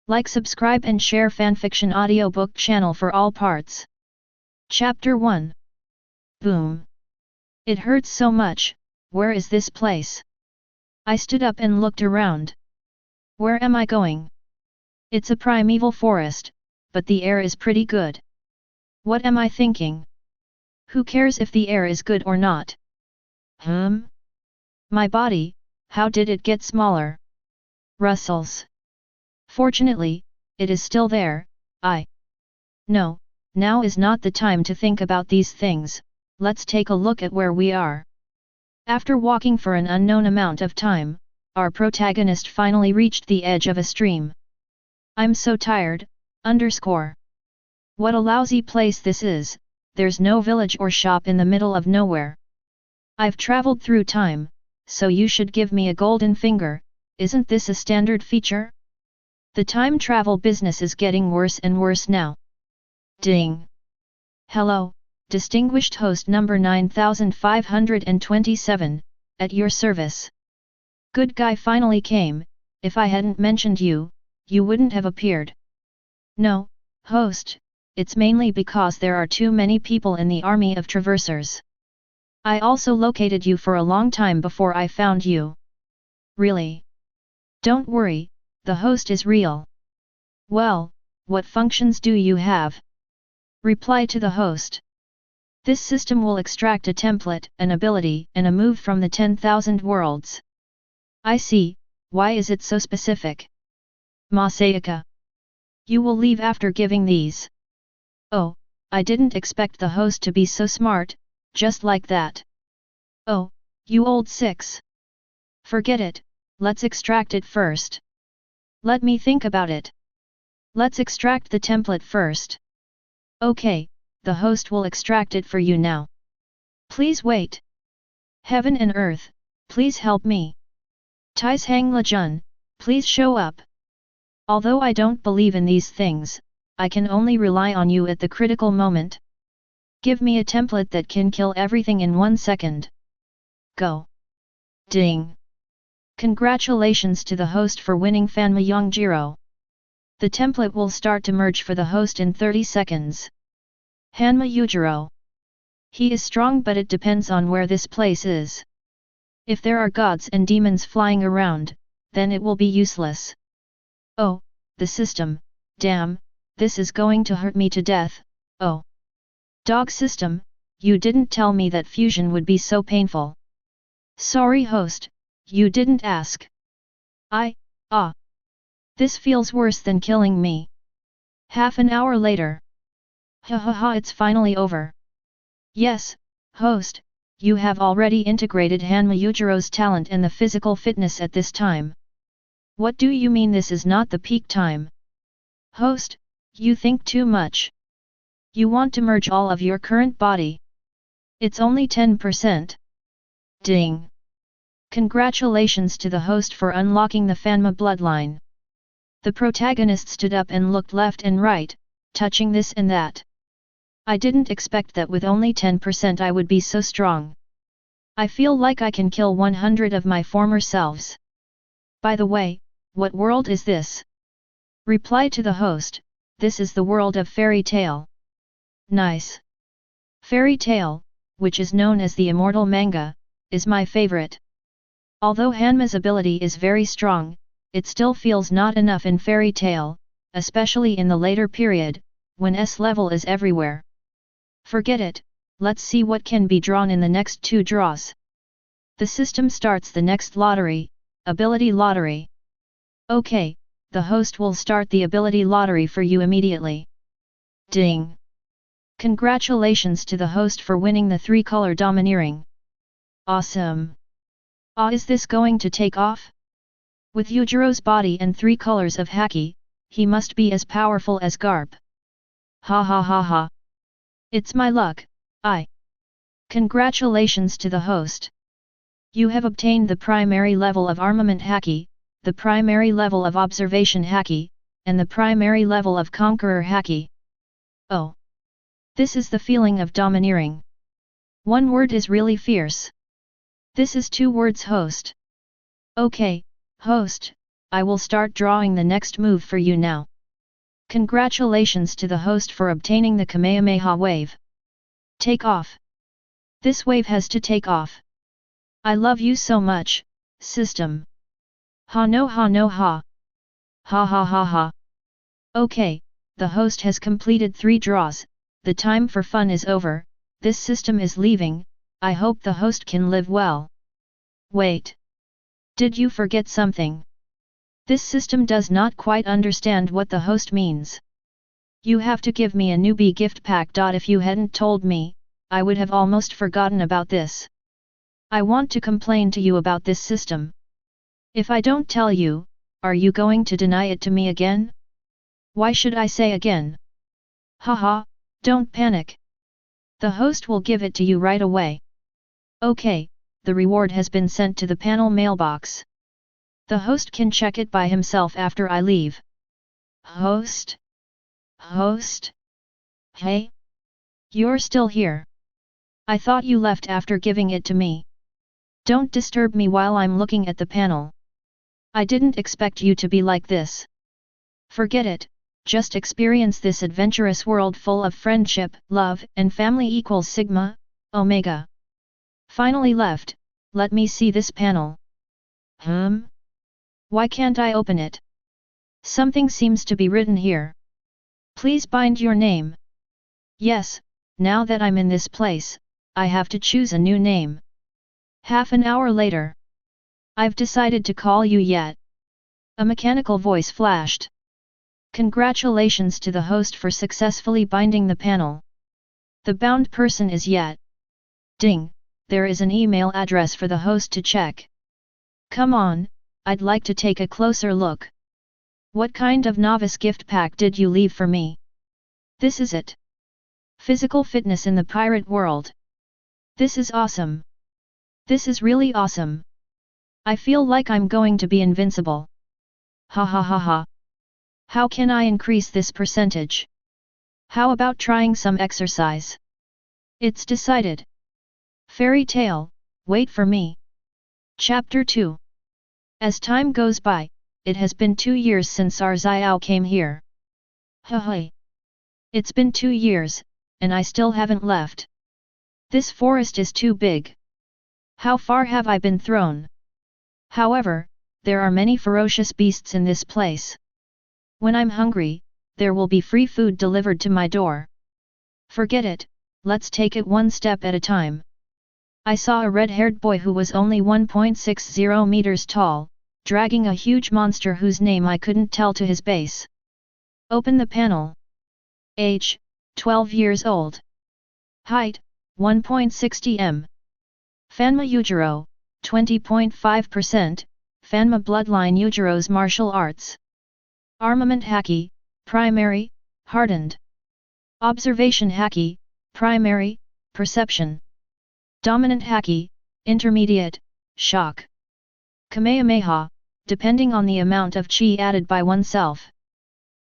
Like, subscribe and share fanfiction audiobook channel for all parts. Chapter 1. Boom. It hurts so much. Where is this place? I stood up and looked around. Where am I going? It's a primeval forest, but the air is pretty good. What am I thinking? Who cares if the air is good or not? My body, how did it get smaller? Rustles. Fortunately, it is still there. No, now is not the time to think about these things. Let's take a look at where we are. After walking for an unknown amount of time, our protagonist finally reached the edge of a stream. I'm so tired. What a lousy place this is. There's no village or shop in the middle of nowhere. I've traveled through time, so you should give me a golden finger. Isn't this a standard feature? The time travel business is getting worse and worse now. Ding. Hello, distinguished host number 9527, at your service. Good guy finally came. If I hadn't mentioned you, you wouldn't have appeared. No, host, it's mainly because there are too many people in the army of traversers. I also located you for a long time before I found you. Really? Don't worry, the host is real. Well, what functions do you have? Reply to the host. This system will extract a template, an ability, and a move from the 10,000 worlds. I see. Why is it so specific? Masayaka. You will leave after giving these. Oh, I didn't expect the host to be so smart, just like that. Oh, you old six. Forget it, let's extract it first. Let me think about it. Let's extract the template first. Okay, the host will extract it for you now. Please wait. Heaven and earth, please help me. Taishang Lejun, please show up. Although I don't believe in these things, I can only rely on you at the critical moment. Give me a template that can kill everything in 1 second. Go. Ding. Congratulations to the host for winning Hanma Yujiro. The template will start to merge for the host in 30 seconds. Hanma Yujiro. He is strong, but it depends on where this place is. If there are gods and demons flying around, then it will be useless. Oh, the system, damn, this is going to hurt me to death. Oh. Dog system, you didn't tell me that fusion would be so painful. Sorry host, you didn't ask. This feels worse than killing me. Half an hour later. It's finally over. Yes, host, you have already integrated Hanma Yujiro's talent and the physical fitness at this time. What do you mean this is not the peak time? Host, you think too much. You want to merge all of your current body. It's only 10%. Ding. Congratulations to the host for unlocking the Hanma bloodline. The protagonist stood up and looked left and right, touching this and that. I didn't expect that with only 10% I would be so strong. I feel like I can kill 100 of my former selves. By the way, what world is this? Reply to the host, this is the world of fairy tale. Nice. Fairy tale, which is known as the immortal manga, is my favorite. Although Hanma's ability is very strong, it still feels not enough in fairy tale, especially in the later period, when S level is everywhere. Forget it, let's see what can be drawn in the next 2 draws. The system starts the next lottery, ability lottery. Okay, the host will start the ability lottery for you immediately. Ding. Congratulations to the host for winning the 3-color domineering. Awesome. Is this going to take off? With Yujiro's body and 3 colors of Haki, he must be as powerful as Garp. Ha. It's my luck. Congratulations to the host. You have obtained the primary level of armament Haki, the primary level of observation Haki, and the primary level of conqueror Haki. Oh. This is the feeling of domineering. One word is really fierce. This is 2 words host. Okay, host, I will start drawing the next move for you now. Congratulations to the host for obtaining the Kamehameha wave. Take off. This wave has to take off. I love you so much, system. Ha no ha no ha. Ha ha ha ha. Okay, the host has completed 3 draws, the time for fun is over, this system is leaving, I hope the host can live well. Wait. Did you forget something? This system does not quite understand what the host means. You have to give me a newbie gift pack. If you hadn't told me, I would have almost forgotten about this. I want to complain to you about this system. If I don't tell you, are you going to deny it to me again? Why should I say again? Haha, don't panic. The host will give it to you right away. Okay, the reward has been sent to the panel mailbox. The host can check it by himself after I leave. Host? Host? Hey? You're still here. I thought you left after giving it to me. Don't disturb me while I'm looking at the panel. I didn't expect you to be like this. Forget it, just experience this adventurous world full of friendship, love, and family equals sigma, omega. Finally left, let me see this panel. Why can't I open it? Something seems to be written here. Please bind your name. Yes, now that I'm in this place, I have to choose a new name. Half an hour later. I've decided to call you Yet. A mechanical voice flashed. Congratulations to the host for successfully binding the panel. The bound person is Yet. Ding, there is an email address for the host to check. Come on, I'd like to take a closer look. What kind of novice gift pack did you leave for me? This is it. Physical fitness in the pirate world. This is awesome. This is really awesome. I feel like I'm going to be invincible. Ha ha ha ha. How can I increase this percentage? How about trying some exercise? It's decided. Fairy tale, wait for me. Chapter 2. As time goes by, it has been 2 years since our Xiao came here. Hey. It's been 2 years, and I still haven't left. This forest is too big. How far have I been thrown? However, there are many ferocious beasts in this place. When I'm hungry, there will be free food delivered to my door. Forget it, let's take it one step at a time. I saw a red-haired boy who was only 1.60 meters tall, dragging a huge monster whose name I couldn't tell to his base. Open the panel. Age, 12 years old. Height, 1.60 m. Hanma Yujiro, 20.5%, Hanma bloodline Yujiro's martial arts. Armament Haki, primary, hardened. Observation Haki, primary, perception. Dominant Haki, intermediate, shock. Kamehameha, depending on the amount of chi added by oneself.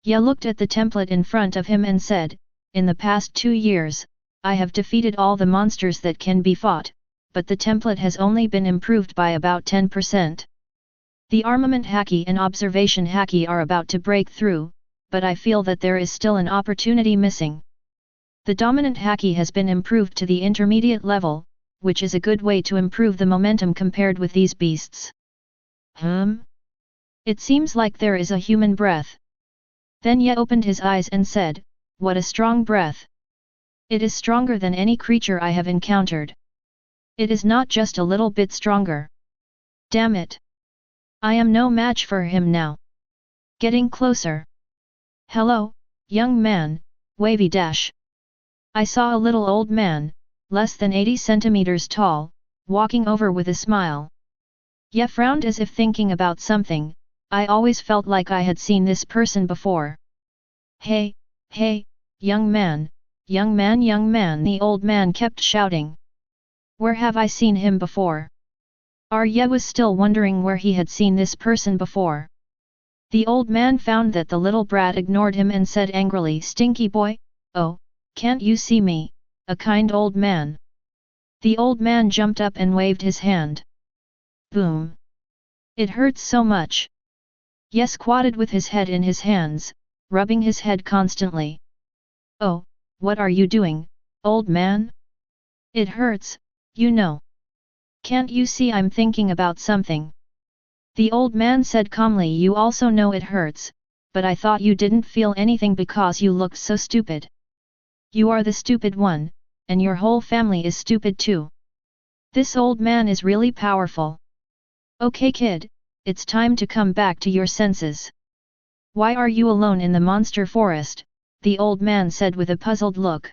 Ye looked at the template in front of him and said, in the past 2 years, I have defeated all the monsters that can be fought, but the template has only been improved by about 10%. The armament Haki and observation Haki are about to break through, but I feel that there is still an opportunity missing. The dominant Haki has been improved to the intermediate level, which is a good way to improve the momentum compared with these beasts. It seems like there is a human breath. Then Ye opened his eyes and said, what a strong breath. It is stronger than any creature I have encountered. It is not just a little bit stronger. Damn it. I am no match for him now. Getting closer. Hello, young man, wavy dash. I saw a little old man, less than 80 centimeters tall, walking over with a smile. Ye frowned as if thinking about something. I always felt like I had seen this person before. Hey, young man, young man, young man, the old man kept shouting. Where have I seen him before? Ye was still wondering where he had seen this person before. The old man found that the little brat ignored him and said angrily, stinky boy, oh, can't you see me, a kind old man? The old man jumped up and waved his hand. Boom! It hurts so much. Ye squatted with his head in his hands, rubbing his head constantly. Oh, what are you doing, old man? It hurts, you know. Can't you see I'm thinking about something? The old man said calmly, you also know it hurts, but I thought you didn't feel anything because you looked so stupid. You are the stupid one, and your whole family is stupid too. This old man is really powerful. Okay kid, it's time to come back to your senses. Why are you alone in the monster forest? The old man said with a puzzled look.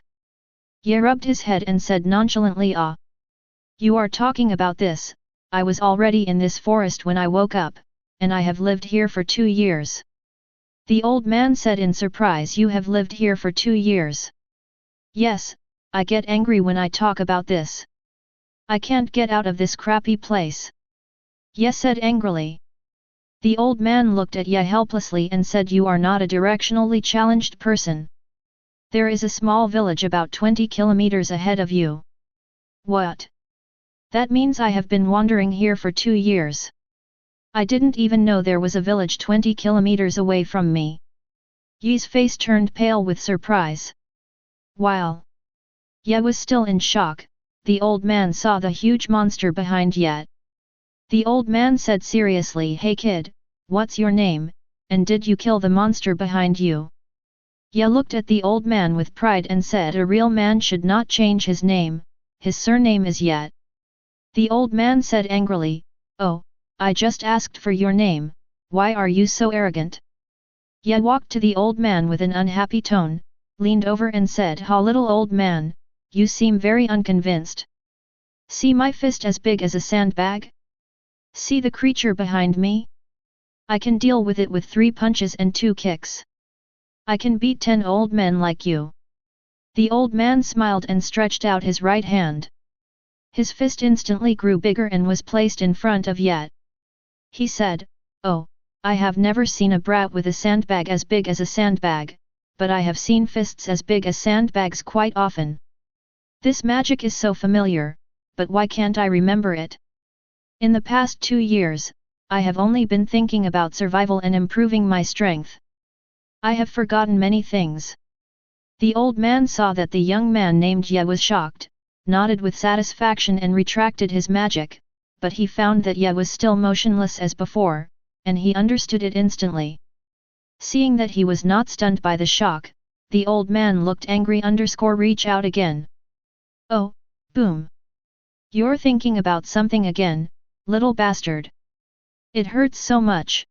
Ye rubbed his head and said nonchalantly, ah. You are talking about this, I was already in this forest when I woke up, and I have lived here for 2 years. The old man said in surprise, you have lived here for 2 years. Yes, I get angry when I talk about this. I can't get out of this crappy place. Ye said angrily. The old man looked at Ye helplessly and said, you are not a directionally challenged person. There is a small village about 20 kilometers ahead of you. What? That means I have been wandering here for 2 years. I didn't even know there was a village 20 kilometers away from me. Ye's face turned pale with surprise. While Ye was still in shock, the old man saw the huge monster behind Ye. The old man said seriously, hey kid, what's your name, and did you kill the monster behind you? Ye looked at the old man with pride and said, a real man should not change his name, his surname is Ye. The old man said angrily, oh, I just asked for your name, why are you so arrogant? Ye walked to the old man with an unhappy tone, leaned over and said, ha little old man, you seem very unconvinced. See my fist as big as a sandbag? See the creature behind me? I can deal with it with 3 punches and 2 kicks. I can beat 10 old men like you. The old man smiled and stretched out his right hand. His fist instantly grew bigger and was placed in front of Ye. He said, oh, I have never seen a brat with a sandbag as big as a sandbag, but I have seen fists as big as sandbags quite often. This magic is so familiar, but why can't I remember it? In the past 2 years, I have only been thinking about survival and improving my strength. I have forgotten many things. The old man saw that the young man named Ye was shocked, nodded with satisfaction and retracted his magic, but he found that Ye was still motionless as before, and he understood it instantly. Seeing that he was not stunned by the shock, the old man looked angry reach out again. Oh, boom! You're thinking about something again, little bastard. It hurts so much.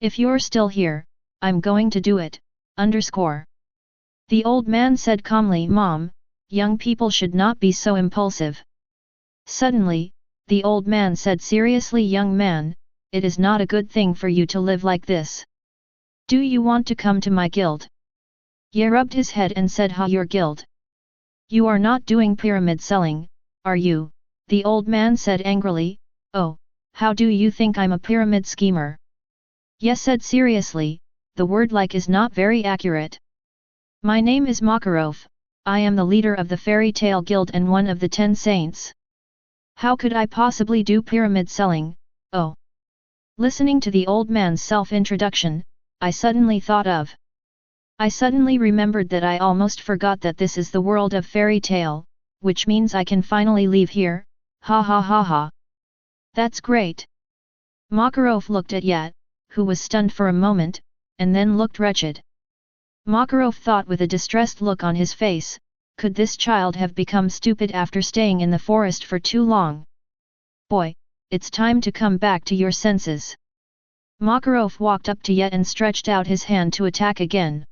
If you're still here, I'm going to do it, The old man said calmly, Mom, young people should not be so impulsive. Suddenly, the old man said seriously, young man, it is not a good thing for you to live like this. Do you want to come to my guild? Ye rubbed his head and said, ha, your guild? You are not doing pyramid selling, are you? The old man said angrily, oh, how do you think I'm a pyramid schemer? Ye said seriously, the word like is not very accurate. My name is Makarov, I am the leader of the fairy tale guild and one of the 10 saints. How could I possibly do pyramid selling, oh? Listening to the old man's self-introduction, I suddenly remembered that I almost forgot that this is the world of fairy tale, which means I can finally leave here, ha ha ha ha. That's great. Makarov looked at Ye, who was stunned for a moment, and then looked wretched. Makarov thought with a distressed look on his face, could this child have become stupid after staying in the forest for too long? Boy, it's time to come back to your senses. Makarov walked up to Ye and stretched out his hand to attack again.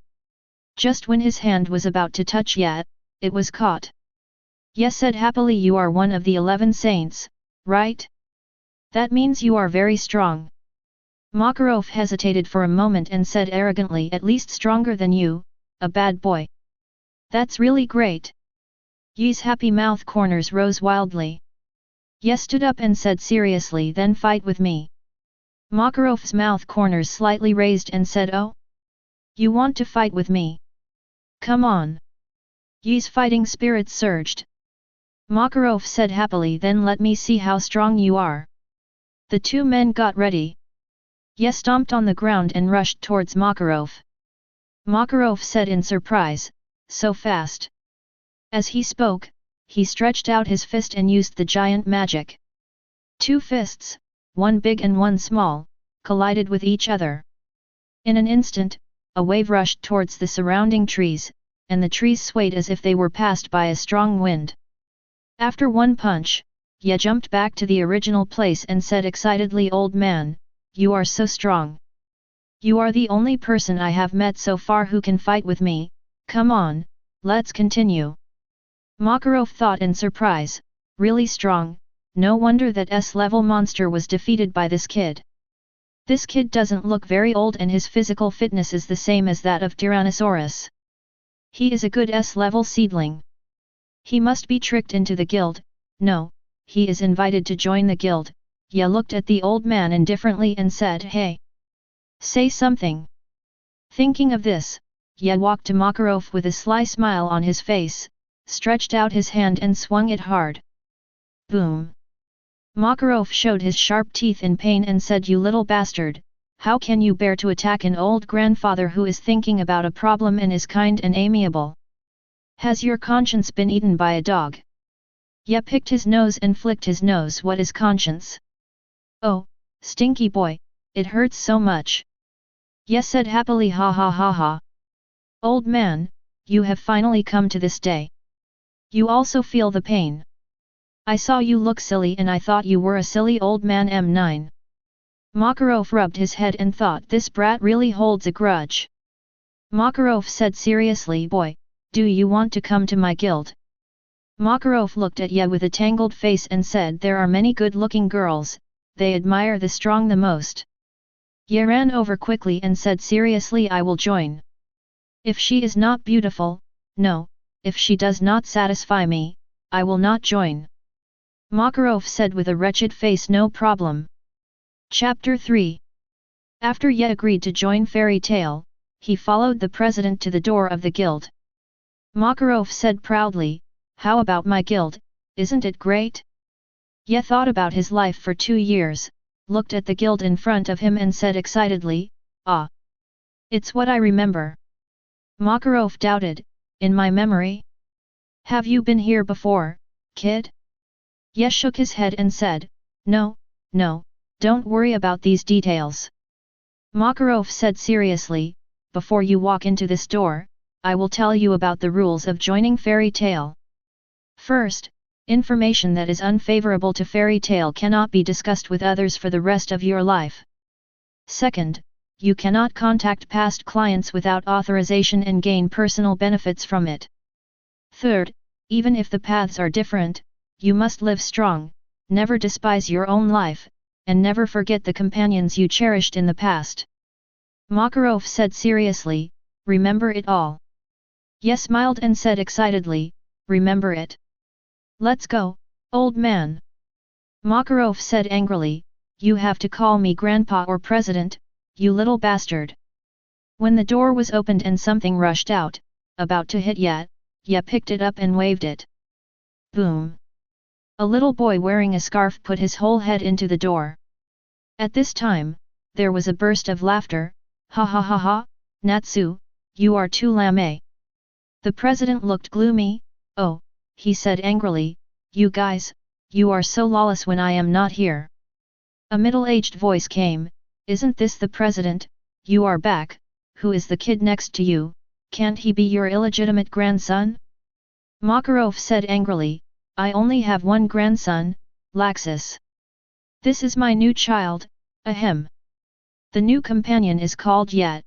Just when his hand was about to touch Ye, it was caught. Ye said happily, you are one of the 11 saints, right? That means you are very strong. Makarov hesitated for a moment and said arrogantly, at least stronger than you, a bad boy. That's really great. Ye's happy mouth corners rose wildly. Ye stood up and said seriously, then fight with me. Makarov's mouth corners slightly raised and said, oh? You want to fight with me? Come on. Ye's fighting spirit surged. Makarov said happily, then let me see how strong you are. The 2 men got ready. Ye stomped on the ground and rushed towards Makarov. Makarov said in surprise, "So fast." As he spoke, he stretched out his fist and used the giant magic. Two fists, one big and one small, collided with each other. In an instant, a wave rushed towards the surrounding trees, and the trees swayed as if they were passed by a strong wind. After one punch, Ye jumped back to the original place and said excitedly, "Old man, you are so strong. You are the only person I have met so far who can fight with me, come on, let's continue." Makarov thought in surprise, really strong, no wonder that S-level monster was defeated by this kid. This kid doesn't look very old and his physical fitness is the same as that of Tyrannosaurus. He is a good S-level seedling. He must be tricked into the guild. No, he is invited to join the guild. Ye looked at the old man indifferently and said, "Hey! Say something." Thinking of this, Ye walked to Makarov with a sly smile on his face, stretched out his hand and swung it hard. Boom! Makarov showed his sharp teeth in pain and said, "You little bastard, how can you bear to attack an old grandfather who is thinking about a problem and is kind and amiable? Has your conscience been eaten by a dog?" Ye picked his nose and flicked his nose. "What is conscience?" "Oh, stinky boy, it hurts so much." Ye said happily, "Ha ha ha ha. Old man, you have finally come to this day. You also feel the pain. I saw you look silly and I thought you were a silly old man." M9. Makarov rubbed his head and thought, this brat really holds a grudge. Makarov said seriously, "Boy, do you want to come to my guild?" Makarov looked at Ye with a tangled face and said, "There are many good-looking girls, they admire the strong the most." Ye ran over quickly and said seriously, "I will join. If she is not beautiful, no, if she does not satisfy me, I will not join." Makarov said with a wretched face, "No problem." Chapter 3. After Ye agreed to join Fairy Tale, he followed the president to the door of the guild. Makarov said proudly, "How about my guild, isn't it great?" Ye thought about his life for 2 years, looked at the guild in front of him and said excitedly, "Ah! It's what I remember." Makarov doubted, "In my memory? Have you been here before, kid?" Ye shook his head and said, "No, no, don't worry about these details." Makarov said seriously, "Before you walk into this door, I will tell you about the rules of joining Fairy Tale. First, information that is unfavorable to Fairy Tale cannot be discussed with others for the rest of your life. Second, you cannot contact past clients without authorization and gain personal benefits from it. Third, even if the paths are different, you must live strong, never despise your own life, and never forget the companions you cherished in the past." Makarov said seriously, "Remember it all." Ye smiled and said excitedly, "Remember it. Let's go, old man." Makarov said angrily, "You have to call me grandpa or president, you little bastard." When the door was opened and something rushed out, about to hit Ye picked it up and waved it. Boom! A little boy wearing a scarf put his whole head into the door. At this time, there was a burst of laughter. "Ha ha ha ha, Natsu, you are too lame." The president looked gloomy. "Oh," he said angrily, "you guys, you are so lawless when I am not here." A middle-aged voice came, "Isn't this the president? You are back, who is the kid next to you, can't he be your illegitimate grandson?" Makarov said angrily, "I only have one grandson, Laxus. This is my new child, ahem. The new companion is called Ye."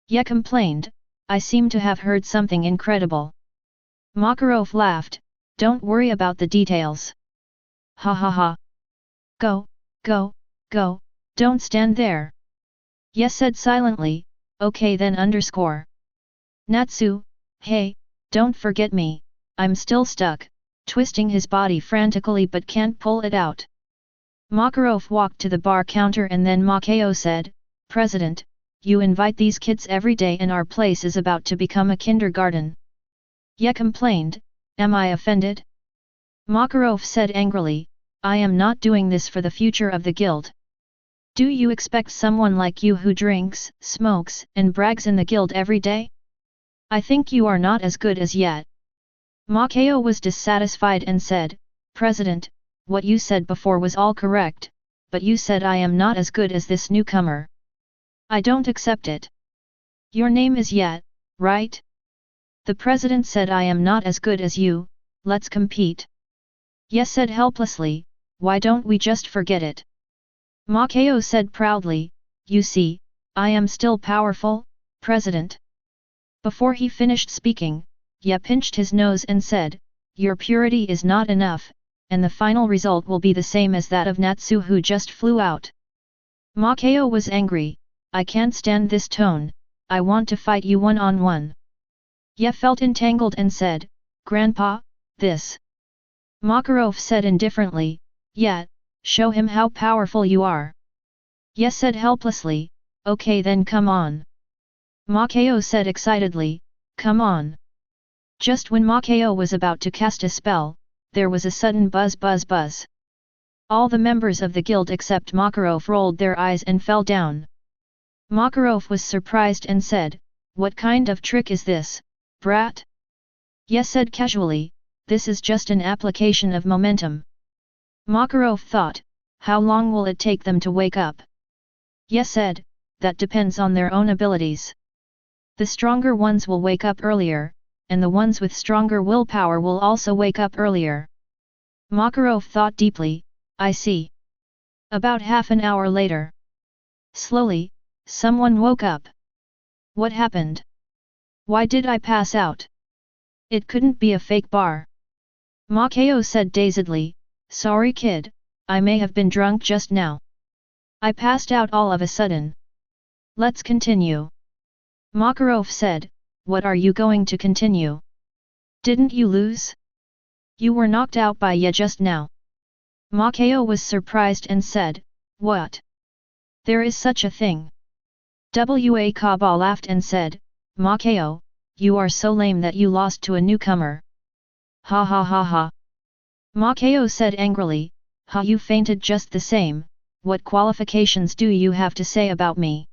Ye complained, "I seem to have heard something incredible." Makarov laughed, "Don't worry about the details. Ha ha ha. Go, go, go, don't stand there." Ye said silently, "Okay then underscore. Natsu, hey, don't forget me, I'm still stuck," twisting his body frantically but can't pull it out. Makarov walked to the bar counter and then Makoto said, "President, you invite these kids every day and our place is about to become a kindergarten." Ye complained, "Am I offended?" Makarov said angrily, "I am not doing this for the future of the guild. Do you expect someone like you who drinks, smokes, and brags in the guild every day? I think you are not as good as yet. Makoto was dissatisfied and said, President, what you said before was all correct, but you said I am not as good as this newcomer. I don't accept it. Your name is Yet, right? The president said I am not as good as you, let's compete. Yes said helplessly, why don't we just forget it? Makoto said proudly, you see, I am still powerful, President. Before he finished speaking, Ye pinched his nose and said, your purity is not enough, and the final result will be the same as that of Natsu who just flew out. Makoto was angry, I can't stand this tone, I want to fight you one-on-one. Ye felt entangled and said, Grandpa, this. Makarov said indifferently, Yet, show him how powerful you are. Ye said helplessly, okay then come on. Makoto said excitedly, come on. Just when Makoto was about to cast a spell, there was a sudden buzz buzz buzz. All the members of the guild except Makarov rolled their eyes and fell down. Makarov was surprised and said, what kind of trick is this, brat? Ye said casually, this is just an application of momentum. Makarov thought, how long will it take them to wake up? Ye said, that depends on their own abilities. The stronger ones will wake up earlier, and the ones with stronger willpower will also wake up earlier. Makarov thought deeply, I see. About half an hour later. Slowly, someone woke up. What happened? Why did I pass out? It couldn't be a fake bar. Makoto said dazedly, sorry kid, I may have been drunk just now. I passed out all of a sudden. Let's continue. Makarov said, what are you going to continue? Didn't you lose? You were knocked out by Ye just now. Makoto was surprised and said, what? There is such a thing. Kaba laughed and said, Makoto, you are so lame that you lost to a newcomer. Ha ha ha ha. Makoto said angrily, ha you fainted just the same, what qualifications do you have to say about me?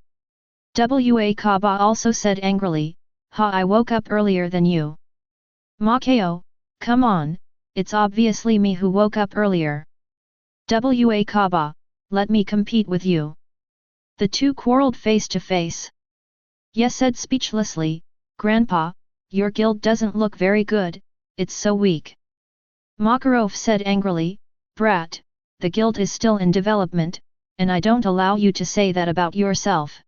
Kaba also said angrily, ha I woke up earlier than you. Makoto, come on, it's obviously me who woke up earlier. Kaba, let me compete with you. The two quarreled face to face. Ye said speechlessly, Grandpa, your guild doesn't look very good, it's so weak. Makarov said angrily, brat, the guild is still in development, and I don't allow you to say that about yourself.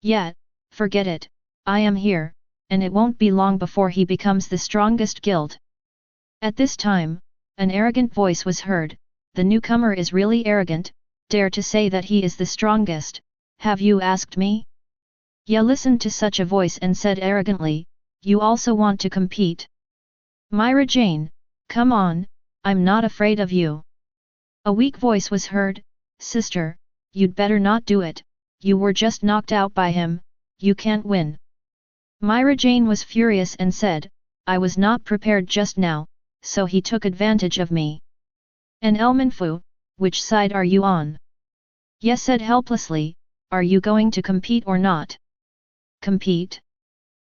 Yet, forget it, I am here, and it won't be long before he becomes the strongest guild. At this time, an arrogant voice was heard, the newcomer is really arrogant, dare to say that he is the strongest, have you asked me? Ye listened to such a voice and said arrogantly, you also want to compete? Myra Jane, come on, I'm not afraid of you. A weak voice was heard, sister, you'd better not do it, you were just knocked out by him, you can't win. Myra Jane was furious and said, I was not prepared just now, so he took advantage of me. And Elmanfu, which side are you on? Ye said helplessly, are you going to compete or not? Compete?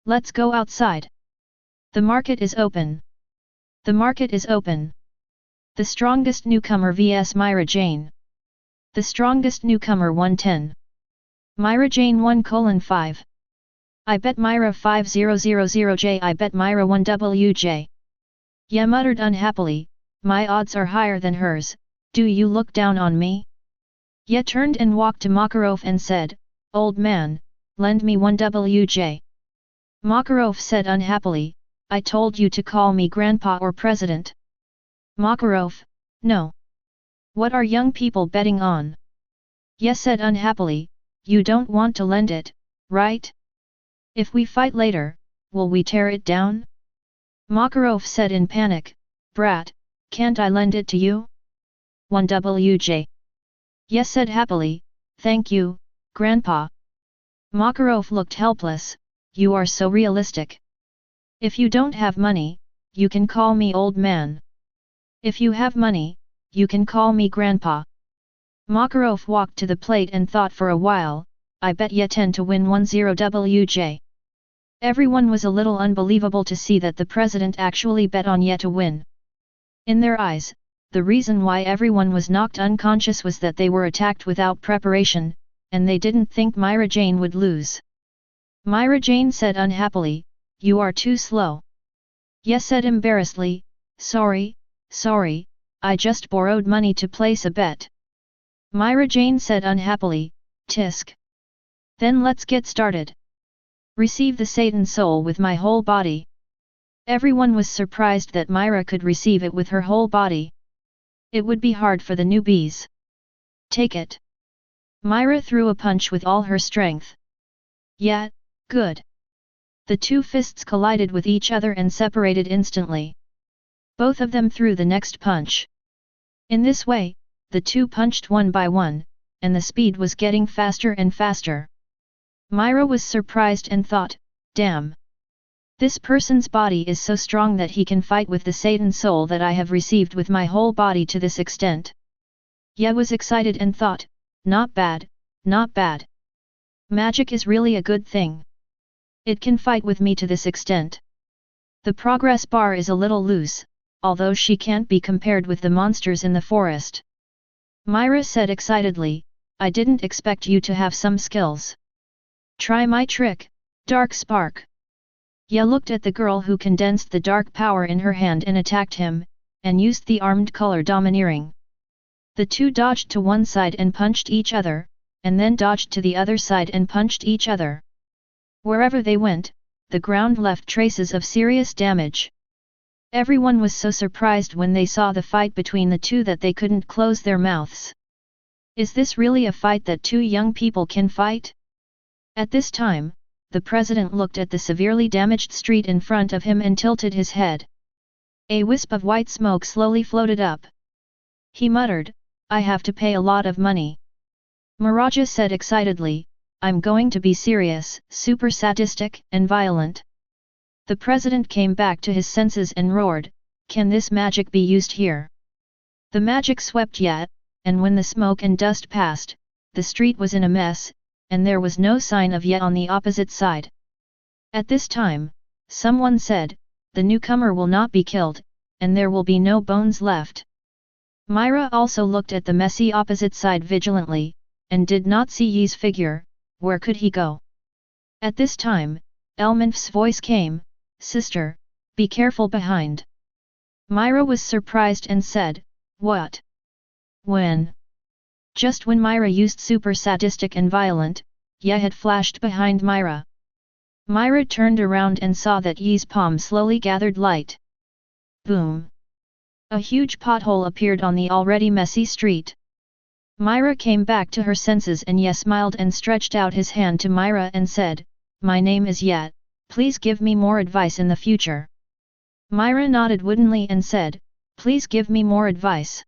Let's go outside. The market is open. The market is open. The strongest newcomer vs Myra Jane. The strongest newcomer 110. Myra Jane 1:5. I bet Myra 5000J. I bet Myra 1WJ. Ye muttered unhappily, my odds are higher than hers, do you look down on me? Ye turned and walked to Makarov and said, old man, lend me 1WJ. Makarov said unhappily, I told you to call me grandpa or president. Makarov, no. What are young people betting on? Ye said unhappily, you don't want to lend it, right? If we fight later, will we tear it down? Makarov said in panic, brat, can't I lend it to you? 1WJ. Ye said happily, thank you, grandpa. Makarov looked helpless, you are so realistic. If you don't have money, you can call me old man. If you have money, you can call me grandpa. Makarov walked to the plate and thought for a while, I bet you 10 to win 10 WJ. Everyone was a little unbelievable to see that the president actually bet on Ye to win. In their eyes, the reason why everyone was knocked unconscious was that they were attacked without preparation, and they didn't think Myra Jane would lose. Myra Jane said unhappily, "You are too slow." Ye said embarrassedly, sorry, I just borrowed money to place a bet." Myra Jane said unhappily, "Tisk. Then let's get started. Receive the Satan soul with my whole body." Everyone was surprised that Myra could receive it with her whole body. It would be hard for the newbies. "Take it." Myra threw a punch with all her strength. "Yeah, good." The two fists collided with each other and separated instantly. Both of them threw the next punch. In this way, the two punched one by one, and the speed was getting faster and faster. Myra was surprised and thought, damn. This person's body is so strong that he can fight with the Satan soul that I have received with my whole body to this extent. Ye was excited and thought, not bad, not bad. Magic is really a good thing. It can fight with me to this extent. The progress bar is a little loose, although she can't be compared with the monsters in the forest. Myra said excitedly, I didn't expect you to have some skills. Try my trick, Dark Spark. Ye looked at the girl who condensed the dark power in her hand and attacked him, and used the armed color domineering. The two dodged to one side and punched each other, and then dodged to the other side and punched each other. Wherever they went, the ground left traces of serious damage. Everyone was so surprised when they saw the fight between the two that they couldn't close their mouths. Is this really a fight that two young people can fight? At this time, the president looked at the severely damaged street in front of him and tilted his head. A wisp of white smoke slowly floated up. He muttered, I have to pay a lot of money. Miraja said excitedly, I'm going to be serious, super sadistic, and violent. The president came back to his senses and roared, can this magic be used here? The magic swept yet, and when the smoke and dust passed, the street was in a mess, and there was no sign of Ye on the opposite side. At this time, someone said, the newcomer will not be killed, and there will be no bones left. Myra also looked at the messy opposite side vigilantly, and did not see Ye's figure. Where could he go? At this time, Elmanf's voice came, Sister, be careful behind. Myra was surprised and said, What? When? Just when Myra used super sadistic and violent, Ye had flashed behind Myra. Myra turned around and saw that Ye's palm slowly gathered light. Boom! A huge pothole appeared on the already messy street. Myra came back to her senses and Ye smiled and stretched out his hand to Myra and said, My name is Ye, please give me more advice in the future. Myra nodded woodenly and said, Please give me more advice.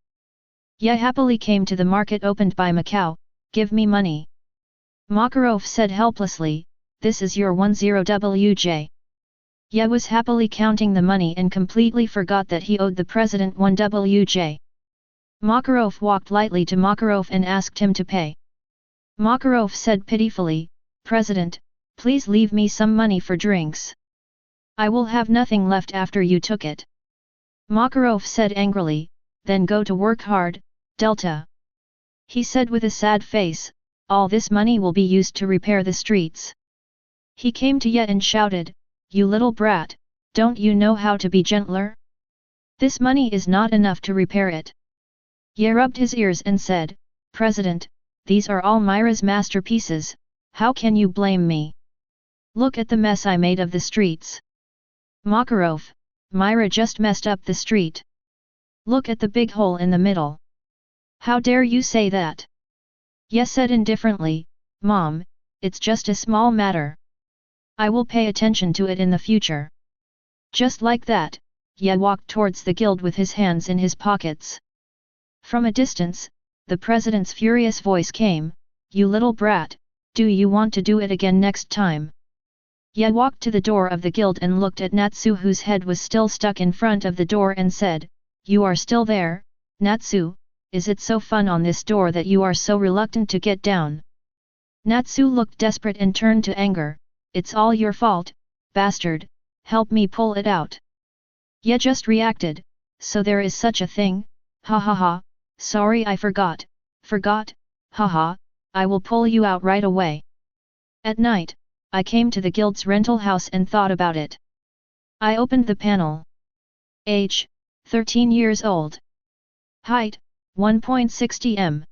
Ye happily came to the market opened by Macau, give me money. Makarov said helplessly, This is your 10 WJ. Ye was happily counting the money and completely forgot that he owed the president 1 WJ. Makarov walked lightly to Makarov and asked him to pay. Makarov said pitifully, President, please leave me some money for drinks. I will have nothing left after you took it. Makarov said angrily, Then go to work hard, Delta. He said with a sad face, All this money will be used to repair the streets. He came to Ye and shouted, You little brat, don't you know how to be gentler? This money is not enough to repair it. Ye rubbed his ears and said, President, these are all Myra's masterpieces, how can you blame me? Look at the mess I made of the streets. Makarov, Myra just messed up the street. Look at the big hole in the middle. How dare you say that? Ye said indifferently, Mom, it's just a small matter. I will pay attention to it in the future. Just like that, Ye walked towards the guild with his hands in his pockets. From a distance, the president's furious voice came, You little brat, do you want to do it again next time? Ye walked to the door of the guild and looked at Natsu whose head was still stuck in front of the door and said, You are still there, Natsu, is it so fun on this door that you are so reluctant to get down? Natsu looked desperate and turned to anger. It's all your fault, bastard, help me pull it out. Ye just reacted, so there is such a thing, ha ha ha, sorry I forgot, haha, I will pull you out right away. At night, I came to the guild's rental house and thought about it. I opened the panel. Age, 13 years old. Height, 1.60 m.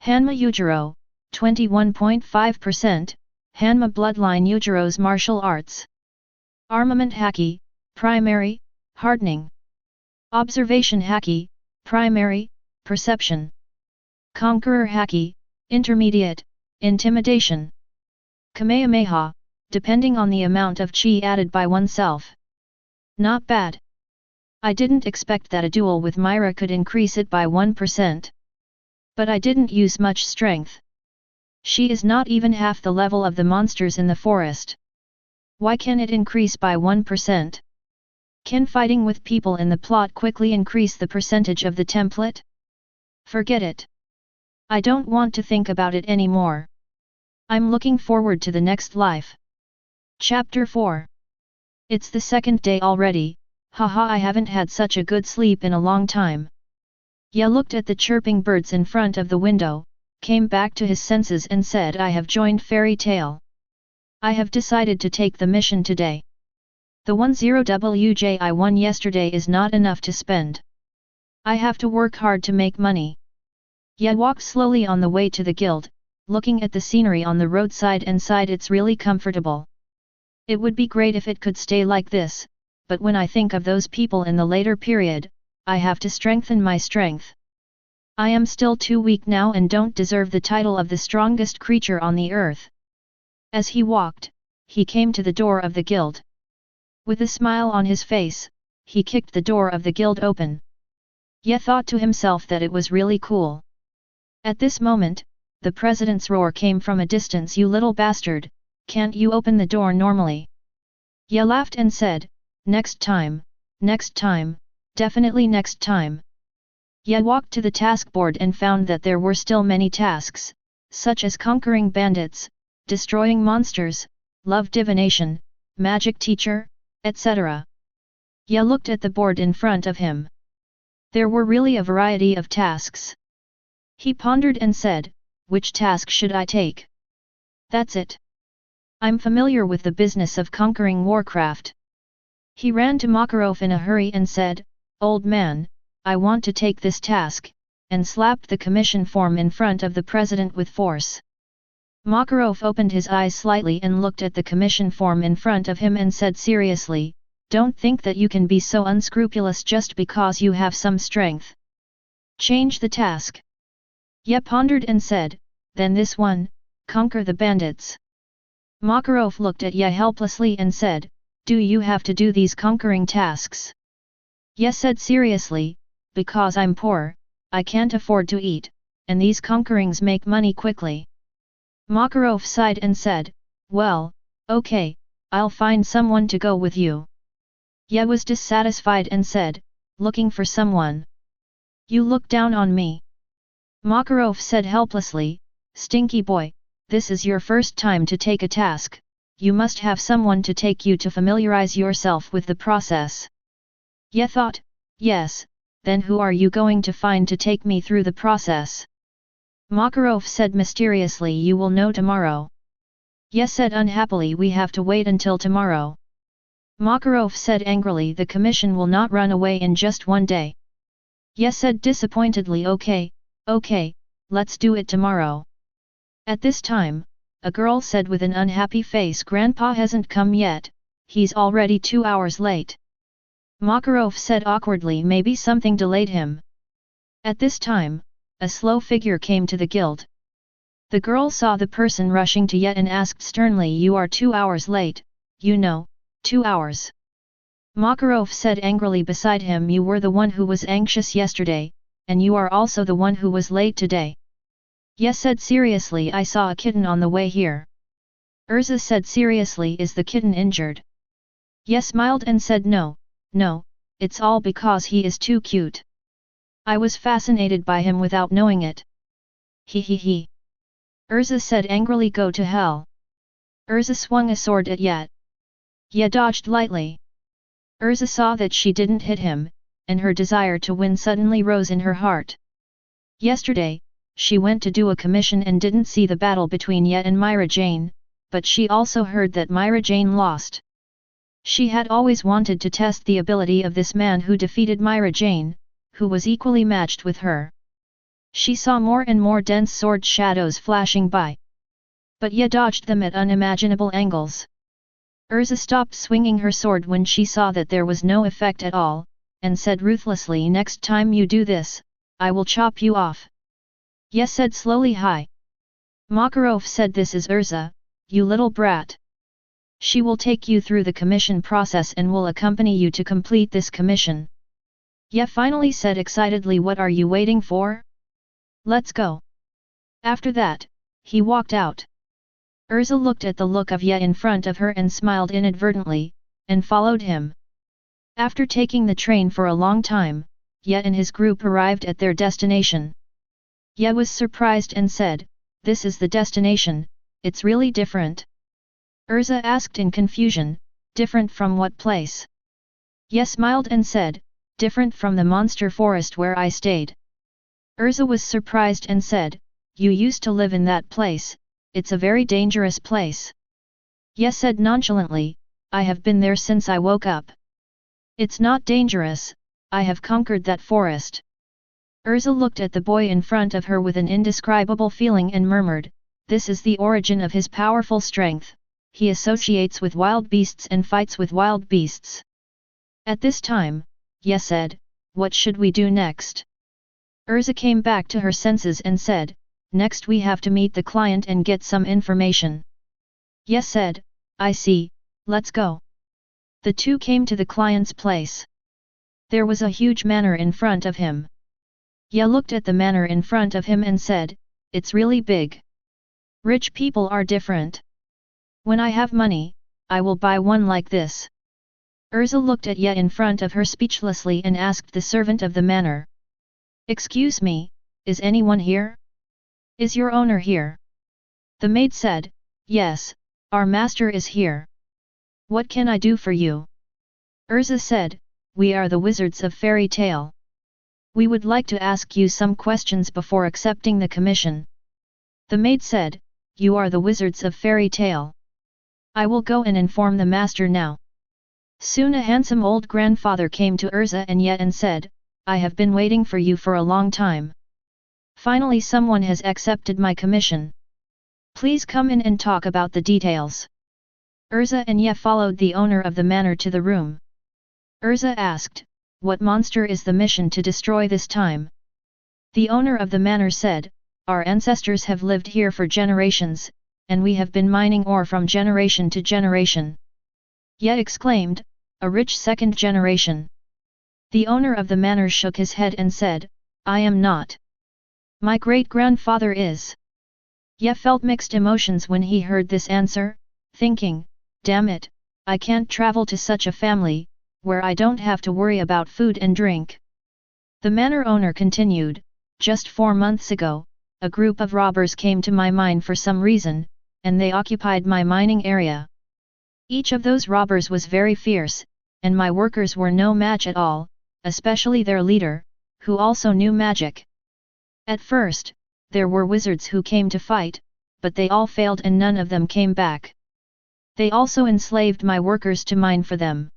Hanma Yujiro, 21.5%, Hanma bloodline Yujiro's martial arts. Armament Haki, primary, hardening. Observation Haki, primary, perception. Conqueror Haki, intermediate, intimidation. Kamehameha, depending on the amount of chi added by oneself. Not bad. I didn't expect that a duel with Myra could increase it by 1%. But I didn't use much strength. She is not even half the level of the monsters in the forest. Why can it increase by 1%? Can fighting with people in the plot quickly increase the percentage of the template? Forget it. I don't want to think about it anymore. I'm looking forward to the next life. Chapter 4. It's the second day already, haha, I haven't had such a good sleep in a long time. Ye looked at the chirping birds in front of the window, came back to his senses and said, I have joined Fairy Tale. I have decided to take the mission today. The 10WJ I won yesterday is not enough to spend. I have to work hard to make money. Ye walked slowly on the way to the guild, looking at the scenery on the roadside and sighed, it's really comfortable. It would be great if it could stay like this, but when I think of those people in the later period, I have to strengthen my strength. I am still too weak now and don't deserve the title of the strongest creature on the earth. As he walked, he came to the door of the guild. With a smile on his face, he kicked the door of the guild open. Ye thought to himself that it was really cool. At this moment, the president's roar came from a distance, you little bastard, can't you open the door normally? Ye laughed and said, next time, definitely next time. Ye walked to the task board and found that there were still many tasks, such as conquering bandits, destroying monsters, love divination, magic teacher, etc. Ye looked at the board in front of him. There were really a variety of tasks. He pondered and said, which task should I take? That's it. I'm familiar with the business of conquering Warcraft. He ran to Makarov in a hurry and said, old man, I want to take this task, and slapped the commission form in front of the president with force. Makarov opened his eyes slightly and looked at the commission form in front of him and said seriously, don't think that you can be so unscrupulous just because you have some strength. Change the task. Ye pondered and said, then this one, conquer the bandits. Makarov looked at Ye helplessly and said, do you have to do these conquering tasks? Ye said seriously, because I'm poor, I can't afford to eat, and these conquerings make money quickly. Makarov sighed and said, well, okay, I'll find someone to go with you. Ye was dissatisfied and said, looking for someone. You look down on me. Makarov said helplessly, stinky boy, this is your first time to take a task, you must have someone to take you to familiarize yourself with the process. Ye thought, yes, then who are you going to find to take me through the process? Makarov said mysteriously, you will know tomorrow. Ye said unhappily, we have to wait until tomorrow. Makarov said angrily, the commission will not run away in just one day. Ye said disappointedly, okay, let's do it tomorrow. At this time, a girl said with an unhappy face, Grandpa hasn't come yet, he's already 2 hours late. Makarov said awkwardly, maybe something delayed him. At this time, a slow figure came to the guild. The girl saw the person rushing to Ye and asked sternly, you are 2 hours late, you know, 2 hours. Makarov said angrily beside him, you were the one who was anxious yesterday, and you are also the one who was late today. Ye said seriously, I saw a kitten on the way here. Urza said seriously, is the kitten injured? Ye smiled and said no, it's all because he is too cute. I was fascinated by him without knowing it. He. Urza said angrily, go to hell. Urza swung a sword at Ye. Ye dodged lightly. Urza saw that she didn't hit him, and her desire to win suddenly rose in her heart. Yesterday, she went to do a commission and didn't see the battle between Ye and Myra Jane, but she also heard that Myra Jane lost. She had always wanted to test the ability of this man who defeated Myra Jane, who was equally matched with her. She saw more and more dense sword shadows flashing by. But Ye dodged them at unimaginable angles. Urza stopped swinging her sword when she saw that there was no effect at all, and said ruthlessly, next time you do this, I will chop you off. Ye said slowly, hi. Makarov said, this is Urza, you little brat. She will take you through the commission process and will accompany you to complete this commission. Ye finally said excitedly, what are you waiting for? Let's go. After that, he walked out. Urza looked at the look of Ye in front of her and smiled inadvertently, and followed him. After taking the train for a long time, Ye and his group arrived at their destination. Ye was surprised and said, this is the destination, it's really different. Urza asked in confusion, different from what place? Ye smiled and said, different from the monster forest where I stayed. Urza was surprised and said, you used to live in that place, it's a very dangerous place. Ye said nonchalantly, I have been there since I woke up. It's not dangerous, I have conquered that forest. Urza looked at the boy in front of her with an indescribable feeling and murmured, this is the origin of his powerful strength, he associates with wild beasts and fights with wild beasts. At this time, Ye said, what should we do next? Urza came back to her senses and said, next we have to meet the client and get some information. Ye said, I see, let's go. The two came to the client's place. There was a huge manor in front of him. Ye looked at the manor in front of him and said, it's really big. Rich people are different. When I have money, I will buy one like this. Urza looked at Ye in front of her speechlessly and asked the servant of the manor. Excuse me, is anyone here? Is your owner here? The maid said, yes, our master is here. What can I do for you? Urza said, we are the wizards of fairy tale. We would like to ask you some questions before accepting the commission. The maid said, you are the wizards of fairy tale. I will go and inform the master now. Soon a handsome old grandfather came to Urza and Ye and said, I have been waiting for you for a long time. Finally someone has accepted my commission. Please come in and talk about the details. Urza and Ye followed the owner of the manor to the room. Urza asked, what monster is the mission to destroy this time? The owner of the manor said, our ancestors have lived here for generations, and we have been mining ore from generation to generation. Ye exclaimed, a rich second generation. The owner of the manor shook his head and said, I am not. My great-grandfather is. Ye felt mixed emotions when he heard this answer, thinking, damn it, I can't travel to such a family, where I don't have to worry about food and drink. The manor owner continued, just 4 months ago, a group of robbers came to my mine for some reason, and they occupied my mining area. Each of those robbers was very fierce, and my workers were no match at all, especially their leader, who also knew magic. At first, there were wizards who came to fight, but they all failed and none of them came back. They also enslaved my workers to mine for them.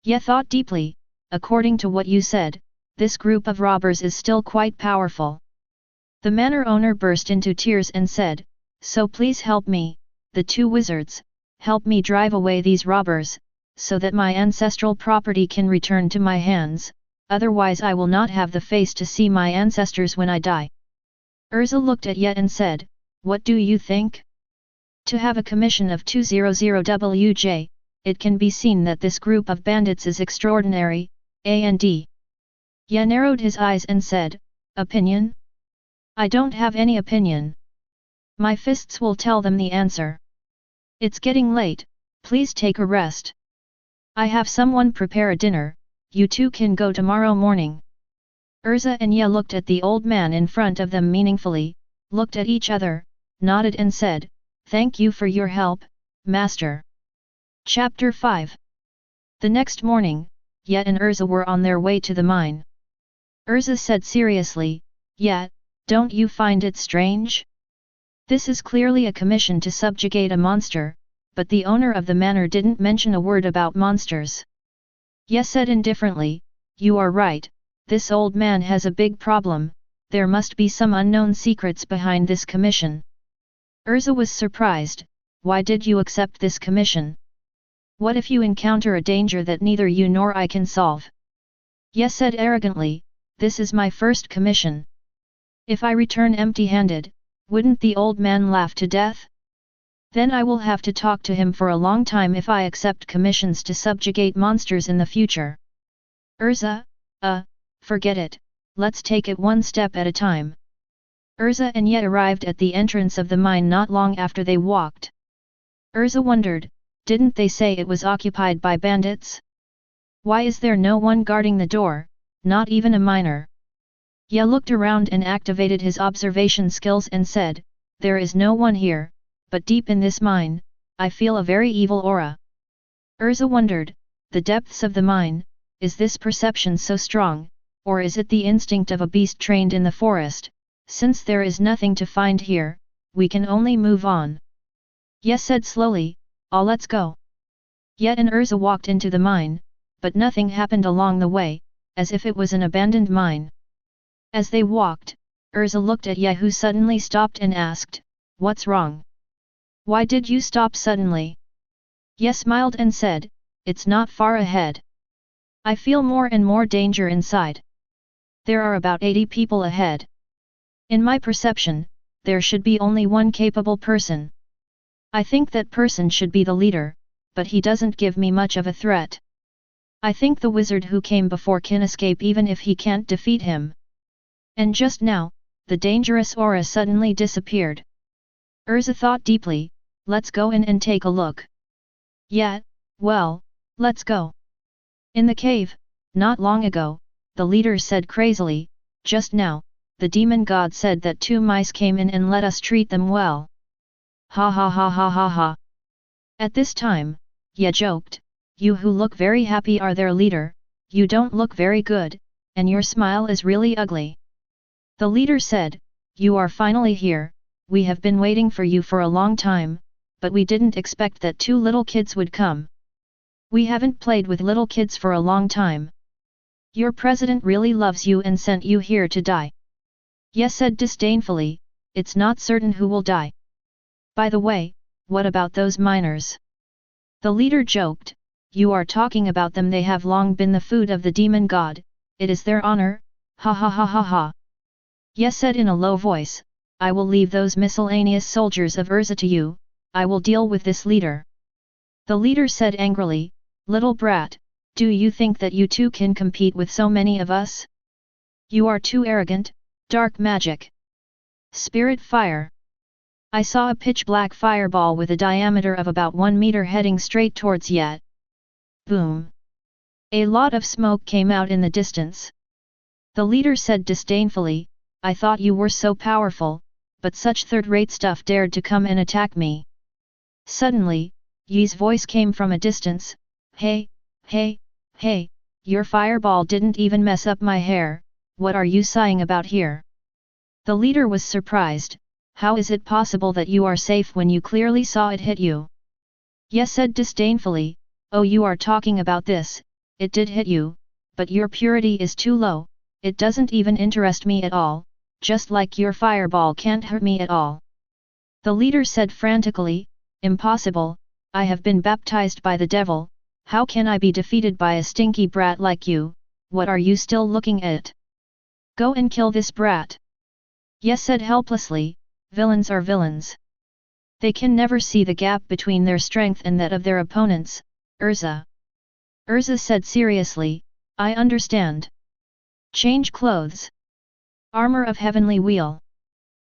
Ye thought deeply, according to what you said, this group of robbers is still quite powerful. The manor owner burst into tears and said, so please help me, the two wizards, help me drive away these robbers, so that my ancestral property can return to my hands, otherwise I will not have the face to see my ancestors when I die. Urza looked at Ye and said, what do you think? To have a commission of 200 WJ, it can be seen that this group of bandits is extraordinary, A&D. Ye narrowed his eyes and said, opinion? I don't have any opinion. My fists will tell them the answer. It's getting late, please take a rest. I have someone prepare a dinner, you two can go tomorrow morning. Urza and Ye looked at the old man in front of them meaningfully, looked at each other, nodded and said, "Thank you for your help, Master." Chapter 5. The next morning, Ye and Urza were on their way to the mine. Urza said seriously, "Ye, don't you find it strange? This is clearly a commission to subjugate a monster, but the owner of the manor didn't mention a word about monsters." Ye said indifferently, "You are right, this old man has a big problem, there must be some unknown secrets behind this commission." Urza was surprised, "Why did you accept this commission? What if you encounter a danger that neither you nor I can solve?" Ye said arrogantly, "This is my first commission. If I return empty-handed, wouldn't the old man laugh to death? Then I will have to talk to him for a long time if I accept commissions to subjugate monsters in the future." Urza, forget it, let's take it one step at a time." Urza and Ye arrived at the entrance of the mine not long after they walked. Urza wondered, didn't they say it was occupied by bandits? Why is there no one guarding the door, not even a miner? Ye looked around and activated his observation skills and said, "There is no one here, but deep in this mine, I feel a very evil aura." Urza wondered, the depths of the mine, is this perception so strong, or is it the instinct of a beast trained in the forest? Since there is nothing to find here, we can only move on. Ye said slowly, let's go." Ye and Urza walked into the mine, but nothing happened along the way, as if it was an abandoned mine. As they walked, Urza looked at Ye, who suddenly stopped and asked, "What's wrong? Why did you stop suddenly?" Ye smiled and said, "It's not far ahead. I feel more and more danger inside. There are about 80 people ahead. In my perception, there should be only one capable person. I think that person should be the leader, but he doesn't give me much of a threat. I think the wizard who came before can escape even if he can't defeat him." And just now, the dangerous aura suddenly disappeared. Urza thought deeply, "Let's go in and take a look." "Yeah, well, let's go." In the cave, not long ago, the leader said crazily, "Just now, the demon god said that 2 mice came in and let us treat them well. Ha ha ha ha ha ha." At this time, Ye joked, "You who look very happy are their leader, you don't look very good, and your smile is really ugly." The leader said, "You are finally here, we have been waiting for you for a long time, but we didn't expect that 2 little kids would come. We haven't played with little kids for a long time. Your president really loves you and sent you here to die." Ye said disdainfully, "It's not certain who will die. By the way, what about those miners?" The leader joked, "You are talking about them, they have long been the food of the demon god, it is their honor, ha ha ha ha ha." Ye said in a low voice, "I will leave those miscellaneous soldiers of Urza to you, I will deal with this leader." The leader said angrily, "Little brat, do you think that you two can compete with so many of us? You are too arrogant, dark magic. Spirit fire." I saw a pitch-black fireball with a diameter of about 1 meter heading straight towards Ye. Boom! A lot of smoke came out in the distance. The leader said disdainfully, "I thought you were so powerful, but such third-rate stuff dared to come and attack me." Suddenly, Ye's voice came from a distance, "Hey, hey, hey, your fireball didn't even mess up my hair, what are you sighing about here?" The leader was surprised, "How is it possible that you are safe when you clearly saw it hit you?" Ye said disdainfully, "Oh, you are talking about this, it did hit you, but your purity is too low, it doesn't even interest me at all, just like your fireball can't hurt me at all." The leader said frantically, "Impossible, I have been baptized by the devil, how can I be defeated by a stinky brat like you, what are you still looking at? Go and kill this brat." Ye said helplessly, "Villains are villains. They can never see the gap between their strength and that of their opponents, Urza." Urza said seriously, "I understand. Change clothes. Armor of heavenly wheel."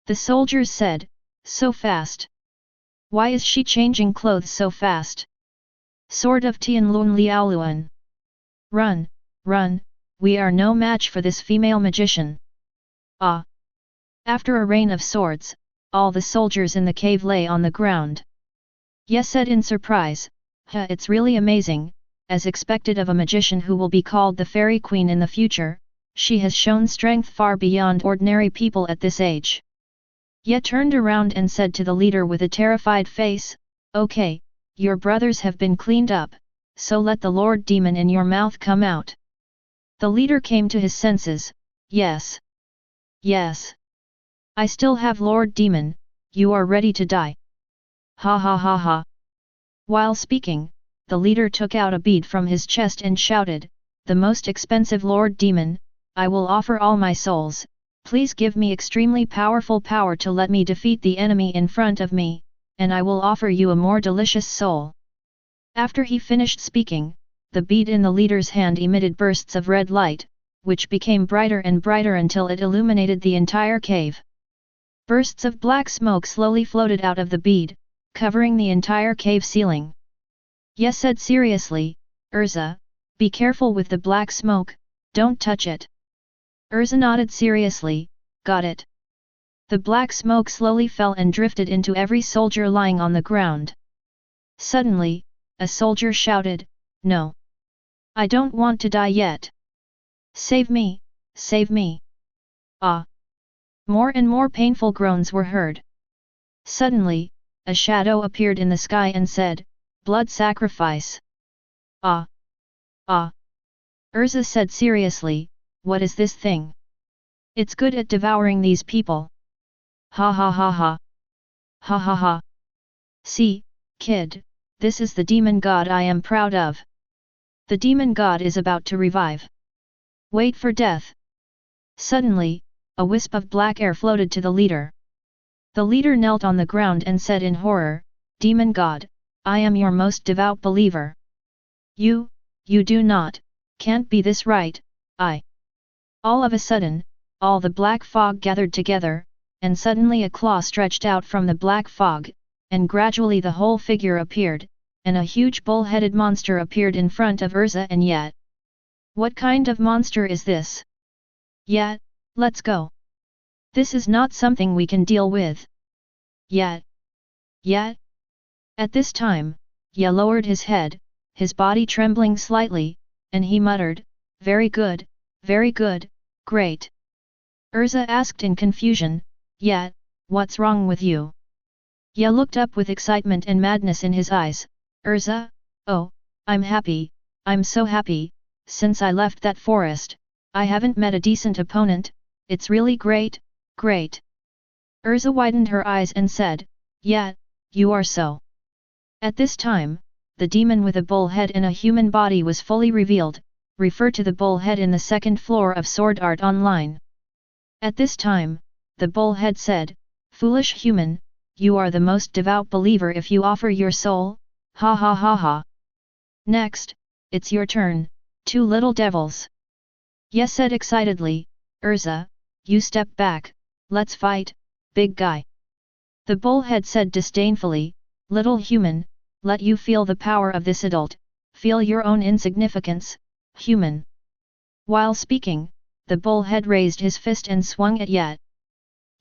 The soldiers said, "So fast. Why is she changing clothes so fast? Sword of Tianlun Liaoluan. Run, run, we are no match for this female magician. Ah! After a rain of swords, all the soldiers in the cave lay on the ground. Ye said in surprise, it's really amazing, as expected of a magician who will be called the Fairy Queen in the future, she has shown strength far beyond ordinary people at this age. Ye turned around and said to the leader with a terrified face, okay, your brothers have been cleaned up, so let the Lord Demon in your mouth come out. The leader came to his senses, yes. Yes. I still have Lord Demon, you are ready to die. Ha ha ha ha. While speaking, the leader took out a bead from his chest and shouted, the most expensive Lord Demon, I will offer all my souls, please give me extremely powerful power to let me defeat the enemy in front of me, and I will offer you a more delicious soul. After he finished speaking, the bead in the leader's hand emitted bursts of red light, which became brighter and brighter until it illuminated the entire cave. Bursts of black smoke slowly floated out of the bead, covering the entire cave ceiling. Ye said seriously, Urza, be careful with the black smoke, don't touch it. Urza nodded seriously, got it. The black smoke slowly fell and drifted into every soldier lying on the ground. Suddenly, a soldier shouted, no. I don't want to die yet. Save me, save me. Ah! More and more painful groans were heard. Suddenly, a shadow appeared in the sky and said, blood sacrifice. Ah! Ah! Urza said seriously, what is this thing? It's good at devouring these people. Ha ha ha ha. Ha ha ha. See, kid, this is the demon god I am proud of. The demon god is about to revive. Wait for death. Suddenly, a wisp of black air floated to the leader. The leader knelt on the ground and said in horror, Demon God, I am your most devout believer. You do not, can't be this right, I. All of a sudden, all the black fog gathered together, and suddenly a claw stretched out from the black fog, and gradually the whole figure appeared, and a huge bull-headed monster appeared in front of Urza and Yet. What kind of monster is this? Yet, let's go. This is not something we can deal with. Yet. At this time, Ye lowered his head, his body trembling slightly, and he muttered, very good, great. Urza asked in confusion, Yet, what's wrong with you? Ye looked up with excitement and madness in his eyes, Urza, oh, I'm happy, I'm so happy, since I left that forest, I haven't met a decent opponent, it's really great. Urza widened her eyes and said, Yet, you are so. At this time, the demon with a bull head and a human body was fully revealed, refer to the bull head in the second floor of Sword Art Online. At this time, the bull head said, foolish human, you are the most devout believer if you offer your soul, ha ha ha ha. Next, it's your turn, two little devils. Ye said excitedly, Urza, you step back, let's fight, big guy. The bullhead said disdainfully, little human, let you feel the power of this adult, feel your own insignificance, human. While speaking, the bullhead raised his fist and swung at Yet.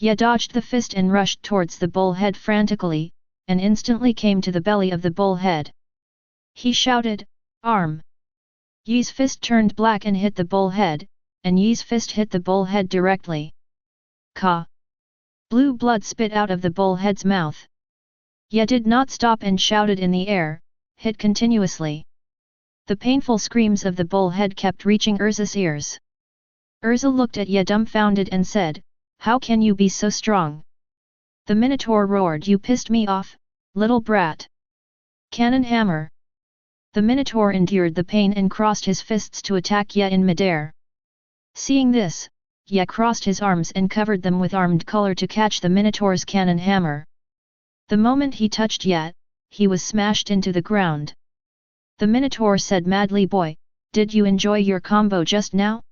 Ye dodged the fist and rushed towards the bullhead frantically, and instantly came to the belly of the bullhead. He shouted, arm. Ye's fist turned black and hit the bullhead, and Ye's fist hit the bullhead directly. Ka! Blue blood spit out of the bullhead's mouth. Ye did not stop and shouted in the air, hit continuously. The painful screams of the bullhead kept reaching Urza's ears. Urza looked at Ye dumbfounded and said, how can you be so strong? The Minotaur roared, you pissed me off, little brat. Cannon hammer. The Minotaur endured the pain and crossed his fists to attack Ye in midair. Seeing this, Ye crossed his arms and covered them with armed color to catch the Minotaur's cannon hammer. The moment he touched Ye, he was smashed into the ground. The Minotaur said madly, boy, did you enjoy your combo just now?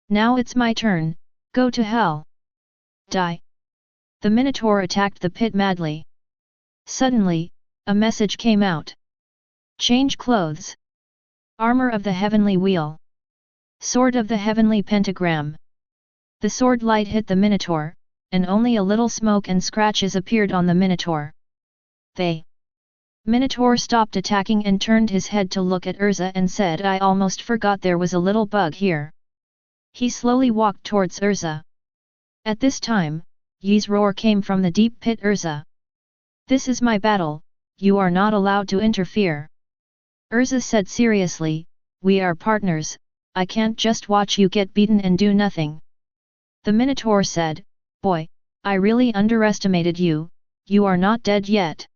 Now it's my turn, go to hell. Die. The Minotaur attacked the pit madly. Suddenly, a message came out. Change clothes. Armor of the Heavenly Wheel. Sword of the Heavenly Pentagram. The sword light hit the Minotaur, and only a little smoke and scratches appeared on the Minotaur. The Minotaur stopped attacking and turned his head to look at Urza and said, "I almost forgot there was a little bug here." He slowly walked towards Urza. At this time, Yi's roar came from the deep pit. "Urza! This is my battle, you are not allowed to interfere." Urza said seriously, "We are partners, I can't just watch you get beaten and do nothing." The Minotaur said, "Boy, I really underestimated you, you are not dead yet."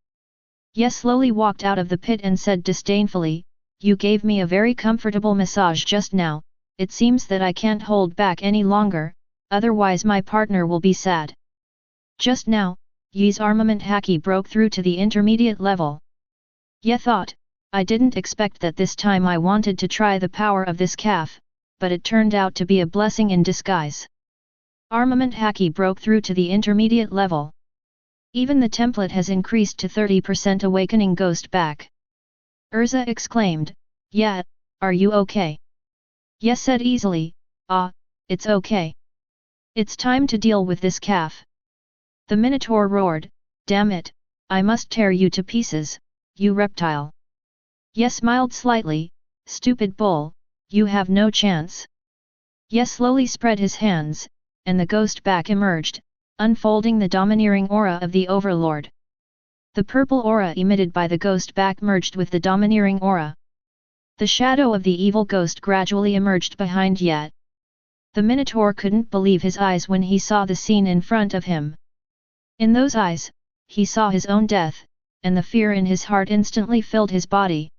Ye slowly walked out of the pit and said disdainfully, "You gave me a very comfortable massage just now, it seems that I can't hold back any longer, otherwise my partner will be sad." Just now, Yi's armament haki broke through to the intermediate level. Ye thought, "I didn't expect that this time. I wanted to try the power of this calf, but it turned out to be a blessing in disguise." Armament haki broke through to the intermediate level. Even the template has increased to 30% awakening ghost back. Urza exclaimed, "Yeah, are you okay?" Yes said easily, "Ah, it's okay. It's time to deal with this calf." The Minotaur roared, "Damn it, I must tear you to pieces, you reptile." Yes smiled slightly, "Stupid bull, you have no chance." Yes slowly spread his hands, and the ghost back emerged, unfolding the domineering aura of the Overlord. The purple aura emitted by the ghost back merged with the domineering aura. The shadow of the evil ghost gradually emerged behind Yet. The Minotaur couldn't believe his eyes when he saw the scene in front of him. In those eyes, he saw his own death, and the fear in his heart instantly filled his body.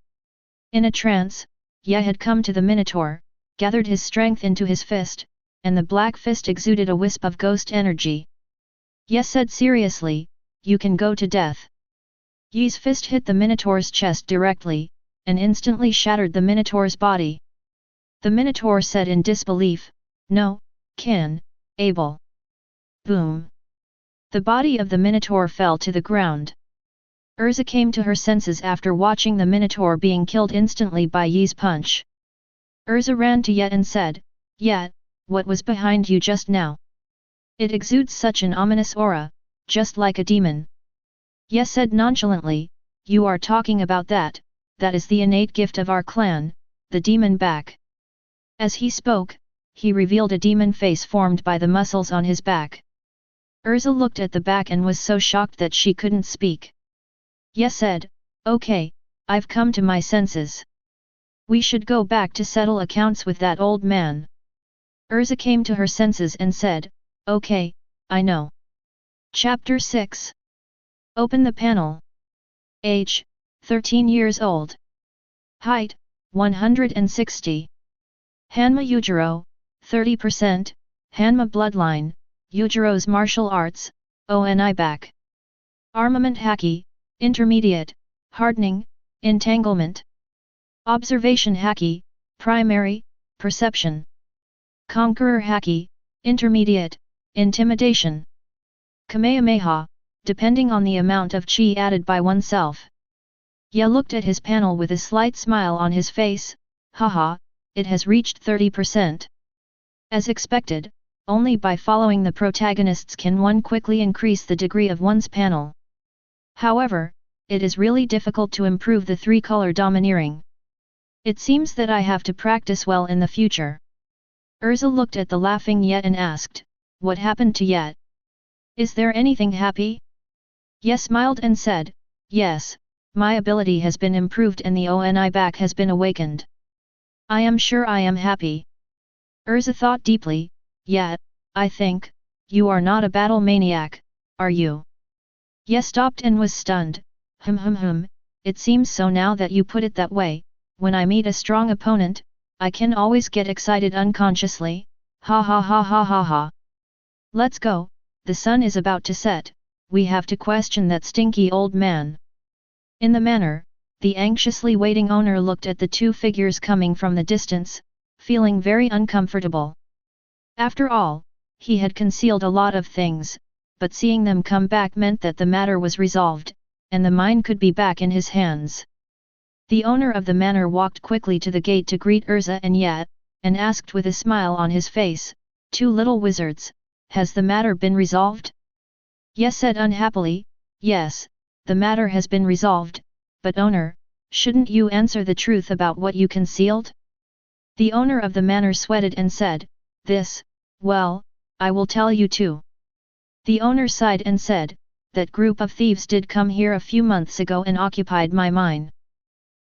In a trance, Ye had come to the Minotaur, gathered his strength into his fist, and the black fist exuded a wisp of ghost energy. Ye said seriously, "You can go to death." Ye's fist hit the Minotaur's chest directly, and instantly shattered the Minotaur's body. The Minotaur said in disbelief, "No, can, able." Boom! The body of the Minotaur fell to the ground. Urza came to her senses after watching the Minotaur being killed instantly by Ye's punch. Urza ran to Yet and said, "Yet, what was behind you just now? It exudes such an ominous aura, just like a demon." Ye said nonchalantly, "You are talking about that is the innate gift of our clan, the demon back." As he spoke, he revealed a demon face formed by the muscles on his back. Urza looked at the back and was so shocked that she couldn't speak. Ye said, "Okay, I've come to my senses. We should go back to settle accounts with that old man." Urza came to her senses and said, "Okay, I know." Chapter 6. Open the panel. Age, 13 years old. Height, 160. Hanma Yujiro, 30%, Hanma bloodline, Yujiro's martial arts, ONI back. Armament haki, intermediate, hardening, entanglement. Observation haki, primary, perception. Conqueror haki, intermediate, intimidation. Kamehameha, depending on the amount of chi added by oneself. Ye looked at his panel with a slight smile on his face, "Haha, it has reached 30%. As expected, only by following the protagonists can one quickly increase the degree of one's panel. However, it is really difficult to improve the three-color domineering. It seems that I have to practice well in the future." Urza looked at the laughing Yet and asked, "What happened to Yet? Is there anything happy?" Ye smiled and said, "Yes, my ability has been improved and the ONI back has been awakened. I am sure I am happy." Urza thought deeply, "Yet, I think, you are not a battle maniac, are you?" Ye stopped and was stunned, It seems so now that you put it that way, when I meet a strong opponent, I can always get excited unconsciously, ha ha ha ha ha ha. Let's go, the sun is about to set, we have to question that stinky old man." In the manner, the anxiously waiting owner looked at the two figures coming from the distance, feeling very uncomfortable. After all, he had concealed a lot of things, but seeing them come back meant that the matter was resolved, and the mine could be back in his hands. The owner of the manor walked quickly to the gate to greet Urza and Yet, and asked with a smile on his face, "Two little wizards, has the matter been resolved?" Yes said unhappily, "Yes, the matter has been resolved, but owner, shouldn't you answer the truth about what you concealed?" The owner of the manor sweated and said, well, I will tell you too." The owner sighed and said, "That group of thieves did come here a few months ago and occupied my mine.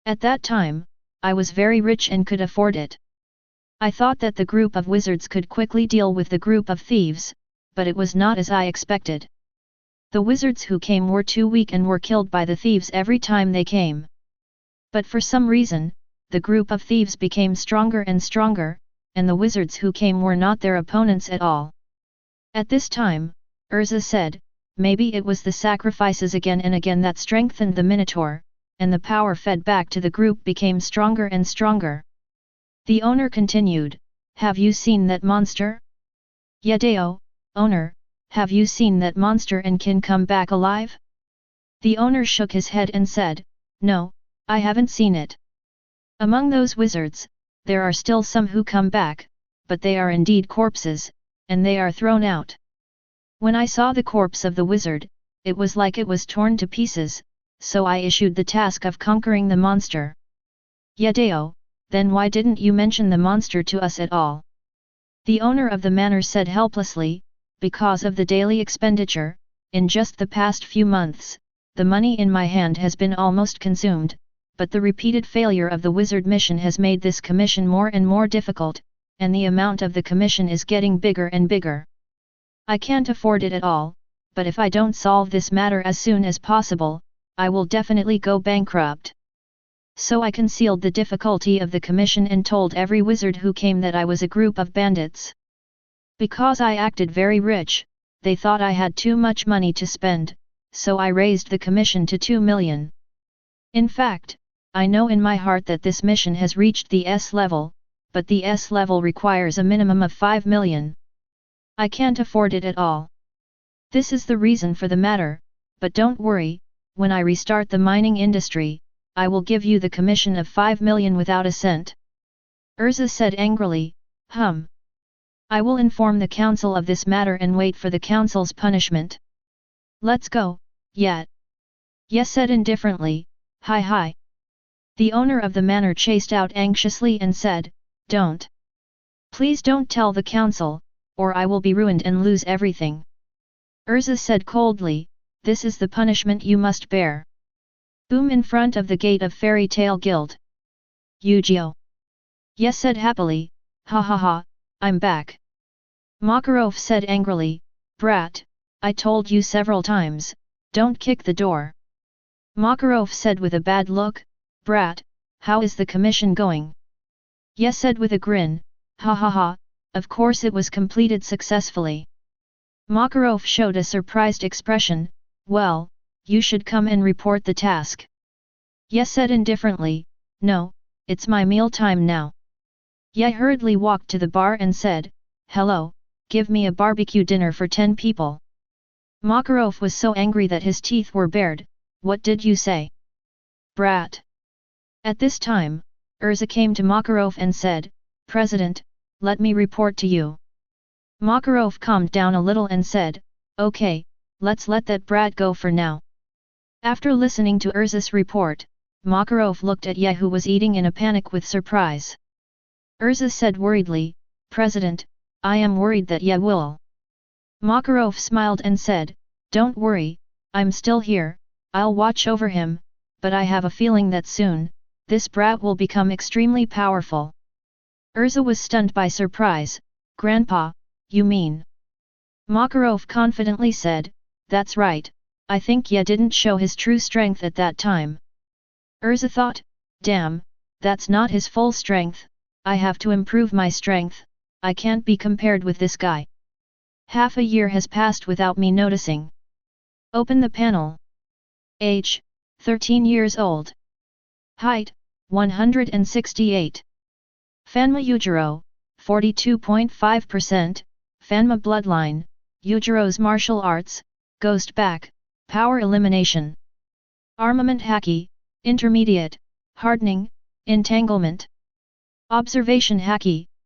At that time, I was very rich and could afford it. I thought that the group of wizards could quickly deal with the group of thieves, but it was not as I expected. The wizards who came were too weak and were killed by the thieves every time they came. But for some reason, the group of thieves became stronger and stronger, and the wizards who came were not their opponents at all. At this time, Urza said, maybe it was the sacrifices again and again that strengthened the Minotaur, and the power fed back to the group became stronger and stronger." The owner continued, "Have you seen that monster?" "Yadao, owner, have you seen that monster and can come back alive?" The owner shook his head and said, "No, I haven't seen it. Among those wizards, there are still some who come back, but they are indeed corpses, and they are thrown out. When I saw the corpse of the wizard, it was like it was torn to pieces, so I issued the task of conquering the monster." "Yadao, then why didn't you mention the monster to us at all?" The owner of the manor said helplessly, "Because of the daily expenditure, in just the past few months, the money in my hand has been almost consumed, but the repeated failure of the wizard mission has made this commission more and more difficult, and the amount of the commission is getting bigger and bigger. I can't afford it at all, but if I don't solve this matter as soon as possible, I will definitely go bankrupt. So I concealed the difficulty of the commission and told every wizard who came that I was a group of bandits. Because I acted very rich, they thought I had too much money to spend, so I raised the commission to 2 million. In fact, I know in my heart that this mission has reached the S level, but the S level requires a minimum of 5 million. I can't afford it at all. This is the reason for the matter, but don't worry, when I restart the mining industry, I will give you the commission of 5 million without a cent." Urza said angrily, I will inform the council of this matter and wait for the council's punishment. Let's go, yet. Yes said indifferently, hi. The owner of the manor chased out anxiously and said, "Don't. Please don't tell the council, or I will be ruined and lose everything." Urza said coldly, "This is the punishment you must bear." Boom in front of the gate of Fairy Tale Guild. Yujiro. Yes said happily, ha, I'm back. Makarov said angrily, "Brat, I told you several times, don't kick the door." Makarov said with a bad look, "Brat, how is the commission going?" Yes said with a grin, ha, of course it was completed successfully. Makarov showed a surprised expression, "Well, you should come and report the task." Yes said indifferently, "No, it's my meal time now." Ye hurriedly walked to the bar and said, "Hello, give me a barbecue dinner for 10 people." Makarov was so angry that his teeth were bared. "What did you say, brat?" At this time, Urza came to Makarov and said, "President, let me report to you." Makarov calmed down a little and said, "Okay, let's let that brat go for now." After listening to Urza's report, Makarov looked at Ye who was eating in a panic with surprise. Urza said worriedly, "President, I am worried that Ye will." Makarov smiled and said, "Don't worry, I'm still here, I'll watch over him, but I have a feeling that soon, this brat will become extremely powerful." Urza was stunned by surprise, "Grandpa, you mean?" Makarov confidently said, "That's right, I think Ye didn't show his true strength at that time." Urza thought, "Damn, that's not his full strength, I have to improve my strength, I can't be compared with this guy. Half a year has passed without me noticing." Open the panel. Age, 13 years old. Height, 168. Hanma Yujiro, 42.5%, Hanma bloodline, Yujiro's martial arts, ghost back, power elimination. Armament Haki, intermediate, hardening, entanglement. Observation Haki,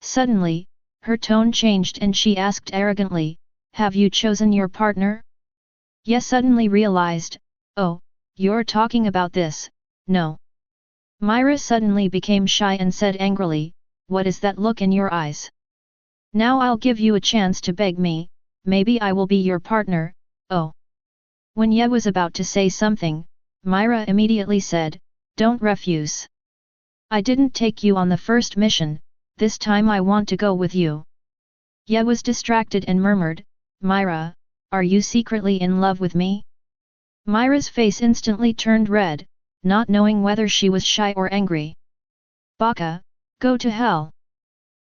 Suddenly, her tone changed and she asked arrogantly, "Have you chosen your partner?" Ye suddenly realized, "Oh, you're talking about this, no." Myra suddenly became shy and said angrily, "What is that look in your eyes? Now I'll give you a chance to beg me, maybe I will be your partner, oh." When Ye was about to say something, Myra immediately said, "Don't refuse. I didn't take you on the first mission, this time I want to go with you." Ye was distracted and murmured, "Myra, are you secretly in love with me?" Myra's face instantly turned red, not knowing whether she was shy or angry. "Baka, go to hell."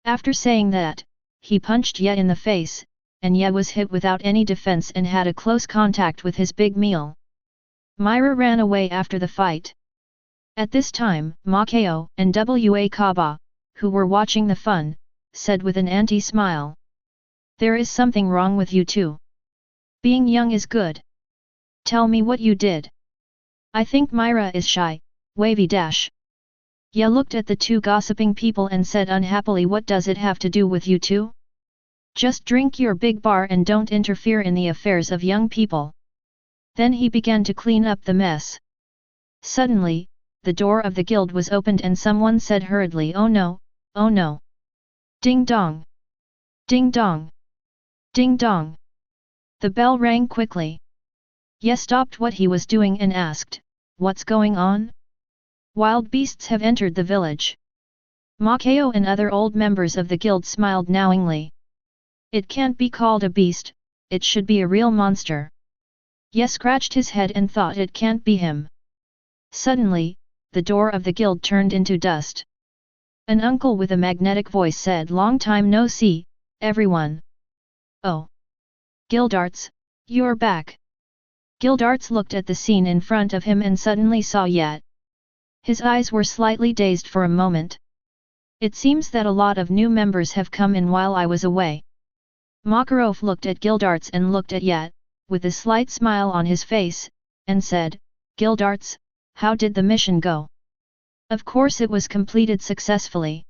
After saying that, he punched Ye in the face, and Ye was hit without any defense and had a close contact with his big meal. Myra ran away after the fight. At this time, Makao and Wa Kaba, who were watching the fun, said with an anti-smile, "There is something wrong with you too. Being young is good. Tell me what you did." "I think Myra is shy, wavy dash." Ye looked at the two gossiping people and said unhappily, "What does it have to do with you two? Just drink your big bar and don't interfere in the affairs of young people." Then he began to clean up the mess. Suddenly, the door of the guild was opened and someone said hurriedly, "Oh no, oh no. Ding dong. Ding dong. Ding dong." The bell rang quickly. Ye stopped what he was doing and asked, "What's going on? Wild beasts have entered the village." Makao and other old members of the guild smiled knowingly. "It can't be called a beast, it should be a real monster." Ye scratched his head and thought it can't be him. Suddenly, the door of the guild turned into dust. An uncle with a magnetic voice said, "Long time no see, everyone." "Oh. Guildarts, you're back." Guildarts looked at the scene in front of him and suddenly saw Ye. His eyes were slightly dazed for a moment. "It seems that a lot of new members have come in while I was away." Makarov looked at Guildarts and looked at Ye, with a slight smile on his face, and said, "Guildarts, how did the mission go?" "Of course it was completed successfully."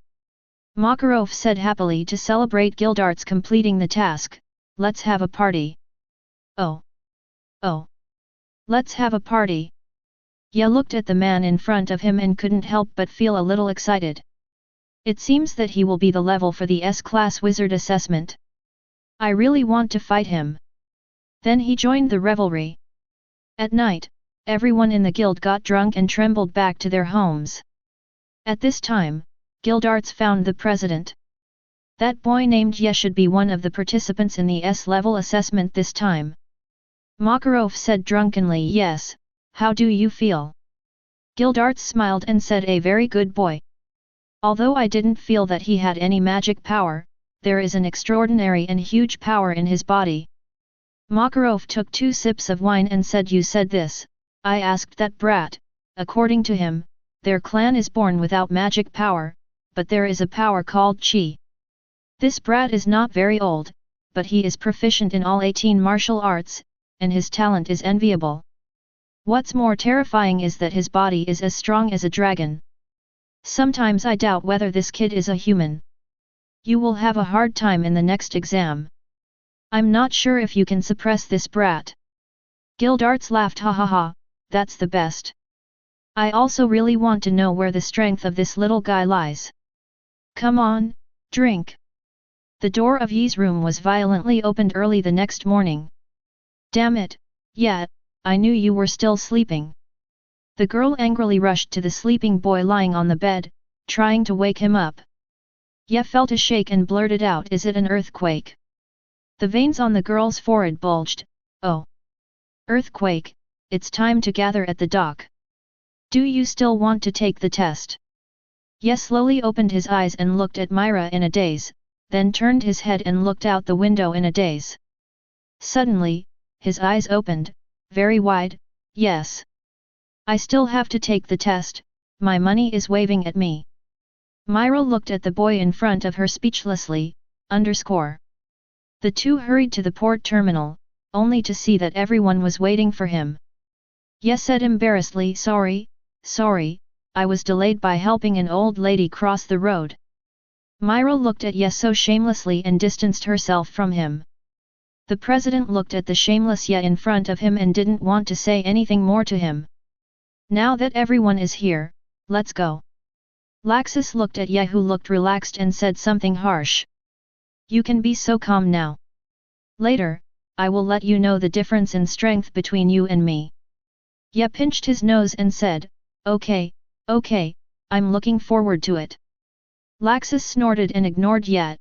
Makarov said happily to celebrate Guildarts completing the task, "Let's have a party." "Oh. Oh. Let's have a party." Ye looked at the man in front of him and couldn't help but feel a little excited. It seems that he will be the level for the S-class wizard assessment. I really want to fight him. Then he joined the revelry. At night, everyone in the guild got drunk and trembled back to their homes. At this time, Guildarts found the president. That boy named Ye should be one of the participants in the S-level assessment this time. Makarov said drunkenly, "Yes, how do you feel?" Guildarts smiled and said, "A very good boy. Although I didn't feel that he had any magic power, there is an extraordinary and huge power in his body." Makarov took 2 sips of wine and said, "You said this, I asked that brat, according to him, their clan is born without magic power, but there is a power called Qi. This brat is not very old, but he is proficient in all 18 martial arts, and his talent is enviable. What's more terrifying is that his body is as strong as a dragon. Sometimes I doubt whether this kid is a human. You will have a hard time in the next exam. I'm not sure if you can suppress this brat." Guildarts laughed, "Ha ha ha, that's the best. I also really want to know where the strength of this little guy lies. Come on, drink." The door of Yi's room was violently opened early the next morning. "Damn it, yeah, I knew you were still sleeping." The girl angrily rushed to the sleeping boy lying on the bed, trying to wake him up. Ye felt a shake and blurted out, "Is it an earthquake?" The veins on the girl's forehead bulged. "Oh. Earthquake, it's time to gather at the dock. Do you still want to take the test?" Ye slowly opened his eyes and looked at Myra in a daze, then turned his head and looked out the window in a daze. Suddenly, his eyes opened, very wide. "Yes. I still have to take the test, my money is waving at me." Myra looked at the boy in front of her speechlessly. The two hurried to the port terminal, only to see that everyone was waiting for him. Ye said embarrassedly, sorry, I was delayed by helping an old lady cross the road." Myra looked at Ye so shamelessly and distanced herself from him. The president looked at the shameless Ye in front of him and didn't want to say anything more to him. Now that everyone is here, let's go. Laxus looked at Ye who looked relaxed and said something harsh. You can be so calm now. Later, I will let you know the difference in strength between you and me. Ye pinched his nose and said, okay, I'm looking forward to it. Laxus snorted and ignored Ye.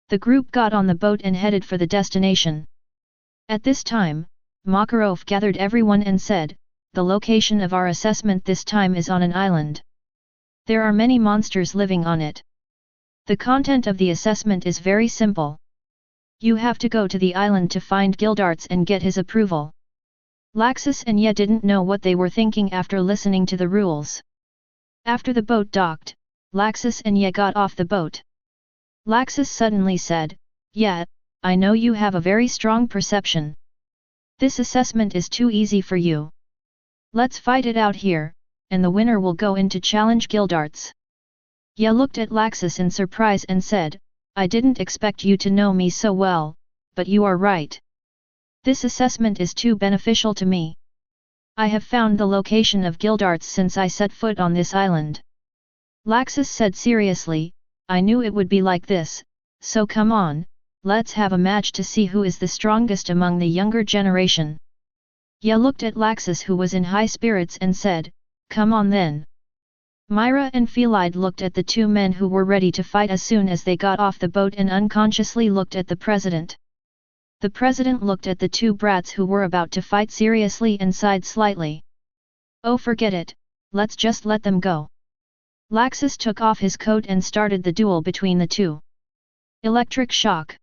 The group got on the boat and headed for the destination. At this time, Makarov gathered everyone and said, the location of our assessment this time is on an island. There are many monsters living on it. The content of the assessment is very simple. You have to go to the island to find Gildarts and get his approval. Laxus and Ye didn't know what they were thinking after listening to the rules. After the boat docked, Laxus and Ye got off the boat. Laxus suddenly said, Ye, I know you have a very strong perception. This assessment is too easy for you. Let's fight it out here, and the winner will go in to challenge Gildarts. Ye looked at Laxus in surprise and said, I didn't expect you to know me so well, but you are right. This assessment is too beneficial to me. I have found the location of Gildarts since I set foot on this island. Laxus said seriously, I knew it would be like this, so come on, let's have a match to see who is the strongest among the younger generation. Ye looked at Laxus who was in high spirits and said, come on then. Myra and Felide looked at the two men who were ready to fight as soon as they got off the boat and unconsciously looked at the president. The president looked at the two brats who were about to fight seriously and sighed slightly. Oh, forget it, let's just let them go. Laxus took off his coat and started the duel between the two. Electric shock.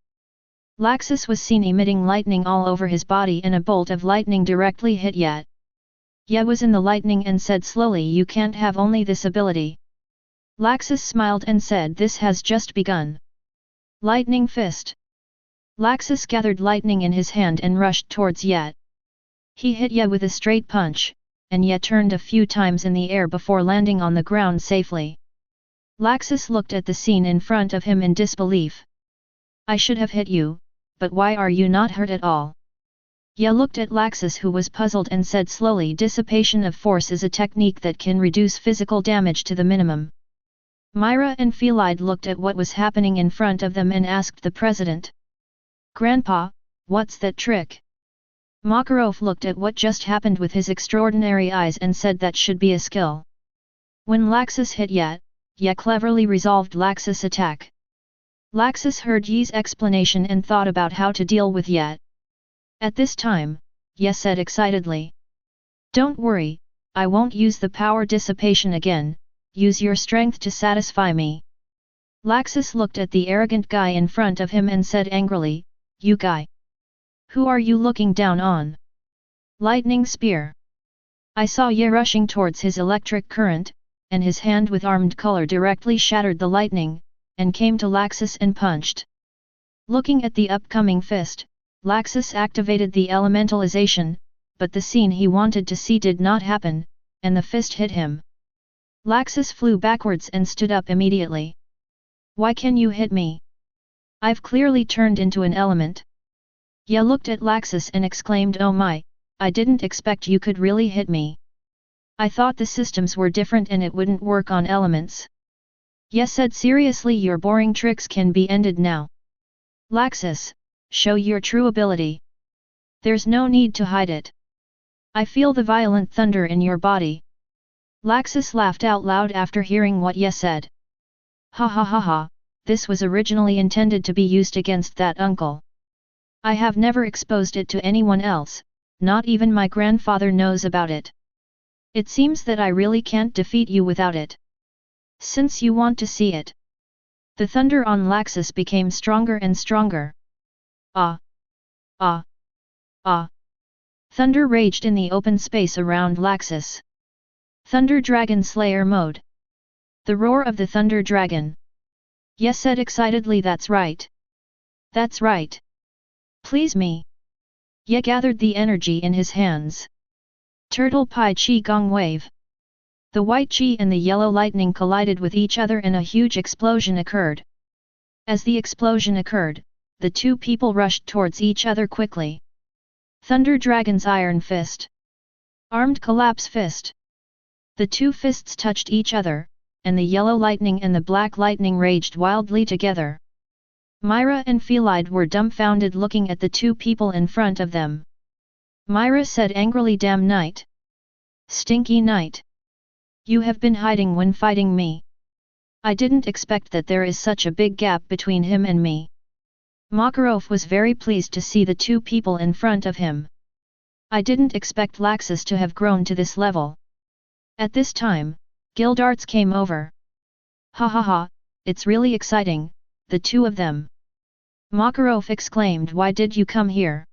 Laxus was seen emitting lightning all over his body and a bolt of lightning directly hit Ye. Ye was in the lightning and said slowly, you can't have only this ability. Laxus smiled and said, this has just begun. Lightning fist. Laxus gathered lightning in his hand and rushed towards Ye. He hit Ye with a straight punch, and Ye turned a few times in the air before landing on the ground safely. Laxus looked at the scene in front of him in disbelief. I should have hit you, but why are you not hurt at all? Ye looked at Laxus who was puzzled and said slowly, dissipation of force is a technique that can reduce physical damage to the minimum. Myra and Felide looked at what was happening in front of them and asked the president. Grandpa, what's that trick? Makarov looked at what just happened with his extraordinary eyes and said that should be a skill. When Laxus hit Ye cleverly resolved Laxus' attack. Laxus heard Ye's explanation and thought about how to deal with Ye. At this time, Ye said excitedly. Don't worry, I won't use the power dissipation again, use your strength to satisfy me. Laxus looked at the arrogant guy in front of him and said angrily, you guy. Who are you looking down on? Lightning spear. I saw Ye rushing towards his electric current, and his hand with armed color directly shattered the lightning, and came to Laxus and punched. Looking at the upcoming fist, Laxus activated the elementalization, but the scene he wanted to see did not happen, and the fist hit him. Laxus flew backwards and stood up immediately. Why can you hit me? I've clearly turned into an element. Ye looked at Laxus and exclaimed, oh my, I didn't expect you could really hit me. I thought the systems were different and it wouldn't work on elements. Ye said seriously, your boring tricks can be ended now. Laxus, show your true ability. There's no need to hide it. I feel the violent thunder in your body. Laxus laughed out loud after hearing what Ye said. Ha ha ha ha, this was originally intended to be used against that uncle. I have never exposed it to anyone else, not even my grandfather knows about it. It seems that I really can't defeat you without it. Since you want to see it. The thunder on Laxus became stronger and stronger. Ah! Ah! Ah! Thunder raged in the open space around Laxus. Thunder Dragon Slayer mode. The roar of the Thunder Dragon. Ye said excitedly, that's right. That's right. Please me. Ye gathered the energy in his hands. Turtle Pi Qi Gong Wave. The white Qi and the yellow lightning collided with each other and a huge explosion occurred. As the explosion occurred, the two people rushed towards each other quickly. Thunder Dragon's Iron Fist. Armed Collapse Fist. The two fists touched each other, and the yellow lightning and the black lightning raged wildly together. Myra and Felide were dumbfounded looking at the two people in front of them. Myra said angrily, "Damn Knight! Stinky Knight! You have been hiding when fighting me. I didn't expect that there is such a big gap between him and me." Makarov was very pleased to see the two people in front of him. "I didn't expect Laxus to have grown to this level." At this time, Gildarts came over. "Ha ha ha, it's really exciting, the two of them." Makarov exclaimed, "Why did you come here?"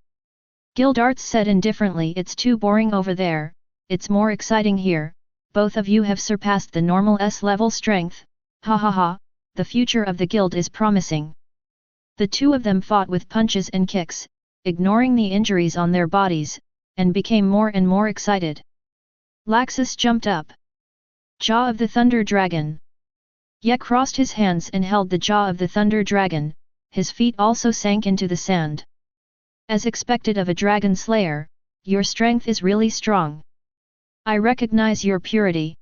Gildarts said indifferently, "It's too boring over there, it's more exciting here, both of you have surpassed the normal S-level strength, ha ha ha, the future of the guild is promising." The two of them fought with punches and kicks, ignoring the injuries on their bodies, and became more and more excited. Laxus jumped up. Jaw of the Thunder Dragon. Ye crossed his hands and held the jaw of the Thunder Dragon, his feet also sank into the sand. "As expected of a dragon slayer, your strength is really strong. I recognize your purity."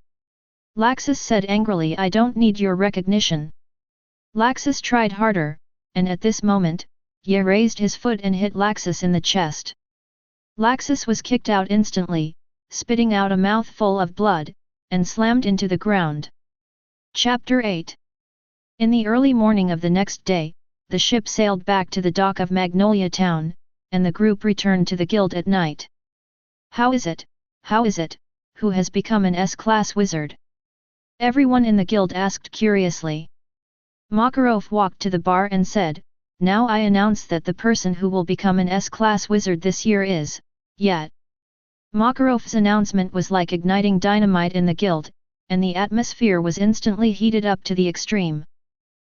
Laxus said angrily, "I don't need your recognition." Laxus tried harder, and at this moment, Ye raised his foot and hit Laxus in the chest. Laxus was kicked out instantly, spitting out a mouthful of blood, and slammed into the ground. Chapter 8. In the early morning of the next day, the ship sailed back to the dock of Magnolia Town, and the group returned to the guild at night. How is it, who has become an S-class wizard?" everyone in the guild asked curiously. Makarov walked to the bar and said, "Now I announce that the person who will become an S-class wizard this year is, Yet." Makarov's announcement was like igniting dynamite in the guild, and the atmosphere was instantly heated up to the extreme.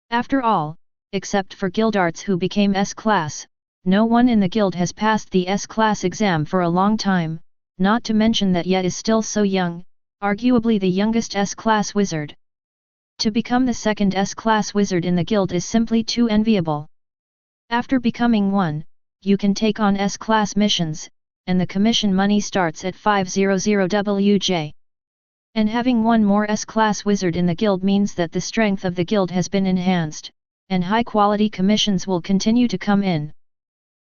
After all, except for Gildarts who became S-class, no one in the guild has passed the S-class exam for a long time, not to mention that Yet is still so young, arguably the youngest S-class wizard. To become the second S-class wizard in the guild is simply too enviable. After becoming one, you can take on S-class missions, and the commission money starts at 500 WJ. And having one more S-class wizard in the guild means that the strength of the guild has been enhanced, and high-quality commissions will continue to come in.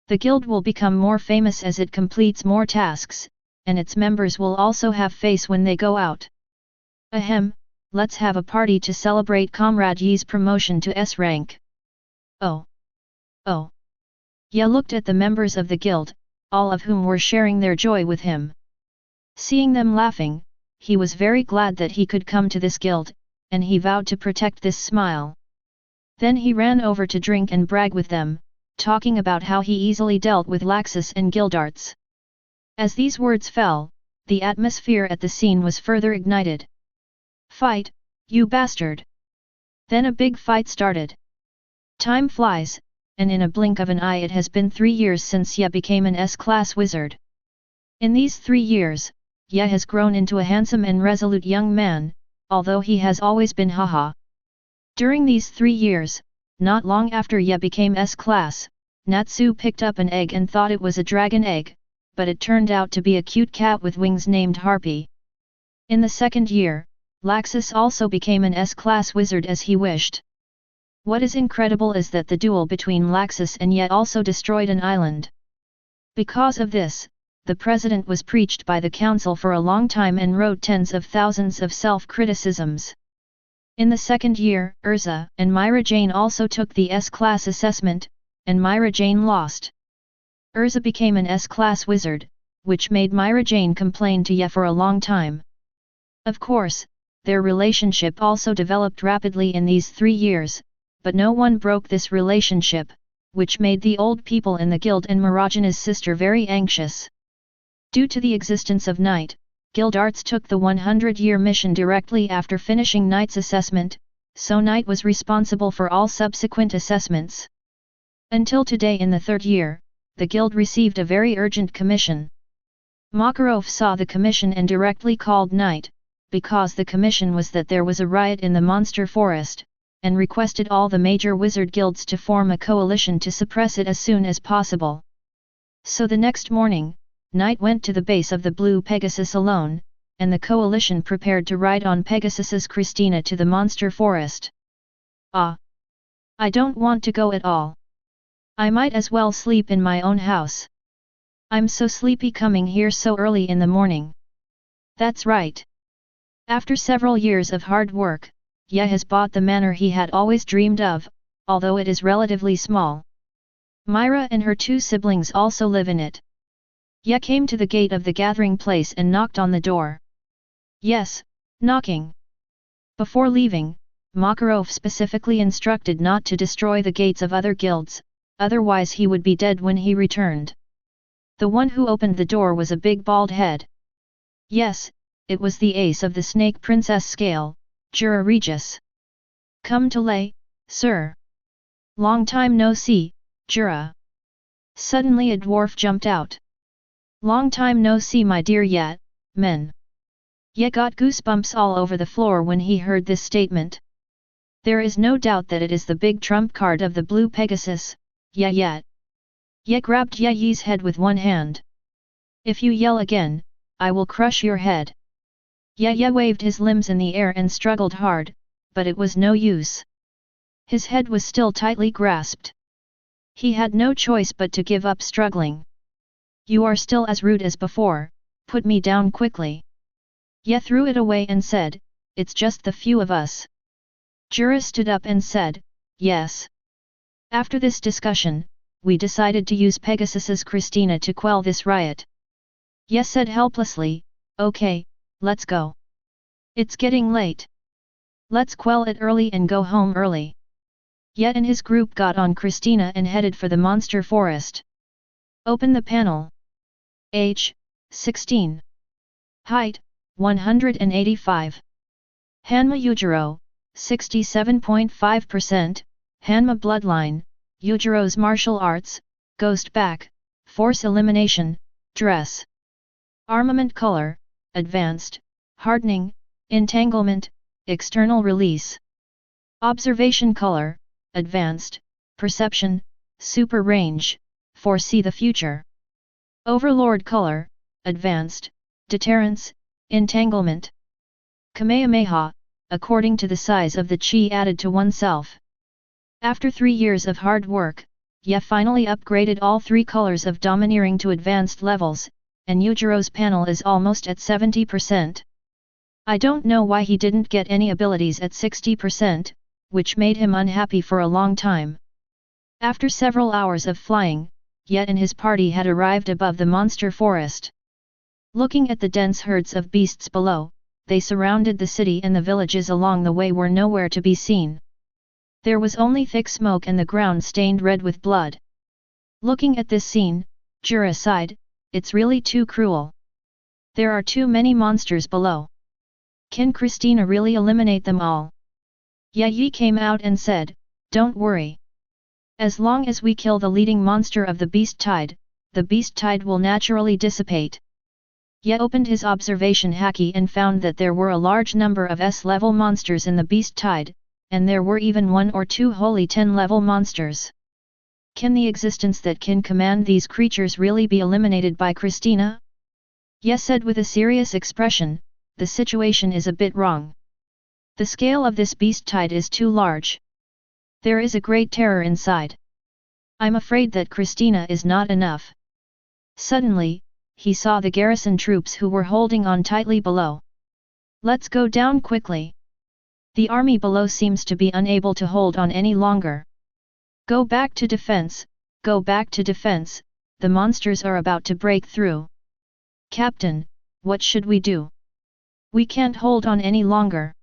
The guild will become more famous as it completes more tasks, and its members will also have face when they go out. Ahem, let's have a party to celebrate Comrade Yi's promotion to S rank. Oh. Ye looked at the members of the guild, all of whom were sharing their joy with him. Seeing them laughing, he was very glad that he could come to this guild, and he vowed to protect this smile. Then he ran over to drink and brag with them, talking about how he easily dealt with Laxus and Gildarts. As these words fell, the atmosphere at the scene was further ignited. "Fight, you bastard!" Then a big fight started. Time flies, and in a blink of an eye it has been 3 years since Ye became an S-class wizard. In these 3 years, Ye has grown into a handsome and resolute young man, although he has always been haha. During these 3 years, not long after Ye became S-class, Natsu picked up an egg and thought it was a dragon egg, but it turned out to be a cute cat with wings named Harpy. In the second year, Laxus also became an S-class wizard as he wished. What is incredible is that the duel between Laxus and Ye also destroyed an island. Because of this, the president was preached by the council for a long time and wrote tens of thousands of self-criticisms. In the second year, Urza and Myra Jane also took the S-class assessment, and Myra Jane lost. Urza became an S-class wizard, which made Myra Jane complain to Ye for a long time. Of course, their relationship also developed rapidly in these 3 years, but no one broke this relationship, which made the old people in the guild and Marajana's sister very anxious. Due to the existence of Night, Gildarts took the 100-year mission directly after finishing Night's assessment, so Night was responsible for all subsequent assessments. Until today in the 3rd year, the guild received a very urgent commission. Makarov saw the commission and directly called Night, because the commission was that there was a riot in the monster forest, and requested all the major wizard guilds to form a coalition to suppress it as soon as possible. So the next morning, Knight went to the base of the Blue Pegasus alone, and the coalition prepared to ride on Pegasus's Christina to the monster forest. Ah! I don't want to go at all. I might as well sleep in my own house. I'm so sleepy coming here so early in the morning. That's right. After several years of hard work, Ye has bought the manor he had always dreamed of, although it is relatively small. Myra and her two siblings also live in it. Ye came to the gate of the gathering place and knocked on the door. Yes, knocking. Before leaving, Makarov specifically instructed not to destroy the gates of other guilds, otherwise he would be dead when he returned. The one who opened the door was a big bald head. Yes, it was the ace of the Snake Princess scale, Jura Regis. Come to lay, sir. Long time no see, Jura. Suddenly a dwarf jumped out. Long time no see my dear Ye, men. Ye got goosebumps all over the floor when he heard this statement. There is no doubt that it is the big trump card of the Blue Pegasus, Ye. Ye grabbed Ye's head with one hand. If you yell again, I will crush your head. Ye waved his limbs in the air and struggled hard, but it was no use. His head was still tightly grasped. He had no choice but to give up struggling. You are still as rude as before, put me down quickly. Ye threw it away and said, it's just the few of us. Jura stood up and said, yes. After this discussion, we decided to use Pegasus's Christina to quell this riot. Ye said helplessly, okay, let's go. It's getting late. Let's quell it early and go home early. Ye and his group got on Christina and headed for the monster forest. Open the panel. Age, 16. Height, 185. Hanma Yujiro, 67.5%, Hanma bloodline, Yujiro's martial arts, ghost back, force elimination, dress. Armament color, advanced, hardening, entanglement, external release. Observation color, advanced, perception, super range, foresee the future. Overlord color, advanced, deterrence, entanglement. Kamehameha, according to the size of the chi added to oneself. After 3 years of hard work, Ye finally upgraded all 3 colors of domineering to advanced levels, and Yujiro's panel is almost at 70%. I don't know why he didn't get any abilities at 60%, which made him unhappy for a long time. After several hours of flying, Ye and his party had arrived above the monster forest. Looking at the dense herds of beasts below, they surrounded the city and the villages along the way were nowhere to be seen. There was only thick smoke and the ground stained red with blood. Looking at this scene, Jura sighed, it's really too cruel. There are too many monsters below. Can Christina really eliminate them all? Yi came out and said, don't worry. As long as we kill the leading monster of the beast tide, the beast tide will naturally dissipate. Ye opened his observation haki and found that there were a large number of S-level monsters in the beast tide, and there were even 1 or 2 holy 10-level monsters. Can the existence that can command these creatures really be eliminated by Christina? Ye said with a serious expression, the situation is a bit wrong. The scale of this beast tide is too large. There is a great terror inside. I'm afraid that Christina is not enough. Suddenly, he saw the garrison troops who were holding on tightly below. Let's go down quickly. The army below seems to be unable to hold on any longer. Go back to defense, go back to defense, the monsters are about to break through. Captain, what should we do? We can't hold on any longer.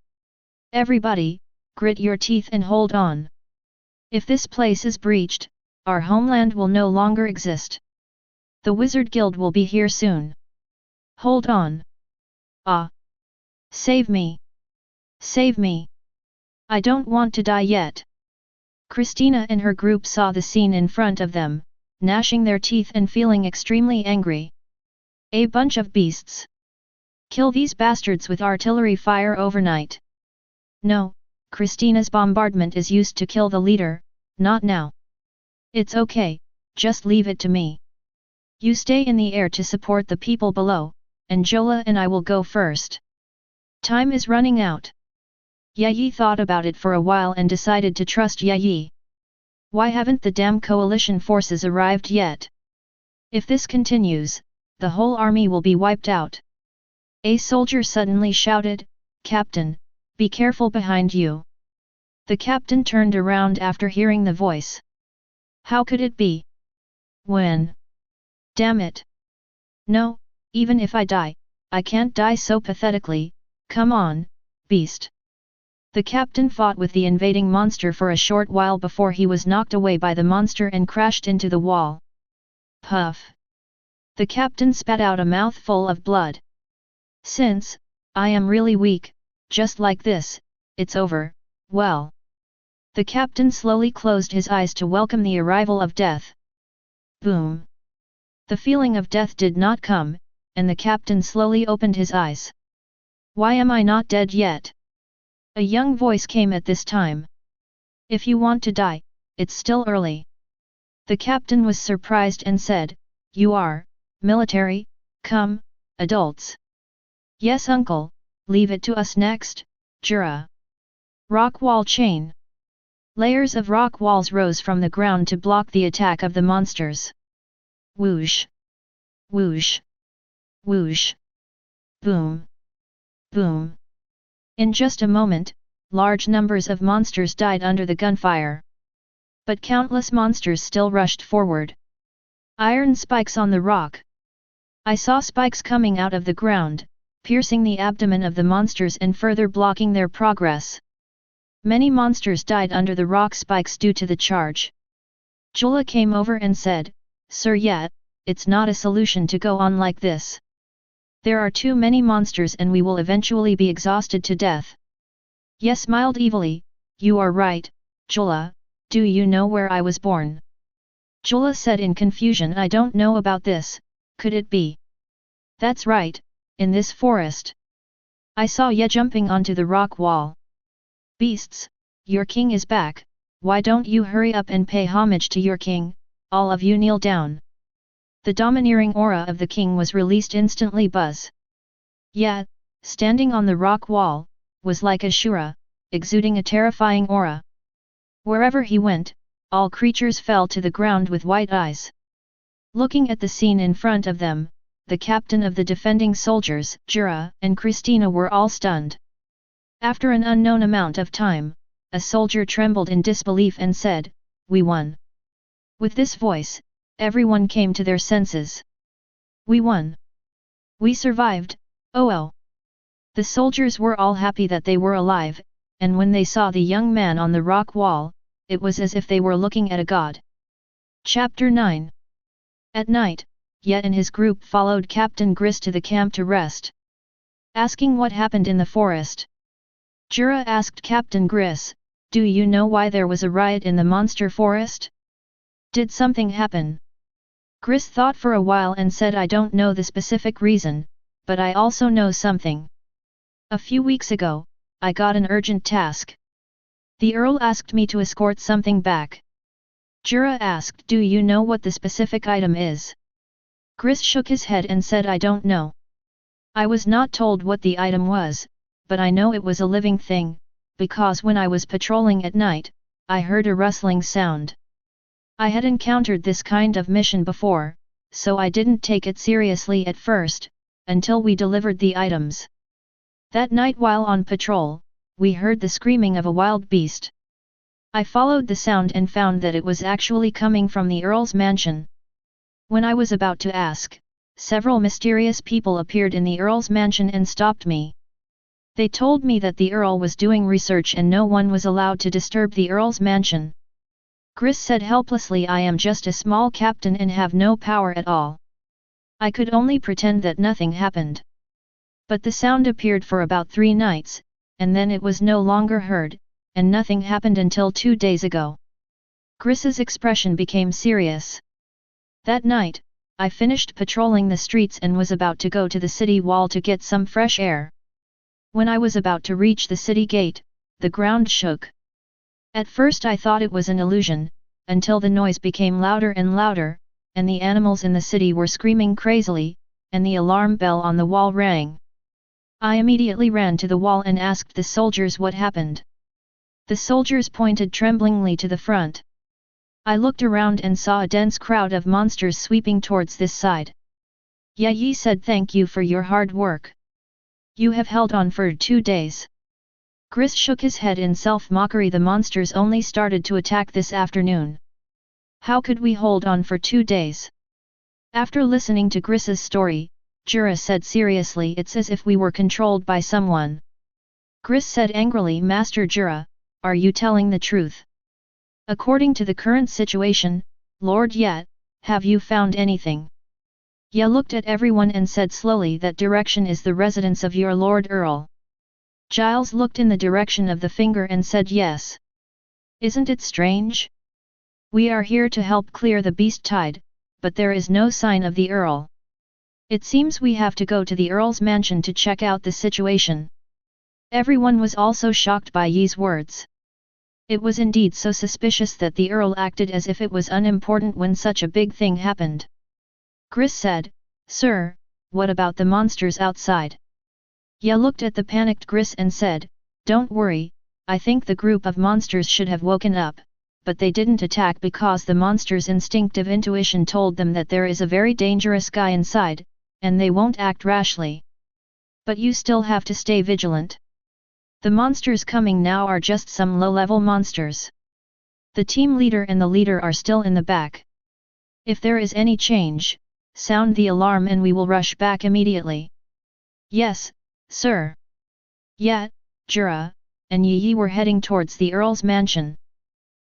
Everybody, grit your teeth and hold on. If this place is breached, our homeland will no longer exist. The Wizard Guild will be here soon. Hold on. Ah! Save me! Save me! I don't want to die yet. Christina and her group saw the scene in front of them, gnashing their teeth and feeling extremely angry. A bunch of beasts. Kill these bastards with artillery fire overnight. No, Christina's bombardment is used to kill the leader, not now. It's okay, just leave it to me. You stay in the air to support the people below, and Jola and I will go first. Time is running out. Yi thought about it for a while and decided to trust Yi. Why haven't the damn coalition forces arrived yet? If this continues, the whole army will be wiped out. A soldier suddenly shouted, "Captain, be careful behind you." The captain turned around after hearing the voice. How could it be? When? Damn it! No, even if I die, I can't die so pathetically. Come on, beast. The captain fought with the invading monster for a short while before he was knocked away by the monster and crashed into the wall. Puff! The captain spat out a mouthful of blood. Since I am really weak, just like this, it's over, well. The captain slowly closed his eyes to welcome the arrival of death. Boom! The feeling of death did not come, and the captain slowly opened his eyes. Why am I not dead yet? A young voice came at this time. If you want to die, it's still early. The captain was surprised and said, "You are military? Come, adults." "Yes, uncle, leave it to us next, Jura." Rock wall chain. Layers of rock walls rose from the ground to block the attack of the monsters. Whoosh! Whoosh! Whoosh! Boom! Boom! In just a moment, large numbers of monsters died under the gunfire. But countless monsters still rushed forward. Iron spikes on the rock. I saw spikes coming out of the ground, piercing the abdomen of the monsters and further blocking their progress. Many monsters died under the rock spikes due to the charge. Jola came over and said, "Sir, yet, it's not a solution to go on like this. There are too many monsters and we will eventually be exhausted to death." Yes, smiled evilly, "You are right, Jola, do you know where I was born?" Jola said in confusion, "I don't know about this, could it be?" "That's right, in this forest. I saw you jumping onto the rock wall." "Beasts, your king is back, why don't you hurry up and pay homage to your king, all of you kneel down." The domineering aura of the king was released instantly. Buzz. Yeah, standing on the rock wall, was like Ashura, exuding a terrifying aura. Wherever he went, all creatures fell to the ground with white eyes. Looking at the scene in front of them, the captain of the defending soldiers, Jura, and Christina were all stunned. After an unknown amount of time, a soldier trembled in disbelief and said, "We won." With this voice, everyone came to their senses. "We won! We survived, oh! The soldiers were all happy that they were alive, and when they saw the young man on the rock wall, it was as if they were looking at a god. Chapter 9. At night, Yet and his group followed Captain Gris to the camp to rest. Asking what happened in the forest, Jura asked Captain Gris, "Do you know why there was a riot in the monster forest? Did something happen?" Gris thought for a while and said, "I don't know the specific reason, but I also know something. A few weeks ago, I got an urgent task. The Earl asked me to escort something back." Jura asked, "Do you know what the specific item is?" Gris shook his head and said, "I don't know. I was not told what the item was, but I know it was a living thing, because when I was patrolling at night, I heard a rustling sound. I had encountered this kind of mission before, so I didn't take it seriously at first, until we delivered the items. That night while on patrol, we heard the screaming of a wild beast. I followed the sound and found that it was actually coming from the Earl's mansion. When I was about to ask, several mysterious people appeared in the Earl's mansion and stopped me. They told me that the Earl was doing research and no one was allowed to disturb the Earl's mansion." Gris said helplessly, "I am just a small captain and have no power at all. I could only pretend that nothing happened. But the sound appeared for about 3 nights, and then it was no longer heard, and nothing happened until 2 days ago." Gris's expression became serious. "That night, I finished patrolling the streets and was about to go to the city wall to get some fresh air. When I was about to reach the city gate, the ground shook. At first I thought it was an illusion, until the noise became louder and louder, and the animals in the city were screaming crazily, and the alarm bell on the wall rang. I immediately ran to the wall and asked the soldiers what happened. The soldiers pointed tremblingly to the front. I looked around and saw a dense crowd of monsters sweeping towards this side. Yi said, "Thank you for your hard work. You have held on for 2 days." Gris shook his head in self-mockery. The monsters only started to attack this afternoon. How could we hold on for 2 days? After listening to Gris's story, Jura said seriously, "It's as if we were controlled by someone." Gris said angrily, "Master Jura, are you telling the truth? According to the current situation, Lord Yet, have you found anything?" Ye looked at everyone and said slowly, "That direction is the residence of your Lord Earl." Giles looked in the direction of the finger and said, "Yes. Isn't it strange? We are here to help clear the beast tide, but there is no sign of the Earl. It seems we have to go to the Earl's mansion to check out the situation." Everyone was also shocked by Yi's words. It was indeed so suspicious that the Earl acted as if it was unimportant when such a big thing happened. Gris said, "Sir, what about the monsters outside?" Ye looked at the panicked Gris and said, "Don't worry, I think the group of monsters should have woken up, but they didn't attack because the monsters' instinctive intuition told them that there is a very dangerous guy inside, and they won't act rashly. But you still have to stay vigilant. The monsters coming now are just some low-level monsters. The team leader and the leader are still in the back. If there is any change, sound the alarm and we will rush back immediately." "Yes, sir." Yet, Jura, and Yi were heading towards the Earl's mansion.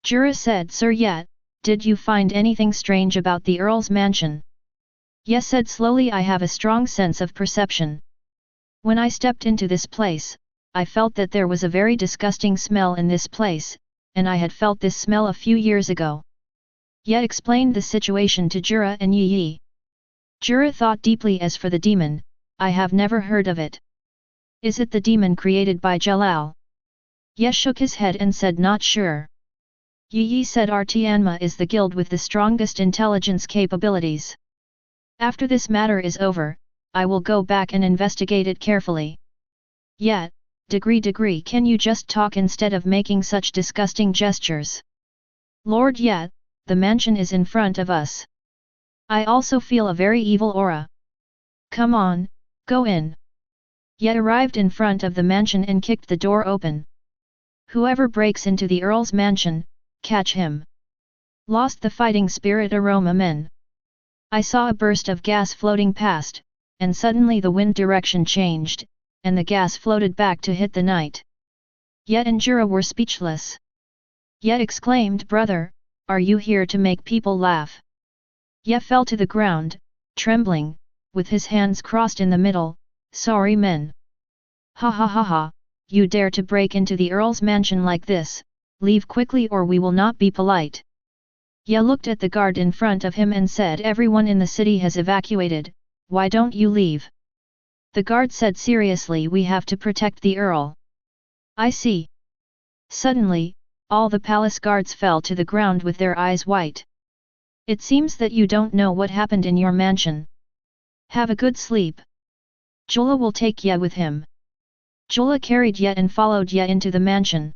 Jura said, "Sir Yet, did you find anything strange about the Earl's mansion?" Ye said slowly, "I have a strong sense of perception. When I stepped into this place, I felt that there was a very disgusting smell in this place, and I had felt this smell a few years ago." Ye explained the situation to Jura and Yi. Jura thought deeply. "As for the demon, I have never heard of it. Is it the demon created by Jalal?" Ye shook his head and said, "Not sure." Yi said, "Our Hanma is the guild with the strongest intelligence capabilities. After this matter is over, I will go back and investigate it carefully." "Yet, degree, can you just talk instead of making such disgusting gestures? Lord Yet, the mansion is in front of us. I also feel a very evil aura. Come on, go in." Ye arrived in front of the mansion and kicked the door open. "Whoever breaks into the Earl's mansion, catch him. Lost the fighting spirit aroma men." I saw a burst of gas floating past, and suddenly the wind direction changed, and the gas floated back to hit the night. Yet and Jura were speechless. Yet exclaimed, "Brother, are you here to make people laugh?" Yet fell to the ground, trembling, with his hands crossed in the middle. "Sorry men. Ha ha ha ha, you dare to break into the Earl's mansion like this, leave quickly or we will not be polite." Ye looked at the guard in front of him and said, "Everyone in the city has evacuated, why don't you leave?" The guard said seriously, "We have to protect the Earl." "I see." Suddenly, all the palace guards fell to the ground with their eyes white. "It seems that you don't know what happened in your mansion. Have a good sleep. Jola will take Ye with him." Jola carried Ye and followed Ye into the mansion.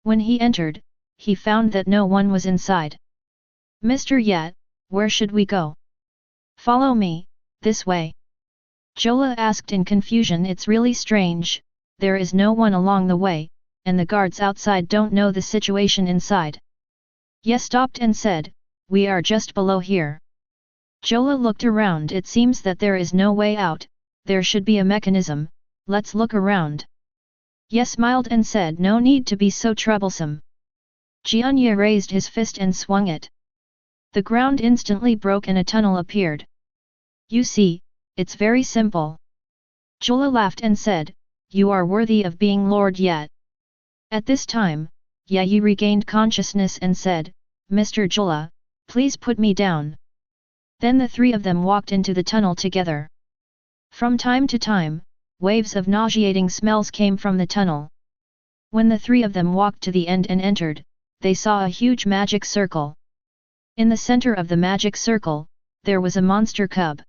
When he entered, he found that no one was inside. "Mr. Ye, where should we go?" "Follow me, this way." Jola asked in confusion. "It's really strange, there is no one along the way, and the guards outside don't know the situation inside." Ye stopped and said, "We are just below here." Jola looked around. "It seems that there is no way out, there should be a mechanism, let's look around." Ye smiled and said, "No need to be so troublesome." Jianye raised his fist and swung it. The ground instantly broke and a tunnel appeared. "You see, it's very simple." Jola laughed and said, "You are worthy of being Lord Yet." At this time, Yi regained consciousness and said, "Mr. Jola, please put me down." Then the three of them walked into the tunnel together. From time to time, waves of nauseating smells came from the tunnel. When the three of them walked to the end and entered, they saw a huge magic circle. In the center of the magic circle, there was a monster cub.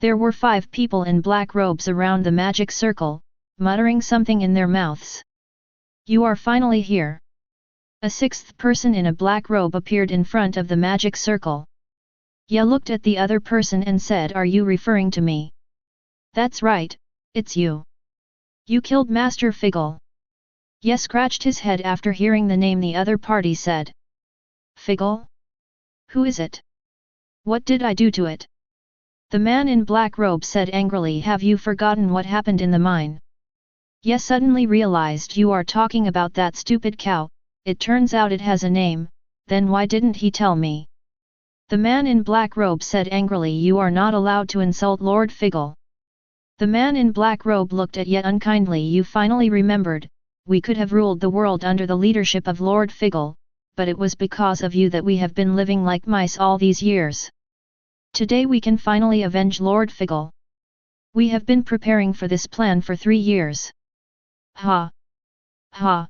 There were 5 people in black robes around the magic circle, muttering something in their mouths. You are finally here. A 6th person in a black robe appeared in front of the magic circle. Ye looked at the other person and said, "Are you referring to me?" "That's right, it's you. You killed Master Figgle." Ye scratched his head after hearing the name the other party said. "Figgle? Who is it? What did I do to it?" The man in black robe said angrily, "Have you forgotten what happened in the mine?" Ye suddenly realized, "You are talking about that stupid cow. It turns out it has a name, then why didn't he tell me?" The man in black robe said angrily, "You are not allowed to insult Lord Figgle." The man in black robe looked at Ye unkindly. "You finally remembered. We could have ruled the world under the leadership of Lord Figgle, but it was because of you that we have been living like mice all these years. Today we can finally avenge Lord Figgle. We have been preparing for this plan for 3 years. Ha! Ha!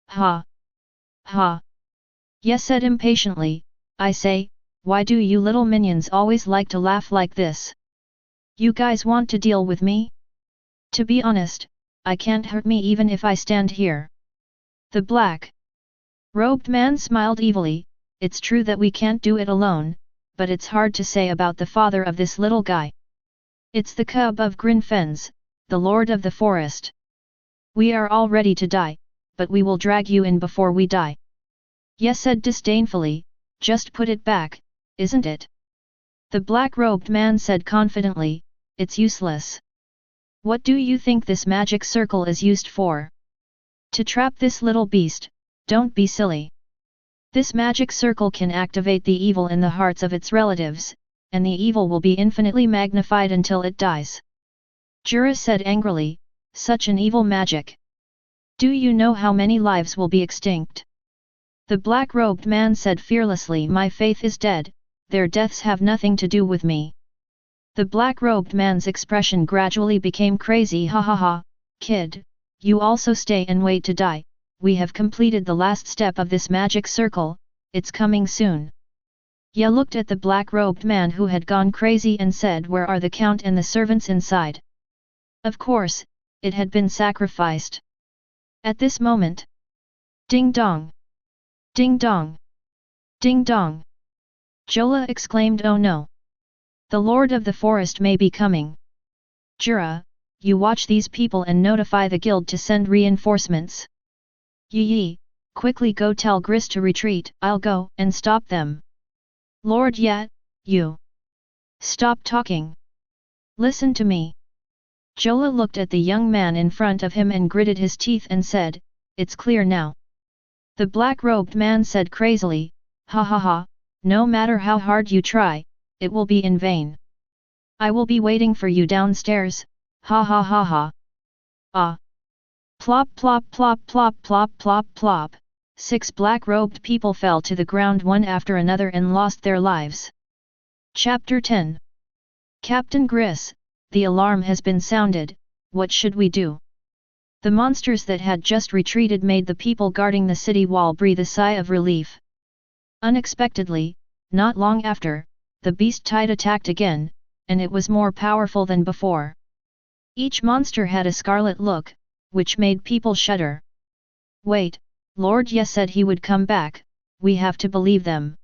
Ha! Ha!" Ye said impatiently, "I say, why do you little minions always like to laugh like this? You guys want to deal with me? To be honest, I can't hurt me even if I stand here." The black robed man smiled evilly. "It's true that we can't do it alone, but it's hard to say about the father of this little guy. It's the cub of Grinfens, the lord of the forest. We are all ready to die, but we will drag you in before we die." Ye said disdainfully, "Just put it back, isn't it?" The black-robed man said confidently, "It's useless. What do you think this magic circle is used for? To trap this little beast. Don't be silly. This magic circle can activate the evil in the hearts of its relatives, and the evil will be infinitely magnified until it dies." Jura said angrily, "Such an evil magic. Do you know how many lives will be extinct?" The black-robed man said fearlessly, "My faith is dead, their deaths have nothing to do with me." The black-robed man's expression gradually became crazy. "Ha ha ha, kid, you also stay and wait to die. We have completed the last step of this magic circle, it's coming soon." Ye looked at the black-robed man who had gone crazy and said, "Where are the count and the servants inside?" Of course, it had been sacrificed. At this moment, ding dong! Ding dong! Ding dong! Jola exclaimed, "Oh no! The Lord of the Forest may be coming. Jura, you watch these people and notify the guild to send reinforcements. Yi, quickly go tell Gris to retreat." "I'll go and stop them." "Lord Ye, you! Stop talking! Listen to me!" Jola looked at the young man in front of him and gritted his teeth and said, "It's clear now." The black-robed man said crazily, "Ha ha ha, no matter how hard you try, it will be in vain. I will be waiting for you downstairs, ha ha ha ha." Ah! Plop plop plop plop plop plop plop, 6 black-robed people fell to the ground one after another and lost their lives. Chapter 10. Captain Gris, the alarm has been sounded, what should we do? The monsters that had just retreated made the people guarding the city wall breathe a sigh of relief. Unexpectedly, not long after, the beast tide attacked again, and it was more powerful than before. Each monster had a scarlet look, which made people shudder. "Wait, Lord Ye said he would come back, we have to believe them."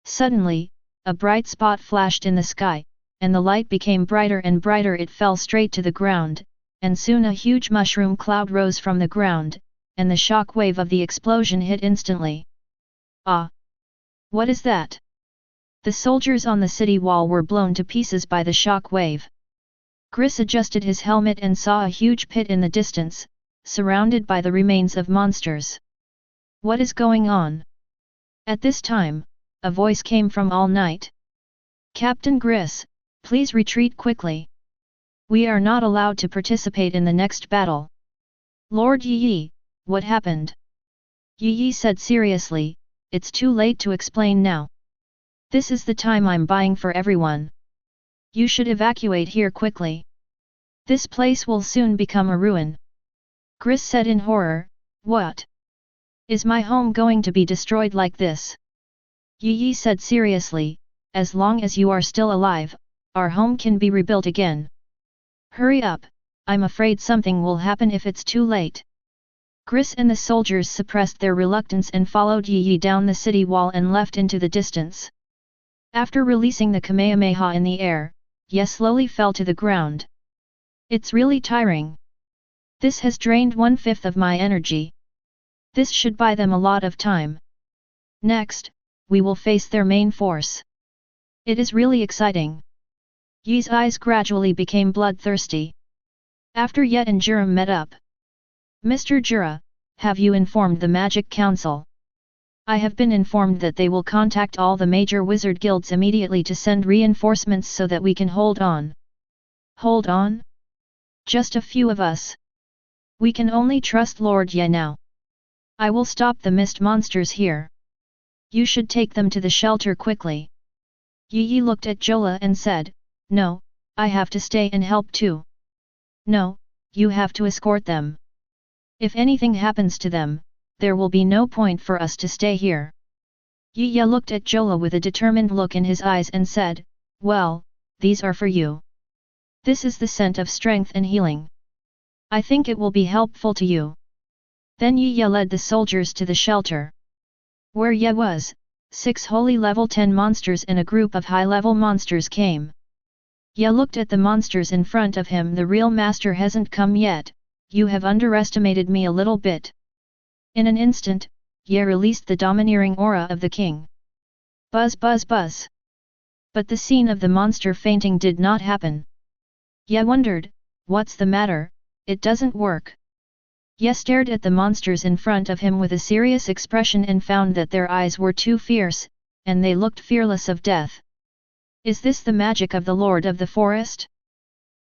Suddenly, a bright spot flashed in the sky, and the light became brighter and brighter. It fell straight to the ground, and soon a huge mushroom cloud rose from the ground, and the shock wave of the explosion hit instantly. Ah! What is that? The soldiers on the city wall were blown to pieces by the shock wave. Gris adjusted his helmet and saw a huge pit in the distance, surrounded by the remains of monsters. What is going on? At this time, a voice came from all night. "Captain Gris, please retreat quickly. We are not allowed to participate in the next battle." "Lord Yi, what happened?" Yi said seriously, "It's too late to explain now. This is the time I'm buying for everyone. You should evacuate here quickly. This place will soon become a ruin." Gris said in horror, What? Is my home going to be destroyed like this? Yi said seriously, as long as you are still alive, our home can be rebuilt again. Hurry up, I'm afraid something will happen if it's too late. Gris and the soldiers suppressed their reluctance and followed Yi down the city wall and left into the distance. After releasing the Kamehameha in the air, Ye slowly fell to the ground. It's really tiring. This has drained 1/5 of my energy. This should buy them a lot of time. Next, we will face their main force. It is really exciting. Yi's eyes gradually became bloodthirsty. After Ye and Jiro met up. Mr. Jiro, have you informed the Magic Council? I have been informed that they will contact all the major wizard guilds immediately to send reinforcements so that we can hold on. Hold on? Just a few of us. We can only trust Lord Ye now. I will stop the mist monsters here. You should take them to the shelter quickly. Yi looked at Jola and said, No, I have to stay and help too. No, you have to escort them. If anything happens to them, there will be no point for us to stay here. Yi looked at Jola with a determined look in his eyes and said, Well, these are for you. This is the scent of strength and healing. I think it will be helpful to you. Then Yi led the soldiers to the shelter. Where Ye was, 6 holy level 10 monsters and a group of high-level monsters came. Ye looked at the monsters in front of him. The real master hasn't come yet, you have underestimated me a little bit. In an instant, Ye released the domineering aura of the king. Buzz buzz buzz. But the scene of the monster fainting did not happen. Ye wondered, what's the matter, it doesn't work. Ye stared at the monsters in front of him with a serious expression and found that their eyes were too fierce, and they looked fearless of death. Is this the magic of the Lord of the Forest?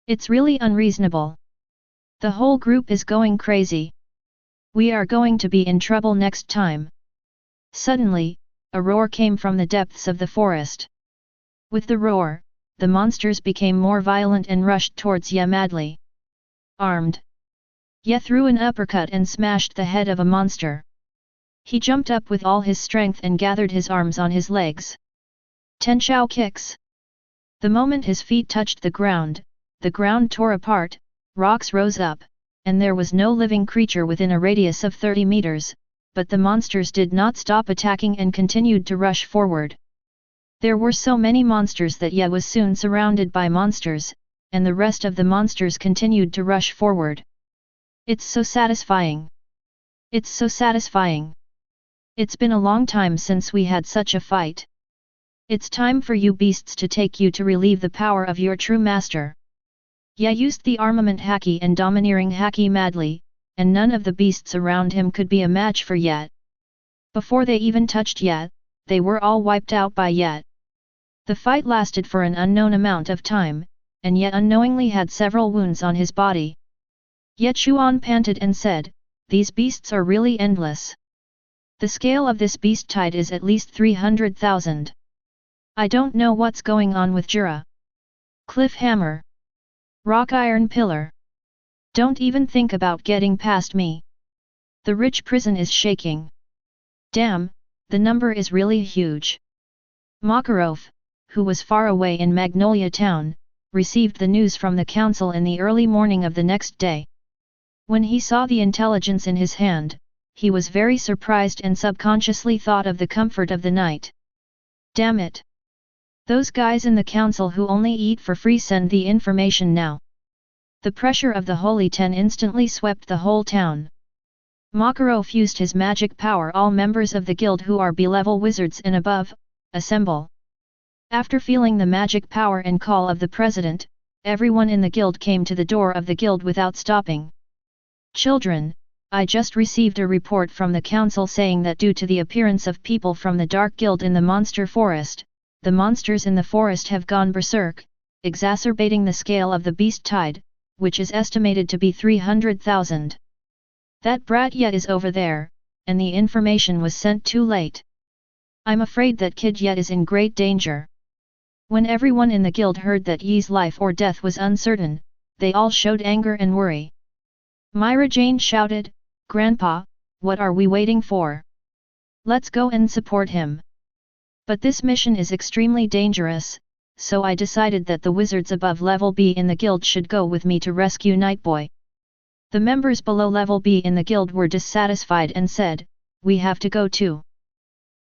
It's really unreasonable. The whole group is going crazy. We are going to be in trouble next time. Suddenly, a roar came from the depths of the forest. With the roar, the monsters became more violent and rushed towards Ye madly. Armed. Ye threw an uppercut and smashed the head of a monster. He jumped up with all his strength and gathered his arms on his legs. Tenshou kicks. The moment his feet touched the ground tore apart, rocks rose up, and there was no living creature within a radius of 30 meters, but the monsters did not stop attacking and continued to rush forward. There were so many monsters that Ye was soon surrounded by monsters, and the rest of the monsters continued to rush forward. It's so satisfying. It's so satisfying. It's been a long time since we had such a fight. It's time for you beasts to take you to relieve the power of your true master. Ye used the armament Haki and domineering Haki madly, and none of the beasts around him could be a match for Ye. Before they even touched Ye, they were all wiped out by Ye. The fight lasted for an unknown amount of time, and Ye unknowingly had several wounds on his body. Ye Chuan panted and said, These beasts are really endless. The scale of this beast tide is at least 300,000. I don't know what's going on with Jiro. Cliff hammer. Rock iron pillar. Don't even think about getting past me. The rich prison is shaking. Damn, the number is really huge. Makarov, who was far away in Magnolia Town, received the news from the council in the early morning of the next day. When he saw the intelligence in his hand, he was very surprised and subconsciously thought of the comfort of the night. Damn it! Those guys in the council who only eat for free send the information now. The pressure of the Holy Ten instantly swept the whole town. Makarov used his magic power. All members of the guild who are B-level wizards and above, assemble. After feeling the magic power and call of the president, everyone in the guild came to the door of the guild without stopping. Children, I just received a report from the council saying that due to the appearance of people from the Dark Guild in the monster forest, the monsters in the forest have gone berserk, exacerbating the scale of the beast tide, which is estimated to be 300,000. That brat Ye is over there, and the information was sent too late. I'm afraid that kid Ye is in great danger. When everyone in the guild heard that Ye's life or death was uncertain, they all showed anger and worry. Myra Jane shouted, Grandpa, what are we waiting for? Let's go and support him. But this mission is extremely dangerous, so I decided that the wizards above level B in the guild should go with me to rescue Nightboy. The members below level B in the guild were dissatisfied and said, we have to go too.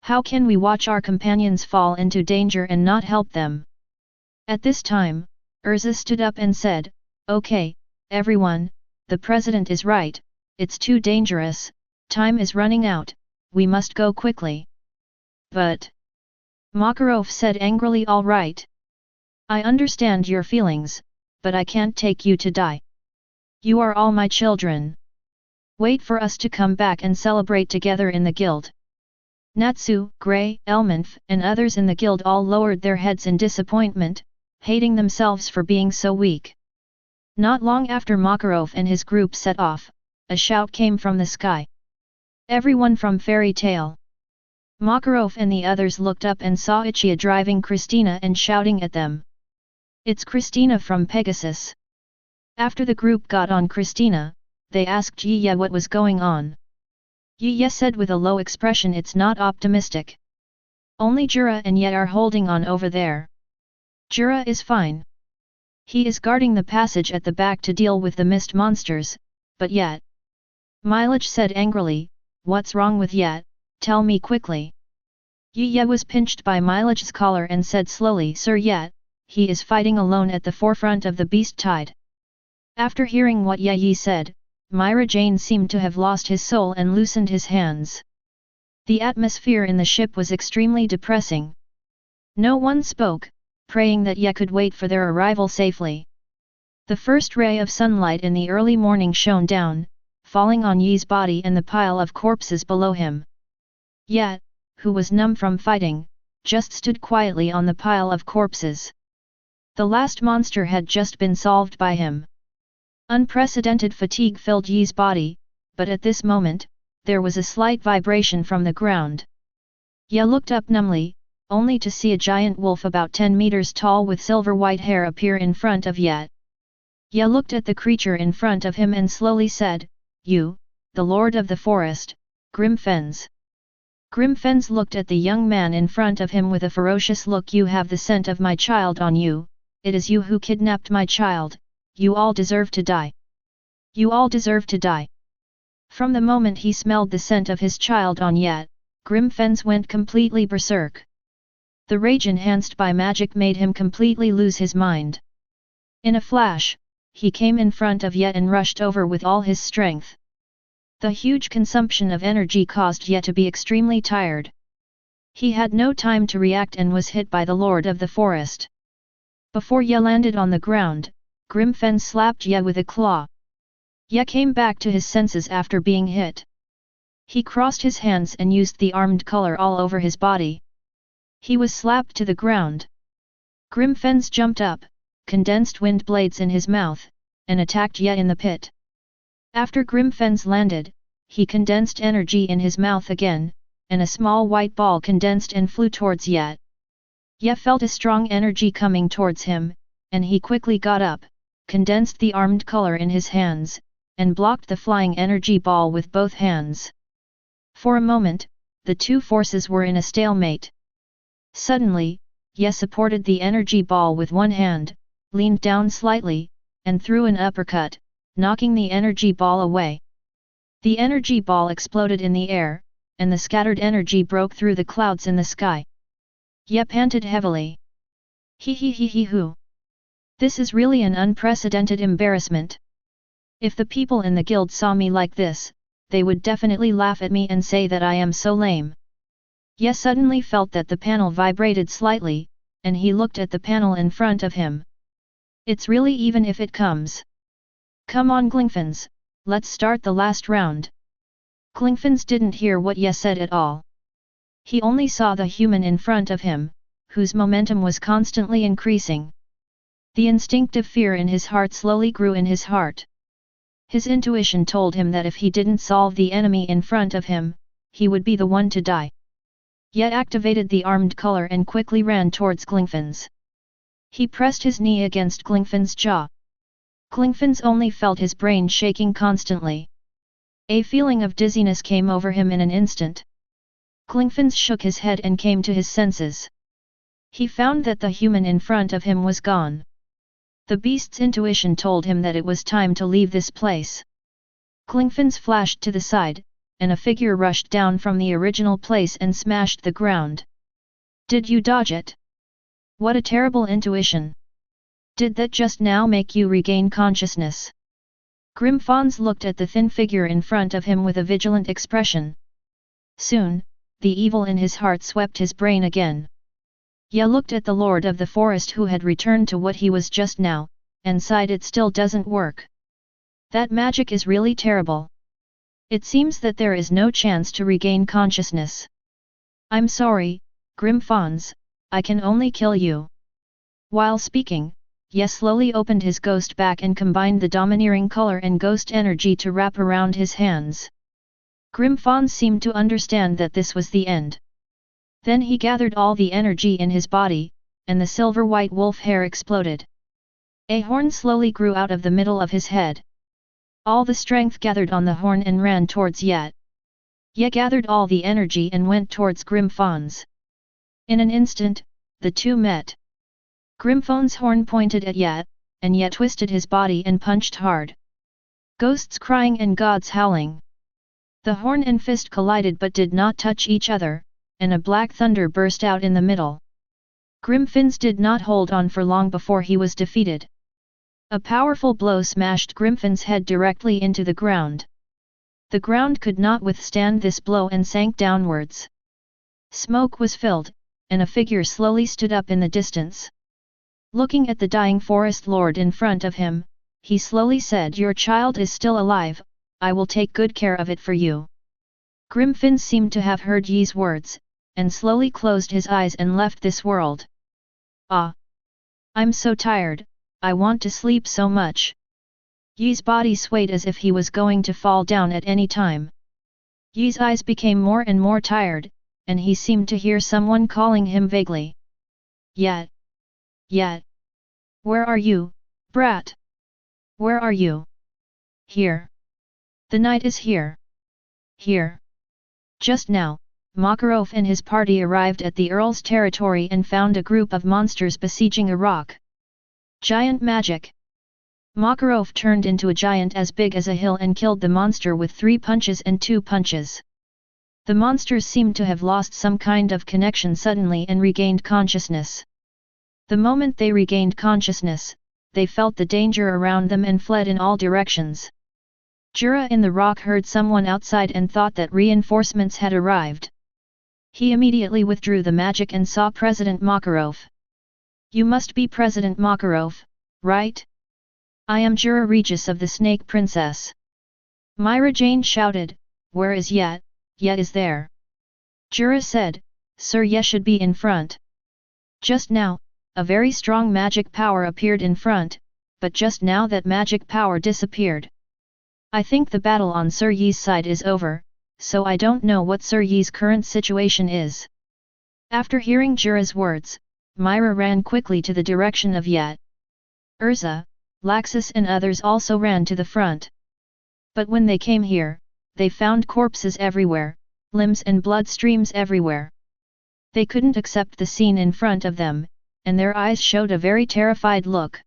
How can we watch our companions fall into danger and not help them? At this time, Urza stood up and said, okay, everyone, the president is right, it's too dangerous, time is running out, we must go quickly. But Makarov said angrily, all right. I understand your feelings, but I can't take you to die. You are all my children. Wait for us to come back and celebrate together in the guild. Natsu, Grey, Elmanf, and others in the guild all lowered their heads in disappointment, hating themselves for being so weak. Not long after Makarov and his group set off, a shout came from the sky. Everyone from Fairy Tale. Makarov and the others looked up and saw Ichia driving Christina and shouting at them. It's Christina from Pegasus. After the group got on Christina, they asked Yiye what was going on. Yiye said with a low expression, it's not optimistic. Only Jura and Ye are holding on over there. Jura is fine. He is guarding the passage at the back to deal with the mist monsters, but Yet. Milage said angrily, what's wrong with Yet, tell me quickly. Yiye was pinched by Milage's collar and said slowly, Sir Yet, he is fighting alone at the forefront of the beast tide. After hearing what Ye said, Myra Jane seemed to have lost his soul and loosened his hands. The atmosphere in the ship was extremely depressing. No one spoke, praying that Ye could wait for their arrival safely. The first ray of sunlight in the early morning shone down, falling on Yi's body and the pile of corpses below him. Ye, who was numb from fighting, just stood quietly on the pile of corpses. The last monster had just been solved by him. Unprecedented fatigue filled Yi's body, but at this moment, there was a slight vibration from the ground. Ye looked up numbly, only to see a giant wolf about 10 meters tall with silver-white hair appear in front of Ye. Ye looked at the creature in front of him and slowly said, You, the Lord of the Forest, Grimfens. Grimfens looked at the young man in front of him with a ferocious look. You have the scent of my child on you, it is you who kidnapped my child. You all deserve to die. You all deserve to die. From the moment he smelled the scent of his child on Ye, Grimfens went completely berserk. The rage enhanced by magic made him completely lose his mind. In a flash, he came in front of Ye and rushed over with all his strength. The huge consumption of energy caused Ye to be extremely tired. He had no time to react and was hit by the Lord of the Forest. Before Ye landed on the ground, Grimfens slapped Ye with a claw. Ye came back to his senses after being hit. He crossed his hands and used the armed color all over his body. He was slapped to the ground. Grimfens jumped up, condensed wind blades in his mouth, and attacked Ye in the pit. After Grimfens landed, he condensed energy in his mouth again, and a small white ball condensed and flew towards Ye. Ye felt a strong energy coming towards him, and he quickly got up, condensed the armed color in his hands, and blocked the flying energy ball with both hands. For a moment, the two forces were in a stalemate. Suddenly, Ye supported the energy ball with one hand, leaned down slightly, and threw an uppercut, knocking the energy ball away. The energy ball exploded in the air, and the scattered energy broke through the clouds in the sky. Ye panted heavily. Hoo. This is really an unprecedented embarrassment. If the people in the guild saw me like this, they would definitely laugh at me and say that I am so lame. Ye suddenly felt that the panel vibrated slightly, and he looked at the panel in front of him. It's really even if it comes. Come on Glingfens, let's start the last round. Glingfens didn't hear what Ye said at all. He only saw the human in front of him, whose momentum was constantly increasing. The instinctive fear in his heart slowly grew in his heart. His intuition told him that if he didn't solve the enemy in front of him, he would be the one to die. Ye activated the armed color and quickly ran towards Glingfens. He pressed his knee against Glingfens' jaw. Glingfens only felt his brain shaking constantly. A feeling of dizziness came over him in an instant. Klingfins shook his head and came to his senses. He found that the human in front of him was gone. The beast's intuition told him that it was time to leave this place. Klingfins flashed to the side, and a figure rushed down from the original place and smashed the ground. Did you dodge it? What a terrible intuition! Did that just now make you regain consciousness? Grimfons looked at the thin figure in front of him with a vigilant expression. Soon, the evil in his heart swept his brain again. Ye looked at the Lord of the Forest who had returned to what he was just now, and sighed it still doesn't work. That magic is really terrible. It seems that there is no chance to regain consciousness. I'm sorry, Grimfons, I can only kill you. While speaking, Ye slowly opened his ghost back and combined the domineering color and ghost energy to wrap around his hands. Grimfons seemed to understand that this was the end. Then he gathered all the energy in his body, and the silver-white wolf hair exploded. A horn slowly grew out of the middle of his head. All the strength gathered on the horn and ran towards Ye. Ye gathered all the energy and went towards Grimfons. In an instant, the two met. Grimfons' horn pointed at Ye, and Ye twisted his body and punched hard. Ghosts crying and gods howling. The horn and fist collided but did not touch each other, and a black thunder burst out in the middle. Grimfins did not hold on for long before he was defeated. A powerful blow smashed Grimfin's head directly into the ground. The ground could not withstand this blow and sank downwards. Smoke was filled, and a figure slowly stood up in the distance. Looking at the dying forest lord in front of him, he slowly said, "Your child is still alive, I will take good care of it for you." Grimfins seemed to have heard Ye's words, and slowly closed his eyes and left this world. Ah! I'm so tired, I want to sleep so much. Ye's body swayed as if he was going to fall down at any time. Ye's eyes became more and more tired, and he seemed to hear someone calling him vaguely. Yet. Where are you, brat? Where are you? Here. The night is here. Here. Just now, Makarov and his party arrived at the Earl's territory and found a group of monsters besieging a rock. Giant magic. Makarov turned into a giant as big as a hill and killed the monster with 3 punches and 2 punches. The monsters seemed to have lost some kind of connection suddenly and regained consciousness. The moment they regained consciousness, they felt the danger around them and fled in all directions. Jura in the rock heard someone outside and thought that reinforcements had arrived. He immediately withdrew the magic and saw President Makarov. "You must be President Makarov, right? I am Jura Regis of the Snake Princess." Myra Jane shouted, "Where is Ye? Ye is there." Jura said, "Sir, Ye should be in front." Just now, a very strong magic power appeared in front, but just now that magic power disappeared. I think the battle on Sir Ye's side is over, so I don't know what Sir Ye's current situation is. After hearing Jura's words, Myra ran quickly to the direction of Ye. Urza, Laxus and others also ran to the front. But when they came here, they found corpses everywhere, limbs and blood streams everywhere. They couldn't accept the scene in front of them, and their eyes showed a very terrified look.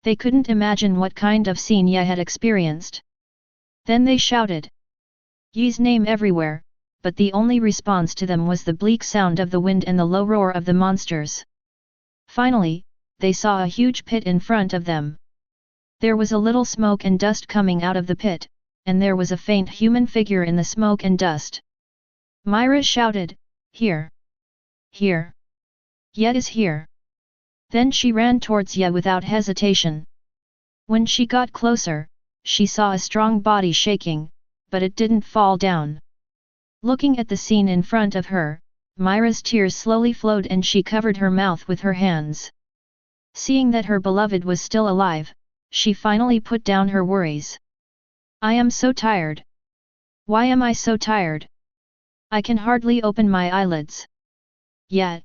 They couldn't imagine what kind of scene Ye had experienced. Then they shouted Ye's name everywhere, but the only response to them was the bleak sound of the wind and the low roar of the monsters. Finally, they saw a huge pit in front of them. There was a little smoke and dust coming out of the pit, and there was a faint human figure in the smoke and dust. Myra shouted, "Here! Here! Ye is here!" Then she ran towards Ye without hesitation. When she got closer, she saw a strong body shaking, but it didn't fall down. Looking at the scene in front of her, Myra's tears slowly flowed and she covered her mouth with her hands. Seeing that her beloved was still alive, she finally put down her worries. "I am so tired. Why am I so tired? I can hardly open my eyelids. Yet.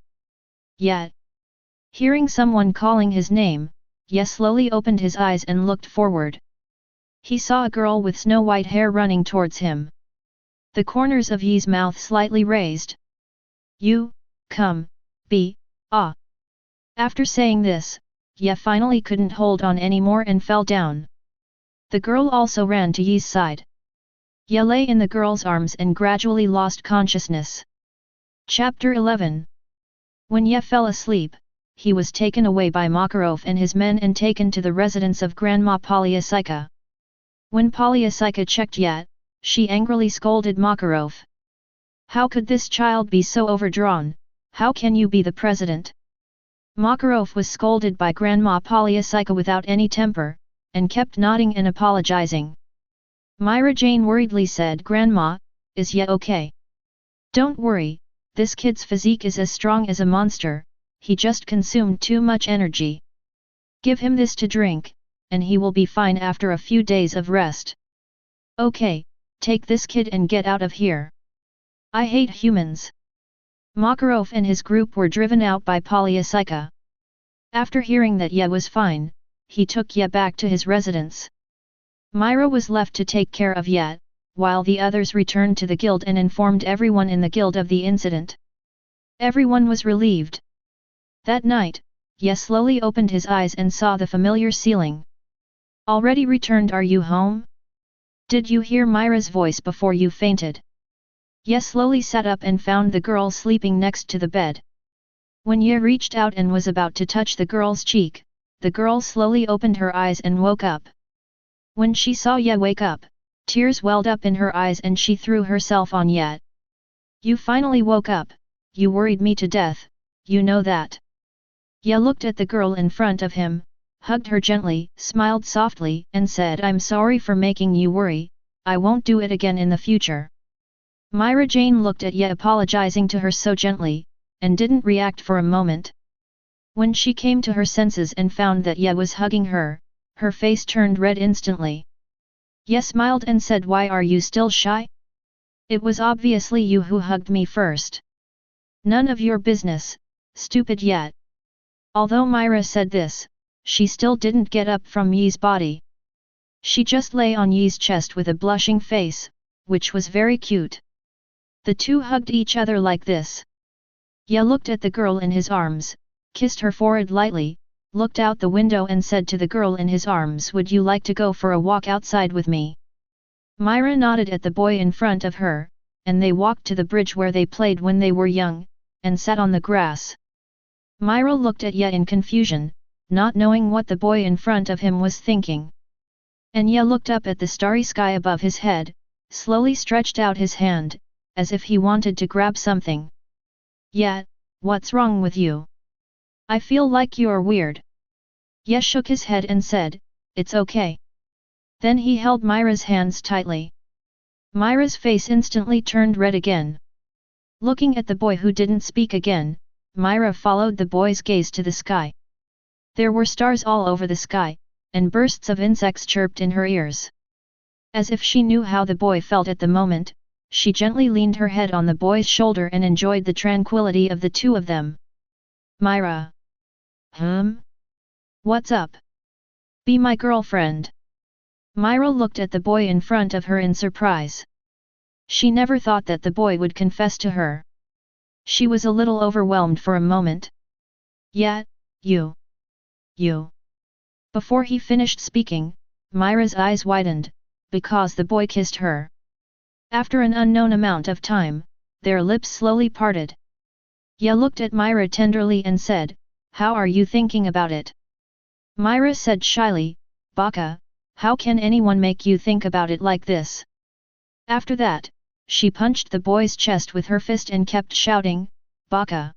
Hearing someone calling his name, Ye slowly opened his eyes and looked forward. He saw a girl with snow-white hair running towards him. The corners of Yi's mouth slightly raised. You, come, be, ah. After saying this, Ye finally couldn't hold on anymore and fell down. The girl also ran to Yi's side. Ye lay in the girl's arms and gradually lost consciousness. Chapter 11. When Ye fell asleep, he was taken away by Makarov and his men and taken to the residence of Grandma Polyasika. When Polyasika checked Ye, she angrily scolded Makarov. How could this child be so overdrawn? How can you be the president? Makarov was scolded by Grandma Polyasika without any temper, and kept nodding and apologizing. Myra Jane worriedly said, Grandma, is Ye okay? Don't worry, this kid's physique is as strong as a monster, he just consumed too much energy. Give him this to drink, and he will be fine after a few days of rest. Okay, take this kid and get out of here. I hate humans. Makarov and his group were driven out by Polyasika. After hearing that Ye was fine, he took Ye back to his residence. Myra was left to take care of Ye, while the others returned to the guild and informed everyone in the guild of the incident. Everyone was relieved. That night, Ye slowly opened his eyes and saw the familiar ceiling. Already returned? Are you home? Did you hear Myra's voice before you fainted? Ye slowly sat up and found the girl sleeping next to the bed. When Ye reached out and was about to touch the girl's cheek, the girl slowly opened her eyes and woke up. When she saw Ye wake up, tears welled up in her eyes and she threw herself on Ye. You finally woke up, you worried me to death, you know that. Ye looked at the girl in front of him, hugged her gently, smiled softly and said, I'm sorry for making you worry, I won't do it again in the future. Myra Jane looked at Ye apologizing to her so gently, and didn't react for a moment. When she came to her senses and found that Ye was hugging her, her face turned red instantly. Ye smiled and said, why are you still shy? It was obviously you who hugged me first. None of your business, stupid Ye. Although Myra said this, she still didn't get up from Ye's body. She just lay on Ye's chest with a blushing face, which was very cute. The two hugged each other like this. Ye looked at the girl in his arms, kissed her forehead lightly, looked out the window and said to the girl in his arms, would you like to go for a walk outside with me? Myra nodded at the boy in front of her, and they walked to the bridge where they played when they were young, and sat on the grass. Myra looked at Ye in confusion, not knowing what the boy in front of him was thinking. And Ye looked up at the starry sky above his head, slowly stretched out his hand, as if he wanted to grab something. Ye, what's wrong with you? I feel like you're weird. Ye shook his head and said, it's okay. Then he held Myra's hands tightly. Myra's face instantly turned red again. Looking at the boy who didn't speak again, Myra followed the boy's gaze to the sky. There were stars all over the sky, and bursts of insects chirped in her ears. As if she knew how the boy felt at the moment, she gently leaned her head on the boy's shoulder and enjoyed the tranquility of the two of them. Myra. What's up? Be my girlfriend. Myra looked at the boy in front of her in surprise. She never thought that the boy would confess to her. She was a little overwhelmed for a moment. Yeah, you. Before he finished speaking, Myra's eyes widened, because the boy kissed her. After an unknown amount of time, their lips slowly parted. Ye looked at Myra tenderly and said, how are you thinking about it? Myra said shyly, Baka, how can anyone make you think about it like this? After that, she punched the boy's chest with her fist and kept shouting, Baka!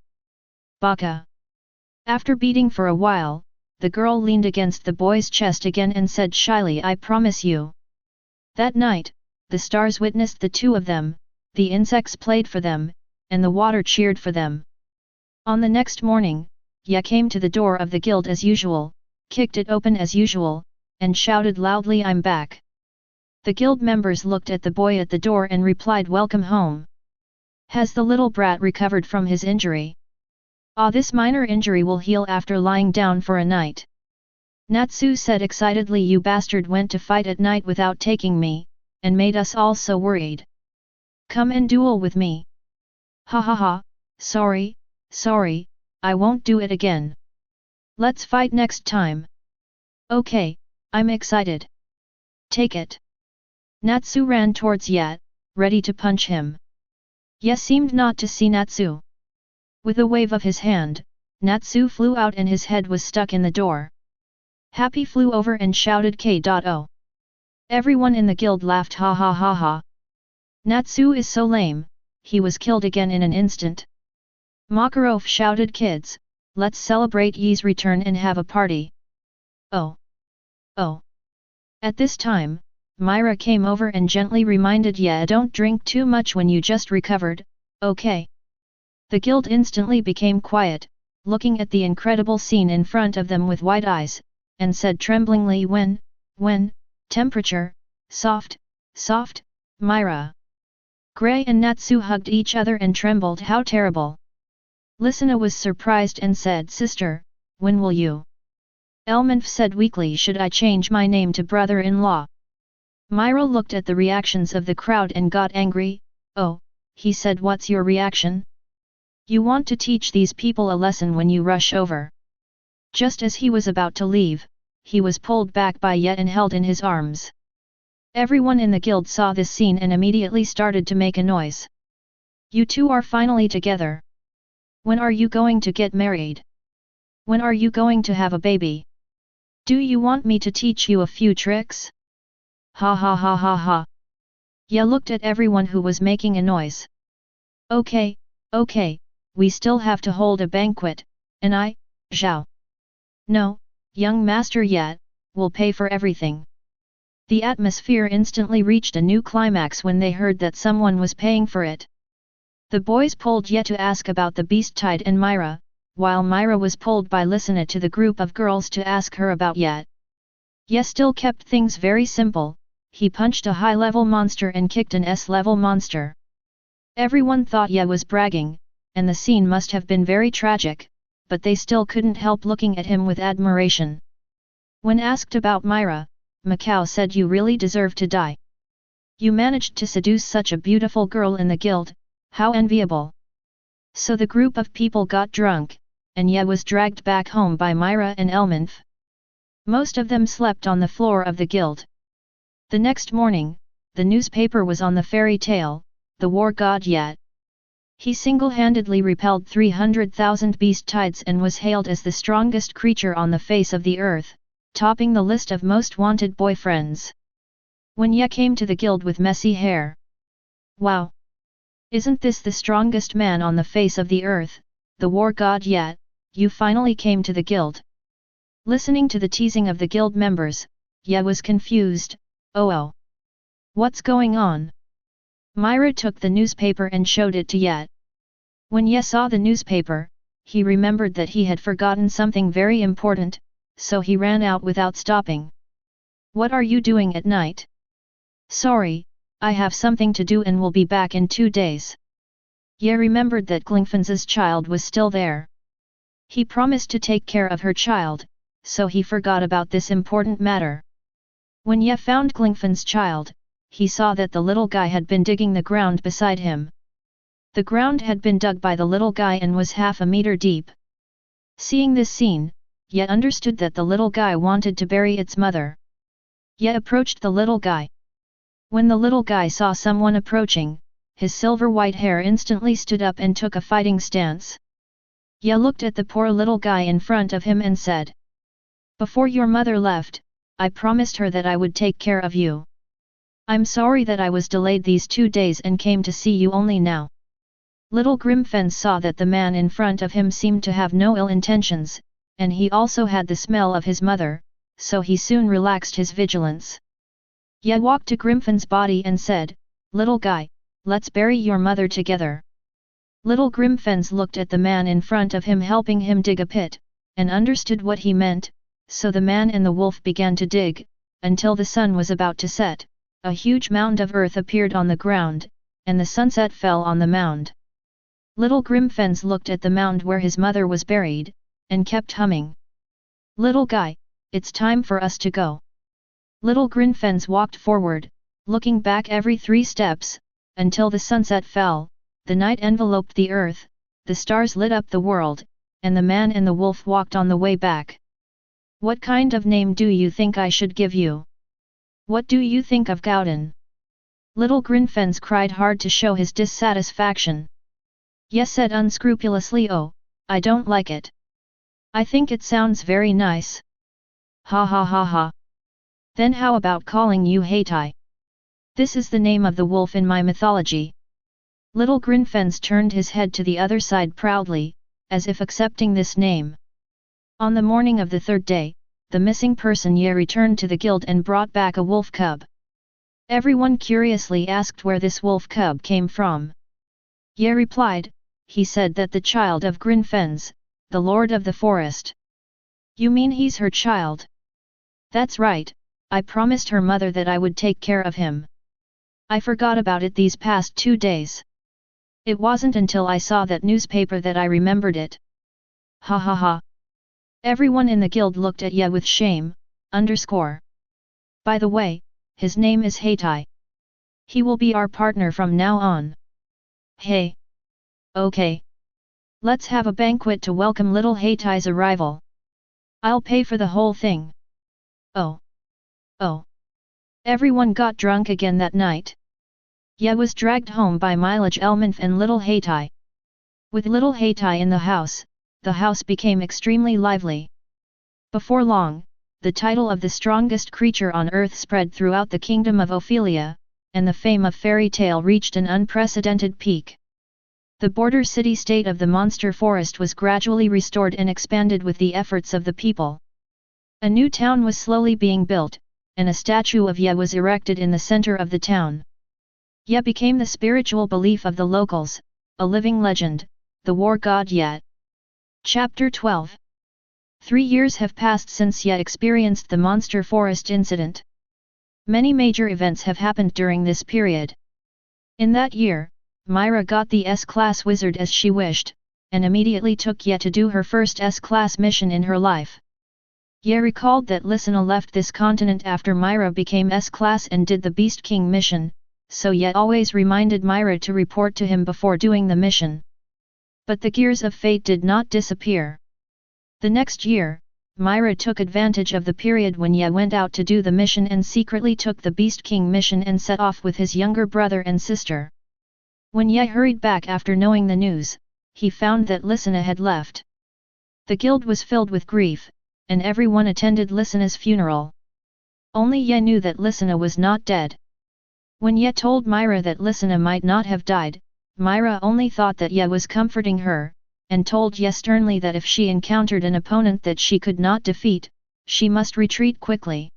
Baka! After beating for a while, the girl leaned against the boy's chest again and said shyly, I promise you. That night, the stars witnessed the two of them, the insects played for them, and the water cheered for them. On the next morning, Ye came to the door of the guild as usual, kicked it open as usual, and shouted loudly, I'm back. The guild members looked at the boy at the door and replied, welcome home. Has the little brat recovered from his injury? Ah, this minor injury will heal after lying down for a night. Natsu said excitedly, you bastard went to fight at night without taking me, and made us all so worried. Come and duel with me. Ha ha ha, sorry, I won't do it again. Let's fight next time. Okay, I'm excited. Take it. Natsu ran towards Ye, ready to punch him. Ye seemed not to see Natsu. With a wave of his hand, Natsu flew out and his head was stuck in the door. Happy flew over and shouted K.O. Everyone in the guild laughed, ha ha ha ha. Natsu is so lame, he was killed again in an instant. Makarov shouted, kids, let's celebrate Ye's return and have a party. Oh. At this time, Myra came over and gently reminded Ye, don't drink too much when you just recovered, okay? The guild instantly became quiet, looking at the incredible scene in front of them with wide eyes, and said tremblingly, when, temperature, soft, Myra. Gray and Natsu hugged each other and trembled, how terrible. Lisana was surprised and said, sister, when will you? Elmanf said weakly, should I change my name to brother-in-law? Myra looked at the reactions of the crowd and got angry. Oh, he said, what's your reaction? You want to teach these people a lesson when you rush over. Just as he was about to leave, he was pulled back by Ye and held in his arms. Everyone in the guild saw this scene and immediately started to make a noise. You two are finally together. When are you going to get married? When are you going to have a baby? Do you want me to teach you a few tricks? Ha ha ha ha ha. Ye looked at everyone who was making a noise. Okay, we still have to hold a banquet, and I, Zhao. No, young master Ye, will pay for everything. The atmosphere instantly reached a new climax when they heard that someone was paying for it. The boys pulled Ye to ask about the beast-tide and Myra, while Myra was pulled by Lisana to the group of girls to ask her about Ye. Ye still kept things very simple, he punched a high-level monster and kicked an S-level monster. Everyone thought Ye was bragging, and the scene must have been very tragic, but they still couldn't help looking at him with admiration. When asked about Myra, Macau said, you really deserve to die. You managed to seduce such a beautiful girl in the guild, how enviable. So the group of people got drunk, and Ye was dragged back home by Myra and Elmanf. Most of them slept on the floor of the guild. The next morning, the newspaper was on the fairy tale, the war god Ye. He single-handedly repelled 300,000 beast-tides and was hailed as the strongest creature on the face of the earth, topping the list of most wanted boyfriends. When Ye came to the guild with messy hair. Wow! Isn't this the strongest man on the face of the earth, the war god Ye, you finally came to the guild? Listening to the teasing of the guild members, Ye was confused, oh. What's going on? Myra took the newspaper and showed it to Ye. When Ye saw the newspaper, he remembered that he had forgotten something very important, so he ran out without stopping. What are you doing at night? Sorry, I have something to do and will be back in 2 days. Ye remembered that Glingfan's child was still there. He promised to take care of her child, so he forgot about this important matter. When Ye found Glingfan's child, he saw that the little guy had been digging the ground beside him. The ground had been dug by the little guy and was half a meter deep. Seeing this scene, Ye understood that the little guy wanted to bury its mother. Ye approached the little guy. When the little guy saw someone approaching, his silver-white hair instantly stood up and took a fighting stance. Ye looked at the poor little guy in front of him and said, before your mother left, I promised her that I would take care of you. I'm sorry that I was delayed these 2 days and came to see you only now. Little Grimfen saw that the man in front of him seemed to have no ill intentions, and he also had the smell of his mother, so he soon relaxed his vigilance. Ye walked to Grimfen's body and said, little guy, let's bury your mother together. Little Grimfens looked at the man in front of him helping him dig a pit, and understood what he meant, so the man and the wolf began to dig, until the sun was about to set, a huge mound of earth appeared on the ground, and the sunset fell on the mound. Little Grimfens looked at the mound where his mother was buried, and kept humming. Little guy, it's time for us to go. Little Grinfens walked forward, looking back every 3 steps, until the sunset fell, the night enveloped the earth, the stars lit up the world, and the man and the wolf walked on the way back. What kind of name do you think I should give you? What do you think of Gauden? Little Grinfens cried hard to show his dissatisfaction. Yes, said unscrupulously, oh, I don't like it. I think it sounds very nice. Ha ha ha ha. Then how about calling you Heitai? This is the name of the wolf in my mythology. Little Grinfens turned his head to the other side proudly, as if accepting this name. On the morning of the 3rd day, the missing person Ye returned to the guild and brought back a wolf cub. Everyone curiously asked where this wolf cub came from. Ye replied, he said that the child of Grinfens, the lord of the forest. You mean he's her child? That's right, I promised her mother that I would take care of him. I forgot about it these past 2 days. It wasn't until I saw that newspaper that I remembered it. Ha ha ha. Everyone in the guild looked at Ye with shame, underscore. By the way, his name is Heitai. He will be our partner from now on. Hey. Okay. Let's have a banquet to welcome little Heitai's arrival. I'll pay for the whole thing. Oh. Oh. Everyone got drunk again that night. Ye was dragged home by Milage Elmanf and little Heitai. With little Heitai in the house became extremely lively. Before long, the title of the strongest creature on earth spread throughout the kingdom of Ophelia, and the fame of fairy tale reached an unprecedented peak. The border city-state of the monster forest was gradually restored and expanded with the efforts of the people. A new town was slowly being built, and a statue of Ye was erected in the center of the town. Ye became the spiritual belief of the locals, a living legend, the war god Ye. Chapter 12. 3 years have passed since Ye experienced the monster forest incident. Many major events have happened during this period. In that year, Myra got the S-class wizard as she wished, and immediately took Ye to do her first S-class mission in her life. Ye recalled that Lysina left this continent after Myra became S-class and did the Beast King mission, so Ye always reminded Myra to report to him before doing the mission. But the gears of fate did not disappear. The next year, Myra took advantage of the period when Ye went out to do the mission and secretly took the Beast King mission and set off with his younger brother and sister. When Ye hurried back after knowing the news, he found that Lysina had left. The guild was filled with grief, and everyone attended Lysina's funeral. Only Ye knew that Lysina was not dead. When Ye told Myra that Lysina might not have died, Myra only thought that Ye was comforting her, and told Ye sternly that if she encountered an opponent that she could not defeat, she must retreat quickly.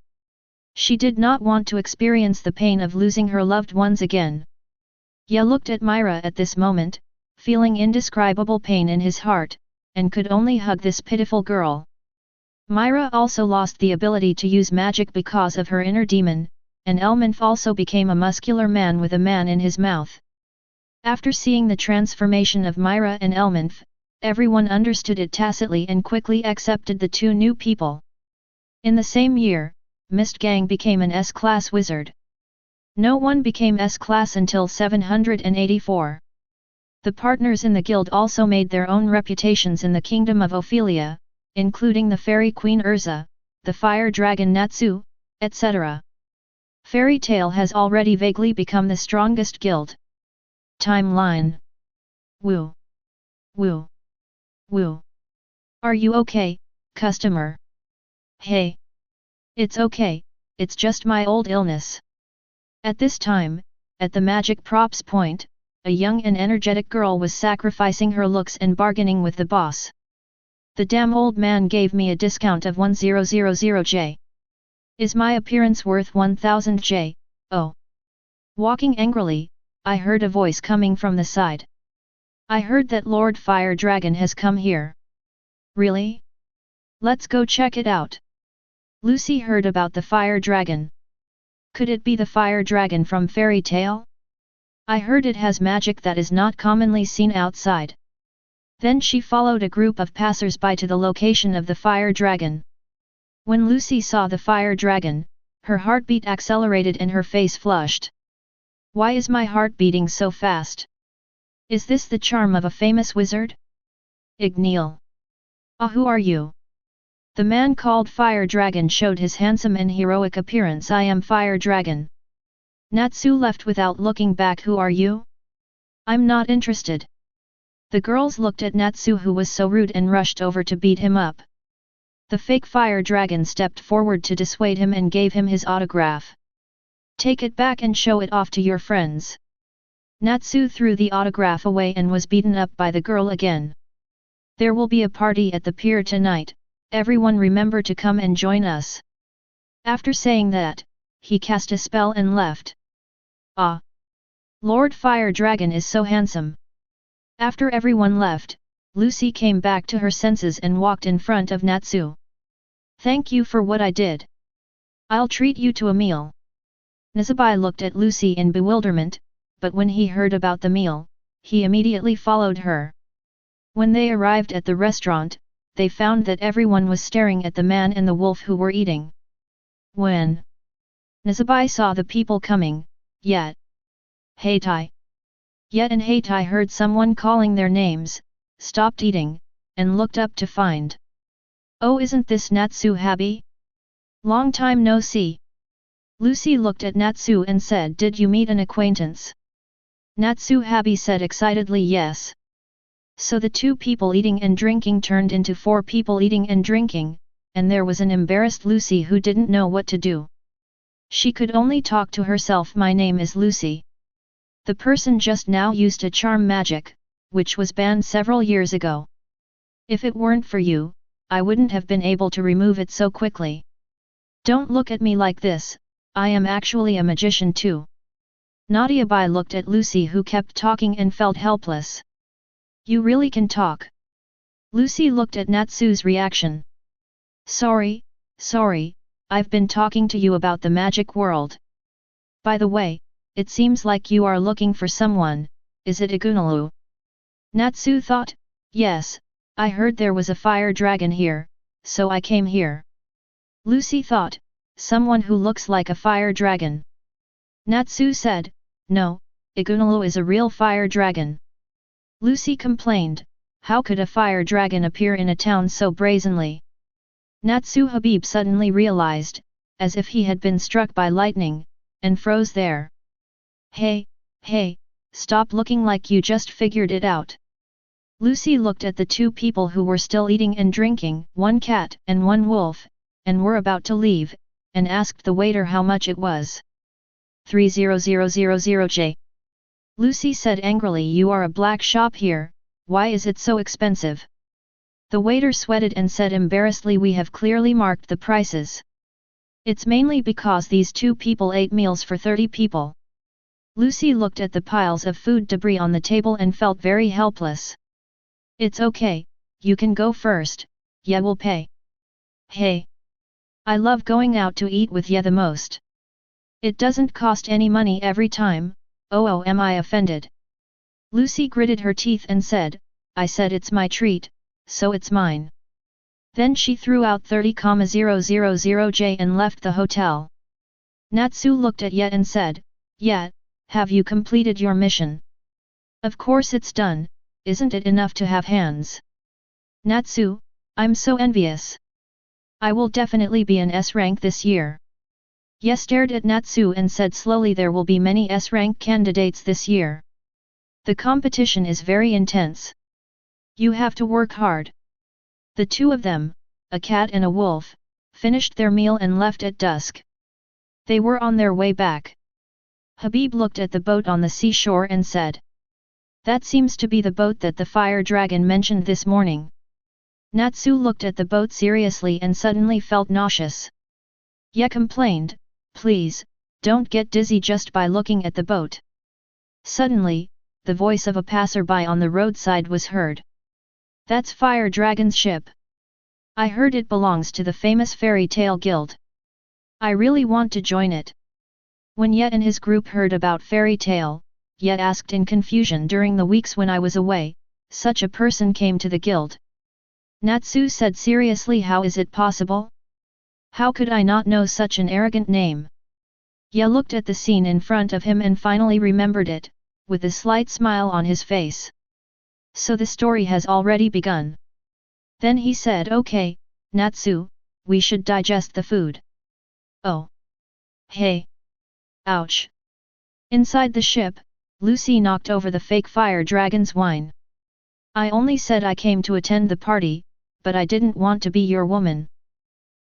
She did not want to experience the pain of losing her loved ones again. Ye looked at Myra at this moment, feeling indescribable pain in his heart, and could only hug this pitiful girl. Myra also lost the ability to use magic because of her inner demon, and Elmanf also became a muscular man with a man in his mouth. After seeing the transformation of Myra and Elmanf, everyone understood it tacitly and quickly accepted the 2 new people. In the same year, Mistgang became an S-class wizard. No one became S-class until 784. The partners in the guild also made their own reputations in the kingdom of Ophelia, including the fairy queen Urza, the fire dragon Natsu, etc. Fairy tale has already vaguely become the strongest guild. Timeline. Woo. Woo. Woo. Are you okay, customer? Hey. It's okay, it's just my old illness. At this time, at the magic props point, a young and energetic girl was sacrificing her looks and bargaining with the boss. The damn old man gave me a discount of 1000 J. Is my appearance worth 1000 J? Oh. Walking angrily, I heard a voice coming from the side. I heard that Lord Fire Dragon has come here. Really? Let's go check it out. Lucy heard about the Fire Dragon. Could it be the Fire Dragon from Fairy Tale? I heard it has magic that is not commonly seen outside. Then she followed a group of passers-by to the location of the Fire Dragon. When Lucy saw the fire dragon, her heartbeat accelerated and her face flushed. Why is my heart beating so fast? Is this the charm of a famous wizard? Igneel. Ah, who are you? The man called Fire Dragon showed his handsome and heroic appearance. I am Fire Dragon. Natsu left without looking back. Who are you? I'm not interested. The girls looked at Natsu, who was so rude, and rushed over to beat him up. The fake Fire Dragon stepped forward to dissuade him and gave him his autograph. Take it back and show it off to your friends. Natsu threw the autograph away and was beaten up by the girl again. There will be a party at the pier tonight, everyone remember to come and join us. After saying that, he cast a spell and left. Ah! Lord Fire Dragon is so handsome. After everyone left, Lucy came back to her senses and walked in front of Natsu. Thank you for what I did. I'll treat you to a meal. Nazabai looked at Lucy in bewilderment, but when he heard about the meal, he immediately followed her. When they arrived at the restaurant, they found that everyone was staring at the man and the wolf who were eating. When Nazabai saw the people coming, Yet, Heitai. Yet and Heitai heard someone calling their names, stopped eating, and looked up to find. Oh, isn't this Natsu Habi? Long time no see. Lucy looked at Natsu and said, did you meet an acquaintance? Natsu Habi said excitedly, yes. So the two people eating and drinking turned into four people eating and drinking, and there was an embarrassed Lucy who didn't know what to do. She could only talk to herself. My name is Lucy. The person just now used a charm magic, which was banned several years ago. If it weren't for you, I wouldn't have been able to remove it so quickly. Don't look at me like this, I am actually a magician too. Nadia Bai looked at Lucy, who kept talking, and felt helpless. You really can talk? Lucy looked at Natsu's reaction. Sorry, I've been talking to you about the magic world. By the way, it seems like you are looking for someone, is it Igunalu? Natsu thought, yes, I heard there was a fire dragon here, so I came here. Lucy thought, someone who looks like a fire dragon. Natsu said, no, Igunalu is a real fire dragon. Lucy complained, how could a fire dragon appear in a town so brazenly? Natsu Habib suddenly realized, as if he had been struck by lightning, and froze there. Hey, stop looking like you just figured it out. Lucy looked at the two people who were still eating and drinking, one cat and one wolf, and were about to leave, and asked the waiter how much it was. 30000J. Lucy said angrily, you are a black shop here, why is it so expensive? The waiter sweated and said embarrassedly, we have clearly marked the prices. It's mainly because these two people ate meals for 30 people. Lucy looked at the piles of food debris on the table and felt very helpless. It's okay, you can go first, Ye will pay. Hey! I love going out to eat with Ye the most. It doesn't cost any money every time, oh am I offended? Lucy gritted her teeth and said, I said it's my treat, so it's mine. Then she threw out 30,000J and left the hotel. Natsu looked at Ye and said, Ye, have you completed your mission? Of course it's done, isn't it enough to have hands? Natsu, I'm so envious. I will definitely be an S rank this year. Ye stared at Natsu and said slowly, there will be many S rank candidates this year. The competition is very intense. You have to work hard. The two of them, a cat and a wolf, finished their meal and left at dusk. They were on their way back. Habib looked at the boat on the seashore and said, that seems to be the boat that the fire dragon mentioned this morning. Natsu looked at the boat seriously and suddenly felt nauseous. Ye complained, please, don't get dizzy just by looking at the boat. Suddenly, the voice of a passerby on the roadside was heard. That's Fire Dragon's ship. I heard it belongs to the famous fairy tale guild. I really want to join it. When Ye and his group heard about fairy tale, Ye asked in confusion, during the weeks when I was away, such a person came to the guild. Natsu said seriously, how is it possible? How could I not know such an arrogant name? Ye looked at the scene in front of him and finally remembered it, with a slight smile on his face. So the story has already begun. Then he said, okay, Natsu, we should digest the food. Oh. Hey. Ouch. Inside the ship, Lucy knocked over the fake fire dragon's wine. I only said I came to attend the party, but I didn't want to be your woman.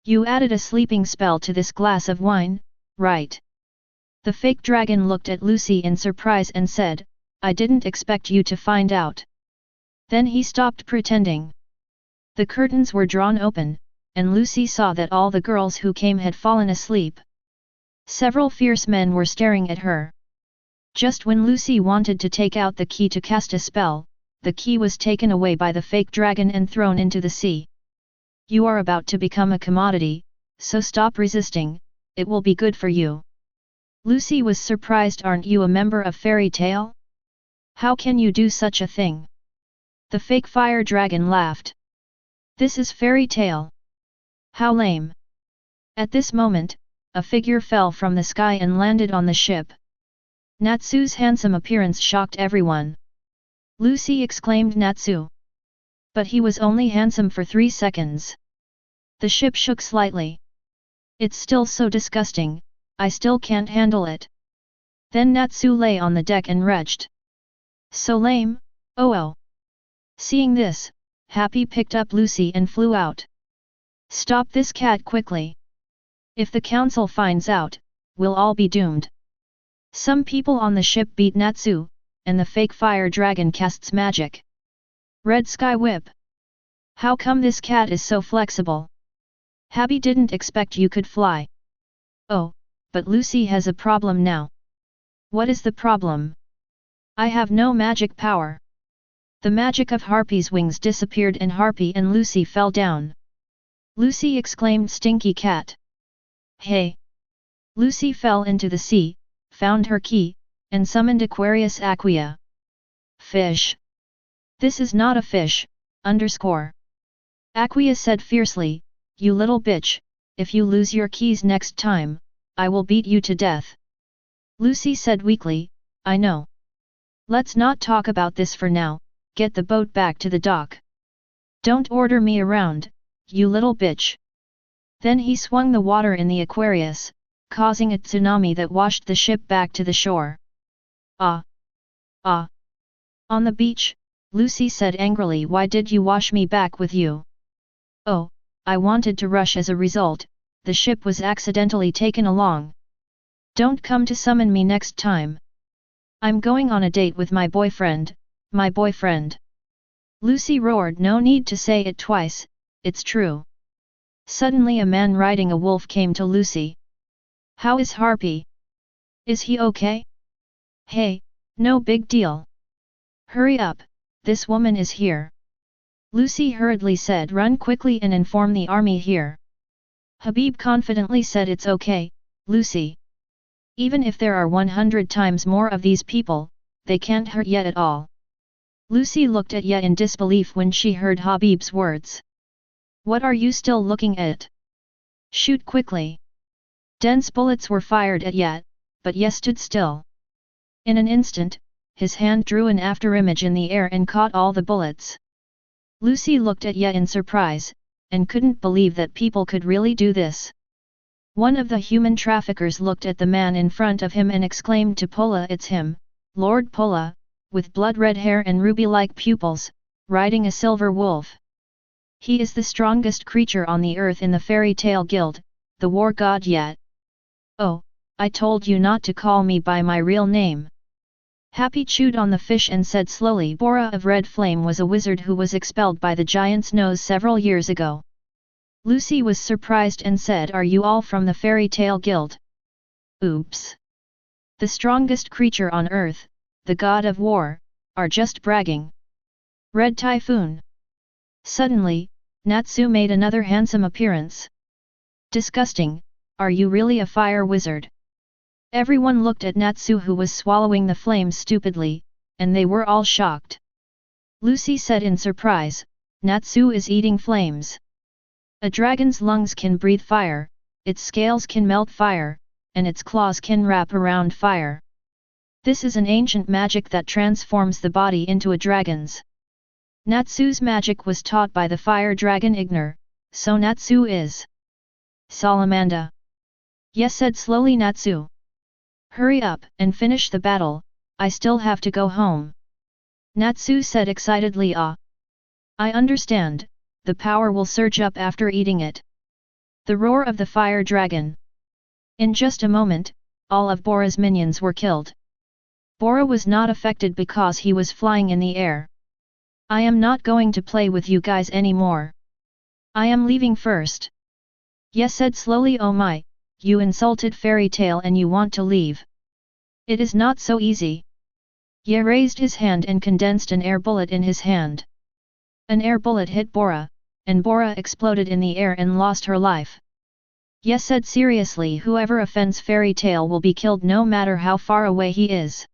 You added a sleeping spell to this glass of wine, right? The fake dragon looked at Lucy in surprise and said, I didn't expect you to find out. Then he stopped pretending. The curtains were drawn open, and Lucy saw that all the girls who came had fallen asleep. Several fierce men were staring at her. Just when Lucy wanted to take out the key to cast a spell, the key was taken away by the fake dragon and thrown into the sea. You are about to become a commodity, so stop resisting, it will be good for you. Lucy was surprised. Aren't you a member of Fairy Tale? How can you do such a thing? The fake fire dragon laughed. This is Fairy Tale. How lame. At this moment, a figure fell from the sky and landed on the ship. Natsu's handsome appearance shocked everyone. Lucy exclaimed Natsu. But he was only handsome for 3 seconds. The ship shook slightly. It's still so disgusting, I still can't handle it. Then Natsu lay on the deck and retched. So lame, oh. Seeing this, Happy picked up Lucy and flew out. Stop this cat quickly. If the council finds out, we'll all be doomed. Some people on the ship beat Natsu, and the fake fire dragon casts magic. Red Sky Whip. How come this cat is so flexible? Happy didn't expect you could fly. Oh, but Lucy has a problem now. What is the problem? I have no magic power. The magic of Harpy's wings disappeared and Harpy and Lucy fell down. Lucy exclaimed Stinky Cat. Hey! Lucy fell into the sea, found her key, and summoned Aquarius Aquia. Fish! This is not a fish, _. Aquia said fiercely, you little bitch, if you lose your keys next time, I will beat you to death. Lucy said weakly, I know. Let's not talk about this for now, get the boat back to the dock. Don't order me around, you little bitch. Then he swung the water in the Aquarius, causing a tsunami that washed the ship back to the shore. Ah! On the beach, Lucy said angrily, why did you wash me back with you? Oh, I wanted to rush as a result, the ship was accidentally taken along. Don't come to summon me next time. I'm going on a date with my boyfriend, Lucy roared, no need to say it twice, it's true. Suddenly a man riding a wolf came to Lucy. How is Harpy? Is he okay? Hey, no big deal. Hurry up, this woman is here. Lucy hurriedly said, run quickly and inform the army here. Habib confidently said, it's okay, Lucy. Even if there are 100 times more of these people, they can't hurt Ye at all. Lucy looked at Ye in disbelief when she heard Habib's words. What are you still looking at? Shoot quickly. Dense bullets were fired at Ye, but Ye stood still. In an instant, his hand drew an afterimage in the air and caught all the bullets. Lucy looked at Ye in surprise, and couldn't believe that people could really do this. One of the human traffickers looked at the man in front of him and exclaimed to Pola, it's him, Lord Pola, with blood-red hair and ruby-like pupils, riding a silver wolf. He is the strongest creature on the earth in the Fairy Tale Guild, the war god Ye. Oh, I told you not to call me by my real name. Happy chewed on the fish and said slowly, Bora of Red Flame was a wizard who was expelled by the giant's nose several years ago. Lucy was surprised and said, are you all from the Fairy Tale Guild? Oops! The strongest creature on earth, the god of war, are just bragging. Red Typhoon. Suddenly, Natsu made another handsome appearance. Disgusting, are you really a fire wizard? Everyone looked at Natsu who was swallowing the flames stupidly, and they were all shocked. Lucy said in surprise, Natsu is eating flames. A dragon's lungs can breathe fire, its scales can melt fire, and its claws can wrap around fire. This is an ancient magic that transforms the body into a dragon's. Natsu's magic was taught by the fire dragon Ignor, so Natsu is Salamanda. Yes, said slowly Natsu. Hurry up and finish the battle, I still have to go home. Natsu said excitedly. Ah. I understand, the power will surge up after eating it. The roar of the fire dragon. In just a moment, all of Bora's minions were killed. Bora was not affected because he was flying in the air. I am not going to play with you guys anymore. I am leaving first. Yes, said slowly. Oh my, you insulted Fairy Tail and you want to leave. It is not so easy. Ye raised his hand and condensed an air bullet in his hand. An air bullet hit Bora, and Bora exploded in the air and lost her life. Yes, said seriously, whoever offends Fairy Tail will be killed no matter how far away he is.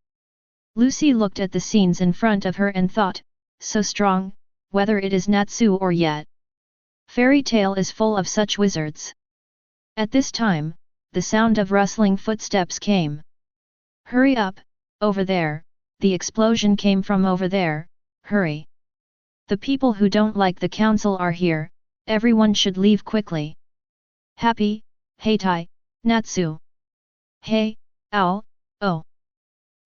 Lucy looked at the scenes in front of her and thought, so strong, whether it is Natsu or yet. Fairy Tail is full of such wizards. At this time, the sound of rustling footsteps came. Hurry up, over there, the explosion came from over there, hurry. The people who don't like the council are here, everyone should leave quickly. Happy, Heitai, Natsu. Hey, owl, oh.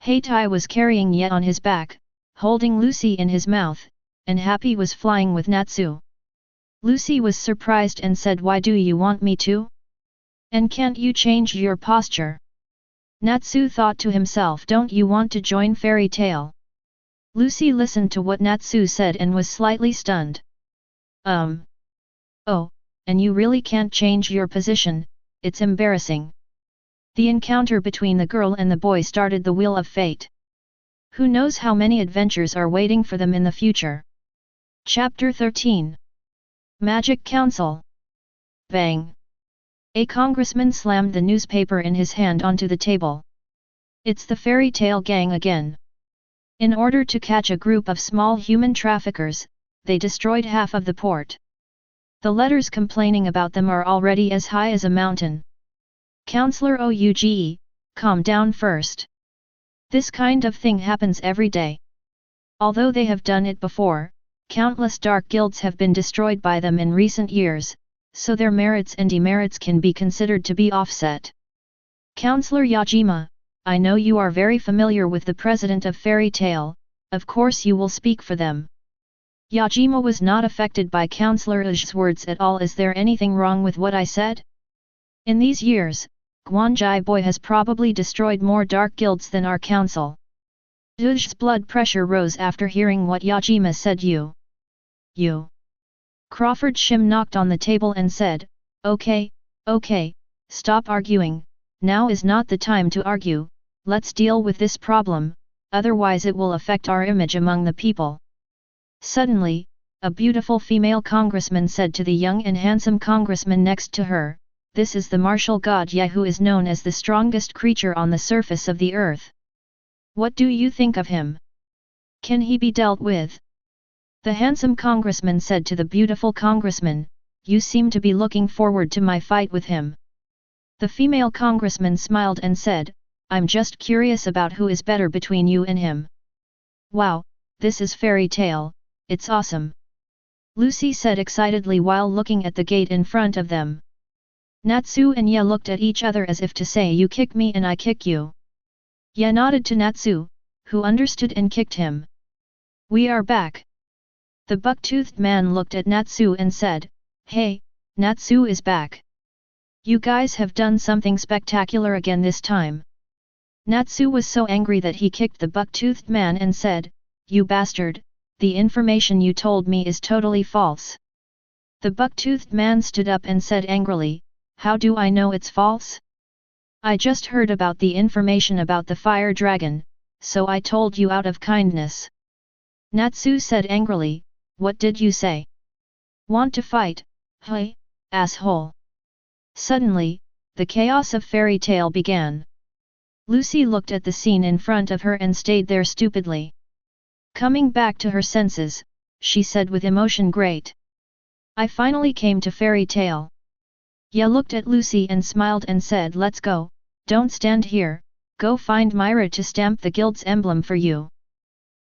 Heitai was carrying Ye on his back, holding Lucy in his mouth, and Happy was flying with Natsu. Lucy was surprised and said, why do you want me to? And can't you change your posture? Natsu thought to himself, don't you want to join Fairy Tail? Lucy listened to what Natsu said and was slightly stunned. Oh, and you really can't change your position, it's embarrassing. The encounter between the girl and the boy started the wheel of fate. Who knows how many adventures are waiting for them in the future? Chapter 13. Magic Council. Bang! A congressman slammed the newspaper in his hand onto the table. It's the Fairy Tail gang again. In order to catch a group of small human traffickers, they destroyed half of the port. The letters complaining about them are already as high as a mountain. Counselor Ouge, calm down first. This kind of thing happens every day. Although they have done it before, countless dark guilds have been destroyed by them in recent years, so their merits and demerits can be considered to be offset. Counselor Yajima, I know you are very familiar with the president of Fairy Tail, of course you will speak for them. Yajima was not affected by Counselor Ouge's words at all. Is there anything wrong with what I said? In these years, Guanjai Boy has probably destroyed more dark guilds than our council. Ouge's blood pressure rose after hearing what Yajima said. You. Crawford Shim knocked on the table and said, okay, stop arguing, now is not the time to argue, let's deal with this problem, otherwise it will affect our image among the people. Suddenly, a beautiful female congressman said to the young and handsome congressman next to her, this is the martial god Ye, who is known as the strongest creature on the surface of the earth. What do you think of him? Can he be dealt with? The handsome congressman said to the beautiful congressman, you seem to be looking forward to my fight with him. The female congressman smiled and said, I'm just curious about who is better between you and him. Wow, this is Fairy Tail, it's awesome. Lucy said excitedly while looking at the gate in front of them. Natsu and Ye looked at each other as if to say, you kick me and I kick you. Ye nodded to Natsu, who understood and kicked him. We are back. The buck-toothed man looked at Natsu and said, hey, Natsu is back. You guys have done something spectacular again this time. Natsu was so angry that he kicked the buck-toothed man and said, you bastard, the information you told me is totally false. The buck-toothed man stood up and said angrily, how do I know it's false? I just heard about the information about the fire dragon, so I told you out of kindness. Natsu said angrily, what did you say? Want to fight, hey, asshole? Suddenly, the chaos of Fairy Tail began. Lucy looked at the scene in front of her and stayed there stupidly. Coming back to her senses, she said with emotion, great. I finally came to Fairy Tail. Ye looked at Lucy and smiled and said, let's go, don't stand here, go find Myra to stamp the guild's emblem for you.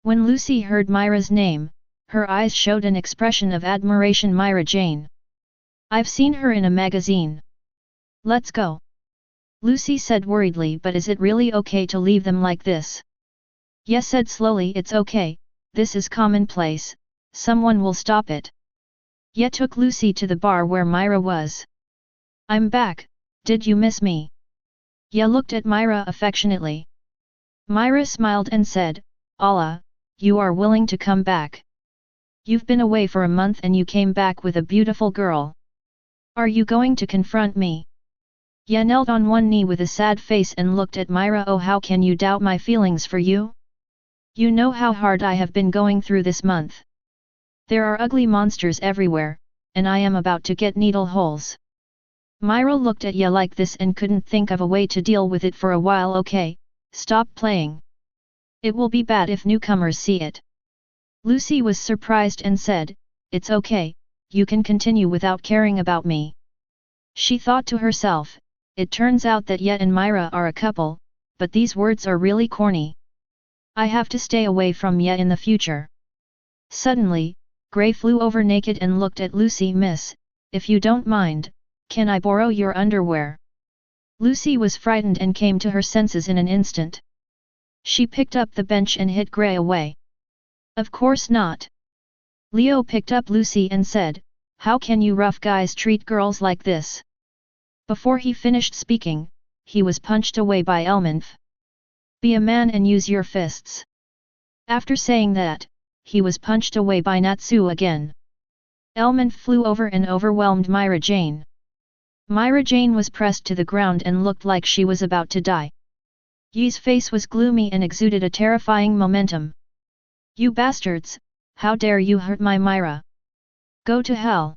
When Lucy heard Myra's name, her eyes showed an expression of admiration. Myra Jane. I've seen her in a magazine. Let's go. Lucy said worriedly, but is it really okay to leave them like this? Ye said slowly, it's okay, this is commonplace, someone will stop it. Ye took Lucy to the bar where Myra was. I'm back, did you miss me? Ye looked at Myra affectionately. Myra smiled and said, Allah, you are willing to come back. You've been away for a month and you came back with a beautiful girl. Are you going to confront me? Ye knelt on one knee with a sad face and looked at Myra. Oh, how can you doubt my feelings for you? You know how hard I have been going through this month. There are ugly monsters everywhere, and I am about to get needle holes. Myra looked at Ye like this and couldn't think of a way to deal with it for a while. Okay, stop playing. It will be bad if newcomers see it. Lucy was surprised and said, it's okay, you can continue without caring about me. She thought to herself, it turns out that Ye and Myra are a couple, but these words are really corny. I have to stay away from Ye in the future. Suddenly, Gray flew over naked and looked at Lucy. Miss, if you don't mind, can I borrow your underwear? Lucy was frightened and came to her senses in an instant. She picked up the bench and hit Gray away. Of course not. Leo picked up Lucy and said, how can you rough guys treat girls like this? Before he finished speaking, he was punched away by Elmanth. Be a man and use your fists. After saying that, he was punched away by Natsu again. Elmanth flew over and overwhelmed Myra Jane. Myra Jane was pressed to the ground and looked like she was about to die. Yi's face was gloomy and exuded a terrifying momentum. You bastards, how dare you hurt my Myra? Go to hell.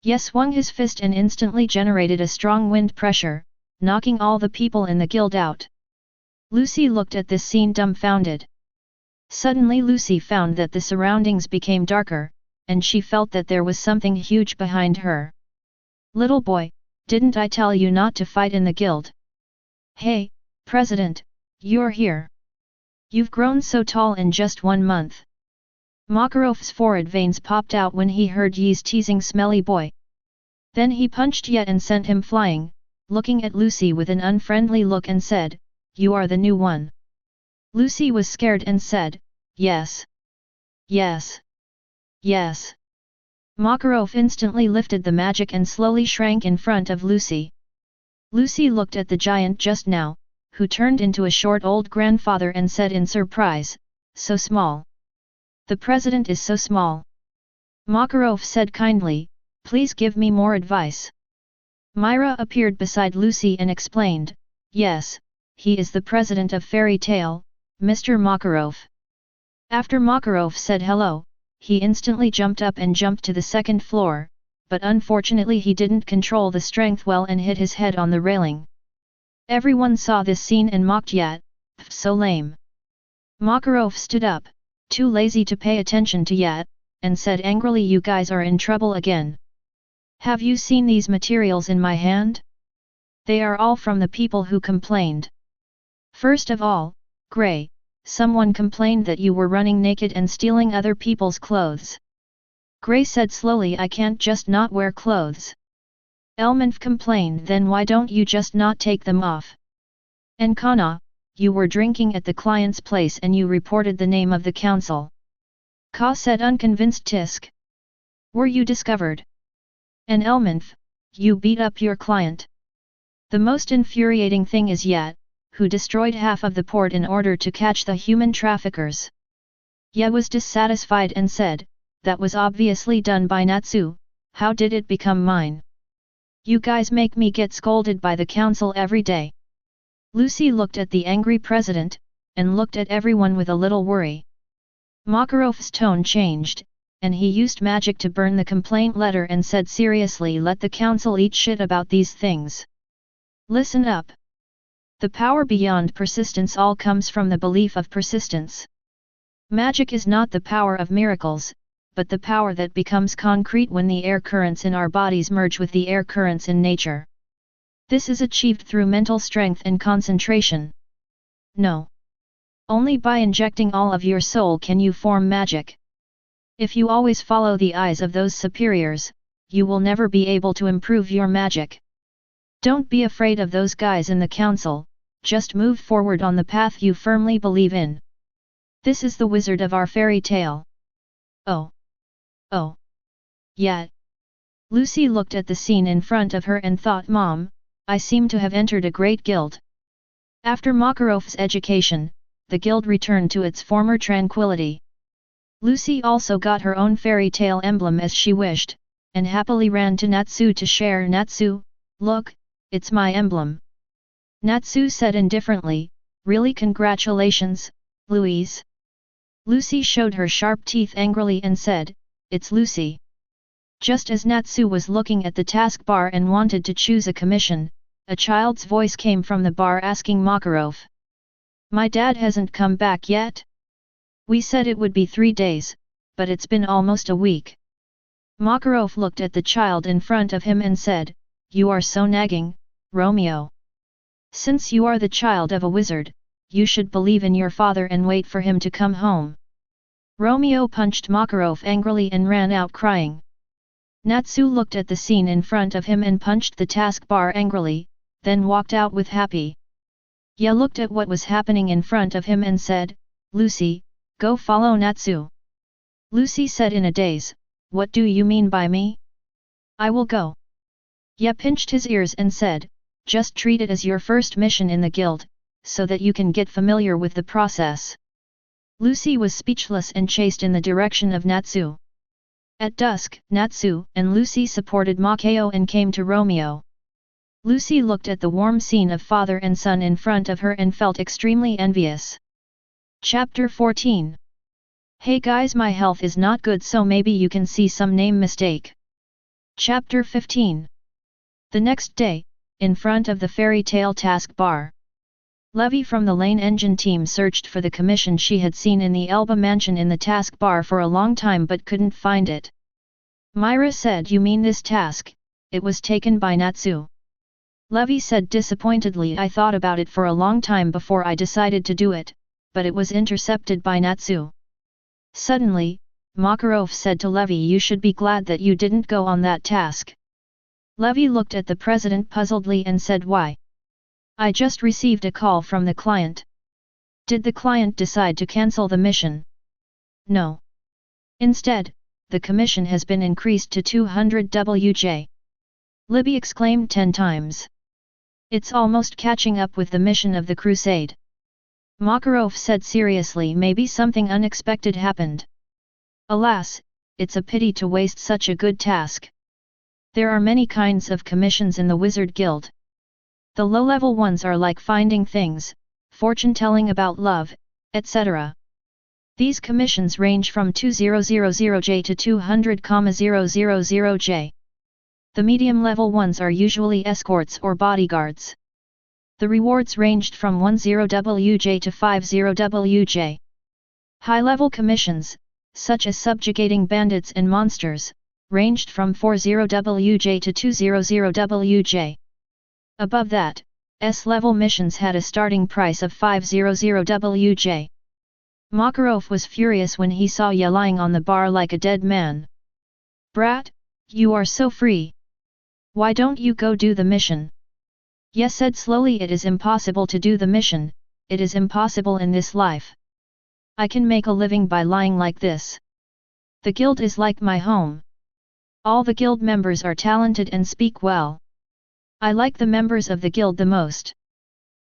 Ye swung his fist and instantly generated a strong wind pressure, knocking all the people in the guild out. Lucy looked at this scene dumbfounded. Suddenly Lucy found that the surroundings became darker, and she felt that there was something huge behind her. Little boy, didn't I tell you not to fight in the guild? Hey, President, you're here. You've grown so tall in just 1 month. Makarov's forehead veins popped out when he heard Yi's teasing smelly boy. Then he punched Ye and sent him flying, looking at Lucy with an unfriendly look and said, you are the new one. Lucy was scared and said, yes. Yes. Yes. Makarov instantly lifted the magic and slowly shrank in front of Lucy. Lucy looked at the giant just now, who turned into a short old grandfather and said in surprise, so small. The president is so small. Makarov said kindly, please give me more advice. Myra appeared beside Lucy and explained, yes, he is the president of Fairy Tale, Mr. Makarov. After Makarov said hello, he instantly jumped up and jumped to the 2nd floor, but unfortunately he didn't control the strength well and hit his head on the railing. Everyone saw this scene and mocked Yat, so lame. Makarov stood up, too lazy to pay attention to Yat, and said angrily, you guys are in trouble again. Have you seen these materials in my hand? They are all from the people who complained. First of all, Gray, someone complained that you were running naked and stealing other people's clothes. Gray said slowly, I can't just not wear clothes. Elmanth complained, then why don't you just not take them off? And Kana, you were drinking at the client's place and you reported the name of the council. Ka said unconvinced. Tisk. Were you discovered? And Elmanth, you beat up your client. The most infuriating thing is Yat, who destroyed half of the port in order to catch the human traffickers. Ye was dissatisfied and said, that was obviously done by Natsu, how did it become mine? You guys make me get scolded by the council every day. Lucy looked at the angry president, and looked at everyone with a little worry. Makarov's tone changed, and he used magic to burn the complaint letter and said seriously, let the council eat shit about these things. Listen up. The power beyond persistence all comes from the belief of persistence. Magic is not the power of miracles, but the power that becomes concrete when the air currents in our bodies merge with the air currents in nature. This is achieved through mental strength and concentration. No. Only by injecting all of your soul can you form magic. If you always follow the eyes of those superiors, you will never be able to improve your magic. Don't be afraid of those guys in the council, just move forward on the path you firmly believe in. This is the wizard of our fairy tale. Oh. Oh. Yeah. Lucy looked at the scene in front of her and thought, Mom, I seem to have entered a great guild. After Makarov's education, the guild returned to its former tranquility. Lucy also got her own fairy tale emblem as she wished, and happily ran to Natsu to share. Natsu, look, it's my emblem. Natsu said indifferently, really congratulations, Louise. Lucy showed her sharp teeth angrily and said, it's Lucy. Just as Natsu was looking at the taskbar and wanted to choose a commission, a child's voice came from the bar asking Makarov. My dad hasn't come back yet? We said it would be 3 days, but it's been almost a week. Makarov looked at the child in front of him and said, you are so nagging, Romeo. Since you are the child of a wizard, you should believe in your father and wait for him to come home. Romeo punched Makarov angrily and ran out crying. Natsu looked at the scene in front of him and punched the taskbar angrily, then walked out with happy. Ya looked at what was happening in front of him and said, Lucy, go follow Natsu. Lucy said in a daze, what do you mean by me? I will go. Ya pinched his ears and said, just treat it as your first mission in the guild, so that you can get familiar with the process. Lucy was speechless and chased in the direction of Natsu. At dusk, Natsu and Lucy supported Makao and came to Romeo. Lucy looked at the warm scene of father and son in front of her and felt extremely envious. Chapter 14. Hey guys, my health is not good, so maybe you can see some name mistake. Chapter 15. The next day, in front of the fairy tale task bar, Levy from the Lane Engine team searched for the commission she had seen in the Elba mansion in the task bar for a long time but couldn't find it. Myra said, you mean this task? It was taken by Natsu. Levy said disappointedly, I thought about it for a long time before I decided to do it, but it was intercepted by Natsu. Suddenly, Makarov said to Levy, you should be glad that you didn't go on that task. Levy looked at the president puzzledly and said, why? I just received a call from the client. Did the client decide to cancel the mission? No. Instead, the commission has been increased to 200 WJ. Libby exclaimed 10 times. It's almost catching up with the mission of the crusade. Makarov said seriously, maybe something unexpected happened. Alas, it's a pity to waste such a good task. There are many kinds of commissions in the Wizard Guild. The low-level ones are like finding things, fortune-telling about love, etc. These commissions range from 2000J to 200,000J. The medium-level ones are usually escorts or bodyguards. The rewards ranged from 10WJ to 50WJ. High-level commissions, such as subjugating bandits and monsters, ranged from 40WJ to 200WJ. Above that, S-level missions had a starting price of 500WJ. Makarov was furious when he saw Ya lying on the bar like a dead man. Brat, you are so free. Why don't you go do the mission? Ya said slowly, it is impossible to do the mission, it is impossible in this life. I can make a living by lying like this. The guild is like my home. All the guild members are talented and speak well. I like the members of the guild the most.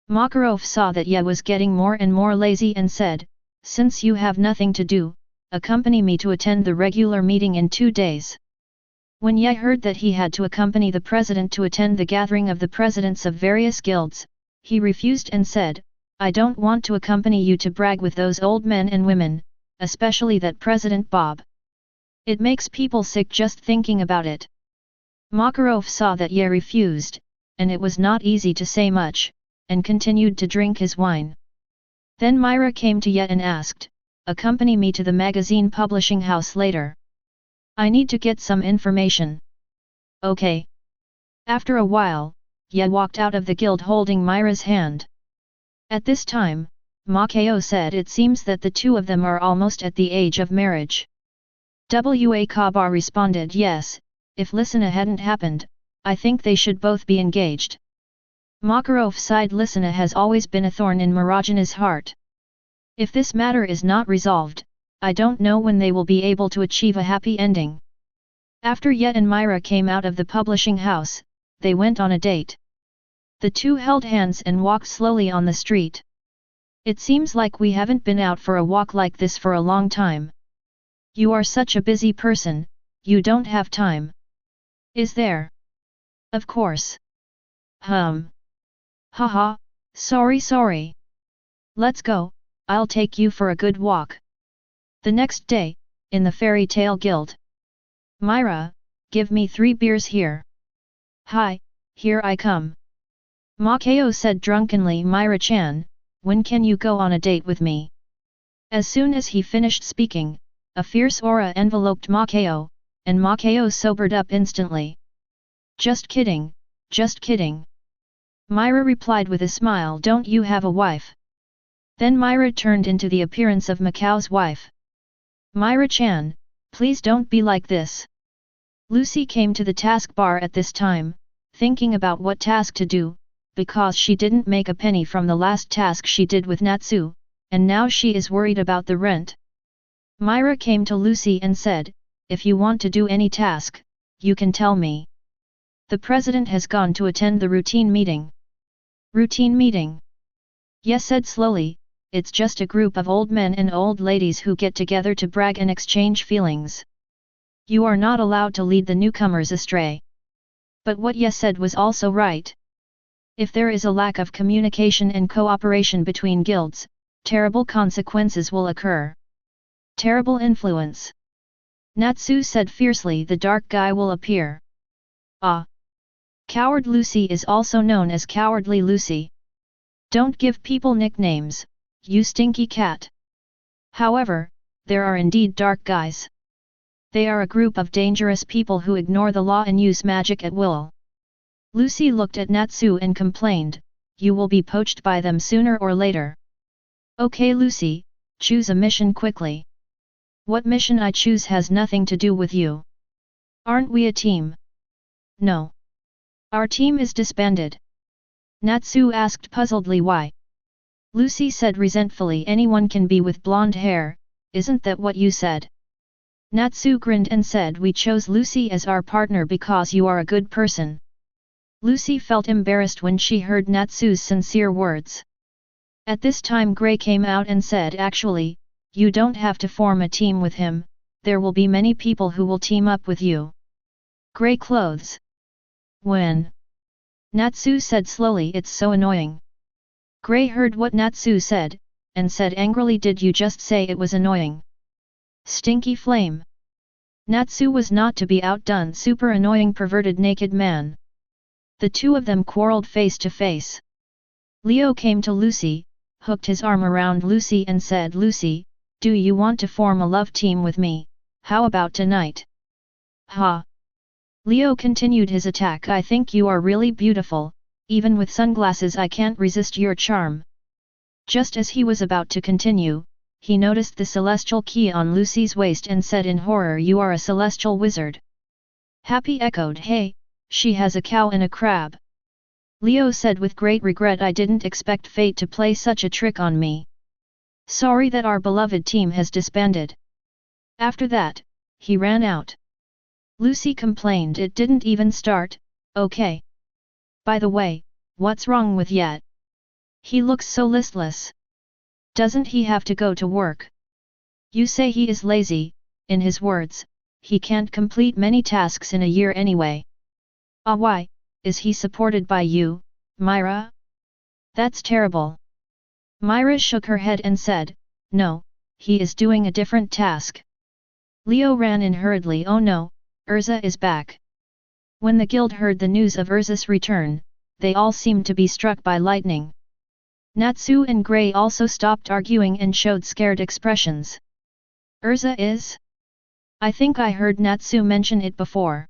Makarov saw that Ya was getting more and more lazy and said, since you have nothing to do, accompany me to attend the regular meeting in 2 days. When Ya heard that he had to accompany the president to attend the gathering of the presidents of various guilds, he refused and said, I don't want to accompany you to brag with those old men and women, especially that President Bob. It makes people sick just thinking about it. Makarov saw that Ya refused, and it was not easy to say much, and continued to drink his wine. Then Myra came to Ya and asked, accompany me to the magazine publishing house later. I need to get some information. Okay. After a while, Ye walked out of the guild holding Myra's hand. At this time, Makao said it seems that the two of them are almost at the age of marriage. Wa Kaba responded yes, if Lisana hadn't happened, I think they should both be engaged. Makarov sighed. Lisana has always been a thorn in Marajana's heart. If this matter is not resolved, I don't know when they will be able to achieve a happy ending. After Ye and Myra came out of the publishing house, they went on a date. The two held hands and walked slowly on the street. It seems like we haven't been out for a walk like this for a long time. You are such a busy person, you don't have time. Is there? Of course. Haha, sorry. Let's go, I'll take you for a good walk. The next day, in the fairy tale guild. Myra, give me 3 beers here. Hi, here I come. Makao said drunkenly. Myra-chan, when can you go on a date with me? As soon as he finished speaking, a fierce aura enveloped Makao, and Makao sobered up instantly. Just kidding. Myra replied with a smile. Don't you have a wife? Then Myra turned into the appearance of Makao's wife. Myra-chan, please don't be like this. Lucy came to the task bar at this time, thinking about what task to do, because she didn't make a penny from the last task she did with Natsu, and now she is worried about the rent. Myra came to Lucy and said, if you want to do any task, you can tell me. The president has gone to attend the routine meeting. Routine meeting? Yes, said slowly, it's just a group of old men and old ladies who get together to brag and exchange feelings. You are not allowed to lead the newcomers astray. But what Ye said was also right. If there is a lack of communication and cooperation between guilds, terrible consequences will occur. Terrible influence. Natsu said fiercely. The dark guy will appear. Ah! Coward Lucy is also known as Cowardly Lucy. Don't give people nicknames, you stinky cat. However, there are indeed dark guys. They are a group of dangerous people who ignore the law and use magic at will. Lucy looked at Natsu and complained, you will be poached by them sooner or later. Okay Lucy, choose a mission quickly. What mission I choose has nothing to do with you. Aren't we a team? No. Our team is disbanded. Natsu asked puzzledly. Why? Lucy said resentfully. Anyone can be with blonde hair, isn't that what you said? Natsu grinned and said we chose Lucy as our partner because you are a good person. Lucy felt embarrassed when she heard Natsu's sincere words. At this time Gray came out and said actually, you don't have to form a team with him, there will be many people who will team up with you. Gray clothes. When? Natsu said slowly. It's so annoying. Gray heard what Natsu said, and said angrily, did you just say it was annoying? Stinky flame. Natsu was not to be outdone. Super annoying perverted naked man. The two of them quarreled face to face. Leo came to Lucy, hooked his arm around Lucy and said, Lucy, do you want to form a love team with me? How about tonight? Ha! Leo continued his attack. I think you are really beautiful, even with sunglasses I can't resist your charm. Just as he was about to continue, he noticed the celestial key on Lucy's waist and said in horror, you are a celestial wizard. Happy echoed, hey, she has a cow and a crab. Leo said with great regret, I didn't expect fate to play such a trick on me. Sorry that our beloved team has disbanded. After that, he ran out. Lucy complained, it didn't even start, okay. By the way, what's wrong with Yet? He looks so listless. Doesn't he have to go to work? You say he is lazy, in his words, he can't complete many tasks in a year anyway. Ah, why, is he supported by you, Myra? That's terrible. Myra shook her head and said, no, he is doing a different task. Leo ran in hurriedly, oh no, Urza is back. When the guild heard the news of Urza's return, they all seemed to be struck by lightning. Natsu and Gray also stopped arguing and showed scared expressions. Urza is? I think I heard Natsu mention it before.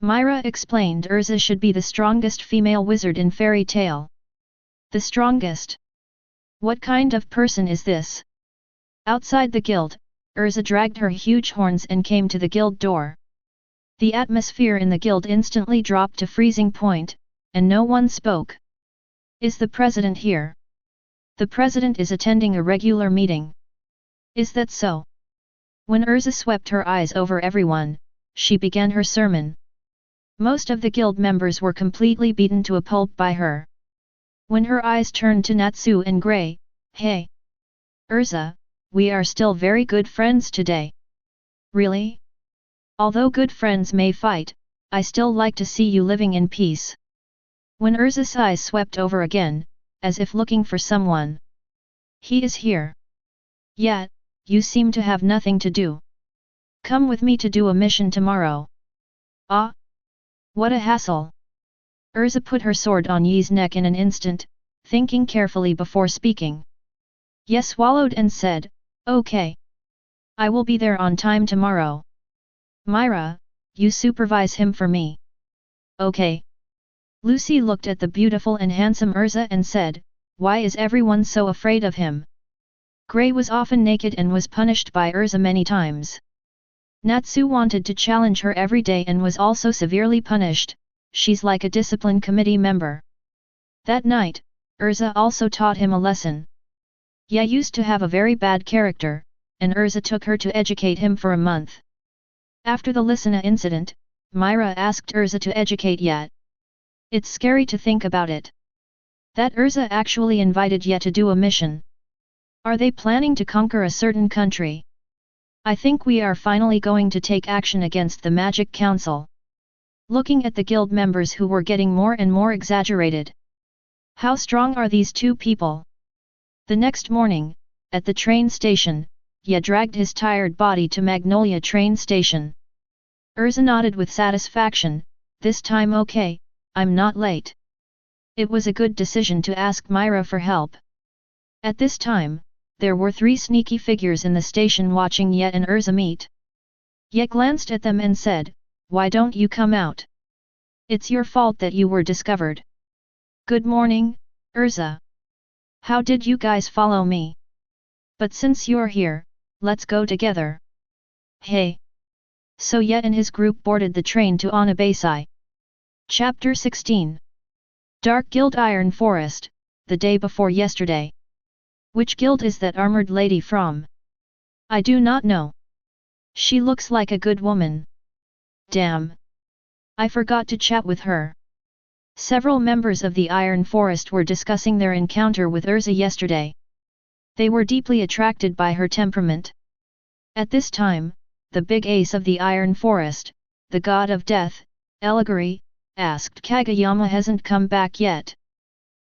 Myra explained Urza should be the strongest female wizard in fairy tale. The strongest? What kind of person is this? Outside the guild, Urza dragged her huge horns and came to the guild door. The atmosphere in the guild instantly dropped to freezing point, and no one spoke. Is the president here? The president is attending a regular meeting. Is that so? When Urza swept her eyes over everyone, she began her sermon. Most of the guild members were completely beaten to a pulp by her. When her eyes turned to Natsu and Grey, "Hey! Urza, we are still very good friends today." "Really? Although good friends may fight, I still like to see you living in peace." When Urza's eyes swept over again, as if looking for someone. "He is here. Yet, you seem to have nothing to do. Come with me to do a mission tomorrow." "Ah? What a hassle." Urza put her sword on Yi's neck in an instant, thinking carefully before speaking. Ye swallowed and said, "Okay. I will be there on time tomorrow. Myra, you supervise him for me." "Okay." Lucy looked at the beautiful and handsome Urza and said, "Why is everyone so afraid of him?" Grey was often naked and was punished by Urza many times. Natsu wanted to challenge her every day and was also severely punished. She's like a discipline committee member. That night, Urza also taught him a lesson. Ye used to have a very bad character, and Urza took her to educate him for a month. After the Lisana incident, Myra asked Urza to educate Ye. It's scary to think about it. That Urza actually invited Ye to do a mission. Are they planning to conquer a certain country? I think we are finally going to take action against the Magic Council. Looking at the guild members who were getting more and more exaggerated. How strong are these two people? The next morning, at the train station, Ye dragged his tired body to Magnolia train station. Urza nodded with satisfaction, "This time okay, I'm not late." It was a good decision to ask Myra for help. At this time, there were 3 sneaky figures in the station watching Ye and Urza meet. Ye glanced at them and said, "Why don't you come out? It's your fault that you were discovered." "Good morning, Urza. How did you guys follow me? But since you're here, let's go together." "Hey!" So Ye and his group boarded the train to Onabasai. Chapter 16. Dark Guild Iron Forest, the day before yesterday. Which guild is that armored lady from? I do not know. She looks like a good woman. Damn. I forgot to chat with her. Several members of the Iron Forest were discussing their encounter with Urza yesterday. They were deeply attracted by her temperament. At this time, the big ace of the Iron Forest, the god of death, Eliguri, asked Kageyama hasn't come back yet.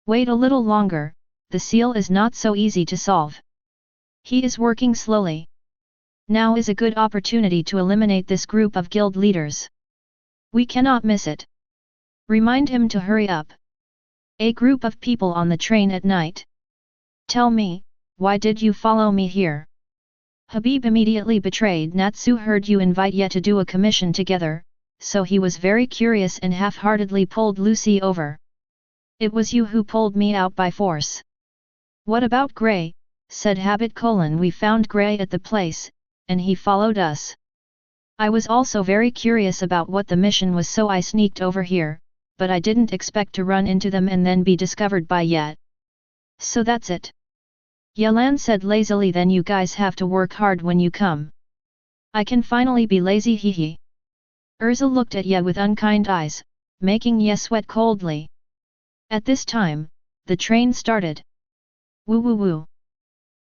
Wait a little longer, the seal is not so easy to solve. He is working slowly. Now is a good opportunity to eliminate this group of guild leaders. We cannot miss it. Remind him to hurry up. A group of people on the train at night. Tell me, why did you follow me here? Habib immediately betrayed Natsu heard you invite Ye to do a commission together, so he was very curious and half-heartedly pulled Lucy over. It was you who pulled me out by force. What about Grey? Said Habit : We found Grey at the place, and he followed us. I was also very curious about what the mission was, so I sneaked over here, but I didn't expect to run into them and then be discovered by Ye. So that's it. Yelan said lazily, then you guys have to work hard when you come. I can finally be lazy, hee. Urza looked at Ye with unkind eyes, making Ye sweat coldly. At this time, the train started. Woo woo woo.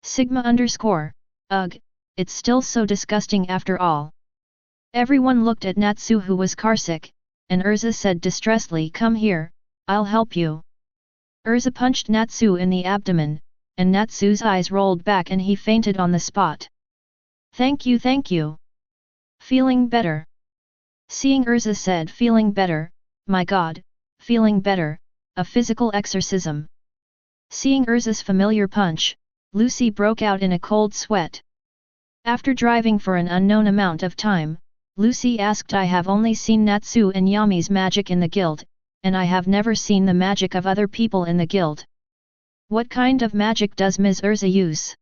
Sigma _ ugh, it's still so disgusting after all. Everyone looked at Natsu who was carsick, and Urza said distressedly, come here, I'll help you. Urza punched Natsu in the abdomen, and Natsu's eyes rolled back and he fainted on the spot. Thank you, thank you. Feeling better? Seeing Urza said feeling better, my god, feeling better, a physical exorcism. Seeing Urza's familiar punch, Lucy broke out in a cold sweat. After driving for an unknown amount of time, Lucy asked, I have only seen Natsu and Yami's magic in the guild, and I have never seen the magic of other people in the guild. What kind of magic does Ms. Urza use?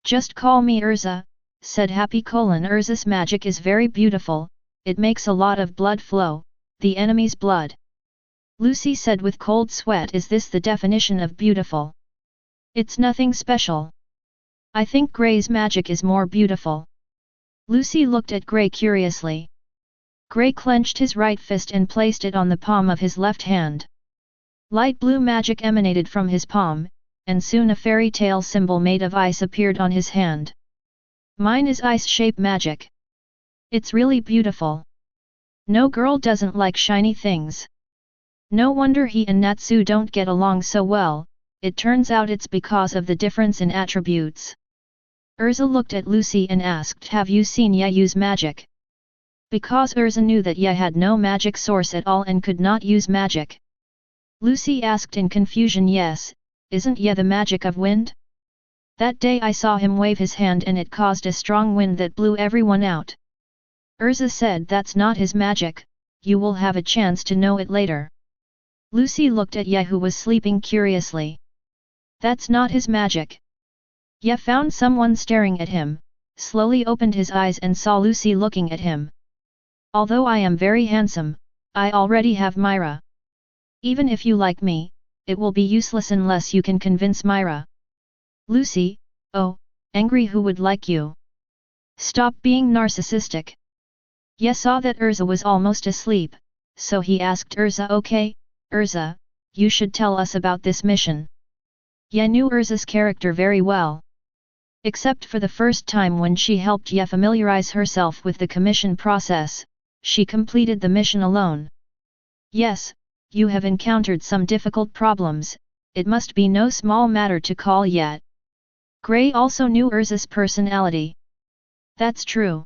Just call me Urza, said Happy. Urza's magic is very beautiful, it makes a lot of blood flow, the enemy's blood. Lucy said with cold sweat. Is this the definition of beautiful? It's nothing special. I think Gray's magic is more beautiful. Lucy looked at Gray curiously. Gray clenched his right fist and placed it on the palm of his left hand. Light blue magic emanated from his palm, and soon a fairy tale symbol made of ice appeared on his hand. Mine is ice-shape magic. It's really beautiful. No girl doesn't like shiny things. No wonder he and Natsu don't get along so well, it turns out it's because of the difference in attributes. Urza looked at Lucy and asked, have you seen Ye use magic? Because Urza knew that Ye had no magic source at all and could not use magic. Lucy asked in confusion. Yes, isn't Ye the magic of wind? That day I saw him wave his hand and it caused a strong wind that blew everyone out. Urza said, that's not his magic, you will have a chance to know it later. Lucy looked at Ye, who was sleeping, curiously. That's not his magic. Ye found someone staring at him, slowly opened his eyes and saw Lucy looking at him. Although I am very handsome, I already have Myra. Even if you like me, it will be useless unless you can convince Myra. Lucy, oh, angry, who would like you? Stop being narcissistic. Ye saw that Urza was almost asleep, so he asked Urza, okay, Urza, you should tell us about this mission. Ye knew Urza's character very well. Except for the first time when she helped Ye familiarize herself with the commission process, she completed the mission alone. Yes, you have encountered some difficult problems, it must be no small matter to call Ye. Gray also knew Urza's personality. That's true.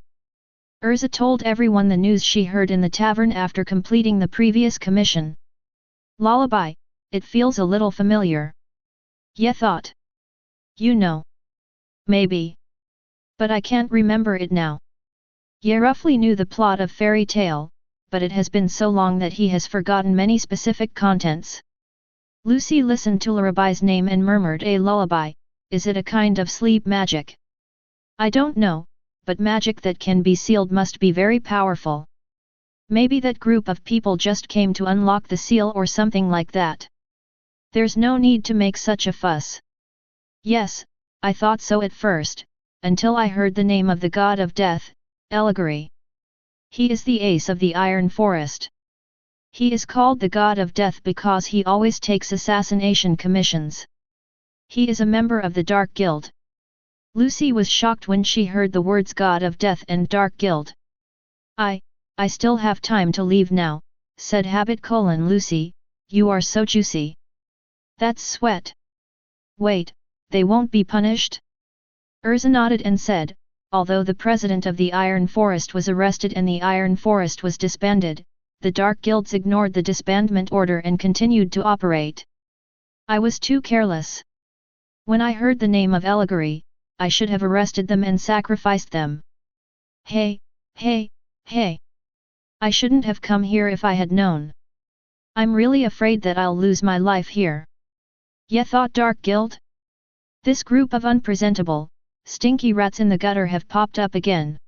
Urza told everyone the news she heard in the tavern after completing the previous commission. Lullaby, it feels a little familiar. Ye thought. You know. Maybe. But I can't remember it now. Ye roughly knew the plot of fairy tale, but it has been so long that he has forgotten many specific contents. Lucy listened to Lullaby's name and murmured, a lullaby, is it a kind of sleep magic? I don't know, but magic that can be sealed must be very powerful. Maybe that group of people just came to unlock the seal or something like that. There's no need to make such a fuss. Yes, I thought so at first, until I heard the name of the god of death, Allegory. He is the ace of the Iron Forest. He is called the god of death because he always takes assassination commissions. He is a member of the Dark Guild. Lucy was shocked when she heard the words God of Death and Dark Guild. I still have time to leave now, said Habit. Lucy, you are so juicy. That's sweat. Wait, they won't be punished? Urza nodded and said, although the president of the Iron Forest was arrested and the Iron Forest was disbanded, the Dark Guilds ignored the disbandment order and continued to operate. I was too careless. When I heard the name of Allegory, I should have arrested them and sacrificed them. Hey! I shouldn't have come here if I had known. I'm really afraid that I'll lose my life here. Ye thought Dark Guild? This group of unpresentable, stinky rats in the gutter have popped up again.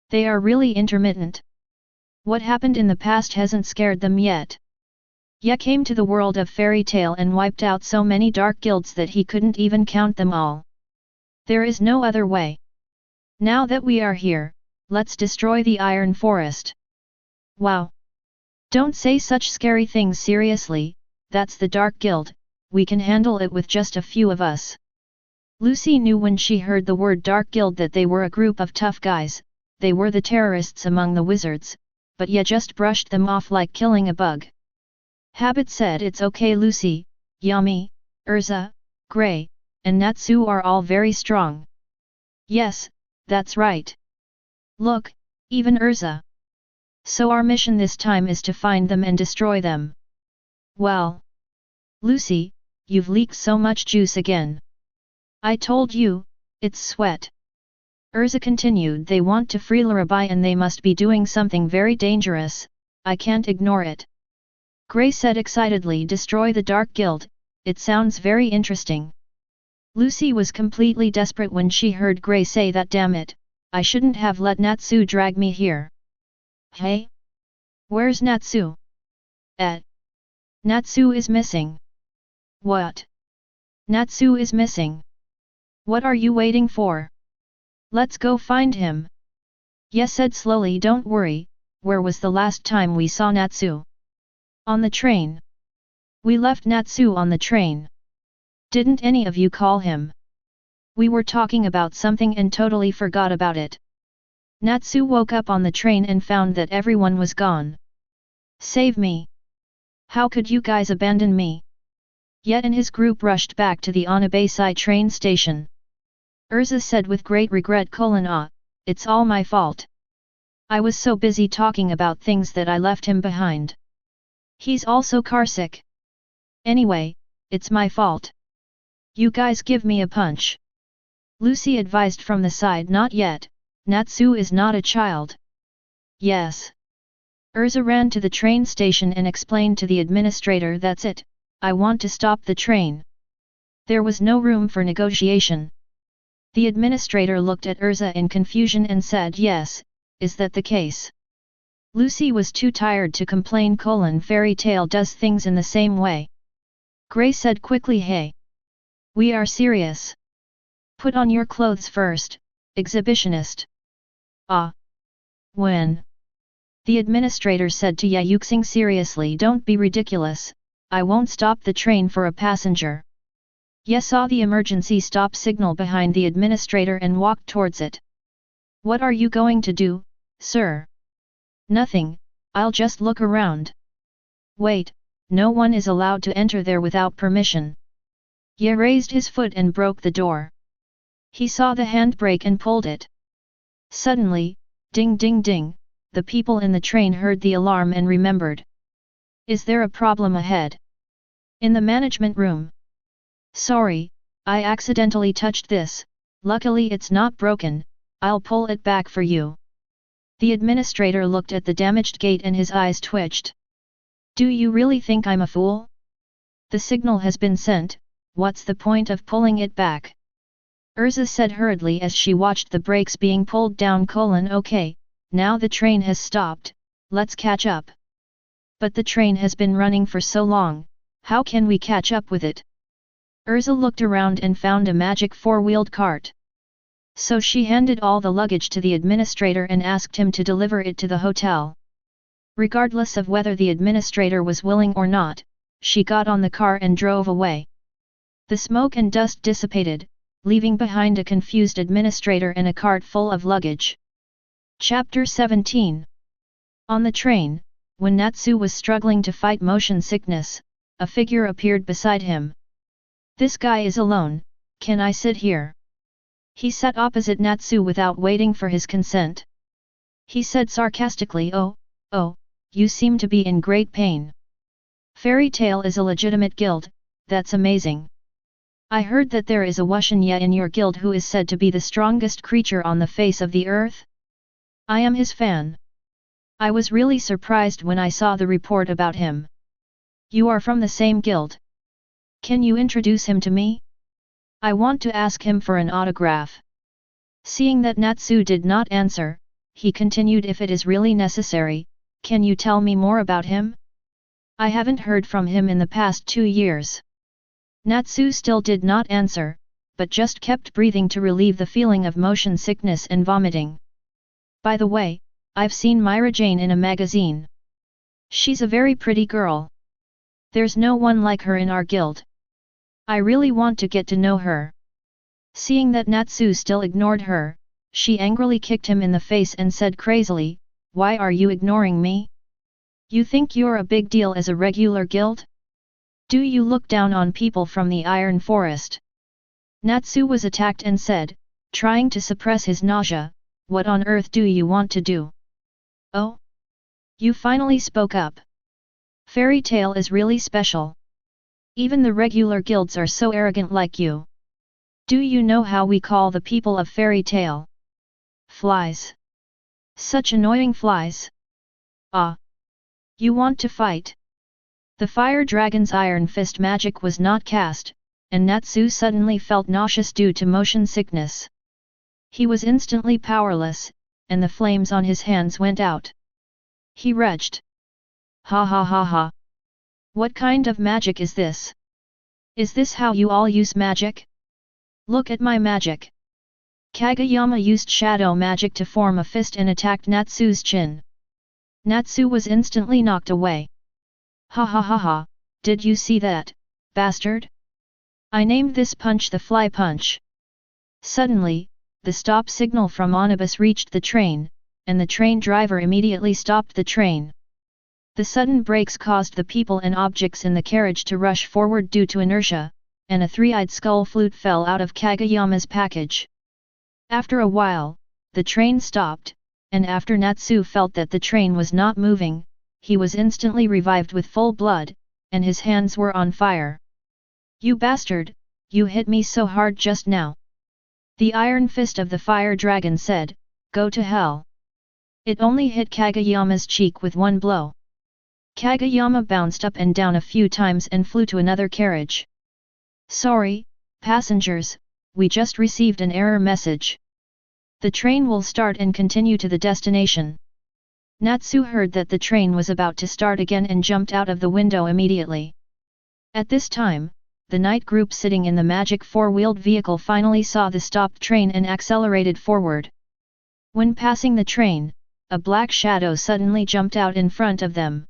They are really intermittent. What happened in the past hasn't scared them yet. Ye came to the world of fairy tale and wiped out so many dark guilds that he couldn't even count them all. There is no other way. Now that we are here, let's destroy the Iron Forest. Wow! Don't say such scary things seriously, that's the Dark Guild, we can handle it with just a few of us. Lucy knew when she heard the word Dark Guild that they were a group of tough guys, they were the terrorists among the wizards, but Ye just brushed them off like killing a bug. Habit said, it's okay Lucy, Yami, Urza, Gray, and Natsu are all very strong. Yes, that's right. Look, even Urza. So our mission this time is to find them and destroy them. Well. Lucy, you've leaked so much juice again. I told you, it's sweat. Urza continued. They want to free Larabai and they must be doing something very dangerous, I can't ignore it. Gray said excitedly. Destroy the Dark Guild, it sounds very interesting. Lucy was completely desperate when she heard Gray say that. Damn it, I shouldn't have let Natsu drag me here. Hey? Where's Natsu? Natsu is missing. What? Natsu is missing. What are you waiting for? Let's go find him. Ye said slowly. Don't worry, where was the last time we saw Natsu? On the train. We left Natsu on the train. Didn't any of you call him? We were talking about something and totally forgot about it. Natsu woke up on the train and found that everyone was gone. Save me. How could you guys abandon me? Ye and his group rushed back to the Onabasai train station. Urza said with great regret. It's all my fault. I was so busy talking about things that I left him behind. He's also carsick. Anyway, it's my fault. You guys give me a punch. Lucy advised from the side. Not yet, Natsu is not a child. Yes. Urza ran to the train station and explained to the administrator. That's it, I want to stop the train. There was no room for negotiation. The administrator looked at Urza in confusion and said. Yes, is that the case? Lucy was too tired to complain. Fairy Tale does things in the same way. Gray said quickly. Hey. We are serious. Put on your clothes first, exhibitionist. Ah. When? The administrator said to Yuxing seriously. Don't be ridiculous, I won't stop the train for a passenger. Ye saw the emergency stop signal behind the administrator and walked towards it. What are you going to do, sir? Nothing, I'll just look around. Wait, no one is allowed to enter there without permission. Ye raised his foot and broke the door. He saw the handbrake and pulled it. Suddenly, ding ding ding, the people in the train heard the alarm and remembered. Is there a problem ahead? In the management room. Sorry, I accidentally touched this, luckily it's not broken, I'll pull it back for you. The administrator looked at the damaged gate and his eyes twitched. Do you really think I'm a fool? The signal has been sent, what's the point of pulling it back? Urza said hurriedly as she watched the brakes being pulled down. Okay, now the train has stopped, let's catch up. But the train has been running for so long, how can we catch up with it? Urza looked around and found a magic four-wheeled cart. So she handed all the luggage to the administrator and asked him to deliver it to the hotel. Regardless of whether the administrator was willing or not, she got on the car and drove away. The smoke and dust dissipated, leaving behind a confused administrator and a cart full of luggage. Chapter 17. On the train, when Natsu was struggling to fight motion sickness, a figure appeared beside him. This guy is alone, can I sit here? He sat opposite Natsu without waiting for his consent. He said sarcastically. Oh, you seem to be in great pain. Fairy Tale is a legitimate guild, that's amazing. I heard that there is a Wuxianya in your guild who is said to be the strongest creature on the face of the earth. I am his fan. I was really surprised when I saw the report about him. You are from the same guild. Can you introduce him to me? I want to ask him for an autograph. Seeing that Natsu did not answer, he continued. If it is really necessary, can you tell me more about him? I haven't heard from him in the past 2 years. Natsu still did not answer, but just kept breathing to relieve the feeling of motion sickness and vomiting. By the way, I've seen Myra Jane in a magazine. She's a very pretty girl. There's no one like her in our guild. I really want to get to know her. Seeing that Natsu still ignored her, she angrily kicked him in the face and said crazily, why are you ignoring me? You think you're a big deal as a regular guild? Do you look down on people from the Iron Forest? Natsu was attacked and said, trying to suppress his nausea, what on earth do you want to do? Oh? You finally spoke up. Fairy Tale is really special. Even the regular guilds are so arrogant like you. Do you know how we call the people of Fairy Tale? Flies. Such annoying flies. Ah. You want to fight? The fire dragon's iron fist magic was not cast, and Natsu suddenly felt nauseous due to motion sickness. He was instantly powerless, and the flames on his hands went out. He retched. Ha ha ha ha. What kind of magic is this? Is this how you all use magic? Look at my magic. Kageyama used shadow magic to form a fist and attacked Natsu's chin. Natsu was instantly knocked away. Ha ha ha ha, did you see that, bastard? I named this punch the fly punch. Suddenly, the stop signal from Onibus reached the train, and the train driver immediately stopped the train. The sudden brakes caused the people and objects in the carriage to rush forward due to inertia, and a three-eyed skull flute fell out of Kageyama's package. After a while, the train stopped, and after Natsu felt that the train was not moving, he was instantly revived with full blood, and his hands were on fire. You bastard, you hit me so hard just now. The iron fist of the fire dragon said, go to hell. It only hit Kageyama's cheek with one blow. Kageyama bounced up and down a few times and flew to another carriage. Sorry, passengers, we just received an error message. The train will start and continue to the destination. Natsu heard that the train was about to start again and jumped out of the window immediately. At this time, the night group sitting in the magic four-wheeled vehicle finally saw the stopped train and accelerated forward. When passing the train, a black shadow suddenly jumped out in front of them.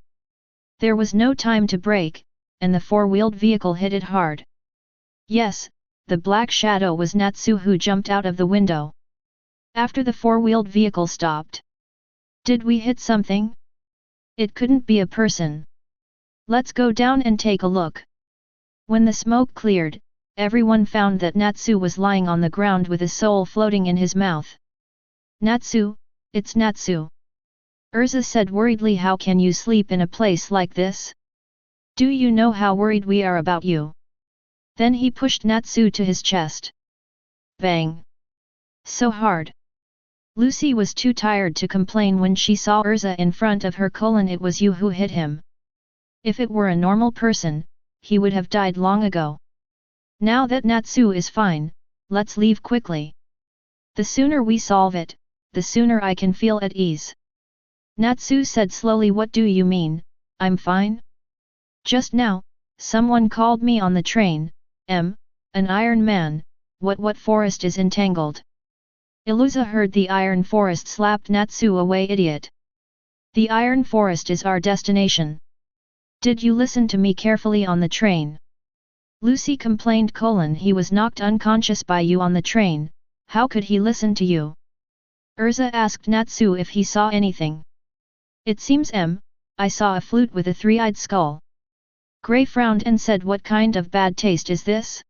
There was no time to brake, and the four-wheeled vehicle hit it hard. Yes, the black shadow was Natsu who jumped out of the window. After the four-wheeled vehicle stopped. Did we hit something? It couldn't be a person. Let's go down and take a look. When the smoke cleared, everyone found that Natsu was lying on the ground with his soul floating in his mouth. Natsu, it's Natsu. Urza said worriedly, how can you sleep in a place like this? Do you know how worried we are about you? Then he pushed Natsu to his chest. Bang! So hard. Lucy was too tired to complain when she saw Urza in front of her. It was you who hit him. If it were a normal person, he would have died long ago. Now that Natsu is fine, let's leave quickly. The sooner we solve it, the sooner I can feel at ease. Natsu said slowly. What do you mean, I'm fine? Just now, someone called me on the train, an iron man, what forest is entangled? Iluza heard the iron forest slapped Natsu away. Idiot. The iron forest is our destination. Did you listen to me carefully on the train? Lucy complained. He was knocked unconscious by you on the train, how could he listen to you? Urza asked Natsu if he saw anything. It seems I saw a flute with a three-eyed skull. Grey frowned and said, what kind of bad taste is this?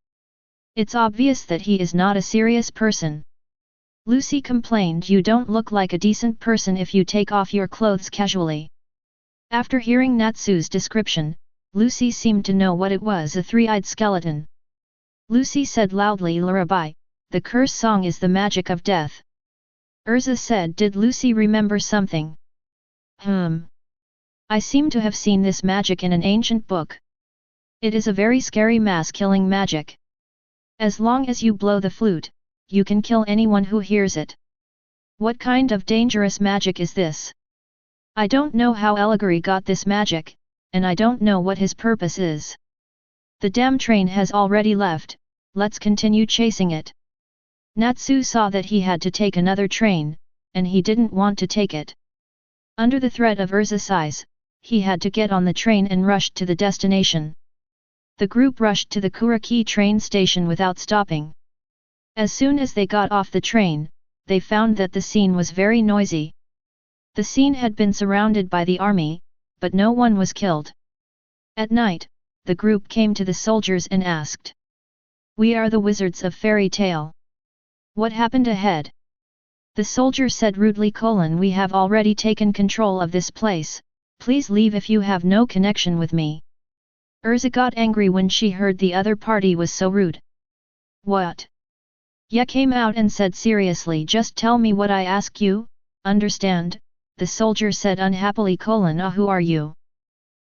It's obvious that he is not a serious person. Lucy complained, you don't look like a decent person if you take off your clothes casually. After hearing Natsu's description, Lucy seemed to know what it was, a three-eyed skeleton. Lucy said loudly, Lullaby, the curse song is the magic of death. Urza said, did Lucy remember something? I seem to have seen this magic in an ancient book. It is a very scary mass-killing magic. As long as you blow the flute, you can kill anyone who hears it. What kind of dangerous magic is this? I don't know how Eliguri got this magic, and I don't know what his purpose is. The damn train has already left, let's continue chasing it. Natsu saw that he had to take another train, and he didn't want to take it. Under the threat of Urza's eyes, he had to get on the train and rushed to the destination. The group rushed to the Kuraki train station without stopping. As soon as they got off the train, they found that the scene was very noisy. The scene had been surrounded by the army, but no one was killed. At night, the group came to the soldiers and asked. We are the wizards of fairy tale. What happened ahead? The soldier said rudely, we have already taken control of this place, please leave if you have no connection with me. Urza got angry when she heard the other party was so rude. What? Ye came out and said seriously, just tell me what I ask you, understand? The soldier said unhappily. Who are you?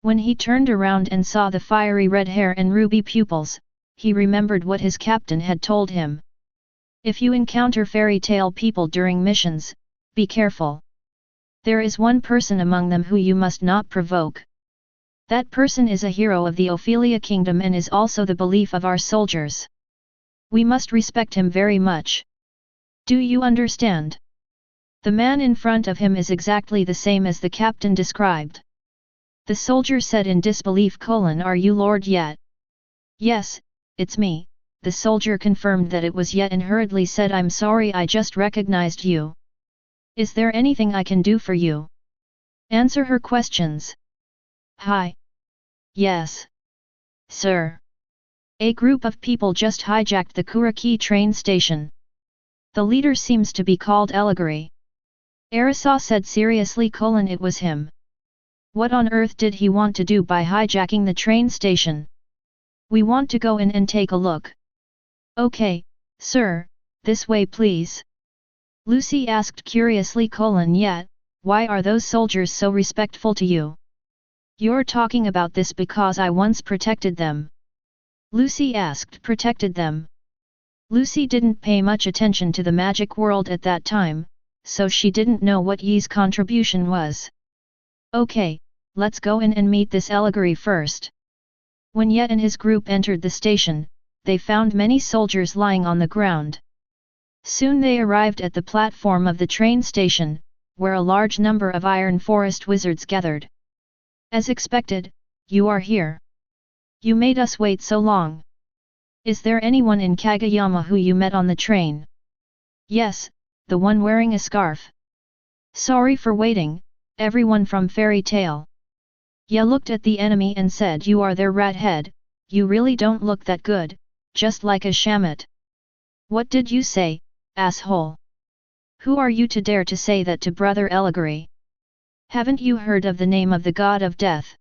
When he turned around and saw the fiery red hair and ruby pupils, he remembered what his captain had told him. If you encounter fairy tale people during missions, be careful. There is one person among them who you must not provoke. That person is a hero of the Ophelia kingdom and is also the belief of our soldiers. We must respect him very much. Do you understand? The man in front of him is exactly the same as the captain described. The soldier said in disbelief. Are you Lord Yet? Yes, it's me. The soldier confirmed that it was Yet and hurriedly said, I'm sorry, I just recognized you. Is there anything I can do for you? Answer her questions. Hi. Yes. Sir. A group of people just hijacked the Kuraki train station. The leader seems to be called Allegory. Arisa said seriously. It was him. What on earth did he want to do by hijacking the train station? We want to go in and take a look. Okay, sir, this way please. Lucy asked curiously. Yet, why are those soldiers so respectful to you? You're talking about this because I once protected them. Lucy asked. Protected them? Lucy didn't pay much attention to the magic world at that time, so she didn't know what Yi's contribution was. Okay, let's go in and meet this Allegory first. When Yet and his group entered the station, they found many soldiers lying on the ground. Soon they arrived at the platform of the train station, where a large number of Iron Forest wizards gathered. As expected, you are here. You made us wait so long. Is there anyone in Kageyama who you met on the train? Yes, the one wearing a scarf. Sorry for waiting, everyone from Fairy Tale. Ye looked at the enemy and said, you are their rat head, you really don't look that good, just like a shamet. What did you say, asshole? Who are you to dare to say that to Brother Allegory? Haven't you heard of the name of the god of death?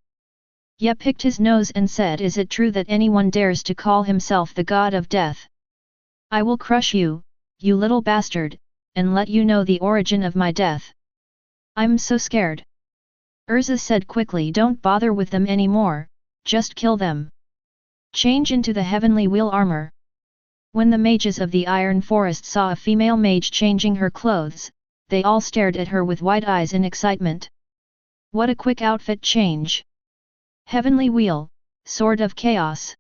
Ye picked his nose and said, is it true that anyone dares to call himself the god of death? I will crush you, you little bastard, and let you know the origin of my death. I'm so scared. Urza said quickly, don't bother with them anymore, just kill them. Change into the heavenly wheel armor. When the mages of the Iron Forest saw a female mage changing her clothes, they all stared at her with wide eyes in excitement. What a quick outfit change! Heavenly wheel, sword of chaos.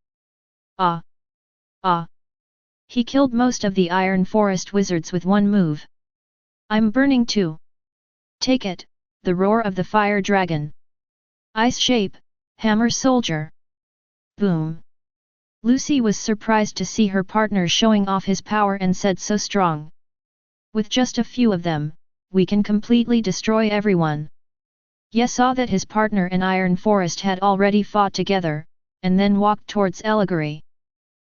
Ah! Ah! He killed most of the Iron Forest wizards with one move. I'm burning too. Take it, the roar of the fire dragon. Ice shape, hammer soldier. Boom! Lucy was surprised to see her partner showing off his power and said so strong. With just a few of them, we can completely destroy everyone. Ye saw that his partner and Iron Forest had already fought together, and then walked towards Allegory.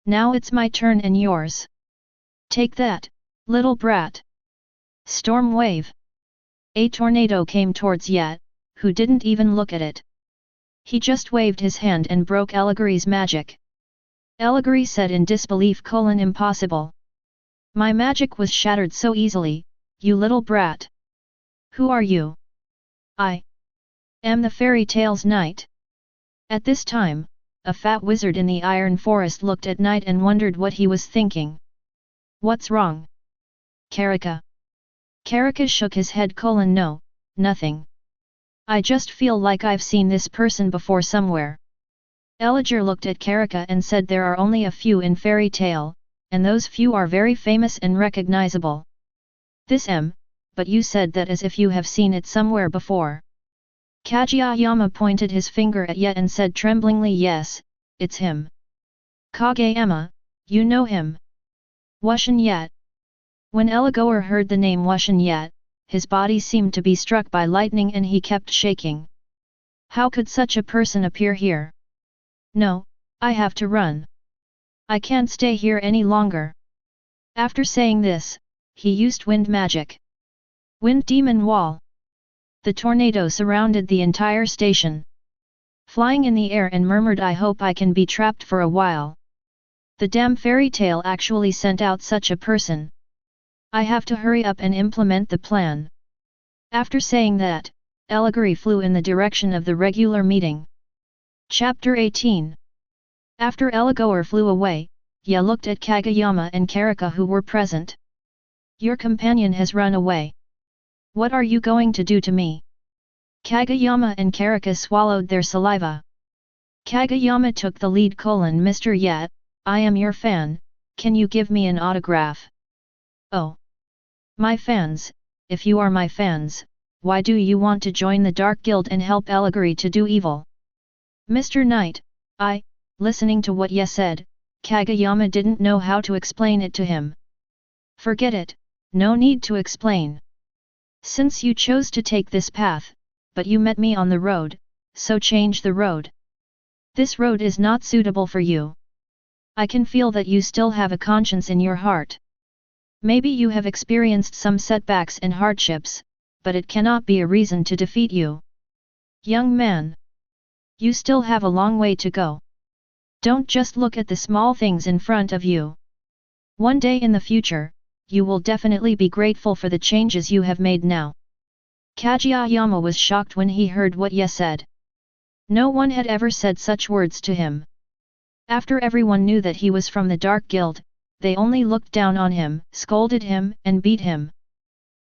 Now it's my turn and yours. Take that, little brat. Storm wave. A tornado came towards Yet, who didn't even look at it. He just waved his hand and broke Allegory's magic. Allegory said in disbelief: impossible. My magic was shattered so easily, you little brat. Who are you? I am the Fairy Tale's knight. At this time, a fat wizard in the Iron Forest looked at Knight and wondered what he was thinking. What's wrong? Karika. Karika shook his head: no, nothing. I just feel like I've seen this person before somewhere. Elijah looked at Karika and said, there are only a few in Fairy Tale, and those few are very famous and recognizable. But you said that as if you have seen it somewhere before. Kageyama pointed his finger at Yet and said tremblingly, yes, it's him. Kageyama, you know him. Wushin Yet. When Eligor heard the name Wushin Yet, his body seemed to be struck by lightning and he kept shaking. How could such a person appear here? No, I have to run. I can't stay here any longer. After saying this, he used wind magic. Wind demon wall. The tornado surrounded the entire station. Flying in the air and murmured, I hope I can be trapped for a while. The damn fairy tale actually sent out such a person. I have to hurry up and implement the plan. After saying that, Eliguri flew in the direction of the regular meeting. Chapter 18. After Eligor flew away, Ye looked at Kageyama and Karika who were present. Your companion has run away. What are you going to do to me? Kageyama and Karika swallowed their saliva. Kageyama took the lead. Mr. Ye, I am your fan, can you give me an autograph? Oh. My fans, if you are my fans, why do you want to join the Dark Guild and help Eliguri to do evil? Mr. Knight, listening to what Ye said, Kageyama didn't know how to explain it to him. Forget it, no need to explain. Since you chose to take this path, but you met me on the road, so change the road. This road is not suitable for you. I can feel that you still have a conscience in your heart. Maybe you have experienced some setbacks and hardships, but it cannot be a reason to defeat you. Young man. You still have a long way to go. Don't just look at the small things in front of you. One day in the future, you will definitely be grateful for the changes you have made now. Kageyama was shocked when he heard what Ye said. No one had ever said such words to him. After everyone knew that he was from the Dark Guild, they only looked down on him, scolded him, and beat him.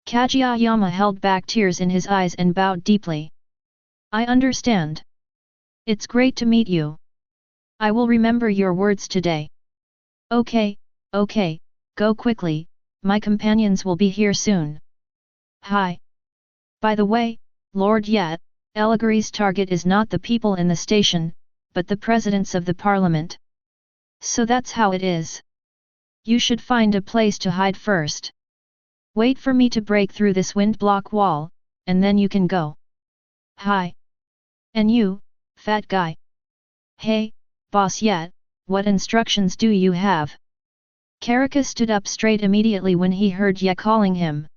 Kageyama held back tears in his eyes and bowed deeply. I understand. It's great to meet you. I will remember your words today. Okay, go quickly, my companions will be here soon. Hi. By the way, Lord Ye, Eliguri's target is not the people in the station, but the presidents of the parliament. So that's how it is. You should find a place to hide first. Wait for me to break through this wind block wall, and then you can go. Hi. And you, fat guy. Hey, boss Ye, what instructions do you have? Karika stood up straight immediately when he heard Ye calling him.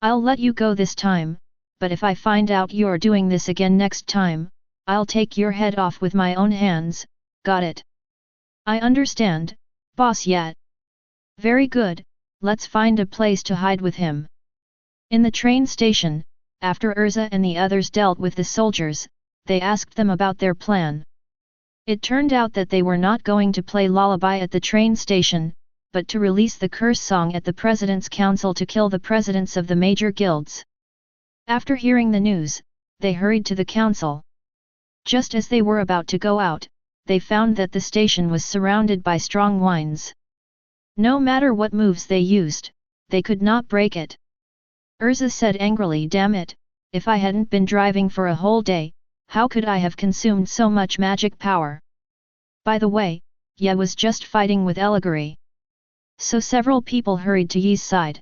I'll let you go this time, but if I find out you're doing this again next time, I'll take your head off with my own hands, got it? I understand, boss Ye. Very good, let's find a place to hide with him. In the train station, after Urza and the others dealt with the soldiers, they asked them about their plan. It turned out that they were not going to play lullaby at the train station, but to release the curse song at the President's Council to kill the presidents of the major guilds. After hearing the news, they hurried to the council. Just as they were about to go out, they found that the station was surrounded by strong winds. No matter what moves they used, they could not break it. Urza said angrily, damn it, if I hadn't been driving for a whole day, how could I have consumed so much magic power? By the way, Ye was just fighting with Eliguri. So several people hurried to Ye's side.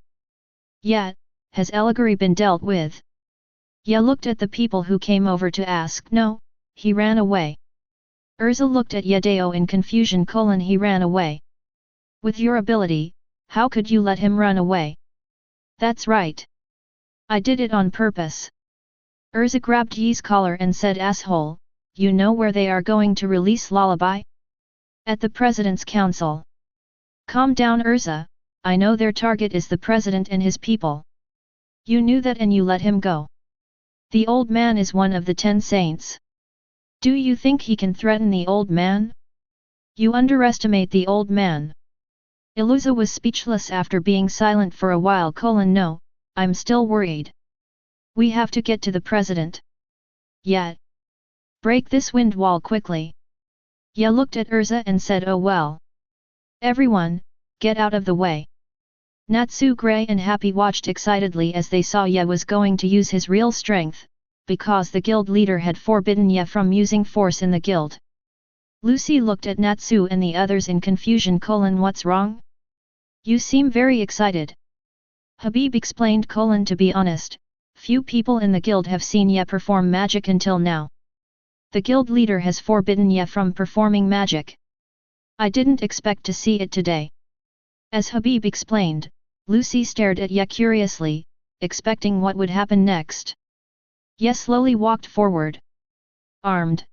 Ye, has Eliguri been dealt with? Ye looked at the people who came over to ask. No, he ran away. Urza looked at Yedeo in confusion. He ran away. With your ability, how could you let him run away? That's right. I did it on purpose. Urza grabbed Ye's collar and said, asshole, you know where they are going to release lullaby? At the President's Council. Calm down Urza, I know their target is the President and his people. You knew that and you let him go. The old man is one of the 10 saints. Do you think he can threaten the old man? You underestimate the old man. Iluza was speechless after being silent for a while. No, I'm still worried. We have to get to the President. Yet. Break this wind wall quickly. Ye looked at Urza and said, oh well. Everyone, get out of the way. Natsu Gray and Happy watched excitedly as they saw Ye was going to use his real strength, because the guild leader had forbidden Ye from using force in the guild. Lucy looked at Natsu and the others in confusion. What's wrong? You seem very excited. Habib explained. To be honest, few people in the guild have seen Ye perform magic until now. The guild leader has forbidden Ye from performing magic. I didn't expect to see it today. As Habib explained, Lucy stared at Ye curiously, expecting what would happen next. Ye slowly walked forward. Armed.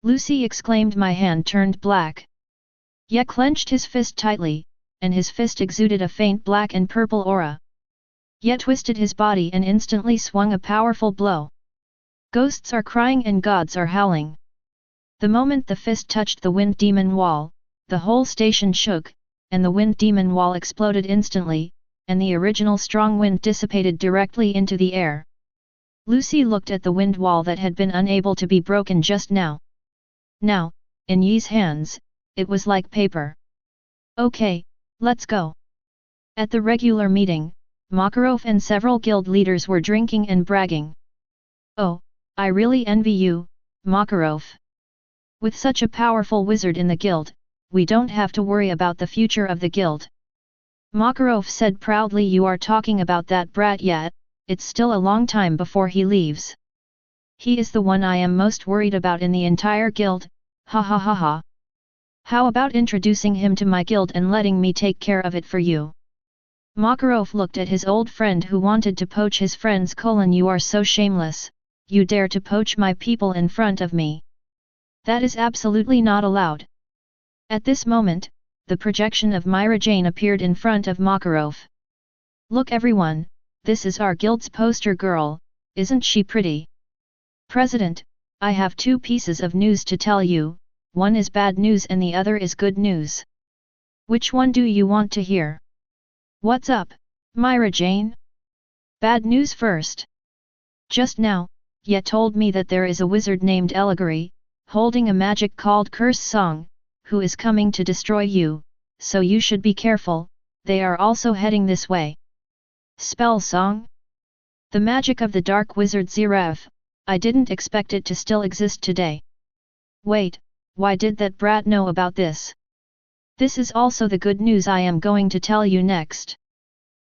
Lucy exclaimed. My hand turned black. Ye clenched his fist tightly, and his fist exuded a faint black and purple aura. Ye twisted his body and instantly swung a powerful blow. Ghosts are crying and gods are howling. The moment the fist touched the wind demon wall, the whole station shook, and the wind demon wall exploded instantly, and the original strong wind dissipated directly into the air. Lucy looked at the wind wall that had been unable to be broken just now. Now, in Yi's hands, it was like paper. Okay, let's go. At the regular meeting, Makarov and several guild leaders were drinking and bragging. Oh, I really envy you, Makarov. With such a powerful wizard in the guild, we don't have to worry about the future of the guild. Makarov said proudly. You are talking about that brat yet, it's still a long time before he leaves. He is the one I am most worried about in the entire guild, ha ha ha ha. How about introducing him to my guild and letting me take care of it for you? Makarov looked at his old friend who wanted to poach his friends. You are so shameless, you dare to poach my people in front of me. That is absolutely not allowed. At this moment, the projection of Myra Jane appeared in front of Makarov. Look everyone, this is our guild's poster girl, isn't she pretty? President, I have two pieces of news to tell you, one is bad news and the other is good news. Which one do you want to hear? What's up, Myra Jane? Bad news first. Just now, Ye told me that there is a wizard named Allegory, holding a magic called Curse Song, who is coming to destroy you, so you should be careful, they are also heading this way. Spell Song? The magic of the dark wizard Ziref, I didn't expect it to still exist today. Wait, why did that brat know about this? This is also the good news I am going to tell you next.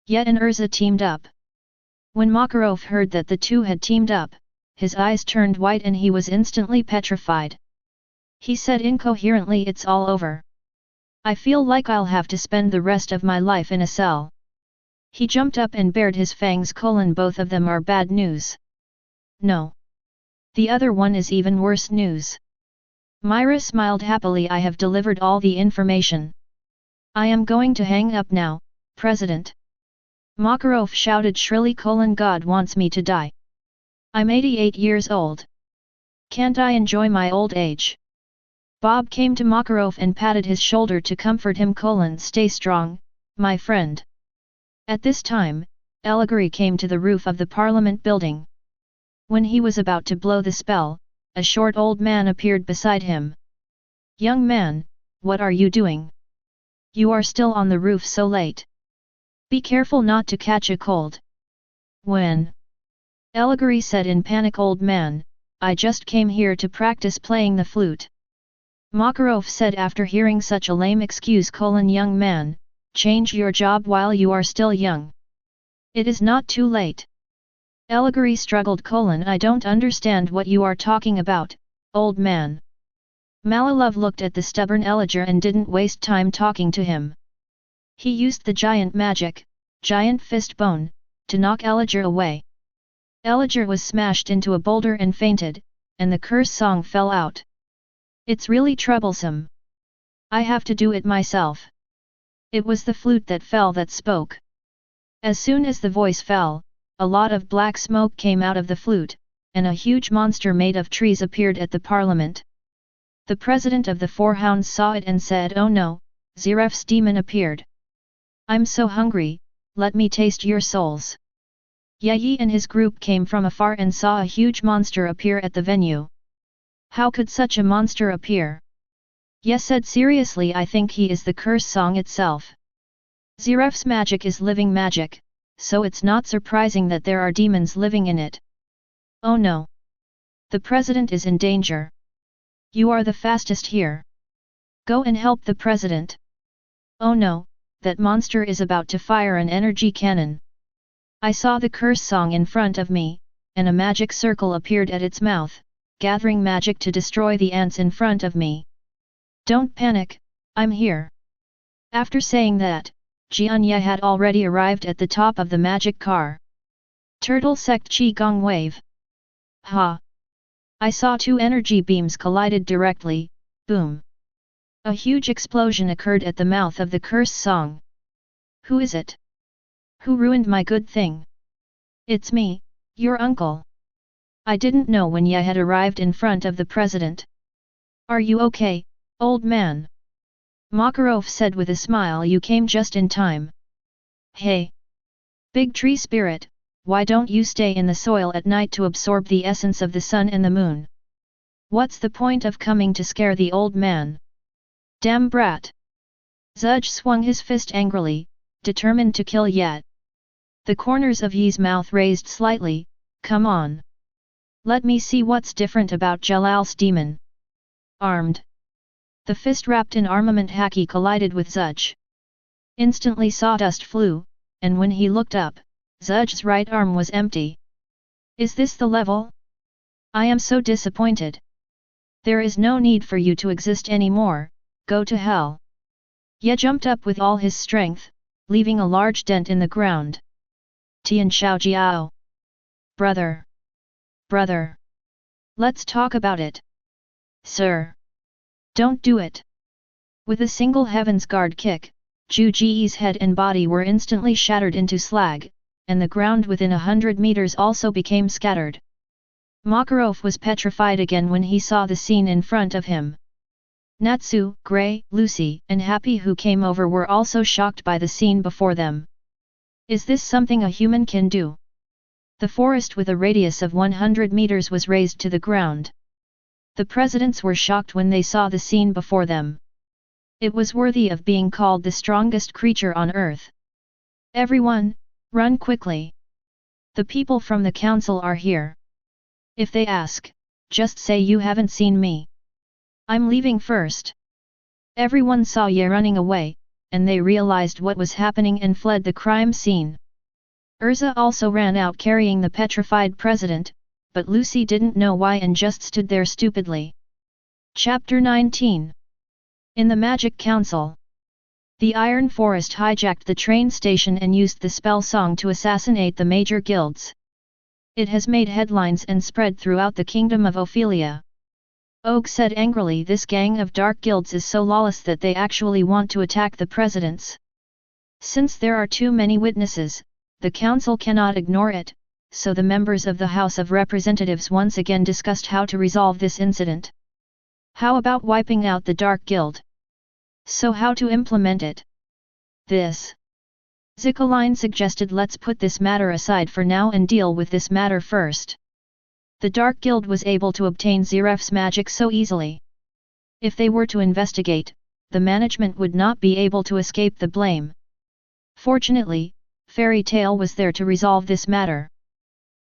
Ye and Urza teamed up. When Makarov heard that the two had teamed up, his eyes turned white and he was instantly petrified. He said incoherently, it's all over. I feel like I'll have to spend the rest of my life in a cell. He jumped up and bared his fangs. Both of them are bad news. No. The other one is even worse news. Myra smiled happily. I have delivered all the information. I am going to hang up now, President. Makarov shouted shrilly. God wants me to die. I'm 88 years old. Can't I enjoy my old age? Bob came to Makarov and patted his shoulder to comfort him. Stay strong, my friend. At this time, Allegory came to the roof of the Parliament building. When he was about to blow the spell, a short old man appeared beside him. Young man, what are you doing? You are still on the roof so late. Be careful not to catch a cold. When? Allegory said in panic. Old man, I just came here to practice playing the flute. Makarov said after hearing such a lame excuse. Young man, change your job while you are still young. It is not too late. Allegory struggled. I don't understand what you are talking about, old man. Malalov looked at the stubborn Elijah and didn't waste time talking to him. He used the giant magic, giant fist bone, to knock Elijah away. Elijah was smashed into a boulder and fainted, and the curse song fell out. It's really troublesome. I have to do it myself. It was the flute that fell that spoke. As soon as the voice fell, a lot of black smoke came out of the flute, and a huge monster made of trees appeared at the parliament. The president of the Four Hounds saw it and said, oh no, Ziref's demon appeared. I'm so hungry, let me taste your souls. Yi and his group came from afar and saw a huge monster appear at the venue. How could such a monster appear? Ye said seriously, I think he is the curse song itself. Ziref's magic is living magic, so it's not surprising that there are demons living in it. Oh no! The president is in danger. You are the fastest here. Go and help the president. Oh no, that monster is about to fire an energy cannon. I saw the curse song in front of me, and a magic circle appeared at its mouth, gathering magic to destroy the ants in front of me. Don't panic, I'm here. After saying that, Jianye had already arrived at the top of the magic car. Turtle sect Qi Gong wave. Ha! I saw two energy beams collided directly, boom. A huge explosion occurred at the mouth of the curse song. Who is it? Who ruined my good thing? It's me, your uncle. I didn't know when you had arrived in front of the president. Are you okay, old man? Makarov said with a smile. You came just in time. Hey! Big tree spirit, why don't you stay in the soil at night to absorb the essence of the sun and the moon? What's the point of coming to scare the old man? Damn brat! Zudge swung his fist angrily, determined to kill Yet. The corners of Yi's mouth raised slightly. Come on. Let me see what's different about Jalal's demon. Armed. The fist wrapped in armament Haki collided with Zudge. Instantly sawdust flew, and when he looked up, Zudge's right arm was empty. Is this the level? I am so disappointed. There is no need for you to exist anymore, go to hell. Ye jumped up with all his strength, leaving a large dent in the ground. Tian Xiaojiao. Brother. Brother. Let's talk about it. Sir. Don't do it. With a single Heaven's Guard kick, Zhu Ji's head and body were instantly shattered into slag, and the ground within 100 meters also became scattered. Makarov was petrified again when he saw the scene in front of him. Natsu, Gray, Lucy, and Happy who came over were also shocked by the scene before them. Is this something a human can do? The forest with a radius of 100 meters was razed to the ground. The presidents were shocked when they saw the scene before them. It was worthy of being called the strongest creature on earth. Everyone, run quickly. The people from the council are here. If they ask, just say you haven't seen me. I'm leaving first. Everyone saw Ye running away, and they realized what was happening and fled the crime scene. Urza also ran out carrying the petrified president, but Lucy didn't know why and just stood there stupidly. Chapter 19. In the Magic Council. The Iron Forest hijacked the train station and used the spell song to assassinate the major guilds. It has made headlines and spread throughout the kingdom of Ophelia. Og said angrily, this gang of dark guilds is so lawless that they actually want to attack the presidents. Since there are too many witnesses, the council cannot ignore it, so the members of the House of Representatives once again discussed how to resolve this incident. How about wiping out the Dark Guild? So how to implement it? This. Zikaline suggested, let's put this matter aside for now and deal with this matter first. The Dark Guild was able to obtain Zeref's magic so easily. If they were to investigate, the management would not be able to escape the blame. Fortunately, Fairy Tail was there to resolve this matter.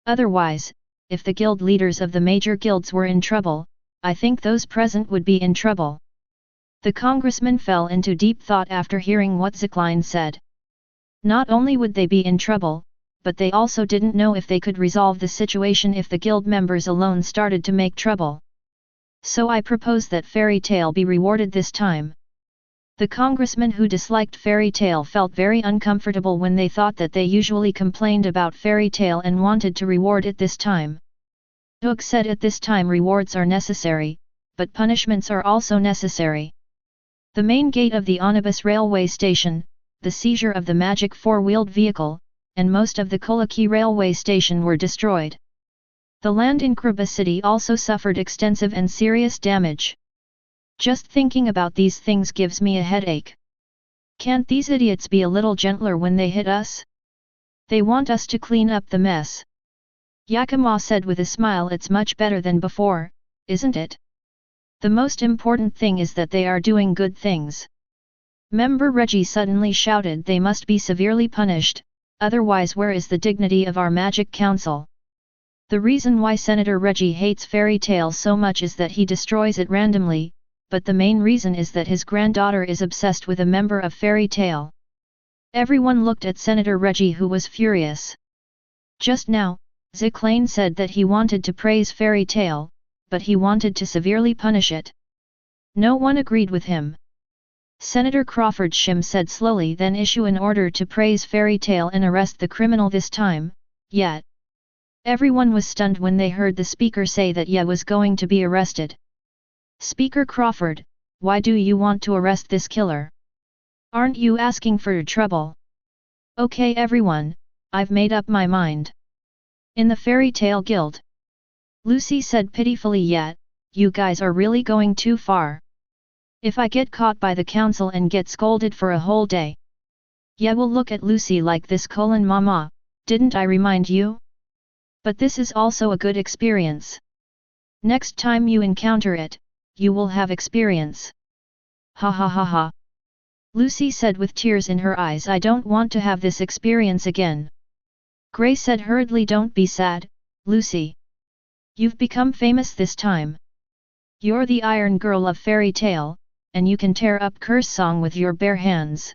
Otherwise, if the guild leaders of the major guilds were in trouble, I think those present would be in trouble. The congressman fell into deep thought after hearing what Zikaline said. Not only would they be in trouble, but they also didn't know if they could resolve the situation if the guild members alone started to make trouble. So I propose that Fairy Tail be rewarded this time. The congressman who disliked Fairy Tail felt very uncomfortable when they thought that they usually complained about Fairy Tail and wanted to reward it this time. Hook said at this time rewards are necessary, but punishments are also necessary. The main gate of the Onibus railway station, the seizure of the magic four-wheeled vehicle, and most of the Kolaki railway station were destroyed. The land in Kruba city also suffered extensive and serious damage. Just thinking about these things gives me a headache. Can't these idiots be a little gentler when they hit us? They want us to clean up the mess. Yakima said with a smile, it's much better than before, isn't it? The most important thing is that they are doing good things. Member Reggie suddenly shouted, they must be severely punished, otherwise where is the dignity of our magic council? The reason why Senator Reggie hates Fairy Tail so much is that he destroys it randomly, but the main reason is that his granddaughter is obsessed with a member of Fairy Tail. Everyone looked at Senator Reggie, who was furious. Just now, Zikaline said that he wanted to praise Fairy Tail, but he wanted to severely punish it. No one agreed with him. Senator Crawford Shim said slowly, then issue an order to praise Fairy Tail and arrest the criminal this time, yet. Everyone was stunned when they heard the speaker say that Ye was going to be arrested. Speaker Crawford, why do you want to arrest this killer? Aren't you asking for trouble? Okay everyone, I've made up my mind. In the fairy tale guild, Lucy said pitifully, yet, you guys are really going too far. If I get caught by the council and get scolded for a whole day. Yeah, will look at Lucy like this, mama, didn't I remind you? But this is also a good experience. Next time you encounter it, you will have experience. Ha ha ha ha. Lucy said with tears in her eyes, I don't want to have this experience again. Gray said hurriedly, don't be sad, Lucy. You've become famous this time. You're the Iron Girl of fairy tale, and you can tear up Curse Song with your bare hands.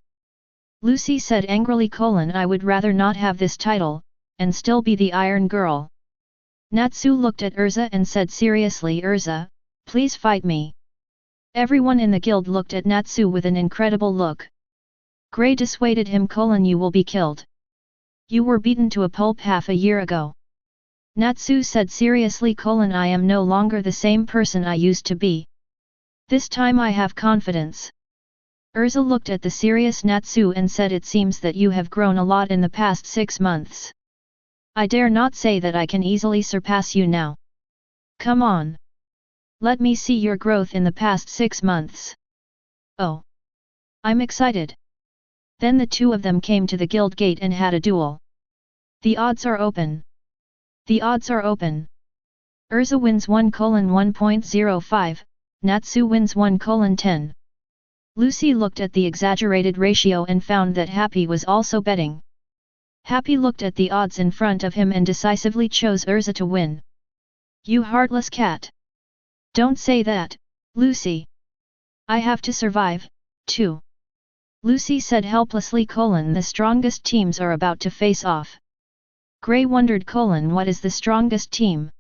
Lucy said angrily, I would rather not have this title, and still be the Iron Girl. Natsu looked at Urza and said seriously, Urza, please fight me. Everyone in the guild looked at Natsu with an incredible look. Gray dissuaded him, you will be killed. You were beaten to a pulp half a year ago. Natsu said seriously, I am no longer the same person I used to be. This time I have confidence. Urza looked at the serious Natsu and said, it seems that you have grown a lot in the past 6 months. I dare not say that I can easily surpass you now. Come on. Let me see your growth in the past 6 months. Oh. I'm excited. Then the two of them came to the guild gate and had a duel. The odds are open. The odds are open. Urza wins 1:1.05, Natsu wins 1:10. Lucy looked at the exaggerated ratio and found that Happy was also betting. Happy looked at the odds in front of him and decisively chose Urza to win. You heartless cat! Don't say that, Lucy. I have to survive, too. Lucy said helplessly, the strongest teams are about to face off. Gray wondered, what is the strongest team?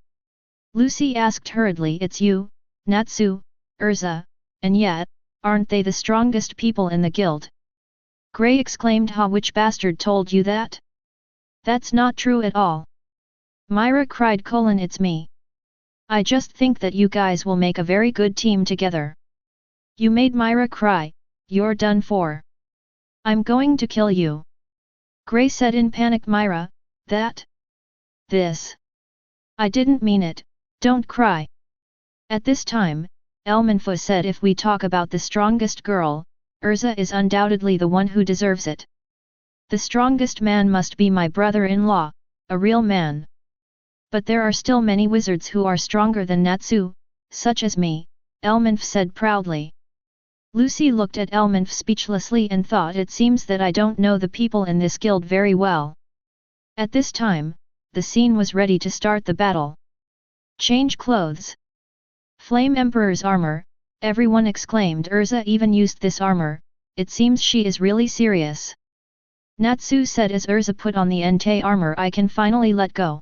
Lucy asked hurriedly, it's you, Natsu, Urza, and yet, aren't they the strongest people in the guild? Gray exclaimed, which bastard told you that? That's not true at all. Myra cried, it's me. I just think that you guys will make a very good team together. You made Myra cry, you're done for. I'm going to kill you. Gray said in panic, Myra, this. I didn't mean it, don't cry. At this time, Elmanfa said, if we talk about the strongest girl, Urza is undoubtedly the one who deserves it. The strongest man must be my brother-in-law, a real man. But there are still many wizards who are stronger than Natsu, such as me, Elmanfa said proudly. Lucy looked at Elmanfa speechlessly and thought, it seems that I don't know the people in this guild very well. At this time, the scene was ready to start the battle. Change clothes. Flame Emperor's armor, everyone exclaimed. Urza even used this armor, it seems she is really serious. Natsu said as Urza put on the Entei armor, I can finally let go.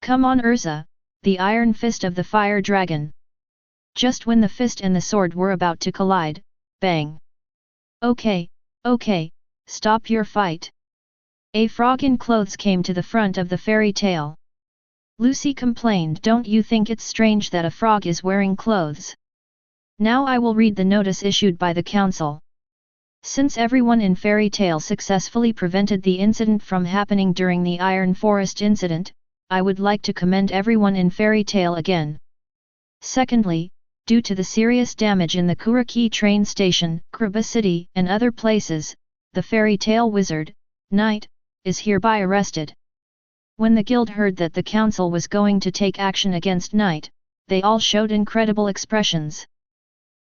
Come on Urza, the iron fist of the fire dragon. Just when the fist and the sword were about to collide, bang. Okay, stop your fight. A frog in clothes came to the front of the fairy tale. Lucy complained, don't you think it's strange that a frog is wearing clothes? Now I will read the notice issued by the council. Since everyone in fairy tale successfully prevented the incident from happening during the Iron Forest incident, I would like to commend everyone in fairy tale again. Secondly, due to the serious damage in the Kuraki train station, Kriba City and other places, the fairy tale wizard, Knight, is hereby arrested. When the guild heard that the council was going to take action against Knight, they all showed incredible expressions.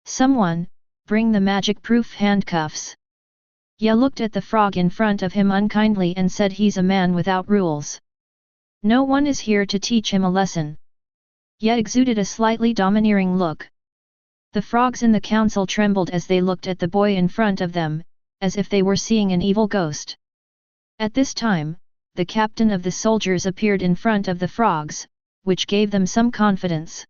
Someone, bring the magic-proof handcuffs. Ya looked at the frog in front of him unkindly and said, he's a man without rules. No one is here to teach him a lesson. Ya exuded a slightly domineering look. The frogs in the council trembled as they looked at the boy in front of them, as if they were seeing an evil ghost. At this time, the captain of the soldiers appeared in front of the frogs, which gave them some confidence.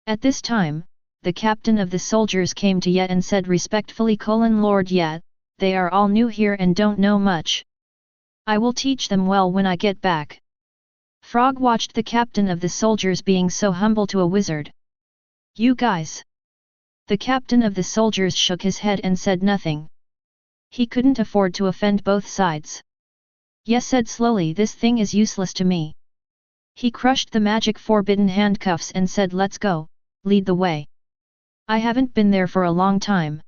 At this time, the captain of the soldiers came to Ye and said respectfully, Lord Ye, they are all new here and don't know much. I will teach them well when I get back. Frog watched the captain of the soldiers being so humble to a wizard. You guys! The captain of the soldiers shook his head and said nothing. He couldn't afford to offend both sides. Ye said slowly, this thing is useless to me. He crushed the magic forbidden handcuffs and said, let's go, lead the way. I haven't been there for a long time.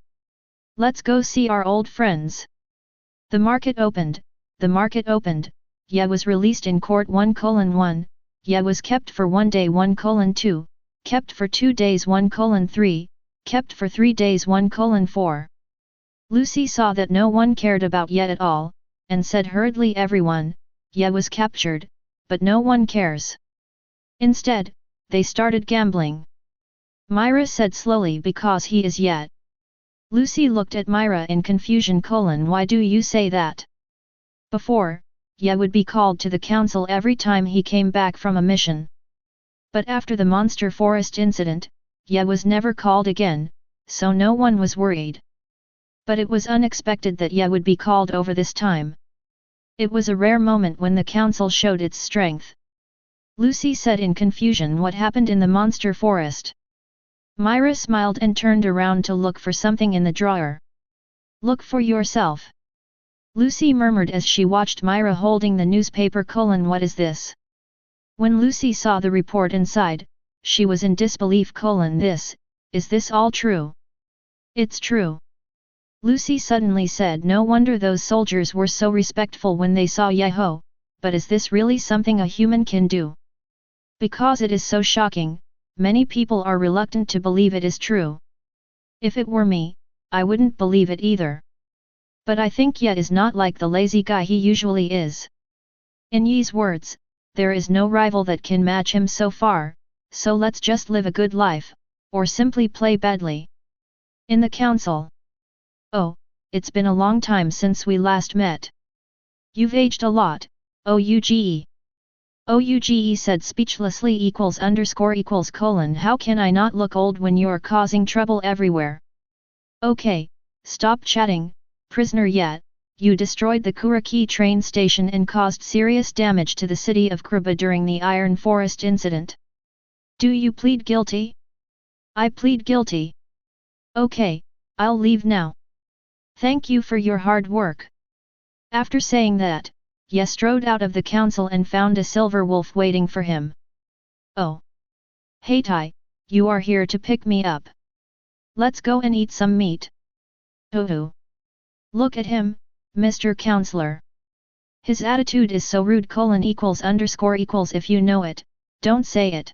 Let's go see our old friends. The market opened. Ye was released in court 1:1. Ye was kept for 1 day 1:2, kept for 2 days 1:3, kept for 3 days 1:4. Lucy saw that no one cared about Ye at all, and said hurriedly, everyone, Ye was captured, but no one cares. Instead, they started gambling. Myra said slowly, because he is Ye. Lucy looked at Myra in confusion. Why do you say that? Before, Ye would be called to the council every time he came back from a mission. But after the monster forest incident, Ye was never called again, so no one was worried. But it was unexpected that Ye would be called over this time. It was a rare moment when the council showed its strength. Lucy said in confusion, what happened in the monster forest? Myra smiled and turned around to look for something in the drawer. Look for yourself. Lucy murmured as she watched Myra holding the newspaper. What is this? When Lucy saw the report inside, she was in disbelief. Is this all true? It's true. Lucy suddenly said, no wonder those soldiers were so respectful when they saw Yeho, but is this really something a human can do? Because it is so shocking, many people are reluctant to believe it is true. If it were me, I wouldn't believe it either. But I think Ye is not like the lazy guy he usually is. In Ye's words, there is no rival that can match him so far, so let's just live a good life, or simply play badly. In the council. Oh, it's been a long time since we last met. You've aged a lot, Ouge. Ouge said speechlessly. How can I not look old when you're causing trouble everywhere? Okay, stop chatting, prisoner. Yet, you destroyed the Kuraki train station and caused serious damage to the city of Kruba during the Iron Forest incident. Do you plead guilty? I plead guilty. Okay, I'll leave now. Thank you for your hard work. After saying that, Ye strode out of the council and found a silver wolf waiting for him. Oh! Heitai, you are here to pick me up. Let's go and eat some meat. Oh! Look at him, Mr. Counselor. His attitude is so rude. If you know it, don't say it.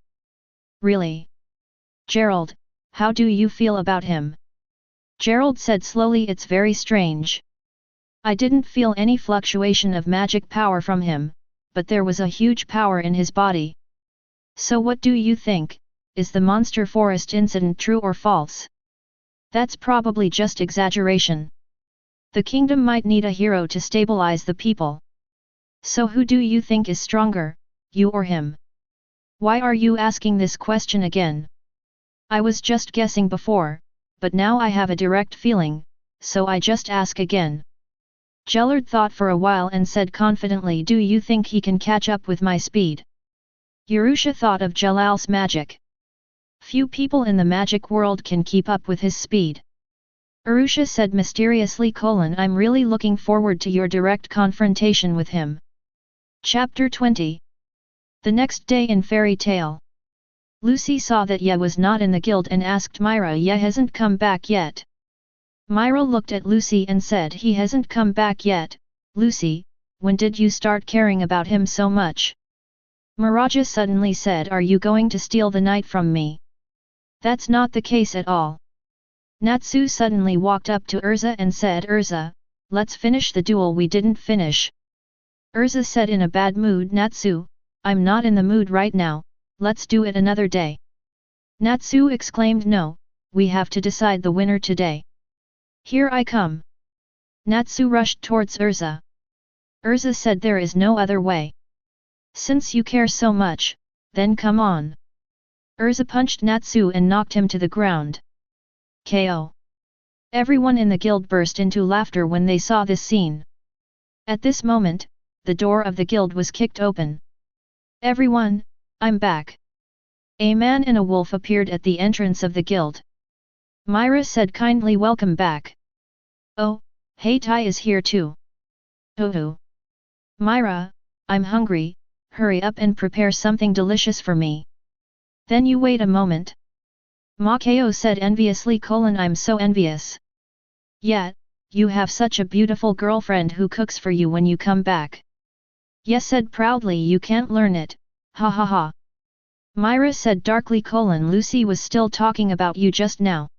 Really? Gerald, how do you feel about him? Gerald said slowly, it's very strange. I didn't feel any fluctuation of magic power from him, but there was a huge power in his body. So what do you think, is the monster forest incident true or false? That's probably just exaggeration. The kingdom might need a hero to stabilize the people. So who do you think is stronger, you or him? Why are you asking this question again? I was just guessing before, but now I have a direct feeling, so I just ask again. Jellard thought for a while and said confidently, do you think he can catch up with my speed? Urusha thought of Jalal's magic. Few people in the magic world can keep up with his speed. Urusha said mysteriously, I'm really looking forward to your direct confrontation with him. Chapter 20. The next day in Fairy Tale. Lucy saw that Ye was not in the guild and asked Myra, Ye hasn't come back yet. Myra looked at Lucy and said, he hasn't come back yet. Lucy, when did you start caring about him so much? Miraja suddenly said, are you going to steal the night from me? That's not the case at all. Natsu suddenly walked up to Urza and said, Urza, let's finish the duel we didn't finish. Urza said in a bad mood, Natsu, I'm not in the mood right now. Let's do it another day. Natsu exclaimed, no, we have to decide the winner today. Here I come. Natsu rushed towards Urza. Urza said, there is no other way. Since you care so much, then come on. Urza punched Natsu and knocked him to the ground. KO. Everyone in the guild burst into laughter when they saw this scene. At this moment, the door of the guild was kicked open. Everyone, I'm back. A man and a wolf appeared at the entrance of the guild. Myra said kindly. Welcome back. Oh, hey, Tai is here too. Oh. Myra, I'm hungry, hurry up and prepare something delicious for me. Then you wait a moment. Makao said enviously. I'm so envious. Yet, you have such a beautiful girlfriend who cooks for you when you come back. Yes, said proudly. You can't learn it, ha ha ha. Myra said darkly. Lucy was still talking about you just now.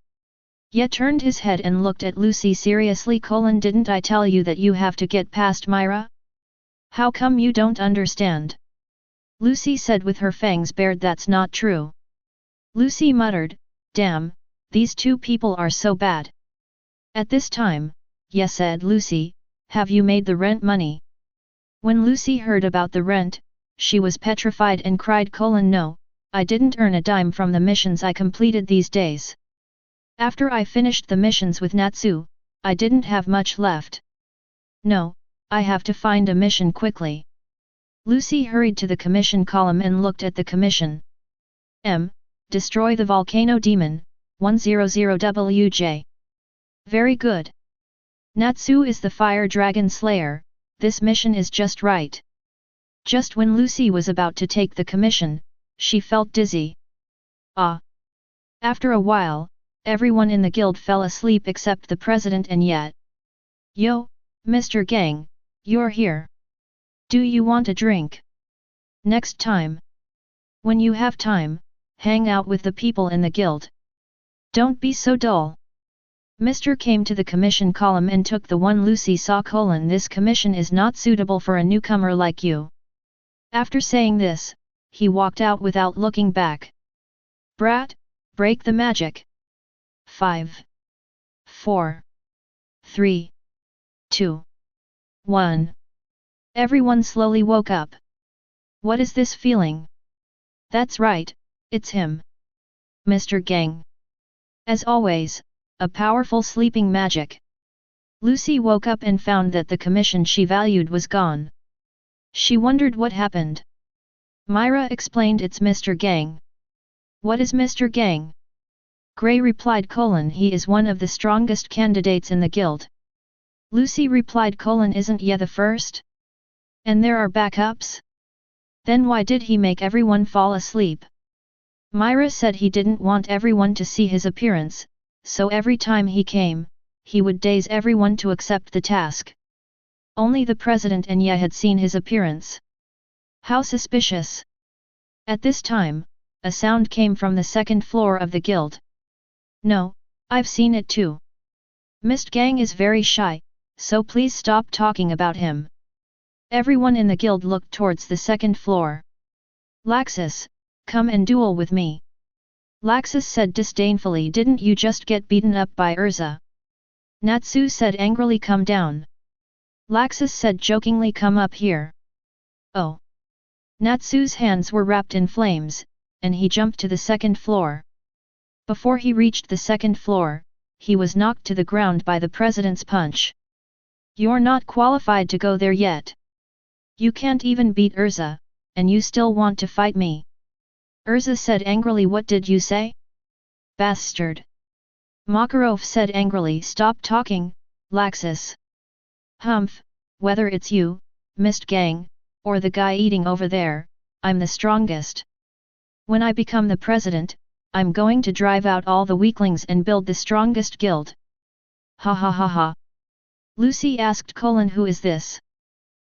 Ye turned his head and looked at Lucy seriously. Didn't I tell you that you have to get past Myra? How come you don't understand? Lucy said with her fangs bared. That's not true. Lucy muttered, damn, these two people are so bad. At this time, yes, said Lucy, have you made the rent money? When Lucy heard about the rent, she was petrified and cried. No, I didn't earn a dime from the missions I completed these days. After I finished the missions with Natsu, I didn't have much left. No, I have to find a mission quickly. Lucy hurried to the commission column and looked at the commission. Destroy the volcano demon, 100WJ. Very good. Natsu is the fire dragon slayer, this mission is just right. Just when Lucy was about to take the commission, she felt dizzy. After a while, everyone in the guild fell asleep except the president and Yet. Yo, Mr. Gang, you're here. Do you want a drink? Next time. When you have time, hang out with the people in the guild. Don't be so dull. Mr. came to the commission column and took the one Lucy saw. This commission is not suitable for a newcomer like you. After saying this, he walked out without looking back. Brat, break the magic. 5, 4, 3, 2, 1. Everyone slowly woke up. What is this feeling? That's right, it's him. Mr. Gang. As always, a powerful sleeping magic. Lucy woke up and found that the commission she valued was gone. She wondered what happened. Myra explained. It's Mr. Gang. What is Mr. Gang? Gray replied. He is one of the strongest candidates in the guild. Lucy replied. Isn't Ye the first? And there are backups? Then why did he make everyone fall asleep? Myra said he didn't want everyone to see his appearance, so every time he came, he would daze everyone to accept the task. Only the president and Ye had seen his appearance. How suspicious! At this time, a sound came from the second floor of the guild. No, I've seen it too. Mr. Gang is very shy, so please stop talking about him. Everyone in the guild looked towards the second floor. Laxus, come and duel with me. Laxus said disdainfully. Didn't you just get beaten up by Urza? Natsu said angrily. Come down. Laxus said jokingly. Come up here. Oh. Natsu's hands were wrapped in flames, and he jumped to the second floor. Before he reached the second floor, he was knocked to the ground by the president's punch. You're not qualified to go there yet. You can't even beat Urza, and you still want to fight me. Urza said angrily. What did you say? Bastard. Makarov said angrily. Stop talking, Laxus. Humph, whether it's you, Mr. Gang, or the guy eating over there, I'm the strongest. When I become the president, I'm going to drive out all the weaklings and build the strongest guild. Ha ha ha ha. Lucy asked who is this?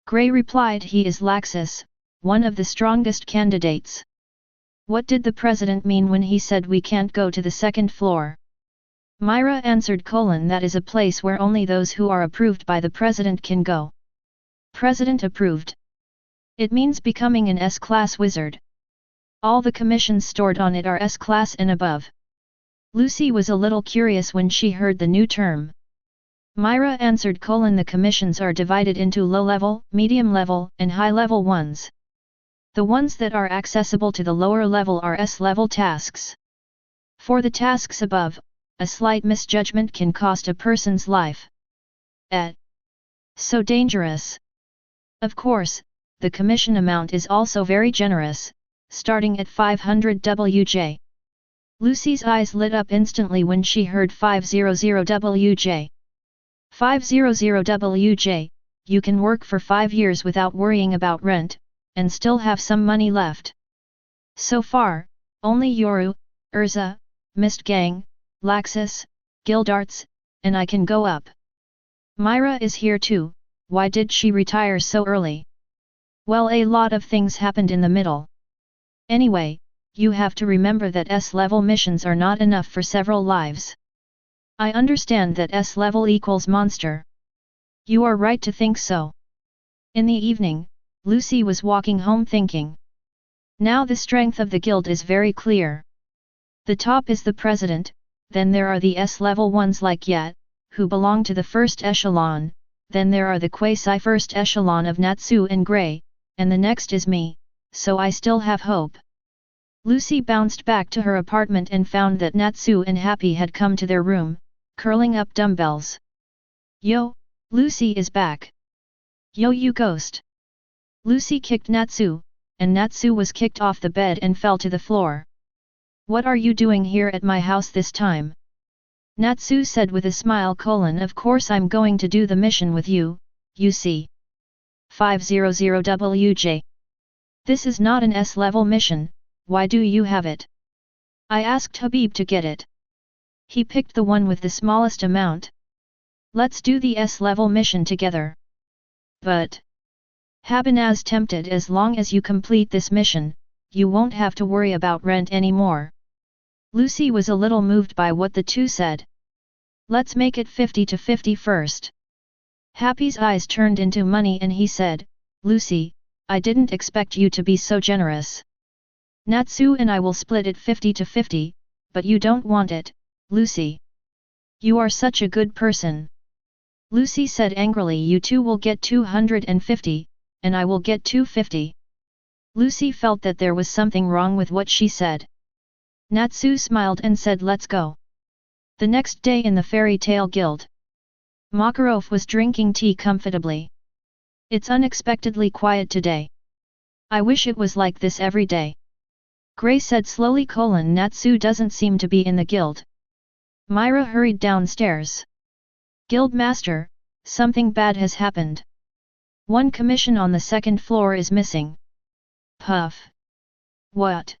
Gray replied. He is Laxus, one of the strongest candidates. What did the president mean when he said we can't go to the second floor? Myra answered. That is a place where only those who are approved by the president can go. President approved. It means becoming an S-class wizard. All the commissions stored on it are S-class and above. Lucy was a little curious when she heard the new term. Myra answered. The commissions are divided into low-level, medium-level, and high-level ones. The ones that are accessible to the lower level are S-level tasks. For the tasks above, a slight misjudgment can cost a person's life. So dangerous. Of course, the commission amount is also very generous, starting at 500 WJ. Lucy's eyes lit up instantly when she heard 500WJ. 500WJ, you can work for 5 years without worrying about rent, and still have some money left. So far, only Yoru, Urza, Mist Gang, Laxus, Gildarts, and I can go up. Myra is here too, why did she retire so early? Well, a lot of things happened in the middle. Anyway, you have to remember that S-level missions are not enough for several lives. I understand that S-level equals monster. You are right to think so. In the evening, Lucy was walking home thinking. Now the strength of the guild is very clear. The top is the president, then there are the S-level ones like Yat, who belong to the first echelon, then there are the quasi-first echelon of Natsu and Grey, and the next is me, so I still have hope. Lucy bounced back to her apartment and found that Natsu and Happy had come to their room, curling up dumbbells. Yo, Lucy is back. Yo, you ghost. Lucy kicked Natsu, and Natsu was kicked off the bed and fell to the floor. What are you doing here at my house this time? Natsu said with a smile: of course I'm going to do the mission with you, you see. 500WJ. This is not an S-level mission, why do you have it? I asked Habib to get it. He picked the one with the smallest amount. Let's do the S-level mission together. But Habinaz tempted, as long as you complete this mission, you won't have to worry about rent anymore. Lucy was a little moved by what the two said. Let's make it 50-50 first. Happy's eyes turned into money and he said, Lucy, I didn't expect you to be so generous. Natsu and I will split it 50-50, but you don't want it, Lucy. You are such a good person. Lucy said angrily, you two will get 250, and I will get 250. Lucy felt that there was something wrong with what she said. Natsu smiled and said, let's go. The next day in the Fairy Tale Guild, Makarov was drinking tea comfortably. It's unexpectedly quiet today. I wish it was like this every day. Grey said slowly: Natsu doesn't seem to be in the guild. Myra hurried downstairs. Guild master, something bad has happened. One commission on the second floor is missing. Puff. What?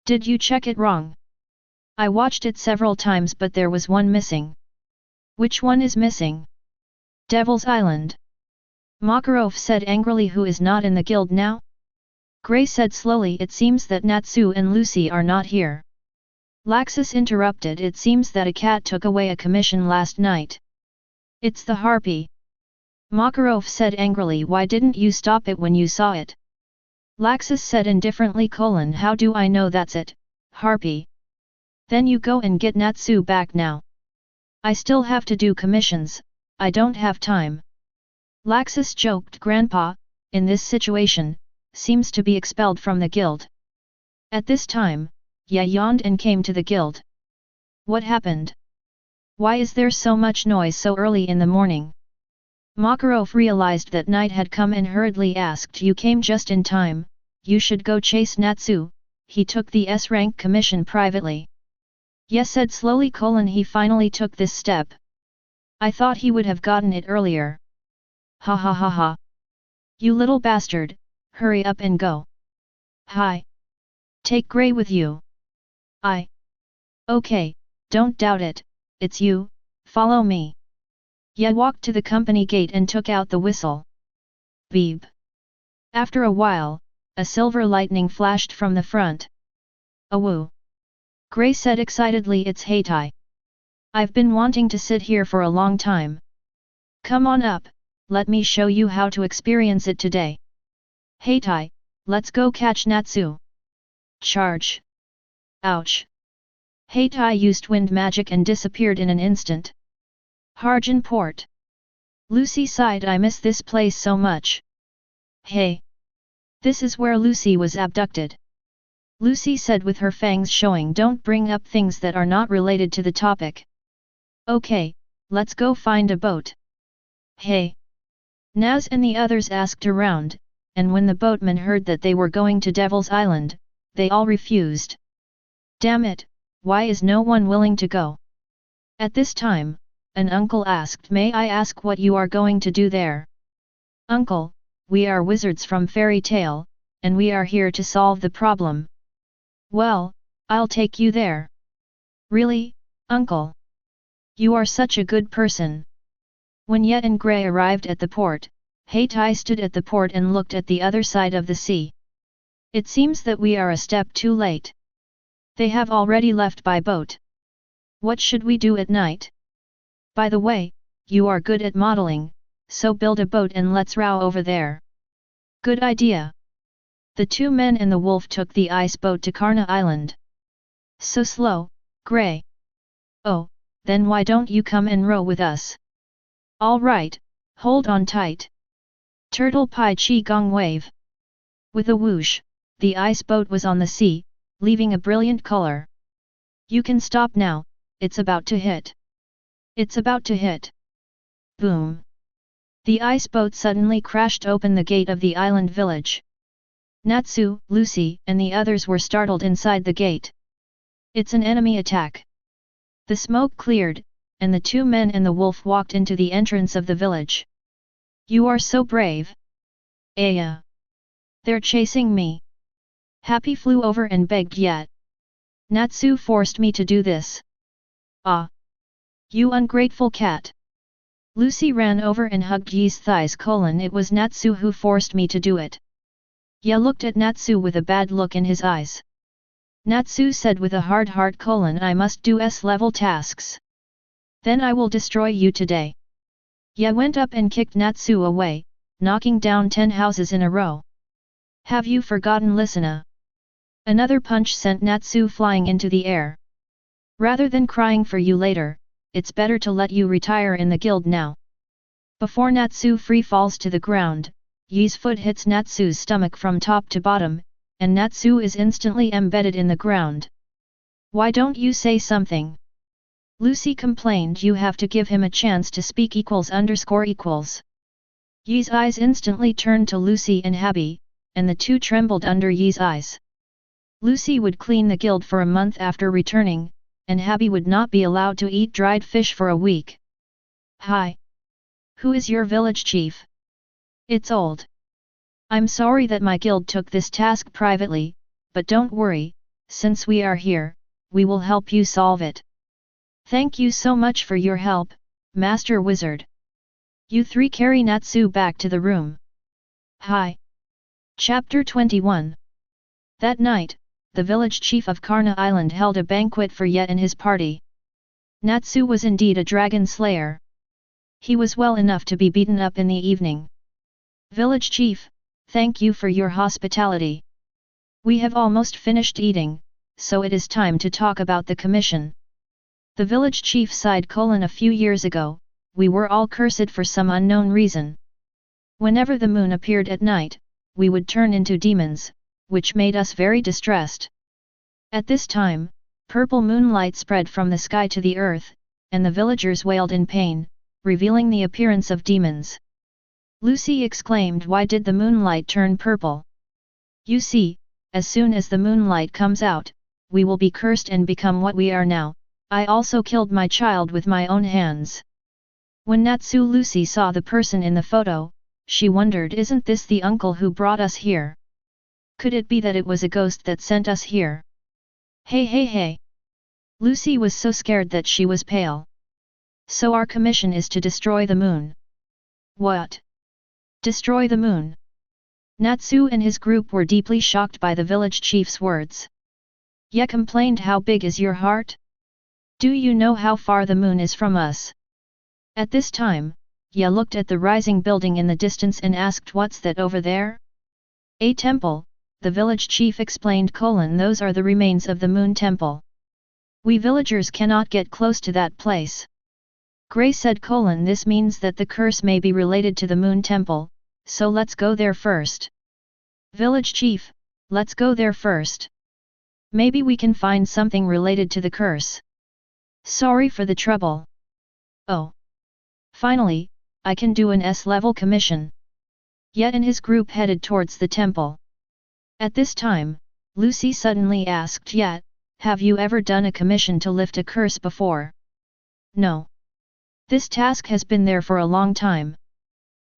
Did you check it wrong? I watched it several times but there was one missing. Which one is missing? Devil's Island. Makarov said angrily. Who is not in the guild now? Grey said slowly, it seems that Natsu and Lucy are not here. Laxus interrupted, it seems that a cat took away a commission last night. It's the harpy. Makarov said angrily, why didn't you stop it when you saw it? Laxus said indifferently: how do I know that's it, harpy? Then you go and get Natsu back now. I still have to do commissions, I don't have time. Laxus joked, Grandpa, in this situation, seems to be expelled from the guild. At this time, Ya yawned and came to the guild. What happened? Why is there so much noise so early in the morning? Makarov realized that night had come and hurriedly asked, you came just in time, you should go chase Natsu, he took the S-rank commission privately. Yes, said slowly: he finally took this step. I thought he would have gotten it earlier. Ha ha ha ha. You little bastard, hurry up and go. Hi. Take Grey with you. Okay, don't doubt it, it's you, follow me. Ya walked to the company gate and took out the whistle. Beep. After a while, a silver lightning flashed from the front. Awoo. Grey said excitedly, it's Heitai. I've been wanting to sit here for a long time. Come on up, let me show you how to experience it today. Heitai, let's go catch Natsu. Charge. Ouch. Heitai used wind magic and disappeared in an instant. Harjan Port. Lucy sighed, I miss this place so much. Hey. This is where Lucy was abducted. Lucy said with her fangs showing, don't bring up things that are not related to the topic. Okay, let's go find a boat. Hey. Naz and the others asked around, and when the boatmen heard that they were going to Devil's Island, they all refused. Damn it, why is no one willing to go? At this time, an uncle asked, may I ask what you are going to do there? Uncle, we are wizards from fairy tale, and we are here to solve the problem. Well, I'll take you there. Really, uncle? You are such a good person. When Yet and Gray arrived at the port, Heitai stood at the port and looked at the other side of the sea. It seems that we are a step too late. They have already left by boat. What should we do at night? By the way, you are good at modeling, so build a boat and let's row over there. Good idea. The two men and the wolf took the ice boat to Karna Island. So slow, Gray. Oh, then why don't you come and row with us? All right, hold on tight. Turtle Pai Chi Gong wave. With a whoosh, the ice boat was on the sea, leaving a brilliant color. You can stop now, it's about to hit. It's about to hit. Boom. The ice boat suddenly crashed open the gate of the island village. Natsu, Lucy, and the others were startled inside the gate. It's an enemy attack. The smoke cleared, and the two men and the wolf walked into the entrance of the village. You are so brave. Aya. They're chasing me. Happy flew over and begged Yet. Natsu forced me to do this. Ah. You ungrateful cat. Lucy ran over and hugged Yi's thighs. It was Natsu who forced me to do it. Ye looked at Natsu with a bad look in his eyes. Natsu said with a hard heart: I must do S-level tasks. Then I will destroy you today. Ye went up and kicked Natsu away, knocking down 10 houses in a row. Have you forgotten, listener? Another punch sent Natsu flying into the air. Rather than crying for you later, it's better to let you retire in the guild now. Before Natsu free falls to the ground, Yi's foot hits Natsu's stomach from top to bottom, and Natsu is instantly embedded in the ground. Why don't you say something? Lucy complained. You have to give him a chance to speak. ===. Yi's eyes instantly turned to Lucy and Habi, and the two trembled under Yi's eyes. Lucy would clean the guild for a month after returning, and Habi would not be allowed to eat dried fish for a week. Hi. Who is your village chief? It's old. I'm sorry that my guild took this task privately, but don't worry, since we are here, we will help you solve it. Thank you so much for your help, Master Wizard. You three carry Natsu back to the room. Hi. Chapter 21. That night, the village chief of Karna Island held a banquet for Yet and his party. Natsu was indeed a dragon slayer. He was well enough to be beaten up in the evening. Village chief, thank you for your hospitality. We have almost finished eating, so it is time to talk about the commission. The village chief sighed. A few years ago, we were all cursed for some unknown reason. Whenever the moon appeared at night, we would turn into demons, which made us very distressed. At this time, purple moonlight spread from the sky to the earth, and the villagers wailed in pain, revealing the appearance of demons. Lucy exclaimed, why did the moonlight turn purple? You see, as soon as the moonlight comes out, we will be cursed and become what we are now. I also killed my child with my own hands. When Natsu Lucy saw the person in the photo, she wondered, isn't this the uncle who brought us here? Could it be that it was a ghost that sent us here? Hey. Lucy was so scared that she was pale. So our commission is to destroy the moon. What? Destroy the moon? Natsu and his group were deeply shocked by the village chief's words. Ye complained, how big is your heart? Do you know how far the moon is from us? At this time, Ye looked at the rising building in the distance and asked, what's that over there? A temple, the village chief explained. Those are the remains of the moon temple. We villagers cannot get close to that place. Gray said. This means that the curse may be related to the moon temple, so let's go there first. Village chief, let's go there first. Maybe we can find something related to the curse. Sorry for the trouble. Oh. Finally, I can do an S-level commission. Yet and his group headed towards the temple. At this time, Lucy suddenly asked Yet, have you ever done a commission to lift a curse before? No. This task has been there for a long time.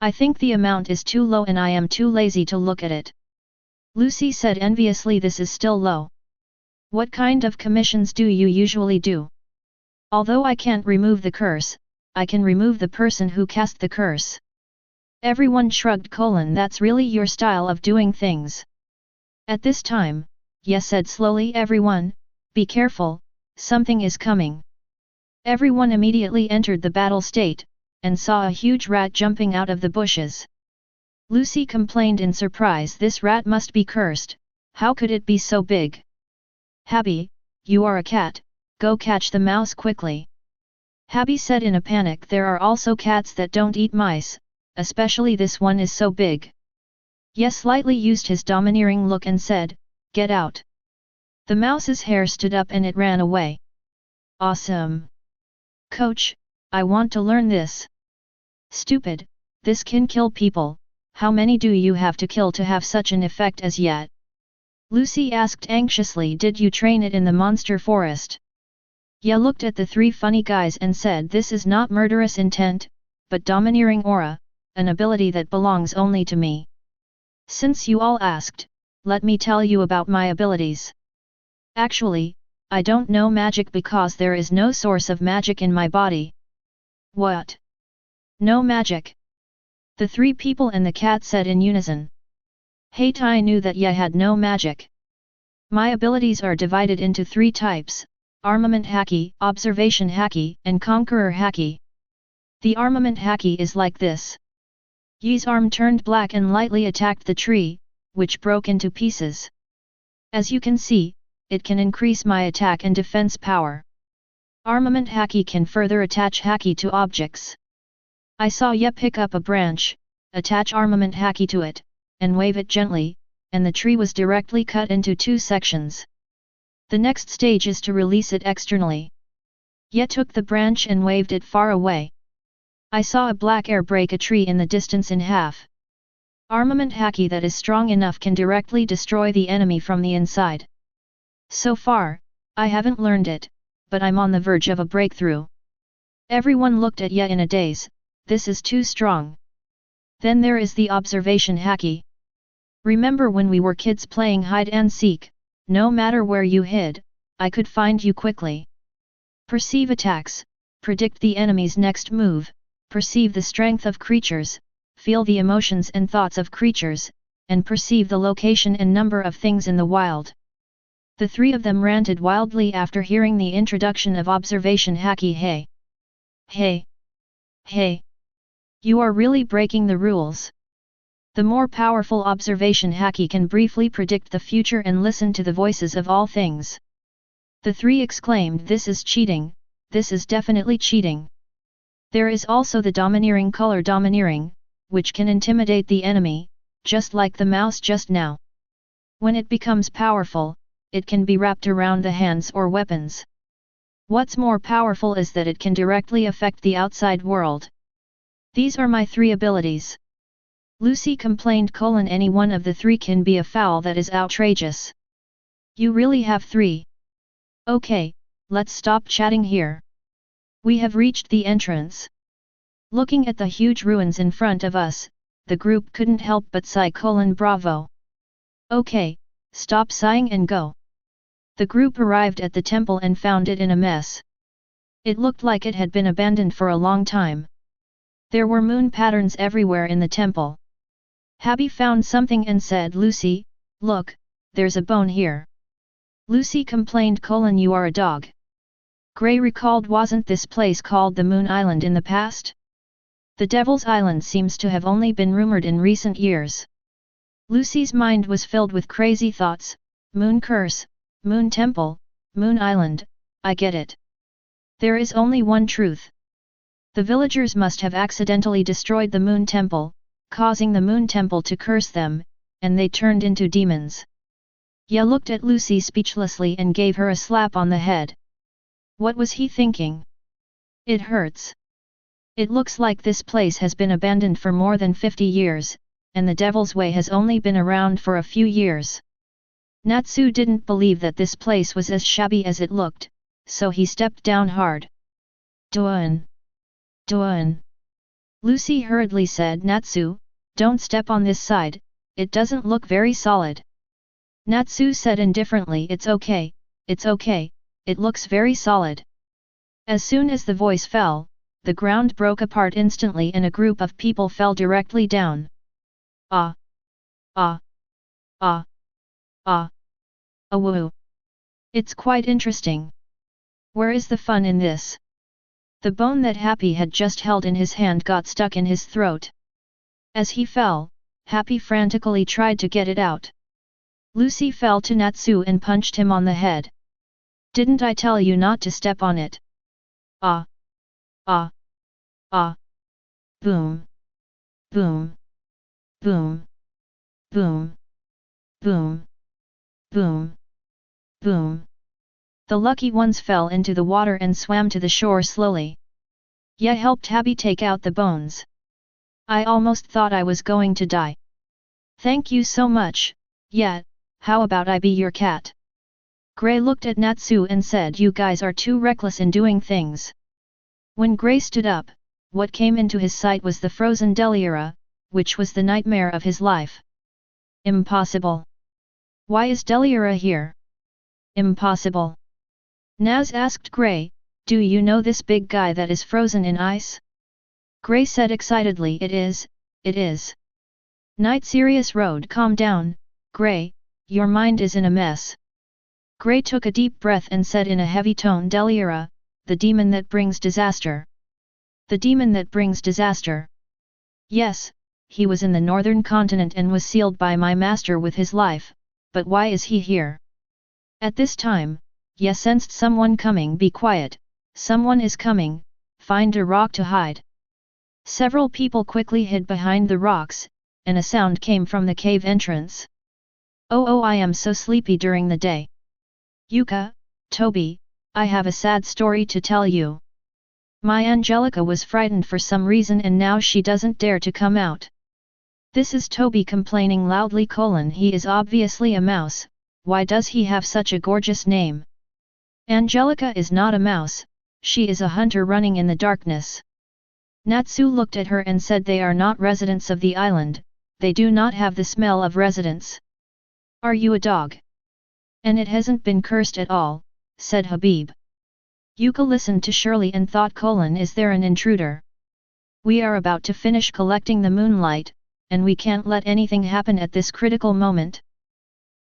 I think the amount is too low and I am too lazy to look at it. Lucy said enviously. This is still low. What kind of commissions do you usually do? Although I can't remove the curse, I can remove the person who cast the curse. Everyone shrugged. That's really your style of doing things. At this time, Ye said slowly, everyone, be careful, something is coming. Everyone immediately entered the battle state, and saw a huge rat jumping out of the bushes. Lucy complained in surprise, this rat must be cursed, how could it be so big? Habi, you are a cat, go catch the mouse quickly. Habi said in a panic, there are also cats that don't eat mice, especially this one is so big. Yes slightly used his domineering look and said, get out. The mouse's hair stood up and it ran away. Awesome! Coach, I want to learn this. Stupid, this can kill people, how many do you have to kill to have such an effect as yet? Lucy asked anxiously, did you train it in the monster forest? Ye looked at the three funny guys and said, this is not murderous intent, but domineering aura, an ability that belongs only to me. Since you all asked, let me tell you about my abilities. Actually, I don't know magic because there is no source of magic in my body. What? No magic? The three people and the cat said in unison. I knew that Ye had no magic. My abilities are divided into three types, Armament Haki, Observation Haki, and Conqueror Haki. The Armament Haki is like this. Ye's arm turned black and lightly attacked the tree, which broke into pieces. As you can see, it can increase my attack and defense power. Armament Haki can further attach Haki to objects. I saw Ye pick up a branch, attach Armament Haki to it, and wave it gently, and the tree was directly cut into two sections. The next stage is to release it externally. Ye took the branch and waved it far away. I saw a black air break a tree in the distance in half. Armament Haki that is strong enough can directly destroy the enemy from the inside. So far, I haven't learned it, but I'm on the verge of a breakthrough. Everyone looked at Ye in a daze, this is too strong. Then there is the Observation Haki. Remember when we were kids playing hide and seek, no matter where you hid, I could find you quickly. Perceive attacks, predict the enemy's next move, perceive the strength of creatures, feel the emotions and thoughts of creatures, and perceive the location and number of things in the wild. The three of them ranted wildly after hearing the introduction of Observation Haki. Hey! Hey! Hey! You are really breaking the rules. The more powerful Observation Haki can briefly predict the future and listen to the voices of all things. The three exclaimed, this is cheating, this is definitely cheating. There is also the domineering color domineering, which can intimidate the enemy, just like the mouse just now. When it becomes powerful, it can be wrapped around the hands or weapons. What's more powerful is that it can directly affect the outside world. These are my three abilities. Lucy complained, any one of the three can be a foul that is outrageous. You really have three. Okay, let's stop chatting here. We have reached the entrance. Looking at the huge ruins in front of us, the group couldn't help but sigh. Bravo. Okay, stop sighing and go. The group arrived at the temple and found it in a mess. It looked like it had been abandoned for a long time. There were moon patterns everywhere in the temple. Habi found something and said, Lucy, look, there's a bone here. Lucy complained, you are a dog. Gray recalled, wasn't this place called the Moon Island in the past? The Devil's Island seems to have only been rumored in recent years. Lucy's mind was filled with crazy thoughts, Moon Curse, Moon Temple, Moon Island, I get it. There is only one truth. The villagers must have accidentally destroyed the Moon Temple, causing the Moon Temple to curse them, and they turned into demons. Ye looked at Lucy speechlessly and gave her a slap on the head. What was he thinking? It hurts. It looks like this place has been abandoned for more than 50 years, and the Devil's Way has only been around for a few years. Natsu didn't believe that this place was as shabby as it looked, so he stepped down hard. Duan! Duan! Lucy hurriedly said, Natsu, don't step on this side, it doesn't look very solid. Natsu said indifferently, it's okay, it looks very solid. As soon as the voice fell, the ground broke apart instantly and a group of people fell directly down. Ah! Ah! Ah! Ah! Awoo! It's quite interesting. Where is the fun in this? The bone that Happy had just held in his hand got stuck in his throat. As he fell, Happy frantically tried to get it out. Lucy fell to Natsu and punched him on the head. Didn't I tell you not to step on it? Ah! Ah! Ah! Boom! Boom! Boom! Boom! Boom! Boom! Boom! The lucky ones fell into the water and swam to the shore slowly. Ye helped Happy take out the bones. I almost thought I was going to die. Thank you so much, Ye. How about I be your cat? Gray looked at Natsu and said, you guys are too reckless in doing things. When Gray stood up, what came into his sight was the frozen Deliera, which was the nightmare of his life. Impossible. Why is Deliera here? Impossible. Naz asked Gray, do you know this big guy that is frozen in ice? Gray said excitedly, it is. Night Sirius Road, calm down, Gray, your mind is in a mess. Gray took a deep breath and said in a heavy tone, Deliera, the demon that brings disaster. The demon that brings disaster. Yes, he was in the northern continent and was sealed by my master with his life, but why is he here? At this time, Ye sensed someone coming. Be quiet, someone is coming, find a rock to hide. Several people quickly hid behind the rocks, and a sound came from the cave entrance. Oh, I am so sleepy during the day. Yuka, Toby, I have a sad story to tell you. My Angelica was frightened for some reason and now she doesn't dare to come out. This is Toby complaining loudly. He is obviously a mouse, why does he have such a gorgeous name? Angelica is not a mouse, she is a hunter running in the darkness. Natsu looked at her and said, they are not residents of the island, they do not have the smell of residents. Are you a dog? And it hasn't been cursed at all, said Habib. Yuka listened to Shirley and thought, is there an intruder? We are about to finish collecting the moonlight, and we can't let anything happen at this critical moment.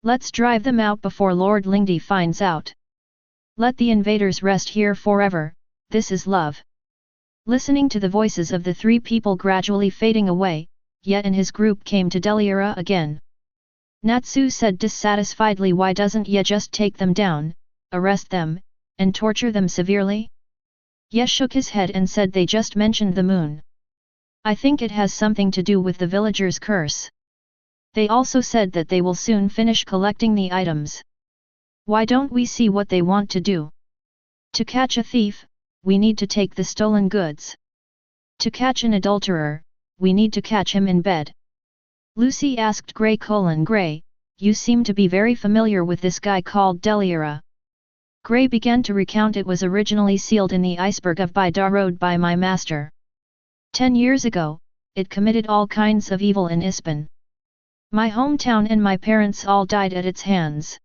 Let's drive them out before Lord Lingdi finds out. Let the invaders rest here forever, this is love. Listening to the voices of the three people gradually fading away, Ye and his group came to Deliera again. Natsu said dissatisfiedly, why doesn't Ye just take them down, arrest them, and torture them severely? Ye shook his head and said, they just mentioned the moon. I think it has something to do with the villagers' curse. They also said that they will soon finish collecting the items. Why don't we see what they want to do? To catch a thief, we need to take the stolen goods. To catch an adulterer, we need to catch him in bed. Lucy asked Gray, Gray, you seem to be very familiar with this guy called Deliera. Gray began to recount. It was originally sealed in the iceberg of Bidar Road by my master. 10 years ago, it committed all kinds of evil in Ispan. My hometown and my parents all died at its hands.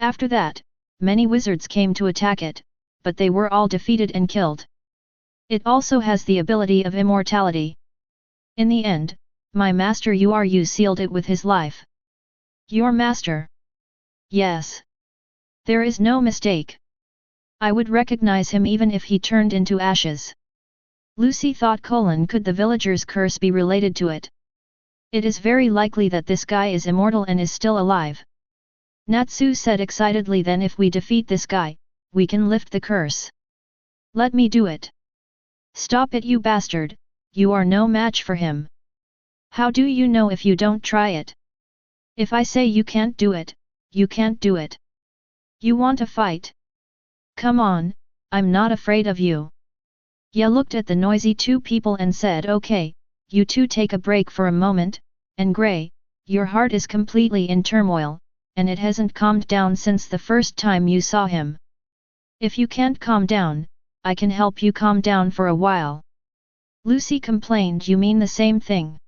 After that, many wizards came to attack it, but they were all defeated and killed. It also has the ability of immortality. In the end, my master Uru sealed it with his life. Your master? Yes. There is no mistake. I would recognize him even if he turned into ashes. Lucy thought, could the villagers' curse be related to it? It is very likely that this guy is immortal and is still alive. Natsu said excitedly, then if we defeat this guy, we can lift the curse. Let me do it. Stop it, you bastard, you are no match for him. How do you know if you don't try it? If I say you can't do it, you can't do it. You want a fight? Come on, I'm not afraid of you. Ye looked at the noisy two people and said, okay, you two take a break for a moment, and Gray, your heart is completely in turmoil, and it hasn't calmed down since the first time you saw him. If you can't calm down, I can help you calm down for a while. Lucy complained. You mean the same thing?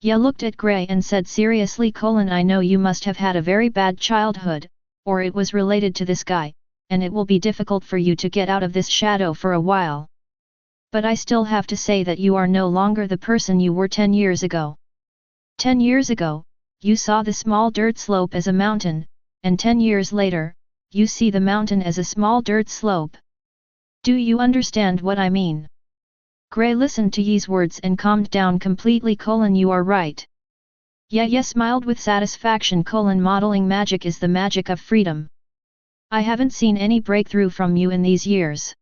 Ye looked at Gray and said seriously, I know you must have had a very bad childhood, or it was related to this guy, and it will be difficult for you to get out of this shadow for a while. But I still have to say that you are no longer the person you were 10 years ago. 10 years ago, you saw the small dirt slope as a mountain, and 10 years later, you see the mountain as a small dirt slope. Do you understand what I mean? Gray listened to Yi's words and calmed down completely. You are right. Ye smiled with satisfaction. Modeling magic is the magic of freedom. I haven't seen any breakthrough from you in these years.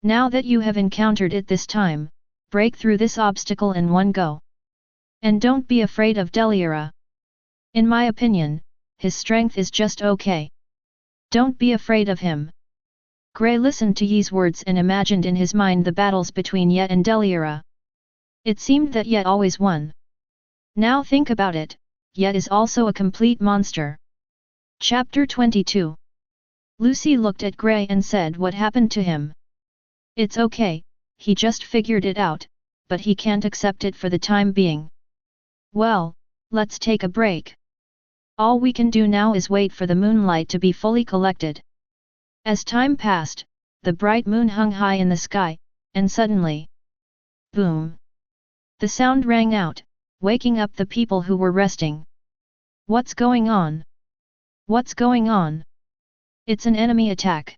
Now that you have encountered it this time, break through this obstacle in one go. And don't be afraid of Deliera. In my opinion, his strength is just okay. Don't be afraid of him. Gray listened to Yi's words and imagined in his mind the battles between Ye and Deliera. It seemed that Ye always won. Now think about it, Ye is also a complete monster. Chapter 22. Lucy looked at Gray and said, what happened to him? It's okay, he just figured it out, but he can't accept it for the time being. Well, let's take a break. All we can do now is wait for the moonlight to be fully collected. As time passed, the bright moon hung high in the sky, and suddenly, boom! The sound rang out, waking up the people who were resting. What's going on? What's going on? It's an enemy attack.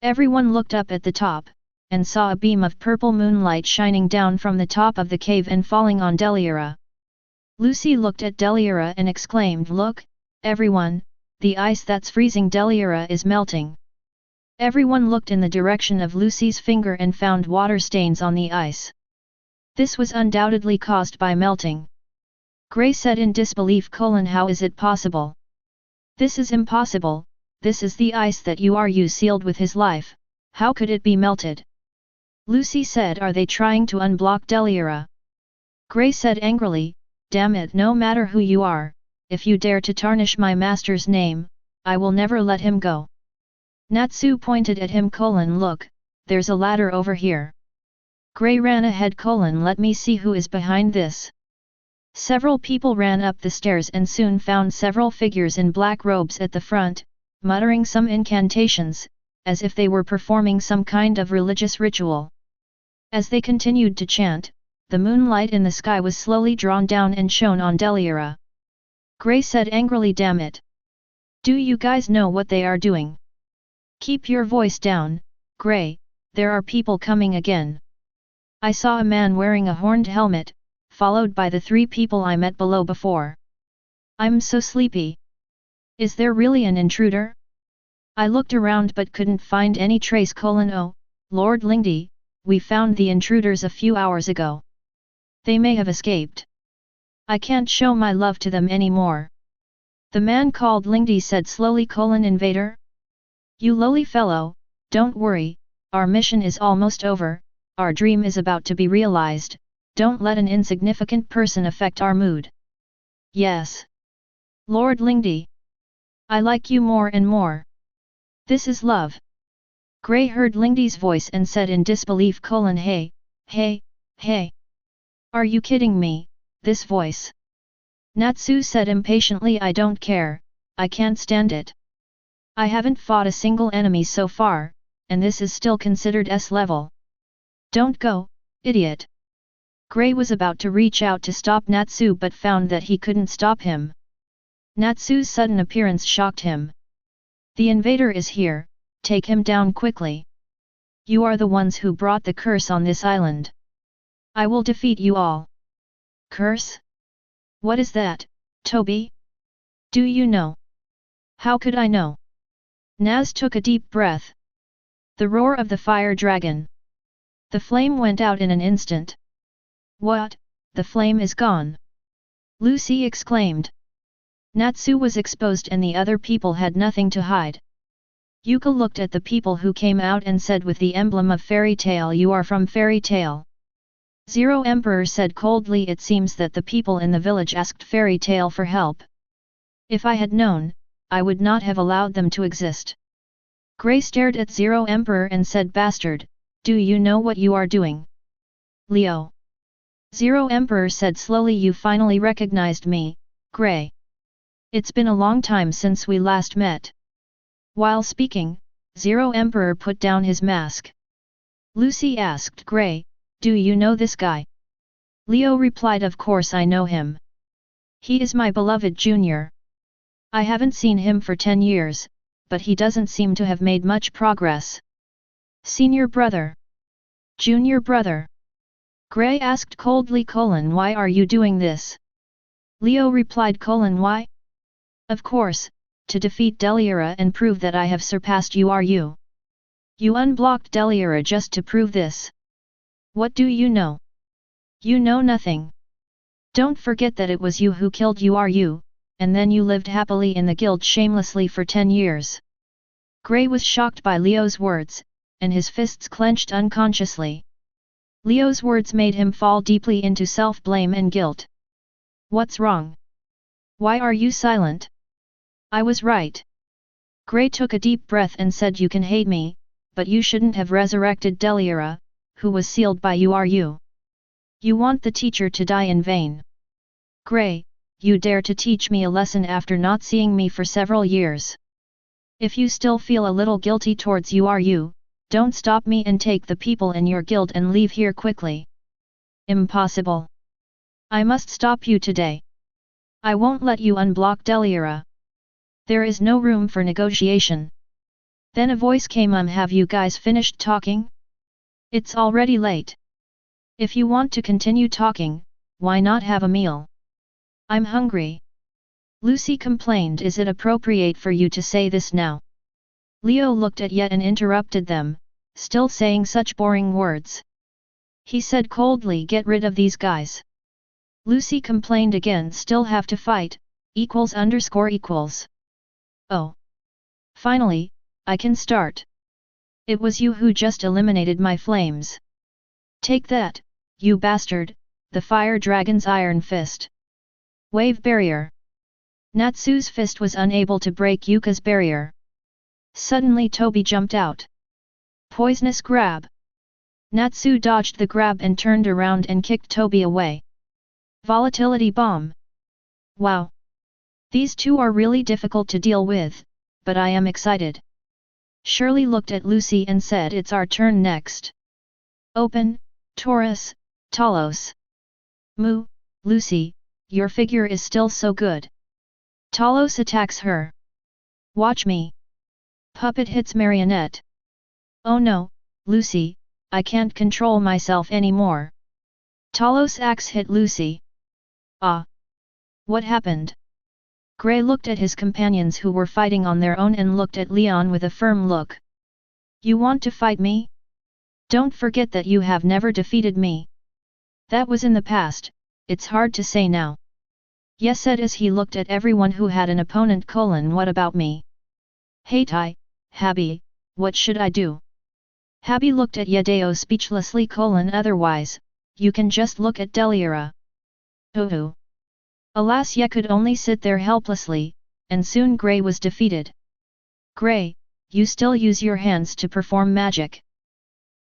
Everyone looked up at the top, and saw a beam of purple moonlight shining down from the top of the cave and falling on Deliera. Lucy looked at Deliera and exclaimed, look, everyone, the ice that's freezing Deliera is melting. Everyone looked in the direction of Lucy's finger and found water stains on the ice. This was undoubtedly caused by melting. Gray said in disbelief, how is it possible? This is impossible, this is the ice that you sealed with his life, how could it be melted? Lucy said, are they trying to unblock Deliera? Gray said angrily, damn it, no matter who you are, if you dare to tarnish my master's name, I will never let him go. Natsu pointed at him, look, there's a ladder over here. Gray ran ahead, let me see who is behind this. Several people ran up the stairs and soon found several figures in black robes at the front, muttering some incantations, as if they were performing some kind of religious ritual. As they continued to chant, the moonlight in the sky was slowly drawn down and shone on Deliera. Gray said angrily, damn it! Do you guys know what they are doing? Keep your voice down, Gray, there are people coming again. I saw a man wearing a horned helmet, followed by the 3 people I met below before. I'm so sleepy. Is there really an intruder? I looked around but couldn't find any trace. Oh, Lord Lingdi, we found the intruders a few hours ago. They may have escaped. I can't show my love to them anymore. The man called Lingdi said slowly, invader? You lowly fellow, don't worry, our mission is almost over, our dream is about to be realized, don't let an insignificant person affect our mood. Yes. Lord Lingdi. I like you more and more. This is love. Gray heard Lingdi's voice and said in disbelief, hey, hey, hey. Are you kidding me, this voice? Natsu said impatiently, I don't care, I can't stand it. I haven't fought a single enemy so far, and this is still considered S level. Don't go, idiot. Gray was about to reach out to stop Natsu but found that he couldn't stop him. Natsu's sudden appearance shocked him. The invader is here, take him down quickly. You are the ones who brought the curse on this island. I will defeat you all. Curse? What is that, Toby? Do you know? How could I know? Naz took a deep breath. The roar of the fire dragon. The flame went out in an instant. What? The flame is gone. Lucy exclaimed. Natsu was exposed and the other people had nothing to hide. Yuka looked at the people who came out and said with the emblem of fairy tale, you are from fairy tale. Zero Emperor said coldly, it seems that the people in the village asked fairy tale for help. If I had known, I would not have allowed them to exist. Gray stared at Zero Emperor and said, "Bastard, do you know what you are doing?" Leo. Zero Emperor said slowly, "You finally recognized me, Gray. It's been a long time since we last met." While speaking, Zero Emperor put down his mask. Lucy asked Gray, "Do you know this guy?" Leo replied, "Of course I know him. He is my beloved junior. I haven't seen him for 10 years, but he doesn't seem to have made much progress." "Senior brother? Junior brother?" Gray asked coldly, "Why are you doing this?" Leo replied, "Why? Of course, to defeat Deliera and prove that I have surpassed you. You unblocked Deliera just to prove this. What do you know? You know nothing. Don't forget that it was you who killed you, and then you lived happily in the guild shamelessly for 10 years. Gray was shocked by Leo's words, and his fists clenched unconsciously. Leo's words made him fall deeply into self-blame and guilt. "What's wrong? Why are you silent?" "I was right." Gray took a deep breath and said, "You can hate me, but you shouldn't have resurrected Deliera, who was sealed by you. You want the teacher to die in vain. Gray, you dare to teach me a lesson after not seeing me for several years. If you still feel a little guilty towards you, don't stop me and take the people in your guild and leave here quickly." "Impossible. I must stop you today. I won't let you unblock Deliera. There is no room for negotiation." Then a voice came, "Have you guys finished talking? It's already late. If you want to continue talking, why not have a meal? I'm hungry." Lucy complained, "Is it appropriate for you to say this now?" Leo looked at Ye and interrupted them, still saying such boring words. He said coldly, "Get rid of these guys." Lucy complained again, "Still have to fight, ===. Oh. Finally, I can start. It was you who just eliminated my flames. Take that, you bastard, the fire dragon's iron fist. Wave barrier." Natsu's fist was unable to break Yuka's barrier. Suddenly Toby jumped out. Poisonous grab. Natsu dodged the grab and turned around and kicked Toby away. Volatility bomb. Wow. These two are really difficult to deal with, but I am excited. Shirley looked at Lucy and said, "It's our turn next. Open, Taurus, Talos." "Moo, Lucy, your figure is still so good." Talos attacks her. "Watch me." Puppet hits Marionette. "Oh no, Lucy, I can't control myself anymore." Talos' axe hit Lucy. "Ah! What happened?" Gray looked at his companions who were fighting on their own and looked at Leon with a firm look. "You want to fight me? Don't forget that you have never defeated me. That was in the past, it's hard to say now." Ye said as he looked at everyone who had an opponent. "What about me? Heitai, Habi, what should I do?" Habi looked at Yedeo speechlessly. "Otherwise, you can just look at Deliera." "Hoo-hoo." Alas, Ye could only sit there helplessly, and soon Gray was defeated. "Gray, you still use your hands to perform magic.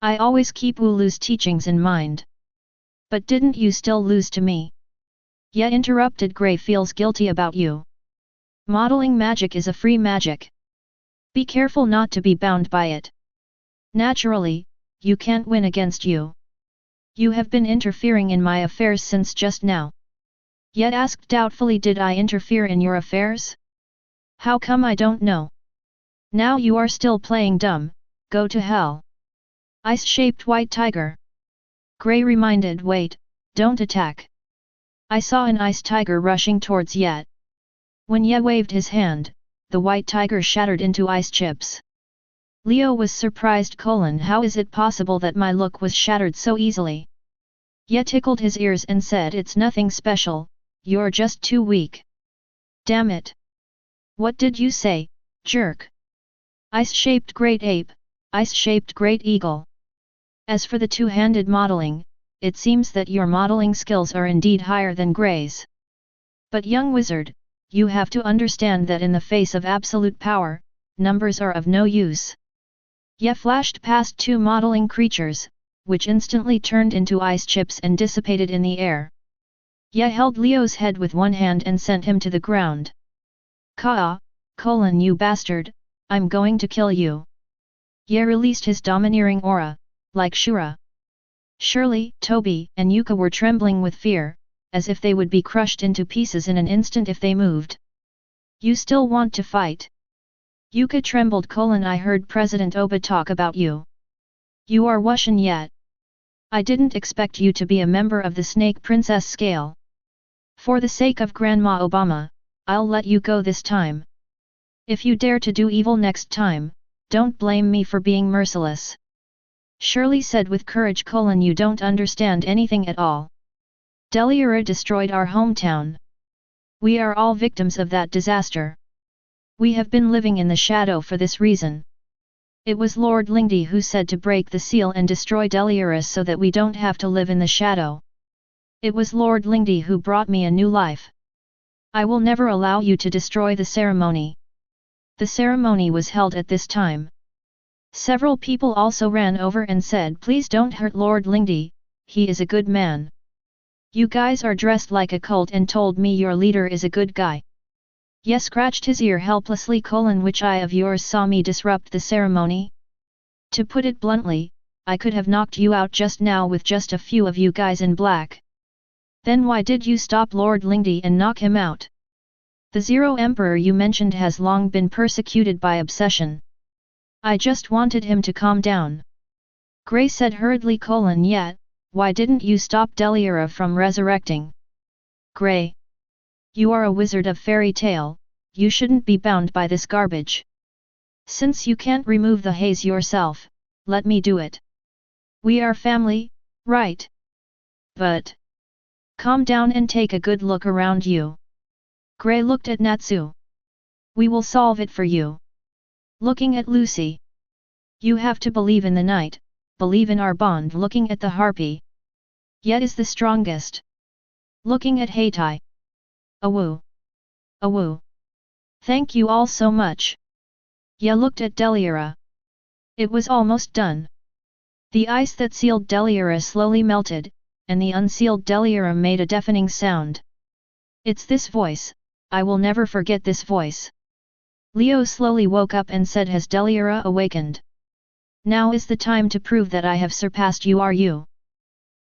I always keep Wooloo's teachings in mind. But didn't you still lose to me?" Ye interrupted. "Gray feels guilty about you. Modeling magic is a free magic. Be careful not to be bound by it. Naturally, you can't win against you. You have been interfering in my affairs since just now." Ye asked doubtfully, "Did I interfere in your affairs? How come I don't know?" "Now you are still playing dumb, go to hell." Ice-shaped white tiger. Gray reminded, "Wait, don't attack. I saw an ice tiger rushing towards Ye." When Ye waved his hand, the white tiger shattered into ice chips. Leo was surprised. "How is it possible that my look was shattered so easily?" Ye tickled his ears and said, "It's nothing special, you're just too weak." "Damn it! What did you say, jerk?" "Ice-shaped great ape, ice-shaped great eagle." As for the two-handed modeling, it seems that your modeling skills are indeed higher than Gray's. But young wizard, you have to understand that in the face of absolute power, numbers are of no use. Ye flashed past two modeling creatures, which instantly turned into ice chips and dissipated in the air. Ye held Leo's head with one hand and sent him to the ground. Ka, you bastard, I'm going to kill you. Ye released his domineering aura, like Shura. Shirley, Toby, and Yuka were trembling with fear, as if they would be crushed into pieces in an instant if they moved. You still want to fight? Yuka trembled. I heard President Oba talk about you. You are Wussian yet. I didn't expect you to be a member of the Snake Princess scale. For the sake of Grandma Obama, I'll let you go this time. If you dare to do evil next time, don't blame me for being merciless. Shirley said with courage. You don't understand anything at all. Deliura destroyed our hometown. We are all victims of that disaster. We have been living in the shadow for this reason. It was Lord Lingdi who said to break the seal and destroy Deliura so that we don't have to live in the shadow. It was Lord Lingdi who brought me a new life. I will never allow you to destroy the ceremony. The ceremony was held at this time. Several people also ran over and said, please don't hurt Lord Lingdi, he is a good man. You guys are dressed like a cult and told me your leader is a good guy. Ye scratched his ear helplessly. Which eye of yours saw me disrupt the ceremony? To put it bluntly, I could have knocked you out just now with just a few of you guys in black. Then why did you stop Lord Lingdi and knock him out? The Zero Emperor you mentioned has long been persecuted by obsession. I just wanted him to calm down. Grey said hurriedly. Yet, why didn't you stop Deliura from resurrecting? Grey. You are a wizard of fairy tale, you shouldn't be bound by this garbage. Since you can't remove the haze yourself, let me do it. We are family, right? But calm down and take a good look around you. Grey looked at Natsu. We will solve it for you. Looking at Lucy. You have to believe in the night, believe in our bond. Looking at the harpy. Yet is the strongest. Looking at Heitai. Awoo. Awoo. Thank you all so much. Ye looked at Deliura. It was almost done. The ice that sealed Deliura slowly melted, and the unsealed Deliura made a deafening sound. It's this voice, I will never forget this voice. Leo slowly woke up and said, has Deliura awakened? Now is the time to prove that I have surpassed you. Are you?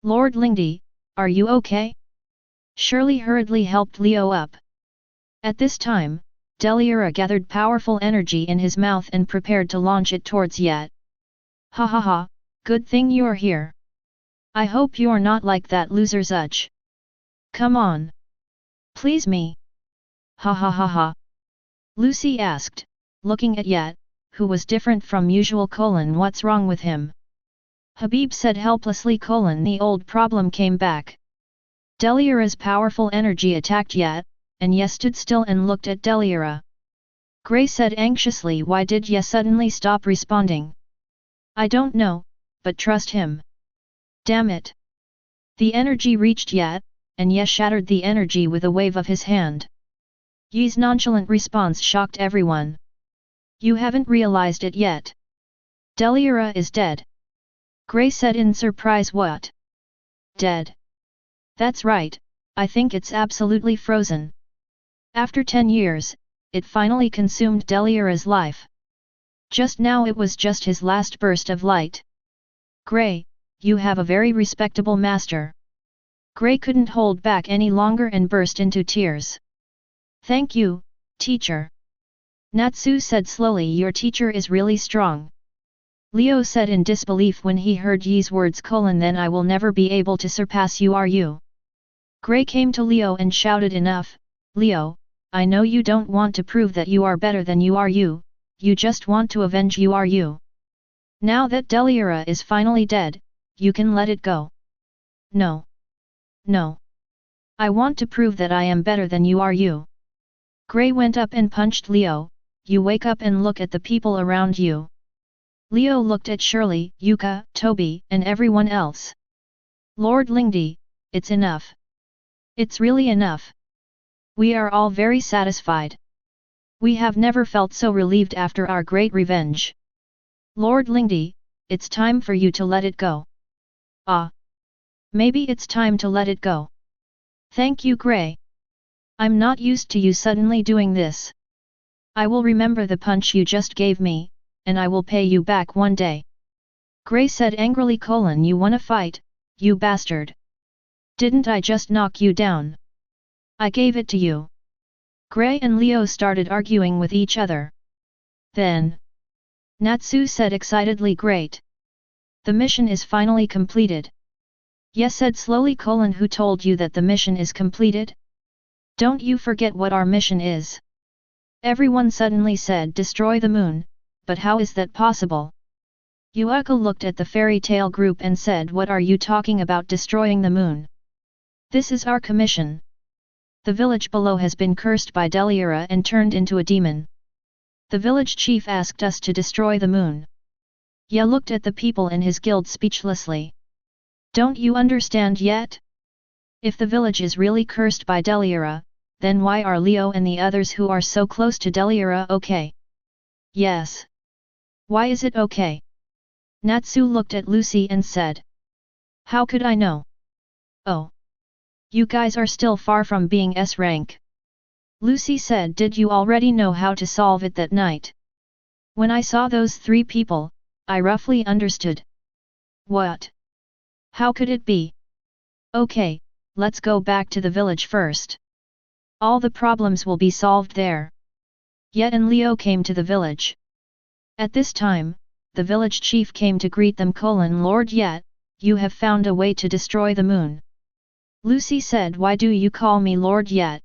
Lord Lingdi, are you okay? Shirley hurriedly helped Leo up. At this time, Deliura gathered powerful energy in his mouth and prepared to launch it towards Yet. Ha ha ha, good thing you're here. I hope you're not like that loser Zudge. Come on. Please me. Ha ha ha ha. Lucy asked, looking at Yet, who was different from usual. What's wrong with him? Habib said helplessly. The old problem came back. Deliura's powerful energy attacked Yet, and Ye stood still and looked at Deliura. Grey said anxiously, why did Ye suddenly stop responding? I don't know, but trust him. Damn it. The energy reached Yet, and Ye shattered the energy with a wave of his hand. Ye's nonchalant response shocked everyone. You haven't realized it yet. Deliura is dead. Grey said in surprise. What? Dead? That's right, I think it's absolutely frozen. After 10 years, it finally consumed Deliura's life. Just now it was just his last burst of light. Grey, you have a very respectable master. Grey couldn't hold back any longer and burst into tears. Thank you, teacher. Natsu said slowly, your teacher is really strong. Leo said in disbelief when he heard Yi's words. Then I will never be able to surpass you. Are you? Grey came to Leo and shouted, enough, Leo, I know you don't want to prove that you are better than you are. You just want to avenge you. Are you? Now that Deliura is finally dead, you can let it go. No. No. I want to prove that I am better than you. Are you? Grey went up and punched Leo. You wake up and look at the people around you. Leo looked at Shirley, Yuka, Toby, and everyone else. Lord Lingdi, it's enough. It's really enough. We are all very satisfied. We have never felt so relieved after our great revenge. Lord Lingdi, it's time for you to let it go. Ah. Maybe it's time to let it go. Thank you, Gray. I'm not used to you suddenly doing this. I will remember the punch you just gave me, and I will pay you back one day. Gray said angrily. You wanna fight, you bastard. Didn't I just knock you down? I gave it to you. Gray and Leo started arguing with each other. Then Natsu said excitedly, great. The mission is finally completed. Yes, said slowly. Who told you that the mission is completed? Don't you forget what our mission is. Everyone suddenly said destroy the moon, but how is that possible? Yuuka looked at the fairy tale group and said, what are you talking about destroying the moon? This is our commission. The village below has been cursed by Deliura and turned into a demon. The village chief asked us to destroy the moon. Ya looked at the people in his guild speechlessly. Don't you understand yet? If the village is really cursed by Deliura, then why are Leo and the others who are so close to Deliura okay? Yes. Why is it okay? Natsu looked at Lucy and said. How could I know? Oh. You guys are still far from being S rank. Lucy said, did you already know how to solve it that night? When I saw those three people, I roughly understood. What? How could it be? Okay, let's go back to the village first. All the problems will be solved there. Yet and Leo came to the village. At this time, the village chief came to greet them. Lord Yet, you have found a way to destroy the moon. Lucy said, why do you call me Lord Yet?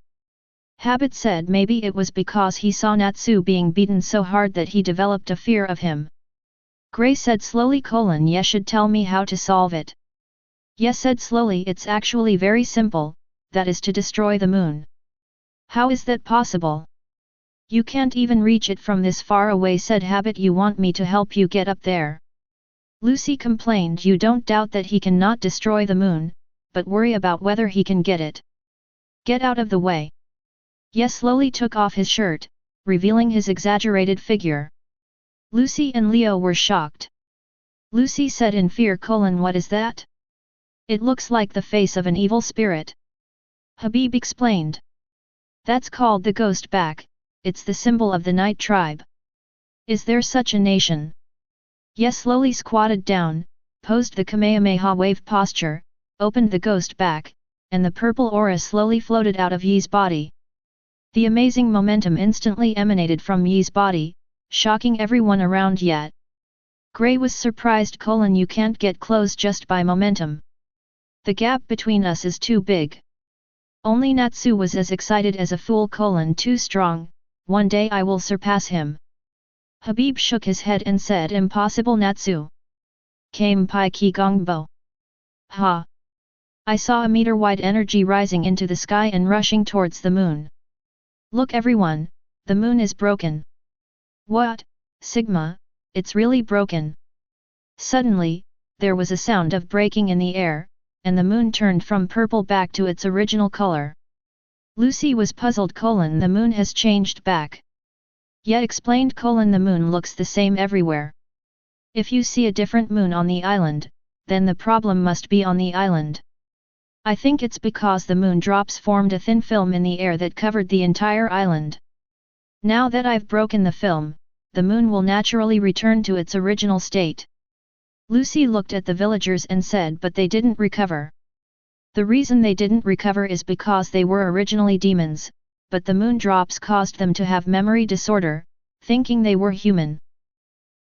Habit said maybe it was because he saw Natsu being beaten so hard that he developed a fear of him. Gray said slowly. Yes, should tell me how to solve it. Yes, said slowly, it's actually very simple, that is to destroy the moon. How is that possible? You can't even reach it from this far away, said Habit. You want me to help you get up there? Lucy complained. You don't doubt that he cannot destroy the moon, but worry about whether he can get it. Get out of the way. Yes slowly took off his shirt, revealing his exaggerated figure. Lucy and Leo were shocked. Lucy said in fear. What is that? It looks like the face of an evil spirit. Habib explained. That's called the ghost back, it's the symbol of the night tribe. Is there such a nation? Yes slowly squatted down, posed the Kamehameha wave posture, opened the ghost back, and the purple aura slowly floated out of Yi's body. The amazing momentum instantly emanated from Yi's body, shocking everyone around. Yet Gray was surprised. You can't get close just by momentum. The gap between us is too big. Only Natsu was as excited as a fool. Too strong, one day I will surpass him. Habib shook his head and said, impossible Natsu. Kame pai ki gongbo. Ha! I saw a meter-wide energy rising into the sky and rushing towards the moon. Look everyone, the moon is broken. What, Sigma, it's really broken. Suddenly, there was a sound of breaking in the air, and the moon turned from purple back to its original color. Lucy was puzzled. The moon has changed back. Yet explained. The moon looks the same everywhere. If you see a different moon on the island, then the problem must be on the island. I think it's because the moon drops formed a thin film in the air that covered the entire island. Now that I've broken the film, the moon will naturally return to its original state. Lucy looked at the villagers and said, but they didn't recover. The reason they didn't recover is because they were originally demons, but the moon drops caused them to have memory disorder, thinking they were human.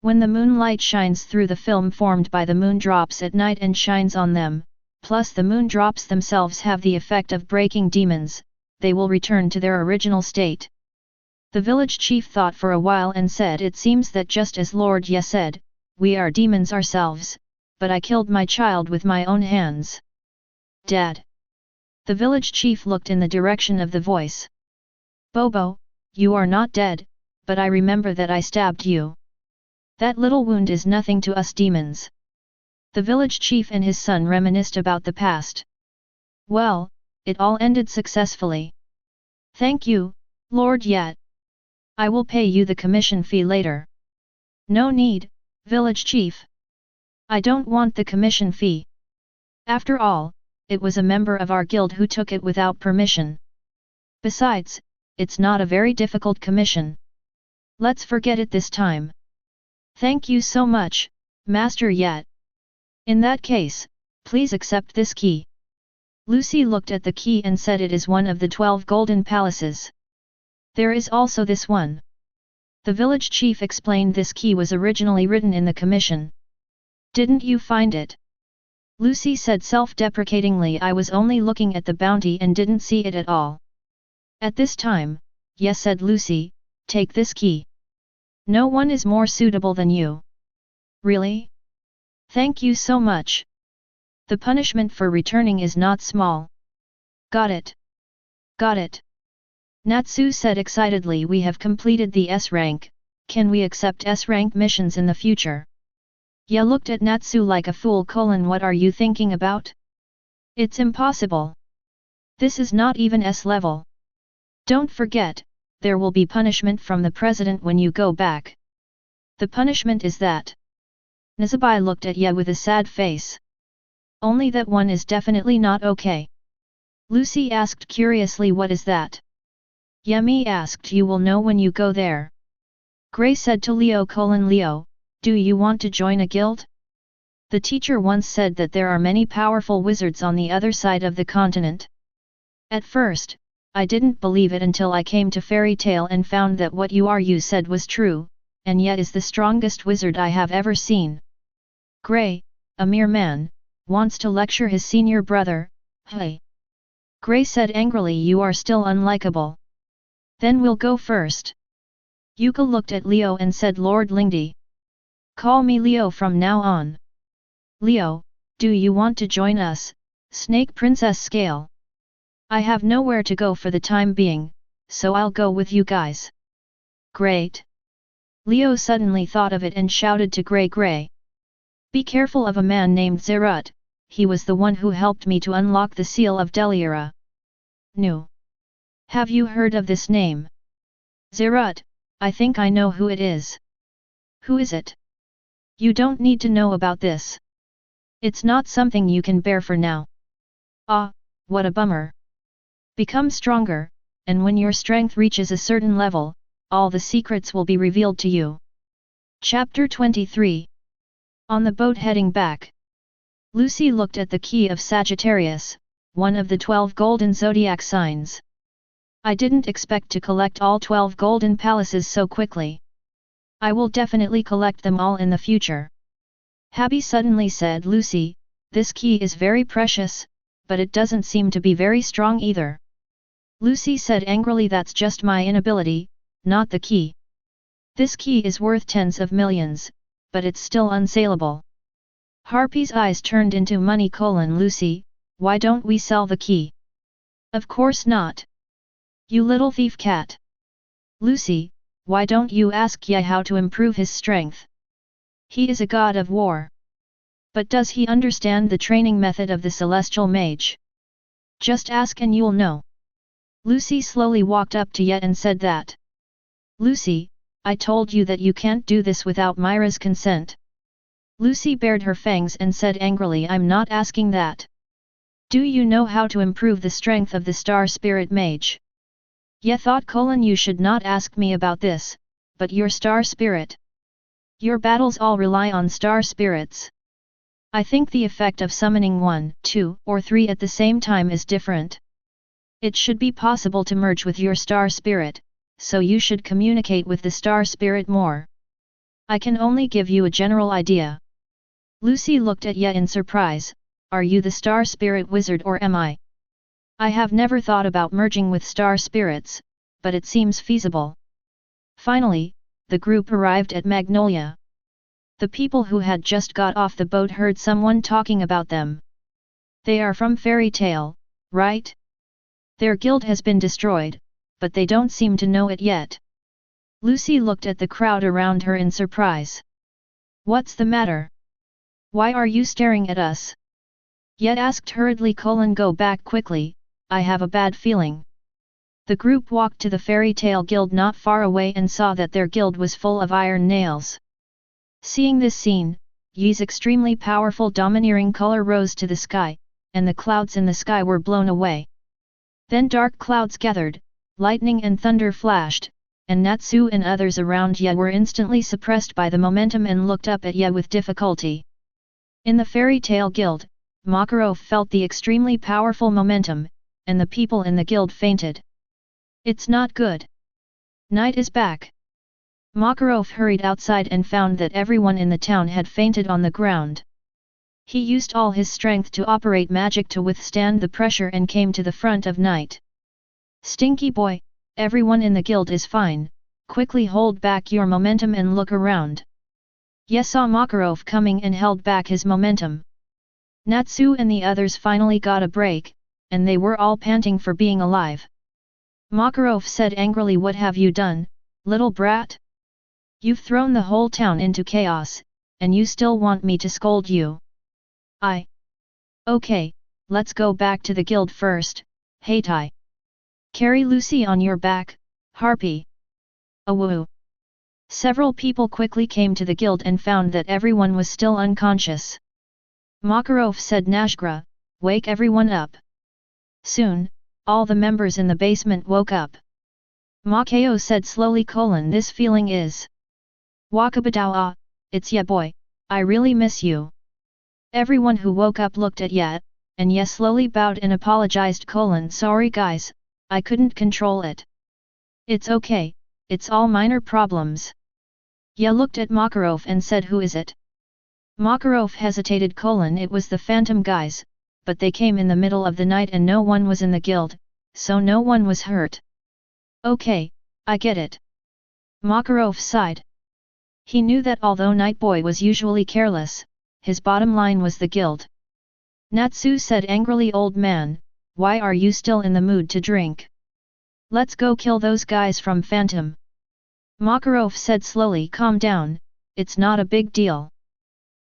When the moonlight shines through the film formed by the moon drops at night and shines on them, plus the moon drops themselves have the effect of breaking demons, they will return to their original state. The village chief thought for a while and said, it seems that just as Lord Ye said, we are demons ourselves, but I killed my child with my own hands. Dad. The village chief looked in the direction of the voice. Bobo, you are not dead, but I remember that I stabbed you. That little wound is nothing to us demons. The village chief and his son reminisced about the past. Well, it all ended successfully. Thank you, Lord Yat. I will pay you the commission fee later. No need, village chief. I don't want the commission fee. After all, it was a member of our guild who took it without permission. Besides, it's not a very difficult commission. Let's forget it this time. Thank you so much, Master Yat. In that case, please accept this key. Lucy looked at the key and said it is one of the 12 golden palaces. There is also this one. The village chief explained this key was originally written in the commission. Didn't you find it? Lucy said self-deprecatingly, I was only looking at the bounty and didn't see it at all. At this time, yes, said Lucy, take this key. No one is more suitable than you. Really? Thank you so much. The punishment for returning is not small. Got it. Got it. Natsu said excitedly, we have completed the S rank, can we accept S rank missions in the future? Ya looked at Natsu like a fool. What are you thinking about? It's impossible. This is not even S level. Don't forget, there will be punishment from the president when you go back. The punishment is that. Nizabai looked at Ya with a sad face. Only that one is definitely not okay. Lucy asked curiously, what is that? Yemi asked, you will know when you go there. Gray said to Leo, Leo, do you want to join a guild? The teacher once said that there are many powerful wizards on the other side of the continent. At first, I didn't believe it until I came to Fairy Tale and found that what you said was true, and yet is the strongest wizard I have ever seen. Gray, a mere man, wants to lecture his senior brother, hey. Gray said angrily, you are still unlikable. Then we'll go first. Yuka looked at Leo and said, Lord Lingdi. Call me Leo from now on. Leo, do you want to join us, Snake Princess Scale? I have nowhere to go for the time being, so I'll go with you guys. Great. Leo suddenly thought of it and shouted to Gray. Be careful of a man named Zerut, he was the one who helped me to unlock the seal of Deliera. No. Have you heard of this name? Zerut, I think I know who it is. Who is it? You don't need to know about this. It's not something you can bear for now. Ah, what a bummer. Become stronger, and when your strength reaches a certain level, all the secrets will be revealed to you. Chapter 23. On the boat heading back. Lucy looked at the key of Sagittarius, one of the 12 golden zodiac signs. I didn't expect to collect all 12 golden palaces so quickly. I will definitely collect them all in the future. Habi suddenly said, Lucy, this key is very precious, but it doesn't seem to be very strong either. Lucy said angrily, that's just my inability, not the key. This key is worth tens of millions, but it's still unsaleable. Harpy's eyes turned into money. Lucy, why don't we sell the key? Of course not. You little thief cat. Lucy, why don't you ask Ye how to improve his strength? He is a god of war. But does he understand the training method of the celestial mage? Just ask and you'll know. Lucy slowly walked up to Ye and said that. Lucy, I told you that you can't do this without Myra's consent. Lucy bared her fangs and said angrily, I'm not asking that. Do you know how to improve the strength of the star spirit mage? Ye thought, you should not ask me about this, but your star spirit. Your battles all rely on star spirits. I think the effect of summoning 1, 2, or 3 at the same time is different. It should be possible to merge with your star spirit, so you should communicate with the star spirit more. I can only give you a general idea. Lucy looked at Ye in surprise, are you the star spirit wizard or am I? I have never thought about merging with star spirits, but it seems feasible. Finally, the group arrived at Magnolia. The people who had just got off the boat heard someone talking about them. They are from Fairy Tale, right? Their guild has been destroyed, but they don't seem to know it yet. Lucy looked at the crowd around her in surprise. What's the matter? Why are you staring at us? Yet asked hurriedly, go back quickly, I have a bad feeling. The group walked to the fairy tale guild not far away and saw that their guild was full of iron nails. Seeing this scene, Yi's extremely powerful domineering color rose to the sky, and the clouds in the sky were blown away. Then dark clouds gathered, lightning and thunder flashed, and Natsu and others around Yi were instantly suppressed by the momentum and looked up at Yi with difficulty. In the fairy tale guild, Makarov felt the extremely powerful momentum, and the people in the guild fainted. It's not good. Night is back. Makarov hurried outside and found that everyone in the town had fainted on the ground. He used all his strength to operate magic to withstand the pressure and came to the front of Night. Stinky boy, everyone in the guild is fine, quickly hold back your momentum and look around. Ye saw Makarov coming and held back his momentum. Natsu and the others finally got a break, and they were all panting for being alive. Makarov said angrily, "What have you done, little brat? You've thrown the whole town into chaos, and you still want me to scold you? Okay, let's go back to the guild first, Heitai. Carry Lucy on your back, Harpy." Awoo! Several people quickly came to the guild and found that everyone was still unconscious. Makarov said, "Nashgra, wake everyone up." Soon, all the members in the basement woke up. Makao said slowly, "This feeling is Wakabadao, it's Ye boy, I really miss you." Everyone who woke up looked at Ye, and Ye slowly bowed and apologized, "Sorry guys, I couldn't control it. It's okay, it's all minor problems." Ye looked at Makarov and said, "Who is it?" Makarov hesitated, "It was the phantom guys, but they came in the middle of the night and no one was in the guild, so no one was hurt." "Okay, I get it." Makarov sighed. He knew that although Nightboy was usually careless, his bottom line was the guild. Natsu said angrily, "Old man, why are you still in the mood to drink? Let's go kill those guys from Phantom." Makarov said slowly, "Calm down, it's not a big deal.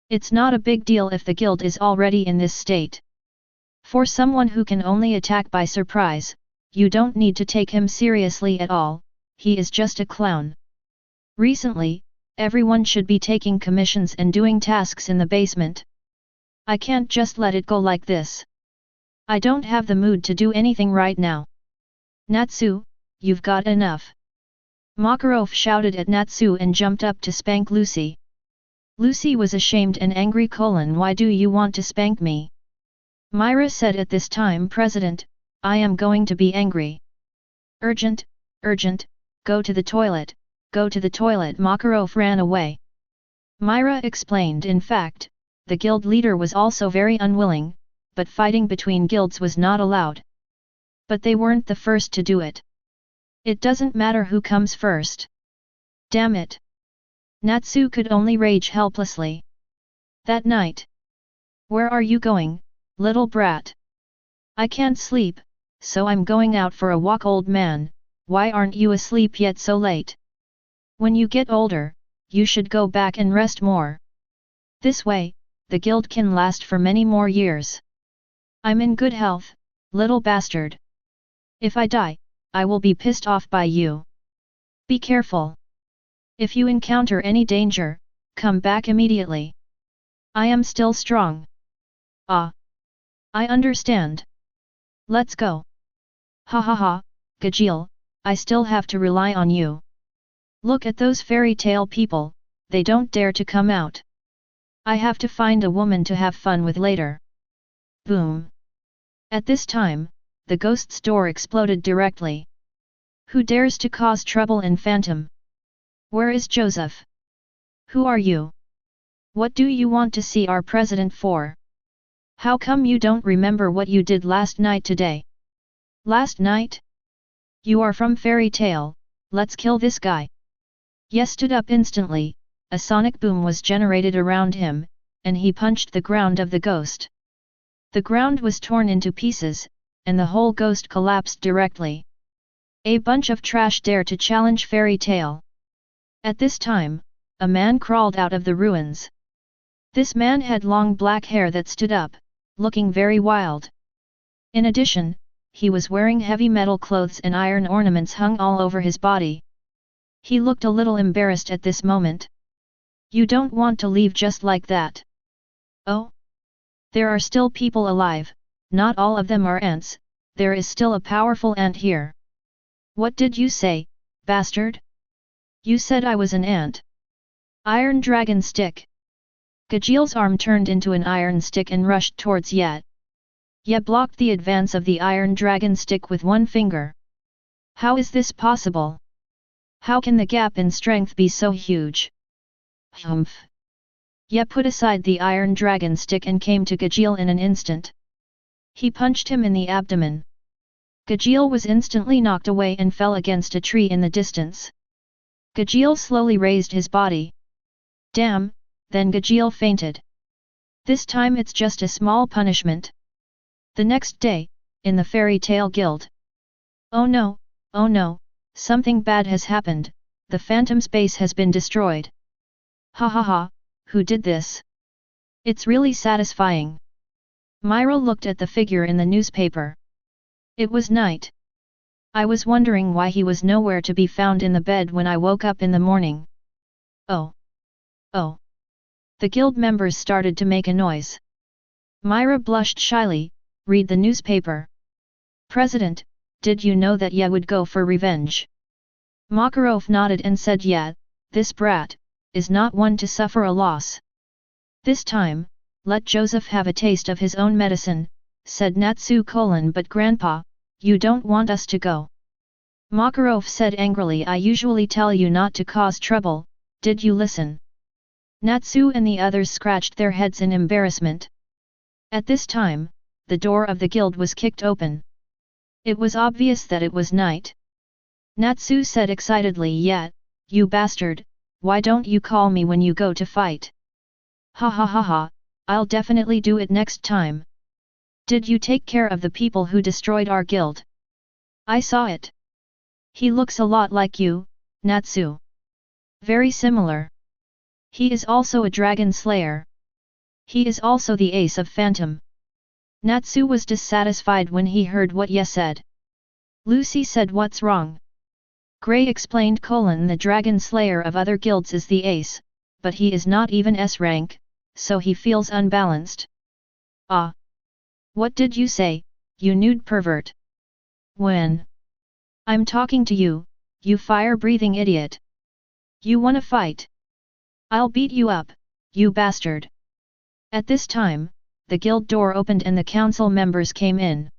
It's not a big deal if the guild is already in this state. For someone who can only attack by surprise, you don't need to take him seriously at all, he is just a clown. Recently, everyone should be taking commissions and doing tasks in the basement. I can't just let it go like this. I don't have the mood to do anything right now. Natsu, you've got enough." Makarov shouted at Natsu and jumped up to spank Lucy. Lucy was ashamed and angry. "Why do you want to spank me?" Myra said at this time, "President, I am going to be angry. Urgent, urgent, go to the toilet, go to the toilet." Makarov ran away. Myra explained, in fact, the guild leader was also very unwilling, but fighting between guilds was not allowed. But they weren't the first to do it. It doesn't matter who comes first. Damn it! Natsu could only rage helplessly. That night. "Where are you going, little brat?" "I can't sleep, so I'm going out for a walk." "Old man, why aren't you asleep yet so late? When you get older, you should go back and rest more. This way, the guild can last for many more years." "I'm in good health, little bastard. If I die, I will be pissed off by you. Be careful. If you encounter any danger, come back immediately. I am still strong." "Ah. I understand. Let's go." "Ha ha ha, Gajil, I still have to rely on you. Look at those fairy tale people, they don't dare to come out. I have to find a woman to have fun with later." Boom. At this time, the ghost's door exploded directly. "Who dares to cause trouble in Phantom? Where is Joseph? Who are you? What do you want to see our president for? How come you don't remember what you did last night today?" "Last night? You are from fairy tale, let's kill this guy." Yes stood up instantly, a sonic boom was generated around him, and he punched the ground of the ghost. The ground was torn into pieces, and the whole ghost collapsed directly. A bunch of trash dare to challenge fairy tale. At this time, a man crawled out of the ruins. This man had long black hair that stood up, looking very wild. In addition, he was wearing heavy metal clothes and iron ornaments hung all over his body. He looked a little embarrassed at this moment. You don't want to leave just like that. Oh? There are still people alive, not all of them are ants, there is still a powerful ant here. What did you say, bastard? You said I was an ant. Iron Dragon Stick. Gajil's arm turned into an iron stick and rushed towards Ye. Ye blocked the advance of the Iron Dragon Stick with one finger. How is this possible? How can the gap in strength be so huge? Humph. Ye put aside the Iron Dragon Stick and came to Gajil in an instant. He punched him in the abdomen. Gajil was instantly knocked away and fell against a tree in the distance. Gajil slowly raised his body. Damn, then Gajil fainted. This time it's just a small punishment. The next day, in the Fairy Tale Guild. Oh no, something bad has happened, the Phantom's base has been destroyed. Ha ha ha, who did this? It's really satisfying. Myra looked at the figure in the newspaper. It was night. I was wondering why he was nowhere to be found in the bed when I woke up in the morning. Oh. The guild members started to make a noise. Myra blushed shyly. Read the newspaper. President, did you know that Ye would go for revenge? Makarov nodded and said, yeah, this brat is not one to suffer a loss. This time, let Joseph have a taste of his own medicine, said Natsu. But grandpa, you don't want us to go. Makarov said angrily, I usually tell you not to cause trouble, did you listen? Natsu and the others scratched their heads in embarrassment. At this time, the door of the guild was kicked open. It was obvious that it was night. Natsu said excitedly, yeah, you bastard, why don't you call me when you go to fight? Ha ha ha ha, I'll definitely do it next time. Did you take care of the people who destroyed our guild? I saw it. He looks a lot like you, Natsu. Very similar. He is also a dragon slayer. He is also the ace of Phantom. Natsu was dissatisfied when he heard what Ye said. Lucy said, what's wrong? Gray explained, the dragon slayer of other guilds is the ace, but he is not even S rank, so he feels unbalanced. Ah! What did you say, you nude pervert? When? I'm talking to you, you fire-breathing idiot. You wanna fight? I'll beat you up, you bastard. At this time, the guild door opened and the council members came in.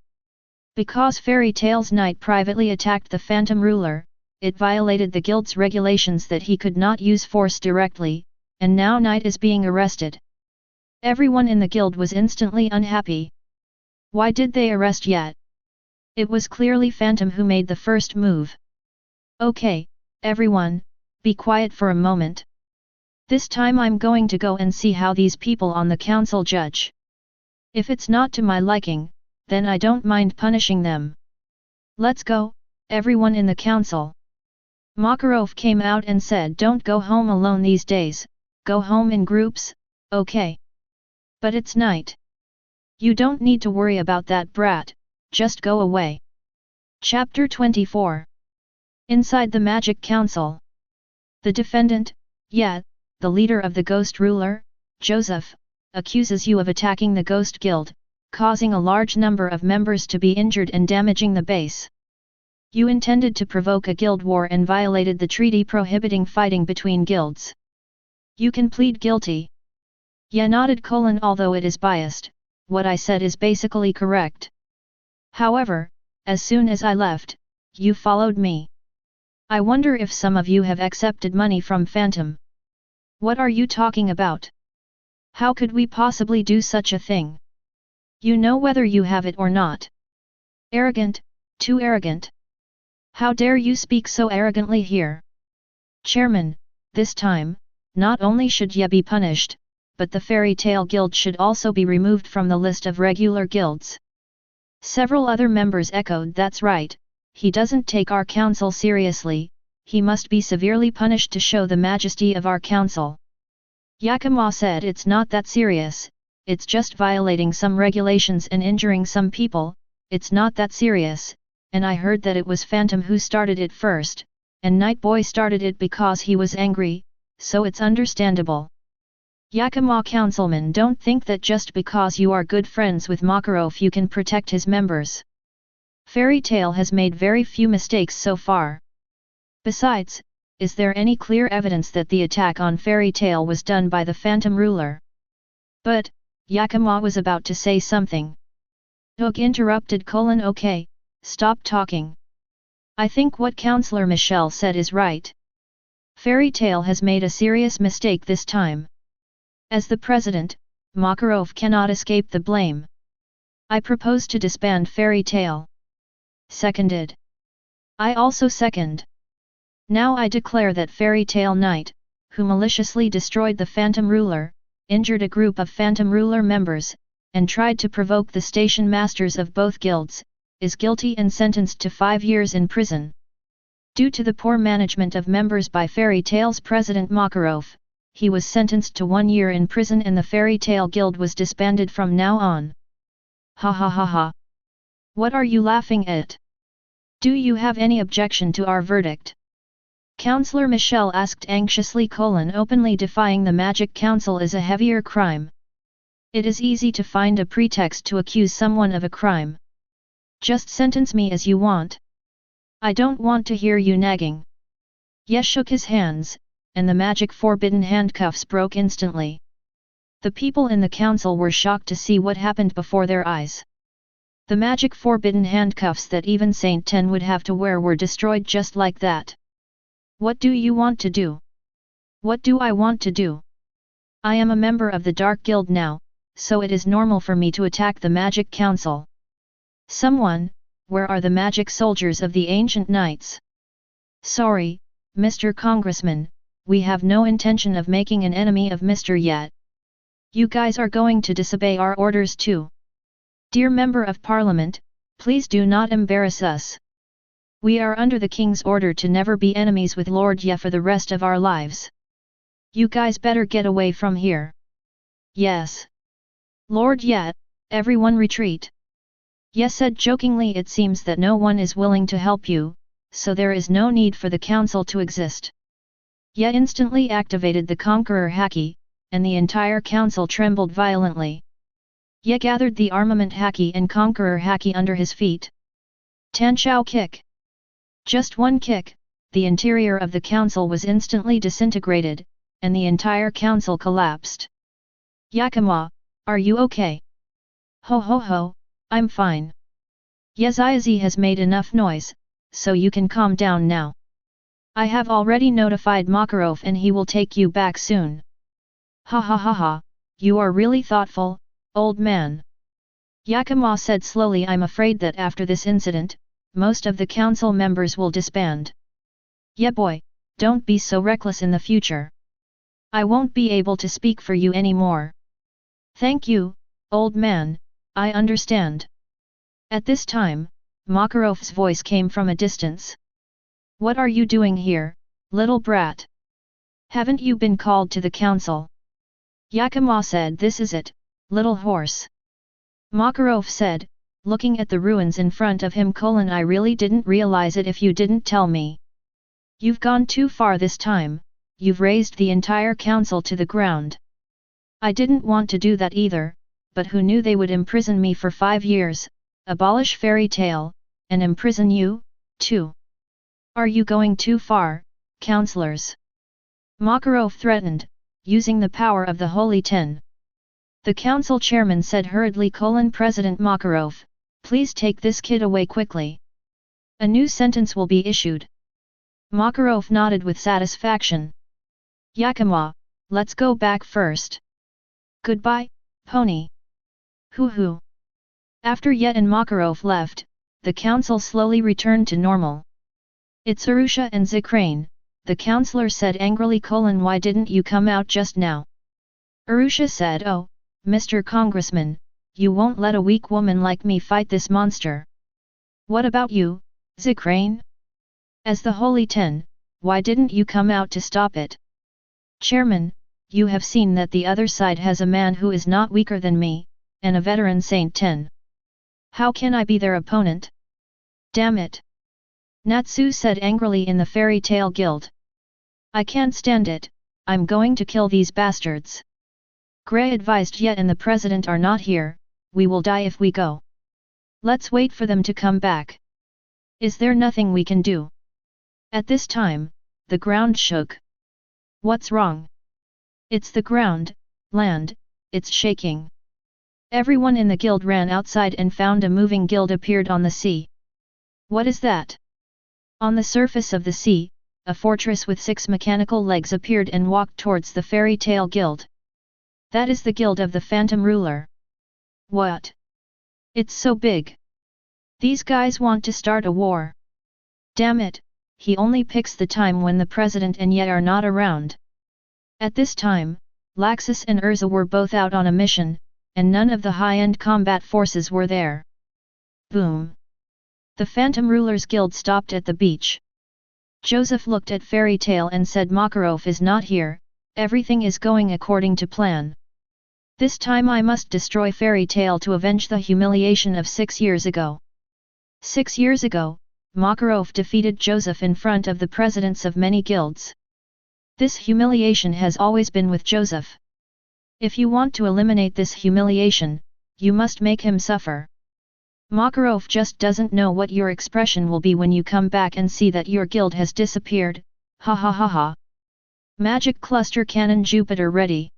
Because Fairy Tale's Knight privately attacked the Phantom ruler, it violated the guild's regulations that he could not use force directly, and now Knight is being arrested. Everyone in the guild was instantly unhappy. Why did they arrest Ye? It was clearly Phantom who made the first move. Okay, everyone, be quiet for a moment. This time I'm going to go and see how these people on the council judge. If it's not to my liking, then I don't mind punishing them. Let's go, everyone in the council. Makarov came out and said, don't go home alone these days, go home in groups, okay? But it's night. You don't need to worry about that brat, just go away. Chapter 24. Inside the Magic Council. The defendant, Ye, the leader of the Ghost Ruler, Joseph, accuses you of attacking the Ghost Guild, causing a large number of members to be injured and damaging the base. You intended to provoke a guild war and violated the treaty prohibiting fighting between guilds. You can plead guilty. Ye nodded, although it is biased, what I said is basically correct. However, as soon as I left, you followed me. I wonder if some of you have accepted money from Phantom. What are you talking about? How could we possibly do such a thing? You know whether you have it or not. Arrogant, too arrogant. How dare you speak so arrogantly here? Chairman, this time, not only should Ye be punished, but the Fairy Tale Guild should also be removed from the list of regular guilds. Several other members echoed, that's right, he doesn't take our council seriously, he must be severely punished to show the majesty of our council. Yakima said, it's not that serious, it's just violating some regulations and injuring some people, it's not that serious, and I heard that it was Phantom who started it first, and Night Boy started it because he was angry, so it's understandable. Yakima councilman, don't think that just because you are good friends with Makarov you can protect his members. Fairy Tail has made very few mistakes so far. Besides, is there any clear evidence that the attack on Fairy Tail was done by the Phantom ruler? But, Yakima was about to say something. Ugh, interrupted: okay, stop talking. I think what Counselor Michelle said is right. Fairy Tail has made a serious mistake this time. As the president, Makarov cannot escape the blame. I propose to disband Fairy Tail. Seconded. I also second. Now I declare that Fairy Tail Knight, who maliciously destroyed the Phantom ruler, injured a group of Phantom ruler members, and tried to provoke the station masters of both guilds, is guilty and sentenced to 5 years in prison. Due to the poor management of members by Fairy Tail's president Makarov, he was sentenced to 1 year in prison and the Fairy Tail Guild was disbanded from now on. Ha ha ha ha. What are you laughing at? Do you have any objection to our verdict? Counselor Michelle asked anxiously: openly defying the Magic Council is a heavier crime. It is easy to find a pretext to accuse someone of a crime. Just sentence me as you want. I don't want to hear you nagging. Yes shook his hands, and the magic forbidden handcuffs broke instantly. The people in the council were shocked to see what happened before their eyes. The magic forbidden handcuffs that even Saint Ten would have to wear were destroyed just like that. What do you want to do? What do I want to do? I am a member of the Dark Guild now, so it is normal for me to attack the Magic Council. Someone, where are the magic soldiers of the ancient knights? Sorry, Mr. Congressman, we have no intention of making an enemy of Mr. Yet. You guys are going to disobey our orders too. Dear Member of Parliament, please do not embarrass us. We are under the King's order to never be enemies with Lord Ye for the rest of our lives. You guys better get away from here. Yes. Lord Ye, everyone retreat. Ye said jokingly. It seems that no one is willing to help you, so there is no need for the council to exist. Ye instantly activated the Conqueror Haki, and the entire council trembled violently. Ye gathered the armament Haki and Conqueror Haki under his feet. Tanchao kick. Just one kick, the interior of the council was instantly disintegrated, and the entire council collapsed. Yakima, are you okay? Ho ho ho, I'm fine. Yeziazi has made enough noise, so you can calm down now. I have already notified Makarov and he will take you back soon. Ha ha ha ha, you are really thoughtful, old man. Yakima said slowly. I'm afraid that after this incident, most of the council members will disband. Yeah boy, don't be so reckless in the future. I won't be able to speak for you anymore. Thank you, old man, I understand. At this time, Makarov's voice came from a distance. What are you doing here, little brat? Haven't you been called to the council? Yakima said, this is it, little horse. Makarov said, looking at the ruins in front of him: I really didn't realize it if you didn't tell me. You've gone too far this time, you've raised the entire council to the ground. I didn't want to do that either, but who knew they would imprison me for 5 years, abolish Fairy Tail, and imprison you, too. Are you going too far, councillors? Makarov threatened, using the power of the Holy Ten. The council chairman said hurriedly: President Makarov, please take this kid away quickly. A new sentence will be issued. Makarov nodded with satisfaction. Yakima, let's go back first. Goodbye, pony. Hoo. After Yet and Makarov left, the council slowly returned to normal. It's Arusha and Zikrane, the councillor said angrily: Why didn't you come out just now? Arusha said, oh, Mr. Congressman, you won't let a weak woman like me fight this monster. What about you, Zikrane? As the Holy Ten, why didn't you come out to stop it? Chairman, you have seen that the other side has a man who is not weaker than me, and a veteran Saint Ten. How can I be their opponent? Damn it! Natsu said angrily in the fairy tale guild. I can't stand it, I'm going to kill these bastards. Gray advised Ye and the president are not here, we will die if we go. Let's wait for them to come back. Is there nothing we can do? At this time, the ground shook. What's wrong? It's the ground, land, it's shaking. Everyone in the guild ran outside and found a moving guild appeared on the sea. What is that? On the surface of the sea, a fortress with 6 mechanical legs appeared and walked towards the fairy tale guild. That is the guild of the phantom ruler. What? It's so big. These guys want to start a war. Damn it, he only picks the time when the president and Ye are not around. At this time, Laxus and Urza were both out on a mission, and none of the high-end combat forces were there. Boom! The Phantom Rulers Guild stopped at the beach. Joseph looked at Fairy Tale and said Makarov is not here, everything is going according to plan. This time I must destroy Fairy Tale to avenge the humiliation of 6 years ago. 6 years ago, Makarov defeated Joseph in front of the presidents of many guilds. This humiliation has always been with Joseph. If you want to eliminate this humiliation, you must make him suffer. Makarov just doesn't know what your expression will be when you come back and see that your guild has disappeared, ha ha ha ha. Magic Cluster Cannon Jupiter ready.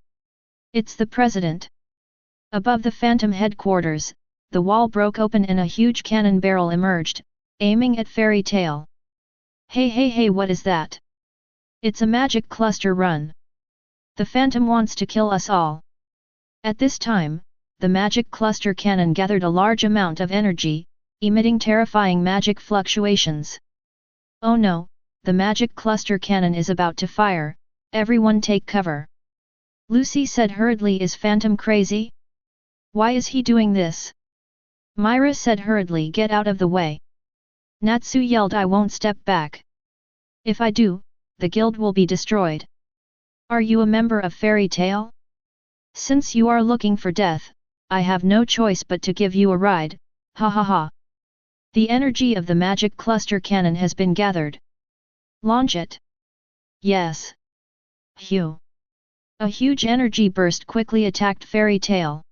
It's the president. Above the Phantom headquarters, the wall broke open and a huge cannon barrel emerged, aiming at Fairy Tale. Hey hey hey, what is that? It's a magic cluster run. The Phantom wants to kill us all. At this time, the magic cluster cannon gathered a large amount of energy, emitting terrifying magic fluctuations. Oh no, the magic cluster cannon is about to fire, everyone take cover. Lucy said hurriedly, is Phantom crazy? Why is he doing this? Myra said hurriedly, get out of the way. Natsu yelled, I won't step back. If I do, the guild will be destroyed. Are you a member of Fairy Tale? Since you are looking for death, I have no choice but to give you a ride, ha ha ha. The energy of the magic cluster cannon has been gathered. Launch it. Yes. Phew. A huge energy burst quickly attacked Fairy Tale.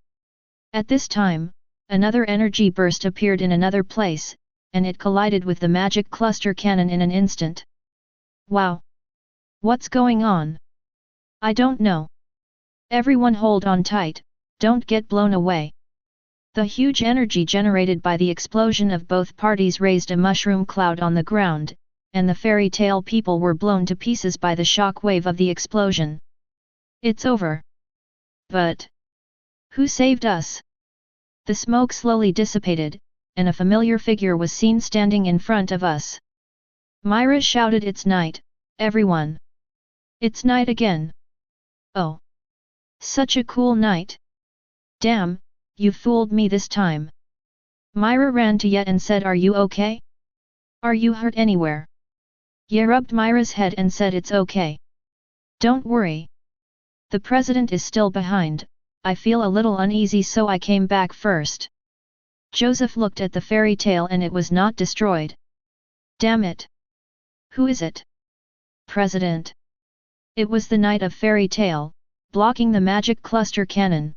At this time, another energy burst appeared in another place, and it collided with the magic cluster cannon in an instant. Wow! What's going on? I don't know. Everyone hold on tight, don't get blown away. The huge energy generated by the explosion of both parties raised a mushroom cloud on the ground, and the Fairy Tale people were blown to pieces by the shock wave of the explosion. It's over. But who saved us? The smoke slowly dissipated, and a familiar figure was seen standing in front of us. Myra shouted, it's night, everyone. It's night again. Oh. Such a cool night. Damn, you fooled me this time. Myra ran to Ye and said, are you okay? Are you hurt anywhere? Ye rubbed Myra's head and said, it's okay. Don't worry. The president is still behind, I feel a little uneasy so I came back first. Joseph looked at the Fairy Tale and it was not destroyed. Damn it! Who is it? President. It was the Knight of Fairy Tale, blocking the magic cluster cannon.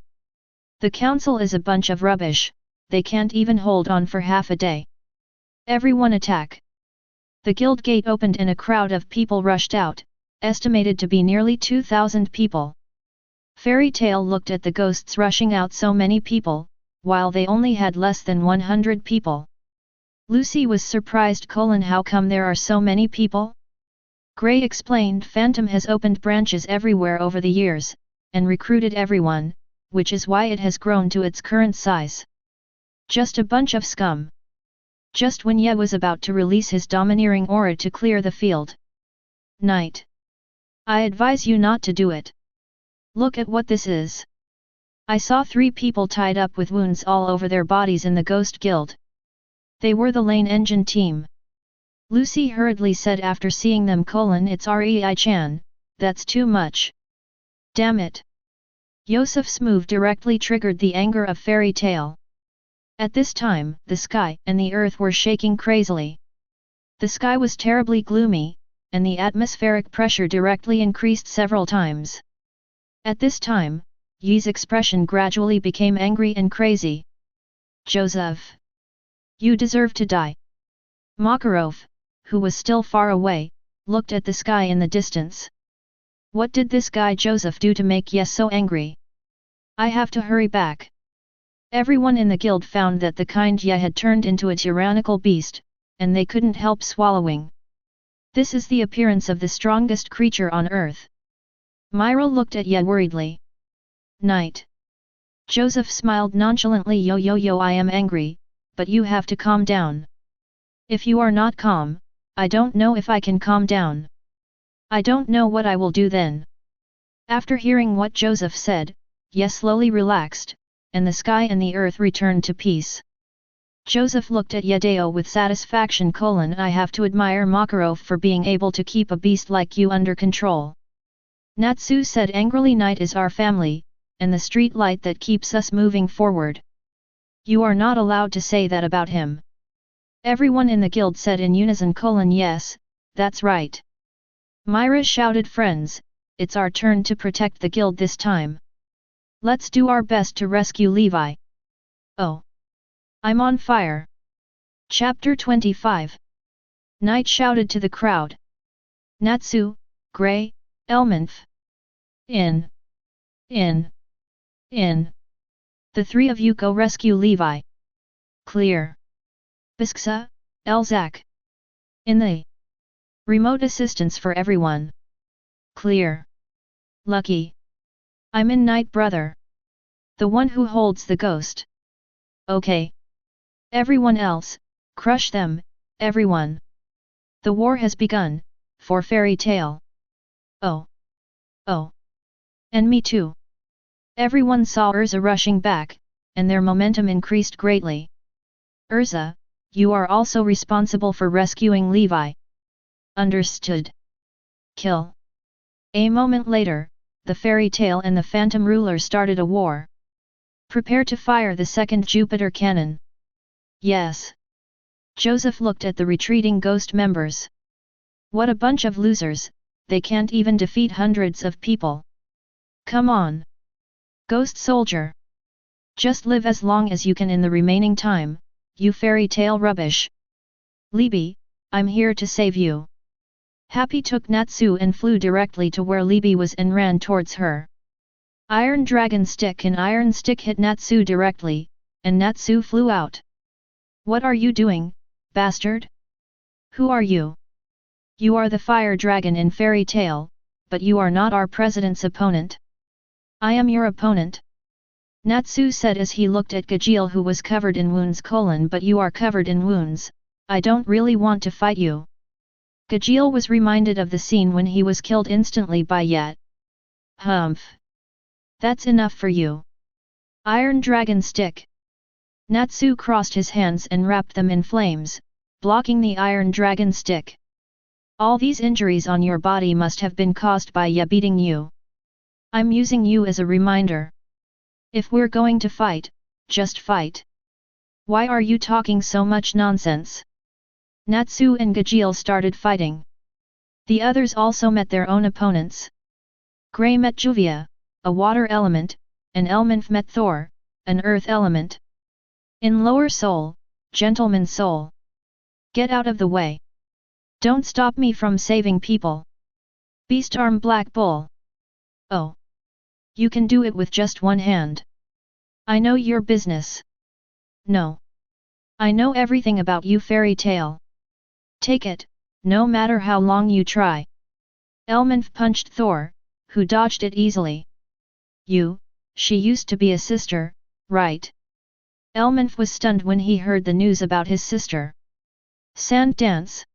The council is a bunch of rubbish, they can't even hold on for half a day. Everyone attack! The guild gate opened and a crowd of people rushed out, estimated to be nearly 2,000 people. Fairy Tale looked at the ghosts rushing out, so many people, while they only had less than 100 people. Lucy was surprised. How come there are so many people? Gray explained, Phantom has opened branches everywhere over the years, and recruited everyone, which is why it has grown to its current size. Just a bunch of scum. Just when Ye was about to release his domineering aura to clear the field. Knight. I advise you not to do it. Look at what this is. I saw 3 people tied up with wounds all over their bodies in the Ghost Guild. They were the Lane Engine team. Lucy hurriedly said after seeing them, it's Rei-chan, that's too much. Damn it. Yosef's move directly triggered the anger of Fairy Tale. At this time, the sky and the earth were shaking crazily. The sky was terribly gloomy, and the atmospheric pressure directly increased several times. At this time, Yi's expression gradually became angry and crazy. Joseph! You deserve to die! Makarov, who was still far away, looked at the sky in the distance. What did this guy Joseph do to make Yi so angry? I have to hurry back. Everyone in the guild found that the kind Yi had turned into a tyrannical beast, and they couldn't help swallowing. This is the appearance of the strongest creature on earth. Myra looked at Yi worriedly. Night. Joseph smiled nonchalantly. Yo, I am angry, but you have to calm down. If you are not calm, I don't know if I can calm down. I don't know what I will do then. After hearing what Joseph said, Yi slowly relaxed, and the sky and the earth returned to peace. Joseph looked at Yedeo with satisfaction. I have to admire Makarov for being able to keep a beast like you under control. Natsu said angrily. Night is our family, and the street light that keeps us moving forward. You are not allowed to say that about him. Everyone in the guild said in unison. Yes, that's right. Myra shouted. Friends, it's our turn to protect the guild this time. Let's do our best to rescue Levi. Oh! I'm on fire! Chapter 25. Knight shouted to the crowd. Natsu, Grey, Elmenf. In. The three of you go rescue Levi. Clear. Bisksa, Elzak. In the. Remote assistance for everyone. Clear. Lucky. I'm in. Night brother. The one who holds the ghost. Okay. Everyone else, crush them, everyone. The war has begun, for fairy tale. Oh. And me too. Everyone saw Urza rushing back, and their momentum increased greatly. Urza, you are also responsible for rescuing Levi. Understood. Kill. A moment later, the fairy tale and the phantom ruler started a war. Prepare to fire the second Jupiter cannon. Yes. Joseph looked at the retreating ghost members. What a bunch of losers, they can't even defeat hundreds of people. Come on. Ghost soldier. Just live as long as you can in the remaining time, you fairy tale rubbish. Libby, I'm here to save you. Happy took Natsu and flew directly to where Libby was and ran towards her. Iron Dragon Stick and Iron Stick hit Natsu directly, and Natsu flew out. What are you doing, bastard? Who are you? You are the fire dragon in fairy tale, but you are not our president's opponent. I am your opponent. Natsu said as he looked at Gajeel, who was covered in wounds. But you are covered in wounds, I don't really want to fight you. Gajeel was reminded of the scene when he was killed instantly by Yet. Humph. That's enough for you. Iron Dragon Stick. Natsu crossed his hands and wrapped them in flames, blocking the Iron Dragon Stick. All these injuries on your body must have been caused by Ye beating you. I'm using you as a reminder. If we're going to fight, just fight. Why are you talking so much nonsense? Natsu and Gajeel started fighting. The others also met their own opponents. Grey met Juvia, a water element, and Elmenf met Thor, an earth element. In lower soul, gentleman soul. Get out of the way. Don't stop me from saving people. Beast arm Black Bull. Oh. You can do it with just one hand. I know your business. No. I know everything about you fairy tale. Take it, no matter how long you try. Elmenf punched Thor, who dodged it easily. She used to be a sister, right? Elmenf was stunned when he heard the news about his sister. Sand dance.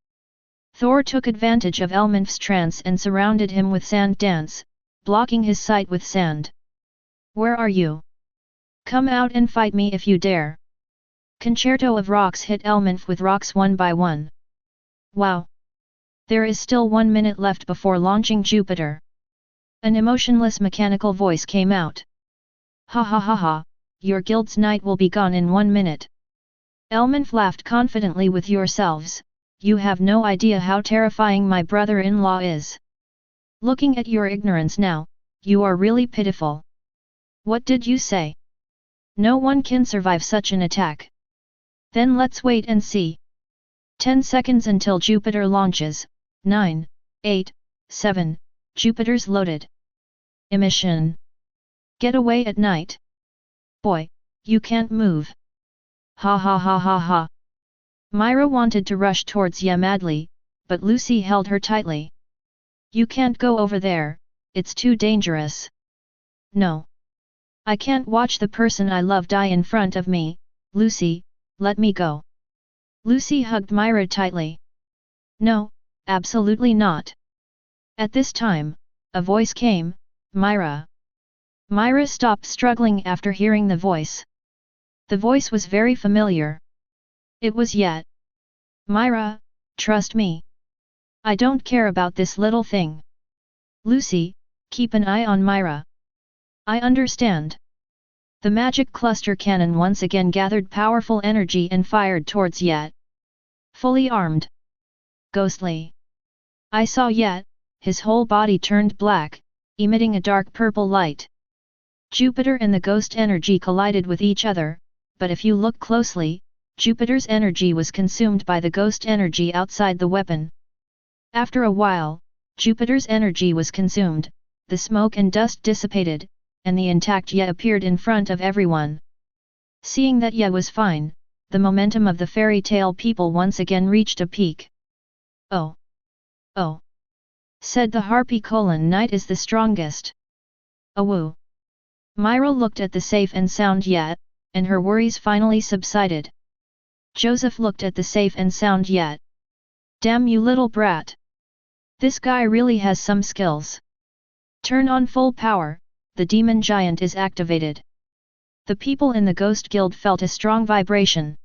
Thor took advantage of Elmenf's trance and surrounded him with sand dance, blocking his sight with sand. Where are you? Come out and fight me if you dare. Concerto of Rocks hit Elmenf with rocks one by one. Wow! There is still 1 minute left before launching Jupiter. An emotionless mechanical voice came out. Ha ha ha ha, your guild's night will be gone in 1 minute. Elmenf laughed confidently with yourselves, you have no idea how terrifying my brother-in-law is. Looking at your ignorance now, you are really pitiful. What did you say? No one can survive such an attack. Then let's wait and see. 10 seconds until Jupiter launches. 9, 8, 7, Jupiter's loaded. Emission. Get away at night. Boy, you can't move. Ha ha ha ha ha. Myra wanted to rush towards Ye madly, but Lucy held her tightly. You can't go over there, it's too dangerous. No. I can't watch the person I love die in front of me, Lucy, let me go. Lucy hugged Myra tightly. No, absolutely not. At this time, a voice came, Myra. Myra stopped struggling after hearing the voice. The voice was very familiar. It was Yet. Myra, trust me. I don't care about this little thing. Lucy, keep an eye on Myra. I understand. The magic cluster cannon once again gathered powerful energy and fired towards Yet. Fully armed. Ghostly. I saw Yet, his whole body turned black, emitting a dark purple light. Jupiter and the ghost energy collided with each other, but if you look closely, Jupiter's energy was consumed by the ghost energy outside the weapon. After a while, Jupiter's energy was consumed, the smoke and dust dissipated, and the intact Ye appeared in front of everyone. Seeing that Ye was fine, the momentum of the fairy tale people once again reached a peak. Oh! Oh! Said the harpy Knight is the strongest. Awoo! Myra looked at the safe and sound Yet, and her worries finally subsided. Joseph looked at the safe and sound Yet. Damn you little brat! This guy really has some skills. Turn on full power, the demon giant is activated. The people in the Ghost Guild felt a strong vibration.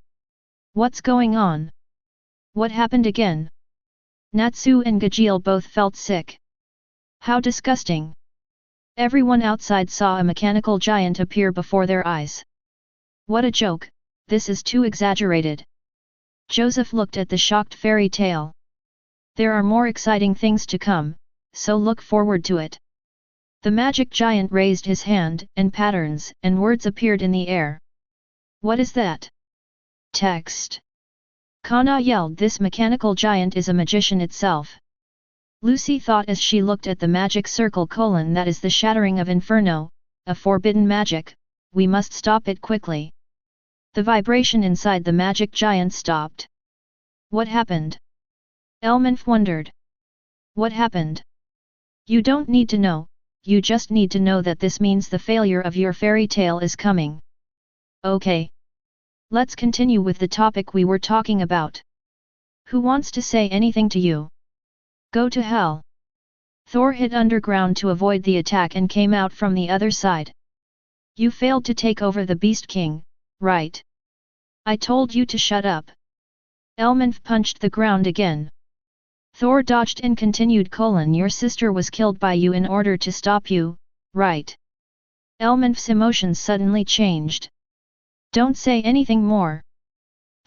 What's going on? What happened again? Natsu and Gajeel both felt sick. How disgusting! Everyone outside saw a mechanical giant appear before their eyes. What a joke, this is too exaggerated. Joseph looked at the shocked fairy tale. There are more exciting things to come, so look forward to it. The magic giant raised his hand, and patterns and words appeared in the air. What is that? Text. Kana yelled, this mechanical giant is a magician itself. Lucy thought as she looked at the magic circle : that is the shattering of inferno, a forbidden magic, we must stop it quickly. The vibration inside the magic giant stopped. What happened? Elmenf wondered. What happened? You don't need to know, you just need to know that this means the failure of your fairy tale is coming. Okay. Let's continue with the topic we were talking about. Who wants to say anything to you? Go to hell. Thor hid underground to avoid the attack and came out from the other side. You failed to take over the Beast King, right? I told you to shut up. Elmenf punched the ground again. Thor dodged and continued: your sister was killed by you in order to stop you, right? Elmenf's emotions suddenly changed. Don't say anything more.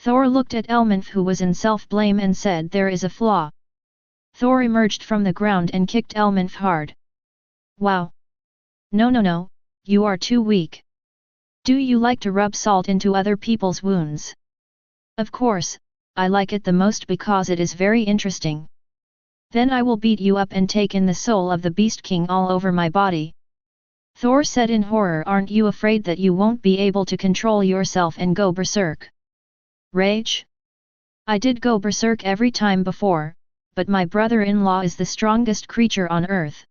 Thor looked at Elmenf, who was in self-blame, and said, there is a flaw. Thor emerged from the ground and kicked Elmenf hard. Wow! No, you are too weak. Do you like to rub salt into other people's wounds? Of course, I like it the most because it is very interesting. Then I will beat you up and take in the soul of the Beast King all over my body. Thor said in horror, aren't you afraid that you won't be able to control yourself and go berserk? Rage? I did go berserk every time before, but my brother-in-law is the strongest creature on earth.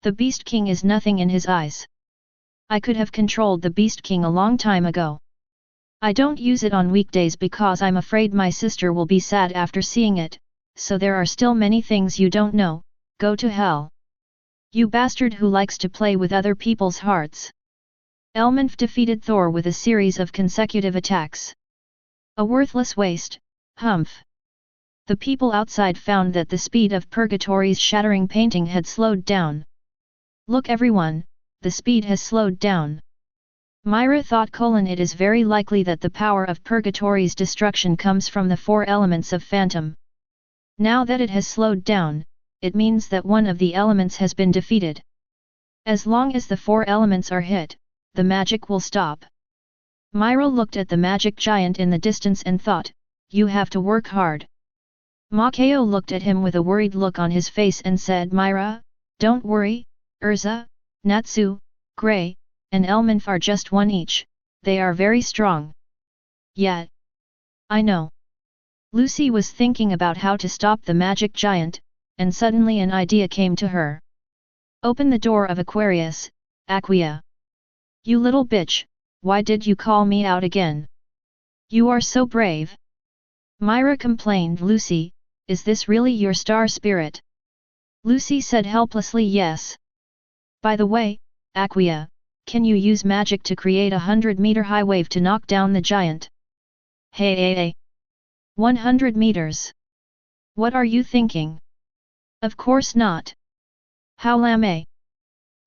The Beast King is nothing in his eyes. I could have controlled the Beast King a long time ago. I don't use it on weekdays because I'm afraid my sister will be sad after seeing it, so there are still many things you don't know. Go to hell. You bastard who likes to play with other people's hearts. Elmenf defeated Thor with a series of consecutive attacks. A worthless waste, humph. The people outside found that the speed of Purgatory's shattering painting had slowed down. Look everyone, the speed has slowed down. Myra thought: it is very likely that the power of Purgatory's destruction comes from the 4 elements of Phantom. Now that it has slowed down, it means that one of the elements has been defeated. As long as the 4 elements are hit, the magic will stop. Myra looked at the magic giant in the distance and thought, you have to work hard. Makao looked at him with a worried look on his face and said, Myra, don't worry, Urza, Natsu, Grey, and Elmanf are just 1 each, they are very strong. Yet. I know. Lucy was thinking about how to stop the magic giant, and suddenly an idea came to her. Open the door of Aquarius, Aquia. You little bitch, why did you call me out again? You are so brave. Myra complained. Lucy, is this really your star spirit? Lucy said helplessly, yes. By the way, Aquia, can you use magic to create a 100-meter high wave to knock down the giant? Hey. 100 meters. What are you thinking? Of course not. How lame?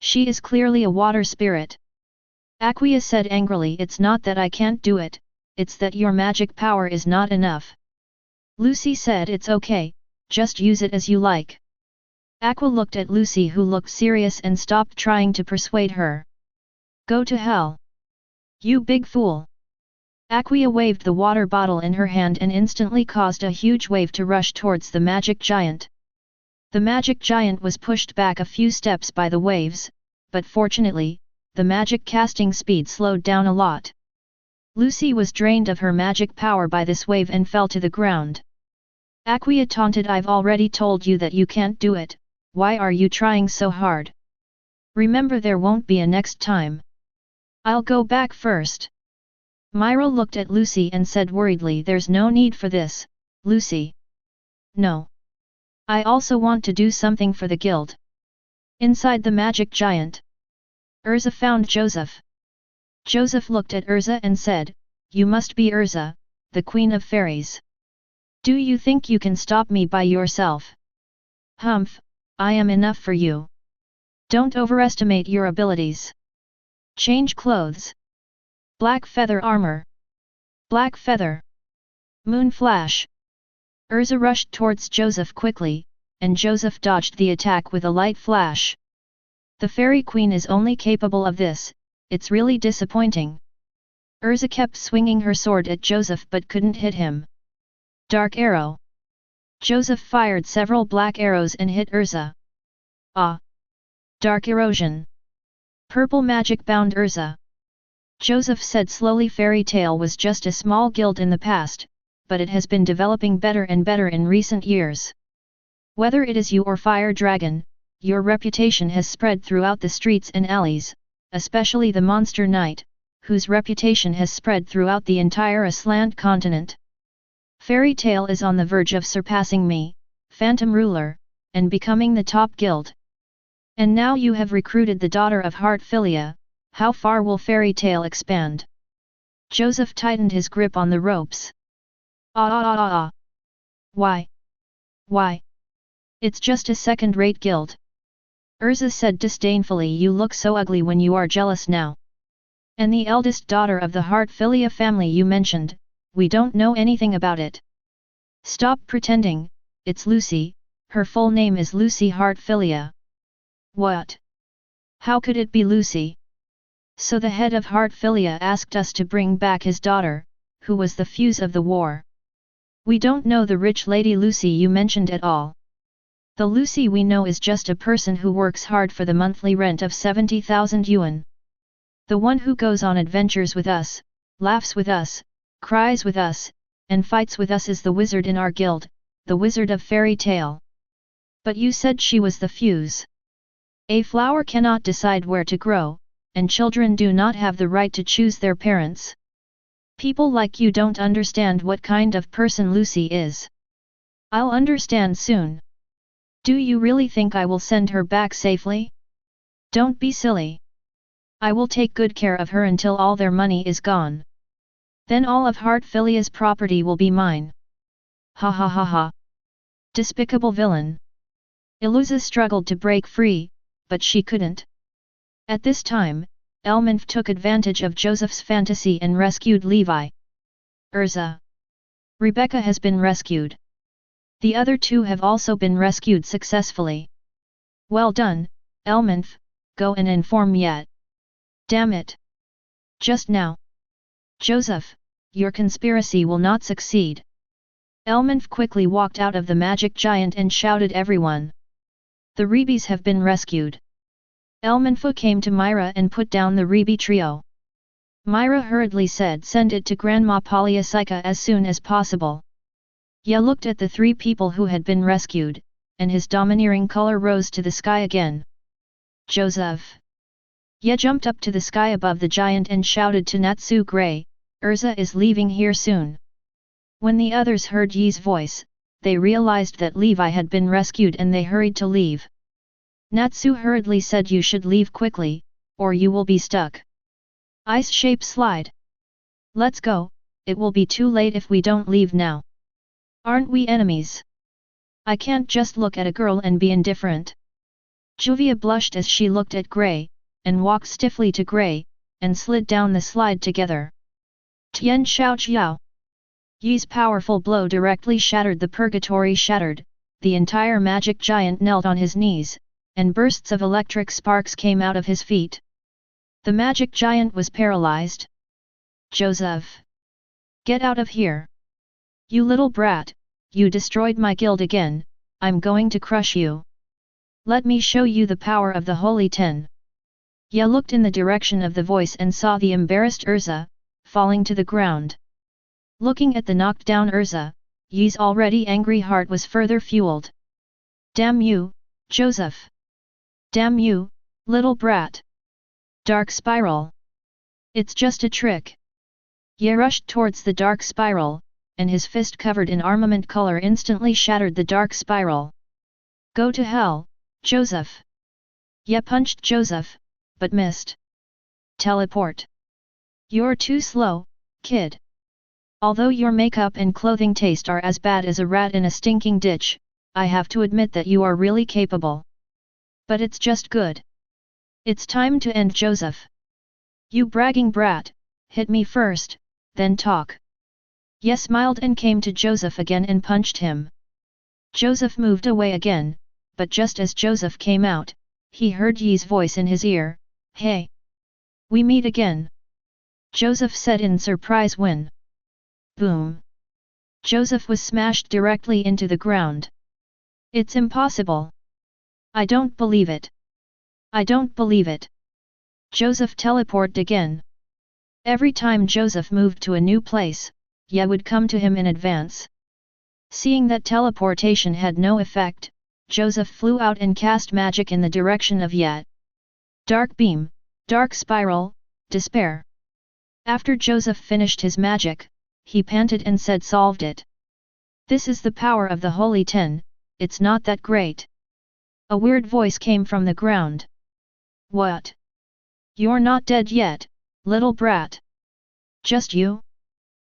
She is clearly a water spirit. Aquia said angrily, it's not that I can't do it, it's that your magic power is not enough. Lucy said, it's okay, just use it as you like. Aqua looked at Lucy, who looked serious, and stopped trying to persuade her. Go to hell. You big fool. Aquia waved the water bottle in her hand and instantly caused a huge wave to rush towards the magic giant. The magic giant was pushed back a few steps by the waves, but fortunately, the magic casting speed slowed down a lot. Lucy was drained of her magic power by this wave and fell to the ground. Aquia taunted, I've already told you that you can't do it, why are you trying so hard? Remember, there won't be a next time. I'll go back first. Myra looked at Lucy and said worriedly, there's no need for this, Lucy. No. I also want to do something for the guild. Inside the magic giant, Urza found Joseph. Joseph looked at Urza and said, you must be Urza, the Queen of Fairies. Do you think you can stop me by yourself? Humph, I am enough for you. Don't overestimate your abilities. Change clothes. Black feather armor. Black feather. Moon flash. Urza rushed towards Joseph quickly, and Joseph dodged the attack with a light flash. The Fairy Queen is only capable of this, it's really disappointing. Urza kept swinging her sword at Joseph but couldn't hit him. Dark arrow. Joseph fired several black arrows and hit Urza. Ah! Dark erosion. Purple magic bound Urza. Joseph said slowly, Fairy Tail was just a small guild in the past, but it has been developing better and better in recent years. Whether it is you or Fire Dragon, your reputation has spread throughout the streets and alleys, especially the Monster Knight, whose reputation has spread throughout the entire Aslant continent. Fairy Tail is on the verge of surpassing me, Phantom Ruler, and becoming the top guild. And now you have recruited the daughter of Heartfilia, how far will Fairy Tail expand? Joseph tightened his grip on the ropes. Why? Why? It's just a second-rate guild. Urza said disdainfully, you look so ugly when you are jealous now. And the eldest daughter of the Heartfilia family you mentioned, we don't know anything about it. Stop pretending, it's Lucy, her full name is Lucy Heartfilia. What? How could it be Lucy? So the head of Heartfilia asked us to bring back his daughter, who was the fuse of the war. We don't know the rich lady Lucy you mentioned at all. The Lucy we know is just a person who works hard for the monthly rent of 70,000 yuan. The one who goes on adventures with us, laughs with us, cries with us, and fights with us is the wizard in our guild, the Wizard of Fairy Tail. But you said she was the fuse. A flower cannot decide where to grow, and children do not have the right to choose their parents. People like you don't understand what kind of person Lucy is. I'll understand soon. Do you really think I will send her back safely? Don't be silly. I will take good care of her until all their money is gone. Then all of Heartfilia's property will be mine. Ha ha ha ha. Despicable villain. Iluza struggled to break free, but she couldn't. At this time, Elmanf took advantage of Joseph's fantasy and rescued Levi. Urza. Rebecca has been rescued. The other two have also been rescued successfully. Well done, Elmanf, go and inform Yet. Damn it. Just now. Joseph, your conspiracy will not succeed. Elmanf quickly walked out of the magic giant and shouted everyone. The Rebes have been rescued. Elmanfu came to Myra and put down the Rebe trio. Myra hurriedly said send it to Grandma Polyasica as soon as possible. Ye looked at the three people who had been rescued, and his domineering color rose to the sky again. Joseph. Ye jumped up to the sky above the giant and shouted to Natsu Gray, Urza is leaving here soon. When the others heard Ye's voice, they realized that Levi had been rescued and they hurried to leave. Natsu hurriedly said you should leave quickly, or you will be stuck. Ice shape slide. Let's go, it will be too late if we don't leave now. Aren't we enemies? I can't just look at a girl and be indifferent. Juvia blushed as she looked at Gray, and walked stiffly to Gray, and slid down the slide together. Tian Xiao Xiao. Yi's powerful blow directly shattered the purgatory shattered, the entire magic giant knelt on his knees, and bursts of electric sparks came out of his feet. The magic giant was paralyzed. Joseph. Get out of here. You little brat, you destroyed my guild again, I'm going to crush you. Let me show you the power of the Holy Ten. Ye looked in the direction of the voice and saw the embarrassed Urza, falling to the ground. Looking at the knocked down Urza, Ye's already angry heart was further fueled. Damn you, Joseph! Damn you, little brat! Dark spiral! It's just a trick! Ye rushed towards the dark spiral, and his fist covered in armament color instantly shattered the dark spiral. Go to hell, Joseph! Ye punched Joseph, but missed. Teleport! You're too slow, kid! Although your makeup and clothing taste are as bad as a rat in a stinking ditch, I have to admit that you are really capable. But it's just good. It's time to end Joseph. You bragging brat, hit me first, then talk. Ye smiled and came to Joseph again and punched him. Joseph moved away again, but just as Joseph came out, he heard Ye's voice in his ear, Hey! We meet again. Joseph said in surprise when. Boom! Joseph was smashed directly into the ground. It's impossible. I don't believe it. I don't believe it. Joseph teleported again. Every time Joseph moved to a new place, Ye would come to him in advance. Seeing that teleportation had no effect, Joseph flew out and cast magic in the direction of Ye. Dark beam, dark spiral, despair. After Joseph finished his magic, he panted and said solved it. This is the power of the Holy Ten, it's not that great. A weird voice came from the ground. What? You're not dead yet, little brat. Just you?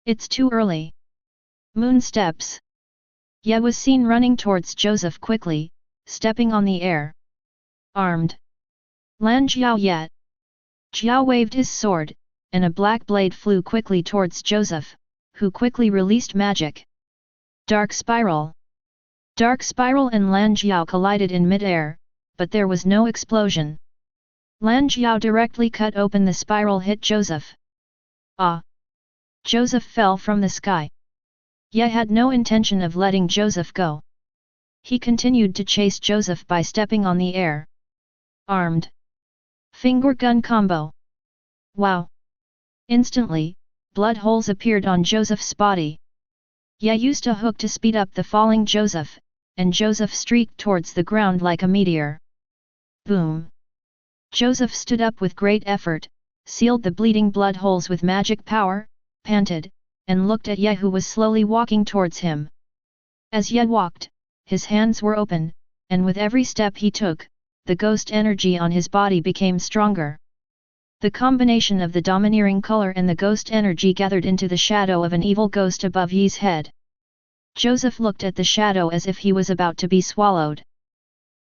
It's too early. Moon steps. Ye was seen running towards Joseph quickly, stepping on the air. Armed. Lan Jiao Yet. Jiao waved his sword, and a black blade flew quickly towards Joseph, who quickly released magic. Dark spiral. Dark spiral and Lan Jiao collided in mid-air, but there was no explosion. Lan Jiao directly cut open the spiral hit Joseph. Ah! Joseph fell from the sky. Ye had no intention of letting Joseph go. He continued to chase Joseph by stepping on the air. Armed. Finger gun combo. Wow! Instantly, blood holes appeared on Joseph's body. Ye used a hook to speed up the falling Joseph, and Joseph streaked towards the ground like a meteor. Boom! Joseph stood up with great effort, sealed the bleeding blood holes with magic power, panted, and looked at Ye who was slowly walking towards him. As Ye walked, his hands were open, and with every step he took, the ghost energy on his body became stronger. The combination of the domineering color and the ghost energy gathered into the shadow of an evil ghost above Ye's head. Joseph looked at the shadow as if he was about to be swallowed.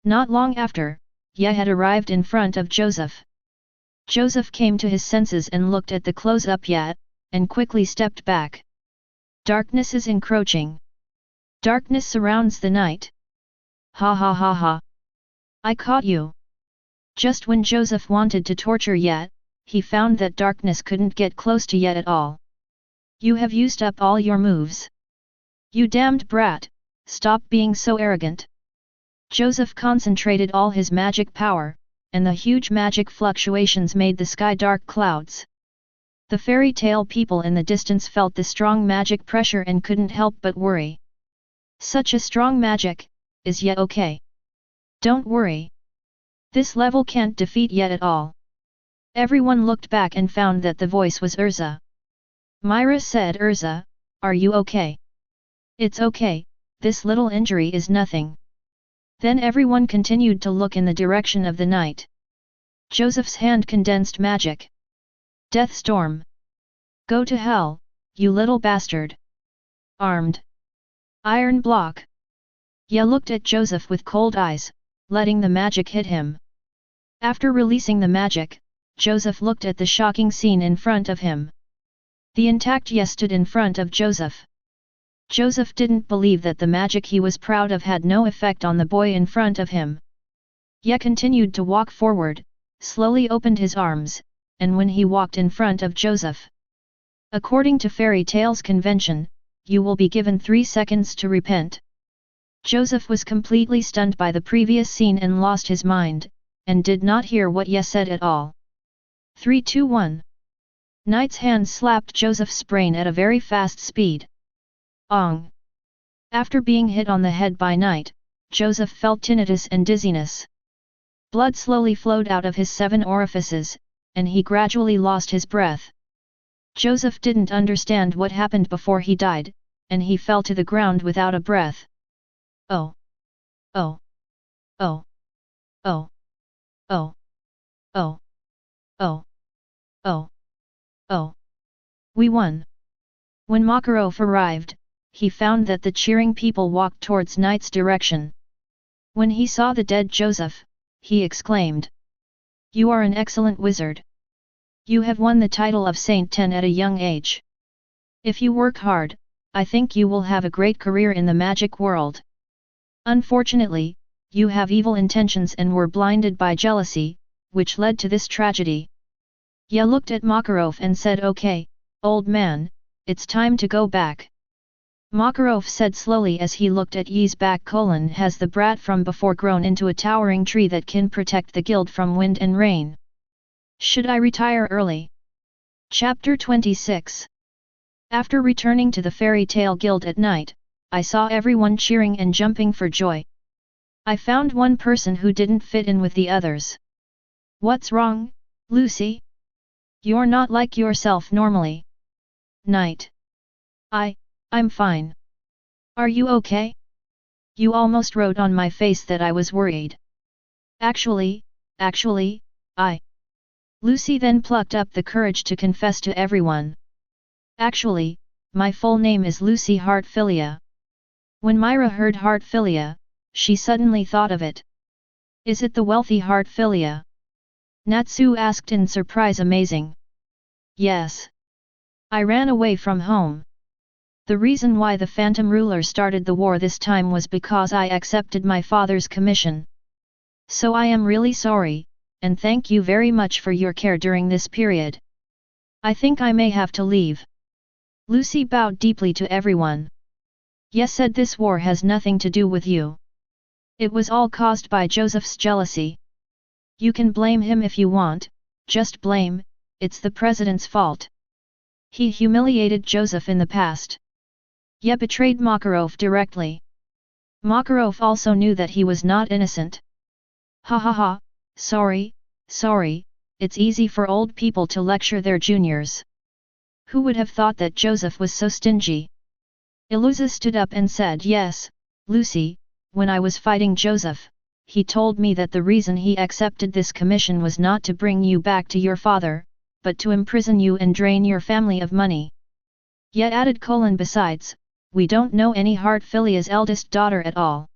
Not long after, Ye had arrived in front of Joseph. Joseph came to his senses and looked at the close-up yet, and quickly stepped back. Darkness is encroaching. Darkness surrounds the night. Ha ha ha ha. I caught you. Just when Joseph wanted to torture Yet, he found that darkness couldn't get close to Yet at all. You have used up all your moves. You damned brat, stop being so arrogant. Joseph concentrated all his magic power, and the huge magic fluctuations made the sky dark clouds. The fairy tale people in the distance felt the strong magic pressure and couldn't help but worry. Such a strong magic, is Yet okay? Don't worry. This level can't defeat Yet at all. Everyone looked back and found that the voice was Urza. Myra said, Urza, are you okay? It's okay, this little injury is nothing. Then everyone continued to look in the direction of the night. Joseph's hand condensed magic. Death storm. Go to hell, you little bastard. Armed. Iron block. Ye looked at Joseph with cold eyes, letting the magic hit him. After releasing the magic, Joseph looked at the shocking scene in front of him. The intact Ye stood in front of Joseph. Joseph didn't believe that the magic he was proud of had no effect on the boy in front of him. Ye continued to walk forward, slowly opened his arms, and when he walked in front of Joseph. According to fairy tales convention, you will be given 3 seconds to repent. Joseph was completely stunned by the previous scene and lost his mind, and did not hear what Ye said at all. 3 2 1. Knight's hand slapped Joseph's brain at a very fast speed. Ong! After being hit on the head by Knight, Joseph felt tinnitus and dizziness. Blood slowly flowed out of his 7 orifices, and he gradually lost his breath. Joseph didn't understand what happened before he died, and he fell to the ground without a breath. Oh! Oh! Oh! Oh! Oh! Oh! Oh! Oh! Oh! We won! When Makarov arrived, he found that the cheering people walked towards Knight's direction. When he saw the dead Joseph, he exclaimed, You are an excellent wizard. You have won the title of Saint 10 at a young age. If you work hard, I think you will have a great career in the magic world. Unfortunately, you have evil intentions and were blinded by jealousy, which led to this tragedy. Ye looked at Makarov and said, Okay, old man, it's time to go back. Makarov said slowly as he looked at Ye's back. Has the brat from before grown into a towering tree that can protect the guild from wind and rain? Should I retire early? Chapter 26. After returning to the fairy tale guild at night, I saw everyone cheering and jumping for joy. I found one person who didn't fit in with the others. What's wrong, Lucy? You're not like yourself normally. Night. I'm fine. Are you okay? You almost wrote on my face that I was worried. Actually, Lucy then plucked up the courage to confess to everyone. Actually, my full name is Lucy Heartfilia. When Myra heard Heartfilia, she suddenly thought of it. Is it the wealthy Heartfilia? Natsu asked in surprise. Amazing. Yes. I ran away from home. The reason why the Phantom Ruler started the war this time was because I accepted my father's commission. So I am really sorry, and thank you very much for your care during this period. I think I may have to leave. Lucy bowed deeply to everyone. Yes, said this war has nothing to do with you. It was all caused by Joseph's jealousy. You can blame him if you want, just blame, it's the president's fault. He humiliated Joseph in the past. Ye betrayed Makarov directly. Makarov also knew that he was not innocent. Ha ha ha, sorry, it's easy for old people to lecture their juniors. Who would have thought that Joseph was so stingy? Iluza stood up and said, Yes, Lucy, when I was fighting Joseph, he told me that the reason he accepted this commission was not to bring you back to your father, but to imprison you and drain your family of money. Yet added: Besides, we don't know any Heartfilia's eldest daughter at all.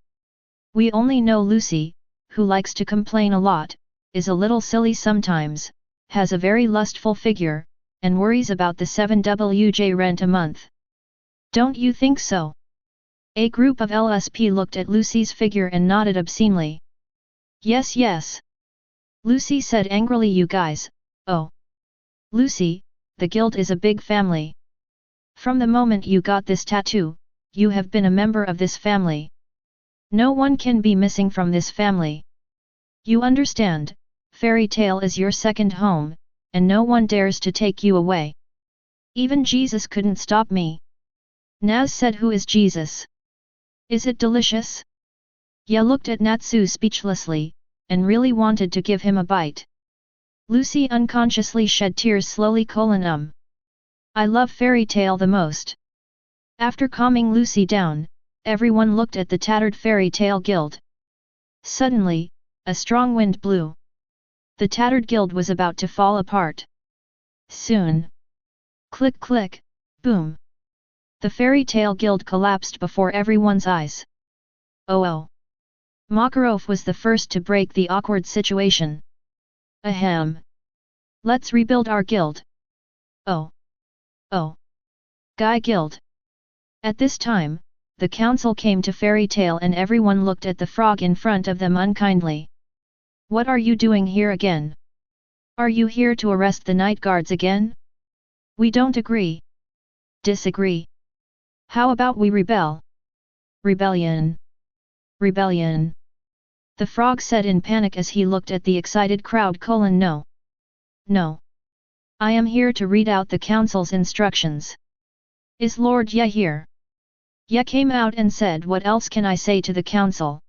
We only know Lucy, who likes to complain a lot, is a little silly sometimes, has a very lustful figure, and worries about the 7WJ rent a month. Don't you think so? A group of LSP looked at Lucy's figure and nodded obscenely. Yes, yes. Lucy said angrily, you guys, oh. Lucy, the guild is a big family. From the moment you got this tattoo, you have been a member of this family. No one can be missing from this family. You understand, Fairy Tale is your second home, and no one dares to take you away. Even Jesus couldn't stop me. Naz said, who is Jesus? Is it delicious? Ya looked at Natsu speechlessly, and really wanted to give him a bite. Lucy unconsciously shed tears slowly. I love Fairy Tale the most. After calming Lucy down, everyone looked at the tattered Fairy Tale guild. Suddenly, a strong wind blew. The tattered guild was about to fall apart. Soon. Click click, boom. The Fairy Tale guild collapsed before everyone's eyes. Oh. Makarov was the first to break the awkward situation. Ahem. Let's rebuild our guild. Oh. Guy Guild. At this time, the council came to Fairy Tale and everyone looked at the frog in front of them unkindly. What are you doing here again? Are you here to arrest the night guards again? We don't agree. Disagree. How about we rebel? Rebellion. Rebellion. The frog said in panic as he looked at the excited crowd. No. No. I am here to read out the council's instructions. Is Lord Ye here? Ye came out and said, what else can I say to the council?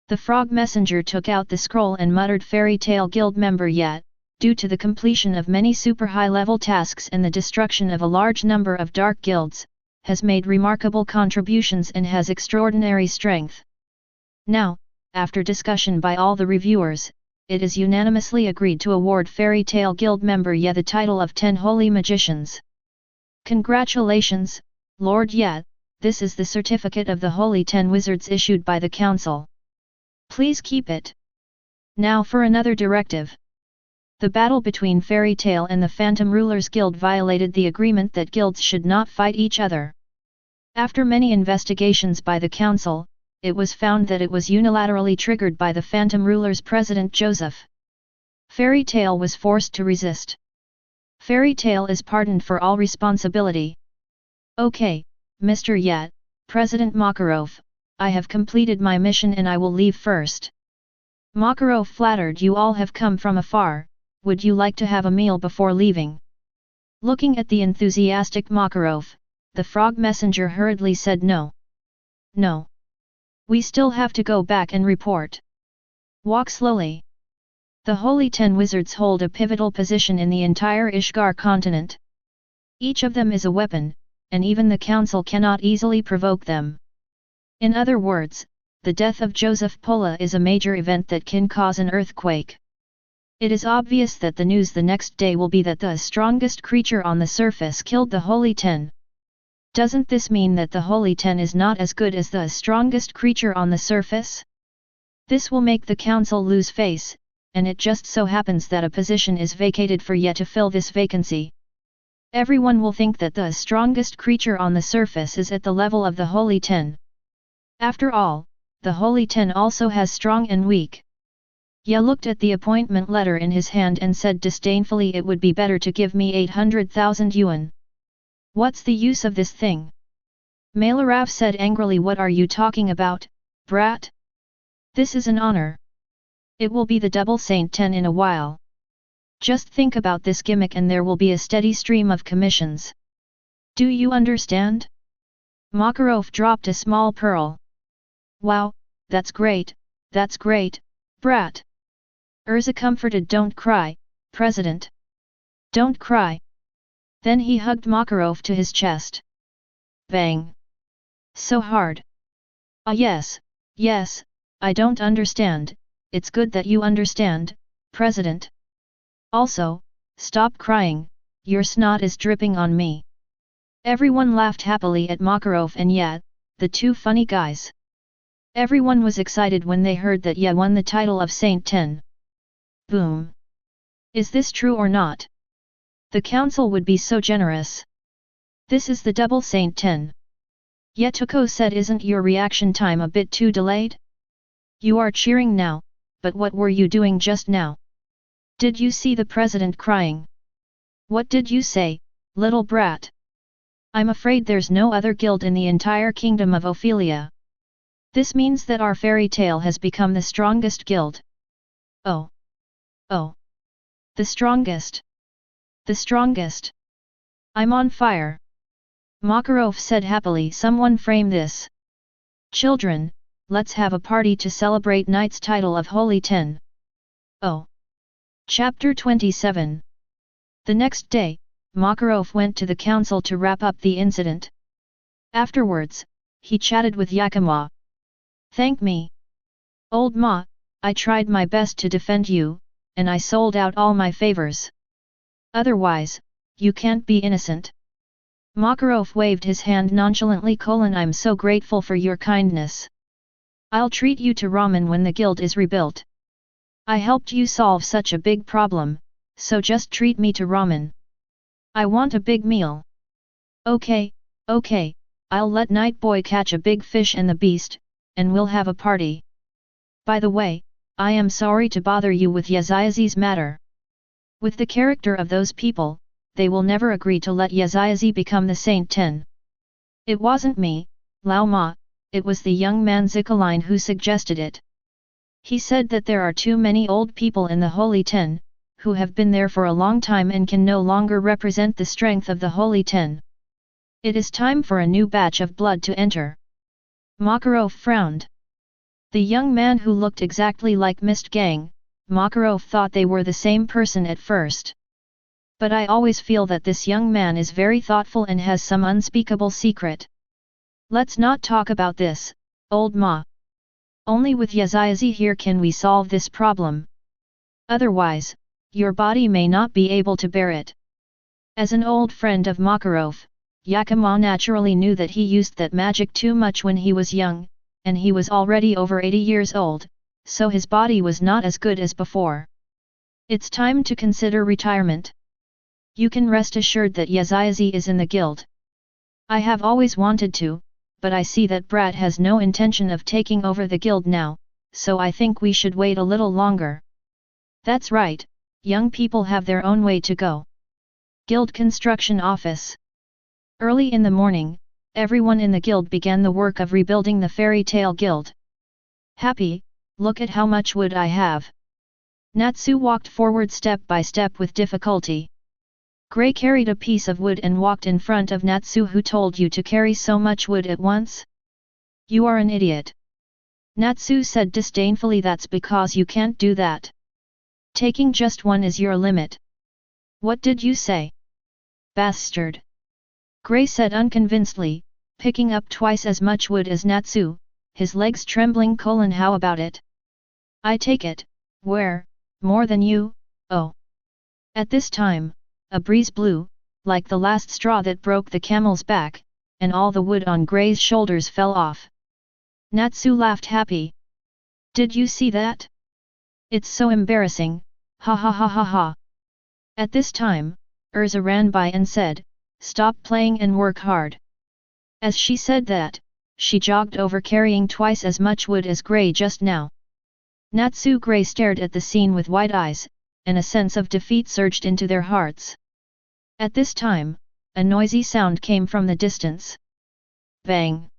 The frog messenger took out the scroll and muttered, Fairy Tale Guild member Ye, due to the completion of many super high-level tasks and the destruction of a large number of dark guilds, has made remarkable contributions and has extraordinary strength. Now, after discussion by all the reviewers, it is unanimously agreed to award Fairy Tale Guild member Ye the title of 10 Holy Magicians. Congratulations, Lord Ye, this is the certificate of the Holy 10 Wizards issued by the Council. Please keep it. Now for another directive. The battle between Fairy Tale and the Phantom Rulers Guild violated the agreement that guilds should not fight each other. After many investigations by the Council, it was found that it was unilaterally triggered by the Phantom Rulers President Joseph. Fairy Tale was forced to resist. Fairy Tale is pardoned for all responsibility. Okay, Mr. Ye, President Makarov, I have completed my mission and I will leave first. Makarov flattered, you all have come from afar, would you like to have a meal before leaving? Looking at the enthusiastic Makarov, the frog messenger hurriedly said no. No. We still have to go back and report. Walk slowly. The Holy 10 Wizards hold a pivotal position in the entire Ishgar continent. Each of them is a weapon, and even the Council cannot easily provoke them. In other words, the death of Joseph Pola is a major event that can cause an earthquake. It is obvious that the news the next day will be that the strongest creature on the surface killed the Holy 10. Doesn't this mean that the Holy 10 is not as good as the strongest creature on the surface? This will make the Council lose face, and it just so happens that a position is vacated for Ye to fill this vacancy. Everyone will think that the strongest creature on the surface is at the level of the Holy 10. After all, the Holy 10 also has strong and weak. Ye looked at the appointment letter in his hand and said disdainfully, it would be better to give me 800,000 yuan. What's the use of this thing? Malarov said angrily, what are you talking about, brat? This is an honor. It will be the double Saint 10 in a while. Just think about this gimmick and there will be a steady stream of commissions. Do you understand? Makarov dropped a small pearl. Wow, that's great, brat. Urza comforted, don't cry, President. Don't cry. Then he hugged Makarov to his chest. Bang. So hard. Ah yes, I don't understand, it's good that you understand, President. Also, stop crying, your snot is dripping on me. Everyone laughed happily at Makarov and Ye, the two funny guys. Everyone was excited when they heard that Ye won the title of Saint 10. Boom. Is this true or not? The council would be so generous. This is the double Saint 10. Yetuko said, isn't your reaction time a bit too delayed? You are cheering now, but what were you doing just now? Did you see the president crying? What did you say, little brat? I'm afraid there's no other guild in the entire kingdom of Ophelia. This means that our fairy tale has become the strongest guild. Oh. Oh. The strongest. The strongest. I'm on fire. Makarov said happily. Someone frame this. Children, let's have a party to celebrate Knight's title of Holy 10. Oh. Chapter 27. The next day, Makarov went to the council to wrap up the incident. Afterwards, he chatted with Yakima. Thank me. Old Ma, I tried my best to defend you, and I sold out all my favors. Otherwise, you can't be innocent. Makarov waved his hand nonchalantly. I'm so grateful for your kindness. I'll treat you to ramen when the guild is rebuilt. I helped you solve such a big problem, so just treat me to ramen. I want a big meal. Okay, okay, I'll let Night Boy catch a big fish and the beast, and we'll have a party. By the way, I am sorry to bother you with Yaziazi's matter. With the character of those people, they will never agree to let Yaziazi become the Saint 10. It wasn't me, Lao Ma, it was the young man Zikaline who suggested it. He said that there are too many old people in the Holy 10, who have been there for a long time and can no longer represent the strength of the Holy 10. It is time for a new batch of blood to enter. Makarov frowned. The young man who looked exactly like Mist Gang, Makarov thought they were the same person at first. But I always feel that this young man is very thoughtful and has some unspeakable secret. Let's not talk about this, old Ma. Only with Yaziazi here can we solve this problem. Otherwise, your body may not be able to bear it. As an old friend of Makarov, Yakima naturally knew that he used that magic too much when he was young, and he was already over 80 years old, so his body was not as good as before. It's time to consider retirement. You can rest assured that Yaziazi is in the guild. I have always wanted to, but I see that Brat has no intention of taking over the guild now, so I think we should wait a little longer. That's right, young people have their own way to go. Guild Construction Office. Early in the morning, everyone in the guild began the work of rebuilding the Fairy Tale Guild. Happy, look at how much wood I have. Natsu walked forward step by step with difficulty. Gray carried a piece of wood and walked in front of Natsu. Who told you to carry so much wood at once? You are an idiot. Natsu said disdainfully. That's because you can't do that. Taking just one is your limit. What did you say? Bastard. Gray said unconvincedly, picking up twice as much wood as Natsu, his legs trembling. How about it? I take it, where, more than you, oh. At this time, a breeze blew, like the last straw that broke the camel's back, and all the wood on Gray's shoulders fell off. Natsu laughed happy. Did you see that? It's so embarrassing, ha ha ha ha ha. At this time, Urza ran by and said, stop playing and work hard. As she said that, she jogged over carrying twice as much wood as Gray just now. Natsu Gray stared at the scene with wide eyes, and a sense of defeat surged into their hearts. At this time, a noisy sound came from the distance. Bang!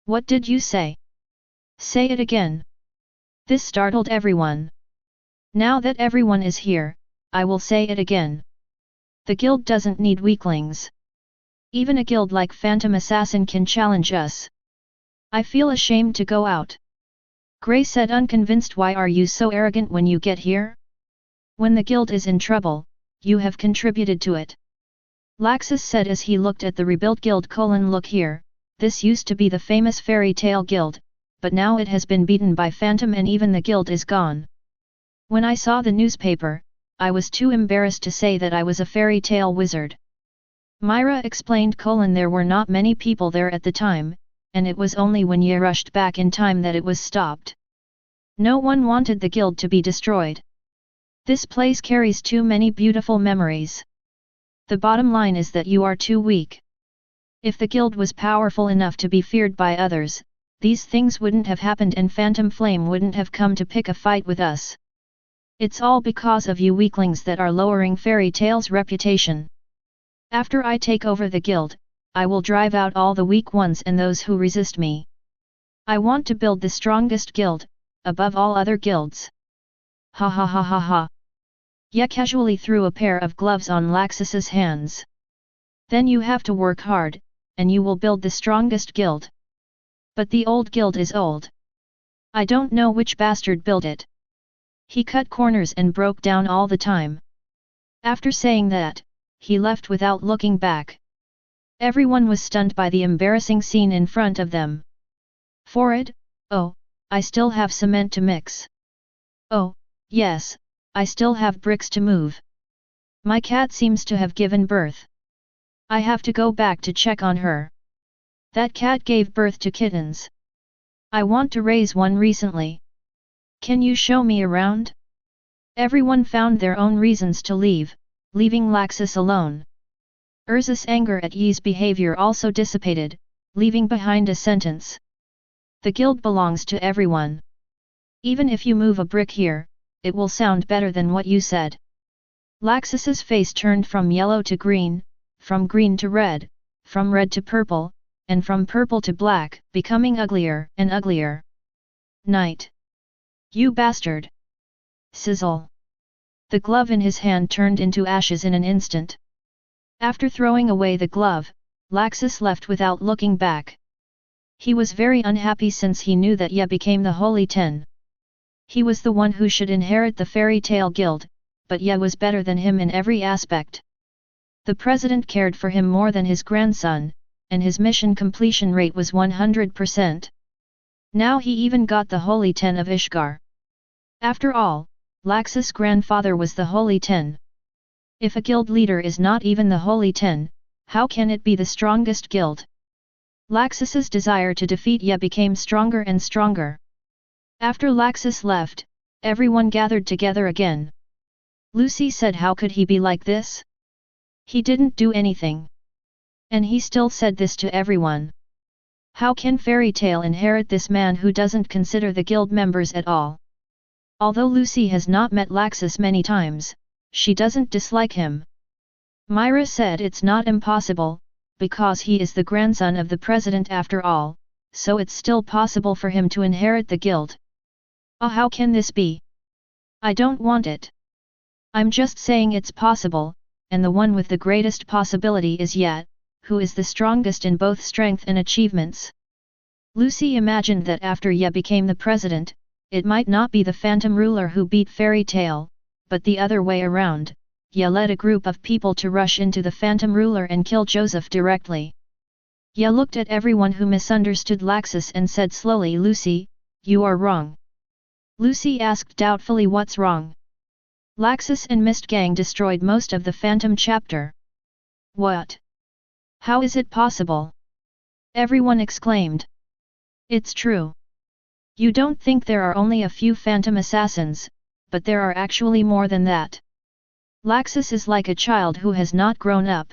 What did you say? Say it again. This startled everyone. Now that everyone is here, I will say it again. The guild doesn't need weaklings. Even a guild like Phantom Assassin can challenge us. I feel ashamed to go out. Gray said unconvinced. Why are you so arrogant when you get here? When the guild is in trouble, you have contributed to it. Laxus said as he looked at the rebuilt guild. Look here, this used to be the famous Fairy Tale Guild, but now it has been beaten by Phantom and even the guild is gone. When I saw the newspaper, I was too embarrassed to say that I was a fairy tale wizard. Myra explained. There were not many people there at the time, and it was only when ye rushed back in time that it was stopped. No one wanted the guild to be destroyed. This place carries too many beautiful memories. The bottom line is that you are too weak. If the guild was powerful enough to be feared by others, these things wouldn't have happened and Phantom Flame wouldn't have come to pick a fight with us. It's all because of you weaklings that are lowering Fairy Tail's reputation. After I take over the guild, I will drive out all the weak ones and those who resist me. I want to build the strongest guild, above all other guilds. Ha ha ha ha ha. Ye casually threw a pair of gloves on Laxus's hands. Then you have to work hard, and you will build the strongest guild. But the old guild is old. I don't know which bastard built it. He cut corners and broke down all the time. After saying that, he left without looking back. Everyone was stunned by the embarrassing scene in front of them. Forward, oh, I still have cement to mix. Oh, yes, I still have bricks to move. My cat seems to have given birth. I have to go back to check on her. That cat gave birth to kittens. I want to raise one recently. Can you show me around? Everyone found their own reasons to leave, leaving Laxus alone. Urza's anger at Yi's behavior also dissipated, leaving behind a sentence. The guild belongs to everyone. Even if you move a brick here, it will sound better than what you said. Laxus's face turned from yellow to green, from green to red, from red to purple, and from purple to black, becoming uglier and uglier. Night. You bastard! Sizzle. The glove in his hand turned into ashes in an instant. After throwing away the glove, Laxus left without looking back. He was very unhappy since he knew that Ye became the Holy Ten. He was the one who should inherit the Fairy Tail Guild, but Ye was better than him in every aspect. The president cared for him more than his grandson, and his mission completion rate was 100%. Now he even got the Holy Ten of Ishgar. After all, Laxus' grandfather was the Holy Ten. If a guild leader is not even the Holy Ten, how can it be the strongest guild? Laxus's desire to defeat Ye became stronger and stronger. After Laxus left, everyone gathered together again. Lucy said, how could he be like this? He didn't do anything. And he still said this to everyone. How can Fairy Tail inherit this man who doesn't consider the guild members at all? Although Lucy has not met Laxus many times, she doesn't dislike him. Myra said it's not impossible, because he is the grandson of the president after all, so it's still possible for him to inherit the guild. How can this be? I don't want it. I'm just saying it's possible, and the one with the greatest possibility is Ye, who is the strongest in both strength and achievements. Lucy imagined that after Ye became the president, it might not be the Phantom Ruler who beat Fairy Tail, but the other way around. Ye led a group of people to rush into the Phantom Ruler and kill Joseph directly. Ye looked at everyone who misunderstood Laxus and said slowly, Lucy, you are wrong. Lucy asked doubtfully, what's wrong? Laxus and Mist Gang destroyed most of the Phantom chapter. What? How is it possible? Everyone exclaimed. It's true. You don't think there are only a few Phantom assassins, but there are actually more than that. Laxus is like a child who has not grown up.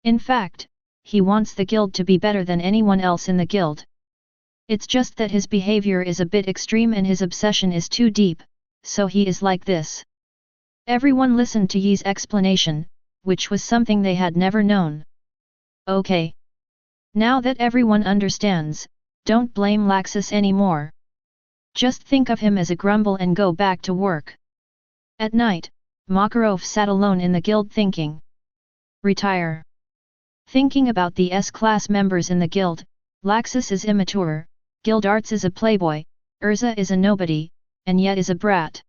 In fact, he wants the guild to be better than anyone else in the guild. It's just that his behavior is a bit extreme and his obsession is too deep, so he is like this. Everyone listened to Yi's explanation, which was something they had never known. Okay. Now that everyone understands, don't blame Laxus anymore. Just think of him as a grumble and go back to work. At night, Makarov sat alone in the guild thinking. Retire. Thinking about the S-class members in the guild, Laxus is immature, Guildarts is a playboy, Urza is a nobody, and Ye is a brat.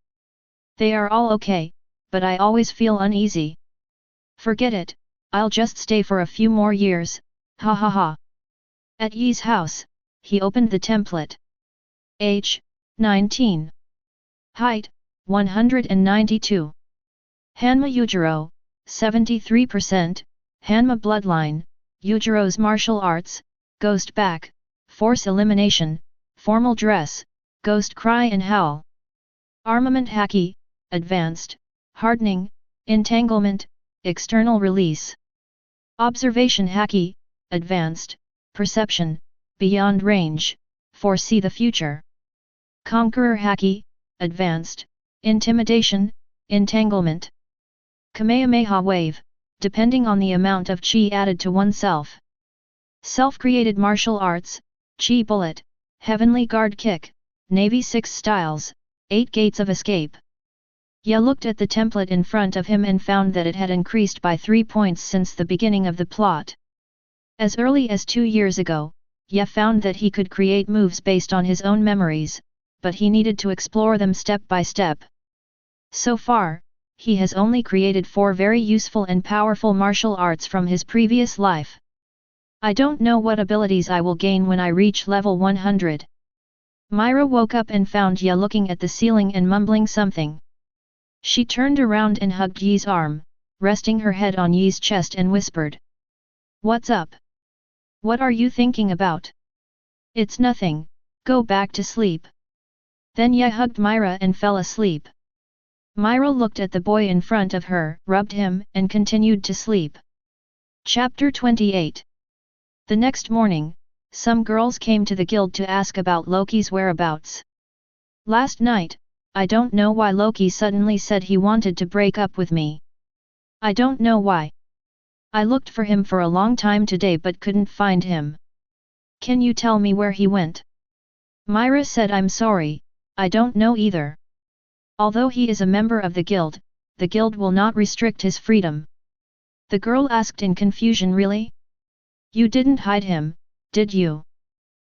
They are all okay, but I always feel uneasy. Forget it, I'll just stay for a few more years, ha ha ha. At Yi's house, he opened the template. Age, 19. Height, 192. Hanma Yujiro, 73%, Hanma bloodline, Yujiro's martial arts, ghost back, force elimination, formal dress, ghost cry and howl. Armament Haki, advanced, hardening, entanglement, external release. Observation Haki, advanced, perception, beyond range, foresee the future. Conqueror Haki, advanced, intimidation, entanglement. Kamehameha wave, depending on the amount of chi added to oneself. Self-created martial arts, chi bullet, heavenly guard kick, navy 6 styles, 8 gates of escape. Ye looked at the template in front of him and found that it had increased by 3 points since the beginning of the plot. As early as 2 years ago, Ye found that he could create moves based on his own memories, but he needed to explore them step by step. So far, he has only created 4 very useful and powerful martial arts from his previous life. I don't know what abilities I will gain when I reach level 100. Myra woke up and found Ye looking at the ceiling and mumbling something. She turned around and hugged Ye's arm, resting her head on Ye's chest and whispered. "What's up? What are you thinking about?" "It's nothing, go back to sleep." Then Ye hugged Myra and fell asleep. Myra looked at the boy in front of her, rubbed him, and continued to sleep. Chapter 28. The next morning, some girls came to the guild to ask about Loki's whereabouts. "Last night, I don't know why Loki suddenly said he wanted to break up with me. I don't know why. I looked for him for a long time today but couldn't find him. Can you tell me where he went?" Myra said, "I'm sorry, I don't know either. Although he is a member of the guild will not restrict his freedom." The girl asked in confusion, "Really? You didn't hide him, did you?"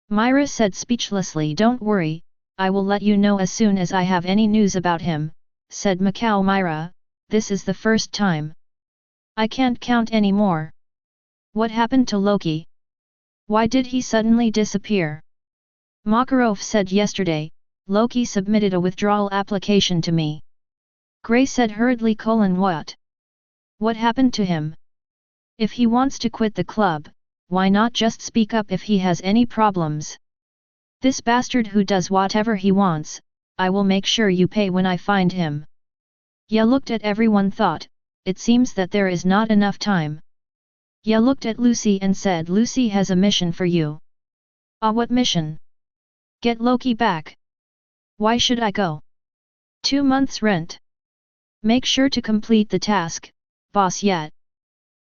Myra said speechlessly, "Don't worry, I will let you know as soon as I have any news about him," said Macau. "Myra, this is the first time. I can't count any more. What happened to Loki? Why did he suddenly disappear?" Makarov said, "Yesterday, Loki submitted a withdrawal application to me." Gray said hurriedly, "What? What happened to him? If he wants to quit the club, why not just speak up if he has any problems? This bastard who does whatever he wants, I will make sure you pay when I find him." Ye looked at everyone, thought, it seems that there is not enough time. Ye looked at Lucy and said, "Lucy has a mission for you." "Ah, what mission?" "Get Loki back." "Why should I go?" "2 months' rent." "Make sure to complete the task, boss." Yet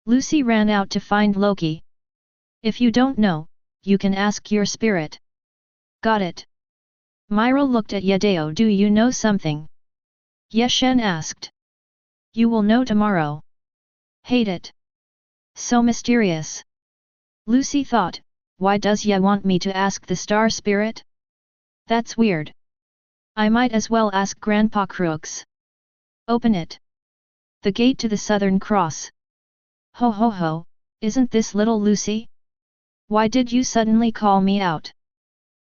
Lucy ran out to find Loki. "If you don't know, you can ask your spirit." "Got it." Myra looked at Yedeo. "Do you know something?" Ye Shen asked. "You will know tomorrow." "Hate it. So mysterious." Lucy thought, "Why does Ye want me to ask the star spirit? That's weird. I might as well ask Grandpa Crooks." "Open it." "The gate to the Southern Cross." "Ho ho ho, isn't this little Lucy? Why did you suddenly call me out?"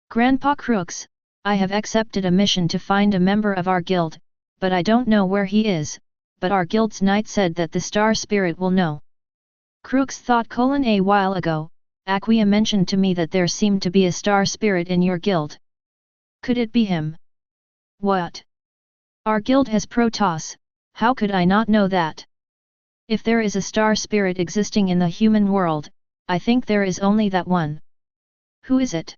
"Grandpa Crooks, I have accepted a mission to find a member of our guild, but I don't know where he is, but our guild's knight said that the star spirit will know." Crooks thought, "A while ago, Aquia mentioned to me that there seemed to be a star spirit in your guild. Could it be him?" "What? Our guild has Protoss, how could I not know that? If there is a star spirit existing in the human world, I think there is only that one." "Who is it?"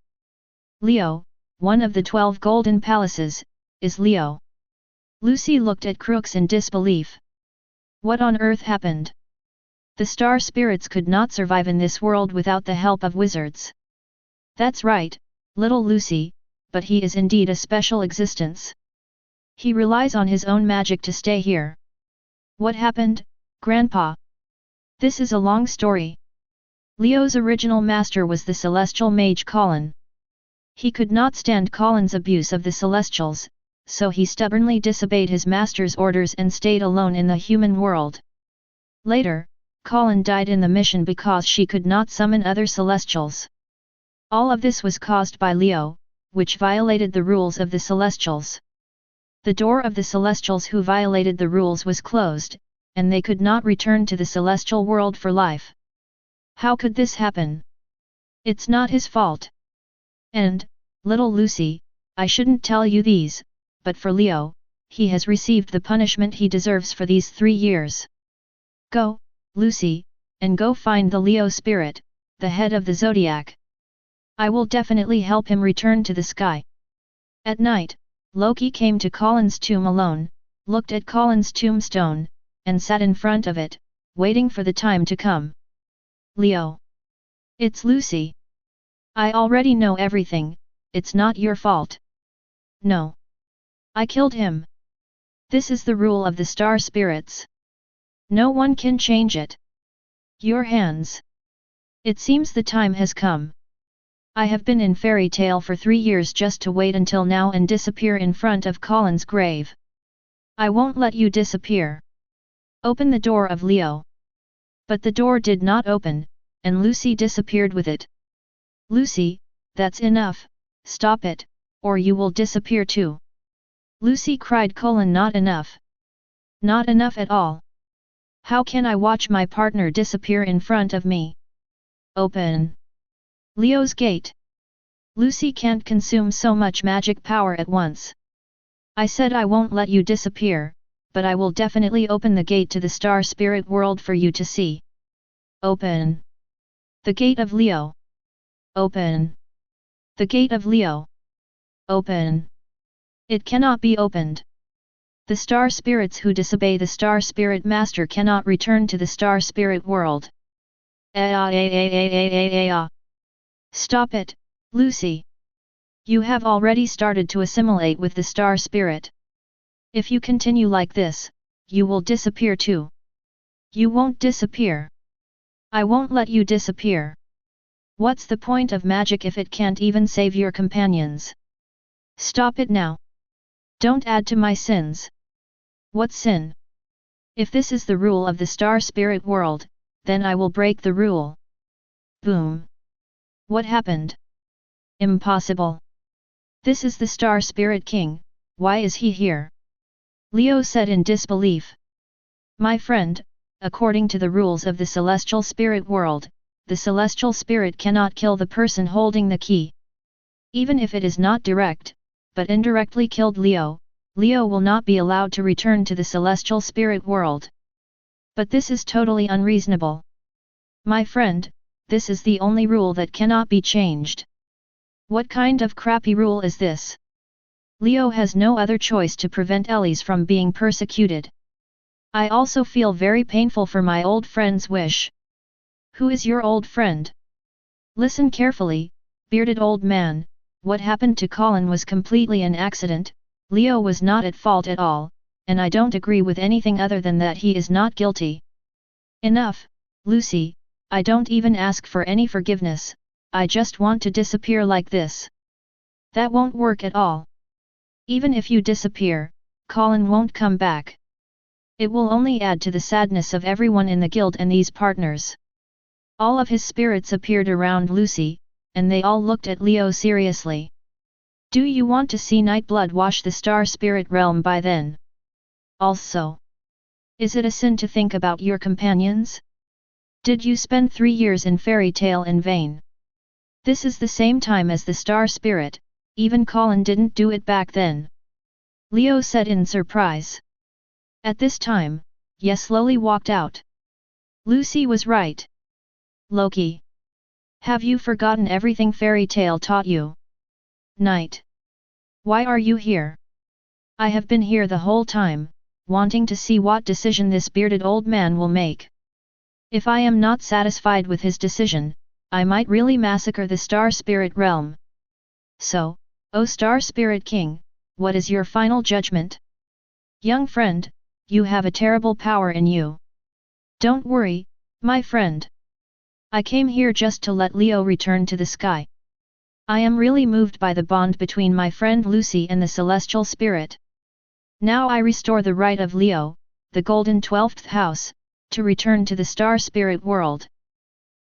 "Leo, one of the 12 golden palaces, is Leo." Lucy looked at Crooks in disbelief. What on earth happened? The star spirits could not survive in this world without the help of wizards. "That's right, little Lucy, but he is indeed a special existence. He relies on his own magic to stay here." "What happened, Grandpa?" "This is a long story. Leo's original master was the celestial mage Colin. He could not stand Colin's abuse of the Celestials, so he stubbornly disobeyed his master's orders and stayed alone in the human world. Later, Colin died in the mission because she could not summon other Celestials. All of this was caused by Leo, which violated the rules of the Celestials. The door of the Celestials who violated the rules was closed, and they could not return to the Celestial world for life. How could this happen? It's not his fault. And, little Lucy, I shouldn't tell you these, but for Leo, he has received the punishment he deserves for these 3 years. Go, Lucy, and go find the Leo spirit, the head of the zodiac. I will definitely help him return to the sky. At night, Loki came to Colin's tomb alone, looked at Colin's tombstone, and sat in front of it, waiting for the time to come. Leo. It's Lucy. I already know everything, it's not your fault. No. I killed him. This is the rule of the star spirits. No one can change it. Your hands. It seems the time has come. I have been in fairy tale for 3 years just to wait until now and disappear in front of Colin's grave. I won't let you disappear. Open the door of Leo. But the door did not open, and Lucy disappeared with it. Lucy, that's enough, stop it, or you will disappear too. Lucy cried. Not enough. Not enough at all. How can I watch my partner disappear in front of me? Open Leo's gate. Lucy can't consume so much magic power at once. I said I won't let you disappear, but I will definitely open the gate to the star spirit world for you to see. Open the gate of Leo. Open the gate of Leo. Open. It cannot be opened. The star spirits who disobey the star spirit master cannot return to the star spirit world. Stop it, Lucy. You have already started to assimilate with the star spirit. If you continue like this, you will disappear too. You won't disappear. I won't let you disappear. What's the point of magic if it can't even save your companions? Stop it now. Don't add to my sins. What sin? If this is the rule of the star spirit world, then I will break the rule. Boom. What happened? Impossible. This is the star spirit king, why is he here? Leo said in disbelief. My friend, according to the rules of the celestial spirit world, the celestial spirit cannot kill the person holding the key. Even if it is not direct, but indirectly killed Leo, Leo will not be allowed to return to the celestial spirit world. But this is totally unreasonable. My friend, this is the only rule that cannot be changed. What kind of crappy rule is this? Leo has no other choice to prevent Elise from being persecuted. I also feel very painful for my old friend's wish. Who is your old friend? Listen carefully, bearded old man, what happened to Colin was completely an accident, Leo was not at fault at all, and I don't agree with anything other than that he is not guilty. Enough, Lucy, I don't even ask for any forgiveness, I just want to disappear like this. That won't work at all. Even if you disappear, Colin won't come back. It will only add to the sadness of everyone in the guild and these partners. All of his spirits appeared around Lucy, and they all looked at Leo seriously. Do you want to see Nightblood wash the star spirit realm by then? Also, is it a sin to think about your companions? Did you spend 3 years in fairy tale in vain? This is the same time as the star spirit, even Colin didn't do it back then. Leo said in surprise. At this time, Ye slowly walked out. Lucy was right. Loki. Have you forgotten everything fairy tale taught you? Night. Why are you here? I have been here the whole time, wanting to see what decision this bearded old man will make. If I am not satisfied with his decision, I might really massacre the star spirit realm. So, O star spirit king, what is your final judgment? Young friend, you have a terrible power in you. Don't worry, my friend. I came here just to let Leo return to the sky. I am really moved by the bond between my friend Lucy and the celestial spirit. Now I restore the right of Leo, the golden 12th house, to return to the star spirit world.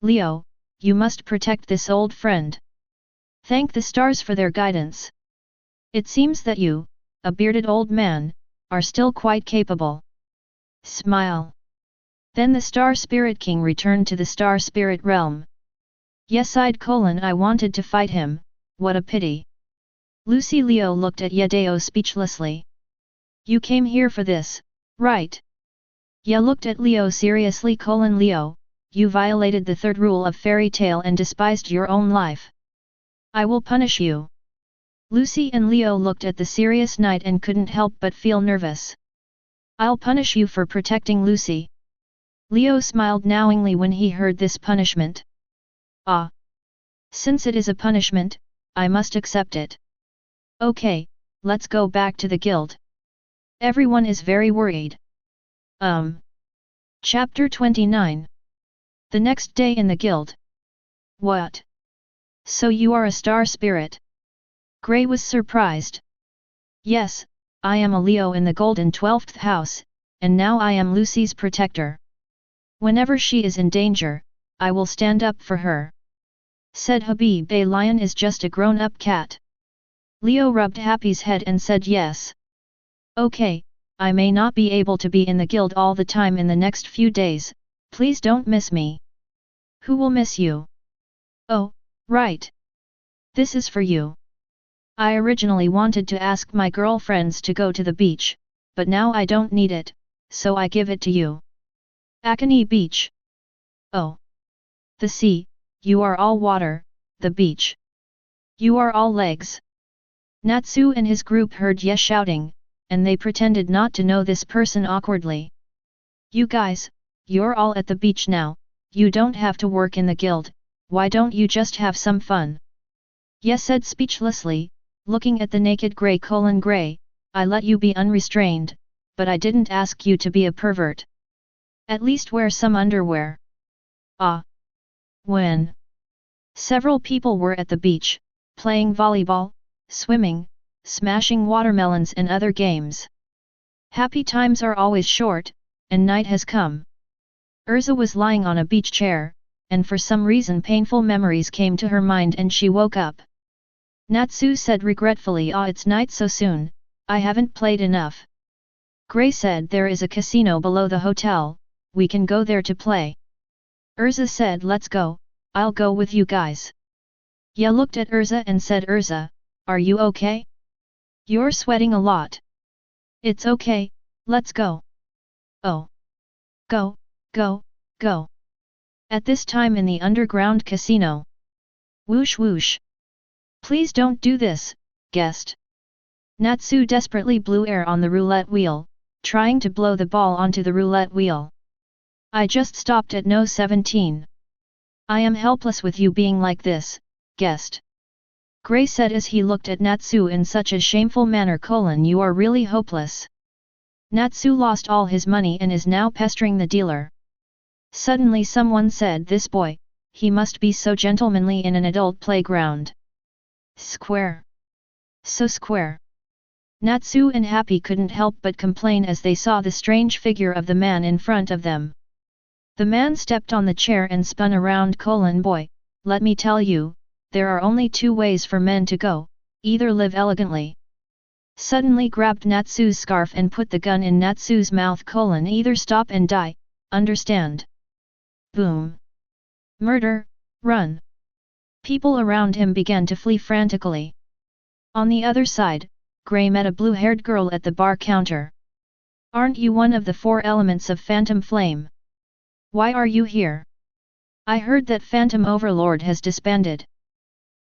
Leo, you must protect this old friend. Thank the stars for their guidance. It seems that you, a bearded old man, are still quite capable. Smile. Then the star spirit king returned to the star spirit realm. Yes, I wanted to fight him, what a pity. Lucy Leo looked at Yedeo speechlessly. You came here for this, right? Ya looked at Leo seriously. Leo, you violated the third rule of fairy tale and despised your own life. I will punish you. Lucy and Leo looked at the serious knight and couldn't help but feel nervous. I'll punish you for protecting Lucy. Leo smiled knowingly when he heard this punishment. Ah! Since it is a punishment, I must accept it. Okay, let's go back to the guild. Everyone is very worried. Chapter 29. The next day in the guild. What? So you are a star spirit? Gray was surprised. Yes, I am a Leo in the golden 12th house, and now I am Lucy's protector. Whenever she is in danger, I will stand up for her. Said Habib. A lion is just a grown-up cat. Leo rubbed Happy's head and said yes. Okay, I may not be able to be in the guild all the time in the next few days, please don't miss me. Who will miss you? Oh, right. This is for you. I originally wanted to ask my girlfriends to go to the beach, but now I don't need it, so I give it to you. Akane Beach. Oh. The sea, you are all water, the beach. You are all legs. Natsu and his group heard yes shouting, and they pretended not to know this person awkwardly. You guys, you're all at the beach now, you don't have to work in the guild, why don't you just have some fun? Yes said speechlessly, looking at the naked Gray. I let you be unrestrained, but I didn't ask you to be a pervert. At least wear some underwear. Ah. When? Several people were at the beach, playing volleyball, swimming, smashing watermelons and other games. Happy times are always short, and night has come. Urza was lying on a beach chair, and for some reason painful memories came to her mind and she woke up. Natsu said regretfully, it's night so soon, I haven't played enough. Gray said there is a casino below the hotel, we can go there to play. Urza said let's go, I'll go with you guys. Ya looked at Urza and said Urza, are you okay? You're sweating a lot. It's okay, let's go. Oh. Go, go, go. At this time in the underground casino. Whoosh whoosh. Please don't do this, guest. Natsu desperately blew air on the roulette wheel, trying to blow the ball onto the roulette wheel. I just stopped at no 17. I am helpless with you being like this, guest. Gray said as he looked at Natsu in such a shameful manner. You are really hopeless. Natsu lost all his money and is now pestering the dealer. Suddenly someone said this boy, he must be so gentlemanly in an adult playground. Square. So square. Natsu and Happy couldn't help but complain as they saw the strange figure of the man in front of them. The man stepped on the chair and spun around. Boy, let me tell you, there are only two ways for men to go, either live elegantly. Suddenly grabbed Natsu's scarf and put the gun in Natsu's mouth. Either stop and die, understand? Boom. Murder, run. People around him began to flee frantically. On the other side, Gray met a blue-haired girl at the bar counter. Aren't you one of the 4 elements of Phantom Flame? Why are you here? I heard that Phantom Overlord has disbanded.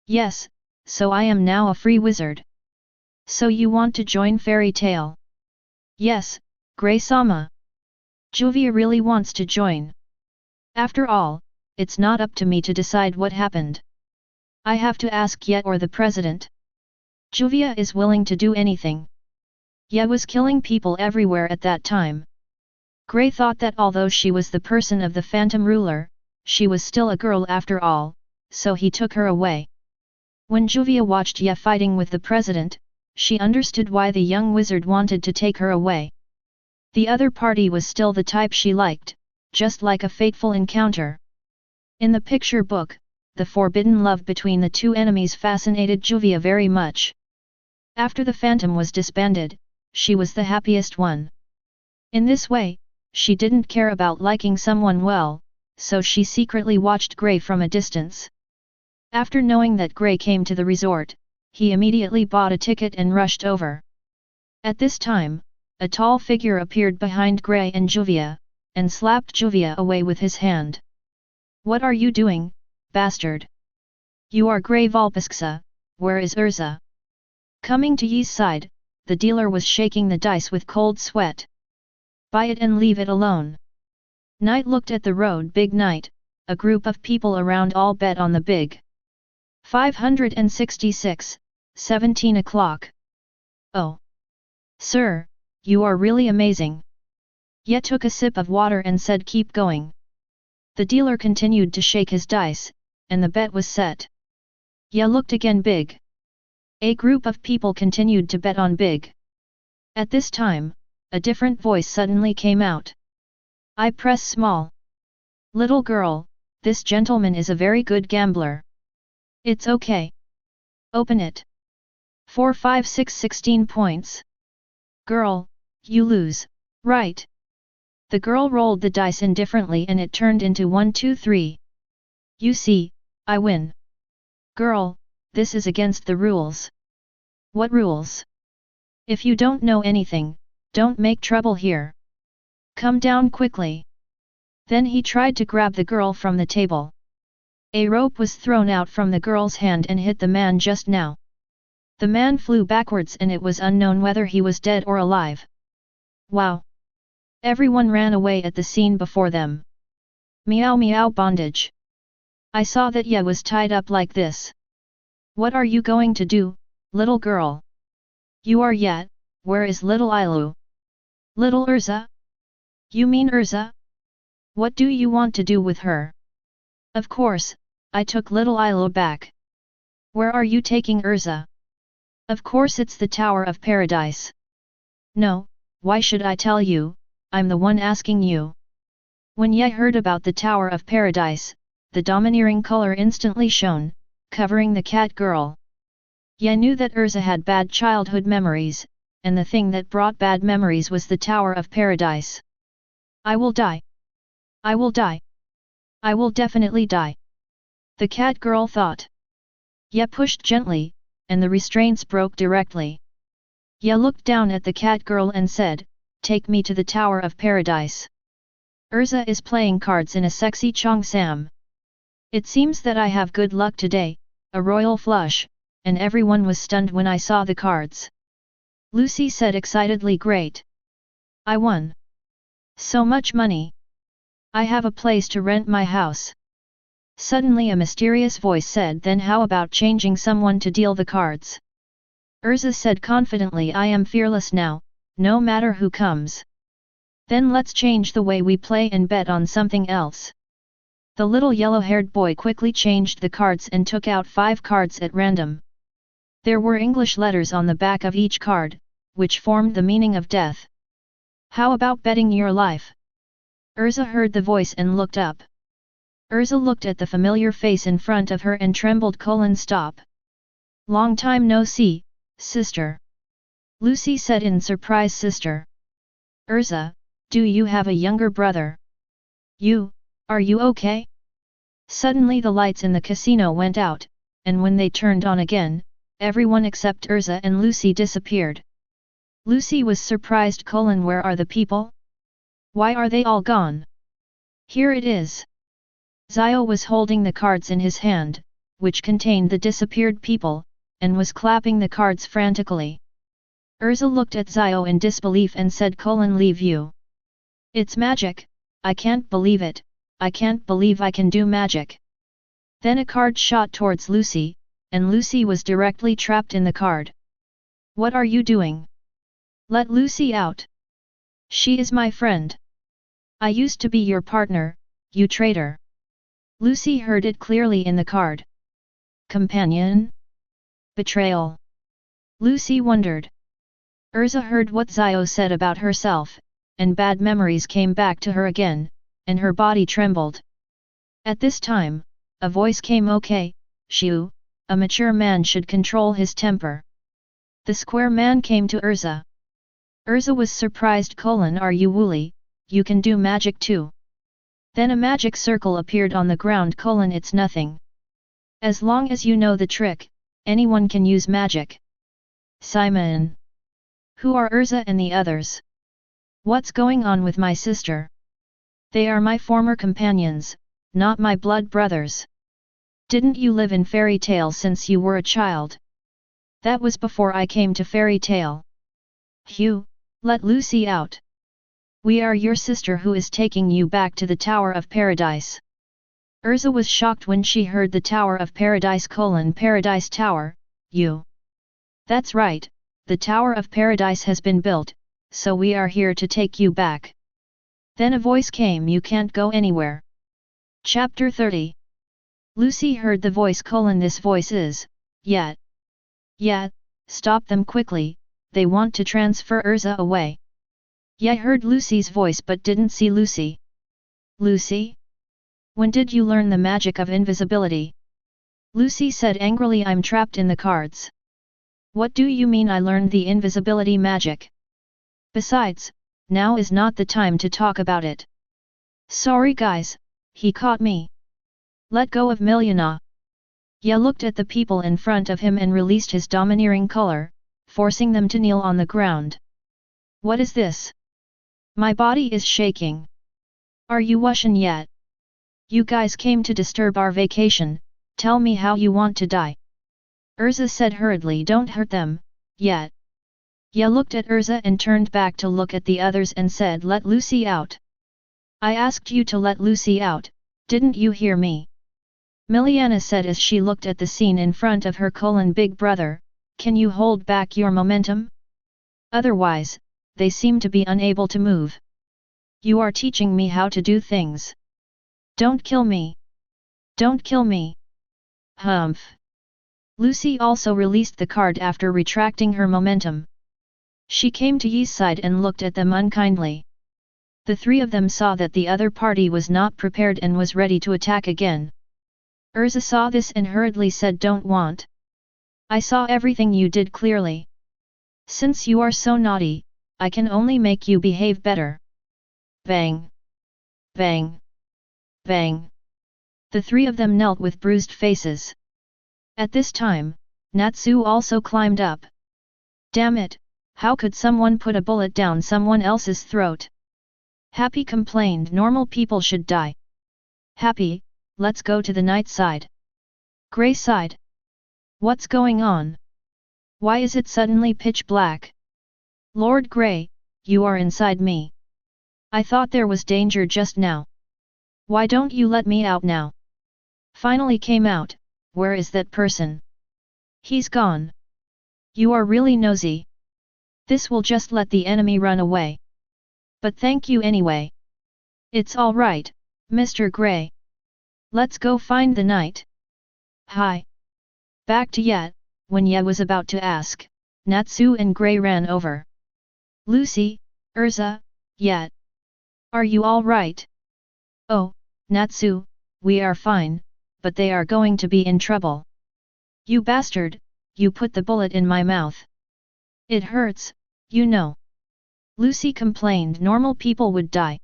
Yes, so I am now a free wizard. So you want to join Fairy Tale? Yes, Gray-sama. Juvia really wants to join. After all, it's not up to me to decide what happened. I have to ask Ye or the president. Juvia is willing to do anything. Ye was killing people everywhere at that time. Gray thought that although she was the person of the Phantom Ruler, she was still a girl after all, so he took her away. When Juvia watched Ye fighting with the president, she understood why the young wizard wanted to take her away. The other party was still the type she liked, just like a fateful encounter. In the picture book, the forbidden love between the two enemies fascinated Juvia very much. After the Phantom was disbanded, she was the happiest one. In this way, she didn't care about liking someone well, so she secretly watched Gray from a distance. After knowing that Gray came to the resort, he immediately bought a ticket and rushed over. At this time, a tall figure appeared behind Gray and Juvia, and slapped Juvia away with his hand. What are you doing, bastard? You are Gray Valpisksa, where is Urza? Coming to Yi's side, the dealer was shaking the dice with cold sweat. Buy it and leave it alone. Knight looked at the road. Big Knight, a group of people around all bet on the big. 566, 17 o'clock. Oh! Sir, you are really amazing. Ye took a sip of water and said keep going. The dealer continued to shake his dice, and the bet was set. Ye looked again. Big. A group of people continued to bet on big. At this time, a different voice suddenly came out. I press small. Little girl, this gentleman is a very good gambler. It's okay. Open it. 4 5 6 16 points. Girl, you lose, right? The girl rolled the dice indifferently and it turned into 1 2 3. You see, I win. Girl, this is against the rules. What rules? If you don't know anything, don't make trouble here. Come down quickly. Then he tried to grab the girl from the table. A rope was thrown out from the girl's hand and hit the man just now. The man flew backwards and it was unknown whether he was dead or alive. Wow! Everyone ran away at the scene before them. Meow meow bondage. I saw that Ye was tied up like this. What are you going to do, little girl? You are Ye, where is little Ilu? Little Urza? You mean Urza? What do you want to do with her? Of course, I took little Ilu back. Where are you taking Urza? Of course it's the Tower of Paradise. No, why should I tell you, I'm the one asking you. When Ye heard about the Tower of Paradise, the domineering color instantly shone, covering the cat girl. Ye knew that Urza had bad childhood memories, and the thing that brought bad memories was the Tower of Paradise. I will die. I will die. I will definitely die. The cat girl thought. Ye pushed gently, and the restraints broke directly. Ye looked down at the cat girl and said, take me to the Tower of Paradise. Urza is playing cards in a sexy cheongsam. It seems that I have good luck today, a royal flush, and everyone was stunned when I saw the cards. Lucy said excitedly. Great! I won! So much money! I have a place to rent my house. Suddenly a mysterious voice said, then how about changing someone to deal the cards? Urza said confidently, I am fearless now, no matter who comes. Then let's change the way we play and bet on something else. The little yellow-haired boy quickly changed the cards and took out 5 cards at random. There were English letters on the back of each card, which formed the meaning of death. How about betting your life? Urza heard the voice and looked up. Urza looked at the familiar face in front of her and trembled. Stop. Long time no see, sister. Lucy said in surprise. Sister. Urza, do you have a younger brother? Are you okay? Suddenly the lights in the casino went out, and when they turned on again, everyone except Urza and Lucy disappeared. Lucy was surprised. Where are the people? Why are they all gone? Here it is. Zio was holding the cards in his hand, which contained the disappeared people, and was clapping the cards frantically. Urza looked at Zio in disbelief and said, leave you. It's magic, I can't believe it, I can't believe I can do magic. Then a card shot towards Lucy, and Lucy was directly trapped in the card. What are you doing? Let Lucy out. She is my friend. I used to be your partner, you traitor. Lucy heard it clearly in the card. Companion? Betrayal. Lucy wondered. Urza heard what Zio said about herself, and bad memories came back to her again, and her body trembled. At this time, a voice came. Okay, Shu, a mature man should control his temper. The square man came to Urza. Urza was surprised. Are you woolly? You can do magic too. Then a magic circle appeared on the ground. It's nothing. As long as you know the trick, anyone can use magic. Simon. Who are Urza and the others? What's going on with my sister? They are my former companions, not my blood brothers. Didn't you live in fairy tale since you were a child? That was before I came to fairy tale. Hugh, let Lucy out. We are your sister who is taking you back to the Tower of Paradise. Urza was shocked when she heard the Tower of Paradise : Paradise Tower, you. That's right, the Tower of Paradise has been built, so we are here to take you back. Then a voice came: you can't go anywhere. Chapter 30. Lucy heard the voice: this voice is, yet. Stop them quickly, they want to transfer Urza away. I heard Lucy's voice but didn't see Lucy. Lucy? When did you learn the magic of invisibility? Lucy said angrily. I'm trapped in the cards. What do you mean I learned the invisibility magic? Besides, now is not the time to talk about it. Sorry guys, he caught me. Let go of Milyana. Ya looked at the people in front of him and released his domineering color, forcing them to kneel on the ground. What is this? My body is shaking. Are you Russian yet? You guys came to disturb our vacation, tell me how you want to die. Urza said hurriedly. Don't hurt them, yet. Ya looked at Urza and turned back to look at the others and said, let Lucy out. I asked you to let Lucy out, didn't you hear me? Milyana said as she looked at the scene in front of her: big brother, can you hold back your momentum? Otherwise, they seem to be unable to move. You are teaching me how to do things. Don't kill me. Don't kill me. Humph. Lucy also released the card after retracting her momentum. She came to Yi's side and looked at them unkindly. The three of them saw that the other party was not prepared and was ready to attack again. Urza saw this and hurriedly said, don't want. I saw everything you did clearly. Since you are so naughty, I can only make you behave better. Bang! Bang! Bang! The three of them knelt with bruised faces. At this time, Natsu also climbed up. Damn it, how could someone put a bullet down someone else's throat? Happy complained, normal people should die. Happy, let's go to the night side. Grey side. What's going on? Why is it suddenly pitch black? Lord Grey, you are inside me. I thought there was danger just now. Why don't you let me out now? Finally came out, where is that person? He's gone. You are really nosy. This will just let the enemy run away. But thank you anyway. It's all right, Mr. Grey. Let's go find the knight. Hi. Back to Yet, when Ye was about to ask, Natsu and Grey ran over. Lucy, Urza, Yet. Are you all right? Oh, Natsu, we are fine, but they are going to be in trouble. You bastard, you put the bullet in my mouth. It hurts, you know. Lucy complained normal people would die.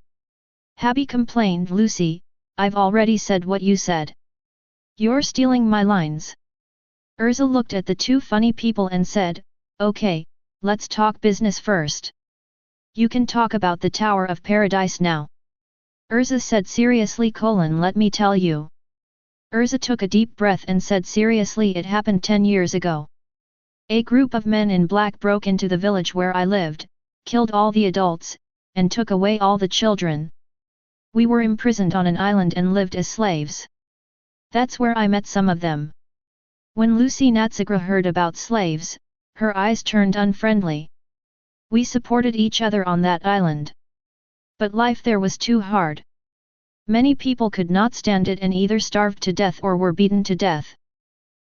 Happy complained Lucy, I've already said what you said. You're stealing my lines. Urza looked at the two funny people and said, okay, let's talk business first. You can talk about the Tower of Paradise now. Urza said seriously: let me tell you. Urza took a deep breath and said seriously, it happened 10 years ago. A group of men in black broke into the village where I lived, killed all the adults, and took away all the children. We were imprisoned on an island and lived as slaves. That's where I met some of them. When Lucy Natsugra heard about slaves, her eyes turned unfriendly. We supported each other on that island. But life there was too hard. Many people could not stand it and either starved to death or were beaten to death.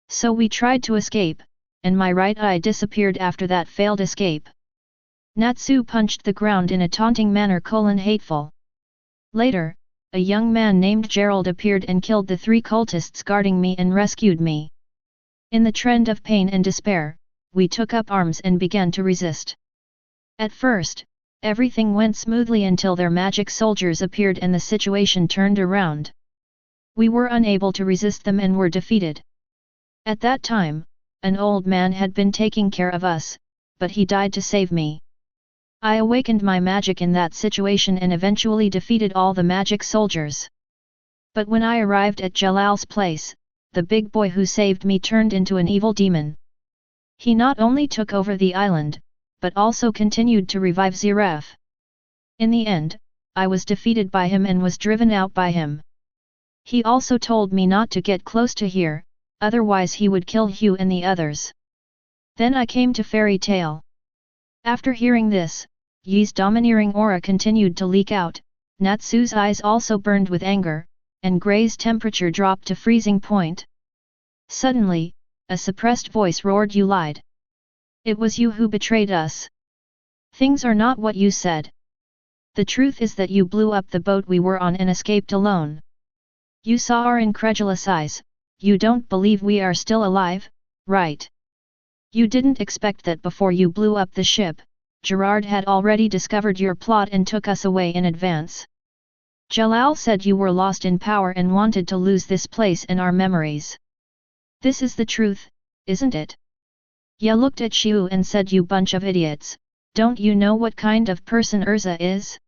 So we tried to escape, and my right eye disappeared after that failed escape. Natsu punched the ground in a taunting manner: hateful. Later, a young man named Gerald appeared and killed the 3 cultists guarding me and rescued me. In the trend of pain and despair, we took up arms and began to resist. At first, everything went smoothly until their magic soldiers appeared and the situation turned around. We were unable to resist them and were defeated. At that time, an old man had been taking care of us, but he died to save me. I awakened my magic in that situation and eventually defeated all the magic soldiers. But when I arrived at Jalal's place, the big boy who saved me turned into an evil demon. He not only took over the island, but also continued to revive Ziref. In the end, I was defeated by him and was driven out by him. He also told me not to get close to here, otherwise he would kill Hugh and the others. Then I came to Fairy Tale. After hearing this, Yi's domineering aura continued to leak out, Natsu's eyes also burned with anger, and Gray's temperature dropped to freezing point. Suddenly, a suppressed voice roared, "You lied! It was you who betrayed us! Things are not what you said. The truth is that you blew up the boat we were on and escaped alone. You saw our incredulous eyes, you don't believe we are still alive, right? You didn't expect that before you blew up the ship, Gerard had already discovered your plot and took us away in advance. Jalal said you were lost in power and wanted to lose this place and our memories. This is the truth, isn't it?" Ya looked at Xiu and said, "You bunch of idiots, don't you know what kind of person Urza is?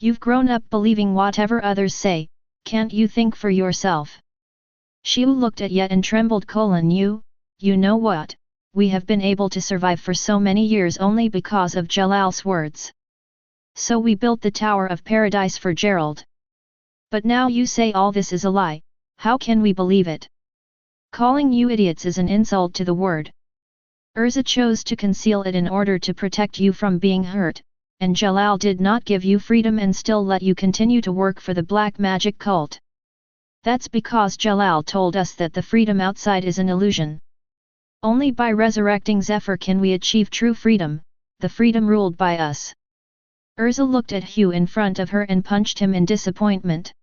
You've grown up believing whatever others say, can't you think for yourself?" Xiu looked at Ya and trembled. You know what, we have been able to survive for so many years only because of Jalal's words. So we built the Tower of Paradise for Gerald. But now you say all this is a lie, how can we believe it? Calling you idiots is an insult to the word. Urza chose to conceal it in order to protect you from being hurt, and Jalal did not give you freedom and still let you continue to work for the black magic cult. That's because Jalal told us that the freedom outside is an illusion. Only by resurrecting Zephyr can we achieve true freedom, the freedom ruled by us. Urza looked at Hugh in front of her and punched him in disappointment.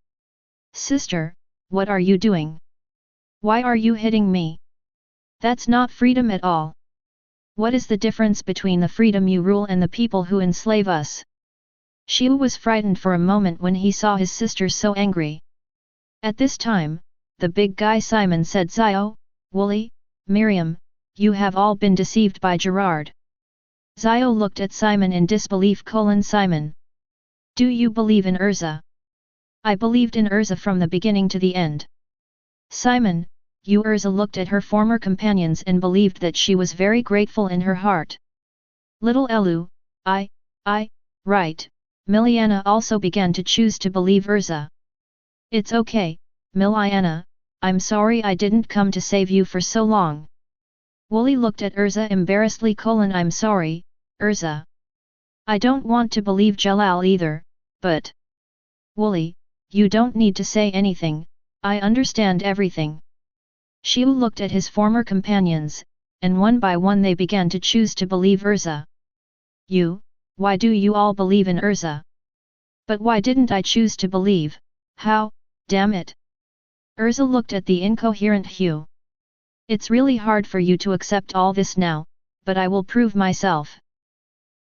"Sister, what are you doing? Why are you hitting me? That's not freedom at all. What is the difference between the freedom you rule and the people who enslave us?" Xiu was frightened for a moment when he saw his sister so angry. At this time, the big guy Simon said, "Zio, Wooly, Miriam, you have all been deceived by Gerard." Zio looked at Simon in disbelief. "Simon, do you believe in Urza?" "I believed in Urza from the beginning to the end." "Simon, you." Urza looked at her former companions and believed that she was very grateful in her heart. Little Elu, right, Miliana also began to choose to believe Urza. "It's okay, Miliana, I'm sorry I didn't come to save you for so long." Wooly looked at Urza embarrassedly. "I'm sorry, Urza. I don't want to believe Jalal either, but..." "Wooly, you don't need to say anything, I understand everything." Xiu looked at his former companions, and one by one they began to choose to believe Urza. Why do you all believe in Urza? But why didn't I choose to believe? How, damn it!" Urza looked at the incoherent Hugh. "It's really hard for you to accept all this now, but I will prove myself.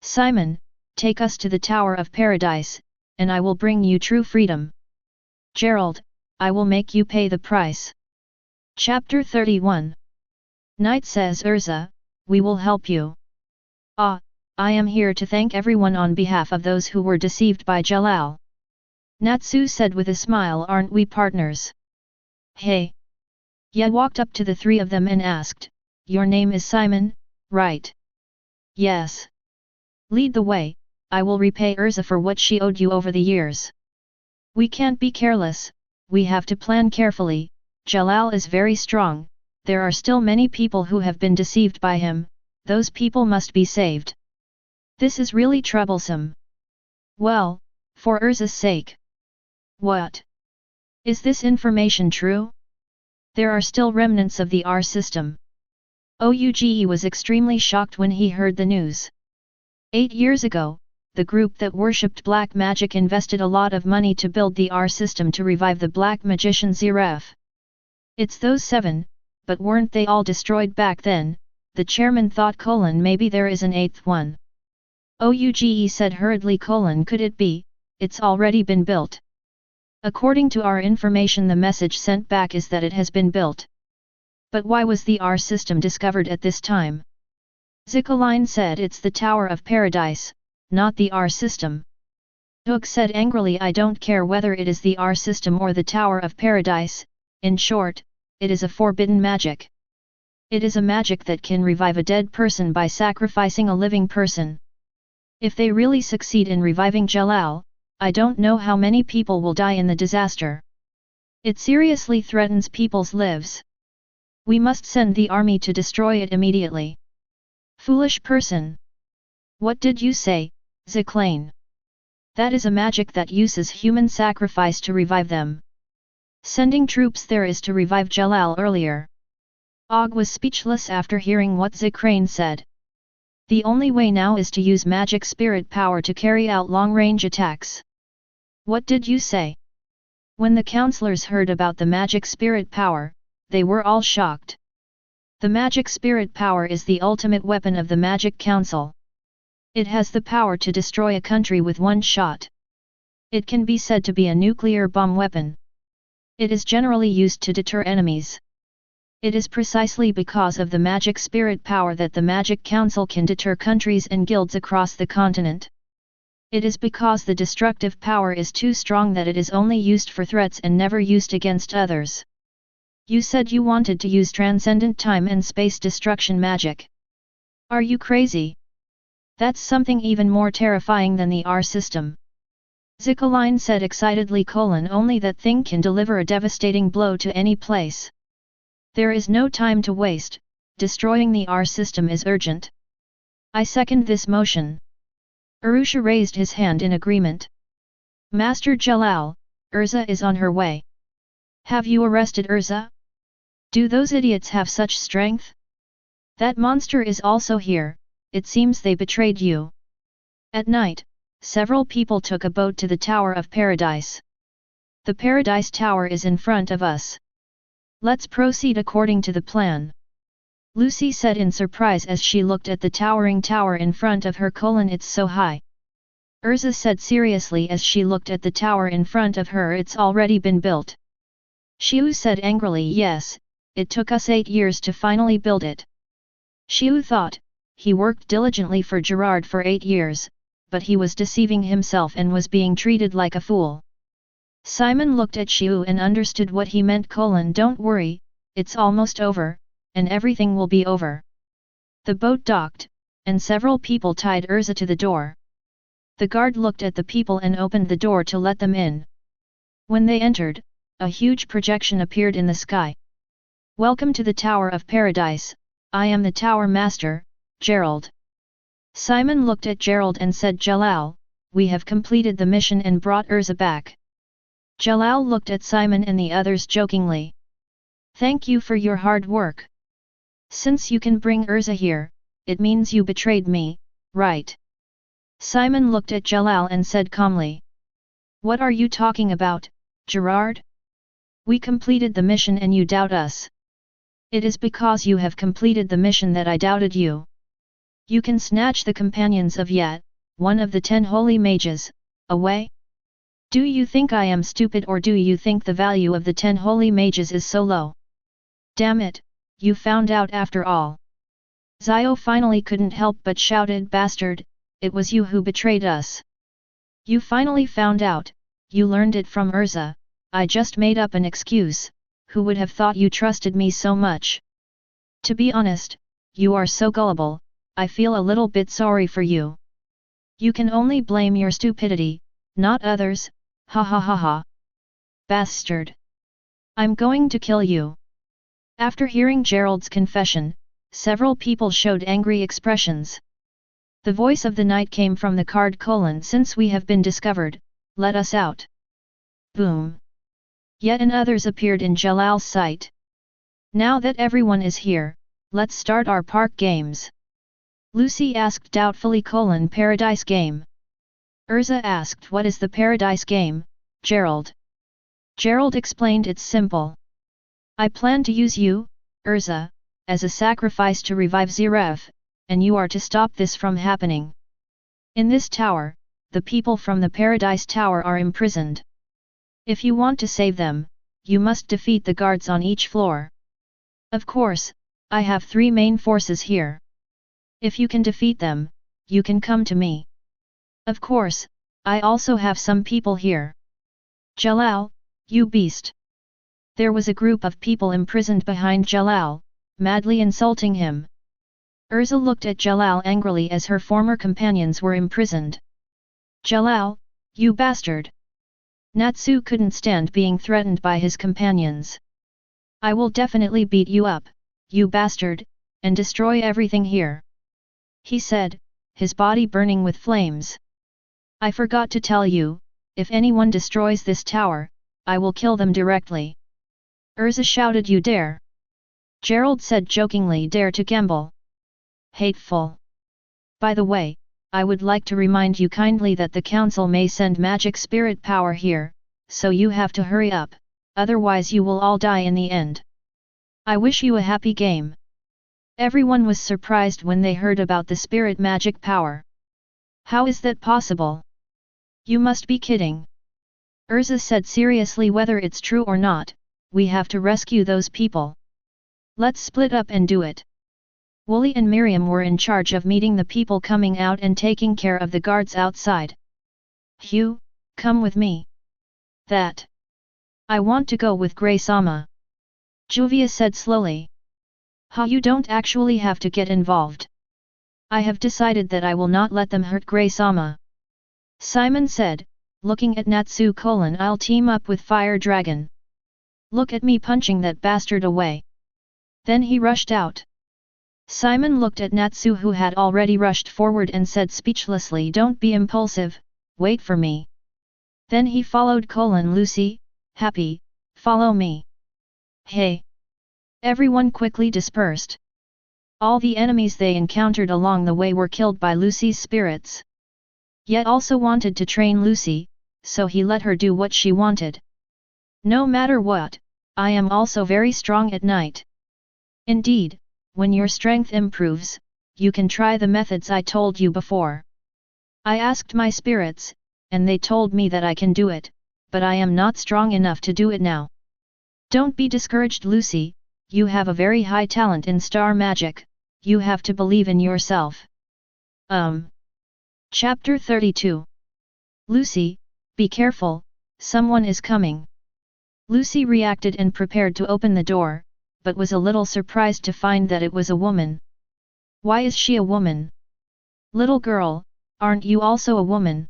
Simon, take us to the Tower of Paradise, and I will bring you true freedom. Gerald, I will make you pay the price." Chapter 31. Knight says, "Urza, we will help you." "Ah, I am here to thank everyone on behalf of those who were deceived by Jalal." Natsu said with a smile, "Aren't we partners?" "Hey!" Ya walked up to the three of them and asked, "Your name is Simon, right?" "Yes." "Lead the way, I will repay Urza for what she owed you over the years." "We can't be careless, we have to plan carefully, Jalal is very strong, there are still many people who have been deceived by him, those people must be saved. This is really troublesome." "Well, for Urza's sake." "What? Is this information true? There are still remnants of the R system." Ouge was extremely shocked when he heard the news. 8 years ago, the group that worshipped black magic invested a lot of money to build the R system to revive the black magician Ziref. It's those 7, but weren't they all destroyed back then? The chairman thought: "Maybe there is an 8th one." Ouge said hurriedly: "Could it be? It's already been built. According to our information, the message sent back is that it has been built." "But why was the R system discovered at this time?" Zikaline said, "It's the Tower of Paradise, not the R system. Hook said angrily, I don't care whether it is the R system or the Tower of Paradise, in short, it is a forbidden magic. It is a magic that can revive a dead person by sacrificing a living person. If they really succeed in reviving Jalal, I don't know how many people will die in the disaster. It seriously threatens people's lives. We must send the army to destroy it immediately. Foolish person! What did you say, Ziklain? That is a magic that uses human sacrifice to revive them. Sending troops there is to revive Jalal earlier. Og was speechless after hearing what Ziklain said. The only way now is to use magic spirit power to carry out long-range attacks. What did you say? When the counselors heard about the magic spirit power, they were all shocked. The magic spirit power is the ultimate weapon of the Magic Council. It has the power to destroy a country with one shot. It can be said to be a nuclear bomb weapon. It is generally used to deter enemies. It is precisely because of the magic spirit power that the Magic Council can deter countries and guilds across the continent. It is because the destructive power is too strong that it is only used for threats and never used against others. You said you wanted to use transcendent time and space destruction magic. Are you crazy? That's something even more terrifying than the R system. Ziklain said excitedly, only that thing can deliver a devastating blow to any place. There is no time to waste, destroying the R system is urgent. I second this motion. Urusha raised his hand in agreement. Master Jalal, Urza is on her way. Have you arrested Urza? Do those idiots have such strength? That monster is also here, it seems they betrayed you. At night, several people took a boat to the Tower of Paradise. The Paradise Tower is in front of us. Let's proceed according to the plan. Lucy said in surprise as she looked at the towering tower in front of her. It's so high. Urza said seriously as she looked at the tower in front of her. It's already been built. Xiu said angrily, yes, it took us 8 years to finally build it. Xiu thought, he worked diligently for Gerard for 8 years, but he was deceiving himself and was being treated like a fool. Simon looked at Xiu and understood what he meant. Don't worry, it's almost over, and everything will be over. The boat docked, and several people tied Urza to the door. The guard looked at the people and opened the door to let them in. When they entered, a huge projection appeared in the sky. Welcome to the Tower of Paradise, I am the Tower Master, Gerald. Simon looked at Gerald and said, Jalal, we have completed the mission and brought Urza back. Jalal looked at Simon and the others jokingly. Thank you for your hard work. Since you can bring Urza here, it means you betrayed me, right? Simon looked at Jalal and said calmly. What are you talking about, Gerard? We completed the mission and you doubt us. It is because you have completed the mission that I doubted you. You can snatch the companions of Yat, one of the 10 holy mages, away? Do you think I am stupid, or do you think the value of the 10 holy mages is so low? Damn it, you found out after all. Zio finally couldn't help but shouted, bastard, it was you who betrayed us. You finally found out, you learned it from Urza, I just made up an excuse, who would have thought you trusted me so much? To be honest, you are so gullible, I feel a little bit sorry for you. You can only blame your stupidity, not others, ha ha ha ha. Bastard. I'm going to kill you. After hearing Gerald's confession, several people showed angry expressions. The voice of the night came from the card: since we have been discovered, let us out. Boom. Yet and others appeared in Jalal's sight. Now that everyone is here, let's start our park games. Lucy asked doubtfully: Paradise game. Urza asked, what is the Paradise game, Gerald? Gerald explained, it's simple. I plan to use you, Urza, as a sacrifice to revive Zerev, and you are to stop this from happening. In this tower, the people from the Paradise Tower are imprisoned. If you want to save them, you must defeat the guards on each floor. Of course, I have 3 main forces here. If you can defeat them, you can come to me. Of course, I also have some people here. Jalal, you beast! There was a group of people imprisoned behind Jalal, madly insulting him. Urza looked at Jalal angrily as her former companions were imprisoned. Jalal, you bastard! Natsu couldn't stand being threatened by his companions. I will definitely beat you up, you bastard, and destroy everything here, he said, his body burning with flames. I forgot to tell you, if anyone destroys this tower, I will kill them directly. Urza shouted. You dare? Gerald said jokingly. Dare to gamble? Hateful. By the way, I would like to remind you kindly that the council may send magic spirit power here, so you have to hurry up, otherwise you will all die in the end. I wish you a happy game. Everyone was surprised when they heard about the spirit magic power. How is that possible? You must be kidding. Urza said seriously. Whether it's true or not, we have to rescue those people. Let's split up and do it. Wooly and Miriam were in charge of meeting the people coming out and taking care of the guards outside. Hugh, come with me. That. I want to go with Grey-sama. Juvia said slowly. You don't actually have to get involved. I have decided that I will not let them hurt Grey-sama. Simon said, looking at Natsu. I'll team up with Fire Dragon. Look at me punching that bastard away. Then he rushed out. Simon looked at Natsu, who had already rushed forward, and said speechlessly, don't be impulsive, wait for me. Then he followed. Lucy, Happy, follow me. Hey! Everyone quickly dispersed. All the enemies they encountered along the way were killed by Lucy's spirits. Yet also wanted to train Lucy, so he let her do what she wanted. No matter what, I am also very strong at night. Indeed, when your strength improves, you can try the methods I told you before. I asked my spirits, and they told me that I can do it, but I am not strong enough to do it now. Don't be discouraged, Lucy, you have a very high talent in star magic, you have to believe in yourself. Chapter 32. Lucy, be careful, someone is coming. Lucy reacted and prepared to open the door, but was a little surprised to find that it was a woman. Why is she a woman? Little girl, aren't you also a woman?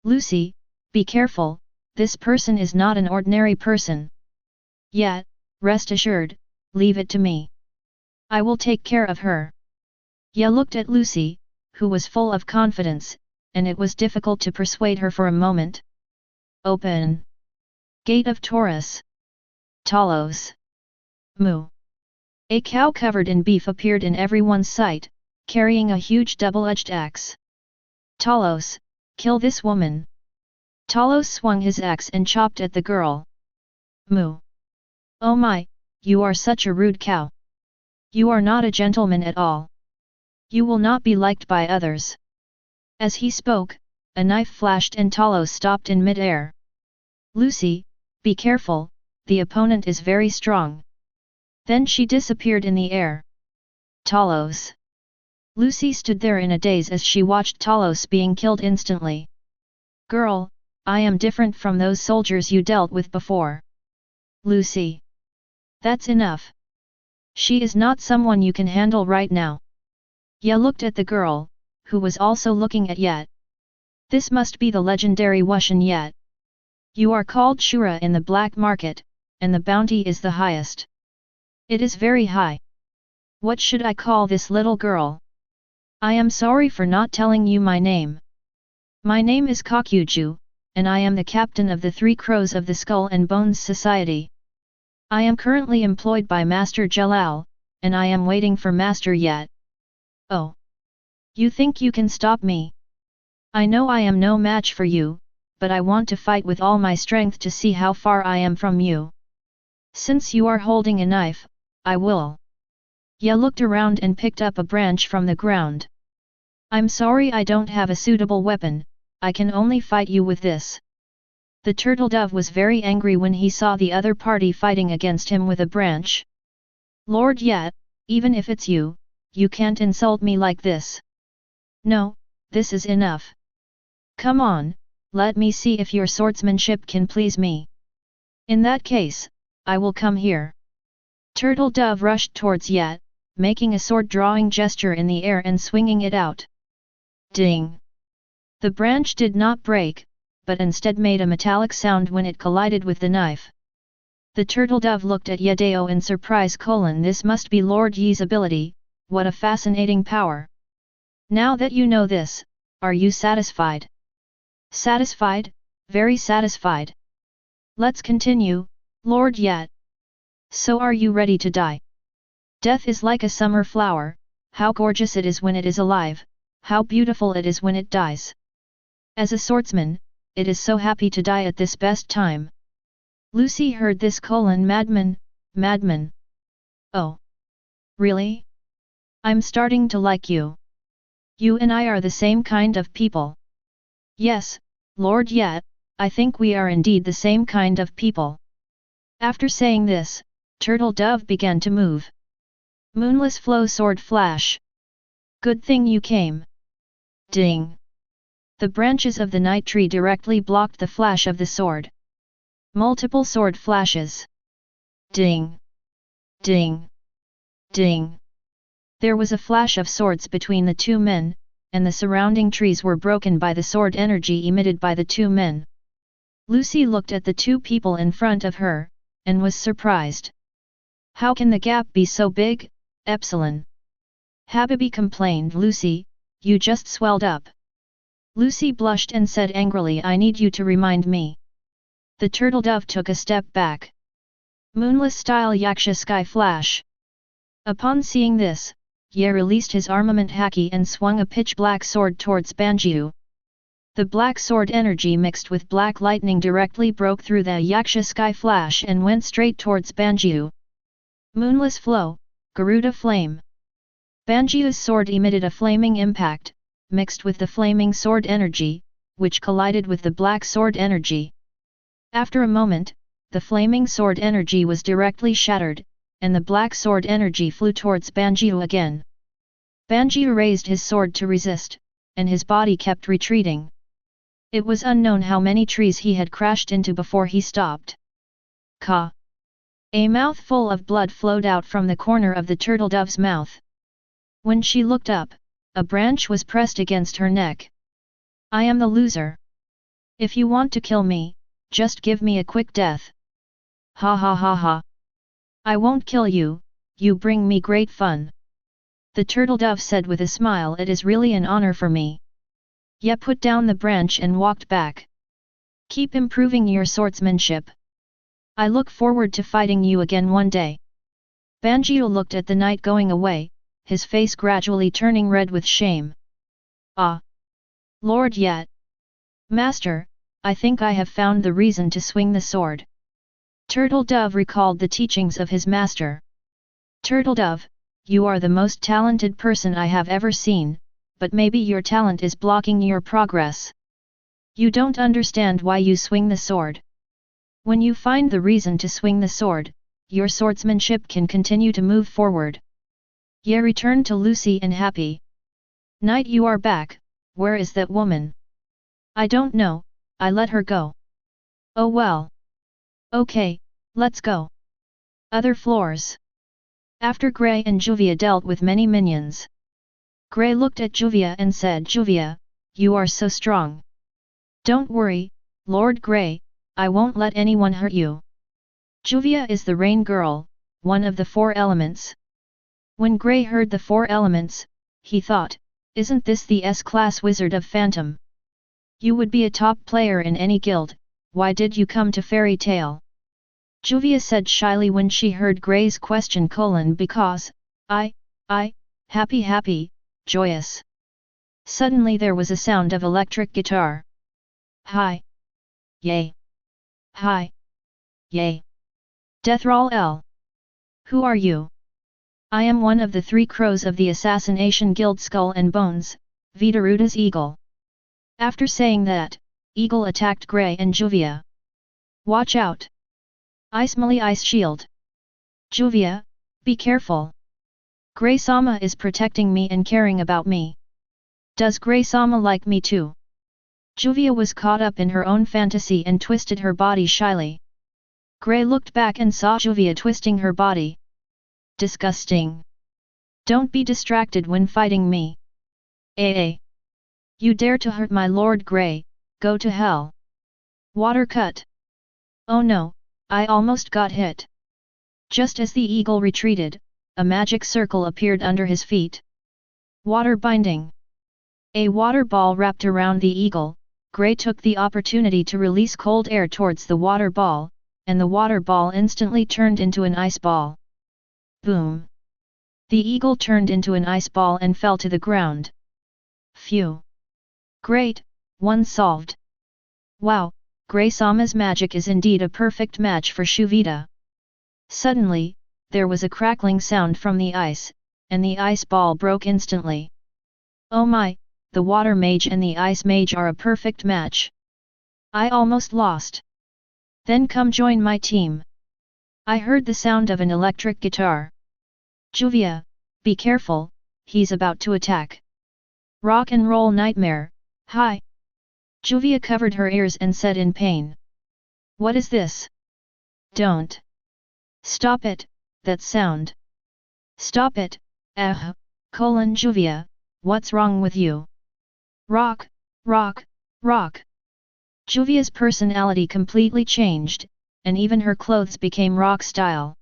Lucy, be careful, this person is not an ordinary person. Yet, rest assured, leave it to me. I will take care of her. Ya looked at Lucy, who was full of confidence, and it was difficult to persuade her for a moment. Open. Gate of Taurus. Talos. Moo. A cow covered in beef appeared in everyone's sight, carrying a huge double-edged axe. Talos, kill this woman. Talos swung his axe and chopped at the girl. Moo. Oh my, you are such a rude cow. You are not a gentleman at all. You will not be liked by others. As he spoke, a knife flashed and Talos stopped in mid-air. Lucy, be careful, the opponent is very strong. Then she disappeared in the air. Talos. Lucy stood there in a daze as she watched Talos being killed instantly. Girl, I am different from those soldiers you dealt with before. Lucy. That's enough. She is not someone you can handle right now. Ya looked at the girl, who was also looking at Yet. This must be the legendary Wushan Yet. You are called Shura in the black market, and the bounty is the highest. It is very high. What should I call this little girl? I am sorry for not telling you my name. My name is Kakuju, and I am the captain of the Three Crows of the Skull and Bones Society. I am currently employed by Master Jalal, and I am waiting for Master Yet. Oh. You think you can stop me? I know I am no match for you, but I want to fight with all my strength to see how far I am from you. Since you are holding a knife, I will. Ya looked around and picked up a branch from the ground. I'm sorry I don't have a suitable weapon, I can only fight you with this. The turtle dove was very angry when he saw the other party fighting against him with a branch. Lord Yet, even if it's you, you can't insult me like this. No, this is enough. Come on, let me see if your swordsmanship can please me. In that case, I will come here. Turtle Dove rushed towards Yet, making a sword-drawing gesture in the air and swinging it out. Ding! The branch did not break, but instead made a metallic sound when it collided with the knife. The turtle dove looked at Yedeo in surprise. This must be Lord Yi's ability, what a fascinating power. Now that you know this, are you satisfied? Satisfied, very satisfied. Let's continue, Lord Yet. So are you ready to die? Death is like a summer flower, how gorgeous it is when it is alive, how beautiful it is when it dies. As a swordsman, it is so happy to die at this best time. Lucy heard this. Madman, madman. Oh. Really? I'm starting to like you. You and I are the same kind of people. Yes, Lord Yet, I think we are indeed the same kind of people. After saying this, Turtle Dove began to move. Moonless flow sword flash. Good thing you came. Ding. The branches of the night tree directly blocked the flash of the sword. Multiple sword flashes. Ding. Ding. Ding. There was a flash of swords between the two men, and the surrounding trees were broken by the sword energy emitted by the two men. Lucy looked at the two people in front of her, and was surprised. How can the gap be so big, Epsilon? Habibi complained. Lucy, you just swelled up. Lucy blushed and said angrily, I need you to remind me. The turtle dove took a step back. Moonless style Yaksha sky flash. Upon seeing this, Ye released his armament Haki and swung a pitch-black sword towards Banjiu. The black sword energy mixed with black lightning directly broke through the Yaksha sky flash and went straight towards Banjiu. Moonless flow, Garuda flame. Banjiu's sword emitted a flaming impact, mixed with the flaming sword energy, which collided with the black sword energy. After a moment, the flaming sword energy was directly shattered, and the black sword energy flew towards Banjiu again. Banjiu raised his sword to resist, and his body kept retreating. It was unknown how many trees he had crashed into before he stopped. Ka! A mouthful of blood flowed out from the corner of the turtle dove's mouth. When she looked up, a branch was pressed against her neck. I am the loser. If you want to kill me, just give me a quick death. Ha ha ha ha. I won't kill you, you bring me great fun. The turtle dove said with a smile, it is really an honor for me. Ye put down the branch and walked back. Keep improving your swordsmanship. I look forward to fighting you again one day. Banjiu looked at the night going away, his face gradually turning red with shame. Ah! Lord Yet! Master, I think I have found the reason to swing the sword. Turtle Dove recalled the teachings of his master. Turtle Dove, you are the most talented person I have ever seen, but maybe your talent is blocking your progress. You don't understand why you swing the sword. When you find the reason to swing the sword, your swordsmanship can continue to move forward. Ye returned to Lucy and happy. Knight, you are back, where is that woman? I don't know, I let her go. Oh well. Okay, let's go. Other floors. After Grey and Juvia dealt with many minions. Grey looked at Juvia and said, Juvia, you are so strong. Don't worry, Lord Grey, I won't let anyone hurt you. Juvia is the rain girl, one of the 4 elements. When Grey heard the 4 elements, he thought, isn't this the S-class wizard of Phantom? You would be a top player in any guild, why did you come to Fairy Tale? Juvia said shyly when she heard Grey's question: because, happy, joyous. Suddenly there was a sound of electric guitar. Hi! Yay! Hi! Yay! Deathroll L. Who are you? I am one of the 3 crows of the Assassination Guild Skull and Bones, Vidaruda's eagle. After saying that, Eagle attacked Grey and Juvia. Watch out! Ice Ice Shield. Juvia, be careful. Grey-sama is protecting me and caring about me. Does Grey-sama like me too? Juvia was caught up in her own fantasy and twisted her body shyly. Gray looked back and saw Juvia twisting her body. Disgusting. Don't be distracted when fighting me. You dare to hurt my Lord Gray, go to hell. Water cut. Oh no, I almost got hit. Just as the eagle retreated, a magic circle appeared under his feet. Water binding. A water ball wrapped around the eagle. Gray took the opportunity to release cold air towards the water ball, and the water ball instantly turned into an ice ball. Boom! The eagle turned into an ice ball and fell to the ground. Phew! Great, one solved. Wow, Gray-sama's magic is indeed a perfect match for Shuvita. Suddenly, there was a crackling sound from the ice, and the ice ball broke instantly. Oh my, the water mage and the ice mage are a perfect match. I almost lost. Then come join my team. I heard the sound of an electric guitar. Juvia, be careful, he's about to attack. Rock and roll nightmare, hi! Juvia covered her ears and said in pain. What is this? Don't. Stop it, that sound. Stop it, Juvia, what's wrong with you? Rock, rock, rock. Juvia's personality completely changed, and even her clothes became rock style.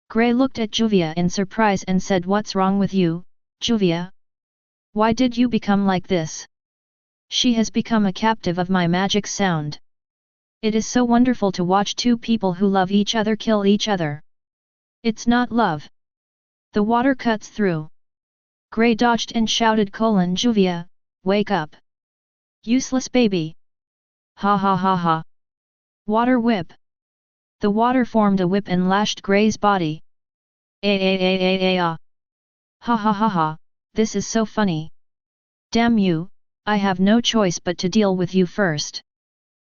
Gray looked at Juvia in surprise and said, what's wrong with you, Juvia? Why did you become like this? She has become a captive of my magic sound. It is so wonderful to watch two people who love each other kill each other. It's not love. The water cuts through. Gray dodged and shouted, Juvia, wake up. Useless baby. Ha ha ha ha. Water whip. The water formed a whip and lashed Gray's body. Ah. Ha ha ha ha, this is so funny. Damn you, I have no choice but to deal with you first.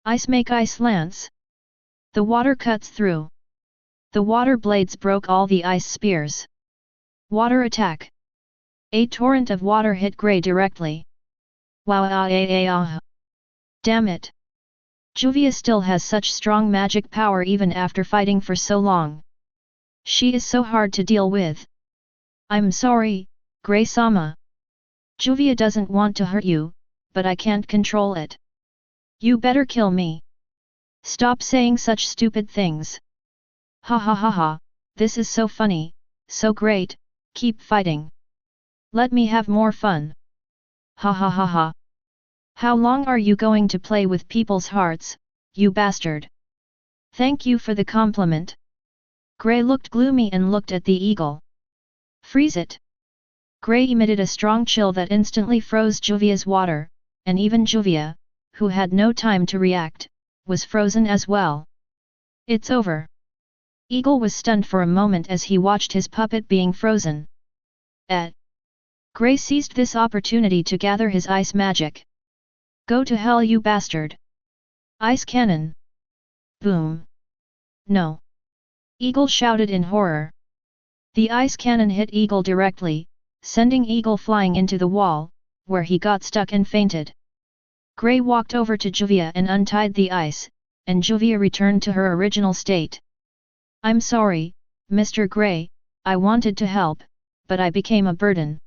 Ice make ice lance. The water cuts through. The water blades broke all the ice spears. Water attack. A torrent of water hit Gray directly. Wow. Damn it. Juvia still has such strong magic power even after fighting for so long. She is so hard to deal with. I'm sorry, Gray-sama. Juvia doesn't want to hurt you, but I can't control it. You better kill me. Stop saying such stupid things. Ha ha ha ha, this is so funny, so great, keep fighting. Let me have more fun. Ha ha ha ha. How long are you going to play with people's hearts, you bastard? Thank you for the compliment. Gray looked gloomy and looked at the eagle. Freeze it. Gray emitted a strong chill that instantly froze Juvia's water, and even Juvia, who had no time to react, was frozen as well. It's over. Eagle was stunned for a moment as he watched his puppet being frozen. Gray seized this opportunity to gather his ice magic. Go to hell, you bastard! Ice cannon! Boom! No! Eagle shouted in horror. The ice cannon hit Eagle directly, sending Eagle flying into the wall, where he got stuck and fainted. Gray walked over to Juvia and untied the ice, and Juvia returned to her original state. I'm sorry, Mr. Gray, I wanted to help, but I became a burden.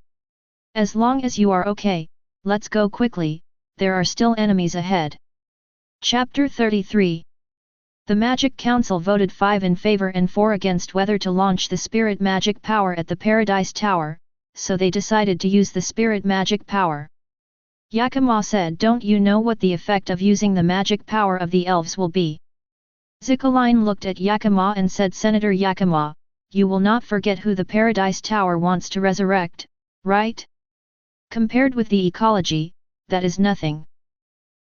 As long as you are okay, let's go quickly, there are still enemies ahead. Chapter 33. The Magic Council voted 5 in favor and 4 against whether to launch the spirit magic power at the Paradise Tower, so they decided to use the spirit magic power. Yakima said, don't you know what the effect of using the magic power of the elves will be? Zikaline looked at Yakima and said, Senator Yakima, you will not forget who the Paradise Tower wants to resurrect, right? Compared with the ecology, that is nothing.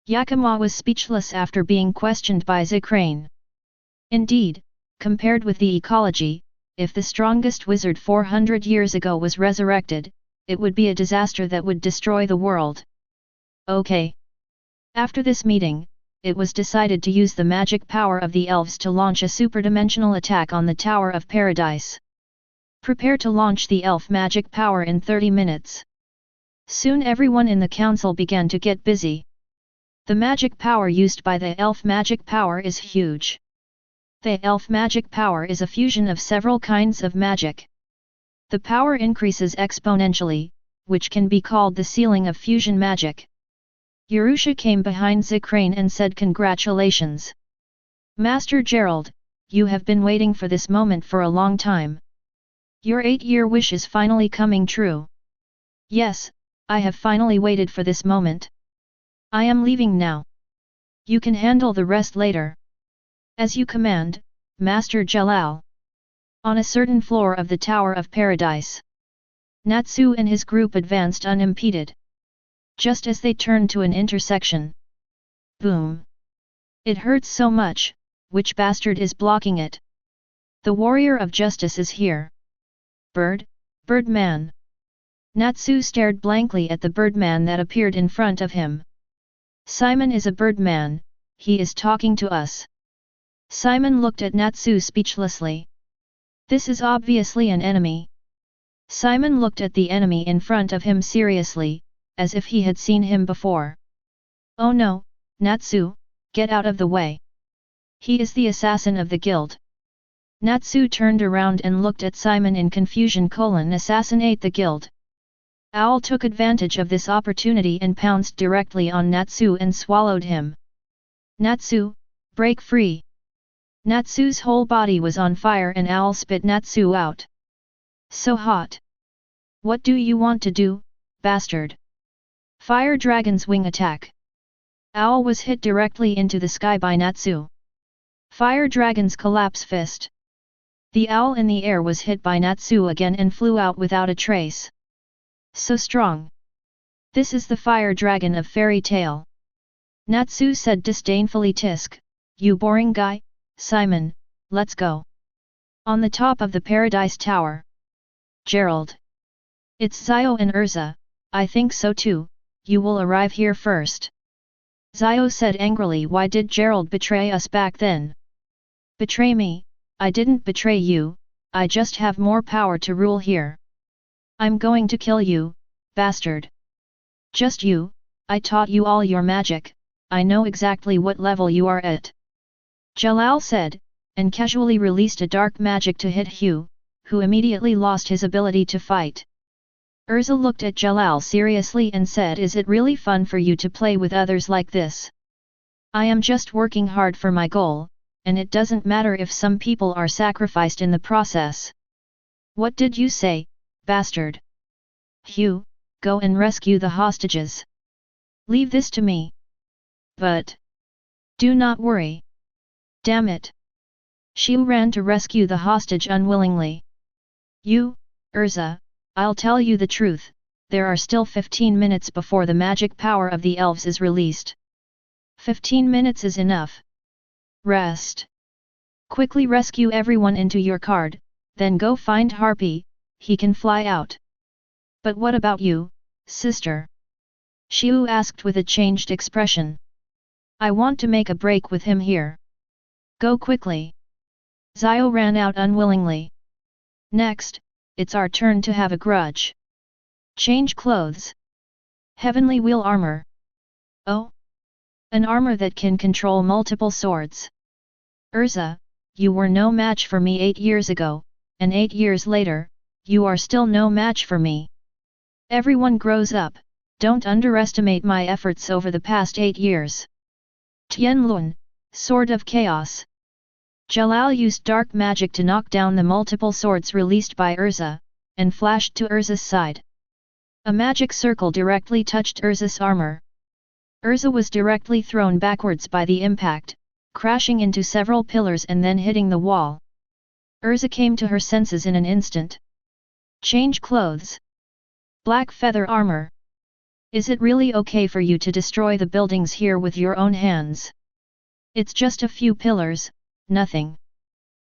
Yakima was speechless after being questioned by Zikrane. Indeed, compared with the ecology, if the strongest wizard 400 years ago was resurrected, it would be a disaster that would destroy the world. Okay. After this meeting, it was decided to use the magic power of the elves to launch a superdimensional attack on the Tower of Paradise. Prepare to launch the elf magic power in 30 minutes. Soon everyone in the council began to get busy. The magic power used by the elf magic power is huge. The elf magic power is a fusion of several kinds of magic. The power increases exponentially, which can be called the ceiling of fusion magic. Urusha came behind Zikrane and said congratulations. Master Gerald, you have been waiting for this moment for a long time. Your 8-year wish is finally coming true. Yes, I have finally waited for this moment. I am leaving now. You can handle the rest later. As you command, Master Jalal. On a certain floor of the Tower of Paradise, Natsu and his group advanced unimpeded. Just as they turned to an intersection. Boom! It hurts so much, which bastard is blocking it? The warrior of justice is here. Birdman. Natsu stared blankly at the birdman that appeared in front of him. Simon is a birdman, he is talking to us. Simon looked at Natsu speechlessly. This is obviously an enemy. Simon looked at the enemy in front of him seriously, as if he had seen him before. Oh no, Natsu, get out of the way. He is the assassin of the guild. Natsu turned around and looked at Simon in confusion. Assassinate the guild. Owl took advantage of this opportunity and pounced directly on Natsu and swallowed him. Natsu, break free. Natsu's whole body was on fire and Owl spit Natsu out. So hot. What do you want to do, bastard? Fire Dragon's wing attack. Owl was hit directly into the sky by Natsu. Fire Dragon's collapse fist. The owl in the air was hit by Natsu again and flew out without a trace. So strong. This is the Fire Dragon of fairy tale. Natsu said disdainfully. Tisk, you boring guy, Simon, let's go. On the top of the Paradise Tower. Gerald. It's Zio and Urza, I think so too, you will arrive here first. Zio said angrily. Why did Gerald betray us back then? Betray me? I didn't betray you, I just have more power to rule here. I'm going to kill you, bastard. Just you, I taught you all your magic, I know exactly what level you are at. Jalal said, and casually released a dark magic to hit Hugh, who immediately lost his ability to fight. Urza looked at Jalal seriously and said, is it really fun for you to play with others like this? I am just working hard for my goal, and it doesn't matter if some people are sacrificed in the process. What did you say, bastard? Hugh, go and rescue the hostages. Leave this to me. But do not worry. Damn it. Hugh ran to rescue the hostage unwillingly. You, Urza, I'll tell you the truth, there are still 15 minutes before the magic power of the elves is released. 15 minutes is enough. Rest. Quickly rescue everyone into your card, then go find Harpy, he can fly out. But what about you, sister? Xiu asked with a changed expression. I want to make a break with him here. Go quickly. Zio ran out unwillingly. Next, it's our turn to have a grudge. Change clothes. Heavenly Wheel Armor. Oh? An armor that can control multiple swords. Urza, you were no match for me 8 years ago, and 8 years later, you are still no match for me. Everyone grows up, don't underestimate my efforts over the past 8 years. Tianlun, Sword of Chaos. Jalal used dark magic to knock down the multiple swords released by Urza, and flashed to Urza's side. A magic circle directly touched Urza's armor. Urza was directly thrown backwards by the impact, crashing into several pillars and then hitting the wall. Urza came to her senses in an instant. Change clothes. Black feather armor. Is it really okay for you to destroy the buildings here with your own hands? It's just a few pillars, nothing.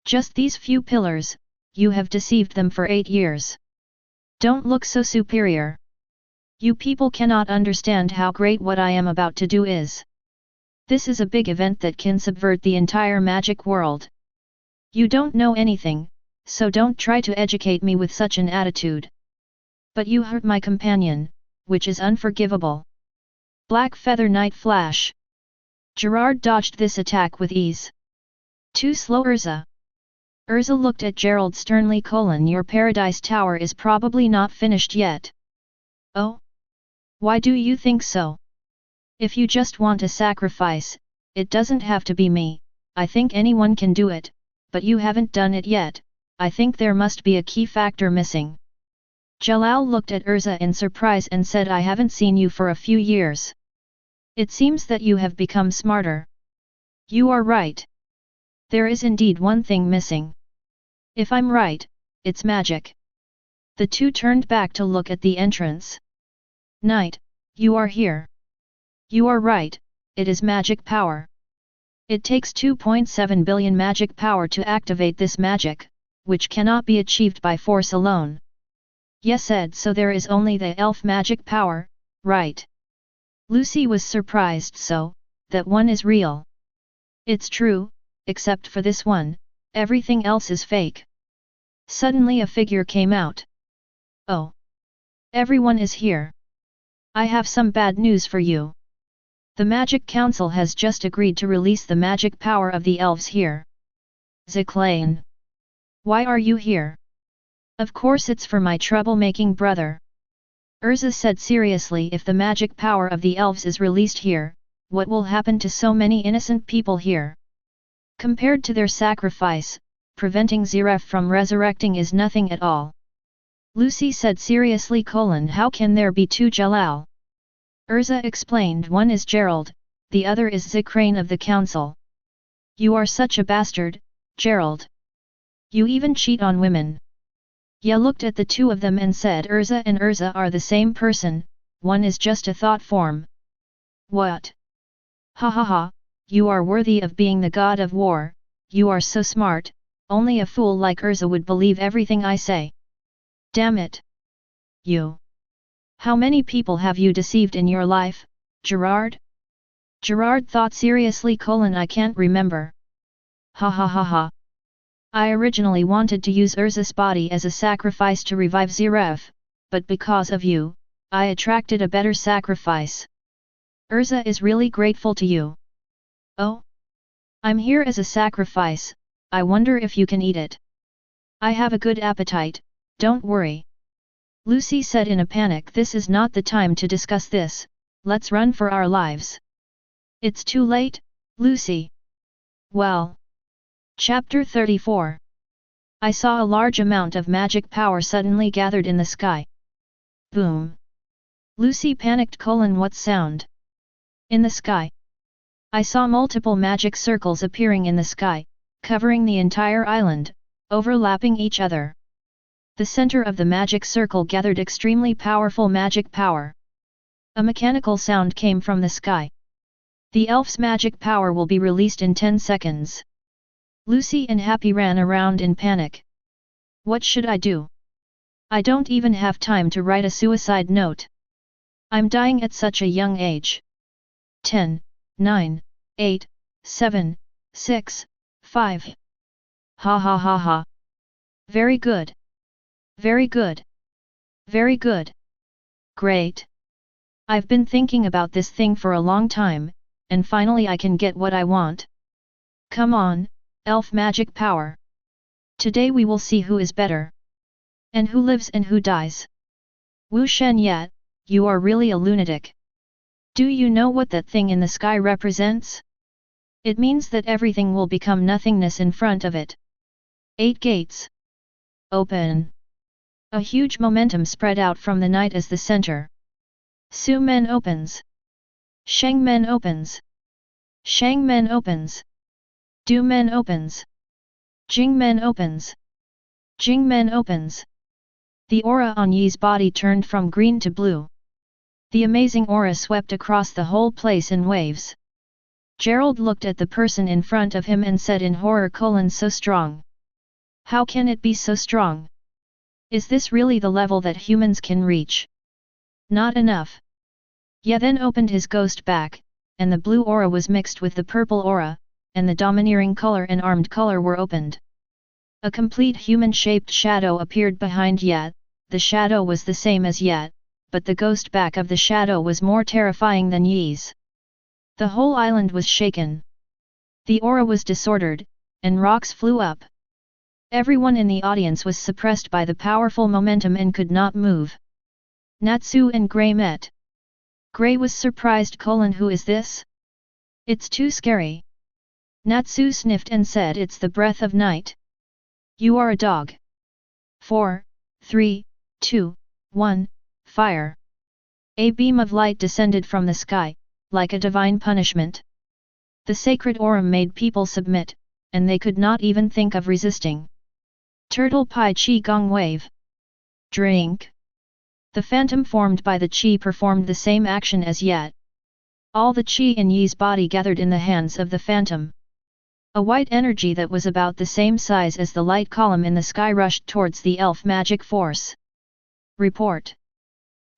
Just these few pillars, you have deceived them for 8 years. Don't look so superior. You people cannot understand how great what I am about to do is. This is a big event that can subvert the entire magic world. You don't know anything, so don't try to educate me with such an attitude. But you hurt my companion, which is unforgivable. Black Feather Night Flash. Gerard dodged this attack with ease. Too slow Urza. Urza looked at Gerald sternly. Your Paradise Tower is probably not finished yet. Oh? Why do you think so? If you just want a sacrifice, it doesn't have to be me, I think anyone can do it, but you haven't done it yet, I think there must be a key factor missing. Jalal looked at Urza in surprise and said, I haven't seen you for a few years. It seems that you have become smarter. You are right. There is indeed one thing missing. If I'm right, it's magic. The two turned back to look at the entrance. Knight, you are here. You are right, it is magic power. It takes 2.7 billion magic power to activate this magic, which cannot be achieved by force alone. Yes, said, so there is only the elf magic power, right? Lucy was surprised, so, that one is real. It's true, except for this one, everything else is fake. Suddenly a figure came out. Oh! Everyone is here. I have some bad news for you. The Magic Council has just agreed to release the magic power of the elves here. Ziklain. Why are you here? Of course it's for my troublemaking brother. Urza said seriously, if the magic power of the elves is released here, what will happen to so many innocent people here? Compared to their sacrifice, preventing Ziref from resurrecting is nothing at all. Lucy said seriously, how can there be two Jalal? Urza explained, one is Gerald, the other is Zikrain of the council. You are such a bastard, Gerald. You even cheat on women. Ya looked at the two of them and said, Urza and Urza are the same person, one is just a thought form. What? Ha ha ha, you are worthy of being the god of war, you are so smart, only a fool like Urza would believe everything I say. Damn it. You. How many people have you deceived in your life, Gerard? Gerard thought seriously, I can't remember. Ha ha ha ha. I originally wanted to use Urza's body as a sacrifice to revive Ziref, but because of you, I attracted a better sacrifice. Urza is really grateful to you. Oh? I'm here as a sacrifice, I wonder if you can eat it. I have a good appetite, don't worry. Lucy said in a panic, this is not the time to discuss this, let's run for our lives. It's too late, Lucy. Well. Chapter 34. I saw a large amount of magic power suddenly gathered in the sky. Boom. Lucy panicked, what sound? In the sky. I saw multiple magic circles appearing in the sky, covering the entire island, overlapping each other. The center of the magic circle gathered extremely powerful magic power. A mechanical sound came from the sky. The elf's magic power will be released in 10 seconds. Lucy and Happy ran around in panic. What should I do? I don't even have time to write a suicide note. I'm dying at such a young age. 10, 9, 8, 7, 6, 5. Ha ha ha ha. Very good. Very good. Very good. Great. I've been thinking about this thing for a long time, and finally I can get what I want. Come on, elf magic power. Today we will see who is better. And who lives and who dies. Wu Shen Yat, you are really a lunatic. Do you know what that thing in the sky represents? It means that everything will become nothingness in front of it. 8 gates. Open. A huge momentum spread out from the night as the center. Su Men opens. Sheng Men opens. Shang Men opens. Du Men opens. Jing Men opens. Jing Men opens. The aura on Yi's body turned from green to blue. The amazing aura swept across the whole place in waves. Gerald looked at the person in front of him and said in horror, so strong. How can it be so strong? Is this really the level that humans can reach? Not enough. Ye then opened his ghost back, and the blue aura was mixed with the purple aura, and the domineering color and armed color were opened. A complete human-shaped shadow appeared behind Yat, the shadow was the same as Yat, but the ghost back of the shadow was more terrifying than Yi's. The whole island was shaken. The aura was disordered, and rocks flew up. Everyone in the audience was suppressed by the powerful momentum and could not move. Natsu and Gray met. Gray was surprised. Who is this? It's too scary. Natsu sniffed and said, it's the breath of night. You are a dog. 4, 3, 2, 1, fire. A beam of light descended from the sky, like a divine punishment. The sacred aura made people submit, and they could not even think of resisting. Turtle Pie Qi Gong Wave. Drink. The phantom formed by the Qi performed the same action as yet. All the Qi in Yi's body gathered in the hands of the phantom. A white energy that was about the same size as the light column in the sky rushed towards the elf magic force. Report.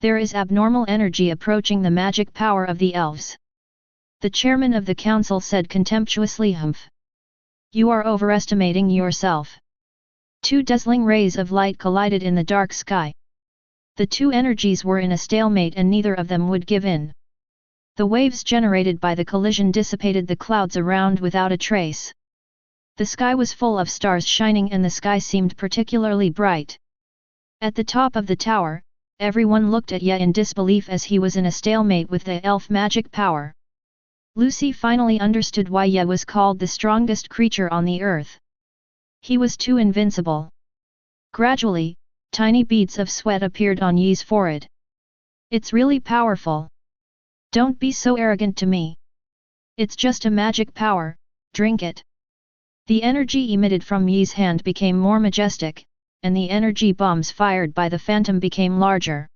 There is abnormal energy approaching the magic power of the elves. The chairman of the council said contemptuously. Humph. You are overestimating yourself. Two dazzling rays of light collided in the dark sky. The two energies were in a stalemate and neither of them would give in. The waves generated by the collision dissipated the clouds around without a trace. The sky was full of stars shining and the sky seemed particularly bright. At the top of the tower, everyone looked at Ye in disbelief as he was in a stalemate with the elf magic power. Lucy finally understood why Ye was called the strongest creature on the earth. He was too invincible. Gradually, tiny beads of sweat appeared on Yi's forehead. It's really powerful. Don't be so arrogant to me. It's just a magic power, drink it. The energy emitted from Yi's hand became more majestic, and the energy bombs fired by the phantom became larger.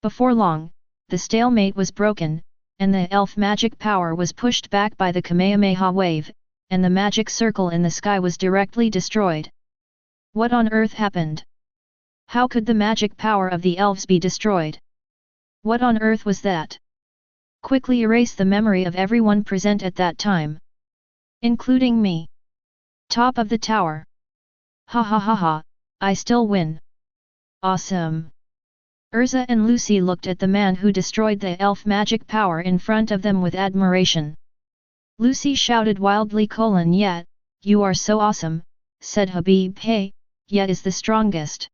Before long, the stalemate was broken, and the elf magic power was pushed back by the Kamehameha wave, and the magic circle in the sky was directly destroyed. What on earth happened? How could the magic power of the elves be destroyed? What on earth was that? Quickly erase the memory of everyone present at that time. Including me. Top of the tower. Ha ha ha ha, I still win. Awesome. Urza and Lucy looked at the man who destroyed the elf magic power in front of them with admiration. Lucy shouted wildly, "Yet, you are so awesome," said Habib. "Hey, Yet is the strongest."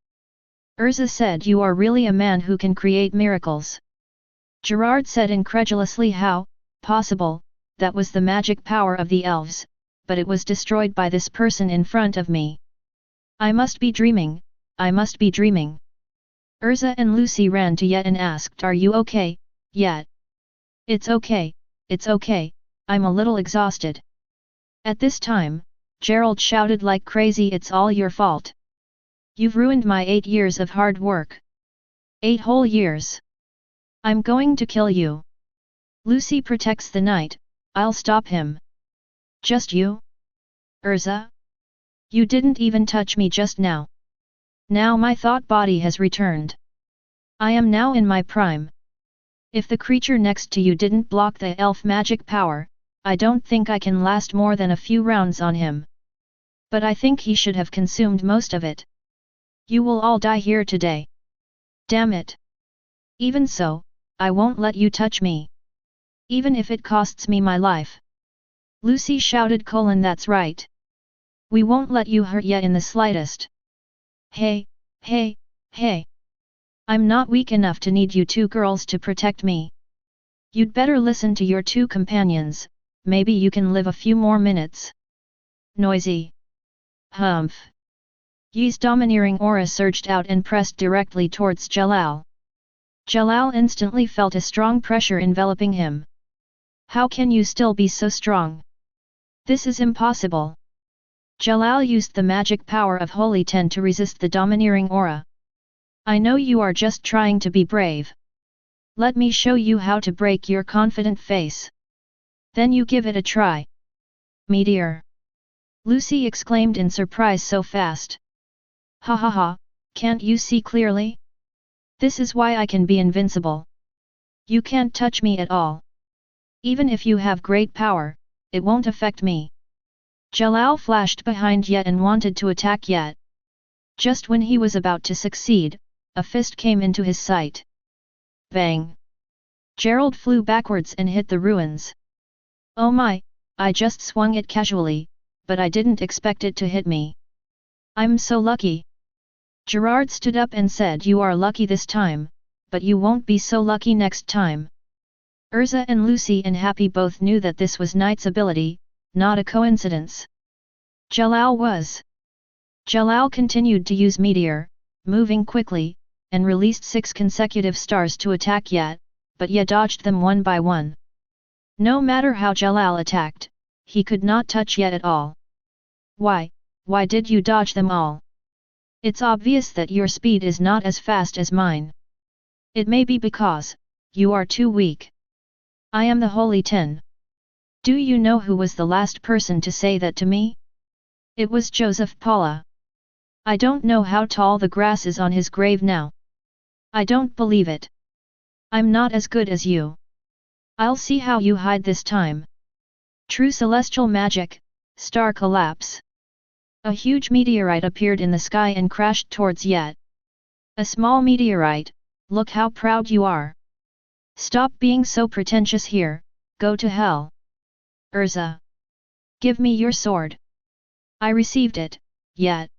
Urza said, "You are really a man who can create miracles." Gerard said incredulously, "How, possible, that was the magic power of the elves, but it was destroyed by this person in front of me. I must be dreaming, I must be dreaming." Urza and Lucy ran to Yet and asked, "Are you okay, Yet?" It's okay, I'm a little exhausted." At this time, Gerald shouted like crazy, "It's all your fault. You've ruined my 8 years of hard work. 8 whole years. I'm going to kill you. Lucy protects the night, I'll stop him." "Just you? Urza? You didn't even touch me just now. Now my thought body has returned. I am now in my prime. If the creature next to you didn't block the elf magic power, I don't think I can last more than a few rounds on him. But I think he should have consumed most of it. You will all die here today. Damn it. Even so, I won't let you touch me. Even if it costs me my life." Lucy shouted, "That's right. We won't let you hurt Ye in the slightest. Hey, hey, hey. I'm not weak enough to need you two girls to protect me. You'd better listen to your two companions, maybe you can live a few more minutes." Noisy. Humph. Yi's domineering aura surged out and pressed directly towards Jalal. Jalal instantly felt a strong pressure enveloping him. "How can you still be so strong? This is impossible." Jalal used the magic power of Holy Ten to resist the domineering aura. "I know you are just trying to be brave. Let me show you how to break your confident face. Then you give it a try." "Meteor!" Lucy exclaimed in surprise, "So fast. Ha ha ha, can't you see clearly? This is why I can be invincible. You can't touch me at all. Even if you have great power, it won't affect me." Jalal flashed behind Yet and wanted to attack Yet. Just when he was about to succeed, a fist came into his sight. Bang! Gerald flew backwards and hit the ruins. Oh my, I just swung it casually, but I didn't expect it to hit me. I'm so lucky. Gerard stood up and said, you are lucky this time, but you won't be so lucky next time. Urza and Lucy and Happy both knew that this was Knight's ability, not a coincidence. Jalal continued to use Meteor, moving quickly, and released 6 consecutive stars to attack Yet, but Yet dodged them one by one. No matter how Jalal attacked, he could not touch Yet at all. Why did you dodge them all? It's obvious that your speed is not as fast as mine. It may be because you are too weak. I am the Holy 10. Do you know who was the last person to say that to me? It was Joseph Paula. I don't know how tall the grass is on his grave now. I don't believe it. I'm not as good as you. I'll see how you hide this time. True celestial magic, star collapse. A huge meteorite appeared in the sky and crashed towards Yet. A small meteorite, look how proud you are. Stop being so pretentious here, go to hell. Urza. Give me your sword. I received it, Yet.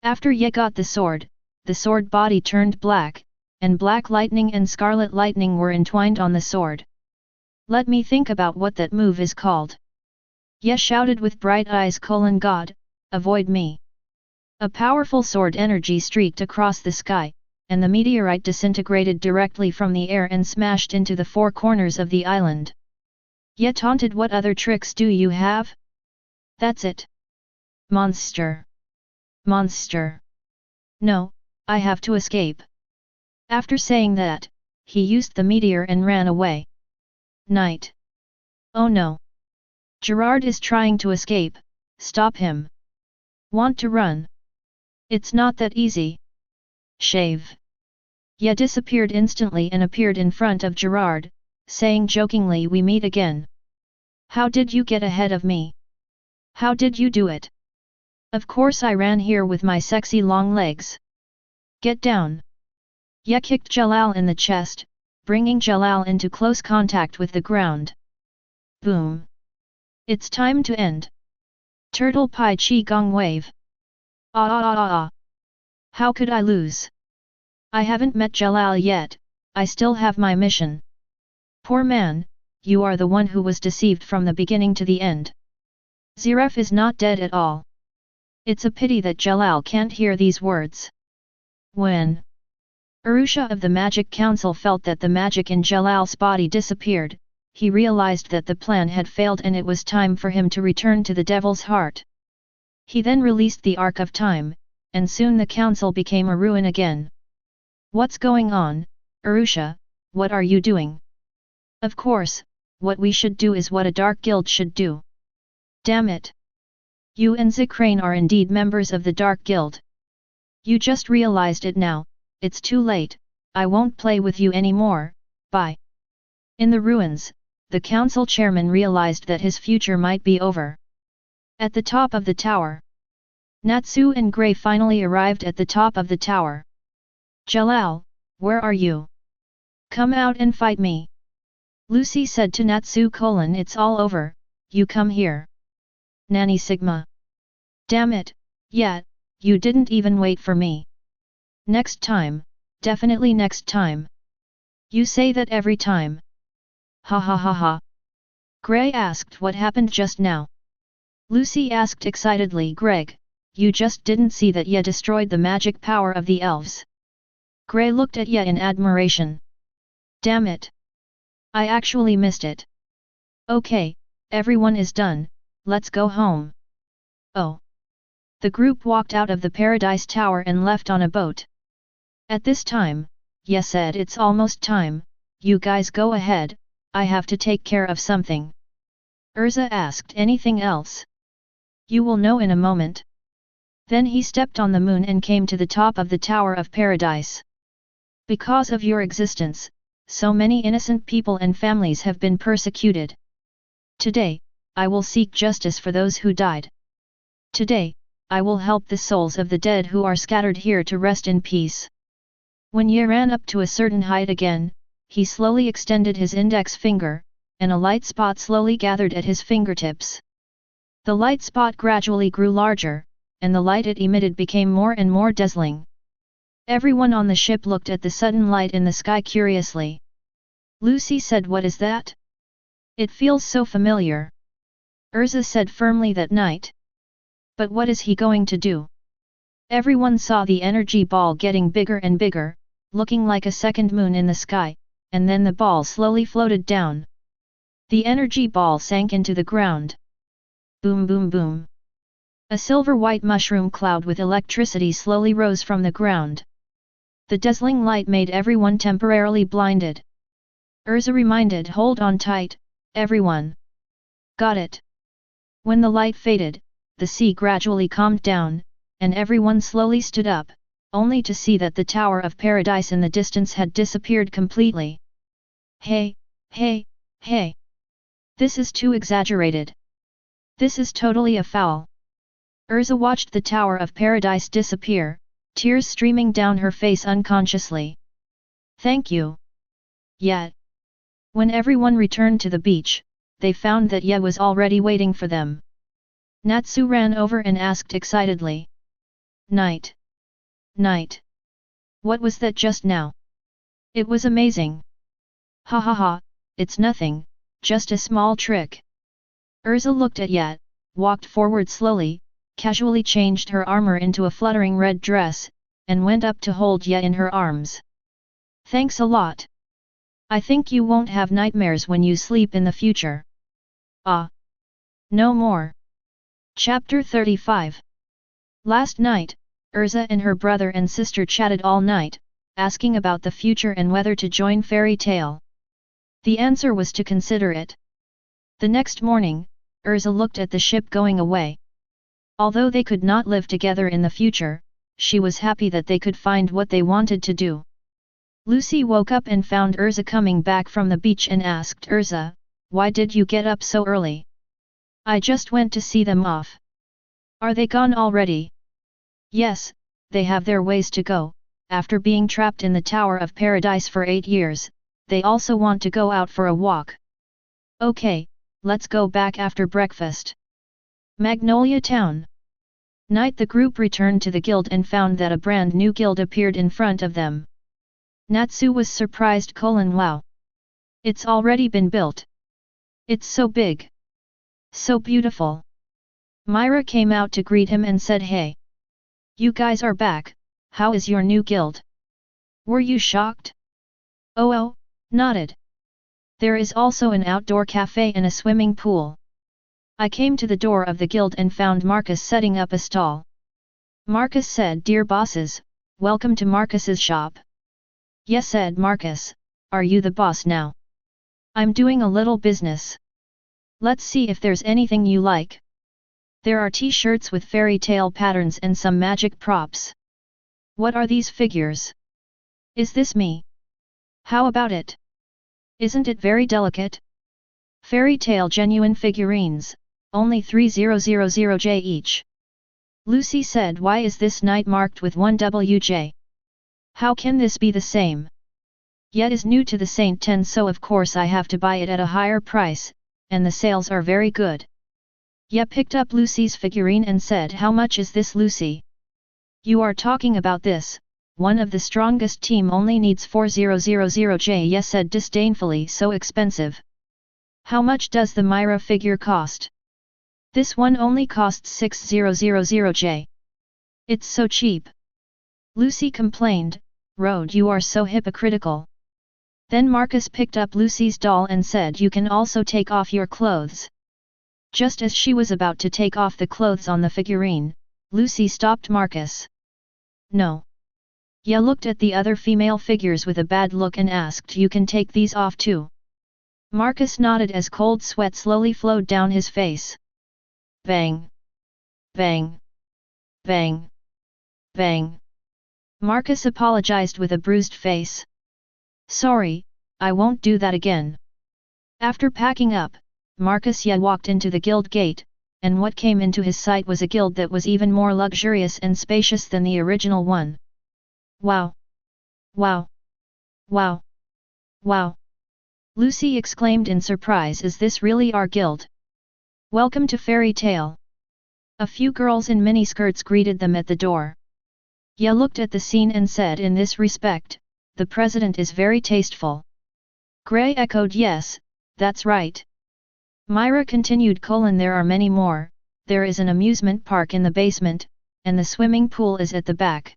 After Yet got the sword body turned black, and black lightning and scarlet lightning were entwined on the sword. Let me think about what that move is called. Yet shouted with bright eyes: God, avoid me. A powerful sword energy streaked across the sky, and the meteorite disintegrated directly from the air and smashed into the 4 corners of the island. Yet taunted, what other tricks do you have? That's it. Monster. Monster. No, I have to escape. After saying that, he used the meteor and ran away. Knight. Oh no. Gerard is trying to escape, stop him. Want to run? It's not that easy. Shave. Ye disappeared instantly and appeared in front of Gerard, saying jokingly, we meet again. How did you get ahead of me? How did you do it? Of course I ran here with my sexy long legs. Get down. Ye kicked Jalal in the chest, bringing Jalal into close contact with the ground. Boom. It's time to end. Turtle Pie Chi Gong Wave. Ah. How could I lose? I haven't met Jalal yet, I still have my mission. Poor man, you are the one who was deceived from the beginning to the end. Ziref is not dead at all. It's a pity that Jalal can't hear these words. When Arusha of the Magic Council felt that the magic in Jalal's body disappeared, he realized that the plan had failed and it was time for him to return to the Devil's Heart. He then released the Arc of Time, and soon the council became a ruin again. What's going on, Arusha, what are you doing? Of course, what we should do is what a dark guild should do. Damn it! You and Zikrane are indeed members of the Dark Guild. You just realized it now, it's too late, I won't play with you anymore, bye. In the ruins, the council chairman realized that his future might be over. At the top of the tower, Natsu and Grey finally arrived at the top of the tower. Jalal, where are you? Come out and fight me. Lucy said to Natsu: it's all over, you come here. Nanny Sigma. Damn it, Yet, you didn't even wait for me. Next time, definitely next time. You say that every time. Ha ha ha ha. Grey asked what happened just now. Lucy asked excitedly: Greg, you just didn't see that Ye destroyed the magic power of the elves. Grey looked at Ye in admiration. Damn it. I actually missed it. Okay, everyone is done, let's go home. Oh. The group walked out of the Paradise Tower and left on a boat. At this time, Ye said, it's almost time, you guys go ahead, I have to take care of something. Urza asked, anything else? You will know in a moment. Then he stepped on the moon and came to the top of the Tower of Paradise. Because of your existence, so many innocent people and families have been persecuted. Today, I will seek justice for those who died. Today, I will help the souls of the dead who are scattered here to rest in peace. When Ye ran up to a certain height again, he slowly extended his index finger, and a light spot slowly gathered at his fingertips. The light spot gradually grew larger, and the light it emitted became more and more dazzling. Everyone on the ship looked at the sudden light in the sky curiously. Lucy said, "What is that? It feels so familiar." Urza said firmly that night. "But what is he going to do?" Everyone saw the energy ball getting bigger and bigger, looking like a second moon in the sky, and then the ball slowly floated down. The energy ball sank into the ground. Boom boom boom. A silver-white mushroom cloud with electricity slowly rose from the ground. The dazzling light made everyone temporarily blinded. Urza reminded, "Hold on tight, everyone." "Got it." When the light faded, the sea gradually calmed down, and everyone slowly stood up, only to see that the Tower of Paradise in the distance had disappeared completely. "Hey, hey, hey! This is too exaggerated. This is totally a foul." Urza watched the Tower of Paradise disappear, tears streaming down her face unconsciously. "Thank you." Yet, when everyone returned to the beach, they found that Ye was already waiting for them. Natsu ran over and asked excitedly. "Night! Night! What was that just now? It was amazing." "Ha ha ha, it's nothing, just a small trick." Urza looked at Ye, walked forward slowly, casually changed her armor into a fluttering red dress, and went up to hold Ye in her arms. "Thanks a lot. I think you won't have nightmares when you sleep in the future." "Ah! No more." Chapter 35. Last night, Urza and her brother and sister chatted all night, asking about the future and whether to join Fairy Tail. The answer was to consider it. The next morning, Urza looked at the ship going away. Although they could not live together in the future, she was happy that they could find what they wanted to do. Lucy woke up and found Urza coming back from the beach and asked Urza, "Why did you get up so early?" "I just went to see them off." "Are they gone already?" "Yes, they have their ways to go. After being trapped in the Tower of Paradise for 8 years, they also want to go out for a walk." "Okay, let's go back after breakfast." Magnolia Town. Night. The group returned to the guild and found that a brand new guild appeared in front of them. Natsu was surprised. "Wow! It's already been built. It's so big. So beautiful." Myra came out to greet him and said, "Hey! You guys are back, how is your new guild? Were you shocked?" "Oh, nodded. There is also an outdoor cafe and a swimming pool. I came to the door of the guild and found Marcus setting up a stall." Marcus said, "Dear bosses, welcome to Marcus's shop." "Yes," said Marcus, "are you the boss now?" "I'm doing a little business. Let's see if there's anything you like." There are t-shirts with fairy tale patterns and some magic props. "What are these figures? Is this me? How about it? Isn't it very delicate?" "Fairy tale genuine figurines, only 3000J each." Lucy said, "Why is this night marked with 1WJ? How can this be the same? Yet is new to the Saint 10, so of course I have to buy it at a higher price, and the sales are very good." Ye picked up Lucy's figurine and said, "How much is this, Lucy?" "You are talking about this, one of the strongest team only needs 4000J. Ye said disdainfully, "So expensive. How much does the Myra figure cost?" "This one only costs 6000J. It's so cheap." Lucy complained, "Road, you are so hypocritical." Then Marcus picked up Lucy's doll and said, "You can also take off your clothes." Just as she was about to take off the clothes on the figurine, Lucy stopped Marcus. "No." Ye looked at the other female figures with a bad look and asked, "You can take these off too?" Marcus nodded as cold sweat slowly flowed down his face. Bang! Bang! Bang! Bang! Marcus apologized with a bruised face. "Sorry, I won't do that again." After packing up, Marcus Ye walked into the guild gate, and what came into his sight was a guild that was even more luxurious and spacious than the original one. Wow! Wow! Wow! Wow! Lucy exclaimed in surprise, is this really our guild? Welcome to Fairy Tale! A few girls in miniskirts greeted them at the door. Ya looked at the scene and said, in this respect, the president is very tasteful. Gray echoed, yes, that's right. Myra continued, there are many more, there is an amusement park in the basement, and the swimming pool is at the back.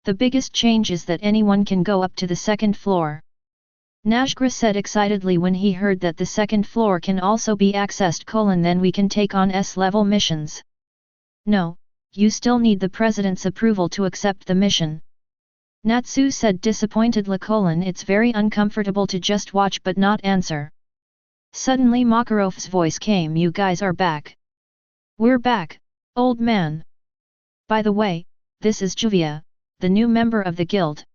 The biggest change is that anyone can go up to the second floor. Najgra said excitedly when he heard that the second floor can also be accessed, then we can take on S-level missions. No, you still need the president's approval to accept the mission. Natsu said disappointedly, it's very uncomfortable to just watch but not answer. Suddenly Makarov's voice came, you guys are back. We're back, old man. By the way, this is Juvia, the new member of the guild.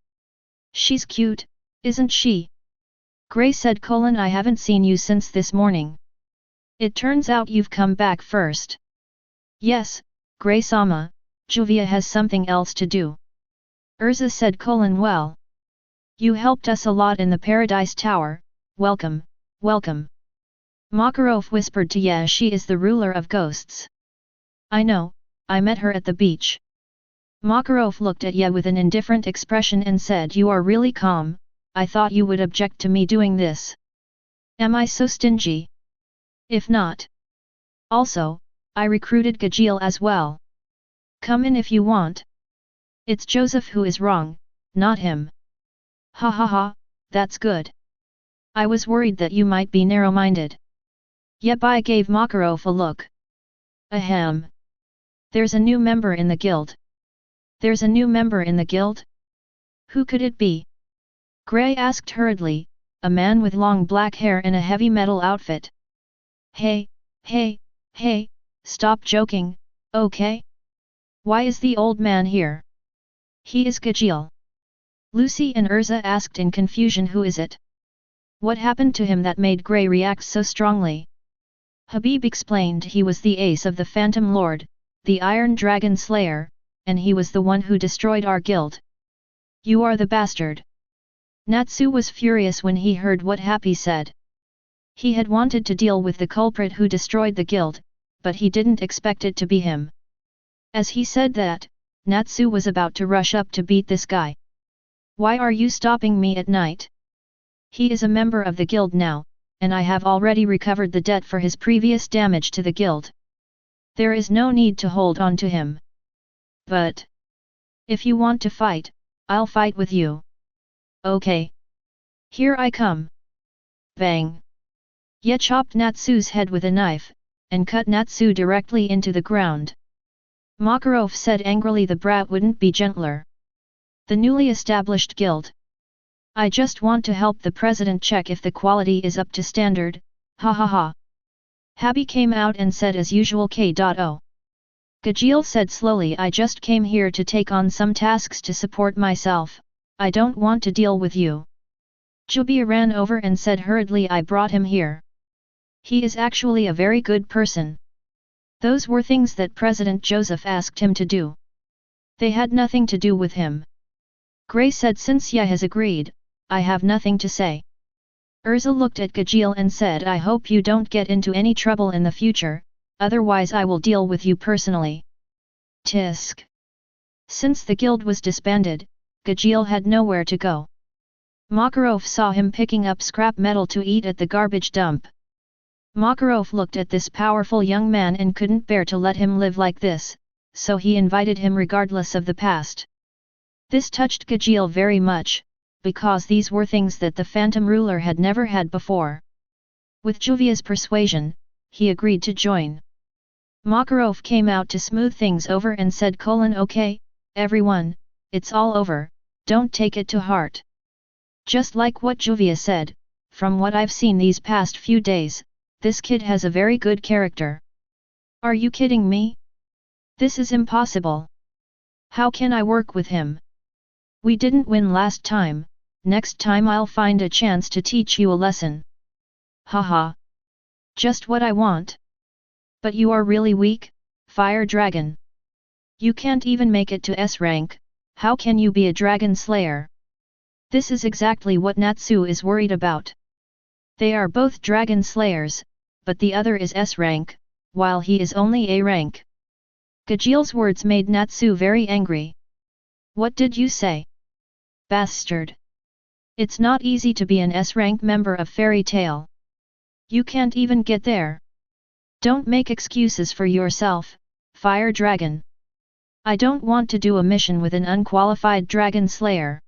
She's cute, isn't she? Gray said, I haven't seen you since this morning. It turns out you've come back first. Yes, Gray-sama, Juvia has something else to do. Urza said, well. You helped us a lot in the Paradise Tower, welcome, welcome. Makarov whispered to Ye, she is the ruler of ghosts. I know, I met her at the beach. Makarov looked at Ye with an indifferent expression and said, you are really calm, I thought you would object to me doing this. Am I so stingy? If not. Also, I recruited Gajeel as well. Come in if you want. It's Joseph who is wrong, not him. Ha ha ha, that's good. I was worried that you might be narrow-minded. Yebai gave Makarov a look. Ahem. There's a new member in the guild. There's a new member in the guild? Who could it be? Gray asked hurriedly, a man with long black hair and a heavy metal outfit. Hey, hey, hey, stop joking, okay? Why is the old man here? He is Gajeel. Lucy and Urza asked in confusion, who is it? What happened to him that made Gray react so strongly? Habib explained, he was the ace of the Phantom Lord, the Iron Dragon Slayer, and he was the one who destroyed our guild. You are the bastard. Natsu was furious when he heard what Happy said. He had wanted to deal with the culprit who destroyed the guild, but he didn't expect it to be him. As he said that, Natsu was about to rush up to beat this guy. Why are you stopping me at night? He is a member of the guild now, and I have already recovered the debt for his previous damage to the guild. There is no need to hold on to him. But if you want to fight, I'll fight with you. Okay. Here I come. Bang. Ye chopped Natsu's head with a knife, and cut Natsu directly into the ground. Makarov said angrily, the brat wouldn't be gentler. The newly established guild. I just want to help the president check if the quality is up to standard, ha ha ha. Habi came out and said as usual, K.O. Gajeel said slowly, I just came here to take on some tasks to support myself, I don't want to deal with you. Jubia ran over and said hurriedly, I brought him here. He is actually a very good person. Those were things that President Joseph asked him to do. They had nothing to do with him. Gray said, since Ye has agreed, I have nothing to say. Urza looked at Gajeel and said, I hope you don't get into any trouble in the future, otherwise I will deal with you personally. Tisk. Since the guild was disbanded, Gajeel had nowhere to go. Makarov saw him picking up scrap metal to eat at the garbage dump. Makarov looked at this powerful young man and couldn't bear to let him live like this, so he invited him regardless of the past. This touched Gajeel very much, because these were things that the Phantom Ruler had never had before. With Juvia's persuasion, he agreed to join. Makarov came out to smooth things over and said, okay, everyone, it's all over, don't take it to heart. Just like what Juvia said, from what I've seen these past few days, this kid has a very good character. Are you kidding me? This is impossible. How can I work with him? We didn't win last time, next time I'll find a chance to teach you a lesson. Haha. Just what I want. But you are really weak, Fire Dragon. You can't even make it to S rank, how can you be a dragon slayer? This is exactly what Natsu is worried about. They are both dragon slayers, but the other is S rank, while he is only A rank. Gajil's words made Natsu very angry. What did you say? Bastard! It's not easy to be an S-rank member of Fairy Tail. You can't even get there. Don't make excuses for yourself, Fire Dragon. I don't want to do a mission with an unqualified Dragon Slayer.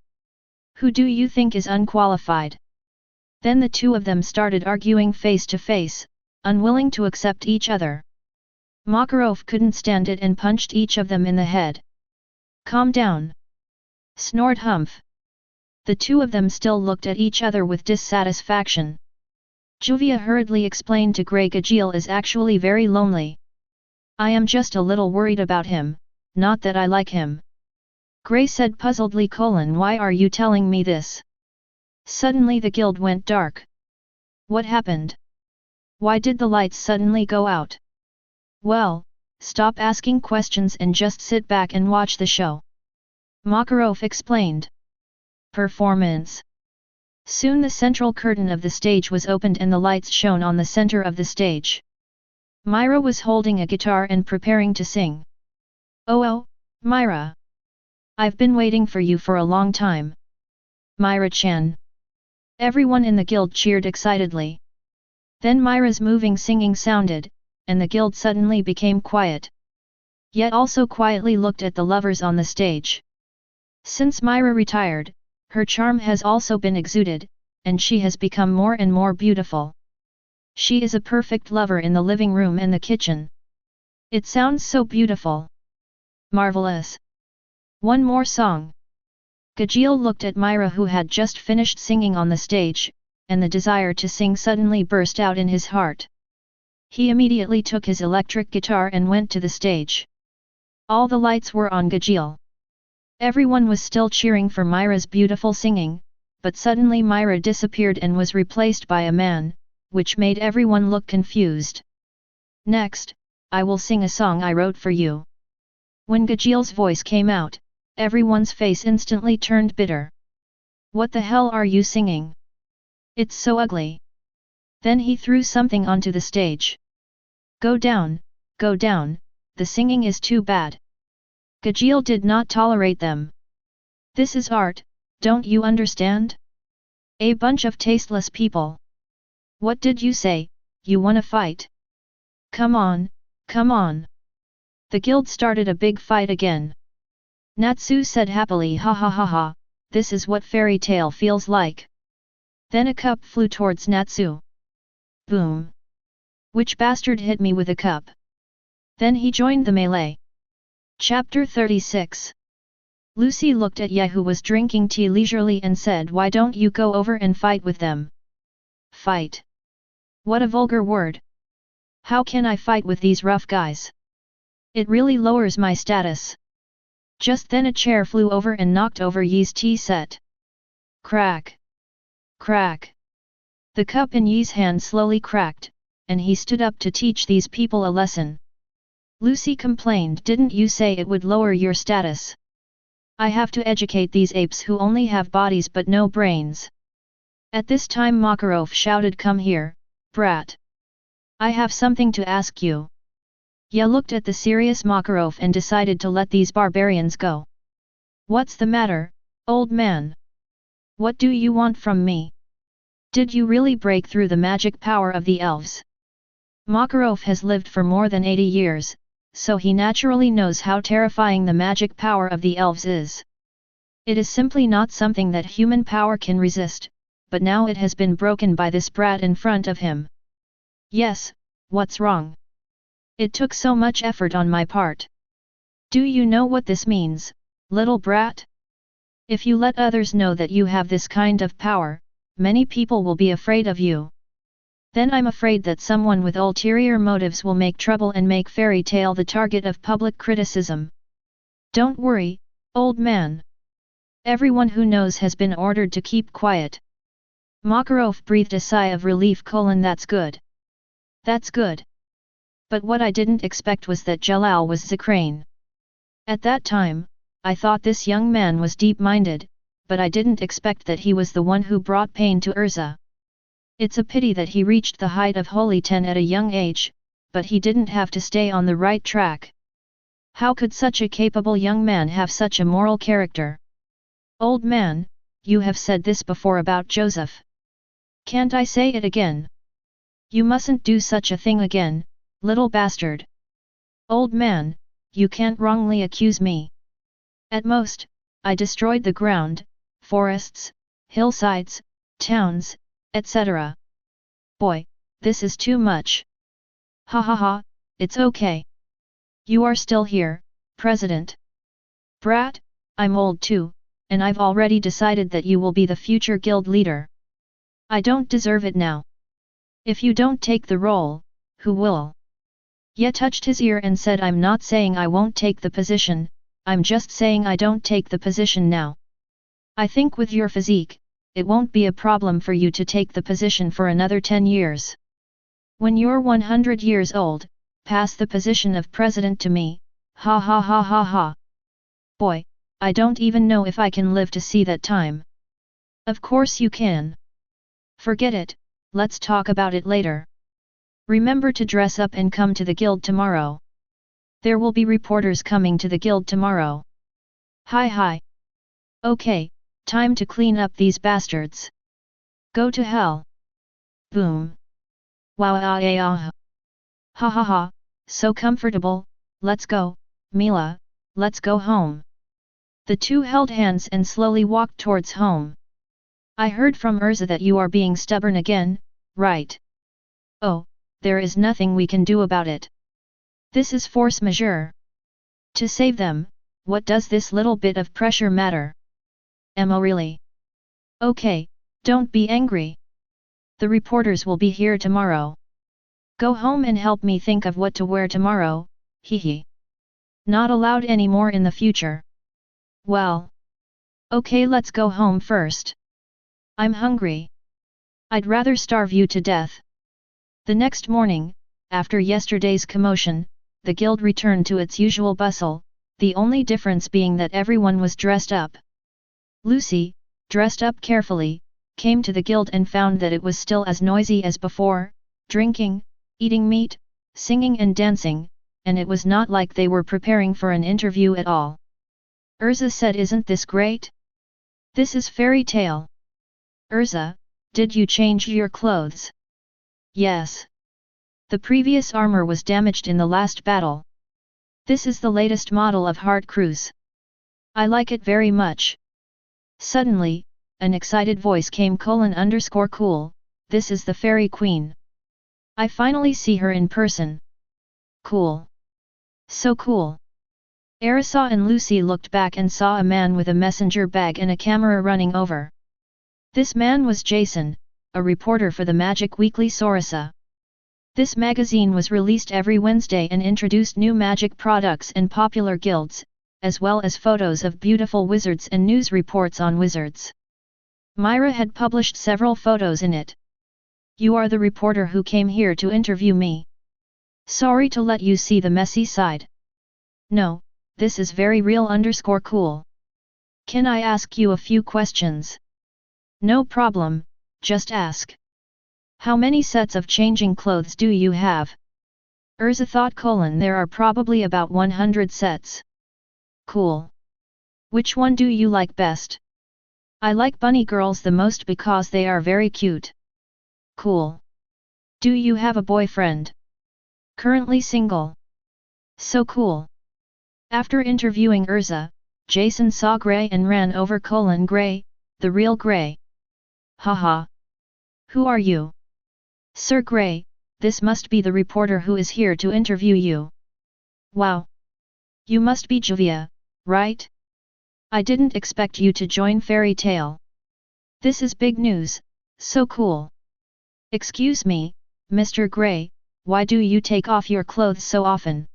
Who do you think is unqualified? Then the two of them started arguing face to face, unwilling to accept each other. Makarov couldn't stand it and punched each of them in the head. Calm down. Snored Humph. The two of them still looked at each other with dissatisfaction. Juvia hurriedly explained to Grey Gajil is actually very lonely. I am just a little worried about him, not that I like him. Grey said puzzledly: why are you telling me this? Suddenly the guild went dark. What happened? Why did the lights suddenly go out? Well, stop asking questions and just sit back and watch the show. Makarov explained. Performance. Soon the central curtain of the stage was opened and the lights shone on the center of the stage. Myra was holding a guitar and preparing to sing. Oh, Myra! I've been waiting for you for a long time. Myra-chan. Everyone in the guild cheered excitedly. Then Myra's moving singing sounded, and the guild suddenly became quiet. Yet also quietly looked at the lovers on the stage. Since Myra retired, her charm has also been exuded, and she has become more and more beautiful. She is a perfect lover in the living room and the kitchen. It sounds so beautiful. Marvelous. One more song. Gajil looked at Myra, who had just finished singing on the stage, and the desire to sing suddenly burst out in his heart. He immediately took his electric guitar and went to the stage. All the lights were on Gajil. Everyone was still cheering for Myra's beautiful singing, but suddenly Myra disappeared and was replaced by a man, which made everyone look confused. Next, I will sing a song I wrote for you. When Gajil's voice came out, everyone's face instantly turned bitter. What the hell are you singing? It's so ugly. Then he threw something onto the stage. Go down, the singing is too bad. Gajil did not tolerate them. This is art, don't you understand? A bunch of tasteless people. What did you say, you wanna fight? Come on. The guild started a big fight again. Natsu said happily, ha ha ha ha, this is what Fairy Tail feels like. Then a cup flew towards Natsu. Boom! Which bastard hit me with a cup? Then he joined the melee. Chapter 36. Lucy looked at Ye, who was drinking tea leisurely, and said, why don't you go over and fight with them? Fight? What a vulgar word! How can I fight with these rough guys? It really lowers my status. Just then a chair flew over and knocked over Ye's tea set. Crack! Crack! The cup in Ye's hand slowly cracked, and he stood up to teach these people a lesson. Lucy complained, didn't you say it would lower your status? I have to educate these apes who only have bodies but no brains. At this time Makarov shouted, come here, brat. I have something to ask you. Ye looked at the serious Makarov and decided to let these barbarians go. What's the matter, old man? What do you want from me? Did you really break through the magic power of the elves? Makarov has lived for more than 80 years, so he naturally knows how terrifying the magic power of the elves is. It is simply not something that human power can resist, but now it has been broken by this brat in front of him. Yes, what's wrong? It took so much effort on my part. Do you know what this means, little brat? If you let others know that you have this kind of power, many people will be afraid of you. Then I'm afraid that someone with ulterior motives will make trouble and make Fairy Tail the target of public criticism. Don't worry, old man. Everyone who knows has been ordered to keep quiet. Makarov breathed a sigh of relief. That's good. That's good. But what I didn't expect was that Jalal was Zakrane. At that time, I thought this young man was deep-minded, but I didn't expect that he was the one who brought pain to Urza. It's a pity that he reached the height of Holy 10 at a young age, but he didn't have to stay on the right track. How could such a capable young man have such a moral character? Old man, you have said this before about Joseph. Can't I say it again? You mustn't do such a thing again, little bastard. Old man, you can't wrongly accuse me. At most, I destroyed the ground, forests, hillsides, towns, etc. Boy, this is too much. Ha ha ha, it's okay. You are still here, President. Brat, I'm old too, and I've already decided that you will be the future guild leader. I don't deserve it now. If you don't take the role, who will? Ye touched his ear and said, I'm not saying I won't take the position, I'm just saying I don't take the position now. I think with your physique, it won't be a problem for you to take the position for another 10 years. When you're 100 years old, pass the position of president to me, ha ha ha ha ha. Boy, I don't even know if I can live to see that time. Of course you can. Forget it, let's talk about it later. Remember to dress up and come to the guild tomorrow. There will be reporters coming to the guild tomorrow. Hi. Okay, time to clean up these bastards. Go to hell. Boom. Wow ah. Ha ha ha, so comfortable, let's go, Mila, let's go home. The two held hands and slowly walked towards home. I heard from Urza that you are being stubborn again, right? Oh, there is nothing we can do about it. This is force majeure. To save them, what does this little bit of pressure matter? Emma really? Okay, don't be angry. The reporters will be here tomorrow. Go home and help me think of what to wear tomorrow, hee. Not allowed anymore in the future. Well. Okay, let's go home first. I'm hungry. I'd rather starve you to death. The next morning, after yesterday's commotion, the guild returned to its usual bustle, the only difference being that everyone was dressed up. Lucy, dressed up carefully, came to the guild and found that it was still as noisy as before, drinking, eating meat, singing and dancing, and it was not like they were preparing for an interview at all. Urza said, isn't this great? This is fairy tale. Urza, did you change your clothes? Yes. The previous armor was damaged in the last battle. This is the latest model of Heart Cruise. I like it very much. Suddenly, an excited voice came: _cool, this is the fairy queen. I finally see her in person. Cool. So cool. Arisa and Lucy looked back and saw a man with a messenger bag and a camera running over. This man was Jason, a reporter for the Magic Weekly Sorasa. This magazine was released every Wednesday and introduced new magic products and popular guilds, as well as photos of beautiful wizards and news reports on wizards. Myra had published several photos in it. You are the reporter who came here to interview me. Sorry to let you see the messy side. No, this is very real _cool. Can I ask you a few questions? No problem, just ask. How many sets of changing clothes do you have? Urza thought: there are probably about 100 sets. Cool. Which one do you like best? I like bunny girls the most because they are very cute. Cool. Do you have a boyfriend? Currently single. So cool. After interviewing Urza, Jason saw Gray and ran over: Gray, the real Gray. Haha. Who are you? Sir Gray, this must be the reporter who is here to interview you. Wow. You must be Juvia, right? I didn't expect you to join Fairy Tale. This is big news, so cool. Excuse me, Mr. Gray, why do you take off your clothes so often?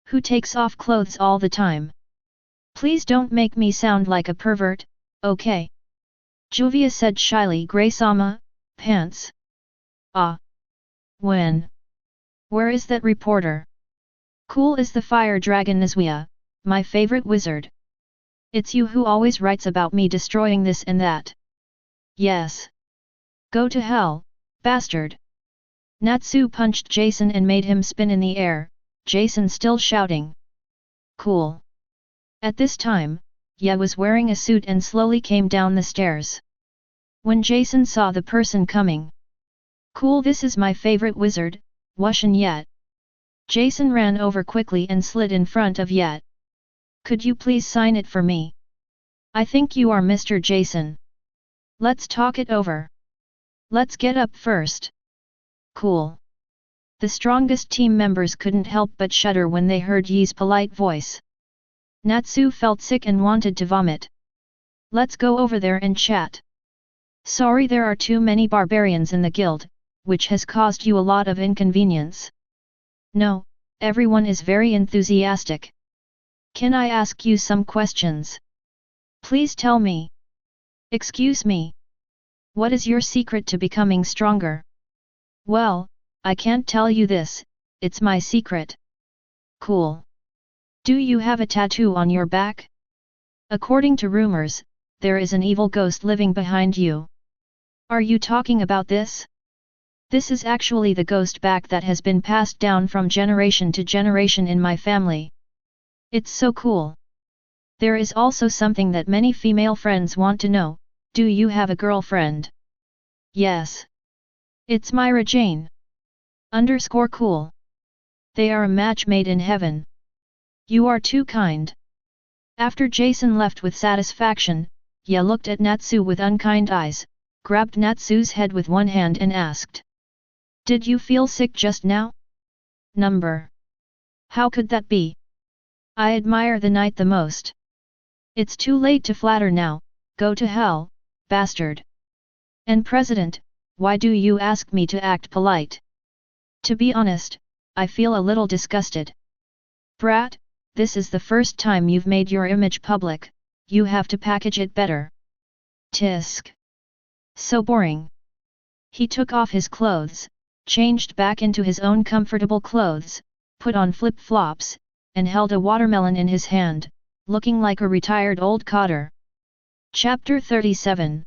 Who takes off clothes all the time? Please don't make me sound like a pervert, okay? Juvia said shyly: Gray-sama, pants. Ah. When? Where is that reporter? Cool as the fire dragon Nizuya, my favorite wizard. It's you who always writes about me destroying this and that. Yes. Go to hell, bastard. Natsu punched Jason and made him spin in the air, Jason still shouting. Cool. At this time, Ye was wearing a suit and slowly came down the stairs. When Jason saw the person coming. Cool, this is my favorite wizard, Wushan Ye. Jason ran over quickly and slid in front of Ye. Could you please sign it for me? I think you are Mr. Jason. Let's talk it over. Let's get up first. Cool. The strongest team members couldn't help but shudder when they heard Ye's polite voice. Natsu felt sick and wanted to vomit. Let's go over there and chat. Sorry, there are too many barbarians in the guild, which has caused you a lot of inconvenience. No, everyone is very enthusiastic. Can I ask you some questions? Please tell me. Excuse me. What is your secret to becoming stronger? Well, I can't tell you this, it's my secret. Cool. Do you have a tattoo on your back? According to rumors, there is an evil ghost living behind you. Are you talking about this? This is actually the ghost back that has been passed down from generation to generation in my family. It's so cool. There is also something that many female friends want to know, do you have a girlfriend? Yes. It's Myra Jane. _cool. They are a match made in heaven. You are too kind. After Jason left with satisfaction, Ye looked at Natsu with unkind eyes, grabbed Natsu's head with one hand and asked. Did you feel sick just now? Number. How could that be? I admire the knight the most. It's too late to flatter now, go to hell, bastard. And President, why do you ask me to act polite? To be honest, I feel a little disgusted. Brat, this is the first time you've made your image public, you have to package it better. Tisk. So boring. He took off his clothes, changed back into his own comfortable clothes, put on flip-flops, and held a watermelon in his hand, looking like a retired old codder. Chapter 37.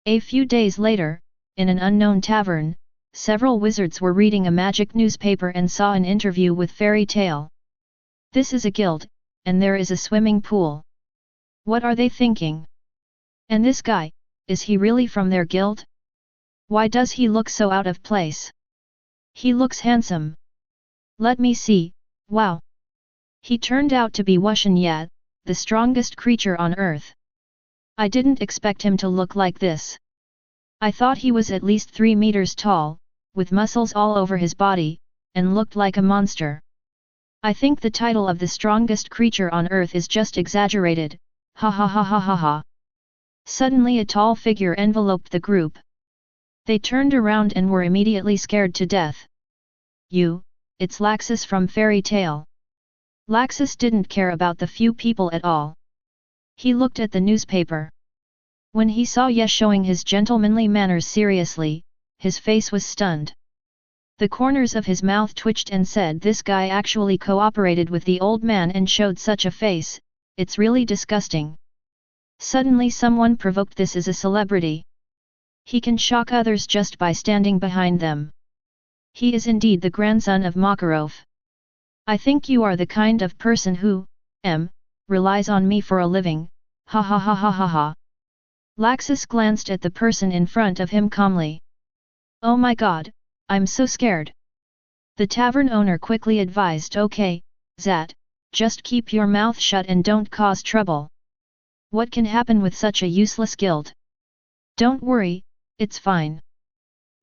A few days later, in an unknown tavern, several wizards were reading a magic newspaper and saw an interview with Fairy Tale. This is a guild, and there is a swimming pool. What are they thinking? And this guy, is he really from their guild? Why does he look so out of place? He looks handsome. Let me see, wow. He turned out to be Wushan Ye, the strongest creature on earth. I didn't expect him to look like this. I thought he was at least 3 meters tall, with muscles all over his body, and looked like a monster. I think the title of the strongest creature on earth is just exaggerated, ha ha ha ha ha ha. Suddenly a tall figure enveloped the group. They turned around and were immediately scared to death. It's Laxus from Fairy Tale. Laxus didn't care about the few people at all. He looked at the newspaper. When he saw Ye showing his gentlemanly manners seriously, his face was stunned. The corners of his mouth twitched and said, this guy actually cooperated with the old man and showed such a face, it's really disgusting. Suddenly someone provoked, this is a celebrity. He can shock others just by standing behind them. He is indeed the grandson of Makarov. I think you are the kind of person who, relies on me for a living, ha ha ha ha ha ha. Laxus glanced at the person in front of him calmly. Oh my god, I'm so scared. The tavern owner quickly advised, okay, Zat, just keep your mouth shut and don't cause trouble. What can happen with such a useless guild? Don't worry, it's fine.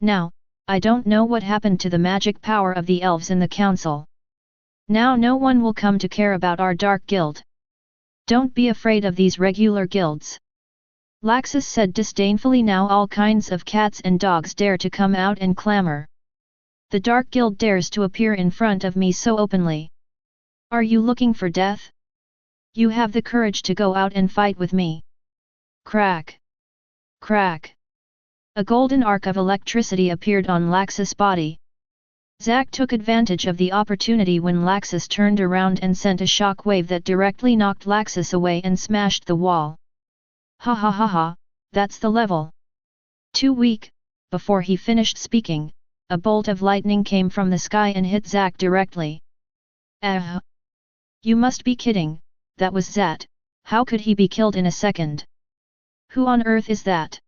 Now, I don't know what happened to the magic power of the elves in the council. Now no one will come to care about our dark guild. Don't be afraid of these regular guilds. Laxus said disdainfully, now all kinds of cats and dogs dare to come out and clamor. The Dark Guild dares to appear in front of me so openly. Are you looking for death? You have the courage to go out and fight with me. Crack! Crack! A golden arc of electricity appeared on Laxus' body. Zack took advantage of the opportunity when Laxus turned around and sent a shock wave that directly knocked Laxus away and smashed the wall. Ha ha ha ha, that's the level. Too weak. Before he finished speaking, a bolt of lightning came from the sky and hit Zack directly. You must be kidding, that was Zat, how could he be killed in a second? Who on earth is that?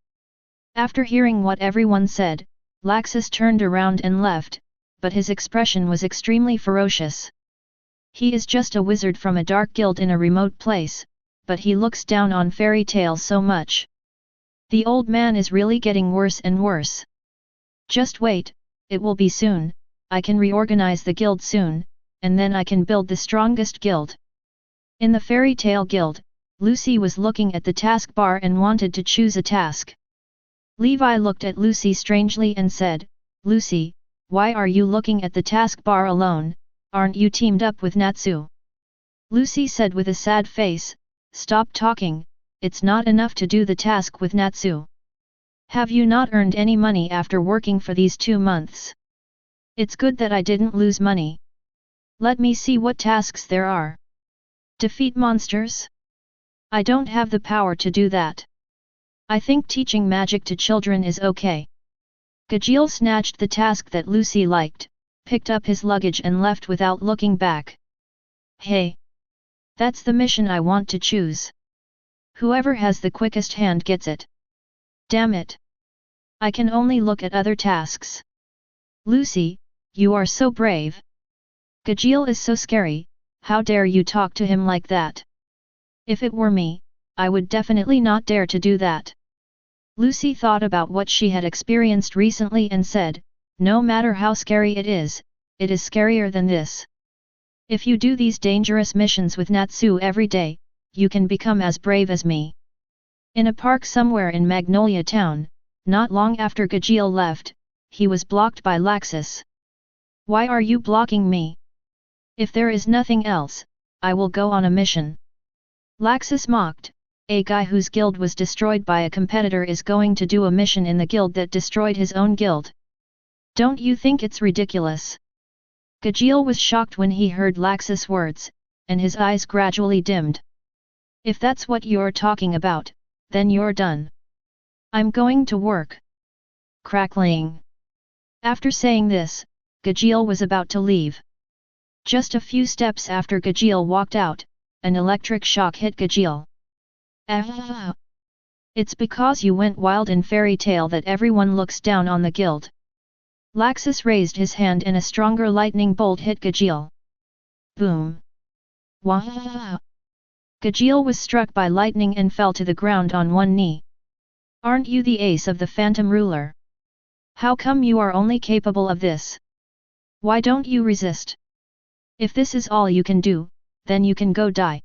After hearing what everyone said, Laxus turned around and left, but his expression was extremely ferocious. He is just a wizard from a dark guild in a remote place, but he looks down on fairy tales so much. The old man is really getting worse and worse. Just wait, it will be soon, I can reorganize the guild soon, and then I can build the strongest guild. In the fairy tale guild, Lucy was looking at the taskbar and wanted to choose a task. Levi looked at Lucy strangely and said, Lucy, why are you looking at the taskbar alone, aren't you teamed up with Natsu? Lucy said with a sad face, stop talking, it's not enough to do the task with Natsu. Have you not earned any money after working for these 2 months? It's good that I didn't lose money. Let me see what tasks there are. Defeat monsters? I don't have the power to do that. I think teaching magic to children is okay. Gajeel snatched the task that Lucy liked, picked up his luggage and left without looking back. Hey! That's the mission I want to choose. Whoever has the quickest hand gets it. Damn it! I can only look at other tasks. Lucy, you are so brave. Gajeel is so scary, how dare you talk to him like that? If it were me, I would definitely not dare to do that. Lucy thought about what she had experienced recently and said, no matter how scary it is scarier than this. If you do these dangerous missions with Natsu every day, you can become as brave as me. In a park somewhere in Magnolia Town, not long after Gajeel left, he was blocked by Laxus. Why are you blocking me? If there is nothing else, I will go on a mission. Laxus mocked, a guy whose guild was destroyed by a competitor is going to do a mission in the guild that destroyed his own guild. Don't you think it's ridiculous? Gajeel was shocked when he heard Laxus' words, and his eyes gradually dimmed. If that's what you're talking about, then you're done. I'm going to work. Crackling. After saying this, Gajeel was about to leave. Just a few steps after Gajeel walked out, an electric shock hit Gajeel. It's because you went wild in fairy tale that everyone looks down on the guild. Laxus raised his hand and a stronger lightning bolt hit Gajeel. Boom! Wah! Gajeel was struck by lightning and fell to the ground on one knee. Aren't you the ace of the Phantom Ruler? How come you are only capable of this? Why don't you resist? If this is all you can do, then you can go die.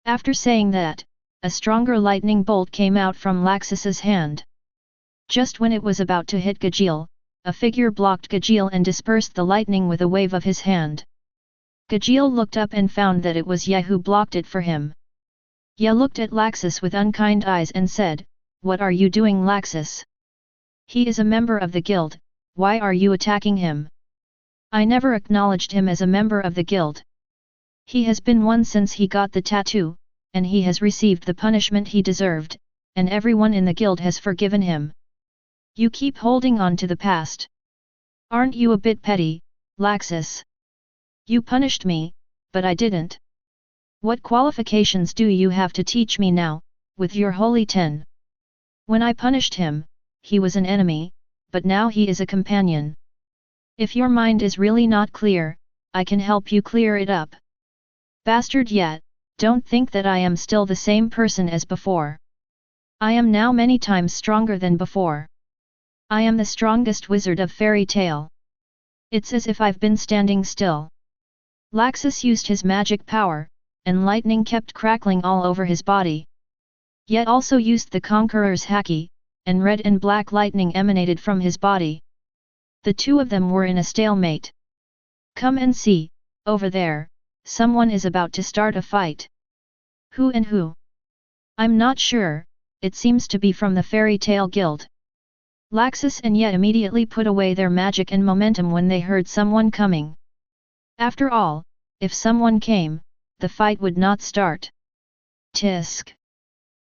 After saying that, a stronger lightning bolt came out from Laxus's hand. Just when it was about to hit Gajeel, a figure blocked Gajeel and dispersed the lightning with a wave of his hand. Gajeel looked up and found that it was Ye who blocked it for him. Ye looked at Laxus with unkind eyes and said, "What are you doing, Laxus? He is a member of the guild, why are you attacking him? I never acknowledged him as a member of the guild. He has been one since he got the tattoo, and he has received the punishment he deserved, and everyone in the guild has forgiven him. You keep holding on to the past. Aren't you a bit petty, Laxus? You punished me, but I didn't. What qualifications do you have to teach me now, with your holy 10? When I punished him, he was an enemy, but now he is a companion. If your mind is really not clear, I can help you clear it up. Bastard yet, don't think that I am still the same person as before. I am now many times stronger than before. I am the strongest wizard of fairy tale. It's as if I've been standing still." Laxus used his magic power, and lightning kept crackling all over his body. Yet also used the Conqueror's Haki, and red and black lightning emanated from his body. The two of them were in a stalemate. "Come and see, over there, someone is about to start a fight." "Who and who?" "I'm not sure, it seems to be from the Fairy Tale Guild." Laxus and Ye immediately put away their magic and momentum when they heard someone coming. After all, if someone came, the fight would not start. Tisk.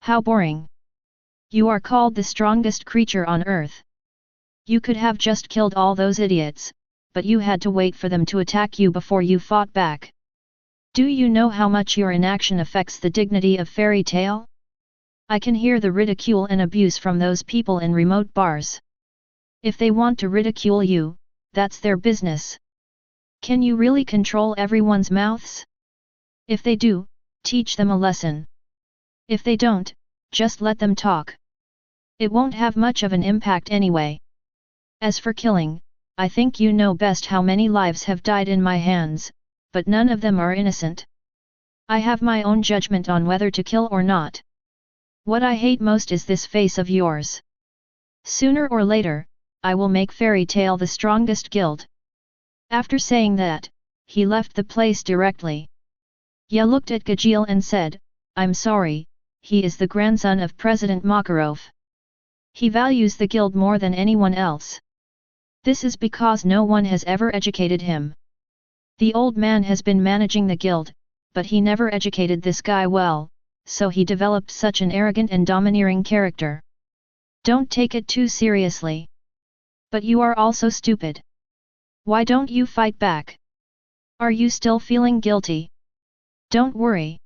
How boring. You are called the strongest creature on earth. You could have just killed all those idiots, but you had to wait for them to attack you before you fought back. Do you know how much your inaction affects the dignity of fairy tale? I can hear the ridicule and abuse from those people in remote bars. If they want to ridicule you, that's their business. Can you really control everyone's mouths? If they do, teach them a lesson. If they don't, just let them talk. It won't have much of an impact anyway. As for killing, I think you know best how many lives have died in my hands, but none of them are innocent. I have my own judgment on whether to kill or not. What I hate most is this face of yours. Sooner or later, I will make Fairy Tale the strongest guild. After saying that, he left the place directly. Ye looked at Gajeel and said, I'm sorry, he is the grandson of President Makarov. He values the guild more than anyone else. This is because no one has ever educated him. The old man has been managing the guild, but he never educated this guy well, so he developed such an arrogant and domineering character. Don't take it too seriously. But you are also stupid. Why don't you fight back? Are you still feeling guilty? Don't worry.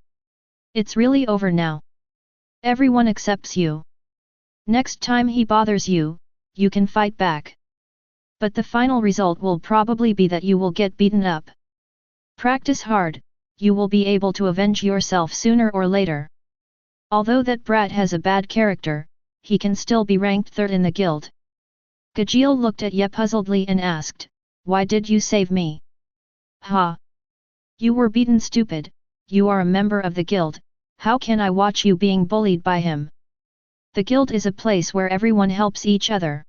It's really over now. Everyone accepts you. Next time he bothers you, you can fight back. But the final result will probably be that you will get beaten up. Practice hard, you will be able to avenge yourself sooner or later. Although that brat has a bad character, he can still be ranked third in the guild. Gajeel looked at Ye puzzledly and asked, why did you save me? Ha! You were beaten, stupid. You are a member of the guild, how can I watch you being bullied by him? The guild is a place where everyone helps each other.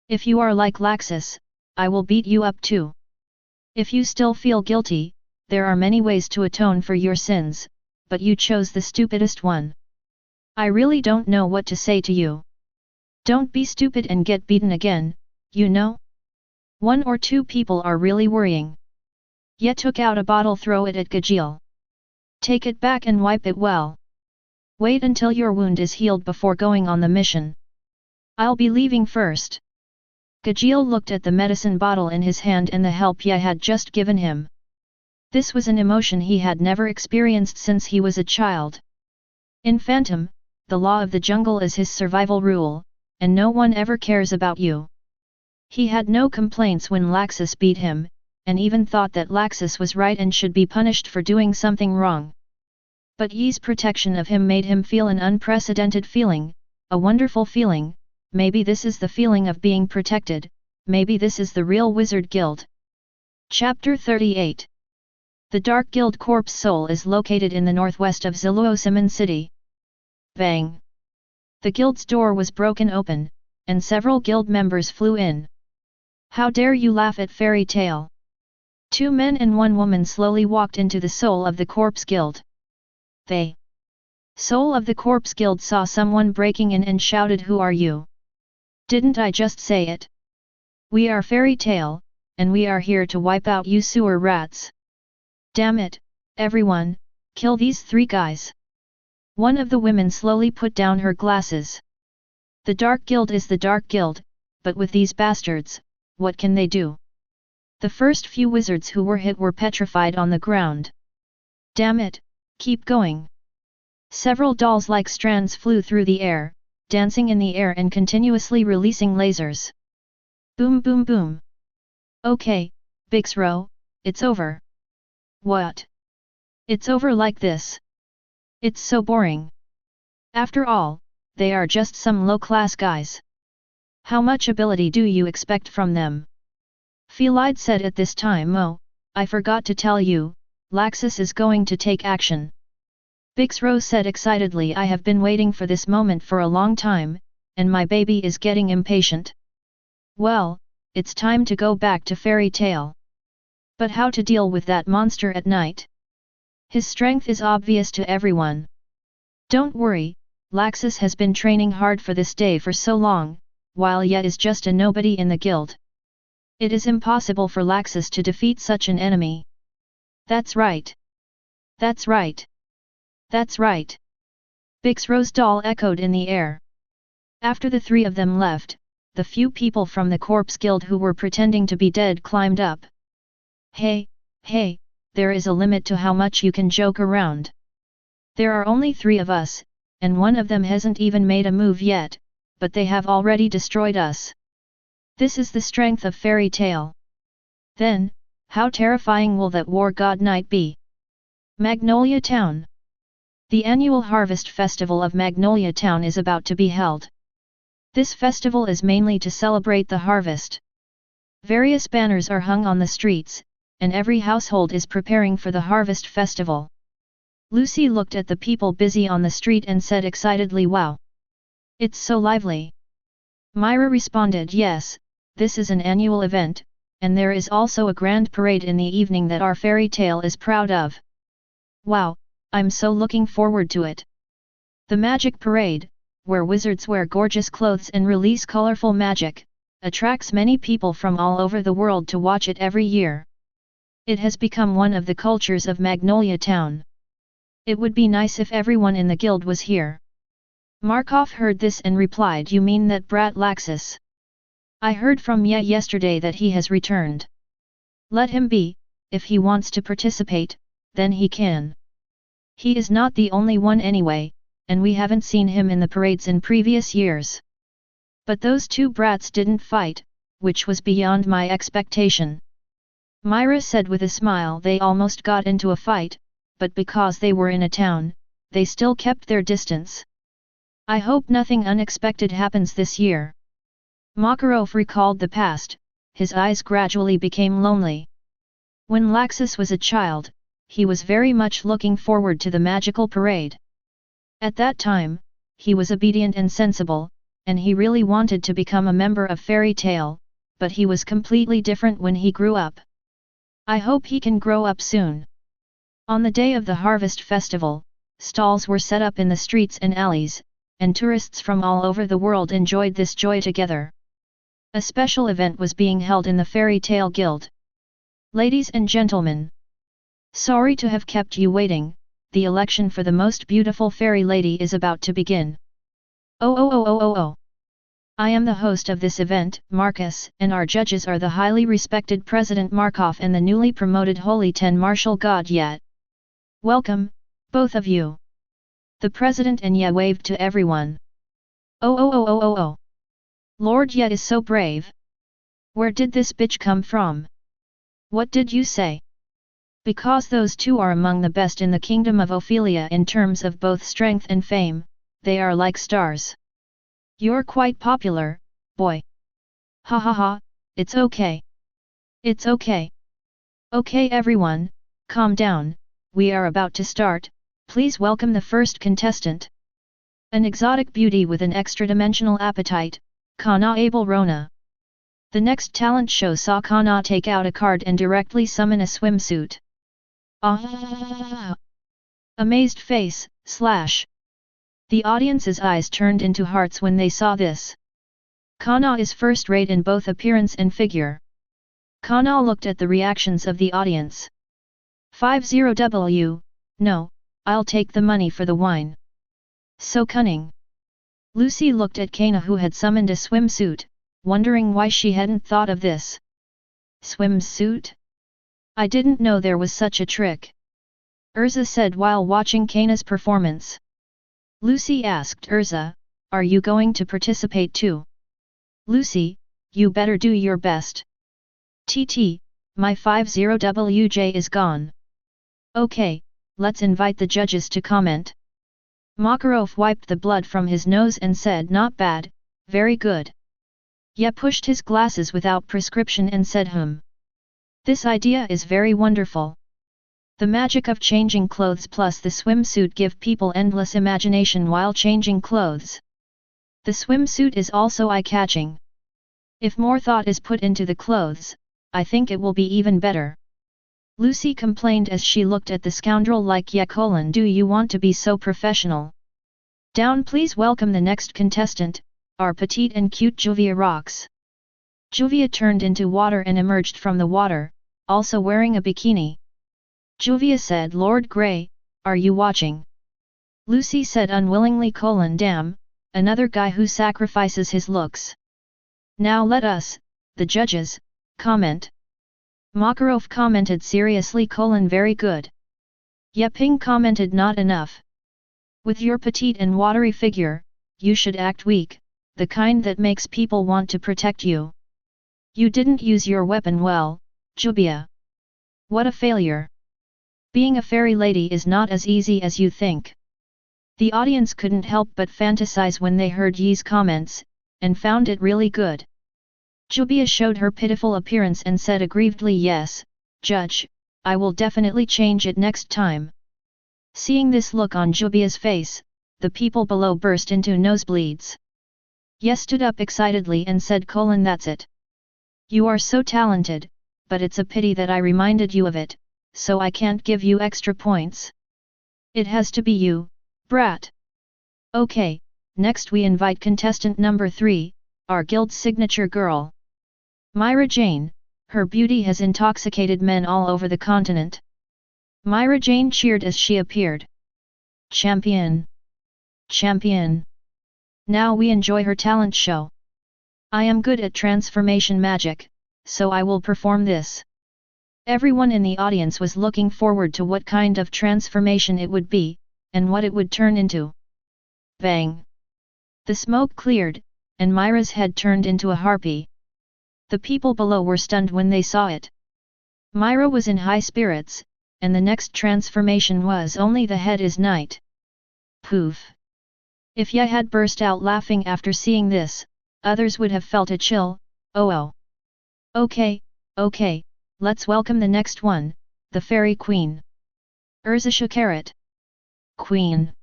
If you are like Laxus, I will beat you up too. If you still feel guilty, there are many ways to atone for your sins, but you chose the stupidest one. I really don't know what to say to you. Don't be stupid and get beaten again, you know? 1 or 2 people are really worrying. Ye took out a bottle, throw it at Gajeel. Take it back and wipe it well. Wait until your wound is healed before going on the mission. I'll be leaving first. Gajeel looked at the medicine bottle in his hand and the help Ye had just given him. This was an emotion he had never experienced since he was a child. In Phantom, the law of the jungle is his survival rule, and no one ever cares about you. He had no complaints when Laxus beat him, and even thought that Laxus was right and should be punished for doing something wrong. But Ye's protection of him made him feel an unprecedented feeling, a wonderful feeling. Maybe this is the feeling of being protected, maybe this is the real Wizard Guild. Chapter 38. The Dark Guild Corpse Soul is located in the northwest of Ziluosiman City. Bang! The guild's door was broken open, and several guild members flew in. How dare you laugh at Fairy Tale? 2 men and 1 woman slowly walked into the Soul of the Corpse Guild. They. Soul of the Corpse Guild saw someone breaking in and shouted, who are you? Didn't I just say it? We are Fairy Tale, and we are here to wipe out you sewer rats. Damn it, everyone, kill these 3 guys. One of the women slowly put down her glasses. The Dark Guild is the Dark Guild, but with these bastards, what can they do? The first few wizards who were hit were petrified on the ground. Damn it, keep going. Several dolls-like strands flew through the air, dancing in the air and continuously releasing lasers. Boom boom boom. Okay, Bixro, it's over. What? It's over like this? It's so boring. After all, they are just some low-class guys. How much ability do you expect from them? Felide said at this time. Oh, I forgot to tell you, Laxus is going to take action. Bixro said excitedly, I have been waiting for this moment for a long time, and my baby is getting impatient. Well, it's time to go back to Fairy Tale. But how to deal with that monster at night? His strength is obvious to everyone. Don't worry, Laxus has been training hard for this day for so long, while Ye is just a nobody in the guild. It is impossible for Laxus to defeat such an enemy. That's right. That's right. That's right. Bix Rosedoll echoed in the air. After the three of them left, the few people from the corpse guild who were pretending to be dead climbed up. Hey, hey, there is a limit to how much you can joke around. There are only 3 of us, and one of them hasn't even made a move yet, but they have already destroyed us. This is the strength of fairy tale. Then, how terrifying will that war god knight be? Magnolia Town. The annual Harvest Festival of Magnolia Town is about to be held. This festival is mainly to celebrate the harvest. Various banners are hung on the streets, and every household is preparing for the Harvest Festival. Lucy looked at the people busy on the street and said excitedly, "Wow! It's so lively." Myra responded, "Yes, this is an annual event, and there is also a grand parade in the evening that our fairy tale is proud of. Wow, I'm so looking forward to it." The magic parade, where wizards wear gorgeous clothes and release colorful magic, attracts many people from all over the world to watch it every year. It has become one of the cultures of Magnolia Town. It would be nice if everyone in the guild was here. Markov heard this and replied, "You mean that brat Laxus? I heard from Ye yesterday that he has returned. Let him be, if he wants to participate, then he can. He is not the only one anyway, and we haven't seen him in the parades in previous years. But those 2 brats didn't fight, which was beyond my expectation." Myra said with a smile, "They almost got into a fight, but because they were in a town, they still kept their distance. I hope nothing unexpected happens this year." Makarov recalled the past, his eyes gradually became lonely. When Laxus was a child, he was very much looking forward to the magical parade. At that time, he was obedient and sensible, and he really wanted to become a member of Fairy Tale, but he was completely different when he grew up. I hope he can grow up soon. On the day of the Harvest Festival, stalls were set up in the streets and alleys, and tourists from all over the world enjoyed this joy together. A special event was being held in the Fairy Tale Guild. Ladies and gentlemen, sorry to have kept you waiting, the election for the most beautiful fairy lady is about to begin. Oh. I am the host of this event, Marcus, and our judges are the highly respected President Markov and the newly promoted Holy Ten Martial God Ye. Welcome, both of you. The President and Ye waved to everyone. Oh. Lord Ye is so brave. Where did this bitch come from? What did you say? Because those 2 are among the best in the kingdom of Ophelia in terms of both strength and fame, they are like stars. You're quite popular, boy. Ha, it's okay. It's okay. Okay everyone, calm down, we are about to start, please welcome the first contestant. An exotic beauty with an extra-dimensional appetite, Kana Abel Rona. The next talent show saw Kana take out a card and directly summon a swimsuit. Ah! Amazed face, /. The audience's eyes turned into hearts when they saw this. Kana is first-rate in both appearance and figure. Kana looked at the reactions of the audience. 50W, no, I'll take the money for the wine. So cunning. Lucy looked at Kana who had summoned a swimsuit, wondering why she hadn't thought of this. Swimsuit? I didn't know there was such a trick. Urza said while watching Kana's performance. Lucy asked Urza, "Are you going to participate too?" Lucy, you better do your best. TT, my 50WJ is gone. Okay, let's invite the judges to comment. Makarov wiped the blood from his nose and said, "Not bad, very good." Ye pushed his glasses without prescription and said, This idea is very wonderful. The magic of changing clothes plus the swimsuit give people endless imagination while changing clothes. The swimsuit is also eye-catching. If more thought is put into the clothes, I think it will be even better. Lucy complained as she looked at the scoundrel like Ye. Do you want to be so professional? Down, please welcome the next contestant, our petite and cute Juvia rocks. Juvia turned into water and emerged from the water, also wearing a bikini. Juvia said, Lord Grey, are you watching? Lucy said unwillingly, damn, another guy who sacrifices his looks. Now let us, the judges, comment. Makarov commented seriously, very good. Yeping commented, not enough. With your petite and watery figure, you should act weak, the kind that makes people want to protect you. You didn't use your weapon well, Jubia. What a failure. Being a fairy lady is not as easy as you think. The audience couldn't help but fantasize when they heard Yi's comments, and found it really good. Jubia showed her pitiful appearance and said aggrievedly, yes, Judge, I will definitely change it next time. Seeing this look on Jubia's face, the people below burst into nosebleeds. Ye stood up excitedly and said, that's it. You are so talented, but it's a pity that I reminded you of it, so I can't give you extra points. It has to be you, brat. Okay, next we invite contestant number 3, our guild's signature girl. Myra Jane, her beauty has intoxicated men all over the continent. Myra Jane cheered as she appeared. Champion! Champion! Now we enjoy her talent show. I am good at transformation magic, so I will perform this. Everyone in the audience was looking forward to what kind of transformation it would be, and what it would turn into. Bang! The smoke cleared, and Myra's head turned into a harpy. The people below were stunned when they saw it. Myra was in high spirits, and the next transformation was only the head is night. Poof! If Ye had burst out laughing after seeing this, others would have felt a chill. Oh. Okay, let's welcome the next one, the Fairy Queen. Urza Shakarat. Queen.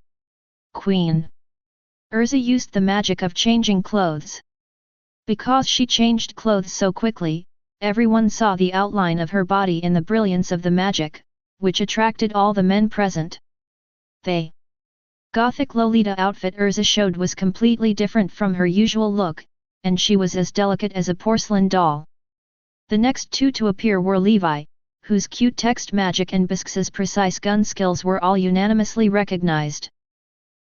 Urza used the magic of changing clothes. Because she changed clothes so quickly, everyone saw the outline of her body in the brilliance of the magic, which attracted all the men present. The Gothic Lolita outfit Urza showed was completely different from her usual look, and she was as delicate as a porcelain doll. The next two to appear were Levi, whose cute text magic and Bisk's precise gun skills were all unanimously recognized.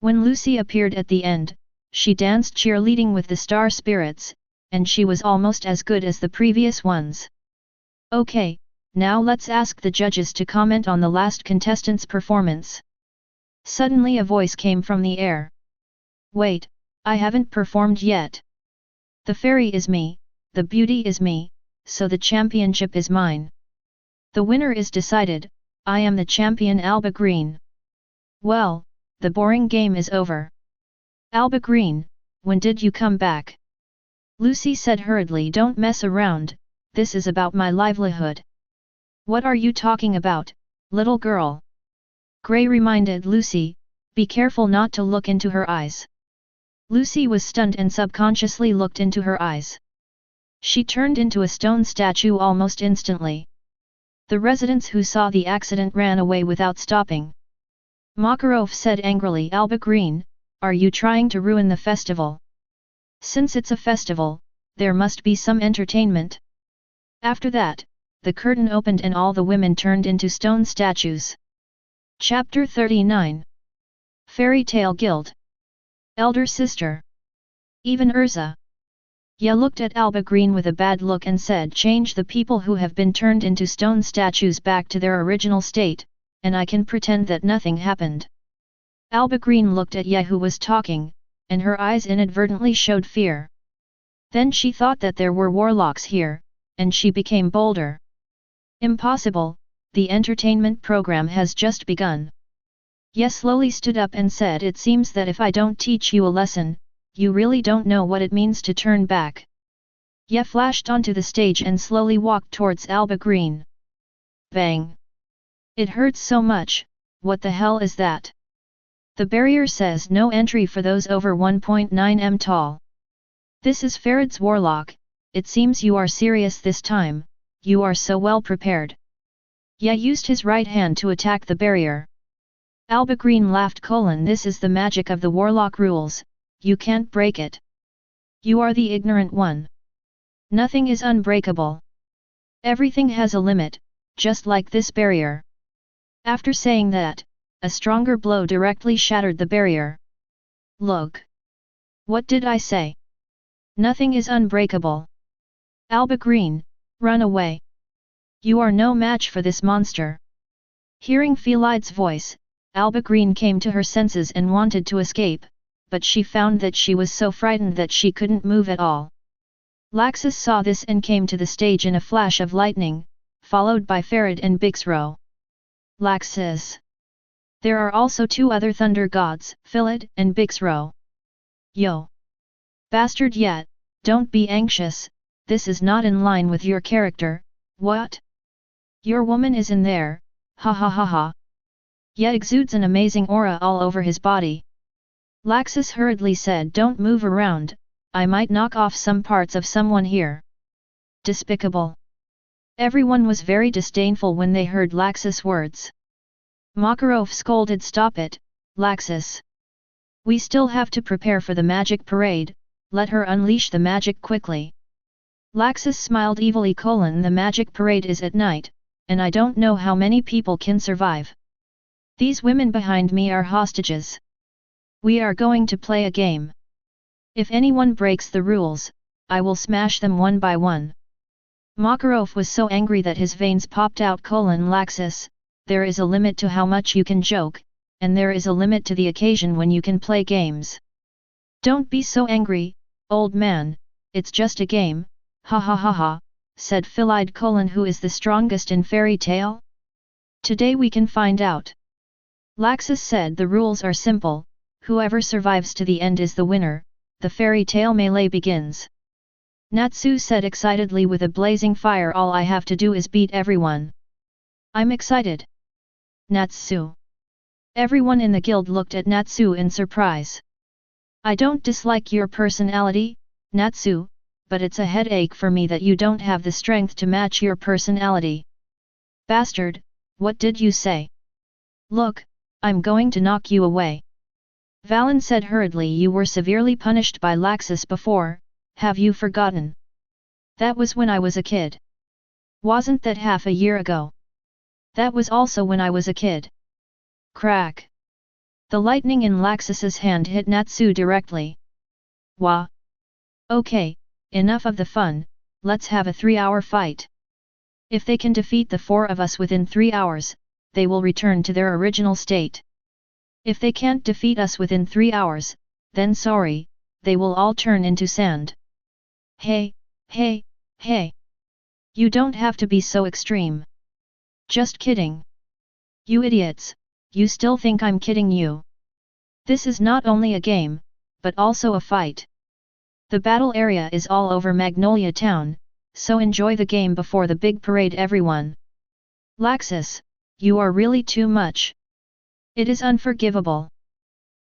When Lucy appeared at the end, she danced cheerleading with the star spirits, and she was almost as good as the previous ones. Okay, now let's ask the judges to comment on the last contestant's performance. Suddenly a voice came from the air. Wait, I haven't performed yet. The fairy is me, the beauty is me, so the championship is mine. The winner is decided, I am the champion Alba Green. Well, the boring game is over. Alba Green, when did you come back? Lucy said hurriedly, don't mess around, this is about my livelihood. What are you talking about, little girl? Grey reminded Lucy, be careful not to look into her eyes. Lucy was stunned and subconsciously looked into her eyes. She turned into a stone statue almost instantly. The residents who saw the accident ran away without stopping. Makarov said angrily, Alba Green, are you trying to ruin the festival? Since it's a festival, there must be some entertainment. After that, the curtain opened and all the women turned into stone statues. Chapter 39. Fairy Tale Guild. Elder Sister. Even Urza. Ye looked at Alba Green with a bad look and said, change the people who have been turned into stone statues back to their original state, and I can pretend that nothing happened. Alba Green looked at Ye who was talking, and her eyes inadvertently showed fear. Then she thought that there were warlocks here, and she became bolder. Impossible, the entertainment program has just begun. Ye slowly stood up and said, it seems that if I don't teach you a lesson, you really don't know what it means to turn back. Ye flashed onto the stage and slowly walked towards Alba Green. Bang! It hurts so much, what the hell is that? The barrier says no entry for those over 1.9 m tall. This is Farad's warlock, it seems you are serious this time, you are so well prepared. Ye used his right hand to attack the barrier. Alba Green laughed, this is the magic of the warlock rules, you can't break it. You are the ignorant one. Nothing is unbreakable. Everything has a limit, just like this barrier. After saying that, a stronger blow directly shattered the barrier. Look. What did I say? Nothing is unbreakable. Alba Green, run away. You are no match for this monster. Hearing Felide's voice, Alba Green came to her senses and wanted to escape, but she found that she was so frightened that she couldn't move at all. Laxus saw this and came to the stage in a flash of lightning, followed by Farid and Bixro. Laxus. There are also two other thunder gods, Philid and Bixro. Yo! Bastard yet, don't be anxious, this is not in line with your character, what? Your woman is in there, ha ha ha ha. Yet exudes an amazing aura all over his body. Laxus hurriedly said, don't move around, I might knock off some parts of someone here. Despicable. Everyone was very disdainful when they heard Laxus' words. Makarov scolded, stop it, Laxus. We still have to prepare for the magic parade, let her unleash the magic quickly. Laxus smiled evilly, the magic parade is at night, and I don't know how many people can survive. These women behind me are hostages. We are going to play a game. If anyone breaks the rules, I will smash them one by one. Makarov was so angry that his veins popped out. Laxus, there is a limit to how much you can joke, and there is a limit to the occasion when you can play games. Don't be so angry, old man, it's just a game, ha ha ha ha, said Philide who is the strongest in fairy tale? Today we can find out. Laxus said the rules are simple, whoever survives to the end is the winner, the fairy tale melee begins. Natsu said excitedly with a blazing fire, all I have to do is beat everyone. I'm excited. Natsu. Everyone in the guild looked at Natsu in surprise. I don't dislike your personality, Natsu, but it's a headache for me that you don't have the strength to match your personality. Bastard, what did you say? Look, I'm going to knock you away. Valen said hurriedly, you were severely punished by Laxus before, have you forgotten? That was when I was a kid. Wasn't that half a year ago? That was also when I was a kid. Crack. The lightning in Laxus's hand hit Natsu directly. Wah. Okay, enough of the fun, let's have a 3-hour fight. If they can defeat the 4 of us within 3 hours, they will return to their original state. If they can't defeat us within 3 hours, then sorry, they will all turn into sand. Hey, hey, hey! You don't have to be so extreme. Just kidding. You idiots, you still think I'm kidding you. This is not only a game, but also a fight. The battle area is all over Magnolia Town, so enjoy the game before the big parade everyone. Laxus, you are really too much. It is unforgivable.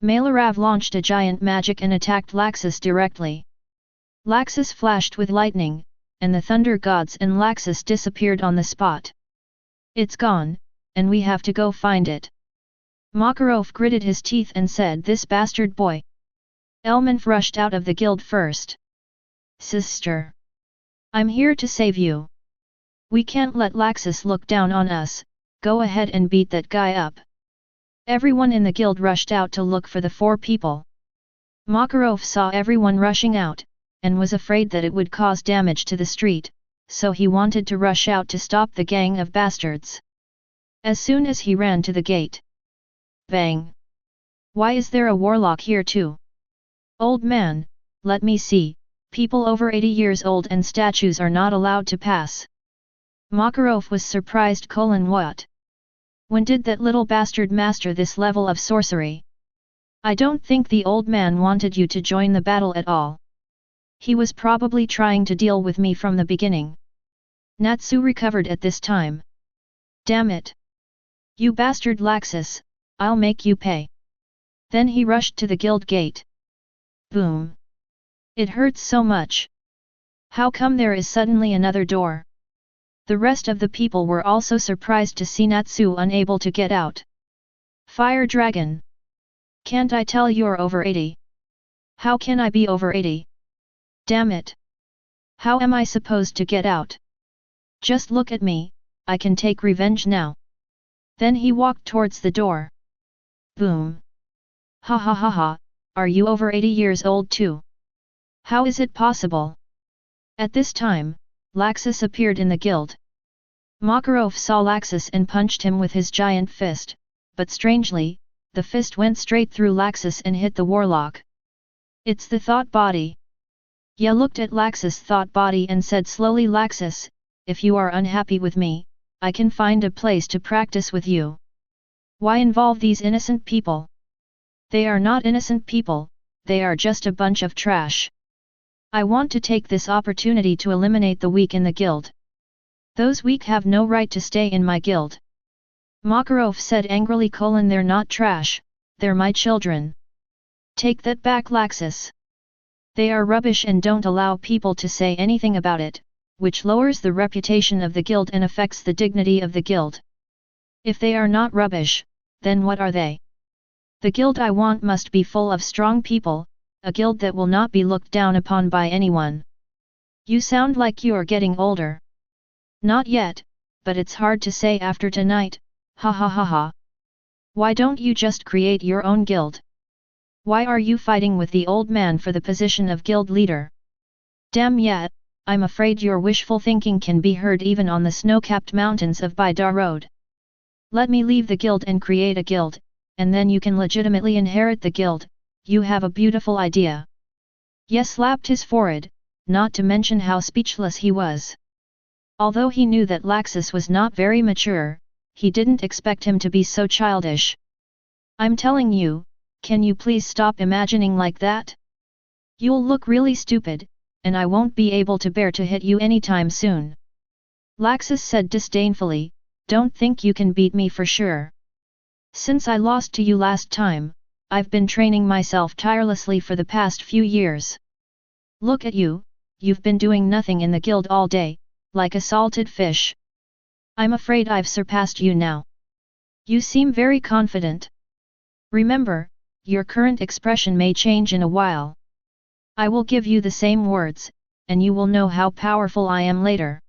Malarav launched a giant magic and attacked Laxus directly. Laxus flashed with lightning, and the thunder gods and Laxus disappeared on the spot. It's gone, and we have to go find it. Makarov gritted his teeth and said, this bastard boy. Elmanf rushed out of the guild first. Sister. I'm here to save you. We can't let Laxus look down on us, go ahead and beat that guy up. Everyone in the guild rushed out to look for the 4 people. Makarov saw everyone rushing out, and was afraid that it would cause damage to the street, so he wanted to rush out to stop the gang of bastards. As soon as he ran to the gate. Bang! Why is there a warlock here too? Old man, let me see, people over 80 years old and statues are not allowed to pass. Makarov was surprised. What? When did that little bastard master this level of sorcery? I don't think the old man wanted you to join the battle at all. He was probably trying to deal with me from the beginning. Natsu recovered at this time. Damn it! You bastard Laxus, I'll make you pay. Then he rushed to the guild gate. Boom! It hurts so much. How come there is suddenly another door? The rest of the people were also surprised to see Natsu unable to get out. Fire Dragon! Can't I tell you're over 80? How can I be over 80? Damn it! How am I supposed to get out? Just look at me, I can take revenge now. Then he walked towards the door. Boom! Ha ha ha ha, are you over 80 years old too? How is it possible? At this time, Laxus appeared in the guild. Makarov saw Laxus and punched him with his giant fist, but strangely, the fist went straight through Laxus and hit the warlock. It's the thought body. Ya looked at Laxus' thought body and said slowly, Laxus, if you are unhappy with me, I can find a place to practice with you. Why involve these innocent people? They are not innocent people, they are just a bunch of trash. I want to take this opportunity to eliminate the weak in the guild. Those weak have no right to stay in my guild. Makarov said angrily, they're not trash, they're my children. Take that back, Laxus. They are rubbish and don't allow people to say anything about it, which lowers the reputation of the guild and affects the dignity of the guild. If they are not rubbish, then what are they? The guild I want must be full of strong people, a guild that will not be looked down upon by anyone. You sound like you're getting older. Not yet, but it's hard to say after tonight, ha ha ha ha. Why don't you just create your own guild? Why are you fighting with the old man for the position of guild leader? Damn yet, I'm afraid your wishful thinking can be heard even on the snow-capped mountains of Baidar Road. Let me leave the guild and create a guild, and then you can legitimately inherit the guild. You have a beautiful idea. Yes, slapped his forehead, not to mention how speechless he was. Although he knew that Laxus was not very mature, he didn't expect him to be so childish. I'm telling you, can you please stop imagining like that? You'll look really stupid, and I won't be able to bear to hit you anytime soon. Laxus said disdainfully, don't think you can beat me for sure. Since I lost to you last time, I've been training myself tirelessly for the past few years. Look at you, you've been doing nothing in the guild all day, like a salted fish. I'm afraid I've surpassed you now. You seem very confident. Remember, your current expression may change in a while. I will give you the same words, and you will know how powerful I am later.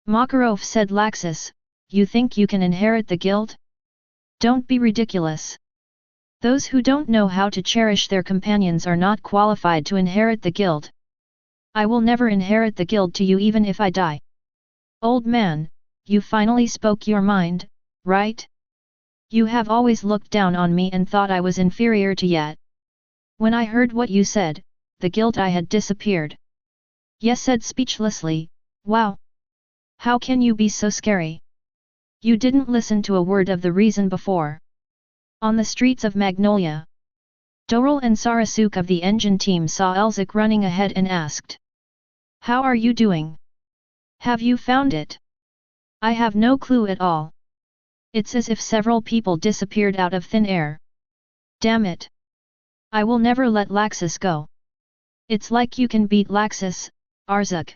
Makarov said, Laxus, you think you can inherit the guild? Don't be ridiculous. Those who don't know how to cherish their companions are not qualified to inherit the guild. I will never inherit the guild to you even if I die. Old man, you finally spoke your mind, right? You have always looked down on me and thought I was inferior to yet. When I heard what you said, the guilt I had disappeared. Yes, said speechlessly, wow. How can you be so scary? You didn't listen to a word of the reason before. On the streets of Magnolia, Dorel and Sarasuk of the engine team saw Elzik running ahead and asked. How are you doing? Have you found it? I have no clue at all. It's as if several people disappeared out of thin air. Damn it. I will never let Laxus go. It's like you can beat Laxus, Arzuk.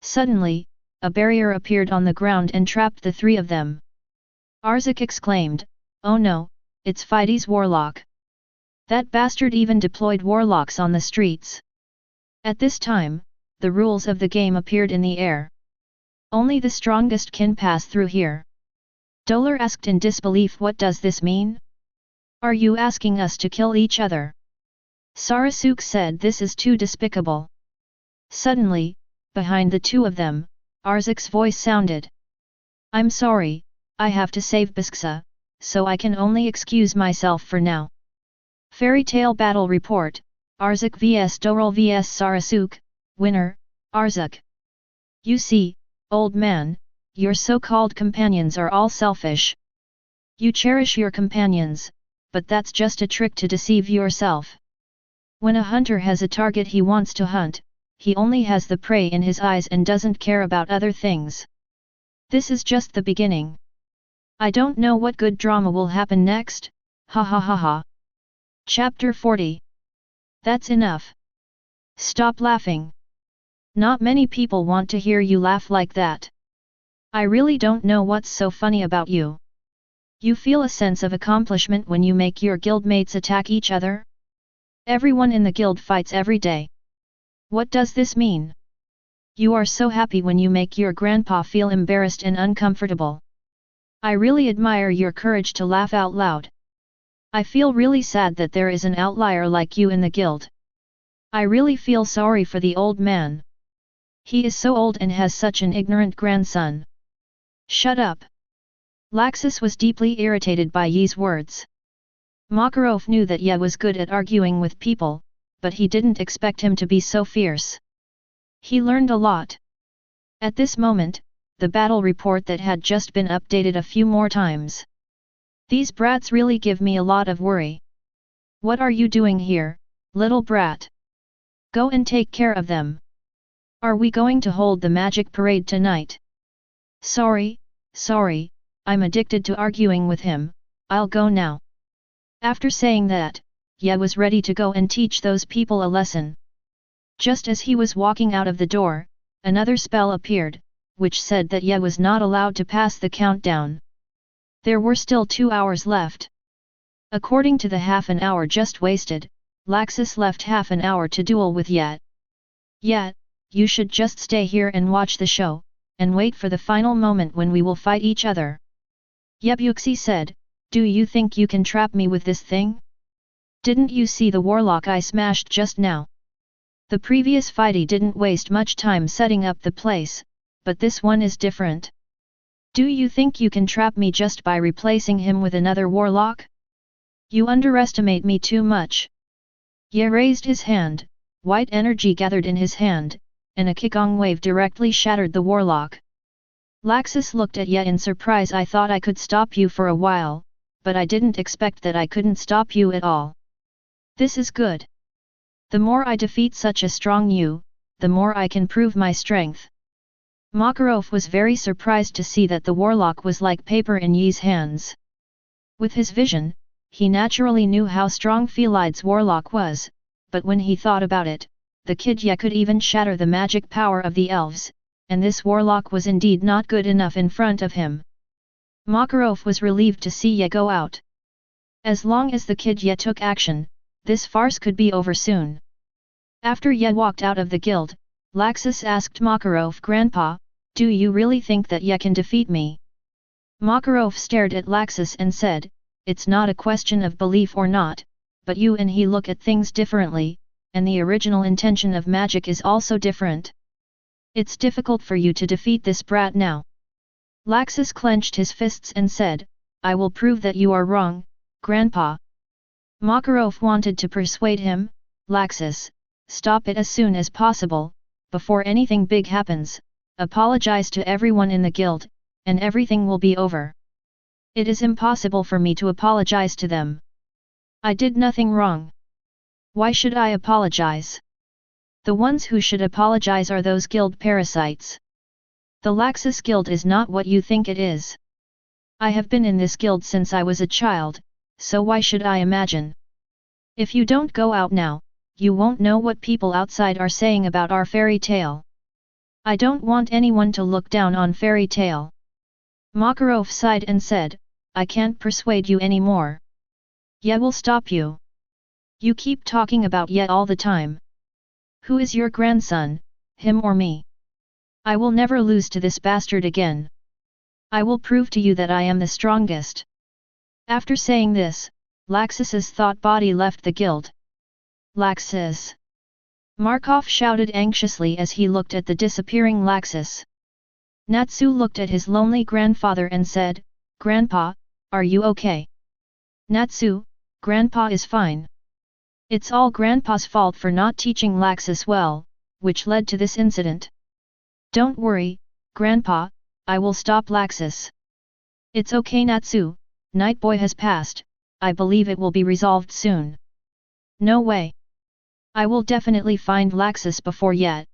Suddenly, a barrier appeared on the ground and trapped the three of them. Arzuk exclaimed, oh no, it's Fides Warlock. That bastard even deployed warlocks on the streets. At this time, the rules of the game appeared in the air. Only the strongest can pass through here. Dolar asked in disbelief, what does this mean? Are you asking us to kill each other? Sarasuk said, this is too despicable. Suddenly, behind the two of them, Arzuk's voice sounded. I'm sorry, I have to save Bisksa, so I can only excuse myself for now. Fairy Tale Battle Report, Arzuk vs Dorel vs Sarasuk, winner, Arzuk. You see, old man, your so-called companions are all selfish. You cherish your companions, but that's just a trick to deceive yourself. When a hunter has a target he wants to hunt, he only has the prey in his eyes and doesn't care about other things. This is just the beginning. I don't know what good drama will happen next, ha ha ha ha. Chapter 40. That's enough. Stop laughing. Not many people want to hear you laugh like that. I really don't know what's so funny about you. You feel a sense of accomplishment when you make your guildmates attack each other? Everyone in the guild fights every day. What does this mean? You are so happy when you make your grandpa feel embarrassed and uncomfortable. I really admire your courage to laugh out loud. I feel really sad that there is an outlier like you in the guild. I really feel sorry for the old man. He is so old and has such an ignorant grandson. Shut up. Laxus was deeply irritated by Yi's words. Makarov knew that Ye was good at arguing with people, but he didn't expect him to be so fierce. He learned a lot. At this moment, the battle report that had just been updated a few more times. These brats really give me a lot of worry. What are you doing here, little brat? Go and take care of them. Are we going to hold the magic parade tonight? Sorry, I'm addicted to arguing with him, I'll go now. After saying that, Ye was ready to go and teach those people a lesson. Just as he was walking out of the door, another spell appeared, which said that Ye was not allowed to pass the countdown. There were still 2 hours left. According to the half an hour just wasted, Laxus left half an hour to duel with Ye. Ye, you should just stay here and watch the show, and wait for the final moment when we will fight each other. Yebuxi said, do you think you can trap me with this thing? Didn't you see the warlock I smashed just now? The previous fighty didn't waste much time setting up the place, but this one is different. Do you think you can trap me just by replacing him with another warlock? You underestimate me too much. Ye raised his hand, white energy gathered in his hand, and a Qigong wave directly shattered the warlock. Laxus looked at Ye in surprise. I thought I could stop you for a while, but I didn't expect that I couldn't stop you at all. This is good. The more I defeat such a strong you, the more I can prove my strength. Makarov was very surprised to see that the warlock was like paper in Yi's hands. With his vision, he naturally knew how strong Phelide's warlock was, but when he thought about it, the kid Ye could even shatter the magic power of the elves, and this warlock was indeed not good enough in front of him. Makarov was relieved to see Ye go out. As long as the kid Ye took action, this farce could be over soon. After Ye walked out of the guild, Laxus asked Makarov, Grandpa, do you really think that Ye can defeat me? Makarov stared at Laxus and said, it's not a question of belief or not, but you and he look at things differently, and the original intention of magic is also different. It's difficult for you to defeat this brat now. Laxus clenched his fists and said, I will prove that you are wrong, Grandpa. Makarov wanted to persuade him, Laxus, stop it as soon as possible, before anything big happens, apologize to everyone in the guild, and everything will be over. It is impossible for me to apologize to them. I did nothing wrong. Why should I apologize? The ones who should apologize are those guild parasites. The Laxus guild is not what you think it is. I have been in this guild since I was a child, so why should I imagine? If you don't go out now, you won't know what people outside are saying about our fairy tale. I don't want anyone to look down on fairy tale. Makarov sighed and said, I can't persuade you anymore. Ye will stop you. You keep talking about Ye all the time. Who is your grandson, him or me? I will never lose to this bastard again. I will prove to you that I am the strongest. After saying this, Laxus's thought body left the guild. Laxus! Markov shouted anxiously as he looked at the disappearing Laxus. Natsu looked at his lonely grandfather and said, Grandpa, are you okay? Natsu, Grandpa is fine. It's all Grandpa's fault for not teaching Laxus well, which led to this incident. Don't worry, Grandpa, I will stop Laxus. It's okay Natsu, Night Boy has passed, I believe it will be resolved soon. No way. I will definitely find Laxus before yet.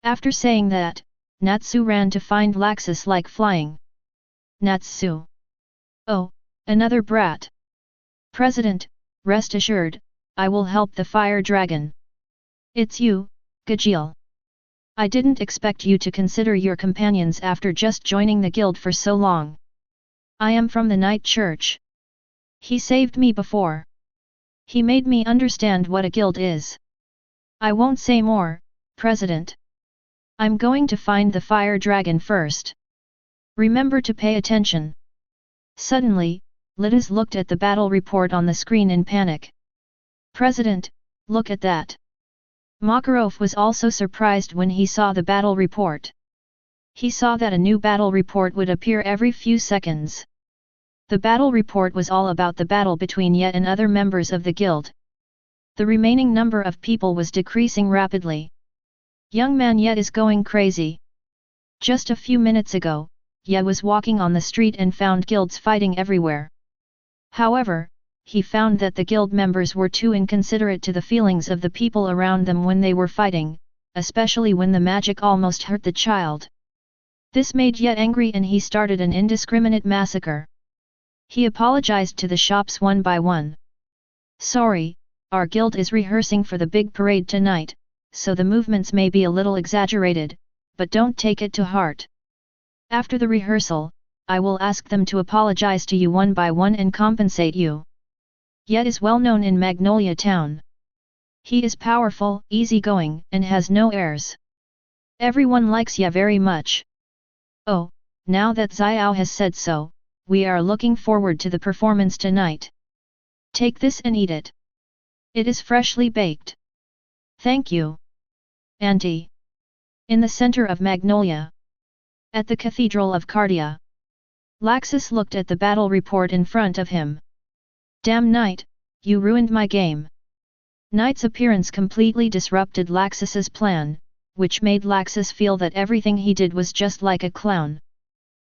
After saying that, Natsu ran to find Laxus like flying. Natsu. Oh, another brat. President, rest assured, I will help the fire dragon. It's you, Gajil. I didn't expect you to consider your companions after just joining the guild for so long. I am from the Night Church. He saved me before. He made me understand what a guild is. I won't say more, President. I'm going to find the fire dragon first. Remember to pay attention. Suddenly, Litas looked at the battle report on the screen in panic. President, look at that. Makarov was also surprised when he saw the battle report. He saw that a new battle report would appear every few seconds. The battle report was all about the battle between Ye and other members of the guild. The remaining number of people was decreasing rapidly. Young man Ye is going crazy. Just a few minutes ago, Ye was walking on the street and found guilds fighting everywhere. However, he found that the guild members were too inconsiderate to the feelings of the people around them when they were fighting, especially when the magic almost hurt the child. This made Ye angry and he started an indiscriminate massacre. He apologized to the shops one by one. Sorry, our guild is rehearsing for the big parade tonight, so the movements may be a little exaggerated, but don't take it to heart. After the rehearsal, I will ask them to apologize to you one by one and compensate you. Ye is well known in Magnolia Town. He is powerful, easygoing, and has no airs. Everyone likes Ye very much. Oh, now that Xiao has said so, we are looking forward to the performance tonight. Take this and eat it. It is freshly baked. Thank you. Auntie. In the center of Magnolia. At the Cathedral of Cardia. Laxus looked at the battle report in front of him. Damn Knight, you ruined my game. Knight's appearance completely disrupted Laxus's plan, which made Laxus feel that everything he did was just like a clown.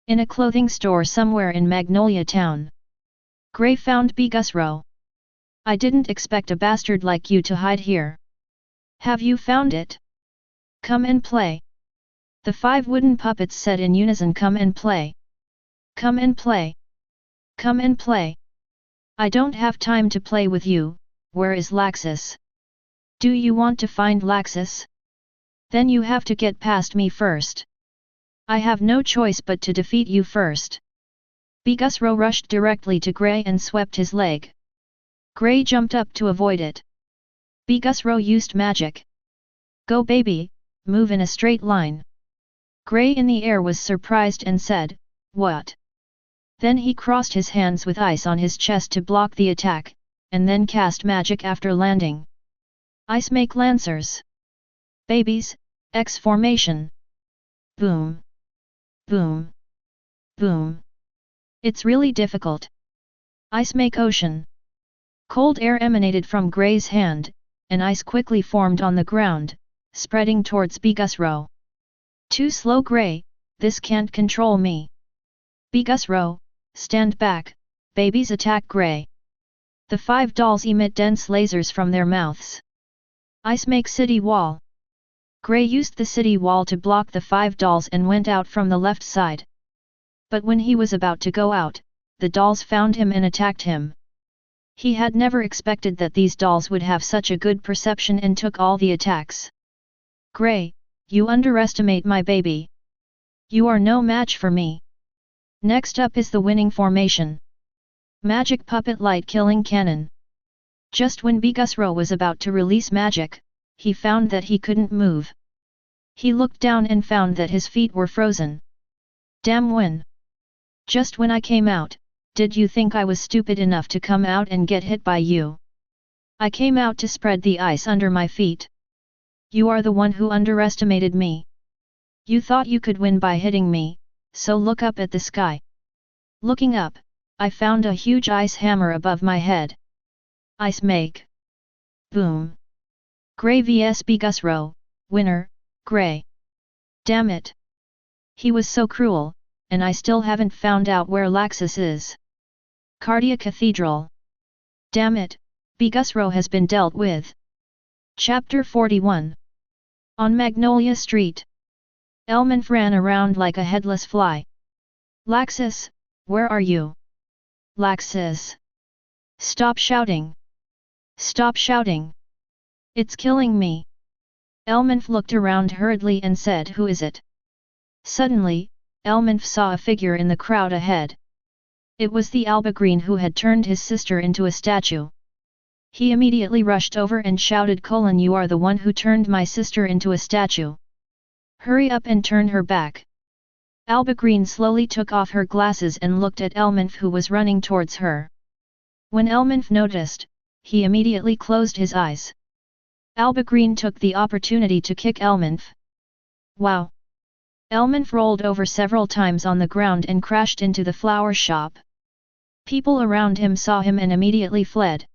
In a clothing store somewhere in Magnolia Town. Gray found Bigusro. I didn't expect a bastard like you to hide here. Have you found it? Come and play. The 5 wooden puppets said in unison, come and play. Come and play. Come and play. I don't have time to play with you. Where is Laxus? Do you want to find Laxus? Then you have to get past me first. I have no choice but to defeat you first. Bigusro rushed directly to Gray and swept his leg. Gray jumped up to avoid it. Bigusro used magic. Go baby, move in a straight line. Gray in the air was surprised and said, what? Then he crossed his hands with ice on his chest to block the attack, and then cast magic after landing. Ice make lancers. Babies, X formation. Boom. Boom. Boom. It's really difficult. Ice make ocean. Cold air emanated from Gray's hand, and ice quickly formed on the ground, spreading towards Bigusro. Too slow Gray, this can't control me. Bigusro, stand back, babies attack Gray. The 5 dolls emit dense lasers from their mouths. Ice make city wall. Gray used the city wall to block the 5 dolls and went out from the left side. But when he was about to go out, the dolls found him and attacked him. He had never expected that these dolls would have such a good perception and took all the attacks. Gray, you underestimate my baby. You are no match for me. Next up is the winning formation. Magic Puppet Light Killing Cannon. Just when Bigusro was about to release magic, he found that he couldn't move. He looked down and found that his feet were frozen. Damn when! Just when I came out, did you think I was stupid enough to come out and get hit by you? I came out to spread the ice under my feet. You are the one who underestimated me. You thought you could win by hitting me, so look up at the sky. Looking up, I found a huge ice hammer above my head. Ice make. Boom. Gray vs Bigusro, winner, Gray. Damn it. He was so cruel, and I still haven't found out where Laxus is. Cardia Cathedral. Damn it, Bigusro has been dealt with. Chapter 41. On Magnolia Street. Elmanf ran around like a headless fly. Laxus, where are you? Laxus. Stop shouting. Stop shouting. It's killing me. Elmanf looked around hurriedly and said, who is it? Suddenly, Elmanf saw a figure in the crowd ahead. It was the Albagreen who had turned his sister into a statue. He immediately rushed over and shouted, "You are the one who turned my sister into a statue. Hurry up and turn her back." Albagreen slowly took off her glasses and looked at Elmenf, who was running towards her. When Elmenf noticed, he immediately closed his eyes. Albagreen took the opportunity to kick Elmenf. Wow! Elmenf rolled over several times on the ground and crashed into the flower shop. People around him saw him and immediately fled.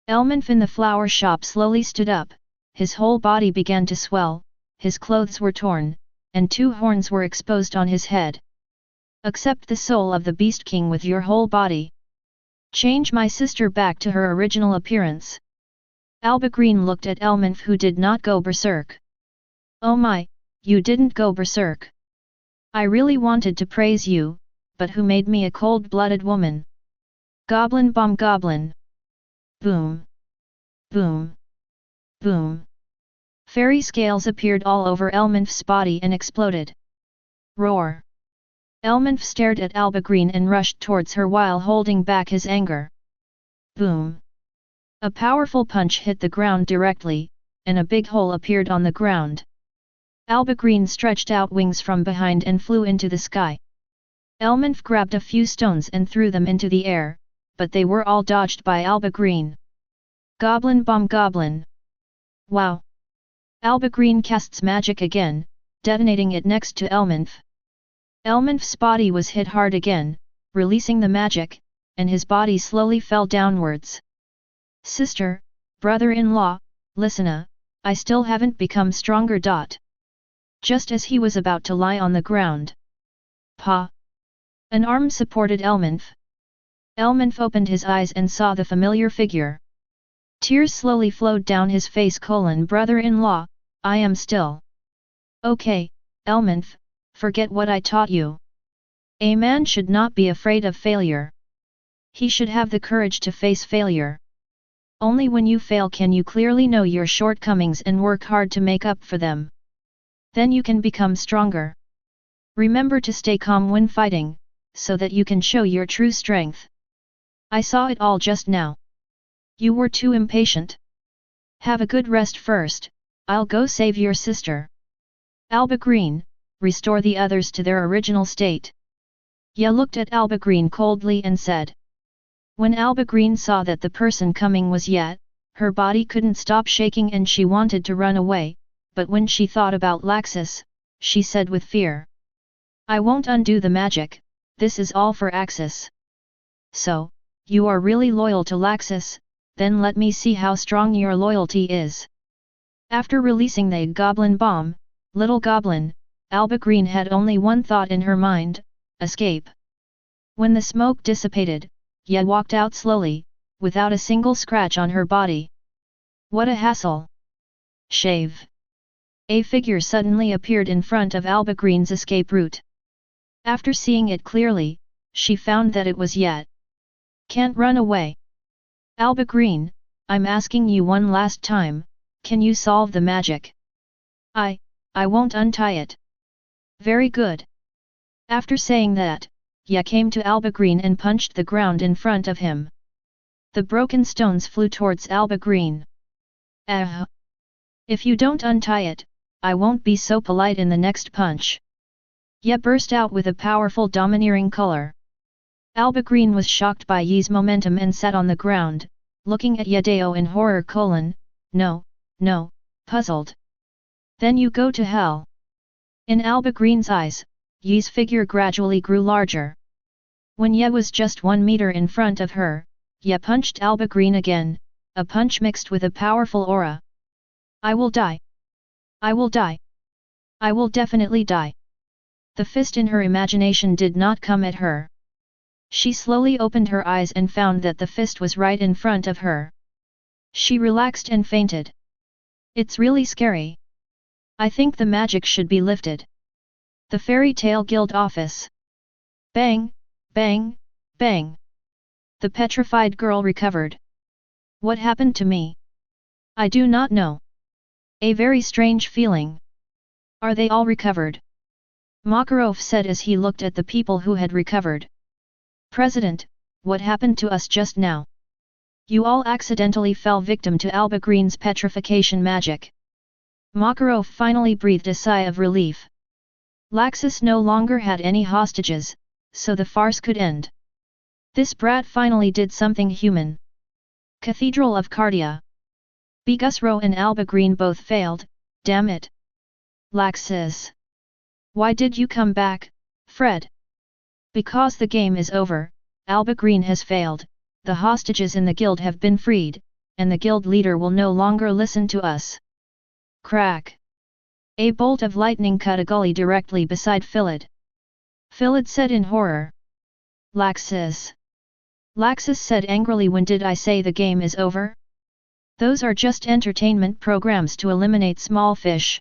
Elmenf in the flower shop slowly stood up, his whole body began to swell, his clothes were torn, and 2 horns were exposed on his head. "Accept the soul of the Beast King with your whole body. Change my sister back to her original appearance." Albagreen looked at Elmenf, who did not go berserk. "Oh my, you didn't go berserk. I really wanted to praise you, but who made me a cold-blooded woman? Goblin bomb goblin." Boom! Boom! Boom! Fairy scales appeared all over Elmenf's body and exploded. Roar! Elmenf stared at Albagreen and rushed towards her while holding back his anger. Boom! A powerful punch hit the ground directly, and a big hole appeared on the ground. Albagreen stretched out wings from behind and flew into the sky. Elmenf grabbed a few stones and threw them into the air, but they were all dodged by Albagreen. Goblin bomb goblin! Wow! Albagreen casts magic again, detonating it next to Elmenf. Elmenf's body was hit hard again, releasing the magic, and his body slowly fell downwards. "Sister, brother-in-law, listen, I still haven't become stronger. Just as he was about to lie on the ground. Pa! An arm supported Elmenf. Elmenf opened his eyes and saw the familiar figure. Tears slowly flowed down his face. "Brother-in-law, I am still. Okay, Elmenf, forget what I taught you. A man should not be afraid of failure. He should have the courage to face failure. Only when you fail can you clearly know your shortcomings and work hard to make up for them. Then you can become stronger. Remember to stay calm when fighting, so that you can show your true strength. I saw it all just now. You were too impatient. Have a good rest first, I'll go save your sister. Albagreen, restore the others to their original state." Ye looked at Albagreen coldly and said. When Albagreen saw that the person coming was Ye, her body couldn't stop shaking and she wanted to run away, but when she thought about Laxus, she said with fear. "I won't undo the magic, this is all for Axis." "So, you are really loyal to Laxus, then let me see how strong your loyalty is." After releasing the goblin bomb, little goblin, Albagreen had only one thought in her mind: escape. When the smoke dissipated, Ye walked out slowly, without a single scratch on her body. What a hassle! Shave! A figure suddenly appeared in front of Albagreen's escape route. After seeing it clearly, she found that it was Ye. "Can't run away. Albagreen, I'm asking you one last time, can you solve the magic?" I won't untie it." "Very good." After saying that, Ye came to Albagreen and punched the ground in front of him. The broken stones flew towards Albagreen. "Ah! If you don't untie it, I won't be so polite in the next punch." Ye burst out with a powerful domineering color. Albagreen was shocked by Ye's momentum and sat on the ground, looking at Yedeo in horror. No, puzzled. "Then you go to hell." In Albagreen's eyes, Ye's figure gradually grew larger. When Ye was just 1 meter in front of her, Ye punched Albagreen again, a punch mixed with a powerful aura. "I will die. I will die. I will definitely die." The fist in her imagination did not come at her. She slowly opened her eyes and found that the fist was right in front of her. She relaxed and fainted. It's really scary. I think the magic should be lifted. The Fairy Tale Guild office. Bang, bang, bang. The petrified girl recovered. What happened to me? I do not know. A very strange feeling. Are they all recovered? Makarov said as he looked at the people who had recovered. President, what happened to us just now? You all accidentally fell victim to Alba Green's petrification magic. Makarov finally breathed a sigh of relief. Laxus no longer had any hostages, so the farce could end. This brat finally did something human. Cathedral of Cardia. Begusro and Alba Green both failed, damn it. Laxus. Why did you come back, Fred? Because the game is over, Alba Green has failed, the hostages in the guild have been freed, and the guild leader will no longer listen to us. Crack. A bolt of lightning cut a gully directly beside Philid. Philid said in horror. Laxus. Laxus said angrily, when did I say the game is over? Those are just entertainment programs to eliminate small fish.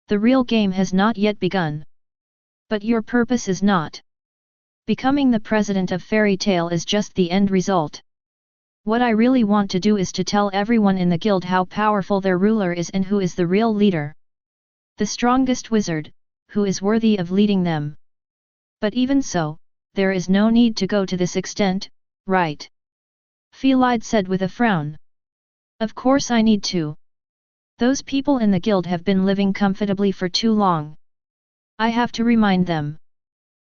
The real game has not yet begun. But your purpose is not. Becoming the president of Fairy Tale is just the end result. What I really want to do is to tell everyone in the guild how powerful their ruler is and who is the real leader. The strongest wizard, who is worthy of leading them. But even so, there is no need to go to this extent, right? Philide said with a frown. Of course I need to. Those people in the guild have been living comfortably for too long. I have to remind them.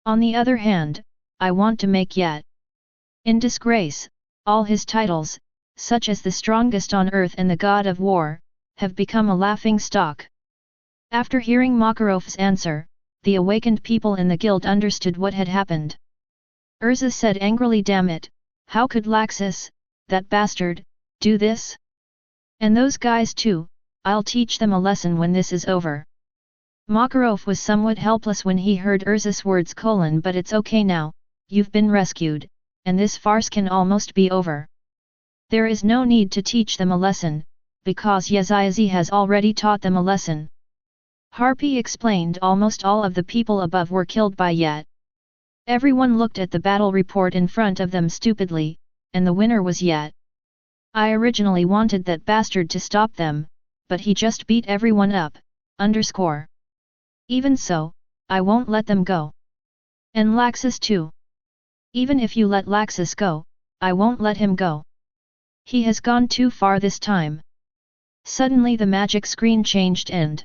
On the other hand, I want to make yet in disgrace, all his titles, such as the strongest on earth and the god of war, have become a laughing stock. After hearing Makarov's answer, the awakened people in the guild understood what had happened. Urza said angrily, damn it, how could Laxus, that bastard, do this? And those guys too, I'll teach them a lesson when this is over. Makarov was somewhat helpless when he heard Urza's words: but it's okay now, you've been rescued, and this farce can almost be over. There is no need to teach them a lesson, because Yeziazi has already taught them a lesson. Harpy explained almost all of the people above were killed by Yet. Everyone looked at the battle report in front of them stupidly, and the winner was Yet. I originally wanted that bastard to stop them, but he just beat everyone up, underscore. Even so, I won't let them go. And Laxus too. Even if you let Laxus go, I won't let him go. He has gone too far this time. Suddenly the magic screen changed and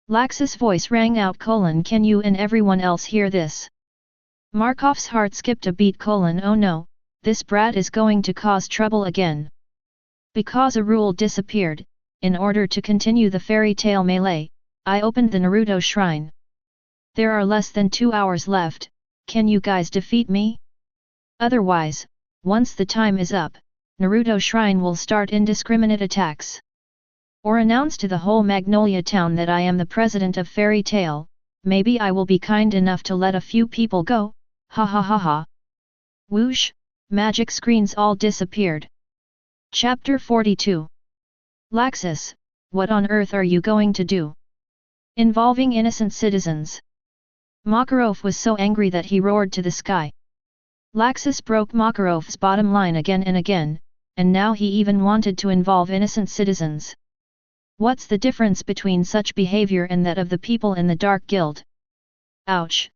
Laxus' voice rang out: can you and everyone else hear this? Markov's heart skipped a beat: oh no, this brat is going to cause trouble again. Because a rule disappeared, in order to continue the fairy tale melee, I opened the Naruto shrine. There are less than 2 hours left, can you guys defeat me? Otherwise, once the time is up, Naruto shrine will start indiscriminate attacks. Or announce to the whole Magnolia town that I am the president of Fairy Tale, maybe I will be kind enough to let a few people go, ha ha ha ha. Whoosh, magic screens all disappeared. Chapter 42. Laxus, what on earth are you going to do? Involving innocent citizens. Makarov was so angry that he roared to the sky. Laxus broke Makarov's bottom line again and again, and now he even wanted to involve innocent citizens. What's the difference between such behavior and that of the people in the Dark Guild? Ouch!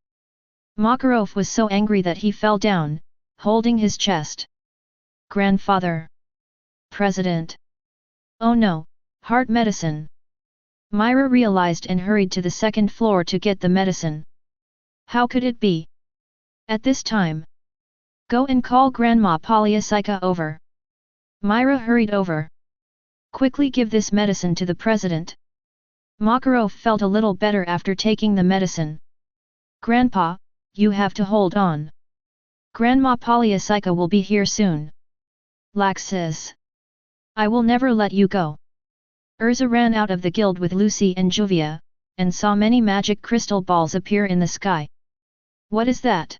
Makarov was so angry that he fell down, holding his chest. Grandfather! President! Oh no, heart medicine! Myra realized and hurried to the second floor to get the medicine. How could it be? At this time. Go and call Grandma Polyasika over. Myra hurried over. Quickly give this medicine to the president. Makarov felt a little better after taking the medicine. Grandpa, you have to hold on. Grandma Polyasika will be here soon. Laxus. I will never let you go. Urza ran out of the guild with Lucy and Juvia, and saw many magic crystal balls appear in the sky. What is that?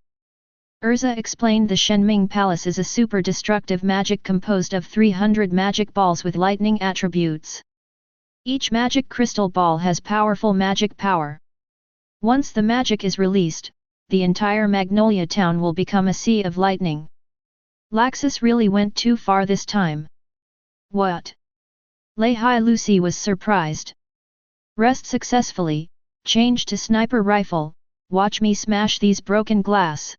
Urza explained: the Shenming Palace is a super destructive magic composed of 300 magic balls with lightning attributes. Each magic crystal ball has powerful magic power. Once the magic is released, the entire Magnolia town will become a sea of lightning. Laxus really went too far this time. What? Lehigh Lucy was surprised. Rest successfully, change to sniper rifle, watch me smash these broken glass.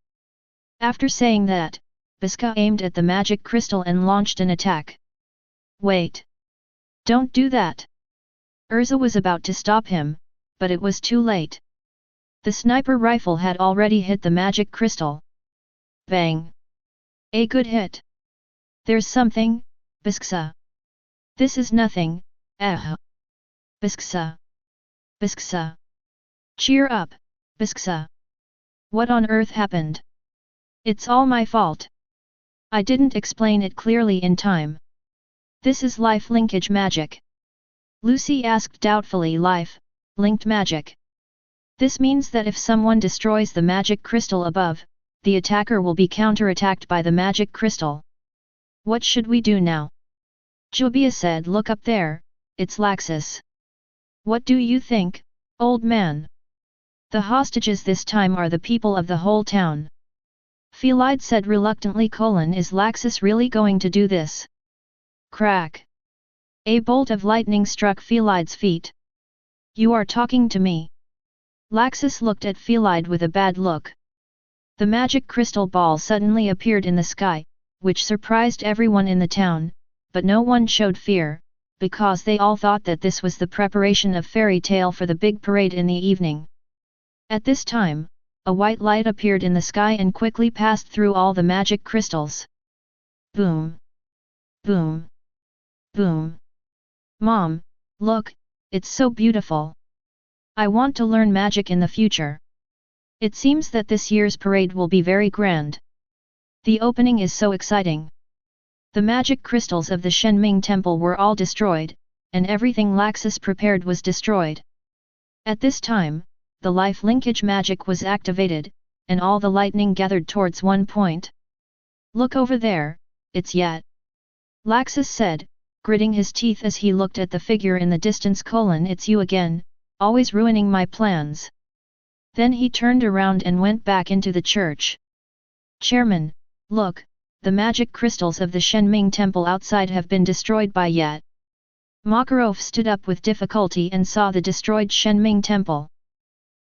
After saying that, Biska aimed at the magic crystal and launched an attack. Wait! Don't do that! Urza was about to stop him, but it was too late. The sniper rifle had already hit the magic crystal. Bang! A good hit! There's something, Bisksa. This is nothing, Bisksa. Bisksa. Cheer up, Bisksa. What on earth happened? It's all my fault. I didn't explain it clearly in time. This is life linkage magic. Lucy asked doubtfully. Linked magic. This means that if someone destroys the magic crystal above, the attacker will be counterattacked by the magic crystal. What should we do now? Jubia said. Look up there, it's Laxus. What do you think, old man? The hostages this time are the people of the whole town. Felide said reluctantly. Is Laxus really going to do this? Crack! A bolt of lightning struck Felide's feet. You are talking to me? Laxus looked at Felide with a bad look. The magic crystal ball suddenly appeared in the sky, which surprised everyone in the town, but no one showed fear, because they all thought that this was the preparation of fairy tale for the big parade in the evening. At this time, a white light appeared in the sky and quickly passed through all the magic crystals. Boom! Boom! Boom! Mom, look, it's so beautiful. I want to learn magic in the future. It seems that this year's parade will be very grand. The opening is so exciting. The magic crystals of the Shenming temple were all destroyed, and everything Laxus prepared was destroyed. At this time, the life linkage magic was activated, and all the lightning gathered towards one point. Look over there, it's Yet. Laxus said, gritting his teeth as he looked at the figure in the distance. It's you again, always ruining my plans. Then he turned around and went back into the church. Chairman, look, the magic crystals of the Shenming temple outside have been destroyed by Yet. Makarov stood up with difficulty and saw the destroyed Shenming temple.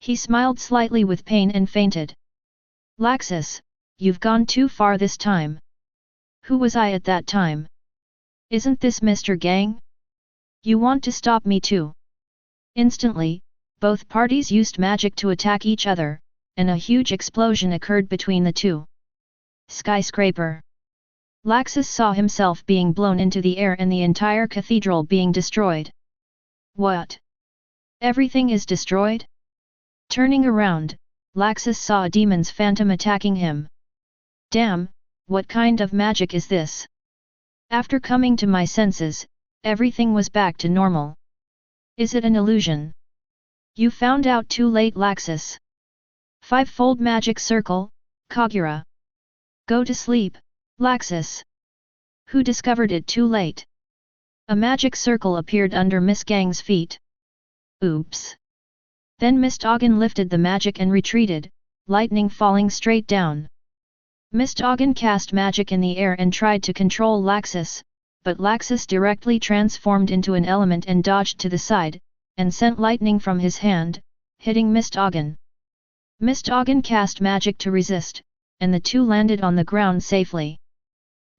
He smiled slightly with pain and fainted. Laxus, you've gone too far this time. Who was I at that time? Isn't this Mr. Gang? You want to stop me too? Instantly, both parties used magic to attack each other, and a huge explosion occurred between the two. Skyscraper. Laxus saw himself being blown into the air and the entire cathedral being destroyed. What? Everything is destroyed? Turning around, Laxus saw a demon's phantom attacking him. Damn, what kind of magic is this? After coming to my senses, everything was back to normal. Is it an illusion? You found out too late, Laxus. Five-fold magic circle, Kagura. Go to sleep, Laxus. Who discovered it too late? A magic circle appeared under Miss Gang's feet. Oops. Then Miss Dogan lifted the magic and retreated, lightning falling straight down. Miss Dogan cast magic in the air and tried to control Laxus, but Laxus directly transformed into an element and dodged to the side, and sent lightning from his hand, hitting Miss Dogan. Miss Dogan cast magic to resist, and the two landed on the ground safely.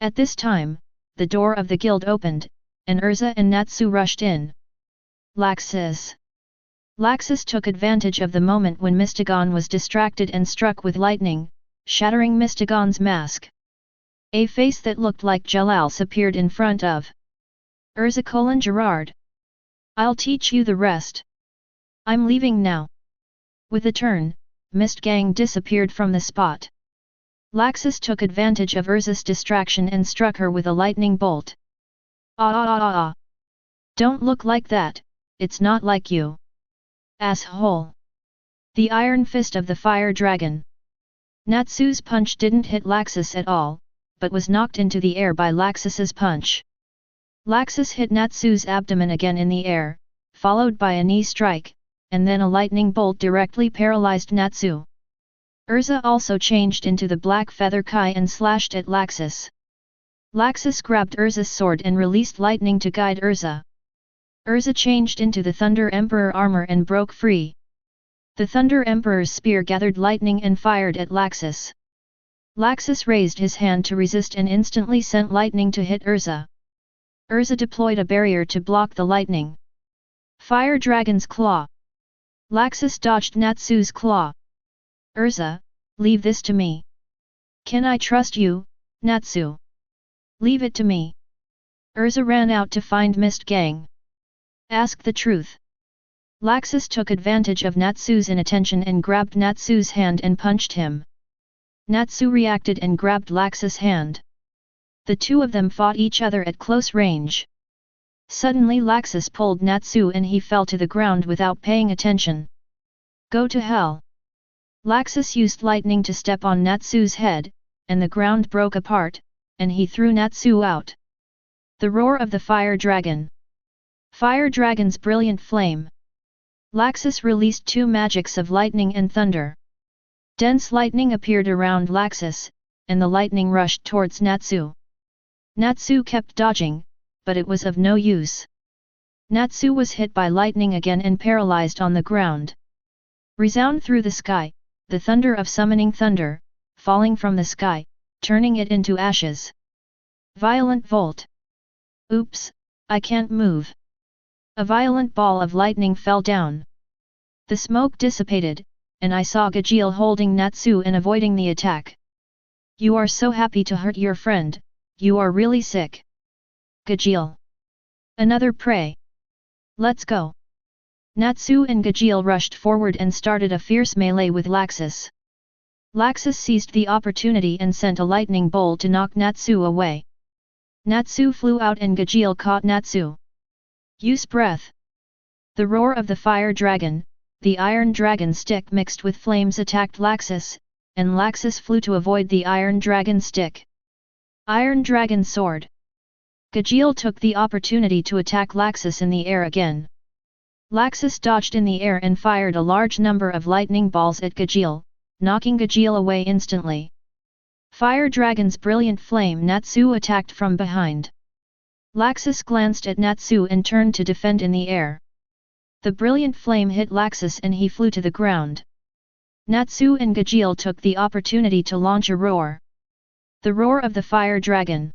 At this time, the door of the guild opened, and Urza and Natsu rushed in. Laxus. Laxus took advantage of the moment when Mystagon was distracted and struck with lightning, shattering Mystagon's mask. A face that looked like Jalals appeared in front of Urza. Gerard. I'll teach you the rest. I'm leaving now. With a turn, Mistgang disappeared from the spot. Laxus took advantage of Urza's distraction and struck her with a lightning bolt. Ah! Don't look like that, it's not like you. Asshole! The iron fist of the fire dragon. Natsu's punch didn't hit Laxus at all, but was knocked into the air by Laxus's punch. Laxus hit Natsu's abdomen again in the air, followed by a knee strike, and then a lightning bolt directly paralyzed Natsu. Urza also changed into the black feather kai and slashed at Laxus. Laxus grabbed Urza's sword and released lightning to guide Urza. Urza changed into the Thunder Emperor armor and broke free. The Thunder Emperor's spear gathered lightning and fired at Laxus. Laxus raised his hand to resist and instantly sent lightning to hit Urza. Urza deployed a barrier to block the lightning. Fire Dragon's Claw. Laxus dodged Natsu's claw. Urza, leave this to me. Can I trust you, Natsu? Leave it to me. Urza ran out to find Mist Gang. Ask the truth. Laxus took advantage of Natsu's inattention and grabbed Natsu's hand and punched him. Natsu reacted and grabbed Laxus' hand. The two of them fought each other at close range. Suddenly Laxus pulled Natsu and he fell to the ground without paying attention. Go to hell! Laxus used lightning to step on Natsu's head, and the ground broke apart, and he threw Natsu out. The roar of the Fire Dragon. Fire Dragon's brilliant flame. Laxus released two magics of lightning and thunder. Dense lightning appeared around Laxus, and the lightning rushed towards Natsu. Natsu kept dodging, but it was of no use. Natsu was hit by lightning again and paralyzed on the ground. Resound through the sky, the thunder of summoning thunder, falling from the sky, turning it into ashes. Violent volt. Oops, I can't move. A violent ball of lightning fell down. The smoke dissipated, and I saw Gajeel holding Natsu and avoiding the attack. You are so happy to hurt your friend, you are really sick. Gajeel. Another prey. Let's go. Natsu and Gajeel rushed forward and started a fierce melee with Laxus. Laxus seized the opportunity and sent a lightning bolt to knock Natsu away. Natsu flew out and Gajeel caught Natsu. Use breath. The roar of the Fire Dragon, the Iron Dragon stick mixed with flames attacked Laxus, and Laxus flew to avoid the Iron Dragon stick. Iron Dragon Sword. Gajeel took the opportunity to attack Laxus in the air again. Laxus dodged in the air and fired a large number of lightning balls at Gajeel, knocking Gajeel away instantly. Fire Dragon's brilliant flame. Natsu attacked from behind. Laxus glanced at Natsu and turned to defend in the air. The brilliant flame hit Laxus and he flew to the ground. Natsu and Gajeel took the opportunity to launch a roar. The roar of the Fire Dragon.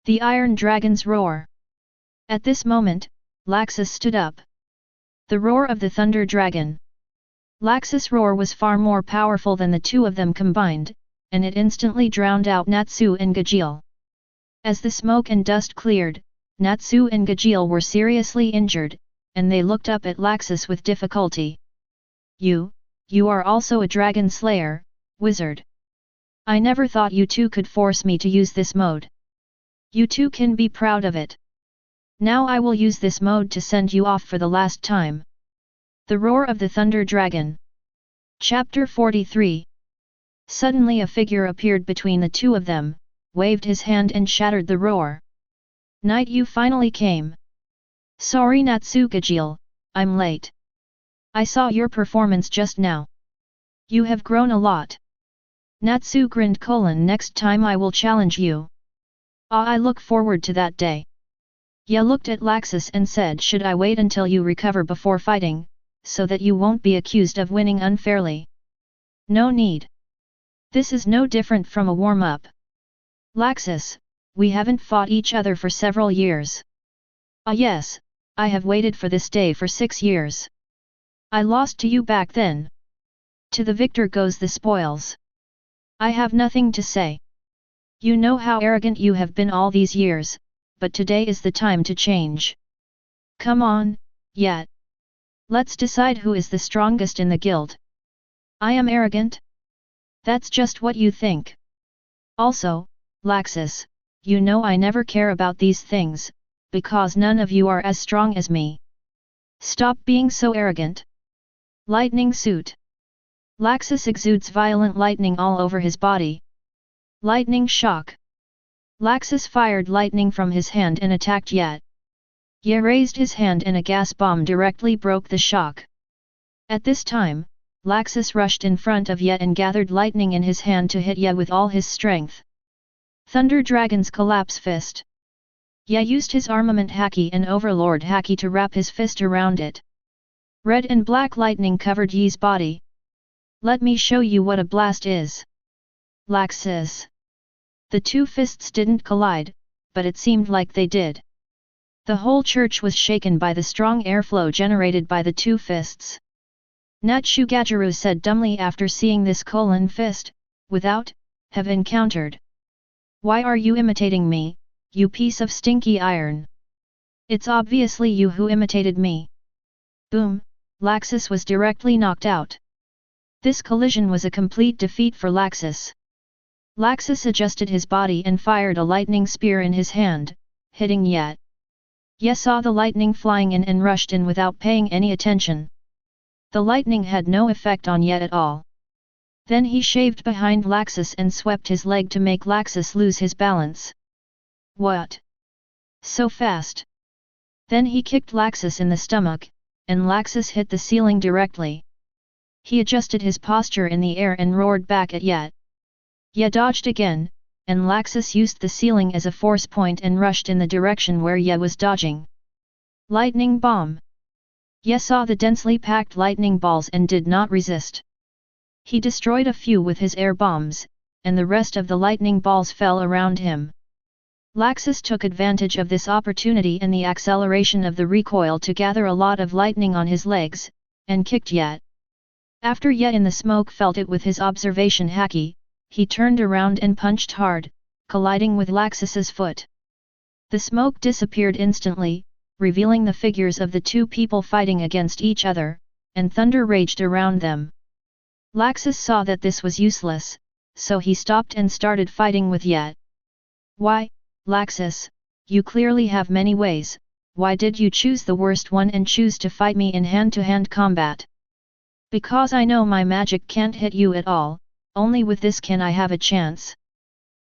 The Iron Dragon's roar. At this moment, Laxus stood up. The roar of the Thunder Dragon. Laxus' roar was far more powerful than the two of them combined, and it instantly drowned out Natsu and Gajeel. As the smoke and dust cleared, Natsu and Gajeel were seriously injured, and they looked up at Laxus with difficulty. You are also a dragon slayer, wizard. I never thought you two could force me to use this mode. You two can be proud of it. Now I will use this mode to send you off for the last time. The roar of the Thunder Dragon. Chapter 43. Suddenly a figure appeared between the two of them, waved his hand and shattered the roar. Night, you finally came. Sorry Natsu Gajeel, I'm late. I saw your performance just now. You have grown a lot. Natsu grinned. Next time I will challenge you. I look forward to that day. Ya looked at Laxus and said, should I wait until you recover before fighting, so that you won't be accused of winning unfairly? No need. This is no different from a warm-up. Laxus, we haven't fought each other for several years. Yes, I have waited for this day for 6 years. I lost to you back then. To the victor goes the spoils. I have nothing to say. You know how arrogant you have been all these years, but today is the time to change. Come on, yet. Let's decide who is the strongest in the guild. I am arrogant? That's just what you think. Also, Laxus, you know I never care about these things, because none of you are as strong as me. Stop being so arrogant. Lightning suit. Laxus exudes violent lightning all over his body. Lightning shock. Laxus fired lightning from his hand and attacked Ye. Ye raised his hand and a gas bomb directly broke the shock. At this time, Laxus rushed in front of Ye and gathered lightning in his hand to hit Ye with all his strength. Thunder Dragon's collapse fist. Ye used his armament Haki and Overlord Haki to wrap his fist around it. Red and black lightning covered Ye's body. Let me show you what a blast is. Laxus. The two fists didn't collide, but it seemed like they did. The whole church was shaken by the strong airflow generated by the two fists. Natsugajiru said dumbly after seeing this fist, without, have encountered. Why are you imitating me, you piece of stinky iron? It's obviously you who imitated me. Boom, Laxus was directly knocked out. This collision was a complete defeat for Laxus. Laxus adjusted his body and fired a lightning spear in his hand, hitting Ye. Ye saw the lightning flying in and rushed in without paying any attention. The lightning had no effect on Ye at all. Then he shaved behind Laxus and swept his leg to make Laxus lose his balance. What? So fast? Then he kicked Laxus in the stomach, and Laxus hit the ceiling directly. He adjusted his posture in the air and roared back at Ye. Ye dodged again, and Laxus used the ceiling as a force point and rushed in the direction where Ye was dodging. Lightning bomb! Ye saw the densely packed lightning balls and did not resist. He destroyed a few with his air bombs, and the rest of the lightning balls fell around him. Laxus took advantage of this opportunity and the acceleration of the recoil to gather a lot of lightning on his legs, and kicked Ye. After Ye in the smoke felt it with his observation haki, he turned around and punched hard, colliding with Laxus's foot. The smoke disappeared instantly, revealing the figures of the two people fighting against each other, and thunder raged around them. Laxus saw that this was useless, so he stopped and started fighting with Ye. Why, Laxus, you clearly have many ways, why did you choose the worst one and choose to fight me in hand-to-hand combat? Because I know my magic can't hit you at all, only with this can I have a chance.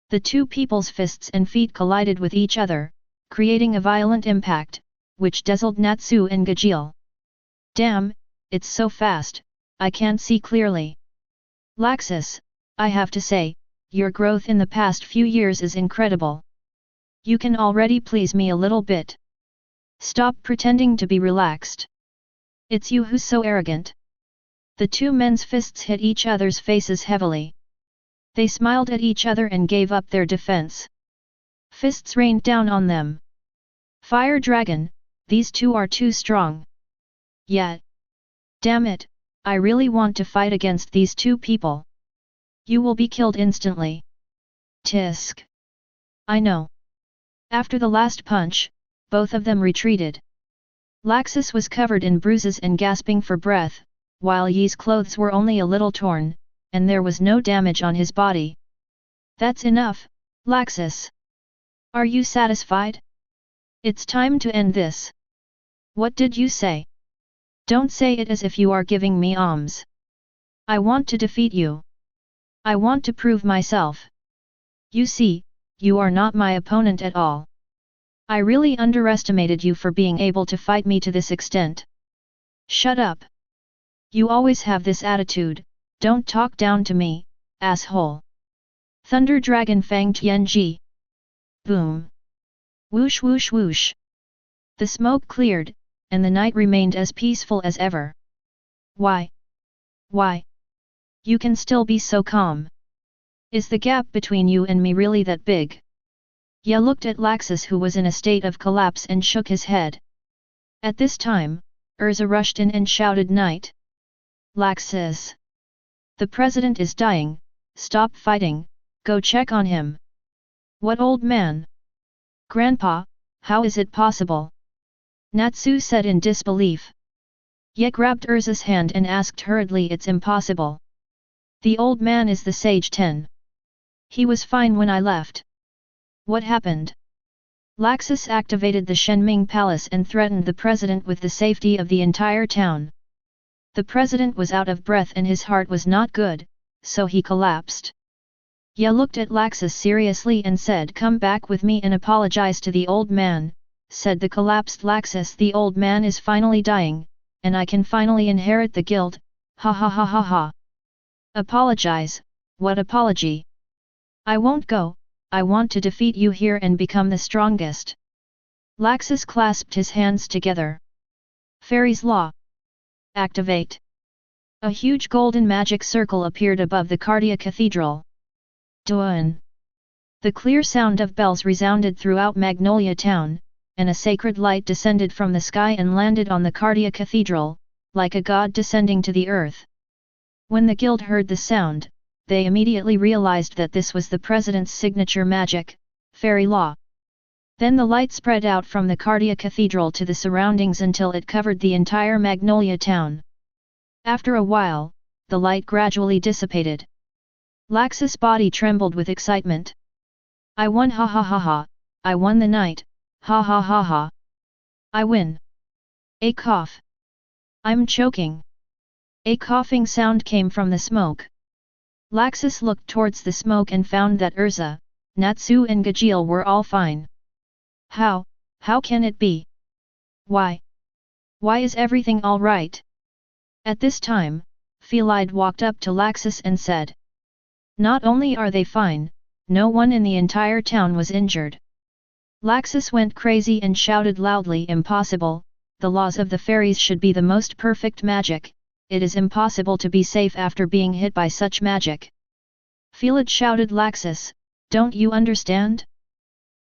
The two people's fists and feet collided with each other, creating a violent impact, which dazzled Natsu and Gajil. Damn, it's so fast, I can't see clearly. Laxus, I have to say, your growth in the past few years is incredible. You can already please me a little bit. Stop pretending to be relaxed. It's you who's so arrogant. The two men's fists hit each other's faces heavily. They smiled at each other and gave up their defense. Fists rained down on them. Fire Dragon, these two are too strong. Yet. Damn it, I really want to fight against these two people. You will be killed instantly. Tisk. I know. After the last punch, both of them retreated. Laxus was covered in bruises and gasping for breath, while Ye's clothes were only a little torn, and there was no damage on his body. That's enough, Laxus. Are you satisfied? It's time to end this. What did you say? Don't say it as if you are giving me alms. I want to defeat you. I want to prove myself. You see, you are not my opponent at all. I really underestimated you for being able to fight me to this extent. Shut up. You always have this attitude, don't talk down to me, asshole. Thunder Dragon Fang Tianji. Boom. Whoosh whoosh whoosh. The smoke cleared, and the night remained as peaceful as ever. Why? Why? You can still be so calm. Is the gap between you and me really that big? Ye looked at Laxus who was in a state of collapse and shook his head. At this time, Urza rushed in and shouted, Knight! Laxus! The president is dying, stop fighting, go check on him. What old man? Grandpa, how is it possible? Natsu said in disbelief. Ye grabbed Urza's hand and asked hurriedly, it's impossible. The old man is the Sage 10. He was fine when I left. What happened? Laxus activated the Shenming Palace and threatened the president with the safety of the entire town. The president was out of breath and his heart was not good, so he collapsed. Ye looked at Laxus seriously and said, come back with me and apologize to the old man, said the collapsed Laxus. The old man is finally dying, and I can finally inherit the guild, ha ha ha ha ha. Apologize, what apology? I won't go, I want to defeat you here and become the strongest. Laxus clasped his hands together. Fairy's Law. Activate. A huge golden magic circle appeared above the Cardia Cathedral. Duan. The clear sound of bells resounded throughout Magnolia town, and a sacred light descended from the sky and landed on the Cardia Cathedral, like a god descending to the earth. When the guild heard the sound, they immediately realized that this was the president's signature magic, fairy law. Then the light spread out from the Cardia Cathedral to the surroundings until it covered the entire Magnolia town. After a while, the light gradually dissipated. Laxus' body trembled with excitement. I won, ha ha ha ha, I won the night, ha ha ha ha. I win. A cough. I'm choking. A coughing sound came from the smoke. Laxus looked towards the smoke and found that Urza, Natsu and Gajeel were all fine. How can it be? Why is everything all right? At this time, Felide walked up to Laxus and said. Not only are they fine, no one in the entire town was injured. Laxus went crazy and shouted loudly, impossible, the laws of the fairies should be the most perfect magic, it is impossible to be safe after being hit by such magic. Felide shouted, Laxus, don't you understand?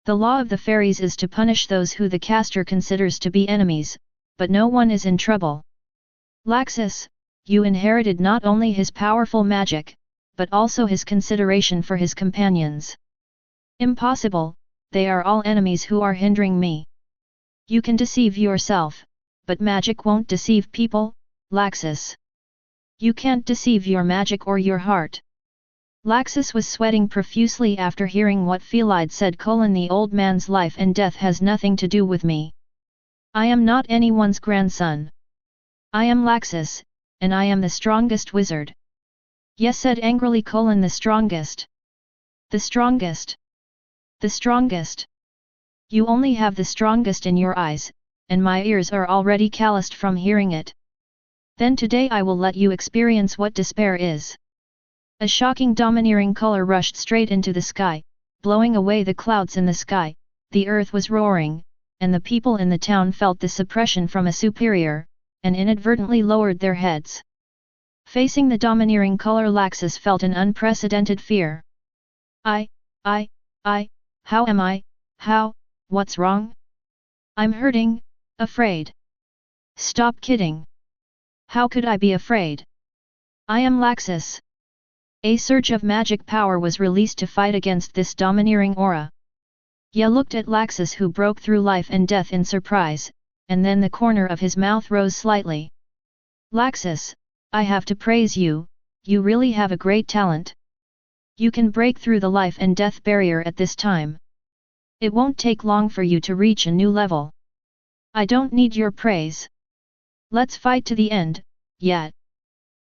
The law of the fairies is to punish those who the caster considers to be enemies, but no one is in trouble. Laxus, you inherited not only his powerful magic, but also his consideration for his companions. Impossible, they are all enemies who are hindering me. You can deceive yourself, but magic won't deceive people, Laxus. You can't deceive your magic or your heart. Laxus was sweating profusely after hearing what Felide said. The old man's life and death has nothing to do with me. I am not anyone's grandson. I am Laxus, and I am the strongest wizard. Yes, said angrily the strongest. The strongest. The strongest. You only have the strongest in your eyes, and my ears are already calloused from hearing it. Then today I will let you experience what despair is. A shocking domineering color rushed straight into the sky, blowing away the clouds in the sky. The earth was roaring, and the people in the town felt the suppression from a superior, and inadvertently lowered their heads. Facing the domineering color, Laxus felt an unprecedented fear. How am I, what's wrong? I'm hurting, afraid. Stop kidding. How could I be afraid? I am Laxus. A surge of magic power was released to fight against this domineering aura. Ye looked at Laxus, who broke through life and death in surprise, and then the corner of his mouth rose slightly. Laxus, I have to praise you, you really have a great talent. You can break through the life and death barrier at this time. It won't take long for you to reach a new level. I don't need your praise. Let's fight to the end, yet.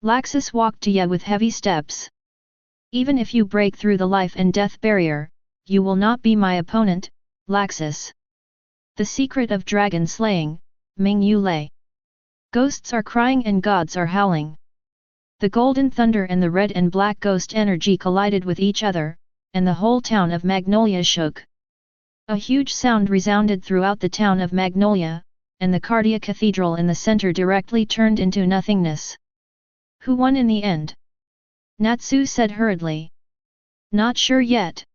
Laxus walked to Ye with heavy steps. Even if you break through the life and death barrier, you will not be my opponent, Laxus. The secret of dragon slaying, Ming Yu Lei. Ghosts are crying and gods are howling. The golden thunder and the red and black ghost energy collided with each other, and the whole town of Magnolia shook. A huge sound resounded throughout the town of Magnolia, and the Cardia Cathedral in the center directly turned into nothingness. Who won in the end? Natsu said hurriedly. Not sure yet.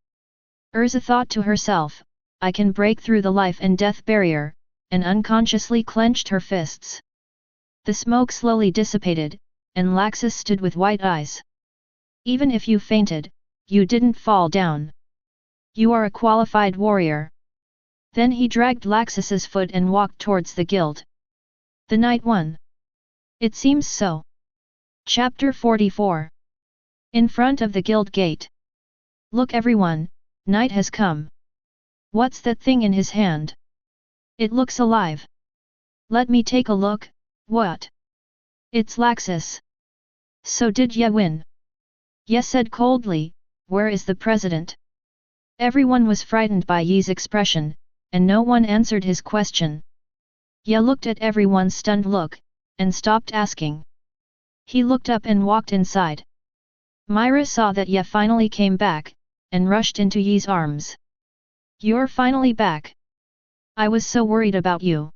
Urza thought to herself, I can break through the life and death barrier, and unconsciously clenched her fists. The smoke slowly dissipated, and Laxus stood with white eyes. Even if you fainted, you didn't fall down. You are a qualified warrior. Then he dragged Laxus's foot and walked towards the guild. The night won. It seems so. Chapter 44. In front of the guild gate. Look everyone, night has come. What's that thing in his hand? It looks alive. Let me take a look. What? It's Laxus. So did Ye win? Ye said coldly, where is the president? Everyone was frightened by Ye's expression, and no one answered his question. Ye looked at everyone's stunned look, and stopped asking. He looked up and walked inside. Myra saw that Ye finally came back, and rushed into Ye's arms. You're finally back. I was so worried about you.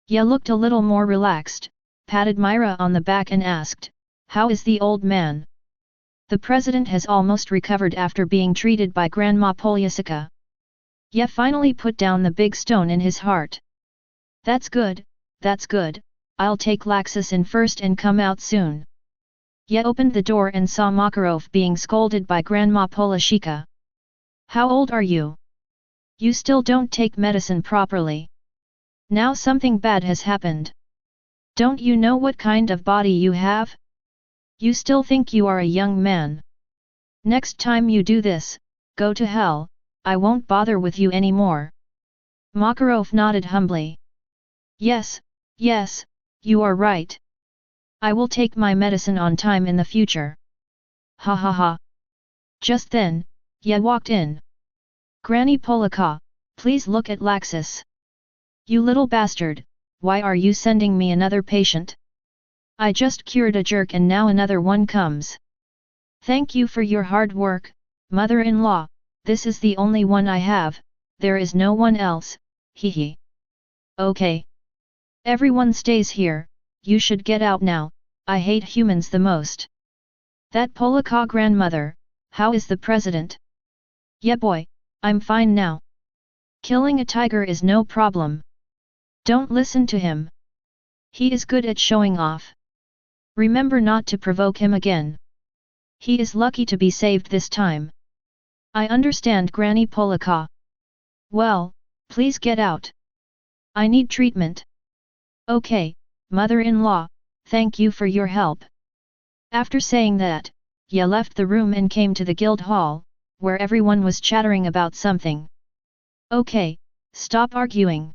Ye looked a little more relaxed, patted Myra on the back and asked, how is the old man? The president has almost recovered after being treated by Grandma Polyasica. Ye finally put down the big stone in his heart. That's good, I'll take Laxus in first and come out soon. Ye opened the door and saw Makarov being scolded by Grandma Polyashika. How old are you? You still don't take medicine properly. Now something bad has happened. Don't you know what kind of body you have? You still think you are a young man. Next time you do this, go to hell, I won't bother with you anymore. Makarov nodded humbly. Yes, you are right. I will take my medicine on time in the future. Ha ha ha. Just then, Ye walked in. Granny Polika, please look at Laxus. You little bastard, why are you sending me another patient? I just cured a jerk and now another one comes. Thank you for your hard work, mother-in-law, this is the only one I have, there is no one else, hee. Okay. Everyone stays here, you should get out now, I hate humans the most. That Polika grandmother, how is the president? Yeah boy, I'm fine now. Killing a tiger is no problem. Don't listen to him. He is good at showing off. Remember not to provoke him again. He is lucky to be saved this time. I understand Granny Polika. Well, please get out. I need treatment. Okay, mother-in-law, thank you for your help. After saying that, Ye left the room and came to the guild hall, where everyone was chattering about something. Okay, stop arguing.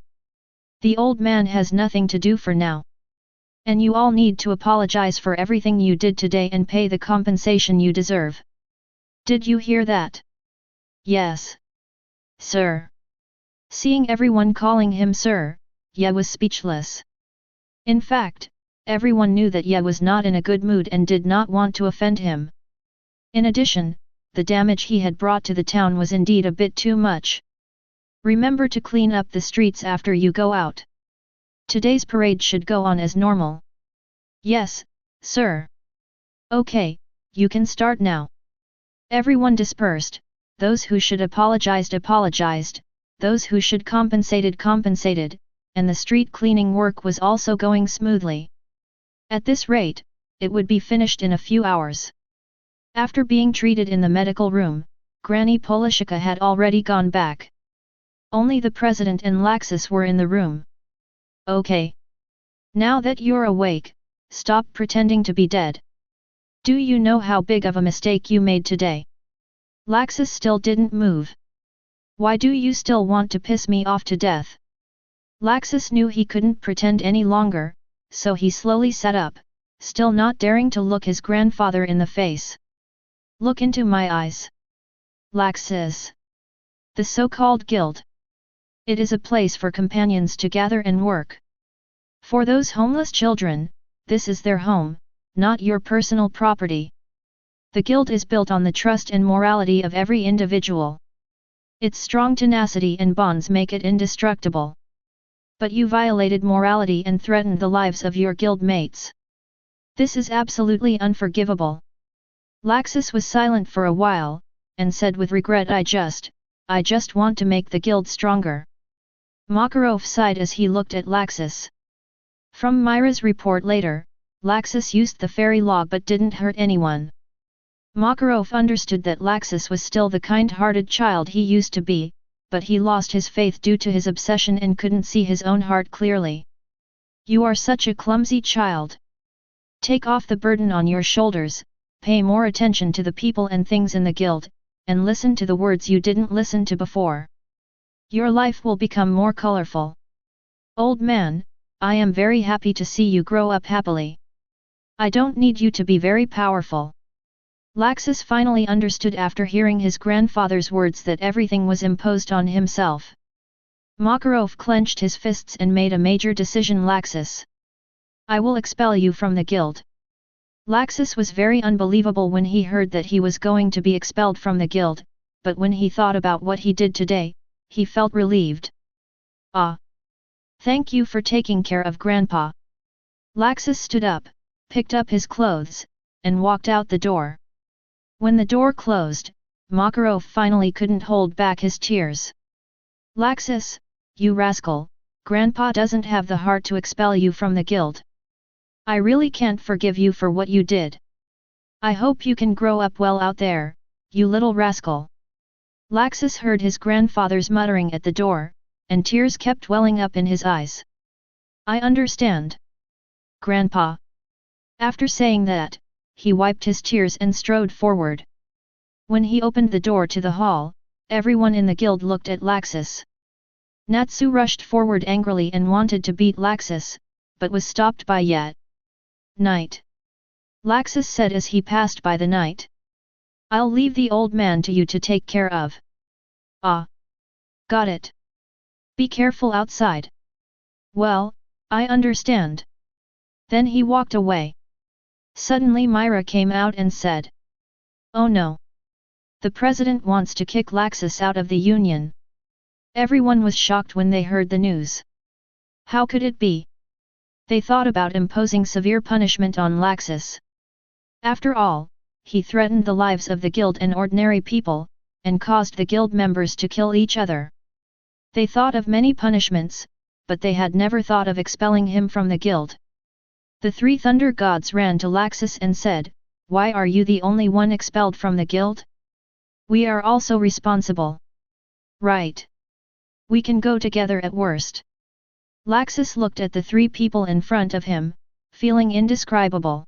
The old man has nothing to do for now. And you all need to apologize for everything you did today and pay the compensation you deserve. Did you hear that? Yes. Sir. Seeing everyone calling him sir, Ye was speechless. In fact, everyone knew that Ye was not in a good mood and did not want to offend him. In addition, the damage he had brought to the town was indeed a bit too much. Remember to clean up the streets after you go out. Today's parade should go on as normal. Yes, sir. Okay, you can start now. Everyone dispersed, those who should apologized, those who should compensated, and the street cleaning work was also going smoothly. At this rate, it would be finished in a few hours. After being treated in the medical room, Granny Polishika had already gone back. Only the president and Laxus were in the room. Okay. Now that you're awake, stop pretending to be dead. Do you know how big of a mistake you made today? Laxus still didn't move. Why do you still want to piss me off to death? Laxus knew he couldn't pretend any longer, so he slowly sat up, still not daring to look his grandfather in the face. Look into my eyes. Laxus. The so-called guild. It is a place for companions to gather and work. For those homeless children, this is their home, not your personal property. The guild is built on the trust and morality of every individual. Its strong tenacity and bonds make it indestructible. But you violated morality and threatened the lives of your guild mates. This is absolutely unforgivable. Laxus was silent for a while, and said with regret, I just want to make the guild stronger. Makarov sighed as he looked at Laxus. From Myra's report later, Laxus used the fairy law but didn't hurt anyone. Makarov understood that Laxus was still the kind-hearted child he used to be, but he lost his faith due to his obsession and couldn't see his own heart clearly. You are such a clumsy child. Take off the burden on your shoulders, pay more attention to the people and things in the guild, and listen to the words you didn't listen to before. Your life will become more colorful. Old man, I am very happy to see you grow up happily. I don't need you to be very powerful. Laxus finally understood after hearing his grandfather's words that everything was imposed on himself. Makarov clenched his fists and made a major decision. Laxus. I will expel you from the guild. Laxus was very unbelievable when he heard that he was going to be expelled from the guild, but when he thought about what he did today, he felt relieved. Ah! Thank you for taking care of Grandpa. Laxus stood up, picked up his clothes, and walked out the door. When the door closed, Makarov finally couldn't hold back his tears. Laxus, you rascal, Grandpa doesn't have the heart to expel you from the guild. I really can't forgive you for what you did. I hope you can grow up well out there, you little rascal. Laxus heard his grandfather's muttering at the door, and tears kept welling up in his eyes. I understand. Grandpa. After saying that, he wiped his tears and strode forward. When he opened the door to the hall, everyone in the guild looked at Laxus. Natsu rushed forward angrily and wanted to beat Laxus, but was stopped by Knight. Laxus said as he passed by the knight. I'll leave the old man to you to take care of. Ah. Got it. Be careful outside. Well, I understand. Then he walked away. Suddenly Myra came out and said. Oh no. The president wants to kick Laxus out of the union. Everyone was shocked when they heard the news. How could it be? They thought about imposing severe punishment on Laxus. After all, he threatened the lives of the guild and ordinary people, and caused the guild members to kill each other. They thought of many punishments, but they had never thought of expelling him from the guild. The three thunder gods ran to Laxus and said, Why are you the only one expelled from the guild? We are also responsible. Right. We can go together at worst. Laxus looked at the three people in front of him, feeling indescribable.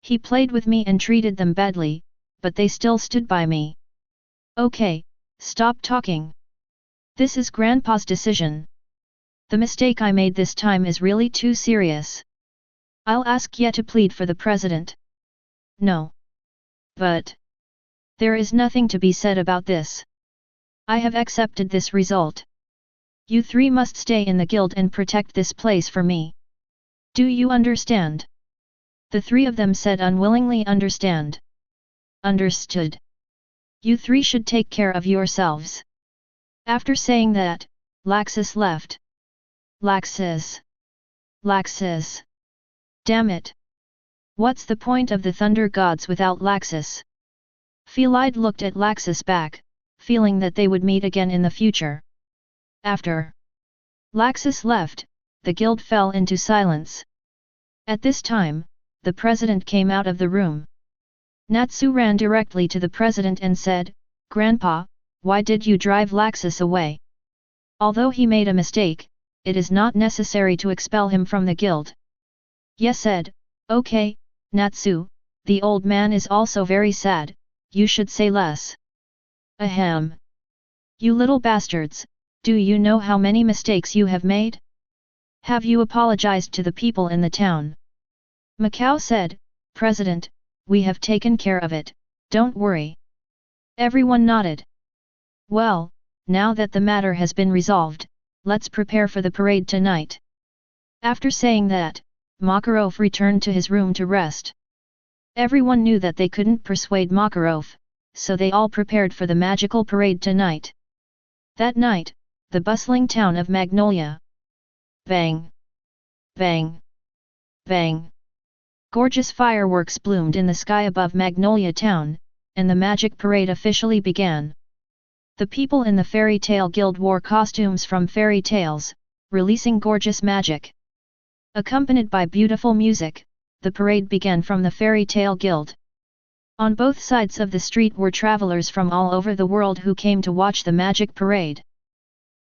He played with me and treated them badly, but they still stood by me. Okay, stop talking. This is Grandpa's decision. The mistake I made this time is really too serious. I'll ask Ye to plead for the president. No. But there is nothing to be said about this. I have accepted this result. You three must stay in the guild and protect this place for me. Do you understand? The three of them said unwillingly understand. Understood. You three should take care of yourselves. After saying that, Laxus left. Laxus. Laxus. Damn it. What's the point of the thunder gods without Laxus? Felide looked at Laxus back, feeling that they would meet again in the future. After Laxus left, the guild fell into silence. At this time, the president came out of the room. Natsu ran directly to the president and said, Grandpa, why did you drive Laxus away? Although he made a mistake, it is not necessary to expel him from the guild. Ye said, Okay, Natsu, the old man is also very sad, you should say less. Ahem. You little bastards, do you know how many mistakes you have made? Have you apologized to the people in the town? Macau said, President, we have taken care of it, don't worry. Everyone nodded. Well, now that the matter has been resolved, let's prepare for the parade tonight. After saying that, Makarov returned to his room to rest. Everyone knew that they couldn't persuade Makarov, so they all prepared for the magical parade tonight. That night, the bustling town of Magnolia. Bang! Bang! Bang! Gorgeous fireworks bloomed in the sky above Magnolia town, and the magic parade officially began. The people in the fairy tale guild wore costumes from fairy tales, releasing gorgeous magic. Accompanied by beautiful music, the parade began from the fairy tale guild. On both sides of the street were travelers from all over the world who came to watch the magic parade.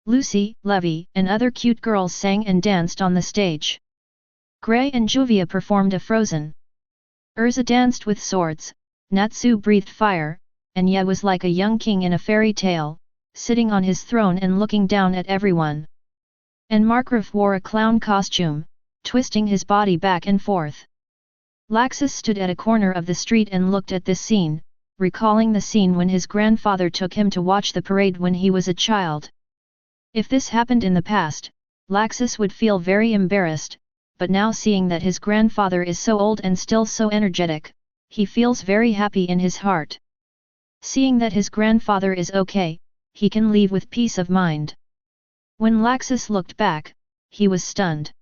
Lucy, Levy, and other cute girls sang and danced on the stage. Gray and Juvia performed a Frozen. Urza danced with swords, Natsu breathed fire, and Ye was like a young king in a fairy tale, sitting on his throne and looking down at everyone. And Markov wore a clown costume, twisting his body back and forth. Laxus stood at a corner of the street and looked at this scene, recalling the scene when his grandfather took him to watch the parade when he was a child. If this happened in the past, Laxus would feel very embarrassed, but now seeing that his grandfather is so old and still so energetic, he feels very happy in his heart. Seeing that his grandfather is okay, he can leave with peace of mind. When Laxus looked back, he was stunned.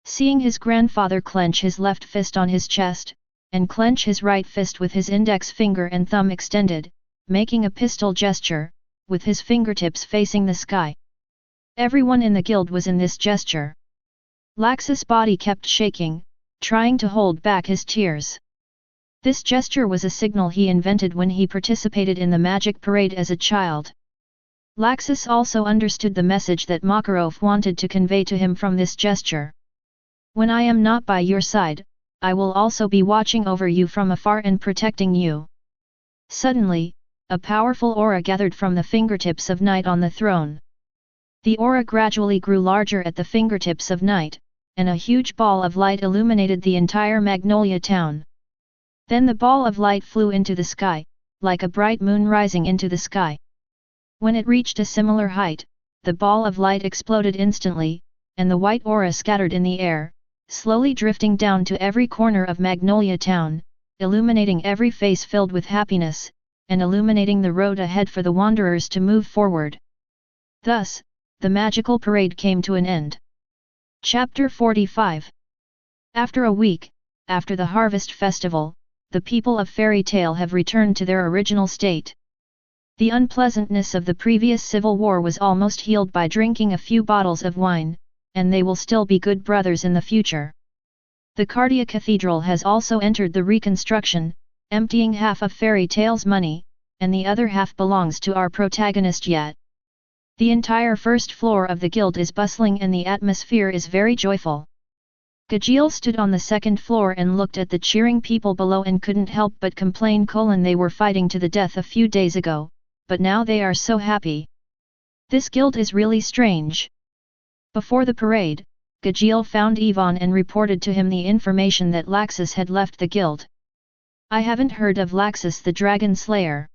Seeing his grandfather clench his left fist on his chest, and clench his right fist with his index finger and thumb extended, making a pistol gesture, with his fingertips facing the sky. Everyone in the guild was in this gesture. Laxus' body kept shaking, trying to hold back his tears. This gesture was a signal he invented when he participated in the magic parade as a child. Laxus also understood the message that Makarov wanted to convey to him from this gesture. When I am not by your side, I will also be watching over you from afar and protecting you. Suddenly, a powerful aura gathered from the fingertips of Night on the throne. The aura gradually grew larger at the fingertips of Night, and a huge ball of light illuminated the entire Magnolia town. Then the ball of light flew into the sky, like a bright moon rising into the sky. When it reached a similar height, the ball of light exploded instantly, and the white aura scattered in the air, slowly drifting down to every corner of Magnolia town, illuminating every face filled with happiness, and illuminating the road ahead for the wanderers to move forward. Thus, the magical parade came to an end. Chapter 45. After a week, after the harvest festival, the people of Fairy Tale have returned to their original state. The unpleasantness of the previous civil war was almost healed by drinking a few bottles of wine, and they will still be good brothers in the future. The Cardia Cathedral has also entered the reconstruction, emptying half of Fairy Tale's money, and the other half belongs to our protagonist yet. The entire first floor of the guild is bustling and the atmosphere is very joyful. Gajeel stood on the second floor and looked at the cheering people below and couldn't help but complain they were fighting to the death a few days ago, but now they are so happy. This guild is really strange. Before the parade, Gajeel found Ivan and reported to him the information that Laxus had left the guild. I haven't heard of Laxus the Dragon Slayer.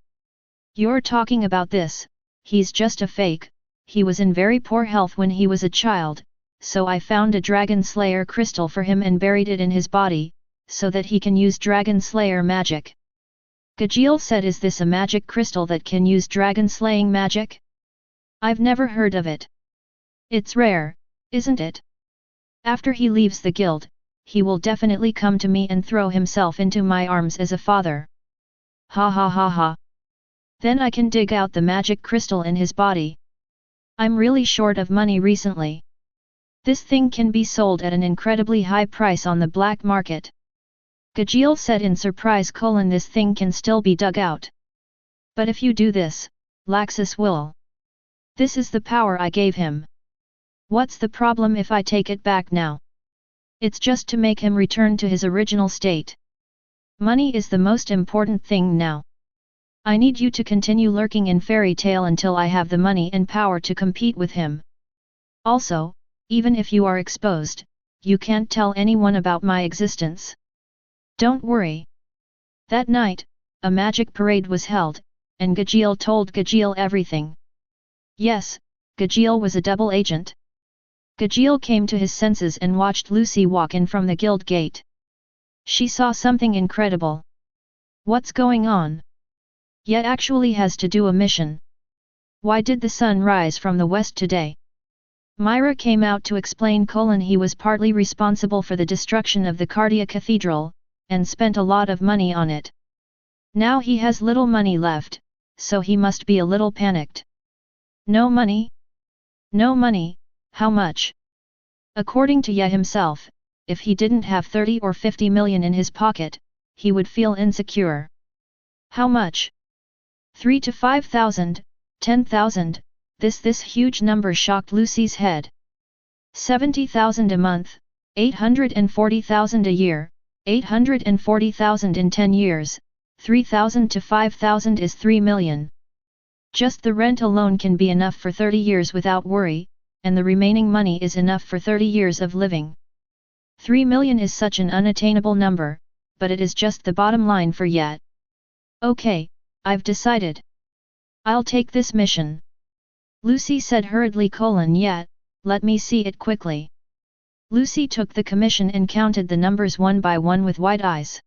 You're talking about this, he's just a fake, he was in very poor health when he was a child, so I found a Dragon Slayer crystal for him and buried it in his body, so that he can use Dragon Slayer magic. Gajeel said, is this a magic crystal that can use dragon slaying magic? I've never heard of it. It's rare, isn't it? After he leaves the guild, he will definitely come to me and throw himself into my arms as a father. Ha ha ha ha. Then I can dig out the magic crystal in his body. I'm really short of money recently. This thing can be sold at an incredibly high price on the black market. Gajeel said in surprise, this thing can still be dug out. But if you do this, Laxus will. This is the power I gave him. What's the problem if I take it back now? It's just to make him return to his original state. Money is the most important thing now. I need you to continue lurking in Fairy Tale until I have the money and power to compete with him. Also, even if you are exposed, you can't tell anyone about my existence. Don't worry. That night, a magic parade was held, and Gajeel told Gajeel everything. Yes, Gajeel was a double agent. Gajeel came to his senses and watched Lucy walk in from the guild gate. She saw something incredible. What's going on? Yet actually has to do a mission. Why did the sun rise from the west today? Myra came out to explain he was partly responsible for the destruction of the Cardia Cathedral, and spent a lot of money on it. Now he has little money left, so he must be a little panicked. No money? No money, how much? According to Ye himself, if he didn't have 30 or 50 million in his pocket, he would feel insecure. How much? 3 to 5,000, 10,000, this huge number shocked Lucy's head. 70,000 a month, 840,000 a year, 840,000 in 10 years, 3,000 to 5,000 is 3 million. Just the rent alone can be enough for 30 years without worry, and the remaining money is enough for 30 years of living. 3 million is such an unattainable number, but it is just the bottom line for Yet. Okay, I've decided. I'll take this mission. Lucy said hurriedly: Yet, let me see it quickly. Lucy took the commission and counted the numbers one by one with wide eyes.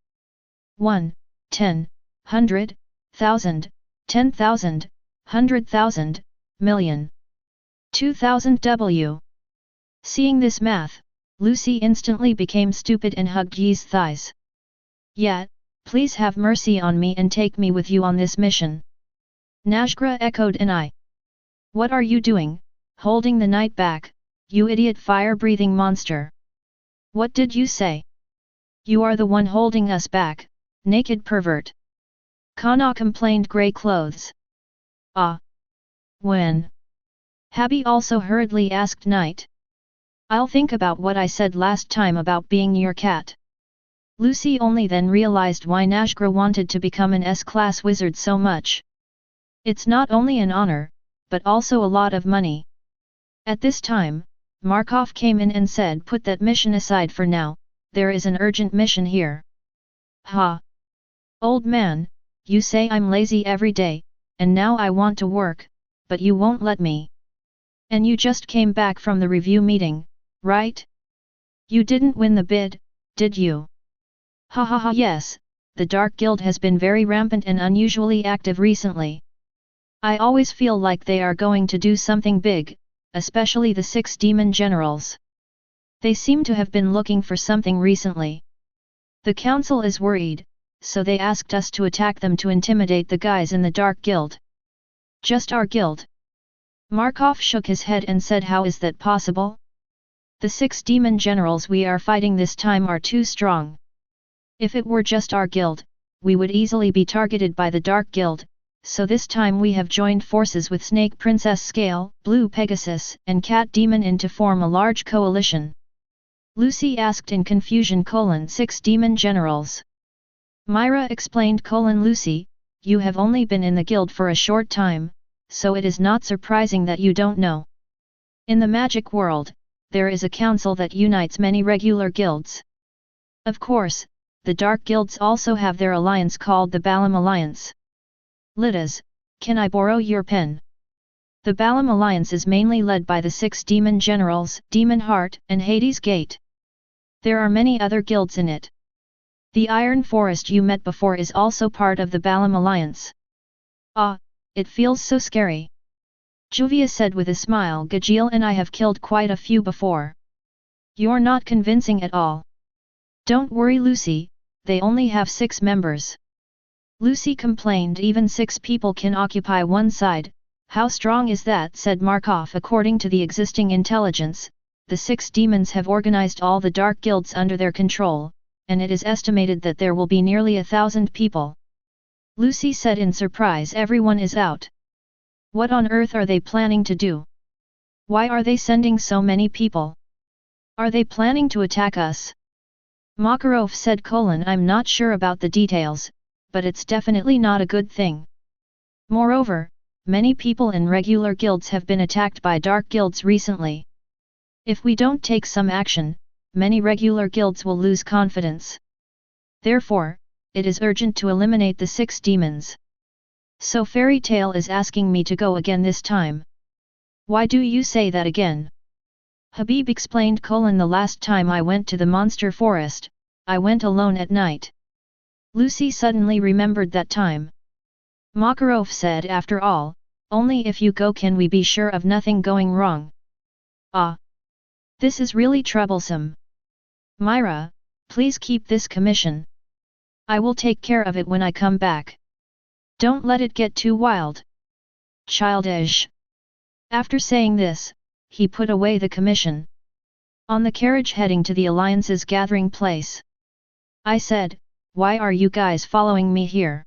1, 10, 100, 1000, 10,000, 100,000, million. 2,000 W. Seeing this math, Lucy instantly became stupid and hugged Ye's thighs. Yet, please have mercy on me and take me with you on this mission. Najgra echoed and I. What are you doing, holding the knight back, you idiot fire-breathing monster? What did you say? You are the one holding us back, naked pervert. Kana complained grey clothes. Ah. When? Habi also hurriedly asked Knight. I'll think about what I said last time about being your cat. Lucy only then realized why Najgra wanted to become an S-class wizard so much. It's not only an honor, but also a lot of money. At this time, Markov came in and said, put that mission aside for now, there is an urgent mission here. Ha! Old man, you say I'm lazy every day, and now I want to work, but you won't let me. And you just came back from the review meeting, right? You didn't win the bid, did you? Ha ha ha, yes, the Dark Guild has been very rampant and unusually active recently. I always feel like they are going to do something big, especially the 6 demon generals. They seem to have been looking for something recently. The council is worried, so they asked us to attack them to intimidate the guys in the Dark Guild. Just our guild? Markov shook his head and said, how is that possible? The 6 demon generals we are fighting this time are too strong. If it were just our guild, we would easily be targeted by the Dark Guild, so this time we have joined forces with Snake Princess Scale, Blue Pegasus, and Cat Demon in to form a large coalition. Lucy asked in confusion: 6 demon generals. Myra explained: Lucy, you have only been in the guild for a short time, so it is not surprising that you don't know. In the magic world, there is a council that unites many regular guilds. Of course, the Dark Guilds also have their alliance called the Balam Alliance. Lidas, can I borrow your pen? The Balam Alliance is mainly led by the 6 demon generals, Demon Heart and Hades Gate. There are many other guilds in it. The Iron Forest you met before is also part of the Balam Alliance. Ah, it feels so scary. Juvia said with a smile. Gajeel and I have killed quite a few before. You're not convincing at all. Don't worry Lucy, they only have 6 members. Lucy complained. Even 6 people can occupy one side, how strong is that? Said Markov. According to the existing intelligence, the 6 demons have organized all the dark guilds under their control, and it is estimated that there will be nearly 1,000 people. Lucy said in surprise. Everyone is out. What on earth are they planning to do? Why are they sending so many people? Are they planning to attack us? Makarov said: I'm not sure about the details, but it's definitely not a good thing. Moreover, many people in regular guilds have been attacked by dark guilds recently. If we don't take some action, many regular guilds will lose confidence. Therefore, it is urgent to eliminate the 6 demons. So Fairy Tail is asking me to go again this time. Why do you say that again? Habib explained: The last time I went to the monster forest, I went alone at night. Lucy suddenly remembered that time. Makarov said: after all, only if you go can we be sure of nothing going wrong. Ah! This is really troublesome. Myra, please keep this commission. I will take care of it when I come back. Don't let it get too wild. Childish. After saying this, he put away the commission. On the carriage heading to the Alliance's gathering place. I said, why are you guys following me here?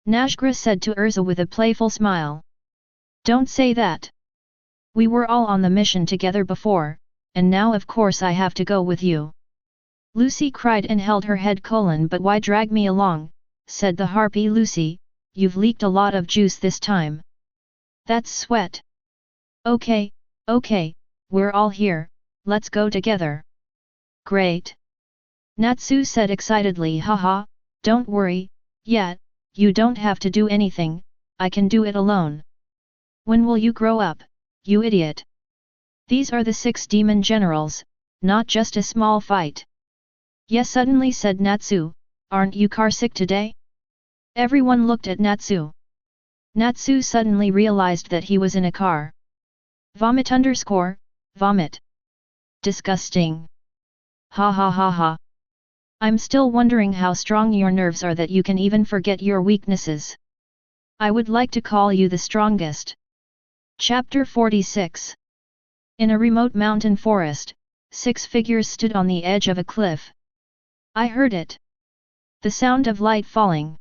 Najgra said to Urza with a playful smile. Don't say that. We were all on the mission together before, and now of course I have to go with you. Lucy cried and held her head. But why drag me along? Said the harpy. Lucy, you've leaked a lot of juice this time. That's sweat. Okay, we're all here, let's go together. Great. Natsu said excitedly. Haha, don't worry, yet, you don't have to do anything, I can do it alone. When will you grow up, you idiot? These are the 6 demon generals, not just a small fight. Yes, suddenly said Natsu, aren't you carsick today? Everyone looked at Natsu. Natsu suddenly realized that he was in a car. Vomit. Disgusting. Ha ha ha ha. I'm still wondering how strong your nerves are that you can even forget your weaknesses. I would like to call you the strongest. Chapter 46. In a remote mountain forest, 6 figures stood on the edge of a cliff. I heard it. The sound of light falling.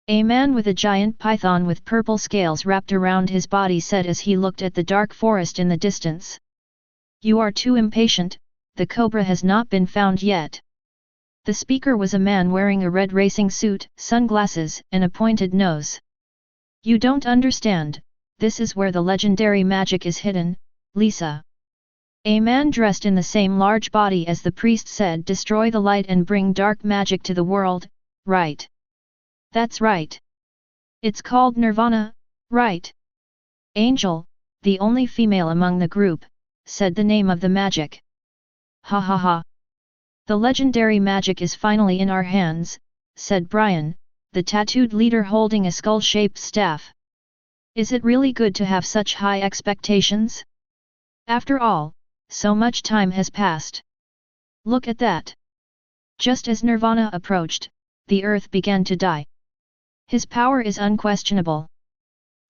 A man with a giant python with purple scales wrapped around his body said as he looked at the dark forest in the distance. You are too impatient, the cobra has not been found yet. The speaker was a man wearing a red racing suit, sunglasses, and a pointed nose. You don't understand, this is where the legendary magic is hidden, Lisa. A man dressed in the same large body as the priest said, destroy the light and bring dark magic to the world, right? That's right. It's called Nirvana, right? Angel, the only female among the group, said the name of the magic. Ha ha ha. The legendary magic is finally in our hands, said Brian, the tattooed leader holding a skull-shaped staff. Is it really good to have such high expectations? After all, so much time has passed. Look at that. Just as Nirvana approached, the earth began to die. His power is unquestionable.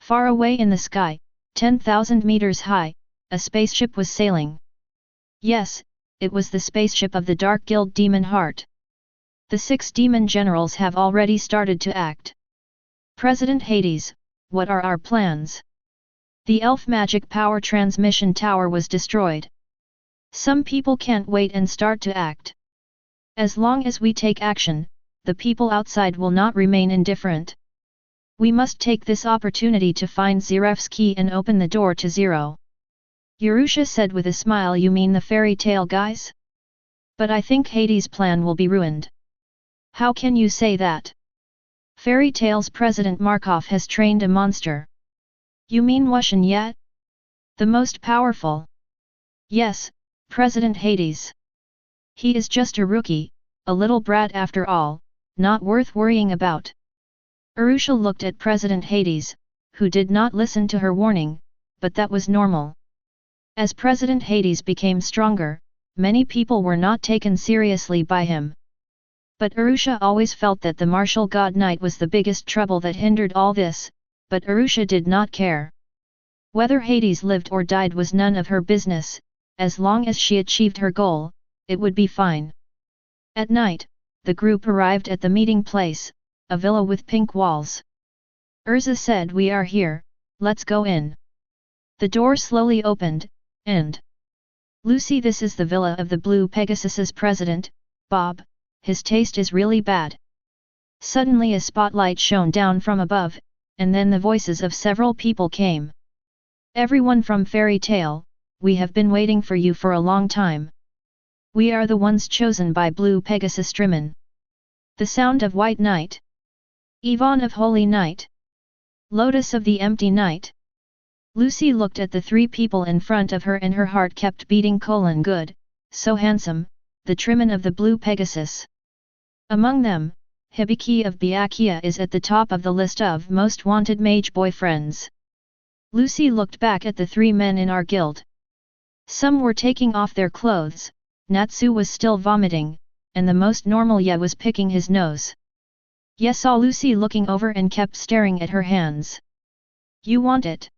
Far away in the sky, 10,000 meters high, a spaceship was sailing. Yes, it was the spaceship of the Dark Guild Demon Heart. The 6 demon generals have already started to act. President Hades, what are our plans? The elf magic power transmission tower was destroyed. Some people can't wait and start to act. As long as we take action, the people outside will not remain indifferent. We must take this opportunity to find Zeref's key and open the door to Zero. Urusha said with a smile, you mean the fairy tale guys? But I think Hades' plan will be ruined. How can you say that? Fairy Tale's President Markov has trained a monster. You mean Wushan yet? The most powerful? Yes, President Hades. He is just a rookie, a little brat after all, not worth worrying about. Urusha looked at President Hades, who did not listen to her warning, but that was normal. As President Hades became stronger, many people were not taken seriously by him. But Urusha always felt that the martial god knight was the biggest trouble that hindered all this, but Urusha did not care. Whether Hades lived or died was none of her business, as long as she achieved her goal, it would be fine. At night, the group arrived at the meeting place, a villa with pink walls. Urza said, we are here, let's go in. The door slowly opened, and Lucy, this is the villa of the Blue Pegasus's president, Bob, his taste is really bad. Suddenly a spotlight shone down from above, and then the voices of several people came. Everyone from Fairy Tale, we have been waiting for you for a long time. We are the ones chosen by Blue Pegasus Drimin. The Sound of White Night. Yvonne of Holy Night. Lotus of the Empty Night. Lucy looked at the 3 people in front of her and her heart kept beating. Good, so handsome, the Trimin of the Blue Pegasus. Among them, Hibiki of Byakuya is at the top of the list of most wanted mage boyfriends. Lucy looked back at the 3 men in our guild. Some were taking off their clothes, Natsu was still vomiting, and the most normal Ye was picking his nose. Ye saw Lucy looking over and kept staring at her hands. You want it?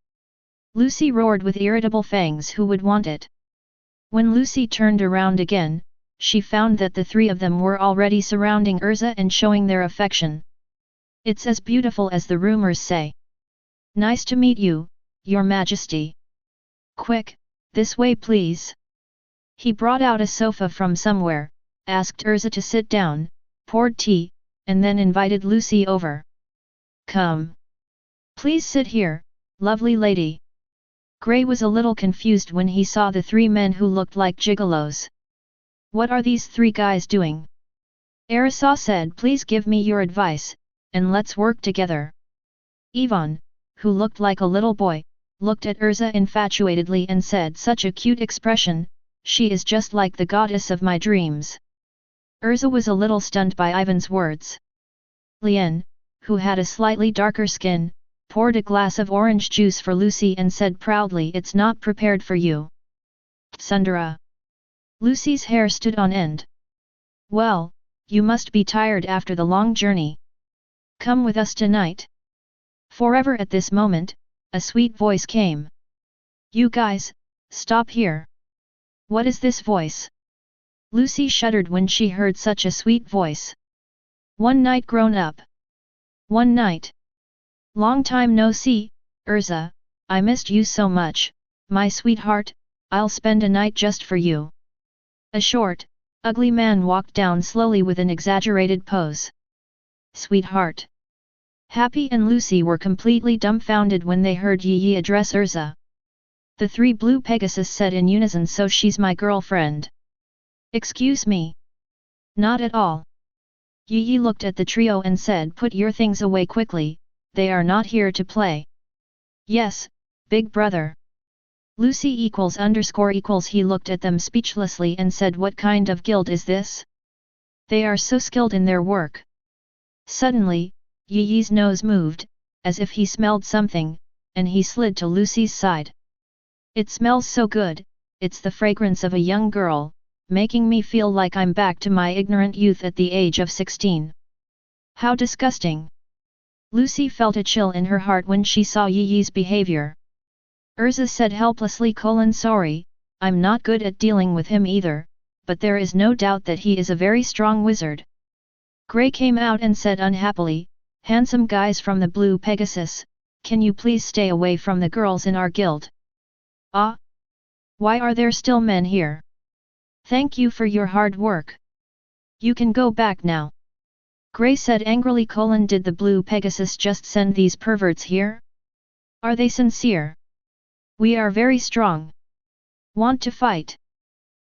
Lucy roared with irritable fangs. Who would want it? When Lucy turned around again, she found that the 3 of them were already surrounding Urza and showing their affection. It's as beautiful as the rumors say. Nice to meet you, Your Majesty. Quick, this way please. He brought out a sofa from somewhere, asked Urza to sit down, poured tea, and then invited Lucy over. Come. Please sit here, lovely lady. Gray was a little confused when he saw the 3 men who looked like gigolos. What are these 3 guys doing? Arisa said, please give me your advice, and let's work together. Yvonne, who looked like a little boy, looked at Urza infatuatedly and said, such a cute expression, she is just like the goddess of my dreams. Urza was a little stunned by Ivan's words. Lien, who had a slightly darker skin, poured a glass of orange juice for Lucy and said proudly, it's not prepared for you. Sundara. Lucy's hair stood on end. Well, you must be tired after the long journey. Come with us tonight. Forever at this moment, a sweet voice came. You guys, stop here. What is this voice? Lucy shuddered when she heard such a sweet voice. One night grown up. One night. Long time no see, Urza, I missed you so much, my sweetheart, I'll spend a night just for you. A short, ugly man walked down slowly with an exaggerated pose. Sweetheart. Happy and Lucy were completely dumbfounded when they heard Yi address Urza. The three blue Pegasus said in unison, so she's my girlfriend. Excuse me. Not at all. Yi looked at the trio and said, put your things away quickly, they are not here to play. Yes, big brother. Lucy == he looked at them speechlessly and said, what kind of guild is this? They are so skilled in their work. Suddenly, Yi's nose moved, as if he smelled something, and he slid to Lucy's side. It smells so good, it's the fragrance of a young girl, making me feel like I'm back to my ignorant youth at the age of 16. How disgusting! Lucy felt a chill in her heart when she saw Yi's behavior. Urza said helplessly, sorry, I'm not good at dealing with him either, but there is no doubt that he is a very strong wizard. Grey came out and said unhappily, handsome guys from the blue Pegasus, can you please stay away from the girls in our guild? Ah? Why are there still men here? Thank you for your hard work. You can go back now. Grey said angrily, did the blue Pegasus just send these perverts here? Are they sincere? We are very strong. Want to fight?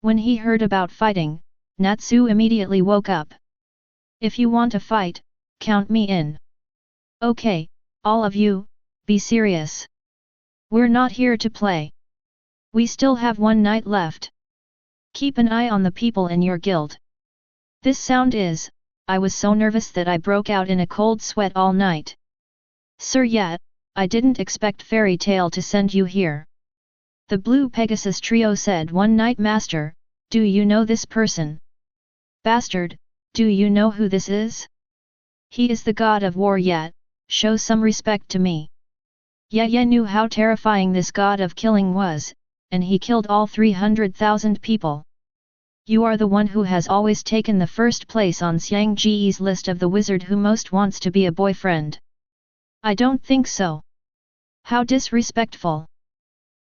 When he heard about fighting, Natsu immediately woke up. If you want to fight, count me in. Okay, all of you, be serious. We're not here to play. We still have one night left. Keep an eye on the people in your guild. This sound is, I was so nervous that I broke out in a cold sweat all night. Sir, yet, I didn't expect Fairy Tale to send you here. The Blue Pegasus trio said one night. Master, do you know this person? Bastard, do you know who this is? He is the god of war, yet, show some respect to me. Ye knew how terrifying this god of killing was, and he killed all 300,000 people. You are the one who has always taken the first place on Xiang Ji's list of the wizard who most wants to be a boyfriend. I don't think so. How disrespectful.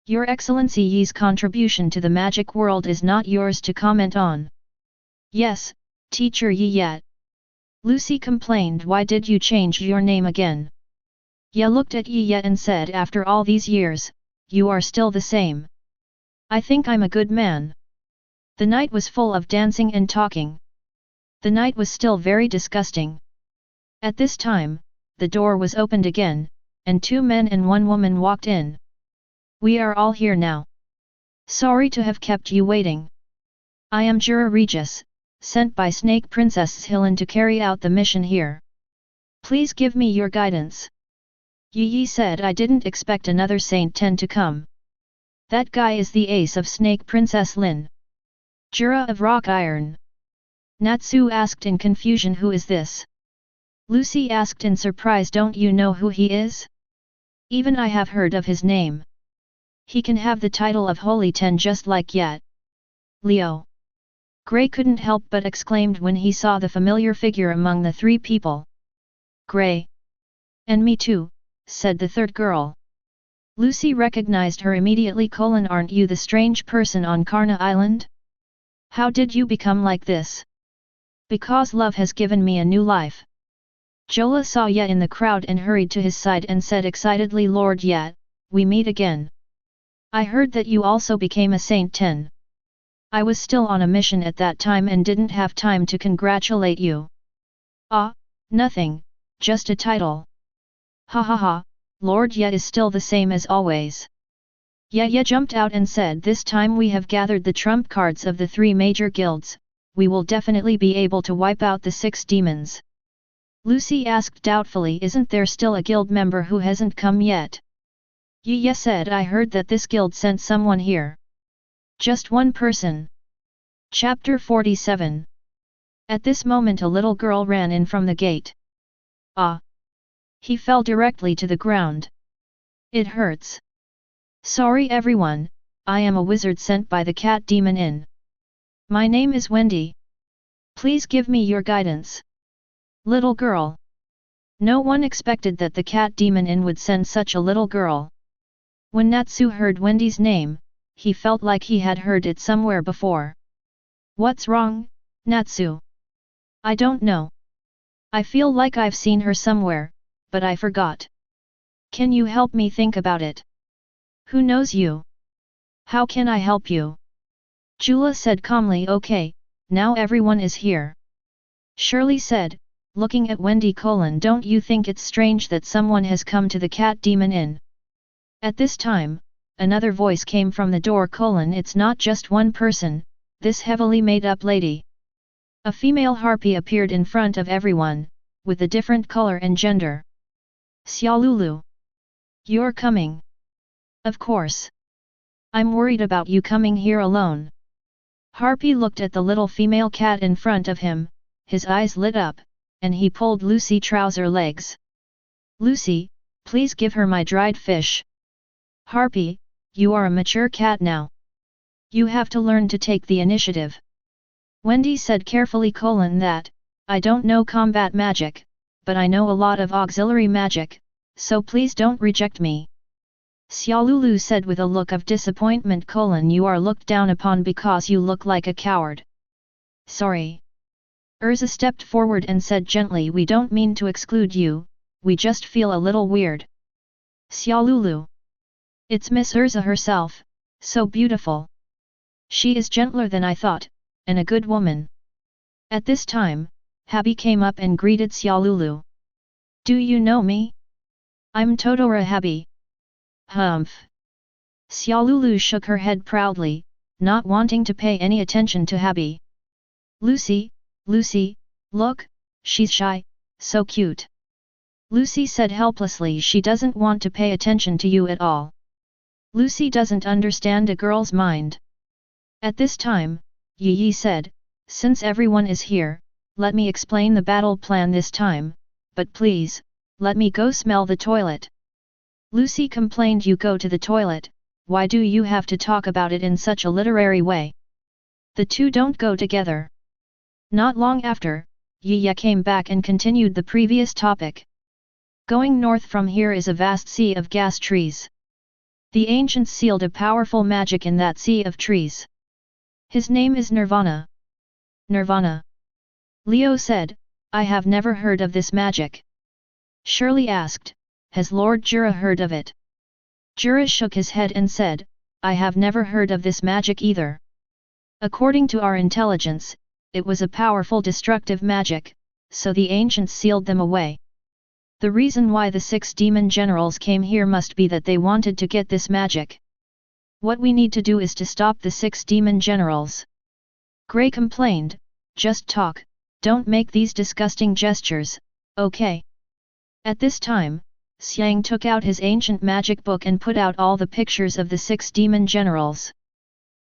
Your Excellency Yi's contribution to the magic world is not yours to comment on. Yes, Teacher Yi yet. Lucy complained, why did you change your name again? Ye looked at Yi yet and said, after all these years, you are still the same. I think I'm a good man. The night was full of dancing and talking. The night was still very disgusting. At this time, the door was opened again, and 2 men and 1 woman walked in. We are all here now. Sorry to have kept you waiting. I am Jura Regis, sent by Snake Princess Hillen to carry out the mission here. Please give me your guidance. Yi said, I didn't expect another Saint 10 to come. That guy is the ace of Snake Princess Lin. Jura of Rock Iron. Natsu asked in confusion, who is this? Lucy asked in surprise, don't you know who he is? Even I have heard of his name. He can have the title of Holy 10 just like Yet. Leo. Grey couldn't help but exclaimed when he saw the familiar figure among the 3 people. Grey. And me too, said the 3rd girl. Lucy recognized her immediately. Aren't you the strange person on Karna Island? How did you become like this? Because love has given me a new life. Jola saw Ye in the crowd and hurried to his side and said excitedly, Lord Ye, we meet again. I heard that you also became a Saint 10. I was still on a mission at that time and didn't have time to congratulate you. Ah, nothing, just a title. Ha ha ha, Lord Ye is still the same as always. Ye jumped out and said, this time we have gathered the trump cards of the 3 major guilds, we will definitely be able to wipe out the 6 demons. Lucy asked doubtfully, isn't there still a guild member who hasn't come yet? Ye said, I heard that this guild sent someone here. Just one person. Chapter 47. At this moment a little girl ran in from the gate. Ah! He fell directly to the ground. It hurts. Sorry everyone, I am a wizard sent by the cat demon inn. My name is Wendy. Please give me your guidance. Little girl. No one expected that the cat demon inn would send such a little girl. When Natsu heard Wendy's name, he felt like he had heard it somewhere before. What's wrong, Natsu? I don't know. I feel like I've seen her somewhere, but I forgot. Can you help me think about it? Who knows you? How can I help you? Jula said calmly. Okay, now everyone is here. Shirley said, looking at Wendy. Don't you think it's strange that someone has come to the cat demon inn? At this time, another voice came from the door. It's not just one person, this heavily made up lady. A female harpy appeared in front of everyone, with a different color and gender. Xiaolulu. You're coming. Of course. I'm worried about you coming here alone. Harpy looked at the little female cat in front of him, his eyes lit up, and he pulled Lucy trouser legs. Lucy, please give her my dried fish. Harpy, you are a mature cat now. You have to learn to take the initiative. Wendy said carefully. That, I don't know combat magic, but I know a lot of auxiliary magic, so please don't reject me. Xiaolulu said with a look of disappointment. You are looked down upon because you look like a coward. Sorry. Urza stepped forward and said gently, we don't mean to exclude you, we just feel a little weird. Xiaolulu. It's Miss Urza herself, so beautiful. She is gentler than I thought, and a good woman. At this time, Habi came up and greeted Xiaolulu. Do you know me? I'm Todora Habi. Humph. Xiaolulu shook her head proudly, not wanting to pay any attention to Habi. Lucy, look, she's shy, so cute. Lucy said helplessly. She doesn't want to pay attention to you at all. Lucy doesn't understand a girl's mind. At this time, Yi said, since everyone is here, let me explain the battle plan this time, but please, let me go smell the toilet. Lucy complained. You go to the toilet, why do you have to talk about it in such a literary way? The two don't go together. Not long after, Yi came back and continued the previous topic. Going north from here is a vast sea of gas trees. The ancients sealed a powerful magic in that sea of trees. His name is Nirvana. Nirvana. Leo said, I have never heard of this magic. Shirley asked, has Lord Jura heard of it? Jura shook his head and said, I have never heard of this magic either. According to our intelligence, it was a powerful destructive magic, so the ancients sealed them away. The reason why the 6 demon generals came here must be that they wanted to get this magic. What we need to do is to stop the 6 demon generals. Gray complained, just talk, don't make these disgusting gestures, okay? At this time, Xiang took out his ancient magic book and put out all the pictures of the 6 demon generals.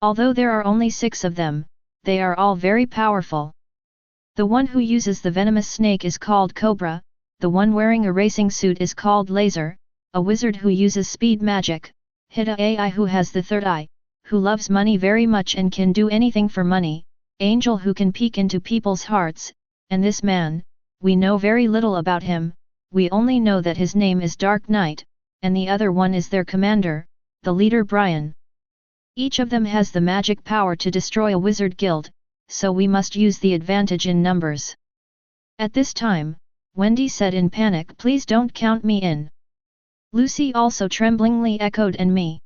Although there are only 6 of them, they are all very powerful. The one who uses the venomous snake is called Cobra, the one wearing a racing suit is called Laser, a wizard who uses speed magic, Hida Ai who has the third eye, who loves money very much and can do anything for money, Angel who can peek into people's hearts, and this man, we know very little about him, we only know that his name is Dark Knight, and the other one is their commander, the leader Brian. Each of them has the magic power to destroy a wizard guild, so we must use the advantage in numbers. At this time, Wendy said in panic, please don't count me in. Lucy also tremblingly echoed, and me.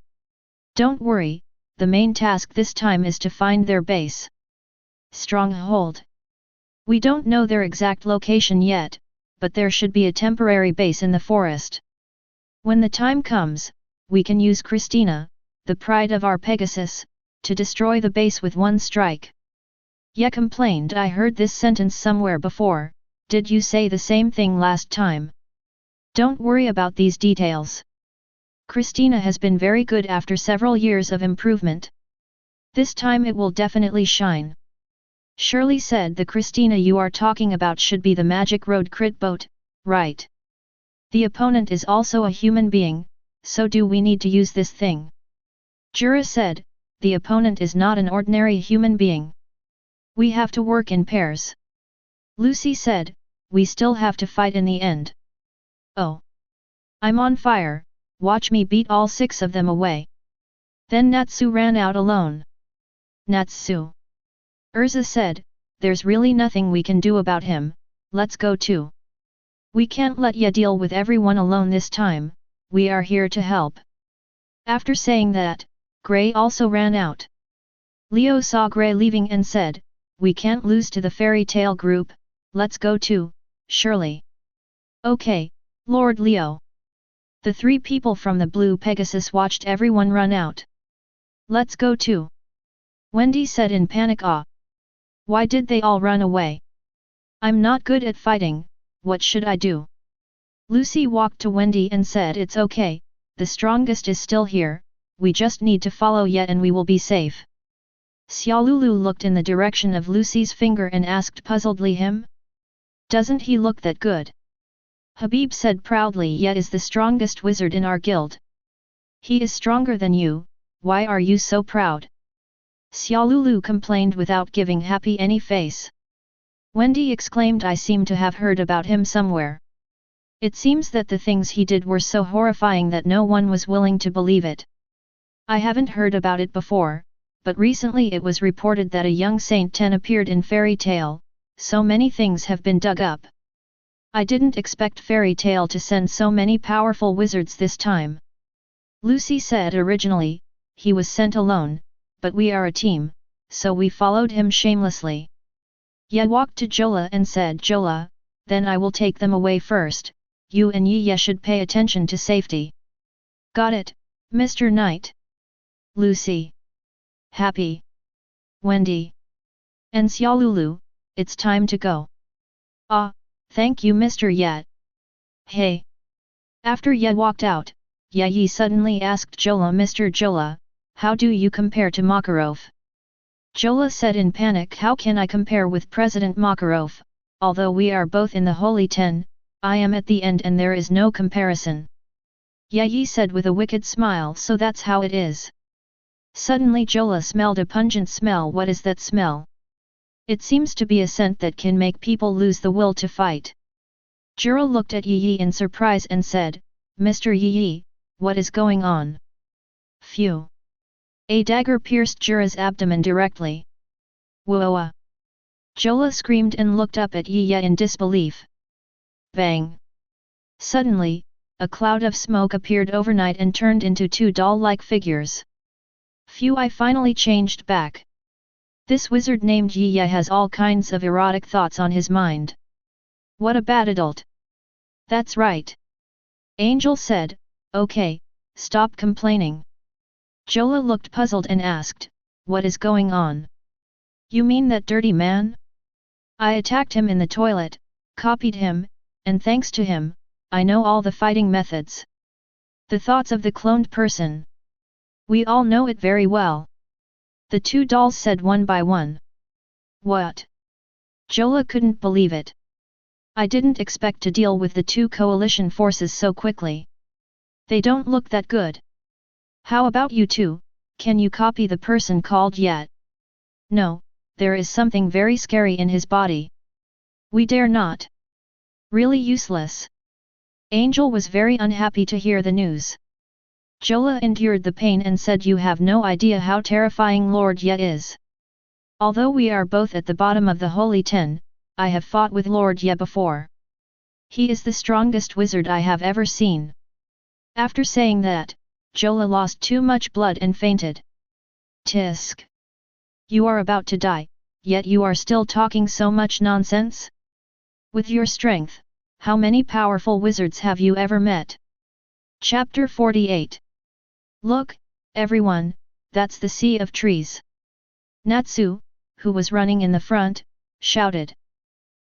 Don't worry, the main task this time is to find their base. Stronghold. We don't know their exact location yet, but there should be a temporary base in the forest. When the time comes, we can use Christina, the pride of our Pegasus, to destroy the base with one strike. Ye complained, I heard this sentence somewhere before, did you say the same thing last time? Don't worry about these details. Christina has been very good after several years of improvement. This time it will definitely shine. Shirley said the Christina you are talking about should be the magic road crit boat, right? The opponent is also a human being, so do we need to use this thing? Jura said, the opponent is not an ordinary human being. We have to work in pairs. Lucy said, we still have to fight in the end. Oh. I'm on fire, watch me beat all 6 of them away. Then Natsu ran out alone. Natsu. Urza said, there's really nothing we can do about him, let's go too. We can't let ya deal with everyone alone this time, we are here to help. After saying that, Gray also ran out. Leo saw Gray leaving and said, we can't lose to the fairy tale group, let's go too, Shirley. Okay, Lord Leo. The 3 people from the Blue Pegasus watched everyone run out. Let's go too. Wendy said in panic. Why did they all run away? I'm not good at fighting, what should I do? Lucy walked to Wendy and said it's okay, the strongest is still here, we just need to follow yet and we will be safe. Xiaolulu looked in the direction of Lucy's finger and asked puzzledly him? Doesn't he look that good? Habib said proudly Yet is the strongest wizard in our guild. He is stronger than you, why are you so proud? Xiaolulu complained without giving Happy any face. Wendy exclaimed I seem to have heard about him somewhere. It seems that the things he did were so horrifying that no one was willing to believe it. I haven't heard about it before, but recently it was reported that a young Saint 10 appeared in Fairy Tale, so many things have been dug up. I didn't expect Fairy Tale to send so many powerful wizards this time. Lucy said originally, he was sent alone, but we are a team, so we followed him shamelessly. Ye walked to Jola and said Jola, then I will take them away first, you and Ye should pay attention to safety. Got it, Mr. Knight. Lucy. Happy. Wendy. And Xiaolulu, it's time to go. Thank you Mr. Ye. Hey. After Ye walked out, Ye suddenly asked Jola Mr. Jola, how do you compare to Makarov? Jola said in panic how can I compare with President Makarov, although we are both in the Holy 10, I am at the end and there is no comparison. Ye said with a wicked smile so that's how it is. Suddenly Jola smelled a pungent smell. What is that smell? It seems to be a scent that can make people lose the will to fight. Jiro looked at Yi in surprise and said, Mr. Yi, what is going on? Phew. A dagger pierced Jira's abdomen directly. Whoa! Jola screamed and looked up at Yi in disbelief. Bang! Suddenly, a cloud of smoke appeared overnight and turned into 2 doll-like figures. Phew! I finally changed back. This wizard named Yi has all kinds of erotic thoughts on his mind. What a bad adult. That's right. Angel said, okay, stop complaining. Jola looked puzzled and asked, what is going on? You mean that dirty man? I attacked him in the toilet, copied him, and thanks to him, I know all the fighting methods. The thoughts of the cloned person. We all know it very well. The 2 dolls said one by one. What? Jola couldn't believe it. I didn't expect to deal with the 2 coalition forces so quickly. They don't look that good. How about you 2, can you copy the person called Yet? No, there is something very scary in his body. We dare not. Really useless. Angel was very unhappy to hear the news. Jola endured the pain and said you have no idea how terrifying Lord Ye is. Although we are both at the bottom of the Holy 10, I have fought with Lord Ye before. He is the strongest wizard I have ever seen. After saying that, Jola lost too much blood and fainted. Tisk. You are about to die, yet you are still talking so much nonsense? With your strength, how many powerful wizards have you ever met? Chapter 48. Look, everyone, that's the sea of trees. Natsu, who was running in the front, shouted.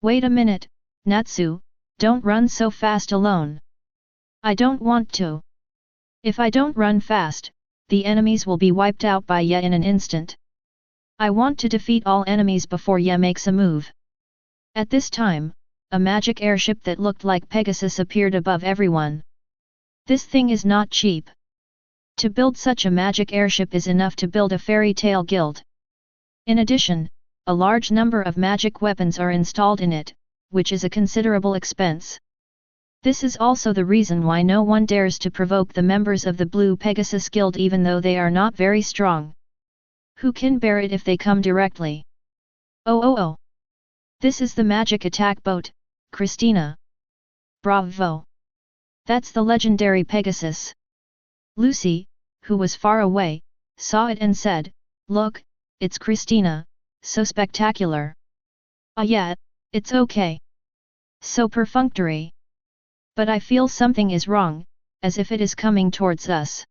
Wait a minute, Natsu, don't run so fast alone. I don't want to. If I don't run fast, the enemies will be wiped out by Ye in an instant. I want to defeat all enemies before Ye makes a move. At this time, a magic airship that looked like Pegasus appeared above everyone. This thing is not cheap. To build such a magic airship is enough to build a fairy tale guild. In addition, a large number of magic weapons are installed in it, which is a considerable expense. This is also the reason why no one dares to provoke the members of the Blue Pegasus Guild even though they are not very strong. Who can bear it if they come directly? Oh. This is the magic attack boat, Christina. Bravo! That's the legendary Pegasus. Lucy, who was far away, saw it and said, "Look, it's Christina, so spectacular." "Ah yeah, it's okay. So perfunctory. But I feel something is wrong, as if it is coming towards us."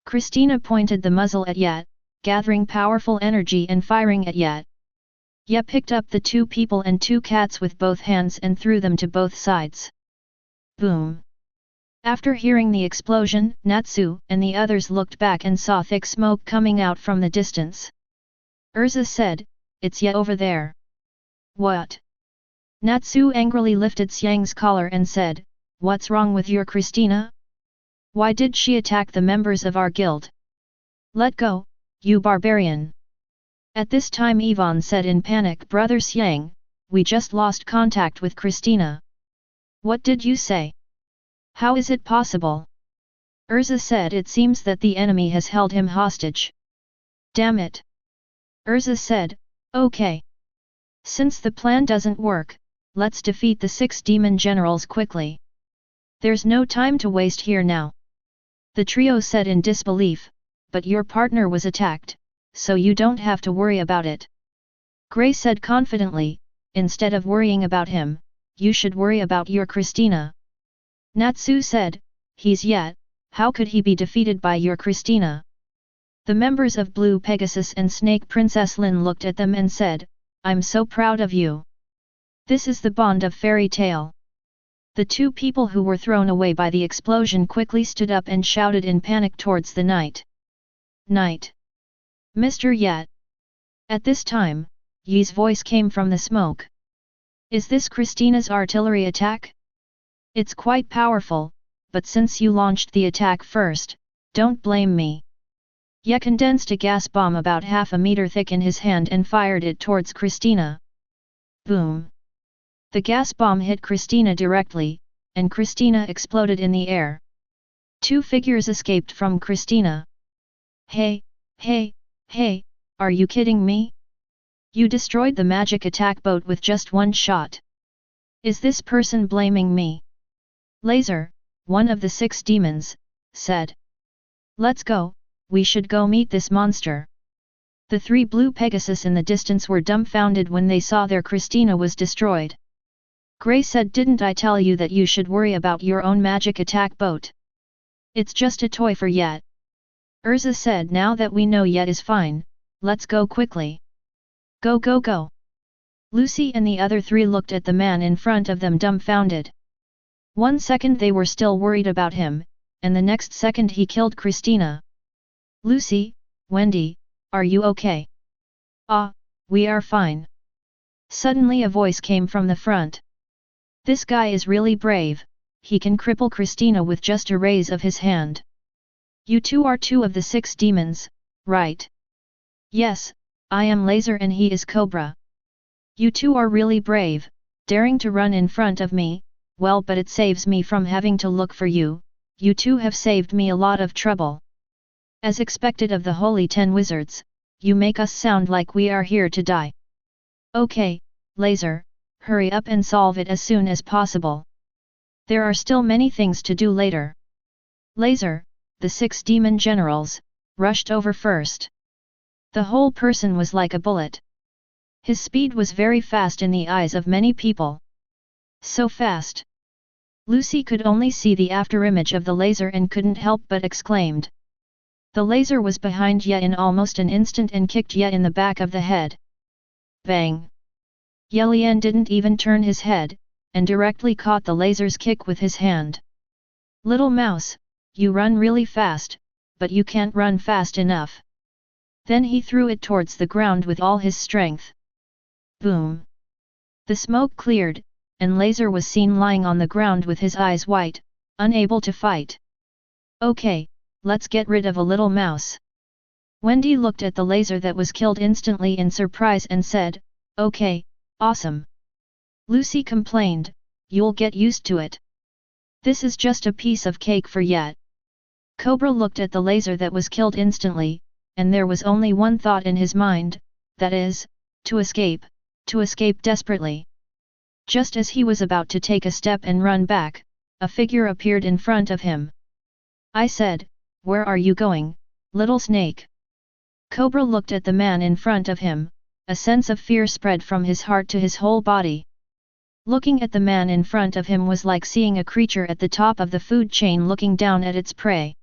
Christina pointed the muzzle at Yat, gathering powerful energy and firing at Yat. Yat picked up the 2 people and 2 cats with both hands and threw them to both sides. Boom! After hearing the explosion, Natsu and the others looked back and saw thick smoke coming out from the distance. Urza said, "It's Ye over there." "What?" Natsu angrily lifted Xiang's collar and said, "What's wrong with your Christina? Why did she attack the members of our guild? Let go, you barbarian!" At this time Yvonne said in panic, "Brother Xiang, we just lost contact with Christina." "What did you say? How is it possible?" Urza said, "It seems that the enemy has held him hostage." "Damn it!" Urza said, "Okay. Since the plan doesn't work, let's defeat the 6 demon generals quickly. There's no time to waste here now." The trio said in disbelief, "But your partner was attacked, so you don't have to worry about it." Gray said confidently, "Instead of worrying about him, you should worry about your Christina." Natsu said, "He's Yat, how could he be defeated by your Christina?" The members of Blue Pegasus and Snake Princess Lin looked at them and said, "I'm so proud of you. This is the bond of fairy tale." The 2 people who were thrown away by the explosion quickly stood up and shouted in panic towards the night. "Night! Mr. Yat!" At this time, Yi's voice came from the smoke. "Is this Christina's artillery attack? It's quite powerful, but since you launched the attack first, don't blame me." Ye condensed a gas bomb about half a meter thick in his hand and fired it towards Christina. Boom! The gas bomb hit Christina directly, and Christina exploded in the air. 2 figures escaped from Christina. Hey, are you kidding me? You destroyed the magic attack boat with just 1 shot. Is this person blaming me? Laser, one of the 6 demons, said. "Let's go, we should go meet this monster." The 3 Blue Pegasus in the distance were dumbfounded when they saw their Christina was destroyed. Gray said, "Didn't I tell you that you should worry about your own magic attack boat? It's just a toy for Yat." Urza said, "Now that we know Yat is fine, let's go quickly. Go. Lucy and the other 3 looked at the man in front of them dumbfounded. 1 second they were still worried about him, and the next second he killed Christina. "Lucy, Wendy, are you okay?" "Ah, we are fine." Suddenly a voice came from the front. "This guy is really brave, he can cripple Christina with just a raise of his hand." "You 2 are 2 of the 6 demons, right?" "Yes, I am Laser and he is Cobra." "You 2 are really brave, daring to run in front of me, well, but it saves me from having to look for you, you 2 have saved me a lot of trouble. As expected of the Holy 10 Wizards, you make us sound like we are here to die." "Okay, Laser, hurry up and solve it as soon as possible. There are still many things to do later." Laser, the 6 demon generals, rushed over first. The whole person was like a bullet. His speed was very fast in the eyes of many people. So fast! Lucy could only see the afterimage of the laser and couldn't help but exclaimed. The laser was behind Ye in almost an instant and kicked Ye in the back of the head. Bang! Ye Lian didn't even turn his head, and directly caught the laser's kick with his hand. "Little mouse, you run really fast, but you can't run fast enough." Then he threw it towards the ground with all his strength. Boom! The smoke cleared, and Laser was seen lying on the ground with his eyes white, unable to fight. Okay, let's get rid of a little mouse. Wendy looked at the Laser that was killed instantly in surprise and said, okay, awesome. Lucy complained, you'll get used to it. This is just a piece of cake for yet. Cobra looked at the Laser that was killed instantly, and there was only one thought in his mind, that is, to escape desperately. Just as he was about to take a step and run back, a figure appeared in front of him. I said, where are you going, little snake? Cobra looked at the man in front of him, a sense of fear spread from his heart to his whole body. Looking at the man in front of him was like seeing a creature at the top of the food chain looking down at its prey.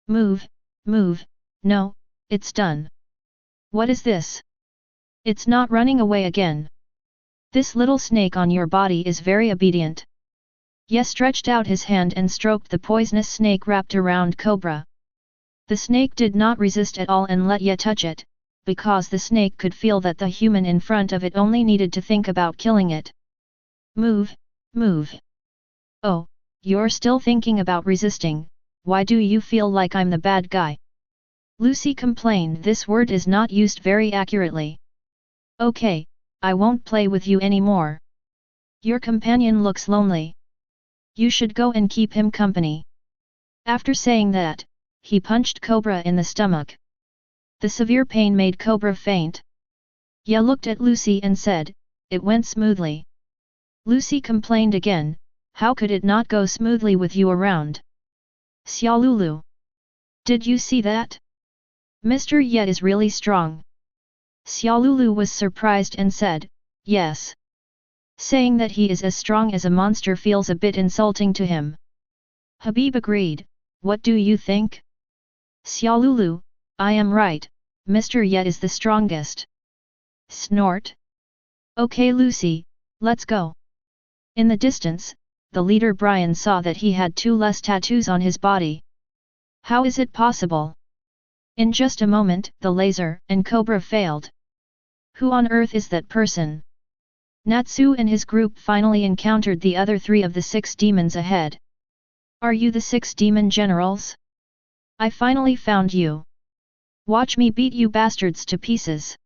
Move, move, no, it's done. What is this? It's not running away again. This little snake on your body is very obedient. Ye stretched out his hand and stroked the poisonous snake wrapped around Cobra. The snake did not resist at all and let Ye touch it, because the snake could feel that the human in front of it only needed to think about killing it. Move, move. Oh, you're still thinking about resisting, why do you feel like I'm the bad guy? Lucy complained this word is not used very accurately. Okay, I won't play with you anymore. Your companion looks lonely. You should go and keep him company. After saying that, he punched Cobra in the stomach. The severe pain made Cobra faint. Ye looked at Lucy and said, it went smoothly. Lucy complained again, how could it not go smoothly with you around? Xiaolulu. Did you see that? Mr. Ye is really strong. Xiaolulu was surprised and said, yes. Saying that he is as strong as a monster feels a bit insulting to him. Habib agreed, what do you think? Xiaolulu, I am right, Mr. Ye is the strongest. Snort. Okay Lucy, let's go. In the distance, the leader Brian saw that he had 2 less tattoos on his body. How is it possible? In just a moment, the Laser and Cobra failed. Who on earth is that person? Natsu and his group finally encountered the other 3 of the 6 demons ahead. Are you the 6 demon generals? I finally found you. Watch me beat you bastards to pieces.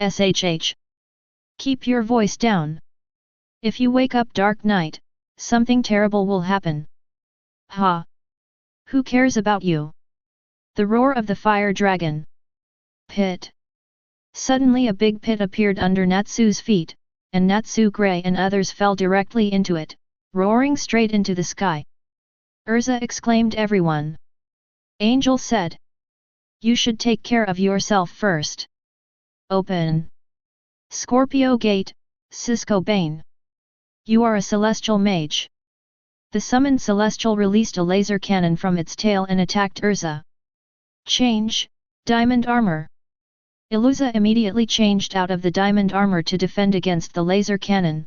SHH. Keep your voice down. If you wake up Dark Knight, something terrible will happen. Ha! Who cares about you? The roar of the fire dragon. Pit. Suddenly a big pit appeared under Natsu's feet, and Natsu Gray and others fell directly into it, roaring straight into the sky. Urza exclaimed everyone. Angel said. You should take care of yourself first. Open. Scorpio Gate, Cisco Bane. You are a celestial mage. The summoned celestial released a laser cannon from its tail and attacked Urza. Change, diamond armor. Iluza immediately changed out of the diamond armor to defend against the laser cannon.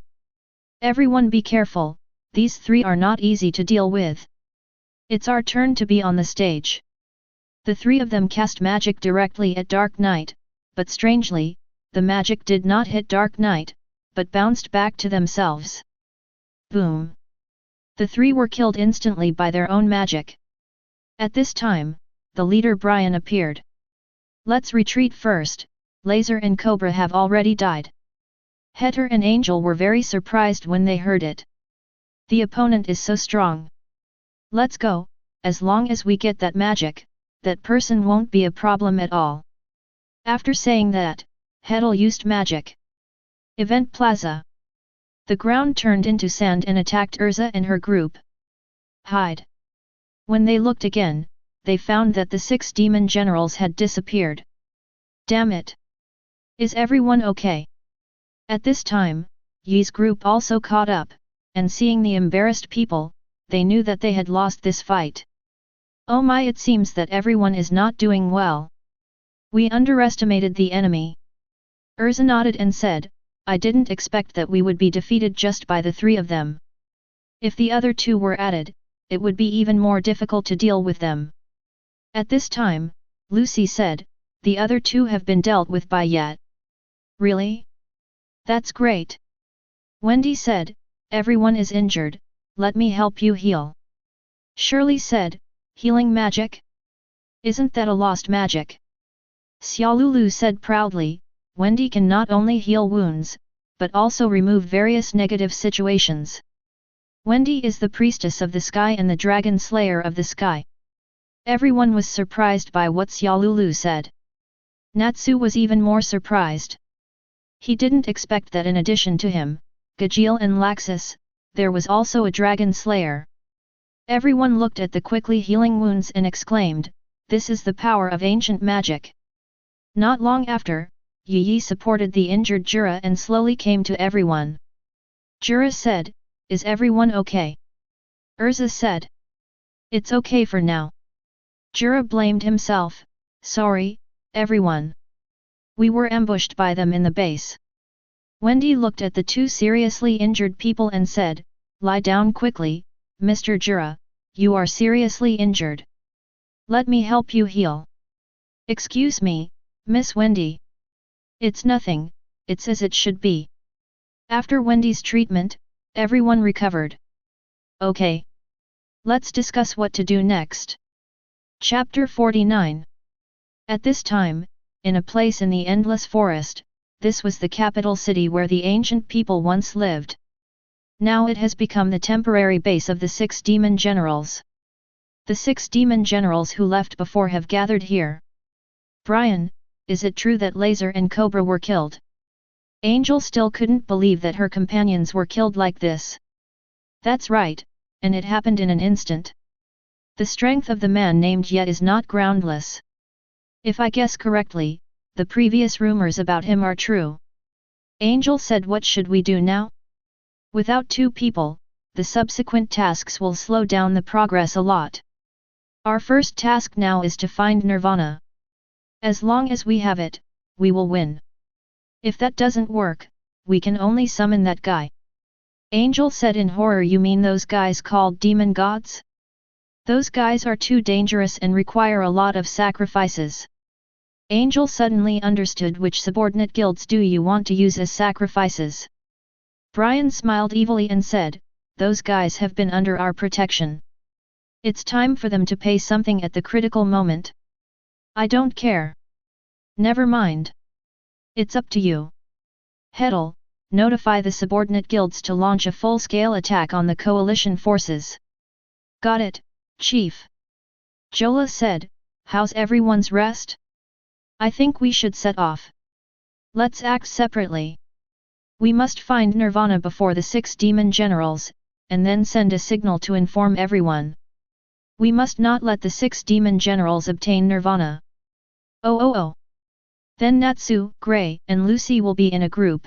Everyone be careful, these 3 are not easy to deal with. It's our turn to be on the stage. The 3 of them cast magic directly at Dark Knight, but strangely, the magic did not hit Dark Knight, but bounced back to themselves. Boom! The 3 were killed instantly by their own magic. At this time, the leader Brian appeared. Let's retreat first, Laser and Cobra have already died. Heter and Angel were very surprised when they heard it. The opponent is so strong. Let's go, as long as we get that magic, that person won't be a problem at all. After saying that, Hetel used magic. Event Plaza. The ground turned into sand and attacked Urza and her group. Hide. When they looked again, they found that the 6 demon generals had disappeared. Damn it! Is everyone okay? At this time, Yi's group also caught up, and seeing the embarrassed people, they knew that they had lost this fight. Oh my, it seems that everyone is not doing well. We underestimated the enemy. Urza nodded and said, I didn't expect that we would be defeated just by the 3 of them. If the other 2 were added, it would be even more difficult to deal with them. At this time, Lucy said, the other two have been dealt with by yet. Really? That's great. Wendy said, everyone is injured, let me help you heal. Shirley said, healing magic? Isn't that a lost magic? Xiaolulu said proudly, Wendy can not only heal wounds, but also remove various negative situations. Wendy is the priestess of the sky and the dragon slayer of the sky. Everyone was surprised by what Xiaolulu said. Natsu was even more surprised. He didn't expect that in addition to him, Gajeel and Laxus, there was also a dragon slayer. Everyone looked at the quickly healing wounds and exclaimed, this is the power of ancient magic. Not long after, Yi supported the injured Jura and slowly came to everyone. Jura said, is everyone okay? Urza said, it's okay for now. Jura blamed himself, sorry, everyone. We were ambushed by them in the base. Wendy looked at the two seriously injured people and said, lie down quickly, Mr. Jura, you are seriously injured. Let me help you heal. Excuse me, Miss Wendy. It's nothing, it's as it should be. After Wendy's treatment, everyone recovered. Okay. Let's discuss what to do next. Chapter 49. At this time, in a place in the endless forest, this was the capital city where the ancient people once lived. Now it has become the temporary base of the 6 demon generals. The 6 demon generals who left before have gathered here. Brian, is it true that Laser and Cobra were killed? Angel still couldn't believe that her companions were killed like this. That's right, and it happened in an instant. The strength of the man named yet is not groundless. If I guess correctly, the previous rumors about him are true. Angel said, what should we do now? Without 2 people, the subsequent tasks will slow down the progress a lot. Our first task now is to find Nirvana. As long as we have it, we will win. If that doesn't work, we can only summon that guy. Angel said in horror, you mean those guys called demon gods? Those guys are too dangerous and require a lot of sacrifices. Angel suddenly understood which subordinate guilds do you want to use as sacrifices. Brian smiled evilly and said, those guys have been under our protection. It's time for them to pay something at the critical moment. I don't care. Never mind. It's up to you. Hedel, notify the subordinate guilds to launch a full-scale attack on the coalition forces. Got it, Chief. Jola said, how's everyone's rest? I think we should set off. Let's act separately. We must find Nirvana before the 6 demon generals, and then send a signal to inform everyone. We must not let the 6 demon generals obtain Nirvana. Oh. Then Natsu, Gray, and Lucy will be in a group.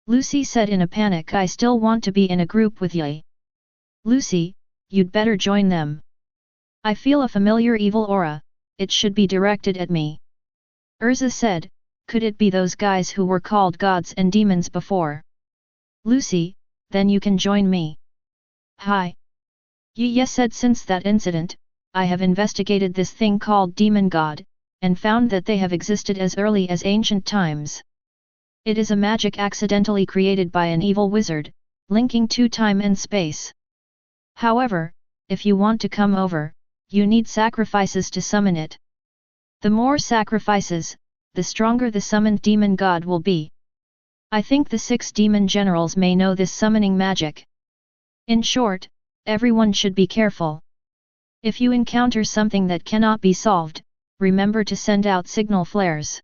Lucy said in a panic, I still want to be in a group with Ye. Lucy, you'd better join them. I feel a familiar evil aura, it should be directed at me. Urza said, could it be those guys who were called gods and demons before? Lucy, then you can join me. Hi. Ye said, since that incident, I have investigated this thing called demon god, and found that they have existed as early as ancient times. It is a magic accidentally created by an evil wizard, linking to time and space. However, if you want to come over, you need sacrifices to summon it. The more sacrifices, the stronger the summoned demon god will be. I think the 6 demon generals may know this summoning magic. In short, everyone should be careful. If you encounter something that cannot be solved, remember to send out signal flares.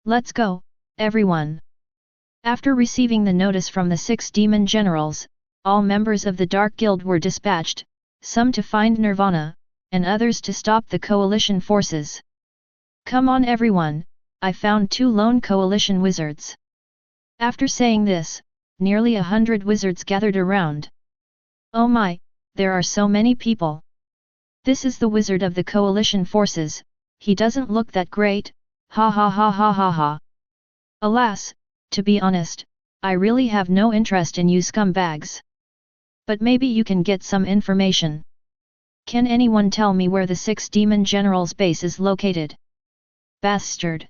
Let's go, everyone. After receiving the notice from the 6 demon generals, all members of the Dark Guild were dispatched, some to find Nirvana, and others to stop the coalition forces. Come on everyone, I found 2 lone coalition wizards. After saying this, nearly 100 wizards gathered around. Oh my, there are so many people. This is the wizard of the coalition forces, he doesn't look that great, ha ha ha ha ha ha. Alas, to be honest, I really have no interest in you scumbags. But maybe you can get some information. Can anyone tell me where the 6 demon generals' base is located? Bastard!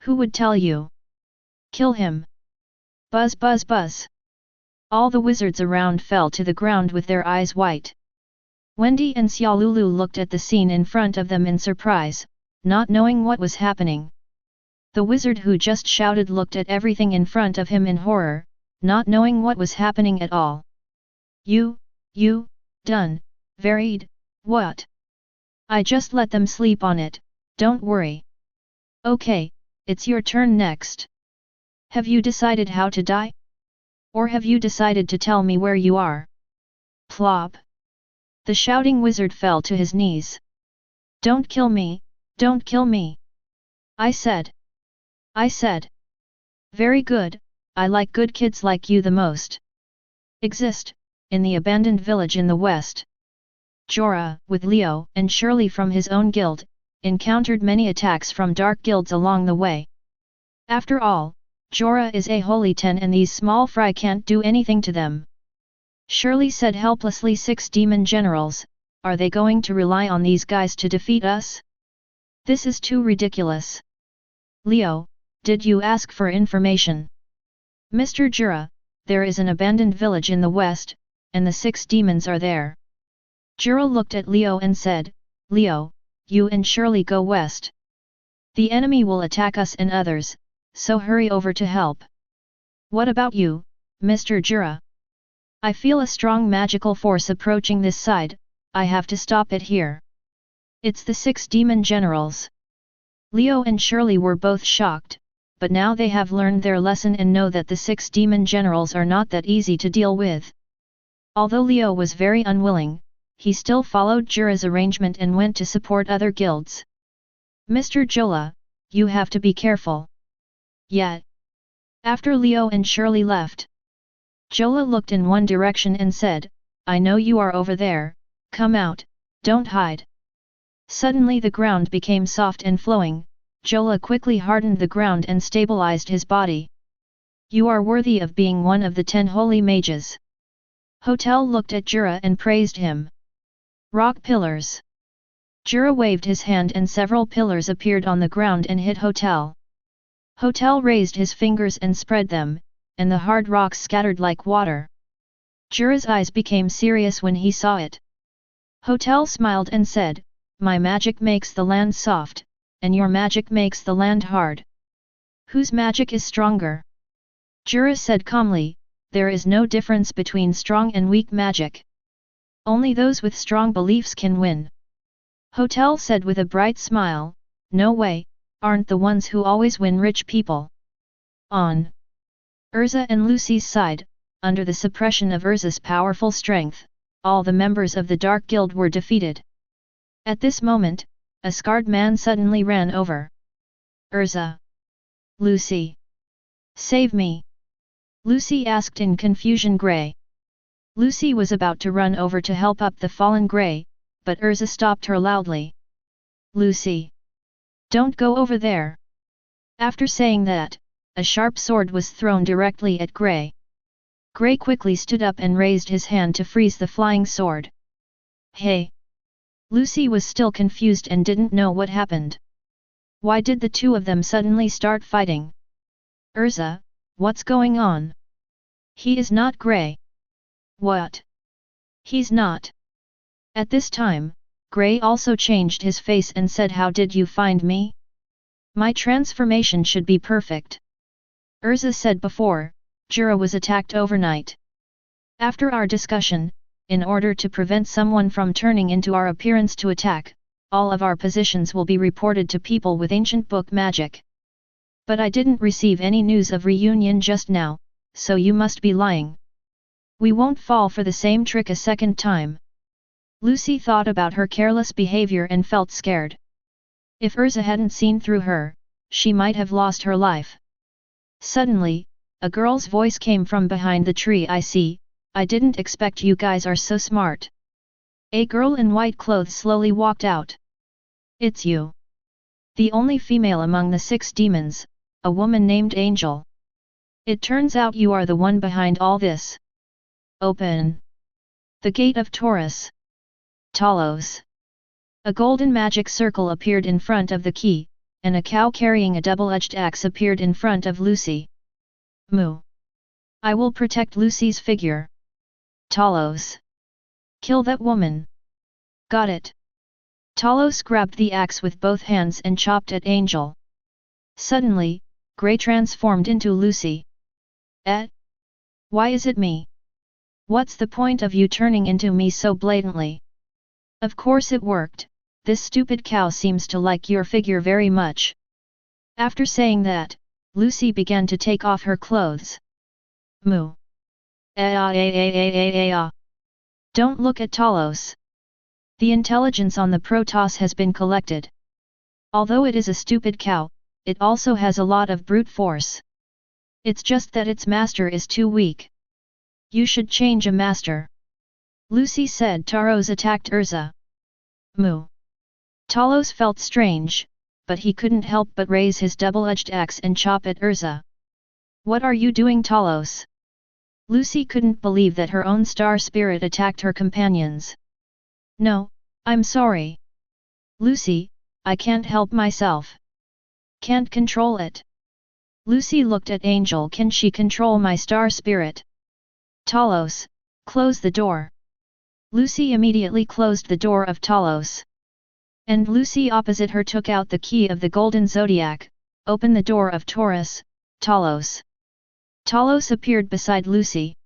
Who would tell you? Kill him! Buzz buzz buzz! All the wizards around fell to the ground with their eyes white. Wendy and Xiaolulu looked at the scene in front of them in surprise, not knowing what was happening. The wizard who just shouted looked at everything in front of him in horror, not knowing what was happening at all. You, done, varied, what? I just let them sleep on it, don't worry. Okay, it's your turn next. Have you decided how to die? Or have you decided to tell me where you are? Plop. The shouting wizard fell to his knees. Don't kill me, don't kill me. I said. Very good, I like good kids like you the most. Exist, in the abandoned village in the west. Jorah, with Leo and Shirley from his own guild, encountered many attacks from dark guilds along the way. After all, Jorah is a holy 10 and these small fry can't do anything to them. Shirley said helplessly, 6 demon generals, are they going to rely on these guys to defeat us? This is too ridiculous. Leo, did you ask for information? Mr. Jura, there is an abandoned village in the west, and the 6 demons are there. Jura looked at Leo and said, Leo, you and Shirley go west. The enemy will attack us and others, so hurry over to help. What about you, Mr. Jura? I feel a strong magical force approaching this side, I have to stop it here. It's the 6 demon generals. Leo and Shirley were both shocked, but now they have learned their lesson and know that the 6 demon generals are not that easy to deal with. Although Leo was very unwilling, he still followed Jura's arrangement and went to support other guilds. Mr. Jola, you have to be careful. Yet. After Leo and Shirley left, Jola looked in one direction and said, I know you are over there, come out, don't hide. Suddenly the ground became soft and flowing, Jola quickly hardened the ground and stabilized his body. You are worthy of being one of the 10 holy mages. Hotel looked at Jura and praised him. Rock pillars. Jura waved his hand and several pillars appeared on the ground and hit Hotel. Hotel raised his fingers and spread them, and the hard rocks scattered like water. Jura's eyes became serious when he saw it. Hotel smiled and said, my magic makes the land soft, and your magic makes the land hard. Whose magic is stronger? Jura said calmly, there is no difference between strong and weak magic. Only those with strong beliefs can win. Hotel said with a bright smile, no way, aren't the ones who always win rich people. On Urza and Lucy's side, under the suppression of Urza's powerful strength, all the members of the Dark Guild were defeated. At this moment, a scarred man suddenly ran over. Urza! Lucy! Save me! Lucy asked in confusion. Grey. Lucy was about to run over to help up the fallen Grey, but Urza stopped her loudly. Lucy! Don't go over there! After saying that, a sharp sword was thrown directly at Grey. Grey quickly stood up and raised his hand to freeze the flying sword. Hey! Lucy was still confused and didn't know what happened. Why did the two of them suddenly start fighting? Urza, what's going on? He is not Grey. What? He's not. At this time, Grey also changed his face and said, how did you find me? My transformation should be perfect. Urza said before, Jura was attacked overnight. After our discussion, in order to prevent someone from turning into our appearance to attack, all of our positions will be reported to people with ancient book magic. But I didn't receive any news of reunion just now, so you must be lying. We won't fall for the same trick a second time. Lucy thought about her careless behavior and felt scared. If Urza hadn't seen through her, she might have lost her life. Suddenly, a girl's voice came from behind the tree. I see, I didn't expect you guys are so smart. A girl in white clothes slowly walked out. It's you. The only female among the 6 demons, a woman named Angel. It turns out you are the one behind all this. Open the gate of Taurus. Talos. A golden magic circle appeared in front of the key, and a cow carrying a double-edged axe appeared in front of Lucy. Moo! I will protect Lucy's figure. Talos! Kill that woman! Got it! Talos grabbed the axe with both hands and chopped at Angel. Suddenly, Grey transformed into Lucy. Why is it me? What's the point of you turning into me so blatantly? Of course it worked, this stupid cow seems to like your figure very much. After saying that, Lucy began to take off her clothes. Moo! Don't look at Talos. The intelligence on the Protoss has been collected. Although it is a stupid cow, it also has a lot of brute force. It's just that its master is too weak. You should change a master. Lucy said. Taros attacked Urza. Moo! Talos felt strange, but he couldn't help but raise his double-edged axe and chop at Urza. What are you doing, Talos? Lucy couldn't believe that her own star spirit attacked her companions. No, I'm sorry. Lucy, I can't help myself. Can't control it. Lucy looked at Angel. Can she control my star spirit? Talos, close the door. Lucy immediately closed the door of Talos. And Lucy opposite her took out the key of the Golden Zodiac, opened the door of Taurus, Talos. Talos appeared beside Lucy.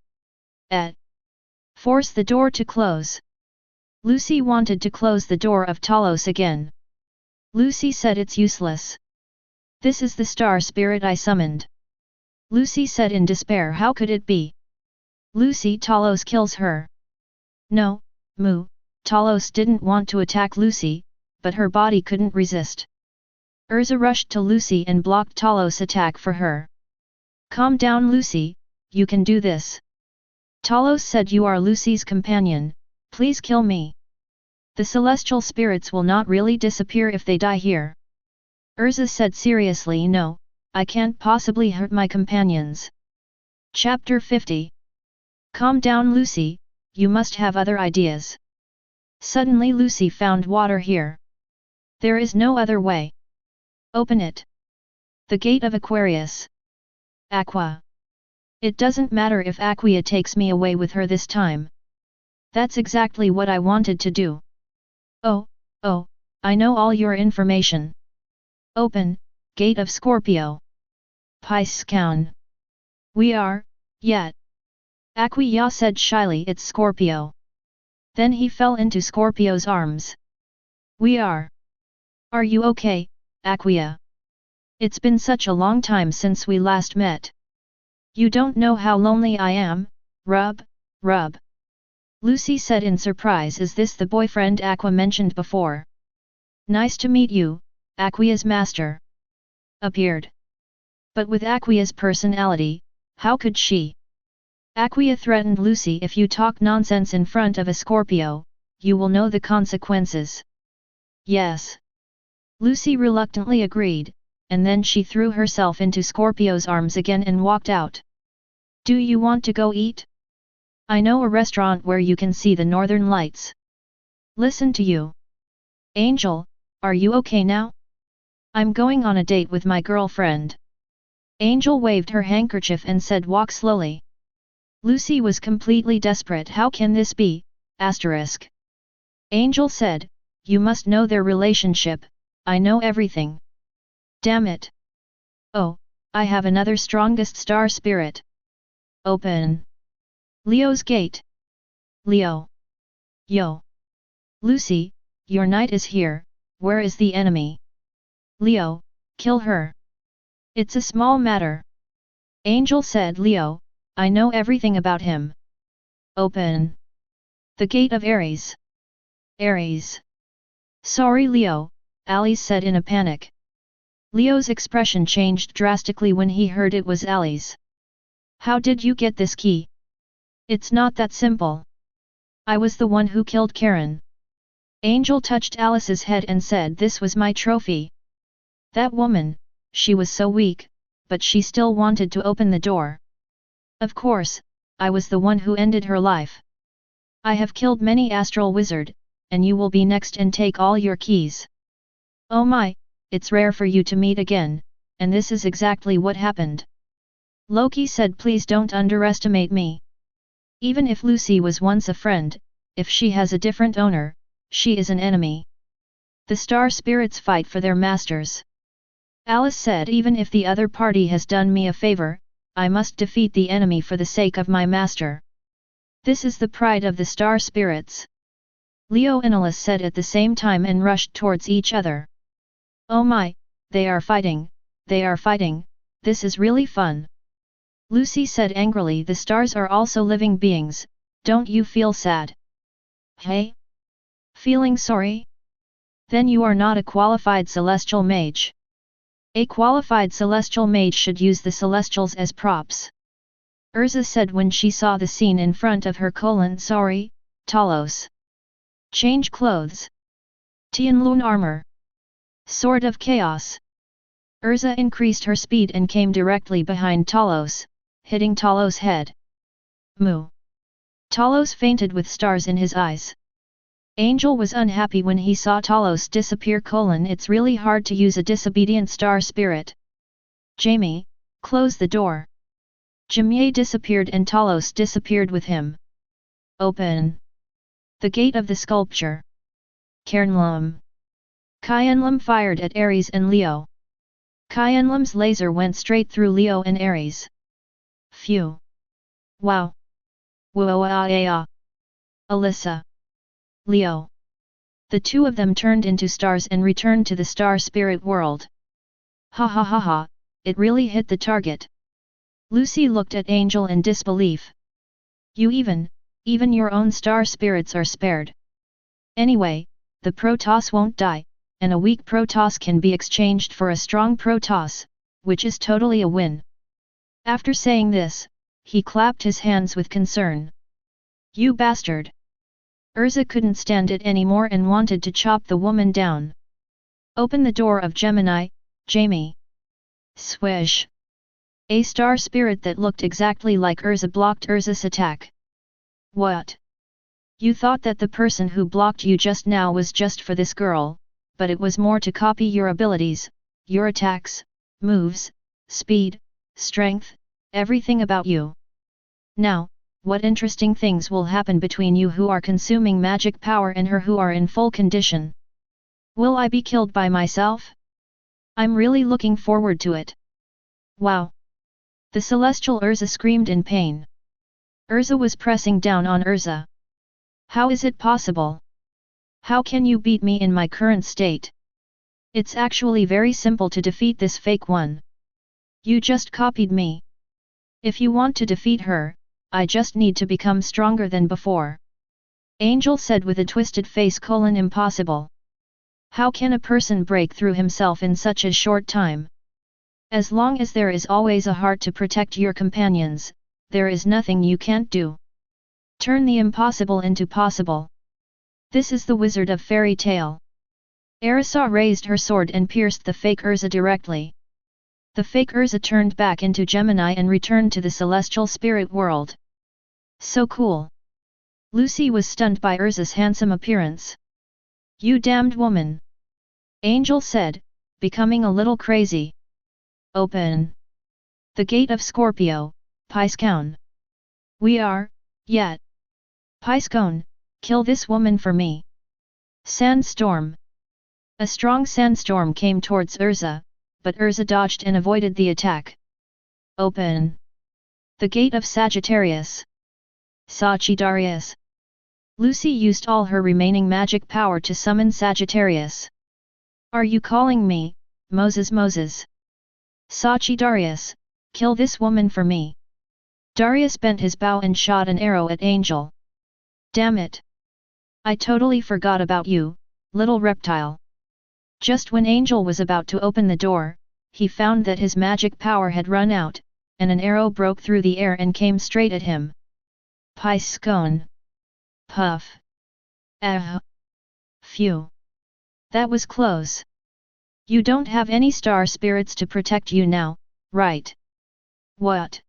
Force the door to close. Lucy wanted to close the door of Talos again. Lucy said it's useless. This is the star spirit I summoned. Lucy said in despair. How could it be? Lucy, Talos kills her. No, Moo, Talos didn't want to attack Lucy, but her body couldn't resist. Urza rushed to Lucy and blocked Talos' attack for her. Calm down, Lucy, you can do this. Talos said. You are Lucy's companion, please kill me. The celestial spirits will not really disappear if they die here. Urza said seriously. No, I can't possibly hurt my companions. Chapter 50. Calm down, Lucy, you must have other ideas. Suddenly Lucy found water here. There is no other way. Open it. The gate of Aquarius. Aqua. It doesn't matter if Aquia takes me away with her this time. That's exactly what I wanted to do. Oh, I know all your information. Open, Gate of Scorpio. Piscaun. We are, yet. Aquia said shyly. It's Scorpio. Then he fell into Scorpio's arms. We are. Are you okay, Aquia? It's been such a long time since we last met. You don't know how lonely I am, rub. Lucy said in surprise. Is this the boyfriend Aqua mentioned before? Nice to meet you, Aquia's master. Appeared. But with Aquia's personality, how could she? Aquia threatened Lucy. If you talk nonsense in front of a Scorpio, you will know the consequences. Yes. Lucy reluctantly agreed, and then she threw herself into Scorpio's arms again and walked out. Do you want to go eat? I know a restaurant where you can see the northern lights. Listen to you. Angel, are you okay now? I'm going on a date with my girlfriend. Angel waved her handkerchief and said walk slowly. Lucy was completely desperate. How can this be? Angel said, you must know their relationship, I know everything. Damn it. Oh, I have another strongest star spirit. Open. Leo's gate. Leo. Yo. Lucy, your knight is here, where is the enemy? Leo, kill her. It's a small matter. Angel said. Leo, I know everything about him. Open. The gate of Aries. Aries. Sorry Leo, Alice said in a panic. Leo's expression changed drastically when he heard it was Alice. How did you get this key? It's not that simple. I was the one who killed Karen. Angel touched Alice's head and said this was my trophy. That woman, she was so weak, but she still wanted to open the door. Of course, I was the one who ended her life. I have killed many astral wizard, and you will be next and take all your keys. Oh my, it's rare for you to meet again, and this is exactly what happened. Loki said, please don't underestimate me. Even if Lucy was once a friend, if she has a different owner, she is an enemy. The star spirits fight for their masters. Alice said, even if the other party has done me a favor, I must defeat the enemy for the sake of my master. This is the pride of the star spirits. Leo and Alice said at the same time and rushed towards each other. Oh my, they are fighting, this is really fun. Lucy said angrily, the stars are also living beings, don't you feel sad? Hey? Feeling sorry? Then you are not a qualified celestial mage. A qualified celestial mage should use the celestials as props. Urza said when she saw the scene in front of her. Sorry, Talos. Change clothes. Tianlun armor. Sword of Chaos. Urza increased her speed and came directly behind Talos, hitting Talos' head. Moo. Talos fainted with stars in his eyes. Angel was unhappy when he saw Talos disappear. It's really hard to use a disobedient star spirit. Jamie, close the door. Jimye disappeared and Talos disappeared with him. Open the gate of the sculpture. Cairnlum. Cairnlum fired at Ares and Leo. Cairnlum's laser went straight through Leo and Ares. Phew. Wow. Whoa. Alyssa. Leo. The two of them turned into stars and returned to the star spirit world. Ha ha ha ha, it really hit the target. Lucy looked at Angel in disbelief. You even your own star spirits are spared. Anyway, the Protoss won't die, and a weak Protoss can be exchanged for a strong Protoss, which is totally a win. After saying this, he clapped his hands with concern. You bastard! Urza couldn't stand it anymore and wanted to chop the woman down. Open the door of Gemini, Jamie. Swish! A star spirit that looked exactly like Urza blocked Urza's attack. What? You thought that the person who blocked you just now was just for this girl, but it was more to copy your abilities, your attacks, moves, speed, strength, everything about you. Now, what interesting things will happen between you who are consuming magic power and her who are in full condition? Will I be killed by myself? I'm really looking forward to it. Wow! The celestial Urza screamed in pain. Urza was pressing down on Urza. How is it possible? How can you beat me in my current state? It's actually very simple to defeat this fake one. You just copied me. If you want to defeat her, I just need to become stronger than before. Angel said with a twisted face. Impossible. How can a person break through himself in such a short time? As long as there is always a heart to protect your companions, there is nothing you can't do. Turn the impossible into possible. This is the wizard of fairy tale. Arisa raised her sword and pierced the fake Urza directly. The fake Urza turned back into Gemini and returned to the celestial spirit world. So cool. Lucy was stunned by Urza's handsome appearance. You damned woman! Angel said, becoming a little crazy. Open the gate of Scorpio, Piscone. We are, yet. Piscone, kill this woman for me. Sandstorm. A strong sandstorm came towards Urza, but Urza dodged and avoided the attack. Open the gate of Sagittarius. Sagittarius. Lucy used all her remaining magic power to summon Sagittarius. Are you calling me, Moses? Sagittarius, kill this woman for me. Darius bent his bow and shot an arrow at Angel. Damn it! I totally forgot about you, little reptile. Just when Angel was about to open the door, he found that his magic power had run out, and an arrow broke through the air and came straight at him. Piscone. Puff. Ah. Phew. That was close. You don't have any star spirits to protect you now, right? What?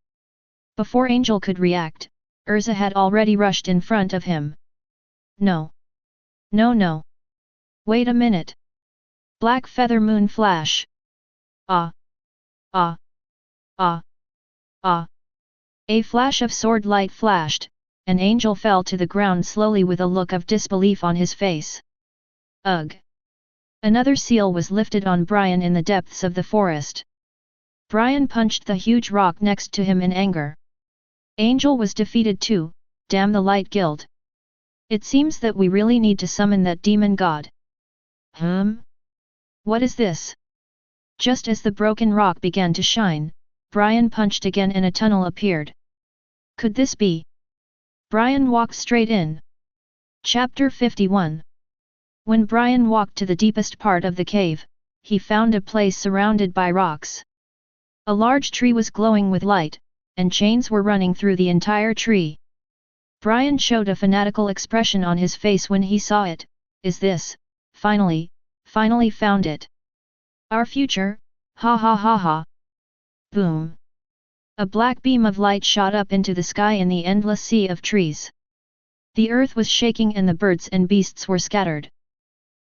Before Angel could react, Urza had already rushed in front of him. No. No. Wait a minute. Black feather moon flash. Ah! Ah! Ah! Ah! A flash of sword light flashed, an angel fell to the ground slowly with a look of disbelief on his face. Ugh! Another seal was lifted on Brian in the depths of the forest. Brian punched the huge rock next to him in anger. Angel was defeated too, damn the Light Guild. It seems that we really need to summon that demon god. What is this? Just as the broken rock began to shine, Brian punched again and a tunnel appeared. Could this be? Brian walked straight in. Chapter 51. When Brian walked to the deepest part of the cave, he found a place surrounded by rocks. A large tree was glowing with light, and chains were running through the entire tree. Brian showed a fanatical expression on his face when he saw it. Is this, finally found it. Our future, ha ha ha ha. Boom. A black beam of light shot up into the sky in the endless sea of trees. The earth was shaking and the birds and beasts were scattered.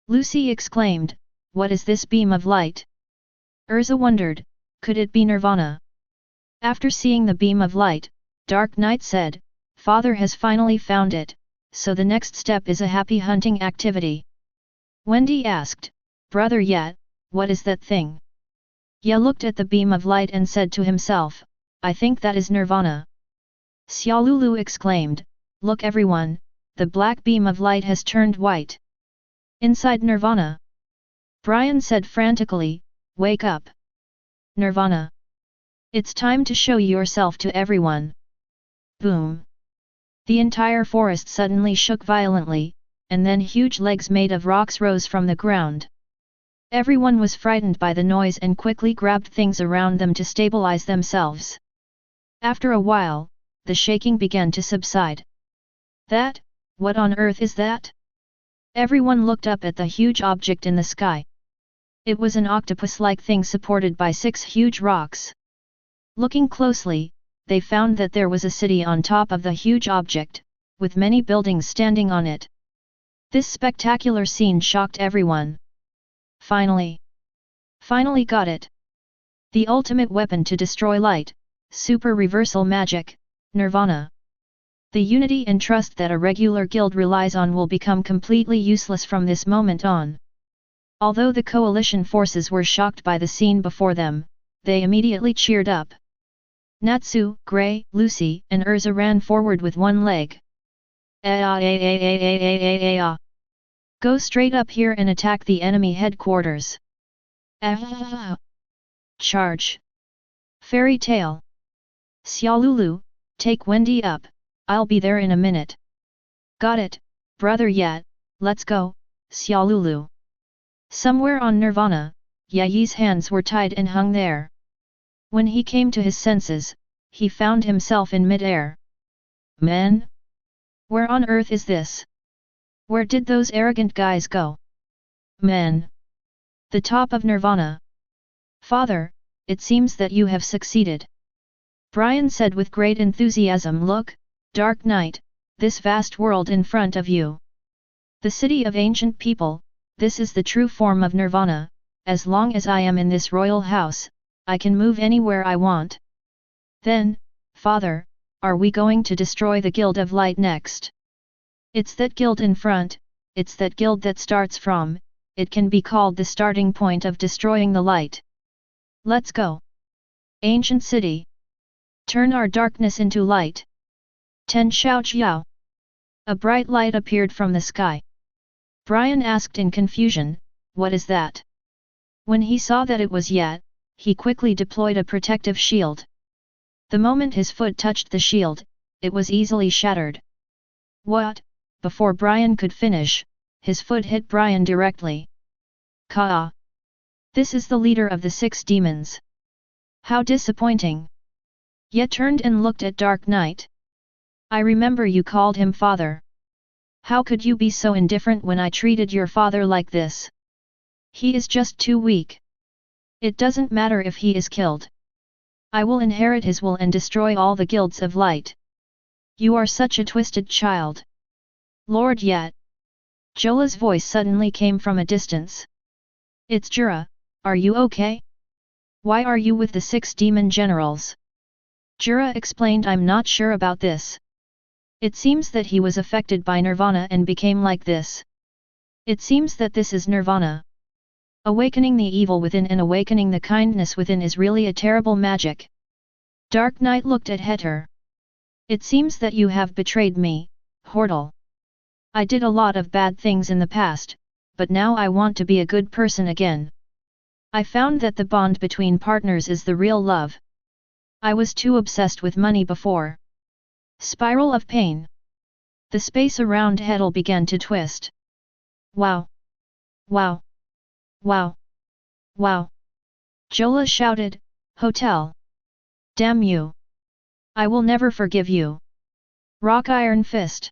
Lucy exclaimed, "What is this beam of light?" Urza wondered, could it be Nirvana? After seeing the beam of light, Dark Knight said, "Father has finally found it, so the next step is a happy hunting activity." Wendy asked, "Brother Yet, what is that thing?" Ye looked at the beam of light and said to himself, "I think that is Nirvana." Xiaolulu exclaimed, "Look everyone, the black beam of light has turned white. Inside Nirvana." Brian said frantically, "Wake up! Nirvana! It's time to show yourself to everyone." Boom! The entire forest suddenly shook violently, and then huge legs made of rocks rose from the ground. Everyone was frightened by the noise and quickly grabbed things around them to stabilize themselves. After a while, the shaking began to subside. What on earth is that? Everyone looked up at the huge object in the sky. It was an octopus-like thing supported by 6 huge rocks. Looking closely, they found that there was a city on top of the huge object, with many buildings standing on it. This spectacular scene shocked everyone. Finally got it! The ultimate weapon to destroy light, super reversal magic, Nirvana. The unity and trust that a regular guild relies on will become completely useless from this moment on. Although the coalition forces were shocked by the scene before them, they immediately cheered up. Natsu, Gray, Lucy, and Urza ran forward with one leg. Go straight up here and attack the enemy headquarters. Charge! Fairy tale. Xiaolulu, take Wendy up, I'll be there in a minute. Got it, brother Yet, let's go, Xiaolulu. Somewhere on Nirvana, Yayi's hands were tied and hung there. When he came to his senses, he found himself in mid-air. Men? Where on earth is this? Where did those arrogant guys go? Men! The top of Nirvana. Father, it seems that you have succeeded. Brian said with great enthusiasm. Look, Dark Knight, this vast world in front of you. The city of ancient people, this is the true form of Nirvana. As long as I am in this royal house, I can move anywhere I want. Then, Father, are we going to destroy the Guild of Light next? It's that guild in front, it's that guild that starts from, it can be called the starting point of destroying the light. Let's go. Ancient city. Turn our darkness into light. Ten Xiao Jiao. A bright light appeared from the sky. Brian asked in confusion, what is that? When he saw that it was Yet, he quickly deployed a protective shield. The moment his foot touched the shield, it was easily shattered. What? Before Brian could finish, his foot hit Brian directly. Ka! This is the leader of the 6 demons. How disappointing! Yet turned and looked at Dark Knight. I remember you called him father. How could you be so indifferent when I treated your father like this? He is just too weak. It doesn't matter if he is killed. I will inherit his will and destroy all the guilds of light. You are such a twisted child. Lord Yet. Jola's voice suddenly came from a distance. It's Jura, are you okay? Why are you with the 6 demon generals? Jura explained, I'm not sure about this. It seems that he was affected by nirvana and became like this. It seems that this is nirvana. Awakening the evil within and awakening the kindness within is really a terrible magic. Dark Knight looked at Heter. It seems that you have betrayed me, Hortal. I did a lot of bad things in the past, but now I want to be a good person again. I found that the bond between partners is the real love. I was too obsessed with money before. Spiral of pain. The space around Hetel began to twist. Wow! Wow! Wow! Wow! Jola shouted, Hotel! Damn you! I will never forgive you! Rock Iron Fist.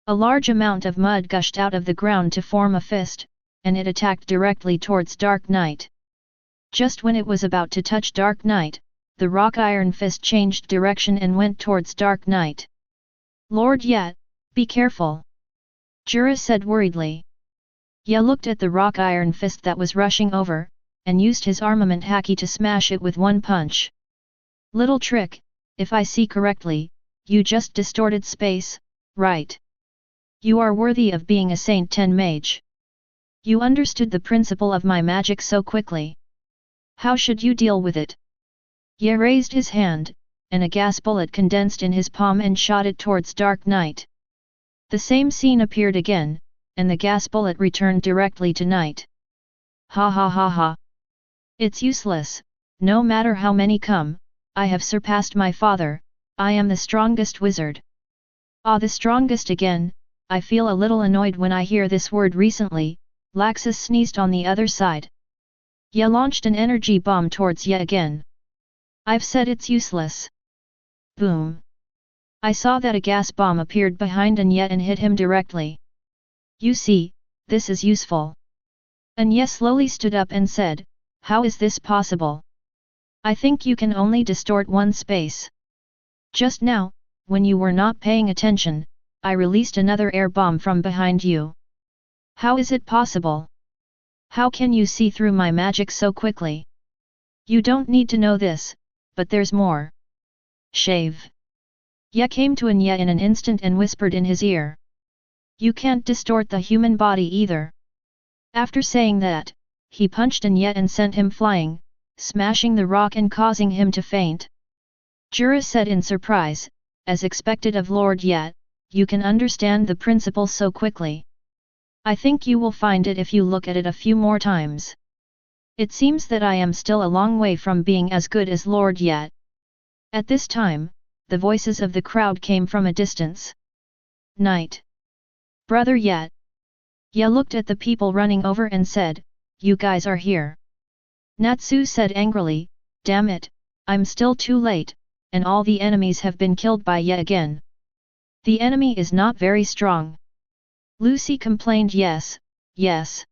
A large amount of mud gushed out of the ground to form a fist, and it attacked directly towards Dark Knight. Just when it was about to touch Dark Knight, the Rock Iron Fist changed direction and went towards Dark Knight. Lord Yet, be careful! Jura said worriedly. Ye looked at the Rock Iron Fist that was rushing over, and used his armament Haki to smash it with one punch. Little trick, if I see correctly, you just distorted space, right? You are worthy of being a Saint 10 mage. You understood the principle of my magic so quickly. How should you deal with it? Ye raised his hand, and a gas bullet condensed in his palm and shot it towards Dark Knight. The same scene appeared again, and the gas bullet returned directly to Knight. Ha ha ha ha! It's useless, no matter how many come, I have surpassed my father, I am the strongest wizard. Ah, the strongest again, I feel a little annoyed when I hear this word recently, Laxus sneezed on the other side. Ye launched an energy bomb towards Ye again. I've said it's useless. Boom! I saw that a gas bomb appeared behind Ye and hit him directly. You see, this is useful. Ye slowly stood up and said, how is this possible? I think you can only distort one space. Just now, when you were not paying attention, I released another air bomb from behind you. How is it possible? How can you see through my magic so quickly? You don't need to know this, but there's more. Shave. Ye came to Ye in an instant and whispered in his ear. You can't distort the human body either. After saying that, he punched Ye and sent him flying, smashing the rock and causing him to faint. Jura said in surprise, as expected of Lord Yet, you can understand the principle so quickly. I think you will find it if you look at it a few more times. It seems that I am still a long way from being as good as Lord Yet. At this time, the voices of the crowd came from a distance. Knight! Brother Yet! Ye looked at the people running over and said, you guys are here. Natsu said angrily, damn it, I'm still too late, and all the enemies have been killed by Ye again. The enemy is not very strong. Lucy complained. Yes, yes.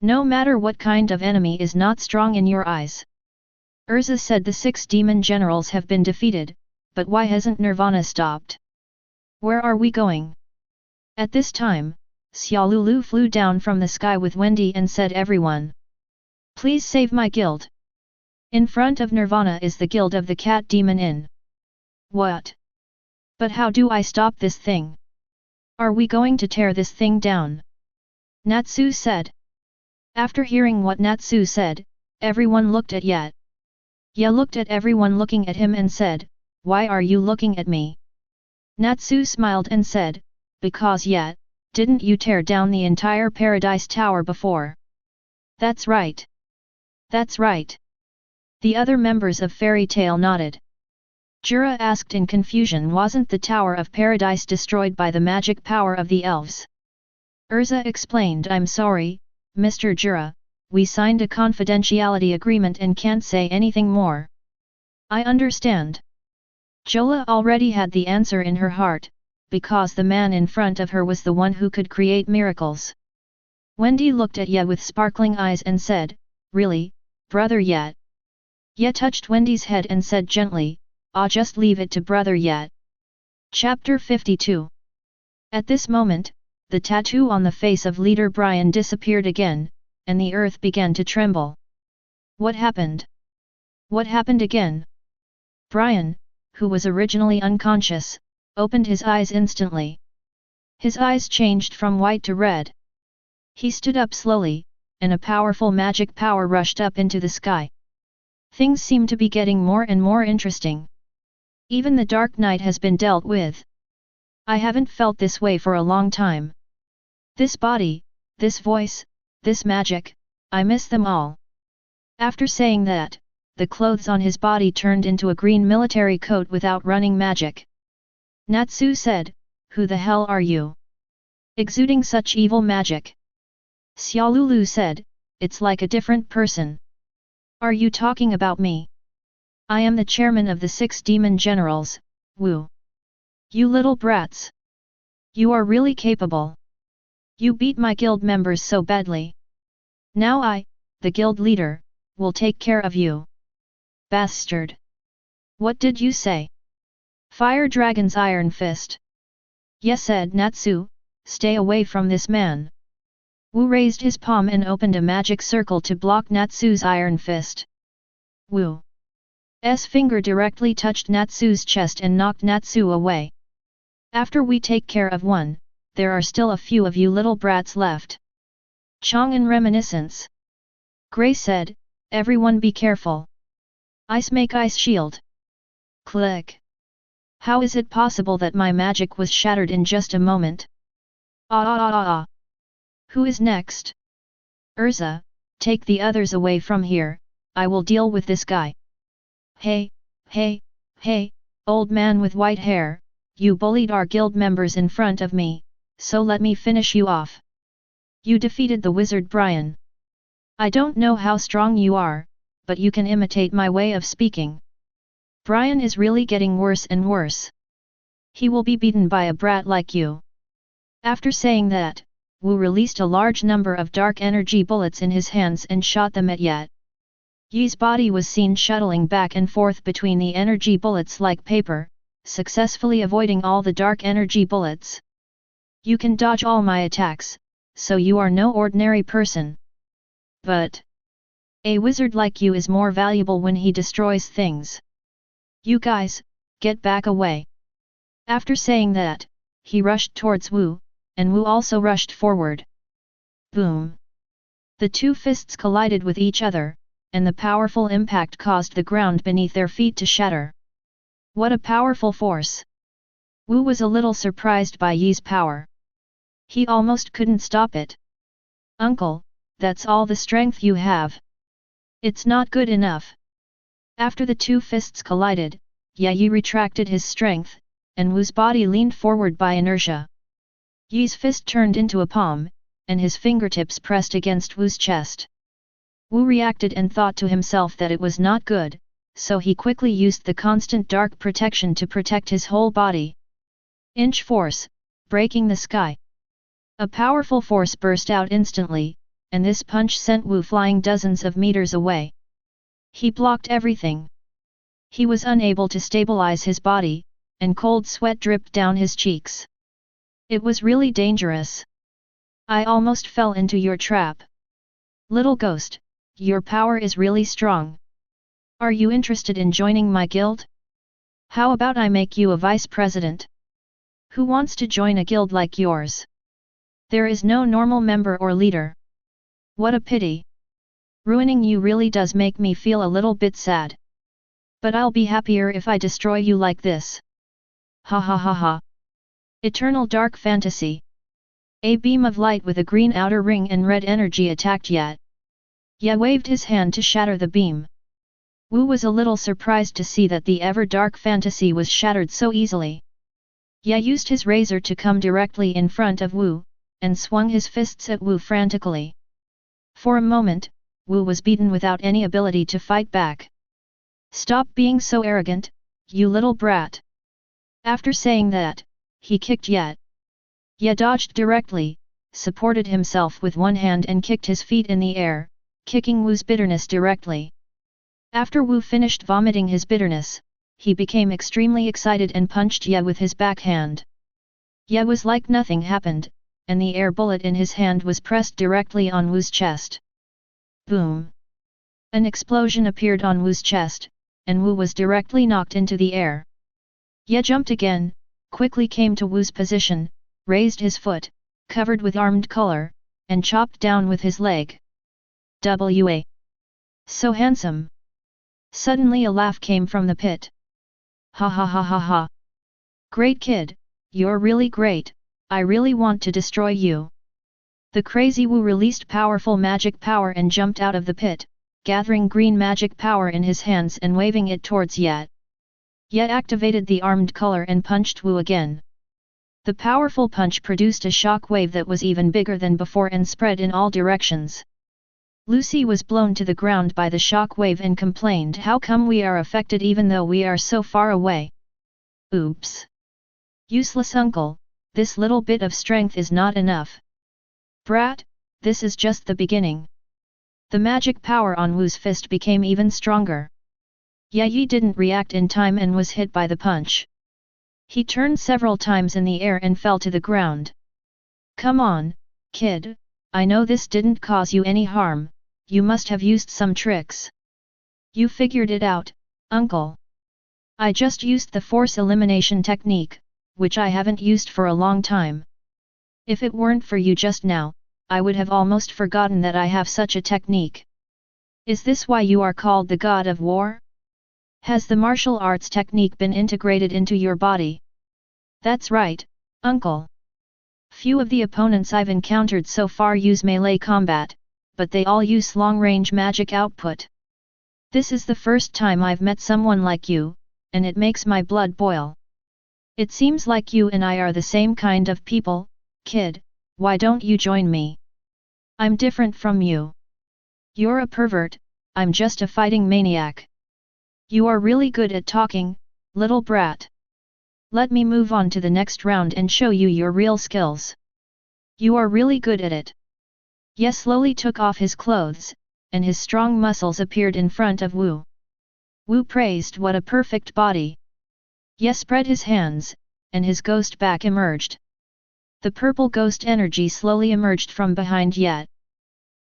No matter what kind of enemy is not strong in your eyes. Urza said the 6 demon generals have been defeated, but why hasn't Nirvana stopped? Where are we going? At this time, Xiaolulu flew down from the sky with Wendy and said, everyone, please save my guild. In front of Nirvana is the guild of the Cat Demon Inn. What? But how do I stop this thing? Are we going to tear this thing down? Natsu said. After hearing what Natsu said, everyone looked at Yet. Ye looked at everyone looking at him and said, why are you looking at me? Natsu smiled and said, because Yet, didn't you tear down the entire Paradise Tower before? That's right. That's right. The other members of Fairy Tale nodded. Jura asked in confusion, wasn't the Tower of Paradise destroyed by the magic power of the elves? Urza explained, I'm sorry, Mr. Jura, we signed a confidentiality agreement and can't say anything more. I understand. Jola already had the answer in her heart, because the man in front of her was the one who could create miracles. Wendy looked at Ye with sparkling eyes and said, really, brother Yet? Ye touched Wendy's head and said gently, just leave it to brother Yet. Chapter 52. At this moment, the tattoo on the face of leader Brian disappeared again, and the earth began to tremble. What happened? What happened again? Brian, who was originally unconscious, opened his eyes instantly. His eyes changed from white to red. He stood up slowly, and a powerful magic power rushed up into the sky. Things seem to be getting more and more interesting. Even the dark night has been dealt with. I haven't felt this way for a long time. This body, this voice, this magic, I miss them all. After saying that, the clothes on his body turned into a green military coat without running magic. Natsu said, "Who the hell are you? Exuding such evil magic." Xiaolulu said, "It's like a different person. Are you talking about me? I am the chairman of the 6 demon generals, Wu. You little brats. You are really capable. You beat my guild members so badly. Now I, the guild leader, will take care of you. Bastard. What did you say? Fire Dragon's Iron Fist." "Yes," said Natsu, "stay away from this man." Wu raised his palm and opened a magic circle to block Natsu's iron fist. Wu's finger directly touched Natsu's chest and knocked Natsu away. "After we take care of one, there are still a few of you little brats left." Chang'an reminiscence. Gray said, "Everyone be careful. Ice make ice shield." Click. How is it possible that my magic was shattered in just a moment? Ah. Who is next? Urza, take the others away from here, I will deal with this guy. Hey, old man with white hair, you bullied our guild members in front of me, so let me finish you off. You defeated the wizard Brian. I don't know how strong you are, but you can imitate my way of speaking. Brian is really getting worse and worse. He will be beaten by a brat like you." After saying that, Wu released a large number of dark energy bullets in his hands and shot them at Yi. Yi's body was seen shuttling back and forth between the energy bullets like paper, successfully avoiding all the dark energy bullets. "You can dodge all my attacks, so you are no ordinary person. But a wizard like you is more valuable when he destroys things. You guys, get back away." After saying that, he rushed towards Wu, and Wu also rushed forward. Boom! The two fists collided with each other, and the powerful impact caused the ground beneath their feet to shatter. What a powerful force! Wu was a little surprised by Yi's power. He almost couldn't stop it. "Uncle, that's all the strength you have? It's not good enough." After the two fists collided, Yi retracted his strength, and Wu's body leaned forward by inertia. Yi's fist turned into a palm, and his fingertips pressed against Wu's chest. Wu reacted and thought to himself that it was not good, so he quickly used the constant dark protection to protect his whole body. Inch force, breaking the sky. A powerful force burst out instantly, and this punch sent Wu flying dozens of meters away. He blocked everything. He was unable to stabilize his body, and cold sweat dripped down his cheeks. It was really dangerous. I almost fell into your trap. Little ghost, your power is really strong. Are you interested in joining my guild? How about I make you a vice president? Who wants to join a guild like yours? There is no normal member or leader. What a pity. Ruining you really does make me feel a little bit sad. But I'll be happier if I destroy you like this. Ha. Eternal Dark Fantasy. A beam of light with a green outer ring and red energy attacked Yi. Yi waved his hand to shatter the beam. Wu was a little surprised to see that the ever-dark fantasy was shattered so easily. Yi used his razor to come directly in front of Wu, and swung his fists at Wu frantically. For a moment, Wu was beaten without any ability to fight back. "Stop being so arrogant, you little brat." After saying that, he kicked Yi. Yi dodged directly, supported himself with one hand and kicked his feet in the air, kicking Wu's bitterness directly. After Wu finished vomiting his bitterness, he became extremely excited and punched Yi with his backhand. Yi was like nothing happened, and the air bullet in his hand was pressed directly on Wu's chest. Boom! An explosion appeared on Wu's chest, and Wu was directly knocked into the air. Ye jumped again, quickly came to Wu's position, raised his foot, covered with armed color, and chopped down with his leg. Wa! So handsome! Suddenly a laugh came from the pit. Ha ha ha ha ha! Great kid, you're really great, I really want to destroy you. The crazy Wu released powerful magic power and jumped out of the pit, gathering green magic power in his hands and waving it towards Ye. Ye activated the armed color and punched Wu again. The powerful punch produced a shock wave that was even bigger than before and spread in all directions. Lucy was blown to the ground by the shock wave and complained, "How come we are affected even though we are so far away?" Oops! Useless uncle, this little bit of strength is not enough. Brat, this is just the beginning. The magic power on Wu's fist became even stronger. Yi didn't react in time and was hit by the punch. He turned several times in the air and fell to the ground. Come on, kid, I know this didn't cause you any harm, you must have used some tricks. You figured it out, uncle. I just used the force elimination technique, which I haven't used for a long time. If it weren't for you just now, I would have almost forgotten that I have such a technique. Is this why you are called the god of war? Has the martial arts technique been integrated into your body? That's right, uncle. Few of the opponents I've encountered so far use melee combat, but they all use long-range magic output. This is the first time I've met someone like you, and it makes my blood boil. It seems like you and I are the same kind of people, kid, why don't you join me? I'm different from you. You're a pervert, I'm just a fighting maniac. You are really good at talking, little brat. Let me move on to the next round and show you your real skills. You are really good at it. Ye slowly took off his clothes, and his strong muscles appeared in front of Wu. Wu praised what a perfect body. Ye spread his hands, and his ghost back emerged. The purple ghost energy slowly emerged from behind Ye.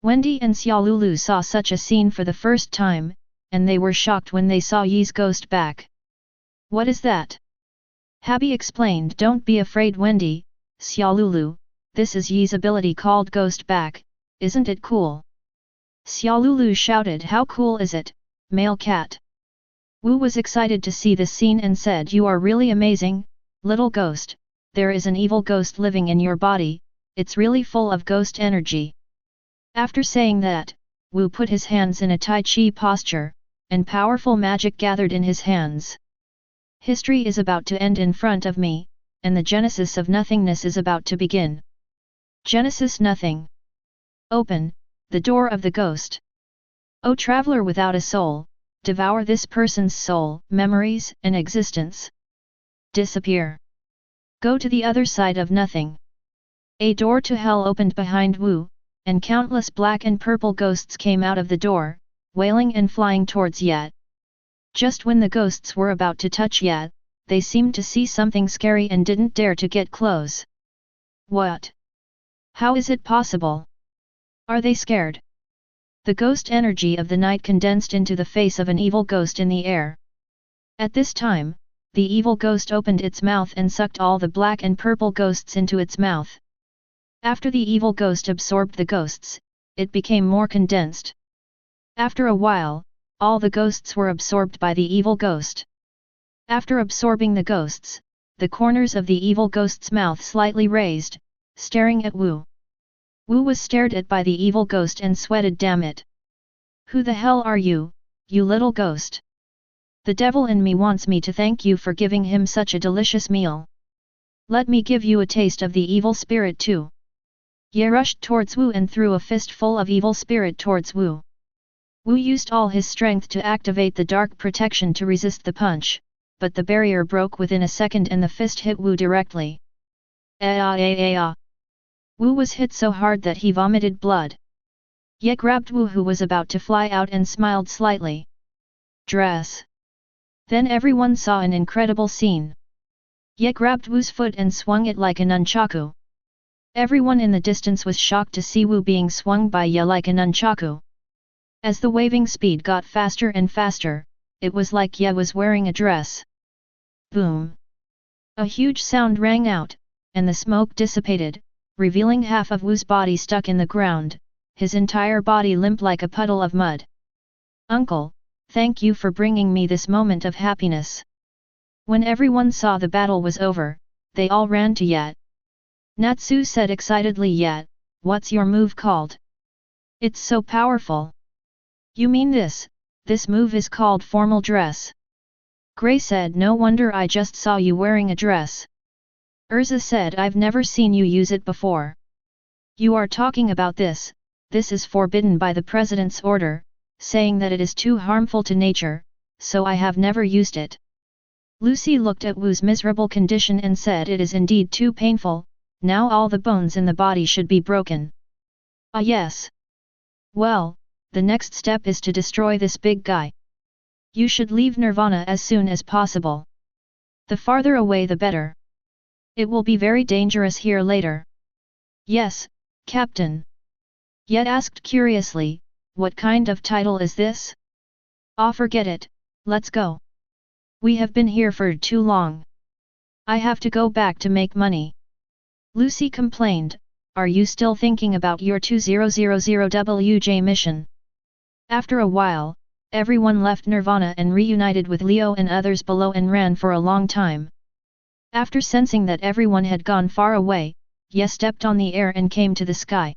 Wendy and Xiaolulu saw such a scene for the first time, and they were shocked when they saw Yi's ghost back. What is that? Habi explained, don't be afraid Wendy, Xiaolulu, this is Yi's ability called ghost back, isn't it cool? Xiaolulu shouted, how cool is it, male cat? Wu was excited to see this scene and said, you are really amazing, little ghost, there is an evil ghost living in your body, it's really full of ghost energy. After saying that, Wu put his hands in a Tai Chi posture, and powerful magic gathered in his hands. History is about to end in front of me, and the genesis of nothingness is about to begin. Genesis nothing. Open, the door of the ghost. O traveler without a soul, devour this person's soul, memories, and existence. Disappear. Go to the other side of nothing. A door to hell opened behind Wu, and countless black and purple ghosts came out of the door, wailing and flying towards Ye. Just when the ghosts were about to touch Ye, they seemed to see something scary and didn't dare to get close. What? How is it possible? Are they scared? The ghost energy of the night condensed into the face of an evil ghost in the air. At this time, the evil ghost opened its mouth and sucked all the black and purple ghosts into its mouth. After the evil ghost absorbed the ghosts, it became more condensed. After a while, all the ghosts were absorbed by the evil ghost. After absorbing the ghosts, the corners of the evil ghost's mouth slightly raised, staring at Wu. Wu was stared at by the evil ghost and sweated, damn it. Who the hell are you, you little ghost? The devil in me wants me to thank you for giving him such a delicious meal. Let me give you a taste of the evil spirit too. Ye rushed towards Wu and threw a fistful of evil spirit towards Wu. Wu used all his strength to activate the dark protection to resist the punch, but the barrier broke within a second and the fist hit Wu directly. Wu was hit so hard that he vomited blood. Ye grabbed Wu who was about to fly out and smiled slightly. Dress. Then everyone saw an incredible scene. Ye grabbed Wu's foot and swung it like a nunchaku. Everyone in the distance was shocked to see Wu being swung by Ye like a nunchaku. As the waving speed got faster and faster, it was like Ye was wearing a dress. Boom! A huge sound rang out, and the smoke dissipated, revealing half of Wu's body stuck in the ground, his entire body limp like a puddle of mud. Uncle, thank you for bringing me this moment of happiness. When everyone saw the battle was over, they all ran to Ye. Natsu said excitedly, Ye, what's your move called? It's so powerful. You mean this move is called formal dress. Gray said, no wonder I just saw you wearing a dress. Urza said, I've never seen you use it before. You are talking about this is forbidden by the president's order, saying that it is too harmful to nature, so I have never used it. Lucy looked at Wu's miserable condition and said, it is indeed too painful, now all the bones in the body should be broken. Ah yes. Well, the next step is to destroy this big guy. You should leave Nirvana as soon as possible. The farther away the better. It will be very dangerous here later. Yes, Captain. Yet asked curiously, what kind of title is this? Ah, forget it, let's go. We have been here for too long. I have to go back to make money. Lucy complained, are you still thinking about your 2000WJ mission? After a while, everyone left Nirvana and reunited with Leo and others below and ran for a long time. After sensing that everyone had gone far away, Ye stepped on the air and came to the sky.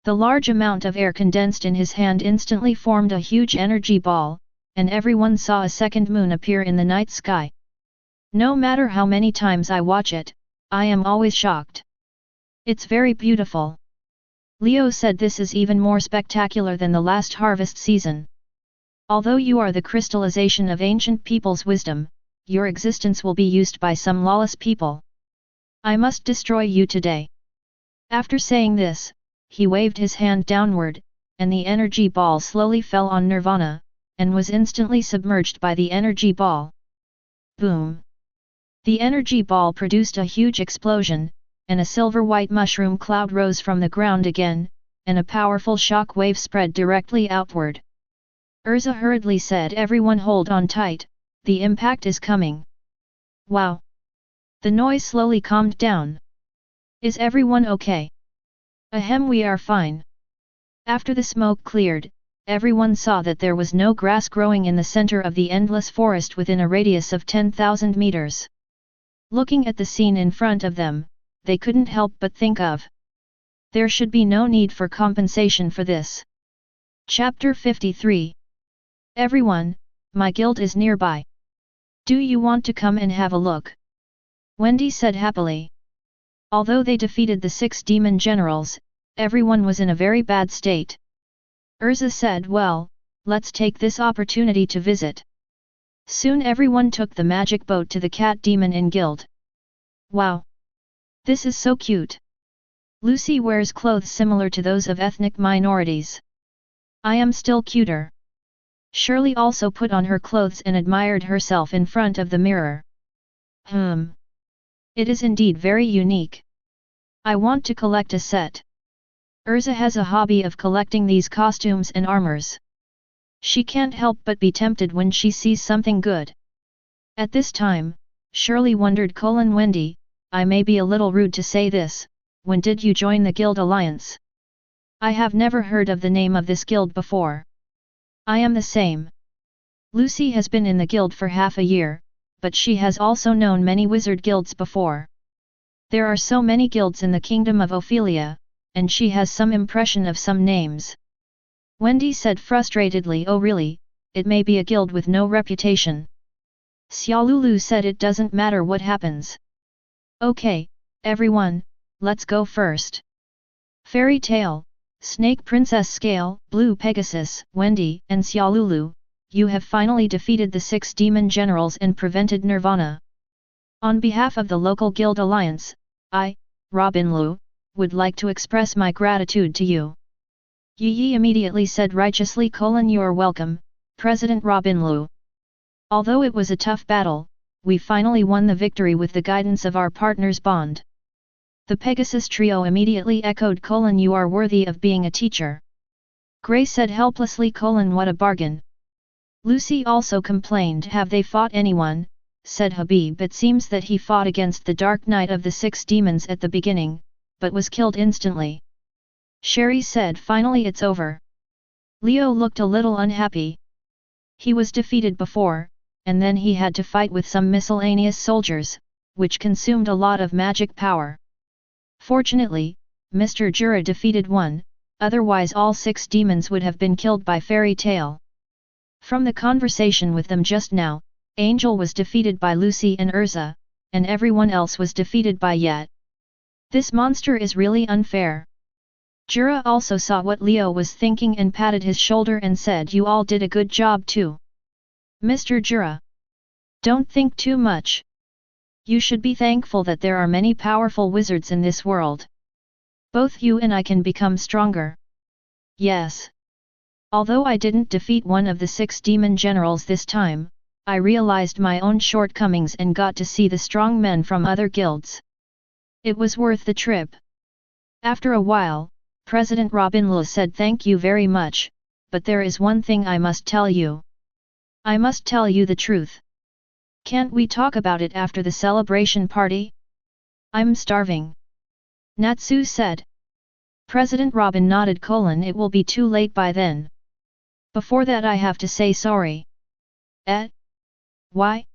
The large amount of air condensed in his hand instantly formed a huge energy ball, and everyone saw a second moon appear in the night sky. No matter how many times I watch it, I am always shocked. It's very beautiful. Leo said, this is even more spectacular than the last harvest season. Although you are the crystallization of ancient people's wisdom, your existence will be used by some lawless people. I must destroy you today. After saying this, he waved his hand downward, and the energy ball slowly fell on Nirvana, and was instantly submerged by the energy ball. Boom! The energy ball produced a huge explosion, and a silver-white mushroom cloud rose from the ground again, and a powerful shock wave spread directly outward. Urza hurriedly said, everyone hold on tight, the impact is coming. Wow! The noise slowly calmed down. Is everyone okay? Ahem, we are fine. After the smoke cleared, everyone saw that there was no grass growing in the center of the endless forest within a radius of 10,000 meters. Looking at the scene in front of them, they couldn't help but think of. There should be no need for compensation for this. Chapter 53. Everyone, my guild is nearby. Do you want to come and have a look? Wendy said happily. Although they defeated the 6 demon generals, everyone was in a very bad state. Urza said, well, let's take this opportunity to visit. Soon everyone took the magic boat to the cat demon in guild. Wow! This is so cute. Lucy wears clothes similar to those of ethnic minorities. I am still cuter. Shirley also put on her clothes and admired herself in front of the mirror. It is indeed very unique. I want to collect a set. Urza has a hobby of collecting these costumes and armors. She can't help but be tempted when she sees something good. At this time, Shirley wondered, Wendy, I may be a little rude to say this, when did you join the guild alliance? I have never heard of the name of this guild before. I am the same. Lucy has been in the guild for half a year, but she has also known many wizard guilds before. There are so many guilds in the kingdom of Ophelia, and she has some impression of some names. Wendy said frustratedly, oh really, it may be a guild with no reputation. Xiaolulu said, it doesn't matter what happens. Okay, everyone, let's go first. Fairy Tale, Snake Princess Scale, Blue Pegasus, Wendy, and Xiaolulu, you have finally defeated the 6 demon generals and prevented Nirvana. On behalf of the local guild alliance, I, Robin Lu, would like to express my gratitude to you. Yi immediately said righteously, you're welcome, President Robin Lu. Although it was a tough battle, we finally won the victory with the guidance of our partner's bond. The Pegasus trio immediately echoed, you are worthy of being a teacher. Gray said helplessly. What a bargain. Lucy also complained. Have they fought anyone? Said Habib. It seems that he fought against the Dark Knight of the 6 demons at the beginning, but was killed instantly. Sherry said. Finally it's over. Leo looked a little unhappy. He was defeated before, and then he had to fight with some miscellaneous soldiers, which consumed a lot of magic power. Fortunately, Mr. Jura defeated one, otherwise all 6 demons would have been killed by Fairy Tale. From the conversation with them just now, Angel was defeated by Lucy and Urza, and everyone else was defeated by Yet. This monster is really unfair. Jura also saw what Leo was thinking and patted his shoulder and said, you all did a good job too. Mr. Jura. Don't think too much. You should be thankful that there are many powerful wizards in this world. Both you and I can become stronger. Yes. Although I didn't defeat one of the 6 demon generals this time, I realized my own shortcomings and got to see the strong men from other guilds. It was worth the trip. After a while, President Robinla said thank you very much, but there is one thing I must tell you. I must tell you the truth. Can't we talk about it after the celebration party? I'm starving. Natsu said. President Robin nodded. It will be too late by then. Before that I have to say sorry. Why?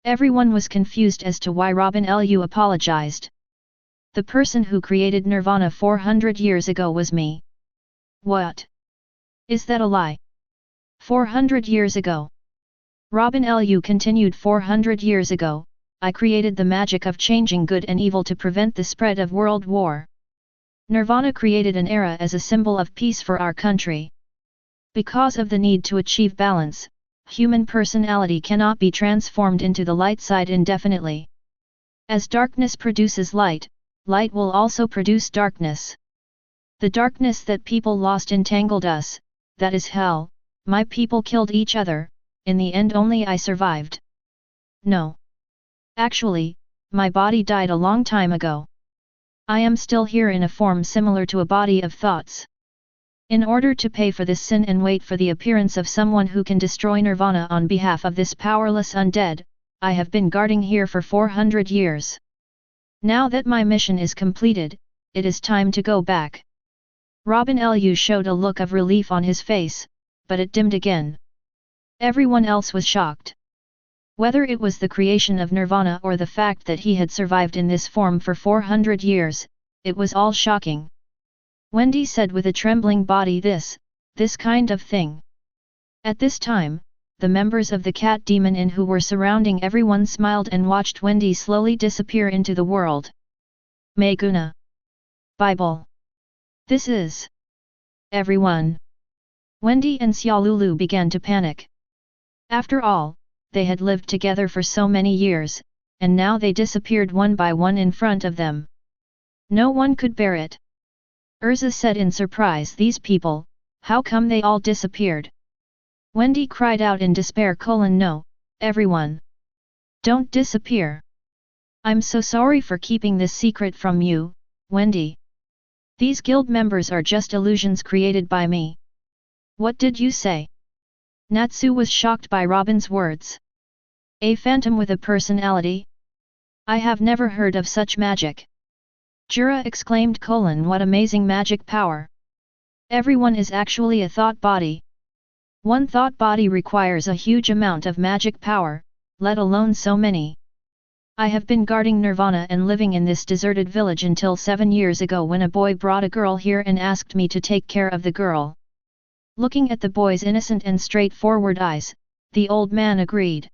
Everyone was confused as to why Robin Lu apologized. The person who created Nirvana 400 years ago was me. What? Is that a lie? 400 years ago. Robin Lu continued. 400 years ago, I created the magic of changing good and evil to prevent the spread of world war. Nirvana created an era as a symbol of peace for our country. Because of the need to achieve balance, human personality cannot be transformed into the light side indefinitely. As darkness produces light, light will also produce darkness. The darkness that people lost entangled us, that is hell. My people killed each other, in the end only I survived. No. Actually, my body died a long time ago. I am still here in a form similar to a body of thoughts. In order to pay for this sin and wait for the appearance of someone who can destroy Nirvana on behalf of this powerless undead, I have been guarding here for 400 years. Now that my mission is completed, it is time to go back. Robin Lu showed a look of relief on his face, but it dimmed again. Everyone else was shocked. Whether it was the creation of Nirvana or the fact that he had survived in this form for 400 years, it was all shocking. Wendy said with a trembling body, this kind of thing. At this time, the members of the cat demon inn who were surrounding everyone smiled and watched Wendy slowly disappear into the world. Meguna. Bible. This is. Everyone. Wendy and Xiaolulu began to panic. After all, they had lived together for so many years, and now they disappeared one by one in front of them. No one could bear it. Urza said in surprise, these people, how come they all disappeared? Wendy cried out in despair. No, everyone. Don't disappear. I'm so sorry for keeping this secret from you, Wendy. These guild members are just illusions created by me. What did you say? Natsu was shocked by Robin's words. A phantom with a personality? I have never heard of such magic. Jura exclaimed. What amazing magic power. Everyone is actually a thought body. One thought body requires a huge amount of magic power, let alone so many. I have been guarding Nirvana and living in this deserted village until 7 years ago when a boy brought a girl here and asked me to take care of the girl. Looking at the boy's innocent and straightforward eyes, the old man agreed.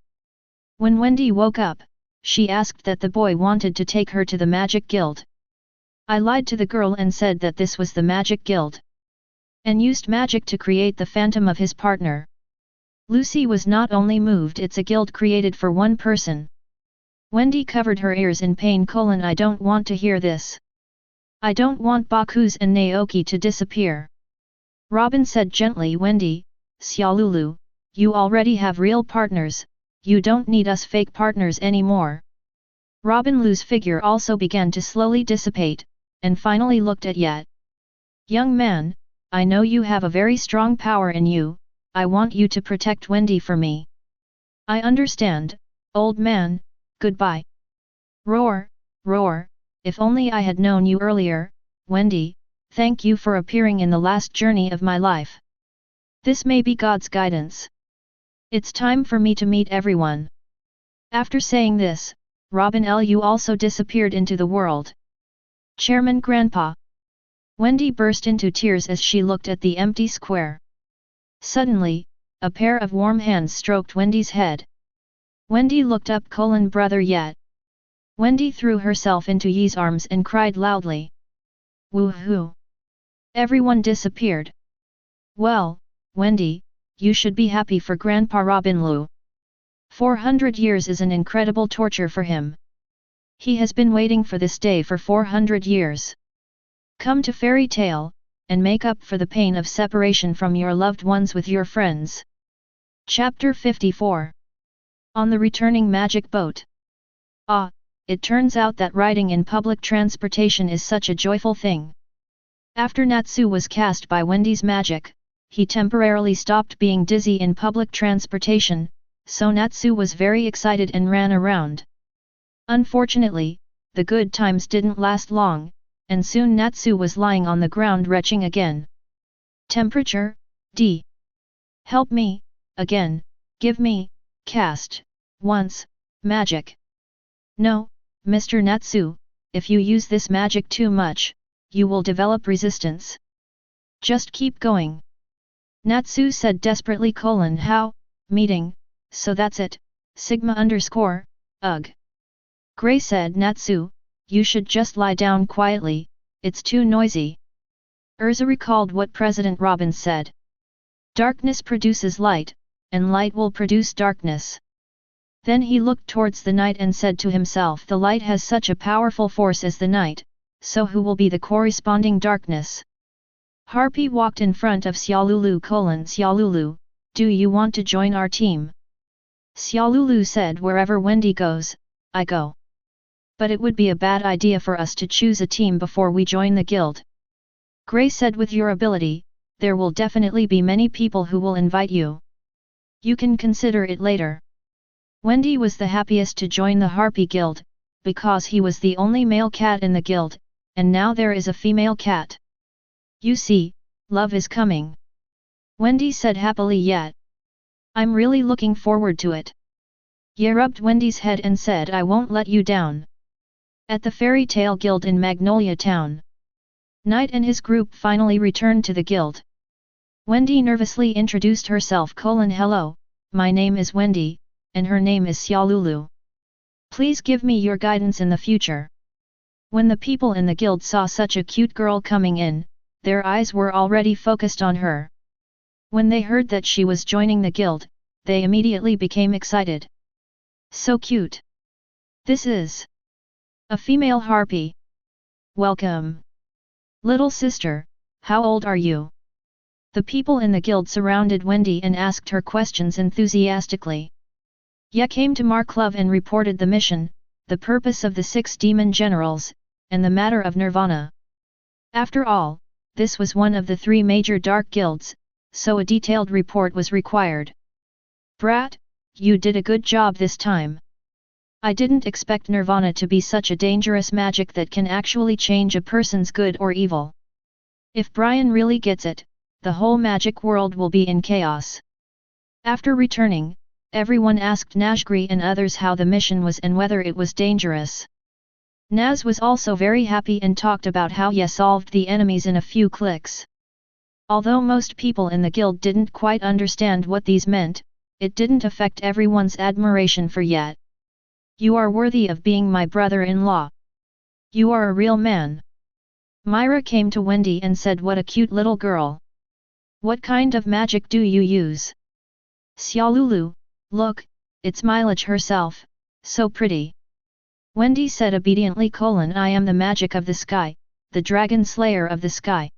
When Wendy woke up, she asked that the boy wanted to take her to the magic guild. I lied to the girl and said that this was the magic guild. And used magic to create the phantom of his partner. Lucy was not only moved, it's a guild created for one person. Wendy covered her ears in pain. I don't want to hear this. I don't want Baku's and Naoki to disappear. Robin said gently. Wendy, Xiaolulu, you already have real partners, you don't need us fake partners anymore. Robin Lu's figure also began to slowly dissipate, and finally looked at Yet. Young man, I know you have a very strong power in you, I want you to protect Wendy for me. I understand, old man, goodbye. Roar, roar, if only I had known you earlier, Wendy, thank you for appearing in the last journey of my life. This may be God's guidance. It's time for me to meet everyone. After saying this, Robin Lu also disappeared into the world. Chairman Grandpa. Wendy burst into tears as she looked at the empty square. Suddenly, a pair of warm hands stroked Wendy's head. Wendy looked up, brother Yet. Wendy threw herself into Yi's arms and cried loudly. Woohoo! Everyone disappeared. Well, Wendy, you should be happy for Grandpa Robin Lu. 400 years is an incredible torture for him. He has been waiting for this day for 400 years. Come to fairy tale, and make up for the pain of separation from your loved ones with your friends. Chapter 54. On the returning magic boat. Ah, it turns out that riding in public transportation is such a joyful thing. After Natsu was cast by Wendy's magic, he temporarily stopped being dizzy in public transportation, so Natsu was very excited and ran around. Unfortunately, the good times didn't last long, and soon Natsu was lying on the ground retching again. Temperature, D. Help me, again, give me, cast, once, magic. No, Mr. Natsu, if you use this magic too much, you will develop resistance. Just keep going. Natsu said desperately. How, meeting, so that's it, Sigma _ ugh. Gray said, Natsu, you should just lie down quietly, it's too noisy. Urza recalled what President Robin said. Darkness produces light, and light will produce darkness. Then he looked towards the night and said to himself, the light has such a powerful force as the night, so who will be the corresponding darkness? Harpy walked in front of Xiaolulu. Xiaolulu, do you want to join our team? Xiaolulu said, wherever Wendy goes, I go. But it would be a bad idea for us to choose a team before we join the guild. Gray said, with your ability, there will definitely be many people who will invite you. You can consider it later. Wendy was the happiest to join the Harpy Guild, because he was the only male cat in the guild, and now there is a female cat. You see, love is coming. Wendy said happily. Yet. I'm really looking forward to it. Ye rubbed Wendy's head and said, I won't let you down. At the Fairy Tale Guild in Magnolia Town. Knight and his group finally returned to the guild. Wendy nervously introduced herself. Hello, my name is Wendy, and her name is Xiaolulu. Please give me your guidance in the future. When the people in the guild saw such a cute girl coming in, their eyes were already focused on her. When they heard that she was joining the guild, they immediately became excited. So cute! This is a female harpy. Welcome! Little sister, how old are you? The people in the guild surrounded Wendy and asked her questions enthusiastically. Ye came to Marklov and reported the mission, the purpose of the 6 demon generals, and the matter of Nirvana. After all, this was one of the 3 major dark guilds, so a detailed report was required. Brat, you did a good job this time. I didn't expect Nirvana to be such a dangerous magic that can actually change a person's good or evil. If Brian really gets it, the whole magic world will be in chaos. After returning, everyone asked Najgri and others how the mission was and whether it was dangerous. Naz was also very happy and talked about how Ye solved the enemies in a few clicks. Although most people in the guild didn't quite understand what these meant, it didn't affect everyone's admiration for Ye. You are worthy of being my brother-in-law. You are a real man. Myra came to Wendy and said, what a cute little girl. What kind of magic do you use? Xiaolulu, look, it's Mileage herself, so pretty. Wendy said obediently. I am the magic of the sky, the dragon slayer of the sky.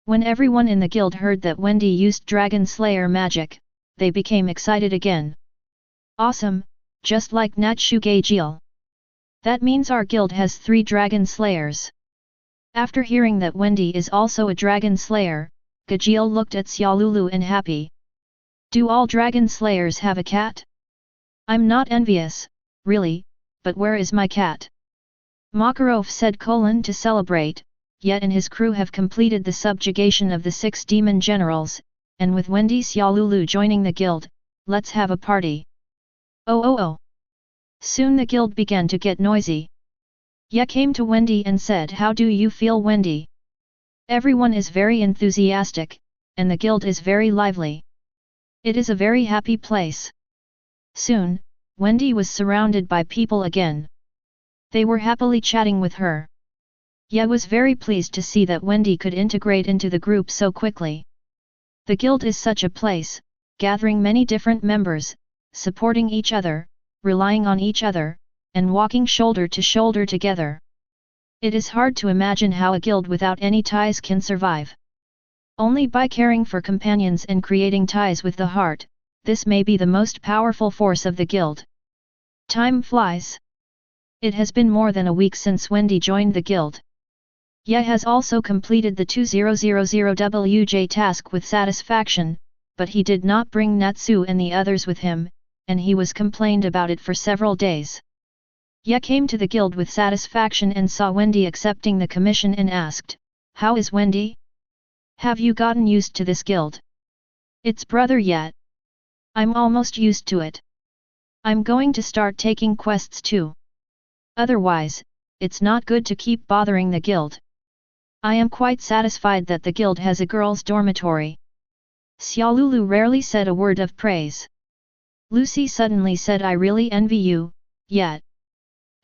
When everyone in the guild heard that Wendy used dragon slayer magic, they became excited again. Awesome, just like Natsuge. That means our guild has 3 dragon slayers. After hearing that Wendy is also a dragon slayer, Gajeel looked at Xiaolulu and happy. Do all dragon slayers have a cat? I'm not envious, really, but where is my cat? Makarov said to celebrate, yet and his crew have completed the subjugation of the 6 demon generals, and with Wendy Xiaolulu joining the guild, let's have a party. Oh. Soon the guild began to get noisy. Ye came to Wendy and said, how do you feel, Wendy? Everyone is very enthusiastic, and the guild is very lively. It is a very happy place. Soon, Wendy was surrounded by people again. They were happily chatting with her. Ye was very pleased to see that Wendy could integrate into the group so quickly. The guild is such a place, gathering many different members, supporting each other, relying on each other, and walking shoulder to shoulder together. It is hard to imagine how a guild without any ties can survive. Only by caring for companions and creating ties with the heart, this may be the most powerful force of the guild. Time flies. It has been more than a week since Wendy joined the guild. Ye has also completed the 2000WJ task with satisfaction, but he did not bring Natsu and the others with him, and he was complained about it for several days. Ye came to the guild with satisfaction and saw Wendy accepting the commission and asked, how is Wendy? Have you gotten used to this guild? It's brother yet. I'm almost used to it. I'm going to start taking quests too. Otherwise, it's not good to keep bothering the guild. I am quite satisfied that the guild has a girls' dormitory. Xiaolulu rarely said a word of praise. Lucy suddenly said, I really envy you, yet.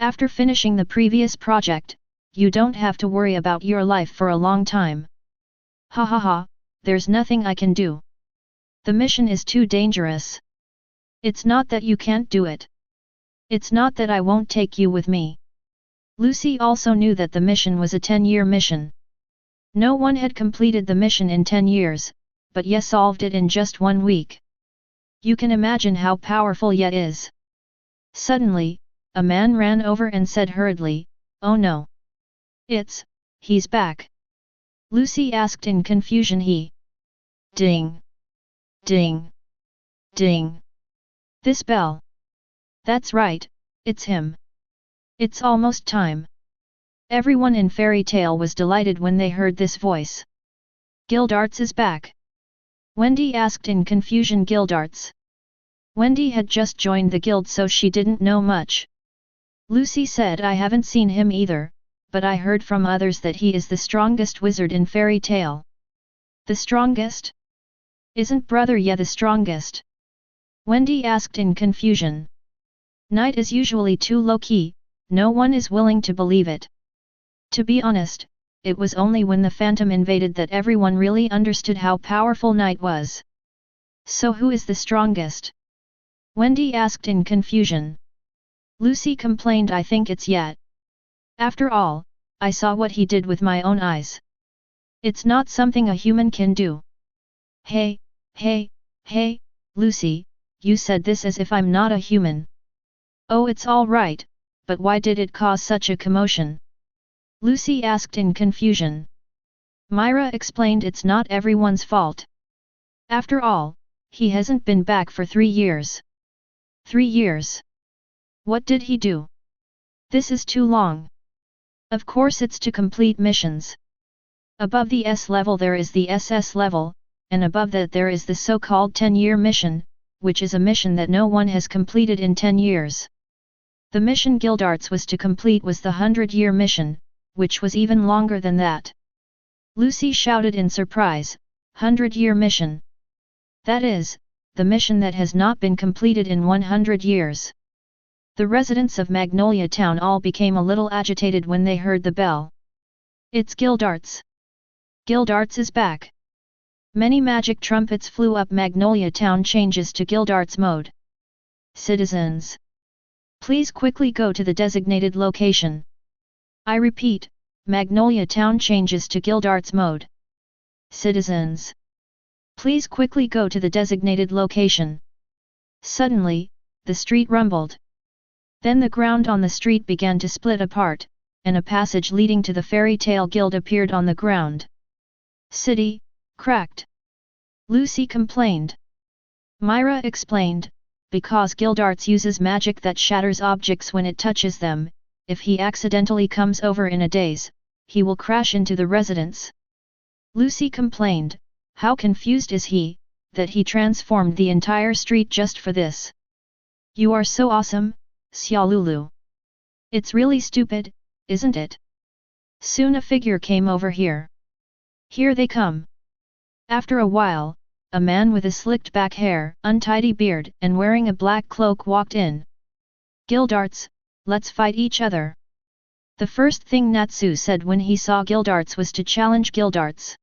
After finishing the previous project, you don't have to worry about your life for a long time. Ha ha ha, there's nothing I can do. The mission is too dangerous. It's not that you can't do it. It's not that I won't take you with me. Lucy also knew that the mission was a 10-year mission. No one had completed the mission in 10 years, but Ye solved it in just 1 week. You can imagine how powerful Ye is. Suddenly, a man ran over and said hurriedly, oh no. He's back. Lucy asked in confusion. Ding. Ding. Ding. This bell. That's right, it's him. It's almost time. Everyone in Fairy Tale was delighted when they heard this voice. Gildarts is back. Wendy asked in confusion. Gildarts. Wendy had just joined the guild, so she didn't know much. Lucy said, I haven't seen him either, but I heard from others that he is the strongest wizard in Fairy Tale. The strongest? Isn't brother Ye the strongest? Wendy asked in confusion. Night is usually too low-key, no one is willing to believe it. To be honest, it was only when the Phantom invaded that everyone really understood how powerful Night was. So who is the strongest? Wendy asked in confusion. Lucy complained, I think it's Ye. After all, I saw what he did with my own eyes. It's not something a human can do. Hey, Lucy, you said this as if I'm not a human. Oh, it's all right, but why did it cause such a commotion? Lucy asked in confusion. Myra explained, it's not everyone's fault. After all, he hasn't been back for 3 years. 3 years? What did he do? This is too long. Of course it's to complete missions. Above the S level there is the SS level, and above that there is the so-called 10-year mission, which is a mission that no one has completed in 10 years. The mission Gildarts was to complete was the 100-year mission, which was even longer than that. Lucy shouted in surprise, 100-year mission. That is, the mission that has not been completed in 100 years. The residents of Magnolia Town all became a little agitated when they heard the bell. It's Gildarts. Gildarts is back. Many magic trumpets flew up. Magnolia Town changes to Gildarts mode. Citizens, please quickly go to the designated location. I repeat, Magnolia Town changes to Gildarts mode. Citizens, please quickly go to the designated location. Suddenly, the street rumbled. Then the ground on the street began to split apart, and a passage leading to the Fairy Tale Guild appeared on the ground. City, Cracked. Lucy complained. Myra explained, because Gildarts uses magic that shatters objects when it touches them. If he accidentally comes over in a daze, he will crash into the residence. Lucy complained, how confused is he, that he transformed the entire street just for this. You are so awesome, Xiaolulu. It's really stupid, isn't it? Soon a figure came over here. Here they come. After a while, a man with a slicked back hair, untidy beard and wearing a black cloak walked in. Gildarts, let's fight each other. The first thing Natsu said when he saw Gildarts was to challenge Gildarts.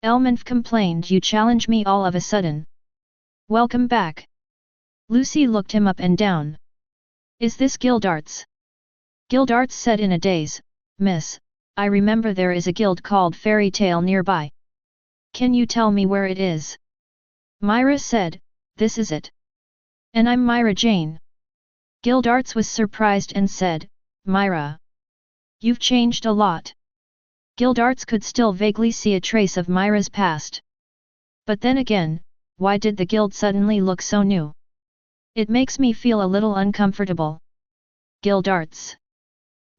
Elmanf complained, you challenge me all of a sudden. Welcome back. Lucy looked him up and down. Is this Gildarts? Gildarts said in a daze, Miss, I remember there is a guild called Fairy Tale nearby. Can you tell me where it is? Myra said, this is it. And I'm Myra Jane. Gildarts was surprised and said, Myra. You've changed a lot. Gildarts could still vaguely see a trace of Myra's past. But then again, why did the guild suddenly look so new? It makes me feel a little uncomfortable. Gildarts.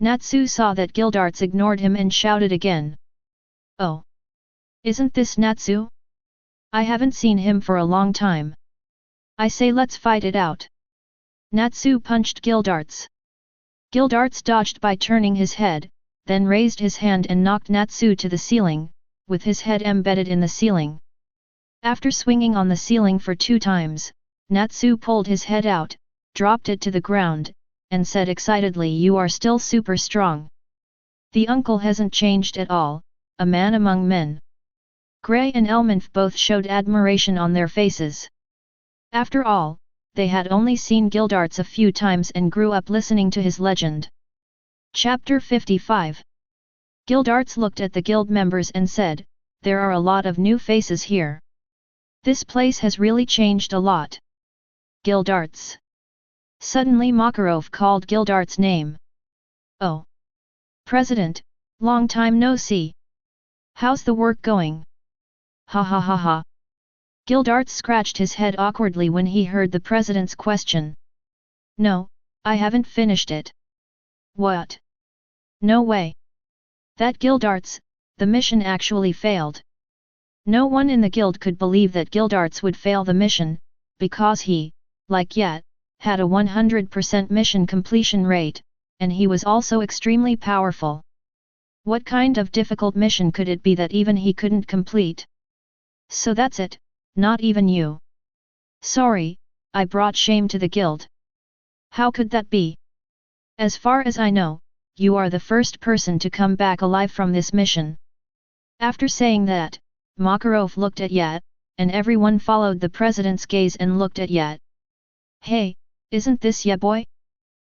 Natsu saw that Gildarts ignored him and shouted again. Oh. Isn't this Natsu? I haven't seen him for a long time. I say let's fight it out. Natsu punched Gildarts. Gildarts dodged by turning his head, then raised his hand and knocked Natsu to the ceiling, with his head embedded in the ceiling. After swinging on the ceiling for 2 times, Natsu pulled his head out, dropped it to the ground, and said excitedly, you are still super strong. The uncle hasn't changed at all, a man among men. Gray and Elmanf both showed admiration on their faces. After all, they had only seen Gildarts a few times and grew up listening to his legend. Chapter 55. Gildarts looked at the guild members and said, there are a lot of new faces here. This place has really changed a lot. Gildarts. Suddenly Makarov called Gildarts' name. Oh. President, long time no see. How's the work going? Ha ha ha ha. Gildarts scratched his head awkwardly when he heard the president's question. No, I haven't finished it. What? No way. That Gildarts, the mission actually failed. No one in the guild could believe that Gildarts would fail the mission, because he, like Yet, had a 100% mission completion rate, and he was also extremely powerful. What kind of difficult mission could it be that even he couldn't complete? So that's it, not even you. Sorry, I brought shame to the guild. How could that be? As far as I know, you are the first person to come back alive from this mission. After saying that, Makarov looked at Yet, and everyone followed the president's gaze and looked at Yet. Hey, isn't this Ye boy?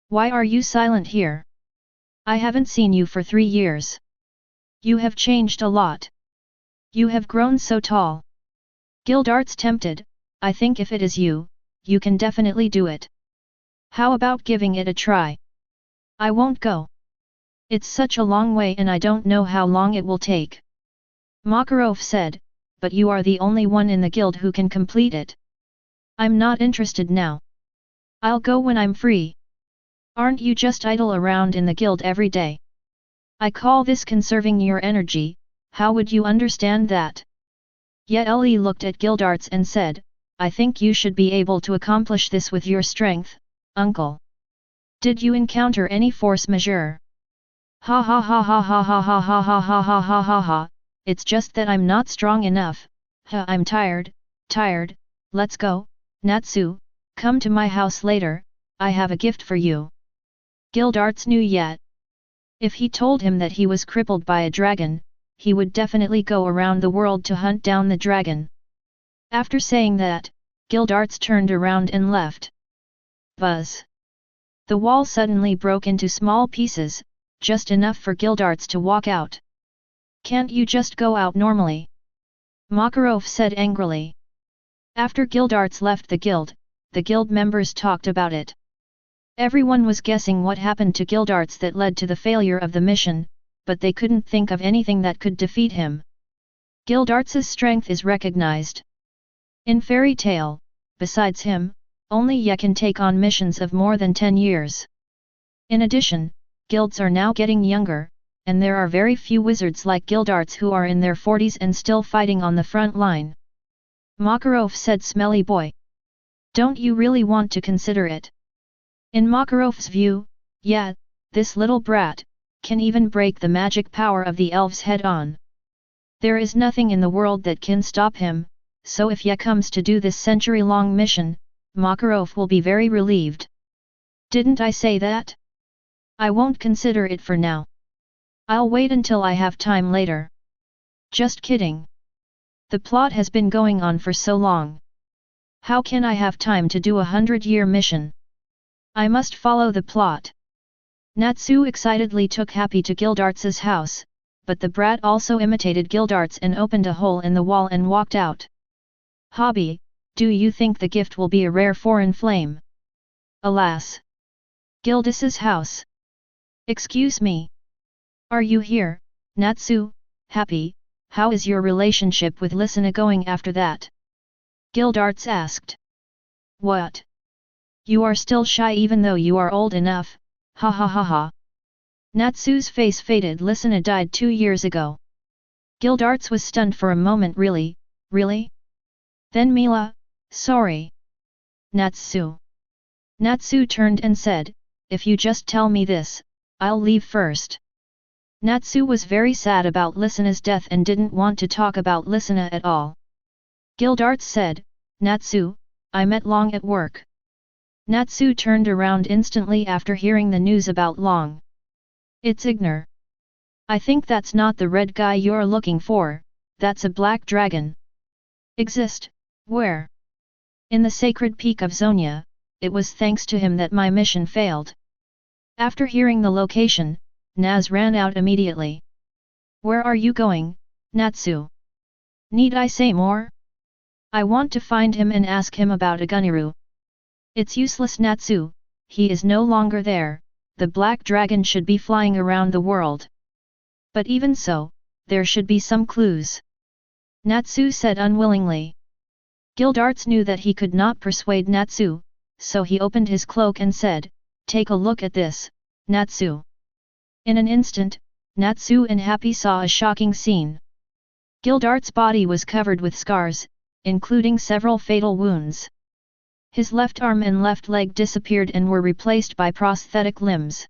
Why are you silent here? I haven't seen you for 3 years. You have changed a lot. You have grown so tall. Gildarts tempted, I think if it is you, you can definitely do it. How about giving it a try? I won't go. It's such a long way and I don't know how long it will take. Makarov said, but you are the only one in the guild who can complete it. I'm not interested now. I'll go when I'm free. Aren't you just idle around in the guild every day? I call this conserving your energy, how would you understand that? Ye looked at Gildarts and said, I think you should be able to accomplish this with your strength, uncle. Did you encounter any force majeure? Ha ha ha ha ha ha ha ha ha ha ha ha ha ha, it's just that I'm not strong enough. I'm tired, let's go, Natsu, come to my house later, I have a gift for you. Gildarts knew Yet. If he told him that he was crippled by a dragon, he would definitely go around the world to hunt down the dragon. After saying that, Gildarts turned around and left. Buzz. The wall suddenly broke into small pieces, just enough for Gildarts to walk out. Can't you just go out normally? Makarov said angrily. After Gildarts left the guild members talked about it. Everyone was guessing what happened to Gildarts that led to the failure of the mission, but they couldn't think of anything that could defeat him. Gildarts's strength is recognized. In fairy tale, besides him, only Ye can take on missions of more than 10 years. In addition, guilds are now getting younger, and there are very few wizards like Gildarts who are in their 40s and still fighting on the front line. Makarov said, "Smelly boy. Don't you really want to consider it?" In Makarov's view, yeah, this little brat can even break the magic power of the elves head on. There is nothing in the world that can stop him, so if Ye comes to do this century-long mission, Makarov will be very relieved. Didn't I say that? I won't consider it for now. I'll wait until I have time later. Just kidding. The plot has been going on for so long. How can I have time to do a 100-year mission? I must follow the plot. Natsu excitedly took Happy to Gildarts's house, but the brat also imitated Gildarts and opened a hole in the wall and walked out. "Hobby, do you think the gift will be a rare foreign flame?" "Alas! Gildas's house. Excuse me. Are you here, Natsu? Happy, how is your relationship with Lysina going after that?" Gildarts asked. "What? You are still shy even though you are old enough, ha ha ha ha." Natsu's face faded. "Lysina died 2 years ago." Gildarts was stunned for a moment. "Really? Really? Then Mila, sorry. Natsu." Natsu turned and said, "If you just tell me this, I'll leave first." Natsu was very sad about Lysina's death and didn't want to talk about Lysina at all. Gildarts said, "Natsu, I met Long at work." Natsu turned around instantly after hearing the news about Long. "It's Ignor. I think that's not the red guy you're looking for, that's a black dragon." "Exist, where?" "In the sacred peak of Zonia. It was thanks to him that my mission failed." After hearing the location, Naz ran out immediately. "Where are you going, Natsu? Need I say more? I want to find him and ask him about Aguniru." "It's useless, Natsu, he is no longer there. The black dragon should be flying around the world." "But even so, there should be some clues," Natsu said unwillingly. Gildarts knew that he could not persuade Natsu, so he opened his cloak and said, "Take a look at this, Natsu." In an instant, Natsu and Happy saw a shocking scene. Gildarts' body was covered with scars, including several fatal wounds. His left arm and left leg disappeared and were replaced by prosthetic limbs.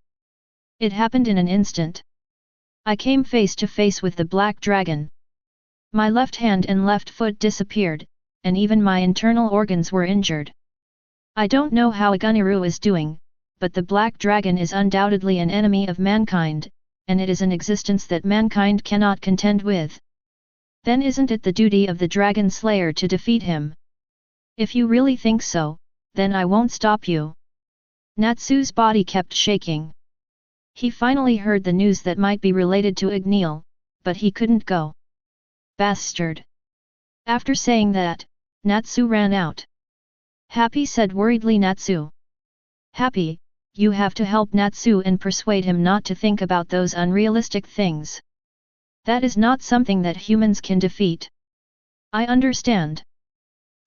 It happened in an instant. "I came face to face with the black dragon. My left hand and left foot disappeared, and even my internal organs were injured. I don't know how Aguniru is doing, but the black dragon is undoubtedly an enemy of mankind, and it is an existence that mankind cannot contend with. Then isn't it the duty of the dragon slayer to defeat him? If you really think so, then I won't stop you." Natsu's body kept shaking. He finally heard the news that might be related to Ignil, but he couldn't go. "Bastard!" After saying that, Natsu ran out. Happy said worriedly, "Natsu. Happy, you have to help Natsu and persuade him not to think about those unrealistic things. That is not something that humans can defeat." "I understand."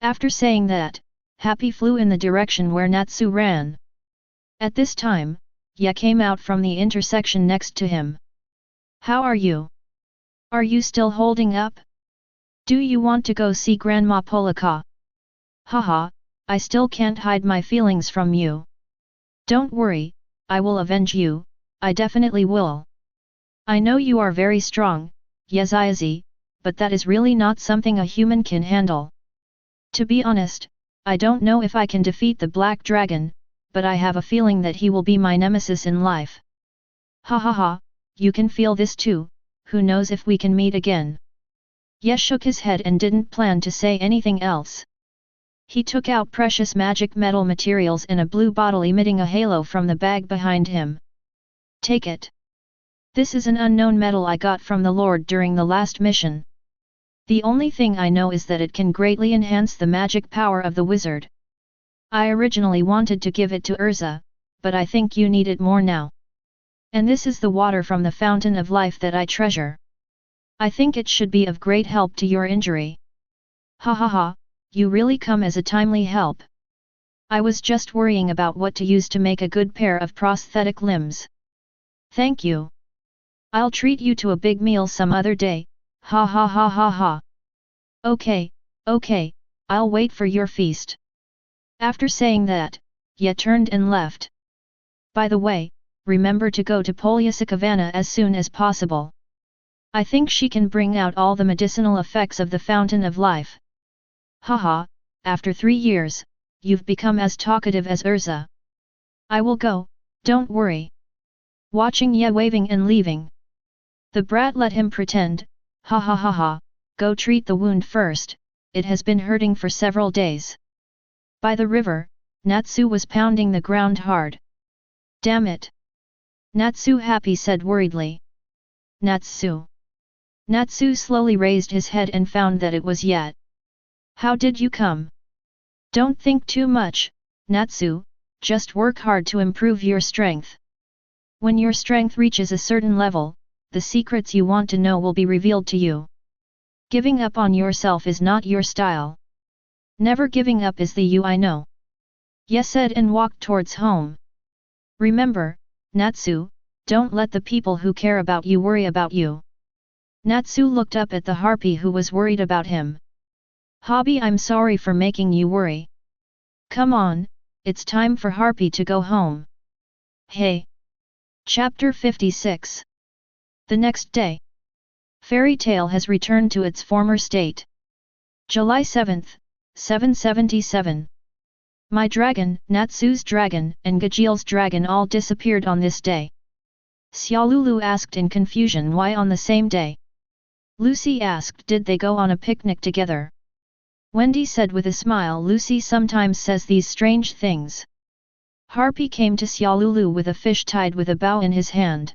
After saying that, Happy flew in the direction where Natsu ran. At this time, Ye came out from the intersection next to him. "How are you? Are you still holding up? Do you want to go see Grandma Polaka?" "Haha, I still can't hide my feelings from you. Don't worry, I will avenge you, I definitely will. I know you are very strong, Yeziazi, but that is really not something a human can handle. To be honest, I don't know if I can defeat the Black Dragon, but I have a feeling that he will be my nemesis in life." "Ha ha ha, you can feel this too, who knows if we can meet again." Ye shook his head and didn't plan to say anything else. He took out precious magic metal materials and a blue bottle emitting a halo from the bag behind him. "Take it. This is an unknown metal I got from the Lord during the last mission. The only thing I know is that it can greatly enhance the magic power of the wizard. I originally wanted to give it to Urza, but I think you need it more now. And this is the water from the fountain of life that I treasure. I think it should be of great help to your injury. Ha ha ha, you really come as a timely help. I was just worrying about what to use to make a good pair of prosthetic limbs. Thank you. I'll treat you to a big meal some other day, ha ha ha ha ha. Okay, okay, I'll wait for your feast. After saying that, Ye turned and left. By the way, remember to go to Polyasakavana as soon as possible. I think she can bring out all the medicinal effects of the Fountain of Life. Haha, after 3 years, you've become as talkative as Urza. I will go, don't worry. Watching Ye waving and leaving. The brat let him pretend, ha ha ha ha, go treat the wound first, it has been hurting for several days. By the river, Natsu was pounding the ground hard. Damn it! Natsu Happy said worriedly. Natsu. Natsu slowly raised his head and found that it was Yet. How did you come? Don't think too much, Natsu, just work hard to improve your strength. When your strength reaches a certain level, the secrets you want to know will be revealed to you. Giving up on yourself is not your style. Never giving up is the you I know. Yes said and walked towards home. Remember, Natsu, don't let the people who care about you worry about you. Natsu looked up at the harpy who was worried about him. Hobby, I'm sorry for making you worry. Come on, it's time for Harpy to go home. Hey! Chapter 56. The next day. Fairy Tale has returned to its former state. July 7th, 777. My dragon, Natsu's dragon, and Gajil's dragon all disappeared on this day. Xiaolulu asked in confusion why on the same day. Lucy asked did they go on a picnic together. Wendy said with a smile Lucy sometimes says these strange things. Harpy came to Xiaolulu with a fish tied with a bow in his hand.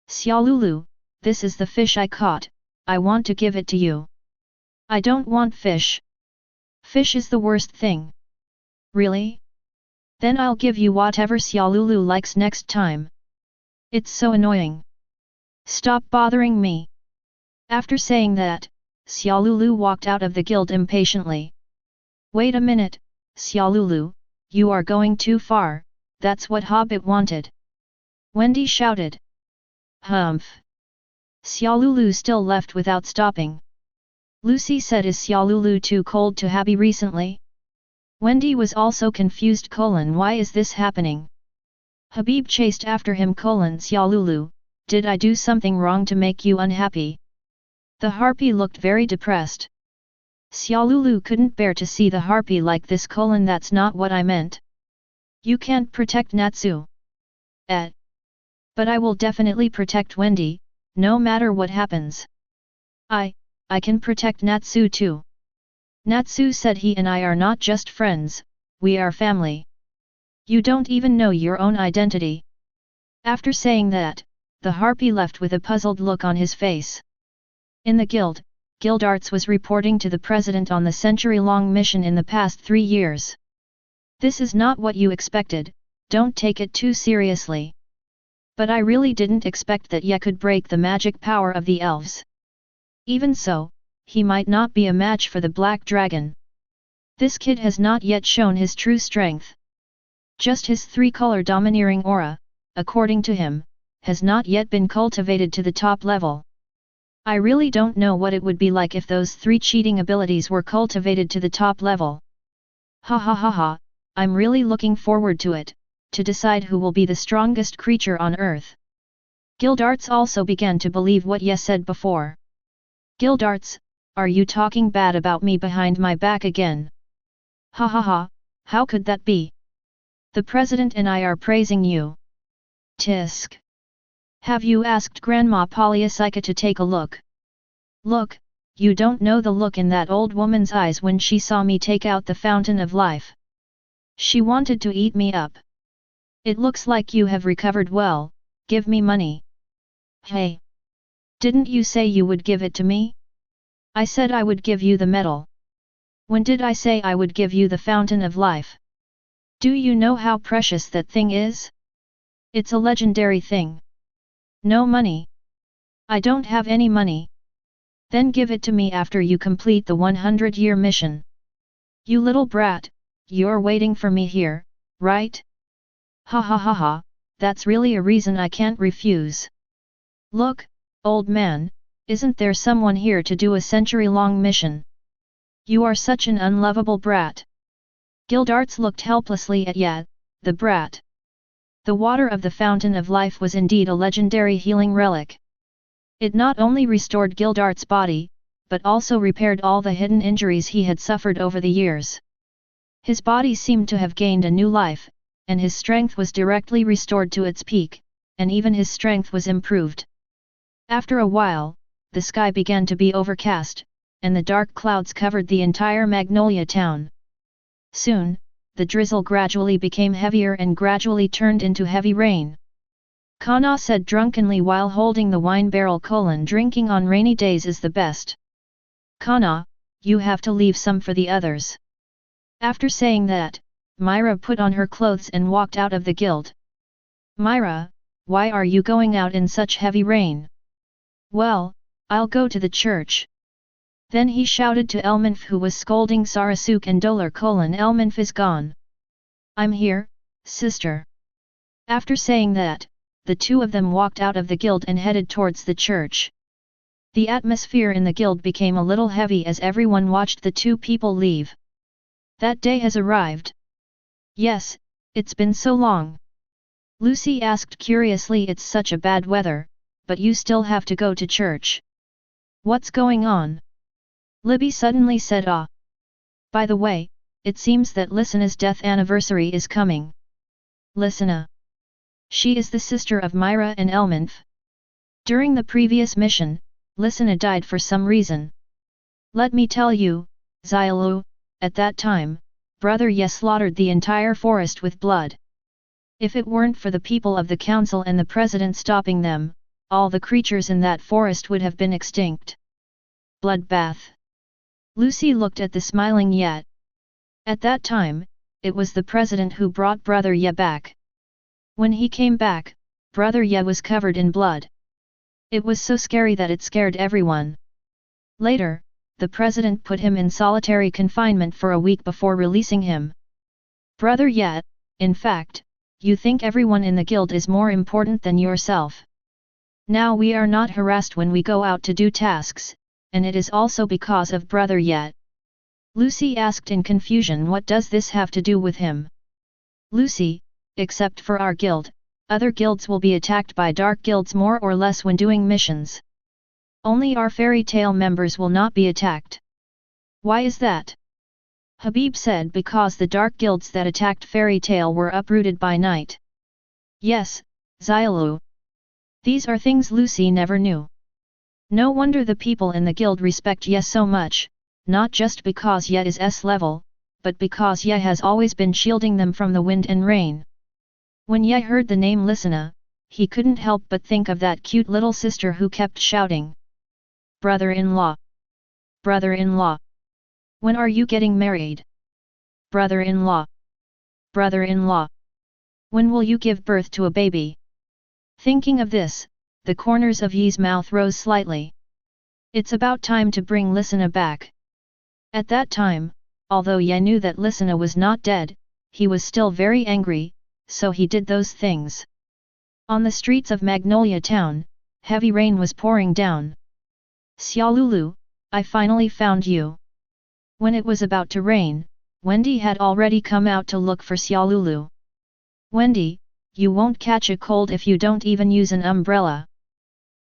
Xiaolulu, this is the fish I caught, I want to give it to you. I don't want fish. Fish is the worst thing. Really? Then I'll give you whatever Xiaolulu likes next time. It's so annoying. Stop bothering me. After saying that, Xiaolulu walked out of the guild impatiently. Wait a minute, Xiaolulu, you are going too far, that's what Hobbit wanted. Wendy shouted. Humph. Xiaolulu still left without stopping. Lucy said is Xiaolulu too cold to Happy recently? Wendy was also confused. Why is this happening? Habib chased after him. Xiaolulu, did I do something wrong to make you unhappy? The harpy looked very depressed. Xiaolulu couldn't bear to see the harpy like this. That's not what I meant. You can't protect Natsu. But I will definitely protect Wendy, no matter what happens. I can protect Natsu too. Natsu said he and I are not just friends, we are family. You don't even know your own identity. After saying that, the harpy left with a puzzled look on his face. In the guild, Guildarts was reporting to the president on the century-long mission in the past 3 years. This is not what you expected, don't take it too seriously. But I really didn't expect that Ye could break the magic power of the elves. Even so, he might not be a match for the Black Dragon. This kid has not yet shown his true strength. Just his 3-color domineering aura, according to him, has not yet been cultivated to the top level. I really don't know what it would be like if those 3 cheating abilities were cultivated to the top level. Ha ha ha ha, I'm really looking forward to it, to decide who will be the strongest creature on earth. Guildarts also began to believe what Ye said before. Guildarts, are you talking bad about me behind my back again? Ha ha ha, how could that be? The president and I are praising you. Tisk. Have you asked Grandma Polyasika to take a look? Look, you don't know the look in that old woman's eyes when she saw me take out the Fountain of Life. She wanted to eat me up. It looks like you have recovered well, give me money. Hey! Didn't you say you would give it to me? I said I would give you the medal. When did I say I would give you the Fountain of Life? Do you know how precious that thing is? It's a legendary thing. No money. I don't have any money. Then give it to me after you complete the 100-year mission. You little brat, you're waiting for me here, right? Ha ha ha ha, that's really a reason I can't refuse. Look, old man, isn't there someone here to do a century-long mission? You are such an unlovable brat. Gildarts looked helplessly at Yat, the brat. The water of the Fountain of Life was indeed a legendary healing relic. It not only restored Gildart's body, but also repaired all the hidden injuries he had suffered over the years. His body seemed to have gained a new life, and his strength was directly restored to its peak, and even his strength was improved. After a while, the sky began to be overcast, and the dark clouds covered the entire Magnolia town. Soon, the drizzle gradually became heavier and gradually turned into heavy rain. Kana said drunkenly while holding the wine barrel. Drinking on rainy days is the best. Kana, you have to leave some for the others. After saying that, Myra put on her clothes and walked out of the guild. Myra, why are you going out in such heavy rain? Well, I'll go to the church. Then he shouted to Elminf, who was scolding Sarasuk and Dolar. Elminf is gone. I'm here, sister. After saying that, the two of them walked out of the guild and headed towards the church. The atmosphere in the guild became a little heavy as everyone watched the two people leave. That day has arrived. Yes, it's been so long. Lucy asked curiously. It's such a bad weather, but you still have to go to church. What's going on? Libby suddenly said. By the way, it seems that Lisena's death anniversary is coming. Lisena. She is the sister of Myra and Elminf. During the previous mission, Lisena died for some reason. Let me tell you, Xiaolu, at that time, Brother Ye slaughtered the entire forest with blood. If it weren't for the people of the council and the president stopping them, all the creatures in that forest would have been extinct. Bloodbath. Lucy looked at the smiling Yat. At that time, it was the president who brought Brother Ye back. When he came back, Brother Ye was covered in blood. It was so scary that it scared everyone. Later, the president put him in solitary confinement for a week before releasing him. Brother Ye, in fact, you think everyone in the guild is more important than yourself. Now we are not harassed when we go out to do tasks, and it is also because of Brother Ye. Lucy asked in confusion. What does this have to do with him? Lucy, except for our guild, other guilds will be attacked by dark guilds more or less when doing missions. Only our fairy tale members will not be attacked. Why is that? Habib said. Because the dark guilds that attacked fairy tale were uprooted by night. Yes, Xiaolu. These are things Lucy never knew. No wonder the people in the guild respect Ye so much, not just because Ye is S level, but because Ye has always been shielding them from the wind and rain. When Ye heard the name Lisena, he couldn't help but think of that cute little sister who kept shouting. Brother-in-law! Brother-in-law! When are you getting married? Brother-in-law! Brother-in-law! When will you give birth to a baby? Thinking of this, the corners of Ye's mouth rose slightly. It's about time to bring Lisena back. At that time, although Ye knew that Lisena was not dead, he was still very angry, so he did those things. On the streets of Magnolia Town, heavy rain was pouring down. Xiaolulu, I finally found you. When it was about to rain, Wendy had already come out to look for Xiaolulu. Wendy, you won't catch a cold if you don't even use an umbrella.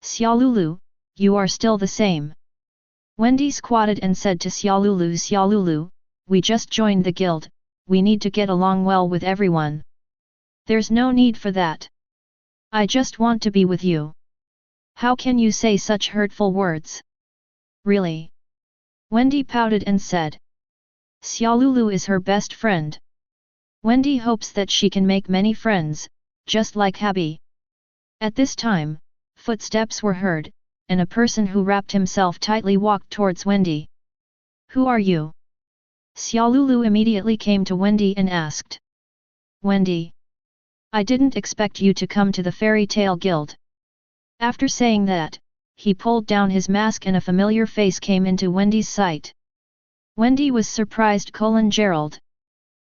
Xiaolulu, you are still the same. Wendy squatted and said to Xiaolulu. Xiaolulu, we just joined the guild, we need to get along well with everyone. There's no need for that. I just want to be with you. How can you say such hurtful words? Really? Wendy pouted and said. Xiaolulu is her best friend. Wendy hopes that she can make many friends, just like Habi. At this time, footsteps were heard, and a person who wrapped himself tightly walked towards Wendy. Who are you? Xiaolulu immediately came to Wendy and asked. Wendy. I didn't expect you to come to the Fairy Tale Guild. After saying that, he pulled down his mask and a familiar face came into Wendy's sight. Wendy was surprised. Gerald.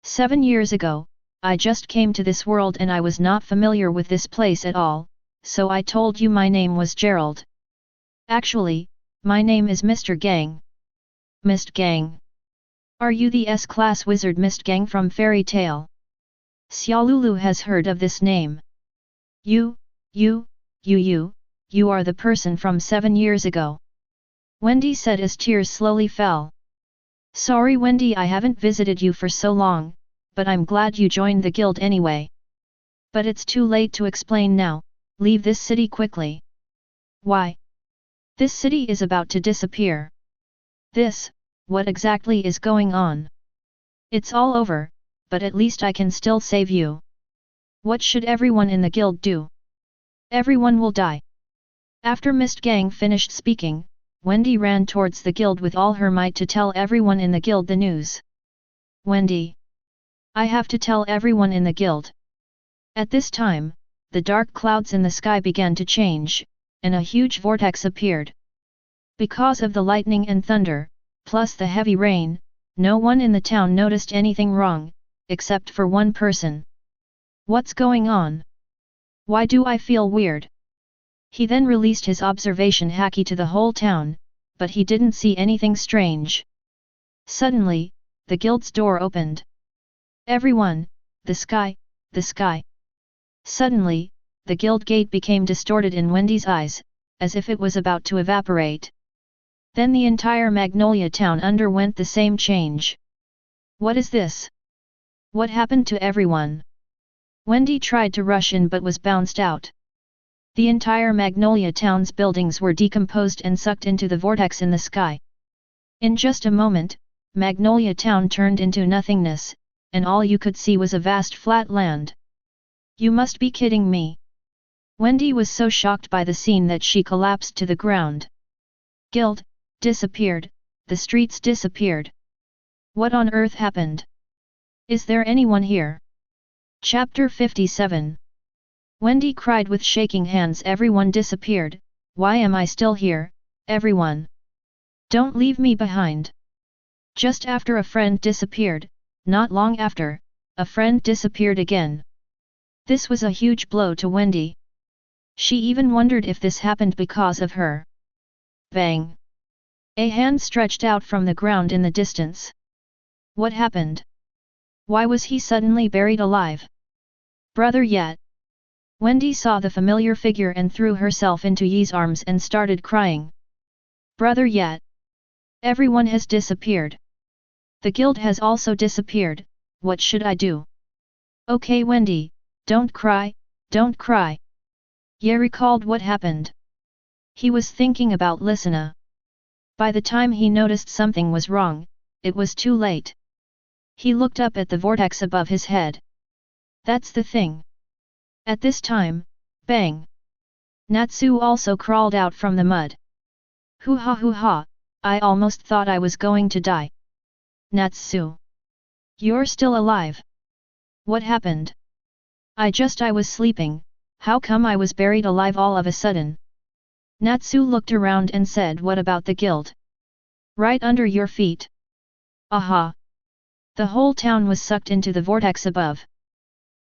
7 years ago, I just came to this world and I was not familiar with this place at all, so I told you my name was Gerald. Actually, my name is Mr. Gang. Mist Gang. Are you the S-class wizard Mist Gang from fairy tale? Xiaolulu has heard of this name. You are the person from 7 years ago. Wendy said as tears slowly fell. Sorry Wendy, I haven't visited you for so long, but I'm glad you joined the guild anyway. But it's too late to explain now, leave this city quickly. Why? This city is about to disappear. What exactly is going on? It's all over, but at least I can still save you. What should everyone in the guild do? Everyone will die. After Mist Gang finished speaking, Wendy ran towards the guild with all her might to tell everyone in the guild the news. Wendy. I have to tell everyone in the guild. At this time, the dark clouds in the sky began to change, and a huge vortex appeared. Because of the lightning and thunder, plus the heavy rain, no one in the town noticed anything wrong, except for one person. What's going on? Why do I feel weird? He then released his observation haki to the whole town, but he didn't see anything strange. Suddenly, the guild's door opened. Everyone, the sky, the sky. Suddenly, the guild gate became distorted in Wendy's eyes, as if it was about to evaporate. Then the entire Magnolia town underwent the same change. What is this? What happened to everyone? Wendy tried to rush in but was bounced out. The entire Magnolia town's buildings were decomposed and sucked into the vortex in the sky. In just a moment, Magnolia town turned into nothingness, and all you could see was a vast flat land. You must be kidding me. Wendy was so shocked by the scene that she collapsed to the ground. Guild disappeared, the streets disappeared. What on earth happened? Is there anyone here? Chapter 57. Wendy cried with shaking hands. Everyone disappeared. Why am I still here, everyone? Don't leave me behind. Just after a friend disappeared, not long after, a friend disappeared again. This was a huge blow to Wendy. She even wondered if this happened because of her. Bang! A hand stretched out from the ground in the distance. What happened? Why was he suddenly buried alive? Brother Yet. Wendy saw the familiar figure and threw herself into Yi's arms and started crying. Brother Yet. Everyone has disappeared. The guild has also disappeared. What should I do? Okay Wendy, don't cry, don't cry. Ye recalled what happened. He was thinking about Lisana. By the time he noticed something was wrong, it was too late. He looked up at the vortex above his head. That's the thing. At this time, bang! Natsu also crawled out from the mud. Hoo-ha, I almost thought I was going to die. Natsu. You're still alive. What happened? I was sleeping, how come I was buried alive all of a sudden? Natsu looked around and said, what about the guild? Right under your feet. Aha! The whole town was sucked into the vortex above.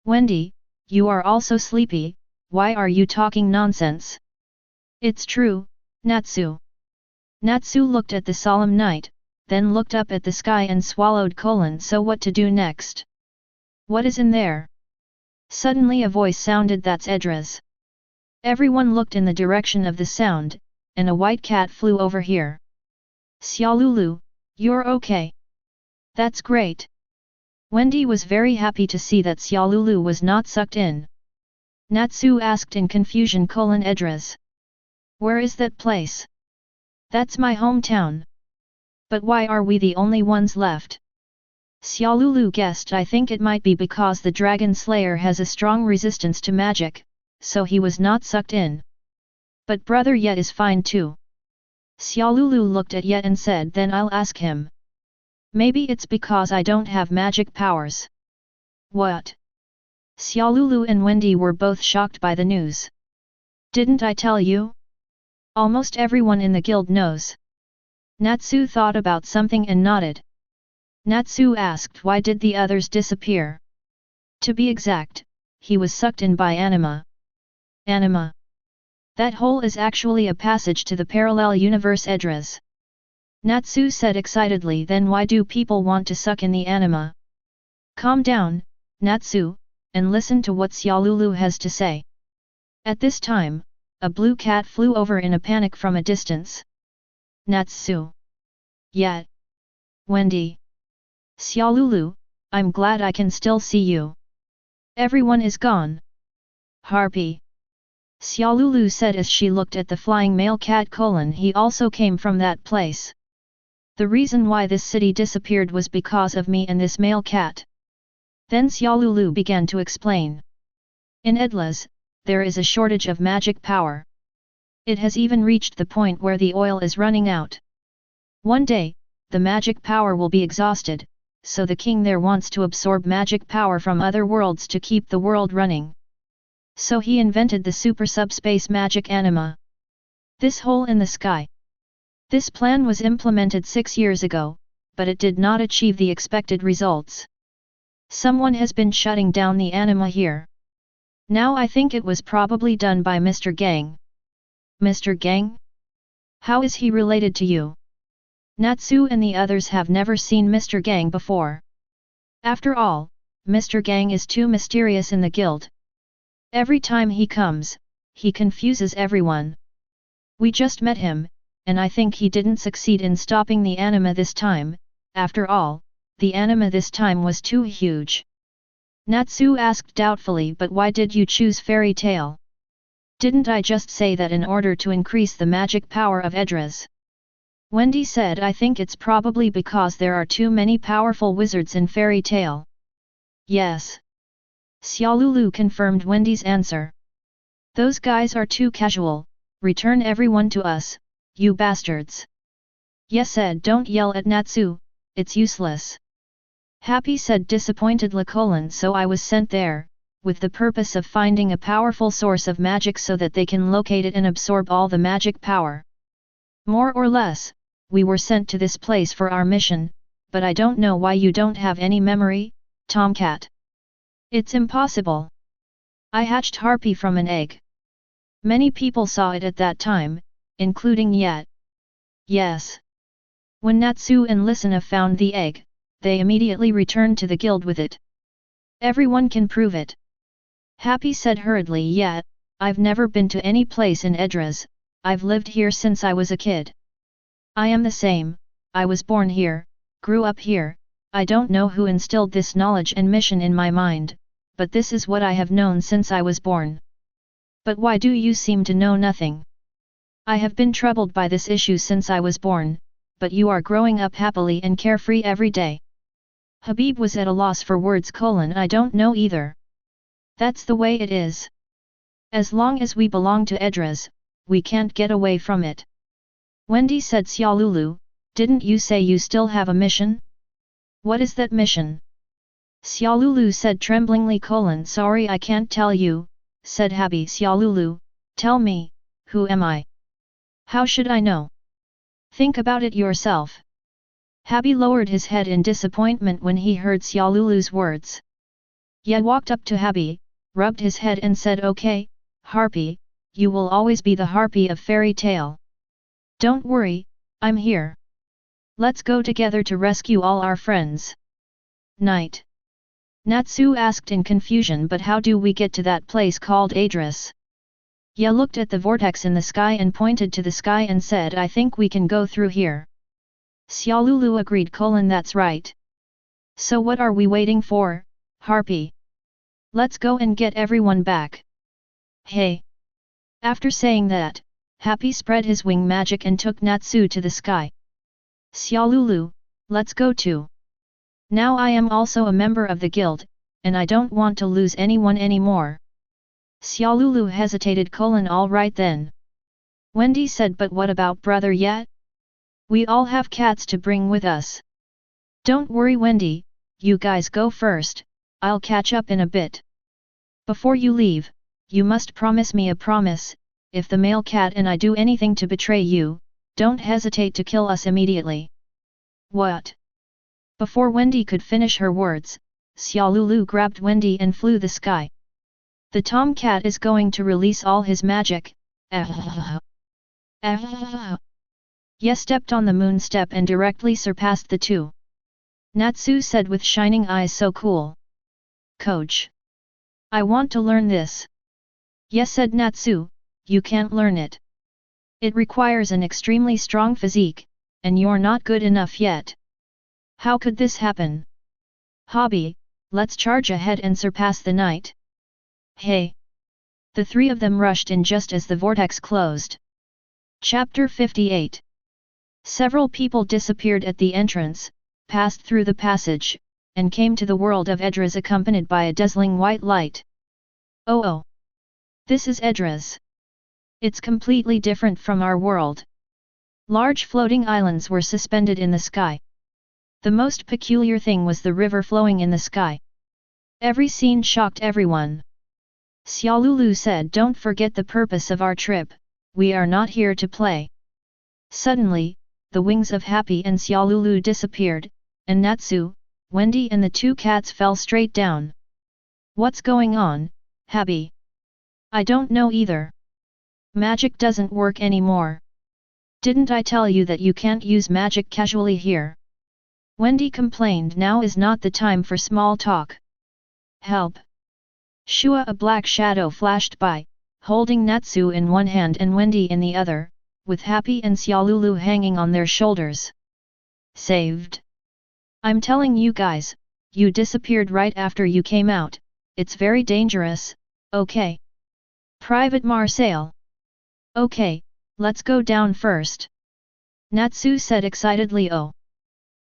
Wendy, you are also sleepy, why are you talking nonsense? It's true, Natsu. Natsu looked at the solemn night, then looked up at the sky and swallowed colon. So what to do next? What is in there? Suddenly a voice sounded, that's Edra's. Everyone looked in the direction of the sound, and a white cat flew over here. Xiaolulu, you're okay. That's great. Wendy was very happy to see that Xiaolulu was not sucked in. Natsu asked in confusion, Edra's. Where is that place? That's my hometown. But why are we the only ones left? Xiaolulu guessed, I think it might be because the Dragon Slayer has a strong resistance to magic, so he was not sucked in. But Brother Yet is fine too. Xiaolulu looked at Yet and said, then I'll ask him. Maybe it's because I don't have magic powers. What? Xiaolulu and Wendy were both shocked by the news. Didn't I tell you? Almost everyone in the guild knows. Natsu thought about something and nodded. Natsu asked why did the others disappear. To be exact, he was sucked in by anima. Anima. That hole is actually a passage to the parallel universe Edras. Natsu said excitedly, then why do people want to suck in the anima? Calm down, Natsu, and listen to what Xiaolulu has to say. At this time, a blue cat flew over in a panic from a distance. Natsu. Yat. Wendy. Xiaolulu, I'm glad I can still see you. Everyone is gone. Harpy. Xiaolulu said as she looked at the flying male cat. He also came from that place. The reason why this city disappeared was because of me and this male cat. Then Xiaolulu began to explain. In Edlas, there is a shortage of magic power. It has even reached the point where the oil is running out. One day, the magic power will be exhausted, so the king there wants to absorb magic power from other worlds to keep the world running. So he invented the super subspace magic anima. This hole in the sky. This plan was implemented 6 years ago, but it did not achieve the expected results. Someone has been shutting down the anima here. Now I think it was probably done by Mr. Gang. Mr. Gang? How is he related to you? Natsu and the others have never seen Mr. Gang before. After all, Mr. Gang is too mysterious in the guild. Every time he comes, he confuses everyone. We just met him, and I think he didn't succeed in stopping the anima this time. After all, the anima this time was too huge. Natsu asked doubtfully, but why did you choose fairy tale? Didn't I just say that in order to increase the magic power of Edras? Wendy said, I think it's probably because there are too many powerful wizards in fairy tale. Yes. Xiaolulu confirmed Wendy's answer. Those guys are too casual, return everyone to us, you bastards. Yes said, don't yell at Natsu, it's useless. Happy said disappointedly, so I was sent there, with the purpose of finding a powerful source of magic so that they can locate it and absorb all the magic power. More or less, we were sent to this place for our mission, but I don't know why you don't have any memory, Tomcat. It's impossible. I hatched Harpy from an egg. Many people saw it at that time, including Yat. Yes. When Natsu and Lisana found the egg, they immediately returned to the guild with it. Everyone can prove it. Happy said hurriedly, Yat, I've never been to any place in Edras, I've lived here since I was a kid. I am the same, I was born here, grew up here, I don't know who instilled this knowledge and mission in my mind, but this is what I have known since I was born. But why do you seem to know nothing? I have been troubled by this issue since I was born, but you are growing up happily and carefree every day. Habib was at a loss for words. I don't know either. That's the way it is. As long as we belong to Edras, we can't get away from it. Wendy said, Xiaolulu, didn't you say you still have a mission? What is that mission? Xiaolulu said tremblingly. Sorry, I can't tell you, said Habi. Xiaolulu, tell me, who am I? How should I know? Think about it yourself. Habi lowered his head in disappointment when he heard Xiaolulu's words. Ye walked up to Habi, rubbed his head and said, okay, Harpy, you will always be the Harpy of fairy tale. Don't worry, I'm here. Let's go together to rescue all our friends. Night. Natsu asked in confusion, but how do we get to that place called Edras? Ye looked at the vortex in the sky and pointed to the sky and said, I think we can go through here. Xiaolulu agreed. That's right. So what are we waiting for, Harpy? Let's go and get everyone back. Hey! After saying that, Happy spread his wing magic and took Natsu to the sky. Xiaolulu, let's go too. Now I am also a member of the guild, and I don't want to lose anyone anymore. Xiaolulu hesitated. All right then. Wendy said, but what about brother Yat? We all have cats to bring with us. Don't worry Wendy, you guys go first, I'll catch up in a bit. Before you leave, you must promise me a promise, if the male cat and I do anything to betray you, don't hesitate to kill us immediately. What? Before Wendy could finish her words, Xiaolulu grabbed Wendy and flew the sky. The tomcat is going to release all his magic. Ye stepped on the moon step and directly surpassed the two. Natsu said with shining eyes, so cool. Coach. I want to learn this. Yes, said Natsu, you can't learn it. It requires an extremely strong physique, and you're not good enough yet. How could this happen? Hobby, let's charge ahead and surpass the night. Hey! The three of them rushed in just as the vortex closed. Chapter 58. Several people disappeared at the entrance, passed through the passage, and came to the world of Edras accompanied by a dazzling white light. Oh! This is Edras. It's completely different from our world. Large floating islands were suspended in the sky. The most peculiar thing was the river flowing in the sky. Every scene shocked everyone. Xiaolulu said, don't forget the purpose of our trip, we are not here to play. Suddenly, the wings of Happy and Xiaolulu disappeared, and Natsu, Wendy and the two cats fell straight down. What's going on, Happy? I don't know either. Magic doesn't work anymore. Didn't I tell you that you can't use magic casually here? Wendy complained. Now is not the time for small talk. Help! Shua, a black shadow flashed by, holding Natsu in one hand and Wendy in the other, with Happy and Xiaolulu hanging on their shoulders. Saved! I'm telling you guys, you disappeared right after you came out, it's very dangerous, okay? Private Marseille. Okay, let's go down first. Natsu said excitedly. Oh!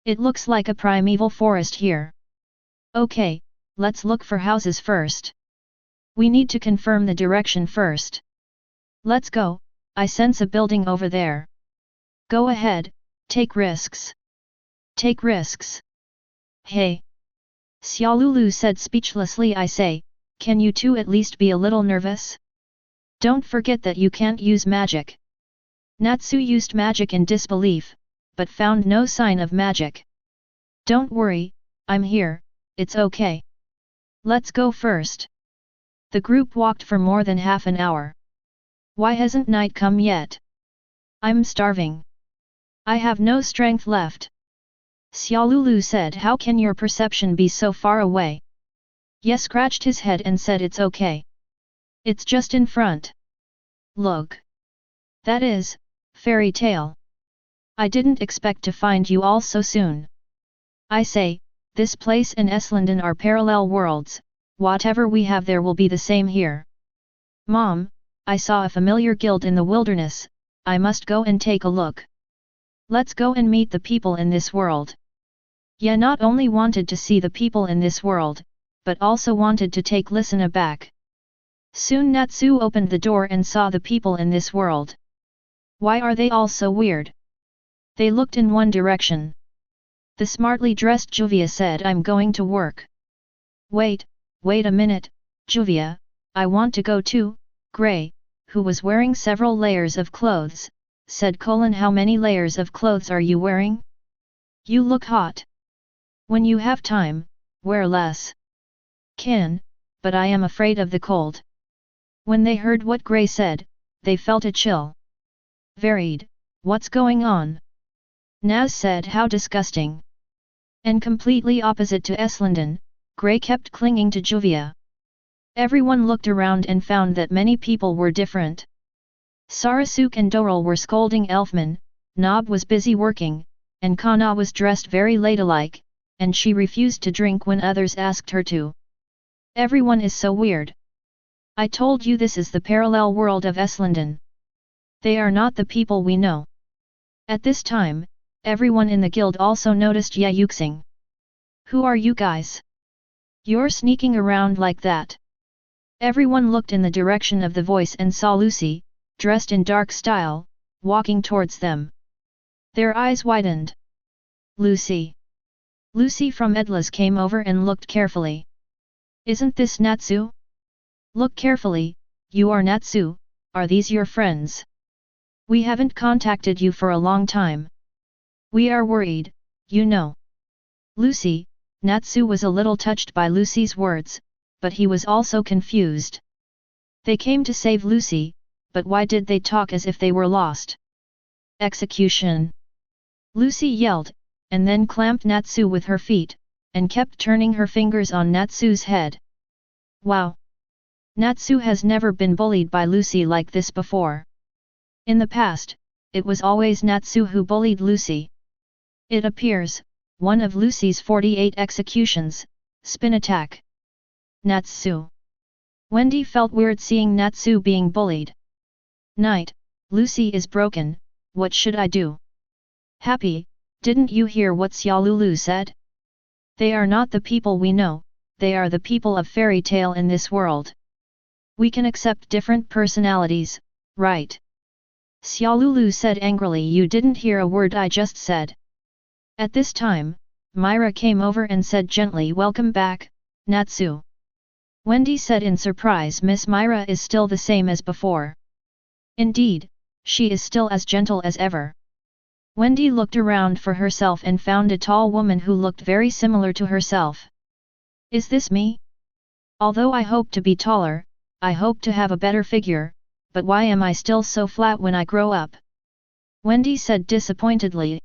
It looks like a primeval forest here. Okay, let's look for houses first. We need to confirm the direction first. Let's go, I sense a building over there. Go ahead, take risks. Take risks. Hey! Xiaolulu said speechlessly. I say, can you two at least be a little nervous? Don't forget that you can't use magic. Natsu used magic in disbelief, but found no sign of magic. Don't worry, I'm here, it's okay. Let's go first. The group walked for more than half an hour. Why hasn't night come yet? I'm starving. I have no strength left. Xiaolulu said. How can your perception be so far away? Ye scratched his head and said, it's okay. It's just in front. Look. That is, fairy tale. I didn't expect to find you all so soon. I say, this place and Eslanden are parallel worlds, whatever we have there will be the same here. Mom, I saw a familiar guild in the wilderness, I must go and take a look. Let's go and meet the people in this world. Ye not only wanted to see the people in this world, but also wanted to take listen aback. Soon Natsu opened the door and saw the people in this world. Why are they all so weird? They looked in one direction. The smartly dressed Juvia said, I'm going to work. Wait a minute, Juvia, I want to go too. Gray, who was wearing several layers of clothes, said, how many layers of clothes are you wearing? You look hot. When you have time, wear less. But I am afraid of the cold. When they heard what Gray said, they felt a chill. Varied, what's going on? Naz said, how disgusting. And completely opposite to Eslanden, Gray kept clinging to Juvia. Everyone looked around and found that many people were different. Sarasuk and Doril were scolding Elfman, Nob was busy working, and Kana was dressed very ladylike, and she refused to drink when others asked her to. Everyone is so weird. I told you this is the parallel world of Eslanden. They are not the people we know. At this time, everyone in the guild also noticed Ye Yuxing. Who are you guys? You're sneaking around like that. Everyone looked in the direction of the voice and saw Lucy, dressed in dark style, walking towards them. Their eyes widened. Lucy. Lucy from Edlas came over and looked carefully. Isn't this Natsu? Look carefully, you are Natsu, are these your friends? We haven't contacted you for a long time. We are worried, you know. Lucy, Natsu was a little touched by Lucy's words, but he was also confused. They came to save Lucy, but why did they talk as if they were lost? Execution! Lucy yelled, and then clamped Natsu with her feet, and kept turning her fingers on Natsu's head. Wow! Natsu has never been bullied by Lucy like this before. In the past, it was always Natsu who bullied Lucy. It appears, one of Lucy's 48 executions, spin attack. Natsu. Wendy felt weird seeing Natsu being bullied. Night, Lucy is broken, what should I do? Happy, didn't you hear what Xiaolulu said? They are not the people we know, they are the people of fairy tale in this world. We can accept different personalities, right? Xiaolulu said angrily. You didn't hear a word I just said. At this time, Myra came over and said gently, welcome back, Natsu. Wendy said in surprise, Miss Myra is still the same as before. Indeed, she is still as gentle as ever. Wendy looked around for herself and found a tall woman who looked very similar to herself. Is this me? Although I hope to be taller, I hope to have a better figure, but why am I still so flat when I grow up? Wendy said disappointedly.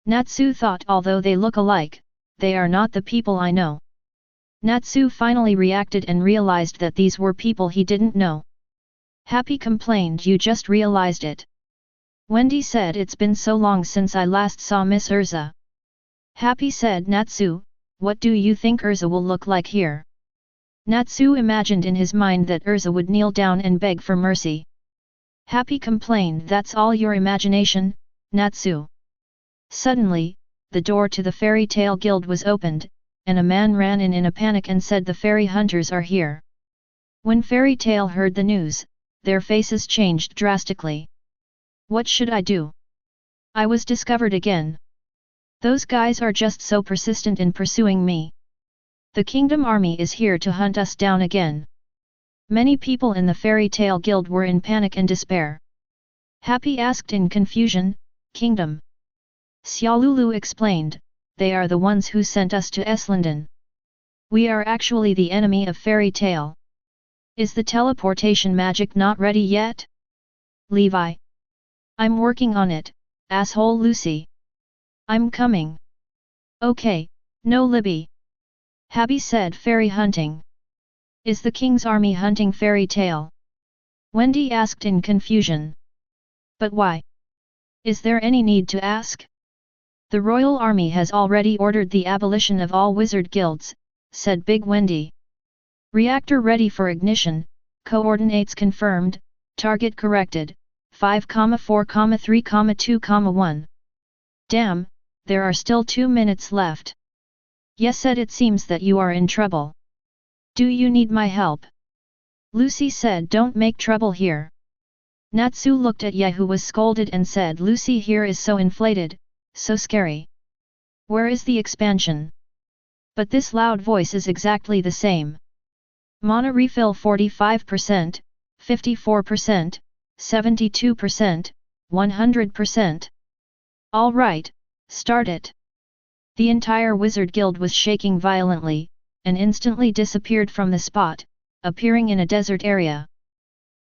Natsu thought although they look alike, they are not the people I know. Natsu finally reacted and realized that these were people he didn't know. Happy complained, you just realized it. Wendy said, it's been so long since I last saw Miss Urza. Happy said, Natsu, what do you think Urza will look like here? Natsu imagined in his mind that Urza would kneel down and beg for mercy. Happy complained, that's all your imagination, Natsu. Suddenly, the door to the fairy tale guild was opened, and a man ran in a panic and said the fairy hunters are here. When Fairy Tale heard the news, their faces changed drastically. What should I do? I was discovered again. Those guys are just so persistent in pursuing me. The Kingdom Army is here to hunt us down again. Many people in the Fairy Tale Guild were in panic and despair. Happy asked in confusion, Kingdom. Xiaolulu explained, they are the ones who sent us to Eslanden. We are actually the enemy of Fairy Tale. Is the teleportation magic not ready yet? Levi. I'm working on it, asshole Lucy. I'm coming. Okay, no Libby. Happy said, fairy hunting. Is the King's Army hunting Fairy Tale? Wendy asked in confusion. But why? Is there any need to ask? The Royal Army has already ordered the abolition of all wizard guilds, said Big Wendy. Reactor ready for ignition, coordinates confirmed, target corrected, 5,4,3,2,1. Damn, there are still 2 minutes left. Yes, said, it seems that you are in trouble. Do you need my help? Lucy said, don't make trouble here. Natsu looked at Ye, who was scolded, and said, Lucy here is so inflated, so scary. Where is the expansion? But this loud voice is exactly the same. Mana refill 45%, 54%, 72%, 100%. All right, start it. The entire wizard guild was shaking violently, and instantly disappeared from the spot, appearing in a desert area.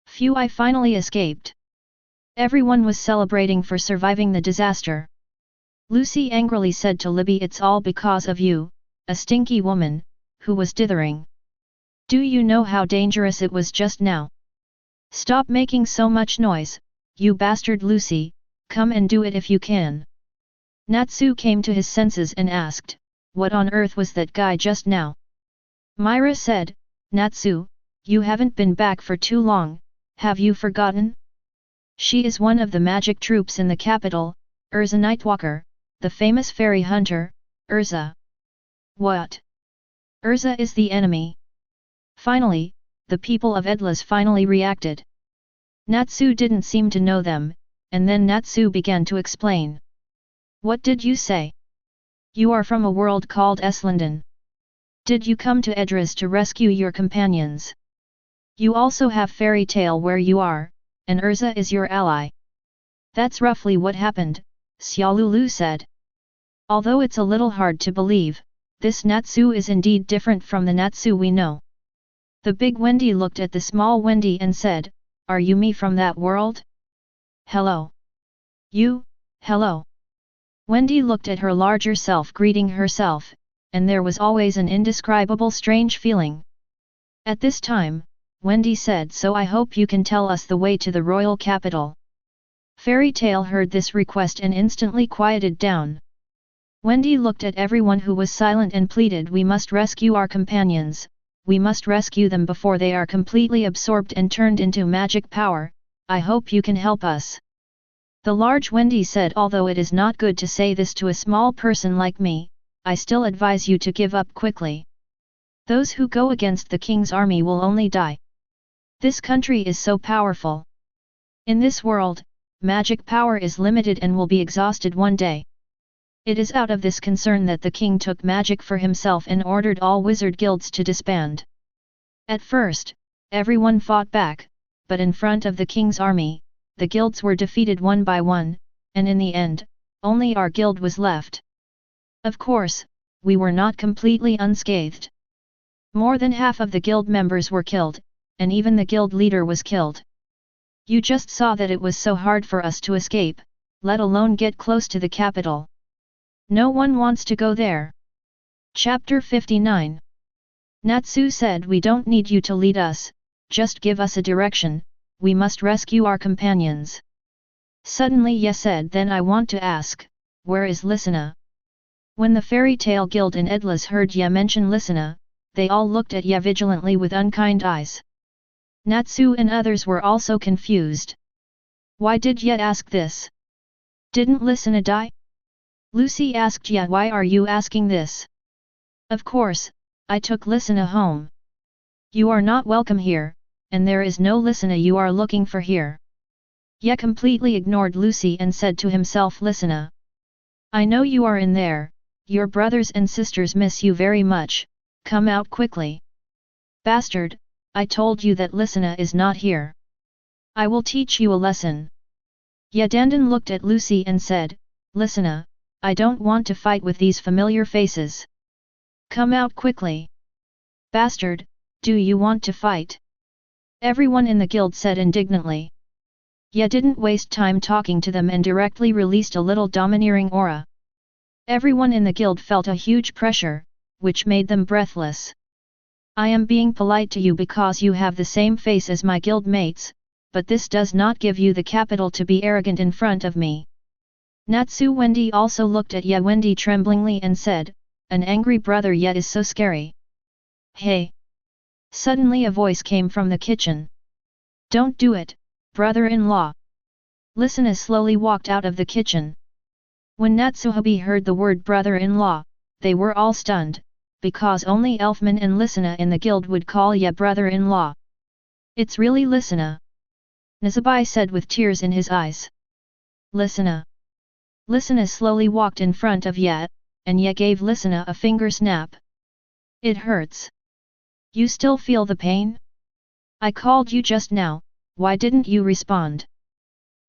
Phew, I finally escaped. Everyone was celebrating for surviving the disaster. Lucy angrily said to Libby, it's all because of you, a stinky woman, who was dithering. Do you know how dangerous it was just now? Stop making so much noise, you bastard Lucy, come and do it if you can. Natsu came to his senses and asked, what on earth was that guy just now? Myra said, Natsu, you haven't been back for too long, have you forgotten? She is one of the magic troops in the capital, Urza Nightwalker, the famous fairy hunter, Urza. What? Urza is the enemy. Finally, the people of Edlas finally reacted. Natsu didn't seem to know them, and then Natsu began to explain. What did you say? You are from a world called Eslanden. Did you come to Edras to rescue your companions? You also have Fairy Tale where you are, and Urza is your ally. That's roughly what happened, Xiaolulu said. Although it's a little hard to believe, this Natsu is indeed different from the Natsu we know. The big Wendy looked at the small Wendy and said, "Are you me from that world?" "Hello." "You, hello." Wendy looked at her larger self greeting herself, and there was always an indescribable strange feeling. At this time, Wendy said, "So I hope you can tell us the way to the royal capital." Fairy Tail heard this request and instantly quieted down. Wendy looked at everyone who was silent and pleaded, "We must rescue our companions, we must rescue them before they are completely absorbed and turned into magic power, I hope you can help us." The large Wendy said, "Although it is not good to say this to a small person like me, I still advise you to give up quickly. Those who go against the king's army will only die. This country is so powerful. In this world, magic power is limited and will be exhausted one day. It is out of this concern that the king took magic for himself and ordered all wizard guilds to disband." At first, everyone fought back, but in front of the king's army, the guilds were defeated one by one, and in the end, only our guild was left. Of course, we were not completely unscathed. More than half of the guild members were killed, and even the guild leader was killed. You just saw that it was so hard for us to escape, let alone get close to the capital. No one wants to go there. Chapter 59. Natsu said, "We don't need you to lead us, just give us a direction, we must rescue our companions." Suddenly Ye said, "Then I want to ask, where is Lisana?" When the Fairy Tale Guild and Edlas heard Ye mention Lisana, they all looked at Ye vigilantly with unkind eyes. Natsu and others were also confused. Why did Ye ask this? Didn't Lisana die? Lucy asked Ye, "Why are you asking this?" "Of course, I took Lisana home. You are not welcome here, and there is no Lisana you are looking for here." Ye completely ignored Lucy and said to himself, "Lisana. I know you are in there, your brothers and sisters miss you very much, come out quickly." "Bastard, I told you that Lisana is not here. I will teach you a lesson." Ye Dandan looked at Lucy and said, "Lisana, I don't want to fight with these familiar faces. Come out quickly." "Bastard, do you want to fight?" everyone in the guild said indignantly. Ye didn't waste time talking to them and directly released a little domineering aura. Everyone in the guild felt a huge pressure, which made them breathless. "I am being polite to you because you have the same face as my guild mates, but this does not give you the capital to be arrogant in front of me." Natsu Wendy also looked at Ye Wendy tremblingly and said, "An angry brother Ye is so scary." "Hey!" Suddenly a voice came from the kitchen. "Don't do it, brother-in-law." Lisana slowly walked out of the kitchen. When Natsuhabi heard the word brother-in-law, they were all stunned, because only Elfman and Lisana in the guild would call Ye brother-in-law. "It's really Lisana," Nazabai said with tears in his eyes. "Lisana." Lisana slowly walked in front of Ye, and Ye gave Lisana a finger snap. "It hurts. You still feel the pain? I called you just now, why didn't you respond?"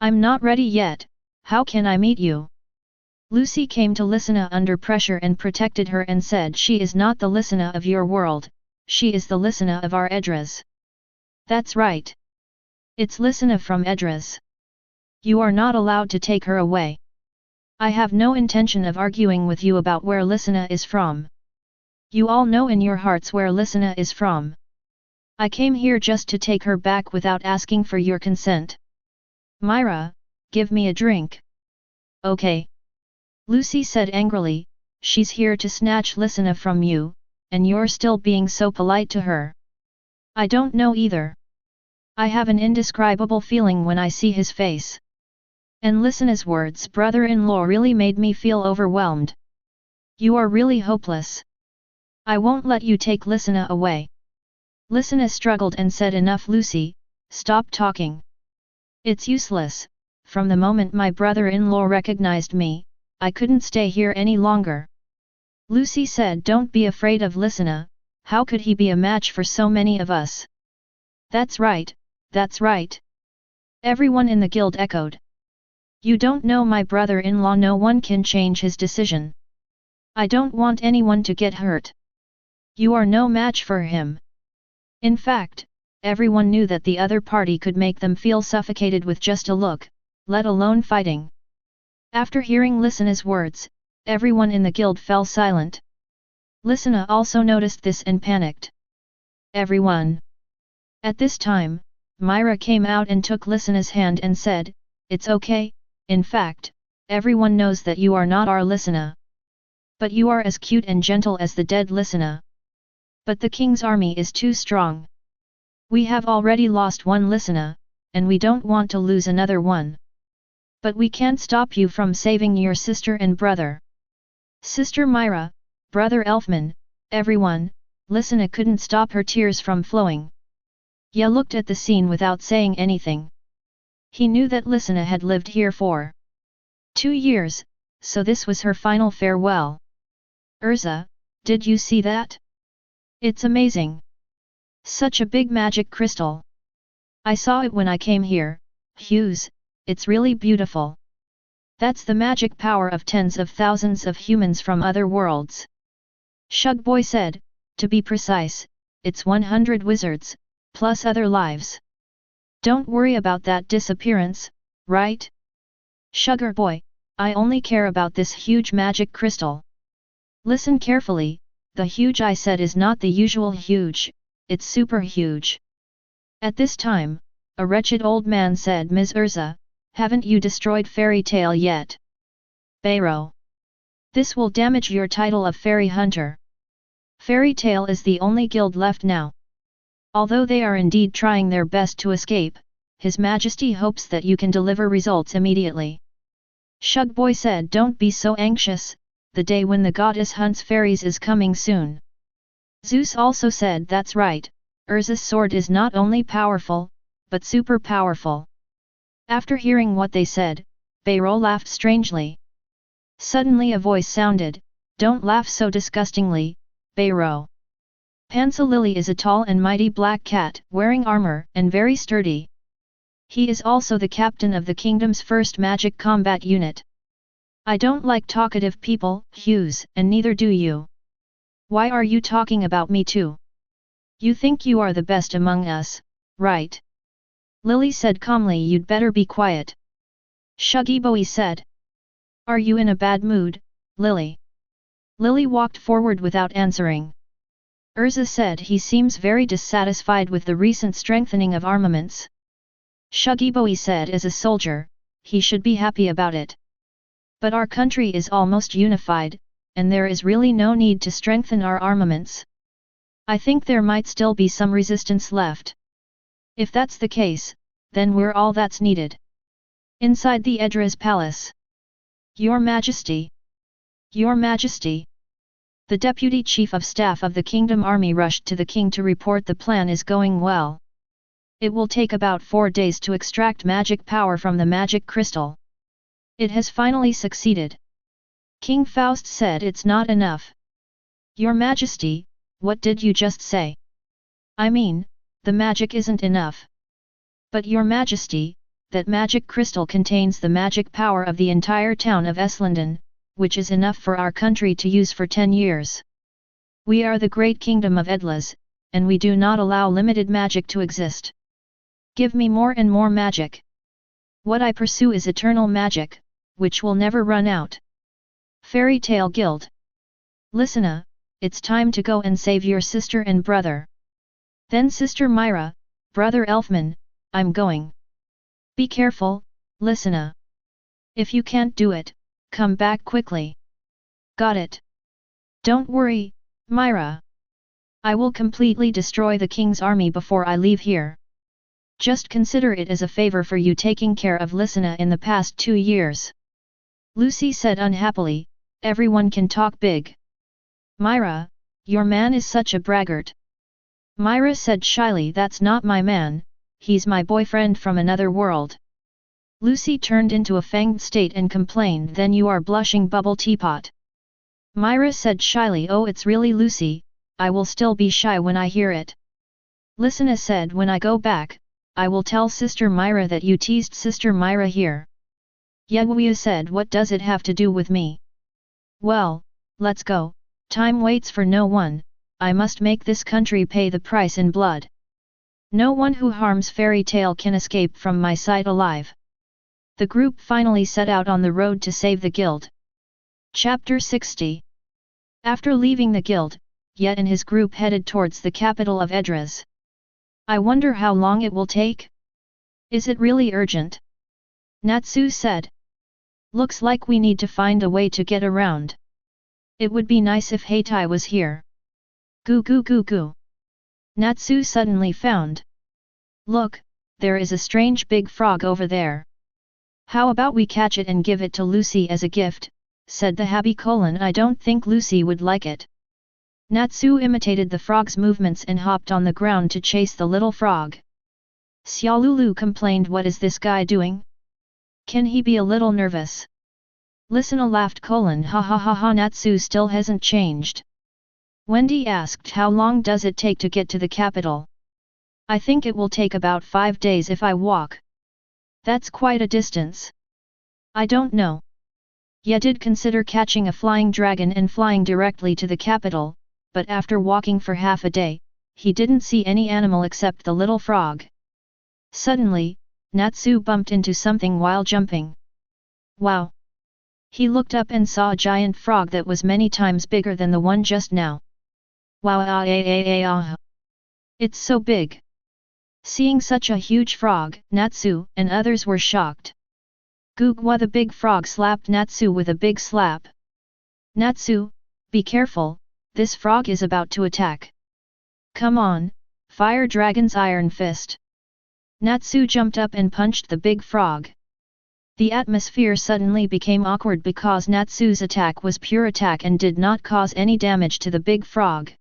"I'm not ready yet, how can I meet you?" Lucy came to Lisana under pressure and protected her and said, "She is not the Lisana of your world, she is the Lisana of our Edras." "That's right. It's Lisana from Edras. You are not allowed to take her away. I have no intention of arguing with you about where Lisana is from. You all know in your hearts where Lisana is from. I came here just to take her back without asking for your consent. Myra, give me a drink." "Okay." Lucy said angrily, "She's here to snatch Lisana from you, and you're still being so polite to her." "I don't know either. I have an indescribable feeling when I see his face." And Lisana's words brother-in-law really made me feel overwhelmed. "You are really hopeless. I won't let you take Lisana away." Lisana struggled and said, "Enough Lucy, stop talking. It's useless, from the moment my brother-in-law recognized me, I couldn't stay here any longer." Lucy said, "Don't be afraid of Lisana, how could he be a match for so many of us?" "That's right, that's right." Everyone in the guild echoed. You don't know my brother-in-law, no one can change his decision. I don't want anyone to get hurt. You are no match for him. In fact, everyone knew that the other party could make them feel suffocated with just a look, let alone fighting. After hearing Listena's words, everyone in the guild fell silent. Lisena also noticed this and panicked. Everyone. At this time, Myra came out and took Lisena's hand and said, "It's okay, in fact, everyone knows that you are not our Lisena. But you are as cute and gentle as the dead Lisena. But the king's army is too strong. We have already lost one Lisena, and we don't want to lose another one. But we can't stop you from saving your sister and brother." Sister Myra, Brother Elfman, everyone, Lisena couldn't stop her tears from flowing. Ye looked at the scene without saying anything. He knew that Lisena had lived here for 2 years, so this was her final farewell. Urza, did you see that? It's amazing. Such a big magic crystal. I saw it when I came here, Hughes, it's really beautiful. That's the magic power of tens of thousands of humans from other worlds. Shugboy said, to be precise, it's 100 wizards, plus other lives. Don't worry about that disappearance, right? Sugarboy, I only care about this huge magic crystal. Listen carefully, the huge I said is not the usual huge, it's super huge. At this time, a wretched old man said, Ms. Urza, haven't you destroyed Fairy Tale yet? Bayro. This will damage your title of Fairy Hunter. Fairy Tale is the only guild left now. Although they are indeed trying their best to escape, His Majesty hopes that you can deliver results immediately. Shugboy said, don't be so anxious, the day when the goddess hunts fairies is coming soon. Zeus also said, that's right, Urza's sword is not only powerful, but super powerful. After hearing what they said, Bayro laughed strangely. Suddenly a voice sounded, don't laugh so disgustingly, Bayro. Pansalili is a tall and mighty black cat, wearing armor and very sturdy. He is also the captain of the kingdom's first magic combat unit. I don't like talkative people, Hughes, and neither do you. Why are you talking about me too? You think you are the best among us, right? Lily said calmly, you'd better be quiet. Shugboy said. Are you in a bad mood, Lily? Lily walked forward without answering. Urza said he seems very dissatisfied with the recent strengthening of armaments. Shugboy said as a soldier, he should be happy about it. But our country is almost unified, and there is really no need to strengthen our armaments. I think there might still be some resistance left. If that's the case, then we're all that's needed. Inside the Edra's palace. Your Majesty! Your Majesty! The Deputy Chief of Staff of the Kingdom Army rushed to the king to report the plan is going well. It will take about 4 days to extract magic power from the magic crystal. It has finally succeeded. King Faust said it's not enough. Your Majesty, what did you just say? I mean, the magic isn't enough. But Your Majesty, that magic crystal contains the magic power of the entire town of Eslanden, which is enough for our country to use for 10 years. We are the great kingdom of Edlas, and we do not allow limited magic to exist. Give me more and more magic. What I pursue is eternal magic, which will never run out. Fairy Tale Guild. Lisena, it's time to go and save your sister and brother. Then Sister Myra, Brother Elfman, I'm going. Be careful, Lisena. If you can't do it, come back quickly. Got it. Don't worry, Myra. I will completely destroy the king's army before I leave here. Just consider it as a favor for you taking care of Lisena in the past 2 years. Lucy said unhappily, everyone can talk big. Myra, your man is such a braggart. Myra said shyly, that's not my man, he's my boyfriend from another world. Lucy turned into a fanged state and complained, then you are blushing bubble teapot. Myra said shyly, oh it's really Lucy, I will still be shy when I hear it. Lisena said, when I go back, I will tell Sister Myra that you teased Sister Myra here. Yewuya said, what does it have to do with me? Well, let's go, time waits for no one, I must make this country pay the price in blood. No one who harms Fairy Tail can escape from my sight alive. The group finally set out on the road to save the guild. Chapter 60. After leaving the guild, Yet and his group headed towards the capital of Edras. I wonder how long it will take? Is it really urgent? Natsu said. Looks like we need to find a way to get around. It would be nice if Heitai was here. Goo goo goo goo. Natsu suddenly found. Look, there is a strange big frog over there. How about we catch it and give it to Lucy as a gift, said the happy colon. I don't think Lucy would like it. Natsu imitated the frog's movements and hopped on the ground to chase the little frog. Xiaolulu complained, what is this guy doing? Can he be a little nervous? Listener laughed colon ha ha ha ha. Natsu still hasn't changed. Wendy asked, how long does it take to get to the capital? I think it will take about 5 days if I walk. That's quite a distance. I don't know. Ye did consider catching a flying dragon and flying directly to the capital, but after walking for half a day, he didn't see any animal except the little frog. Suddenly, Natsu bumped into something while jumping. Wow! He looked up and saw a giant frog that was many times bigger than the one just now. Wow! It's so big! Seeing such a huge frog, Natsu and others were shocked. Gugwa the big frog slapped Natsu with a big slap. Natsu, be careful, this frog is about to attack. Come on, Fire Dragon's Iron Fist. Natsu jumped up and punched the big frog. The atmosphere suddenly became awkward because Natsu's attack was pure attack and did not cause any damage to the big frog.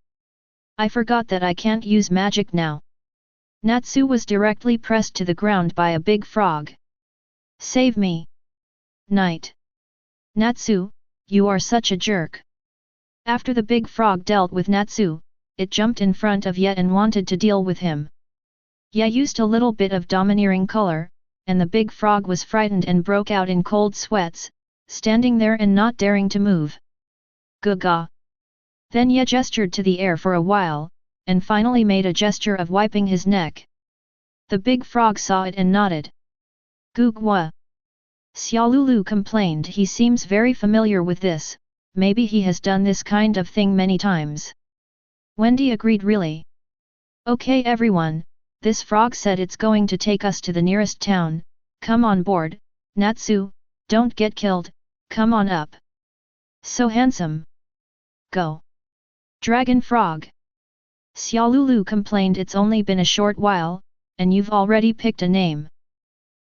I forgot that I can't use magic now. Natsu was directly pressed to the ground by a big frog. Save me! Night! Natsu, you are such a jerk! After the big frog dealt with Natsu, it jumped in front of Ye and wanted to deal with him. Ye used a little bit of domineering color, and the big frog was frightened and broke out in cold sweats, standing there and not daring to move. Gaga! Then Ye gestured to the air for a while, and finally made a gesture of wiping his neck. The big frog saw it and nodded. Gugwa! Xiaolulu complained, he seems very familiar with this, maybe he has done this kind of thing many times. Wendy agreed, really? Okay everyone, this frog said it's going to take us to the nearest town, come on board, Natsu, don't get killed, come on up. So handsome. Go. Dragon Frog. Xiaolulu complained, it's only been a short while, and you've already picked a name.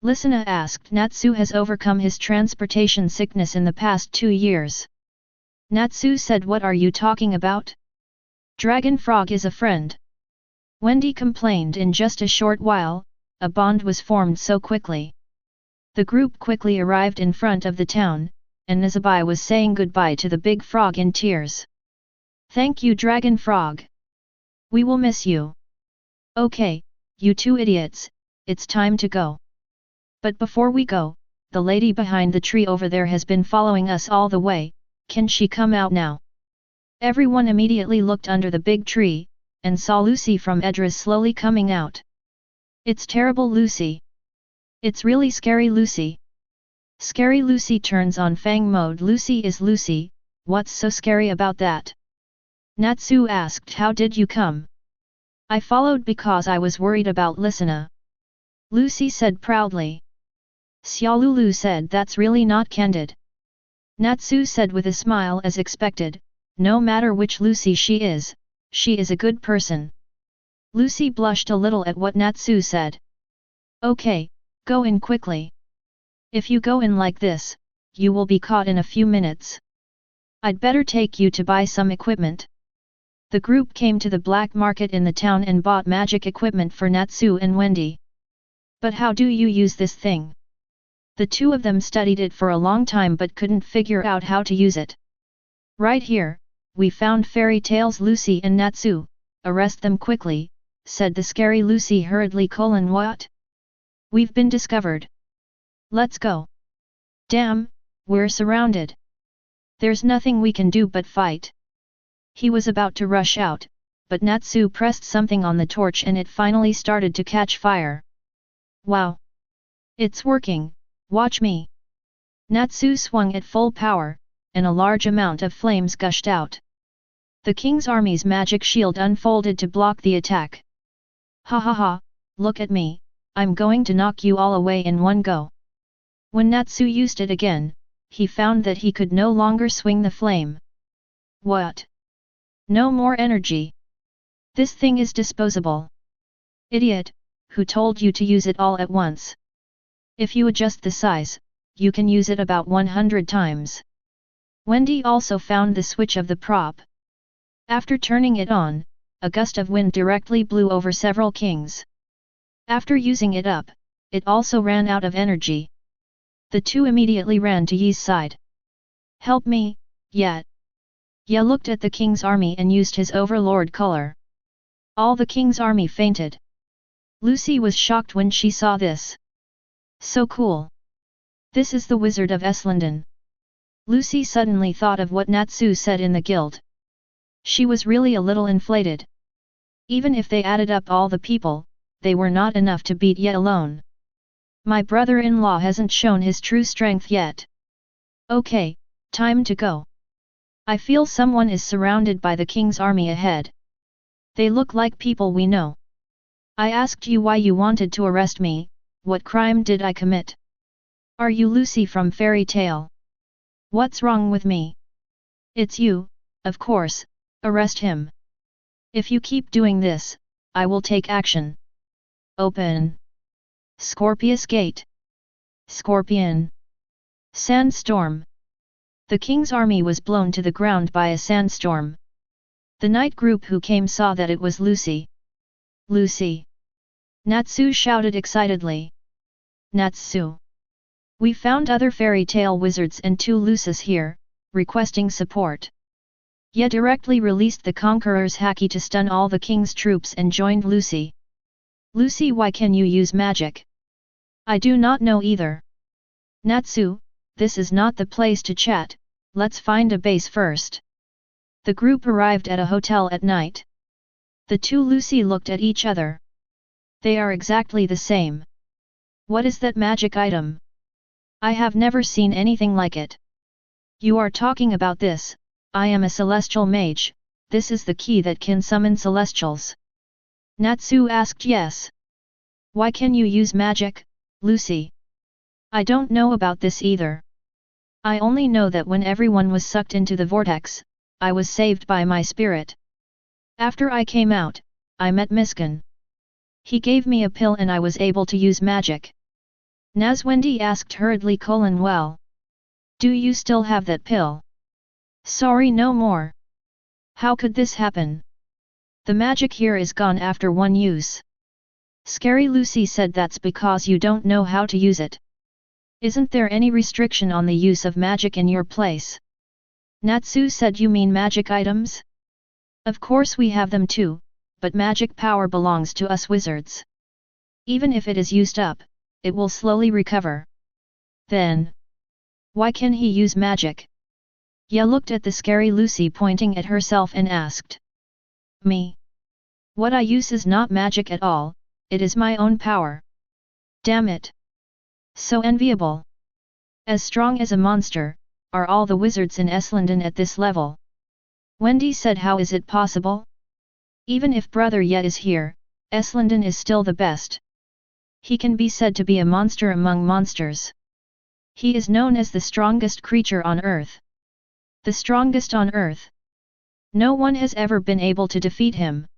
Listener asked, Natsu has overcome his transportation sickness in the past 2 years. Natsu said, what are you talking about? Dragon Frog is a friend. Wendy complained, in just a short while, a bond was formed so quickly. The group quickly arrived in front of the town, and Nizabai was saying goodbye to the big frog in tears. Thank you Dragon Frog. We will miss you. Okay, you two idiots, it's time to go. But before we go, the lady behind the tree over there has been following us all the way, can she come out now? Everyone immediately looked under the big tree, and saw Lucy from Edras slowly coming out. It's terrible Lucy. It's really scary Lucy. Scary Lucy turns on Fang mode. Lucy is Lucy, what's so scary about that? Natsu asked, how did you come? I followed because I was worried about Listener. Lucy said proudly. Xiaolulu said, that's really not candid. Natsu said with a smile, as expected, no matter which Lucy she is a good person. Lucy blushed a little at what Natsu said. Okay, go in quickly. If you go in like this, you will be caught in a few minutes. I'd better take you to buy some equipment. The group came to the black market in the town and bought magic equipment for Natsu and Wendy. But how do you use this thing? The two of them studied it for a long time but couldn't figure out how to use it. Right here, we found Fairy Tail's Lucy and Natsu, arrest them quickly, said the scary Lucy hurriedly. What? We've been discovered. Let's go. Damn, we're surrounded. There's nothing we can do but fight. He was about to rush out, but Natsu pressed something on the torch and it finally started to catch fire. Wow! It's working, watch me. Natsu swung at full power, and a large amount of flames gushed out. The king's army's magic shield unfolded to block the attack. Ha ha ha, look at me, I'm going to knock you all away in one go. When Natsu used it again, he found that he could no longer swing the flame. What? No more energy. This thing is disposable. Idiot, who told you to use it all at once? If you adjust the size, you can use it about 100 times. Wendy also found the switch of the prop. After turning it on, a gust of wind directly blew over several kings. After using it up, it also ran out of energy. The two immediately ran to Yi's side. Help me, Yat. Ye looked at the king's army and used his overlord color. All the king's army fainted. Lucy was shocked when she saw this. So cool. This is the Wizard of Eslanden. Lucy suddenly thought of what Natsu said in the guild. She was really a little inflated. Even if they added up all the people, they were not enough to beat Ye alone. My brother-in-law hasn't shown his true strength yet. Okay, time to go. I feel someone is surrounded by the king's army ahead. They look like people we know. I asked you why you wanted to arrest me, what crime did I commit? Are you Lucy from Fairy Tale? What's wrong with me? It's you, of course, arrest him. If you keep doing this, I will take action. Open. Scorpius Gate. Scorpion. Sandstorm. The king's army was blown to the ground by a sandstorm. The night group who came saw that it was Lucy. Lucy! Natsu shouted excitedly. Natsu! We found other fairy tale wizards and 2 Luces here, requesting support. Ye directly released the Conqueror's Haki to stun all the king's troops and joined Lucy. Lucy, why can you use magic? I do not know either. Natsu, this is not the place to chat, let's find a base first. The group arrived at a hotel at night. The 2 Lucy looked at each other. They are exactly the same. What is that magic item? I have never seen anything like it. You are talking about this, I am a celestial mage, this is the key that can summon celestials. Natsu asked. Yes. Why can you use magic, Lucy? I don't know about this either. I only know that when everyone was sucked into the vortex, I was saved by my spirit. After I came out, I met Miskin. He gave me a pill and I was able to use magic. Wendy asked hurriedly. Well. Do you still have that pill? Sorry, no more. How could this happen? The magic here is gone after 1 use. Scary Lucy said that's because you don't know how to use it. Isn't there any restriction on the use of magic in your place? Natsu said. You mean magic items? Of course we have them too, but magic power belongs to us wizards. Even if it is used up, it will slowly recover. Then, why can he use magic? Ye looked at the scary Lucy pointing at herself and asked. Me? What I use is not magic at all, it is my own power. Damn it! So enviable. As strong as a monster, are all the wizards in Eslanden at this level? Wendy said. How is it possible? Even if Brother Ye is here, Eslanden is still the best. He can be said to be a monster among monsters. He is known as the strongest creature on earth. The strongest on earth. No one has ever been able to defeat him.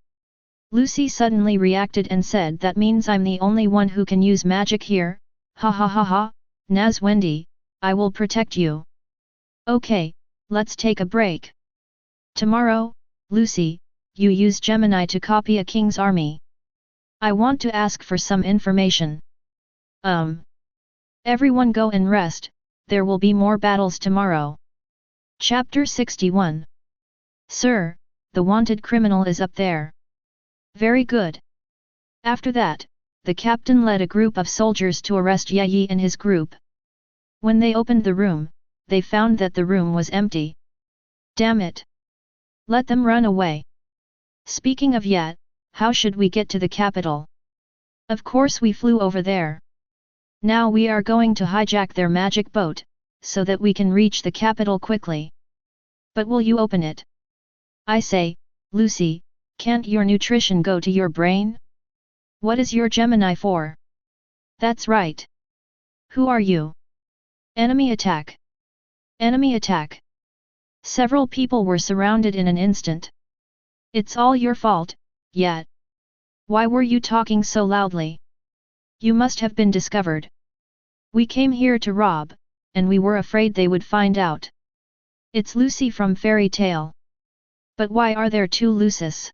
Lucy suddenly reacted and said. That means I'm the only one who can use magic here, ha ha ha ha, Wendy, I will protect you. Okay, let's take a break. Tomorrow, Lucy, you use Gemini to copy a king's army. I want to ask for some information. Everyone go and rest, there will be more battles tomorrow. Chapter 61. Sir, the wanted criminal is up there. Very good. After that, the captain led a group of soldiers to arrest Yi and his group. When they opened the room, they found that the room was empty. Damn it! Let them run away. Speaking of yet, how should we get to the capital? Of course we flew over there. Now we are going to hijack their magic boat, so that we can reach the capital quickly. But will you open it? I say, Lucy, can't your nutrition go to your brain? What is your Gemini for? That's right. Who are you? Enemy attack. Enemy attack. Several people were surrounded in an instant. It's all your fault, yet. Why were you talking so loudly? You must have been discovered. We came here to rob, and we were afraid they would find out. It's Lucy from Fairy Tale. But why are there two Luces?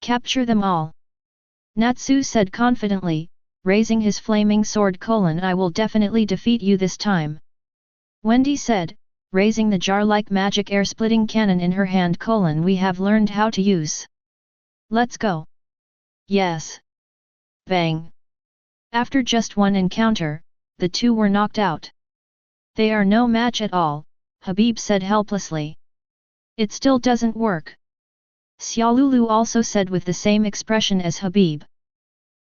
Capture them all. Natsu said confidently, raising his flaming sword. I will definitely defeat you this time. Wendy said, raising the jar-like magic air-splitting cannon in her hand. We have learned how to use. Let's go. Yes. Bang. After just one encounter, the two were knocked out. They are no match at all, Habib said helplessly. It still doesn't work. Xiaolulu also said with the same expression as Habib.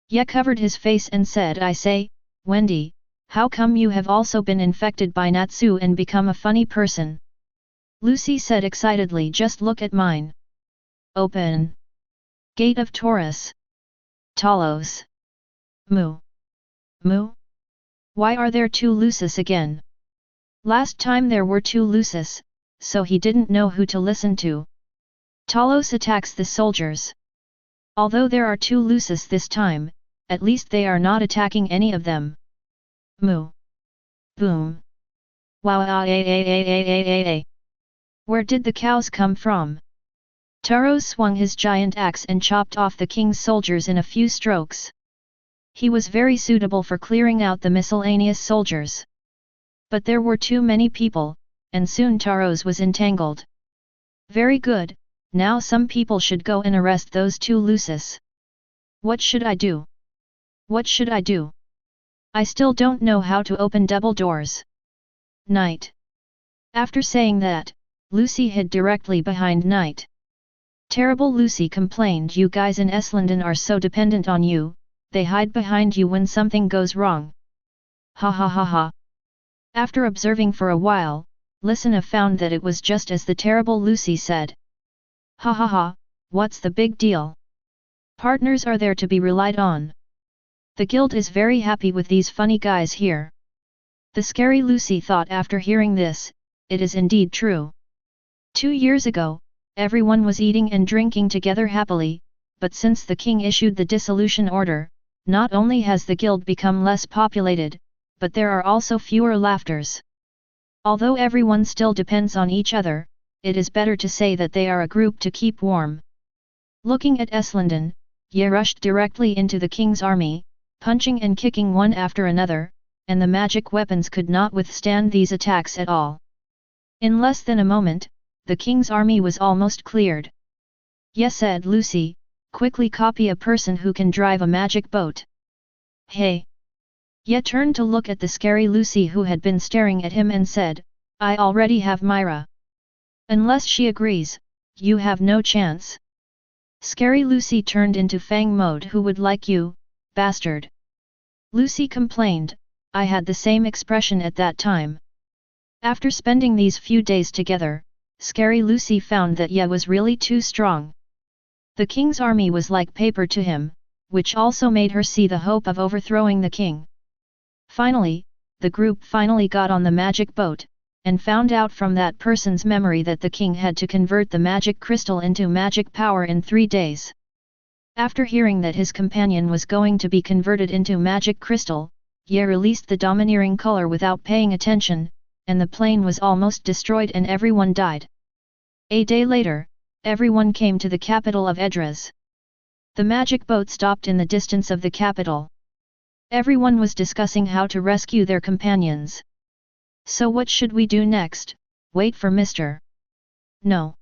Ye covered his face and said, I say, Wendy, how come you have also been infected by Natsu and become a funny person? Lucy said excitedly, just look at mine. Open. Gate of Taurus. Talos. Moo. Moo? Why are there two Lucis again? Last time there were two Lucis, so he didn't know who to listen to. Talos attacks the soldiers. Although there are two Lucis this time, at least they are not attacking any of them. Moo. Boom. Wow. Where did the cows come from? Taros swung his giant axe and chopped off the king's soldiers in a few strokes. He was very suitable for clearing out the miscellaneous soldiers. But there were too many people, and soon Taros was entangled. Very good, now some people should go and arrest those two Lucis. What should I do? What should I do? I still don't know how to open double doors. Knight. After saying that, Lucy hid directly behind Knight. Terrible, Lucy complained, you guys in Eslanden are so dependent on you, they hide behind you when something goes wrong. Ha ha ha ha. After observing for a while, Lysina found that it was just as the terrible Lucy said. Ha ha ha, what's the big deal? Partners are there to be relied on. The guild is very happy with these funny guys here. The scary Lucy thought after hearing this, it is indeed true. 2 years ago, everyone was eating and drinking together happily, but since the king issued the dissolution order, not only has the guild become less populated, but there are also fewer laughters. Although everyone still depends on each other, it is better to say that they are a group to keep warm. Looking at Eslanden, Ye rushed directly into the king's army, punching and kicking one after another, and the magic weapons could not withstand these attacks at all. In less than a moment, the king's army was almost cleared. Yes, said Lucy, quickly copy a person who can drive a magic boat. Hey! Ye turned to look at the scary Lucy who had been staring at him and said, I already have Myra. Unless she agrees, you have no chance. Scary Lucy turned into Fang mode. Who would like you, bastard? Lucy complained, I had the same expression at that time. After spending these few days together, Scary Lucy found that Ye was really too strong. The king's army was like paper to him, which also made her see the hope of overthrowing the king. Finally, the group finally got on the magic boat, and found out from that person's memory that the king had to convert the magic crystal into magic power in 3 days. After hearing that his companion was going to be converted into magic crystal, Ye released the domineering color without paying attention, and the plane was almost destroyed and everyone died. A day later, everyone came to the capital of Edras. The magic boat stopped in the distance of the capital. Everyone was discussing how to rescue their companions. So what should we do next? Wait for Mr. No.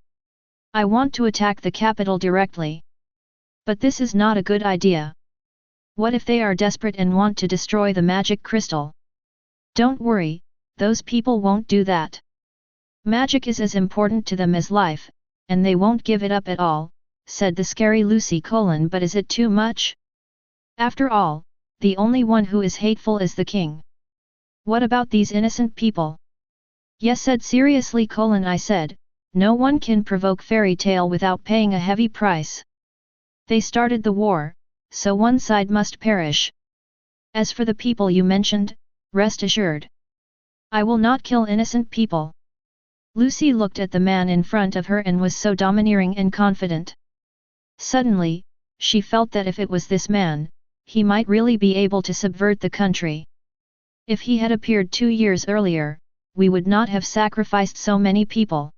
I want to attack the capital directly. But this is not a good idea. What if they are desperate and want to destroy the magic crystal? Don't worry, those people won't do that. Magic is as important to them as life, and they won't give it up at all, said the scary Lucy. But is it too much? After all, the only one who is hateful is the king. What about these innocent people? Yes, said seriously. I said, no one can provoke fairy tale without paying a heavy price. They started the war, so one side must perish. As for the people you mentioned, rest assured, I will not kill innocent people. Lucy looked at the man in front of her and was so domineering and confident. Suddenly, she felt that if it was this man, he might really be able to subvert the country. If he had appeared 2 years earlier, we would not have sacrificed so many people.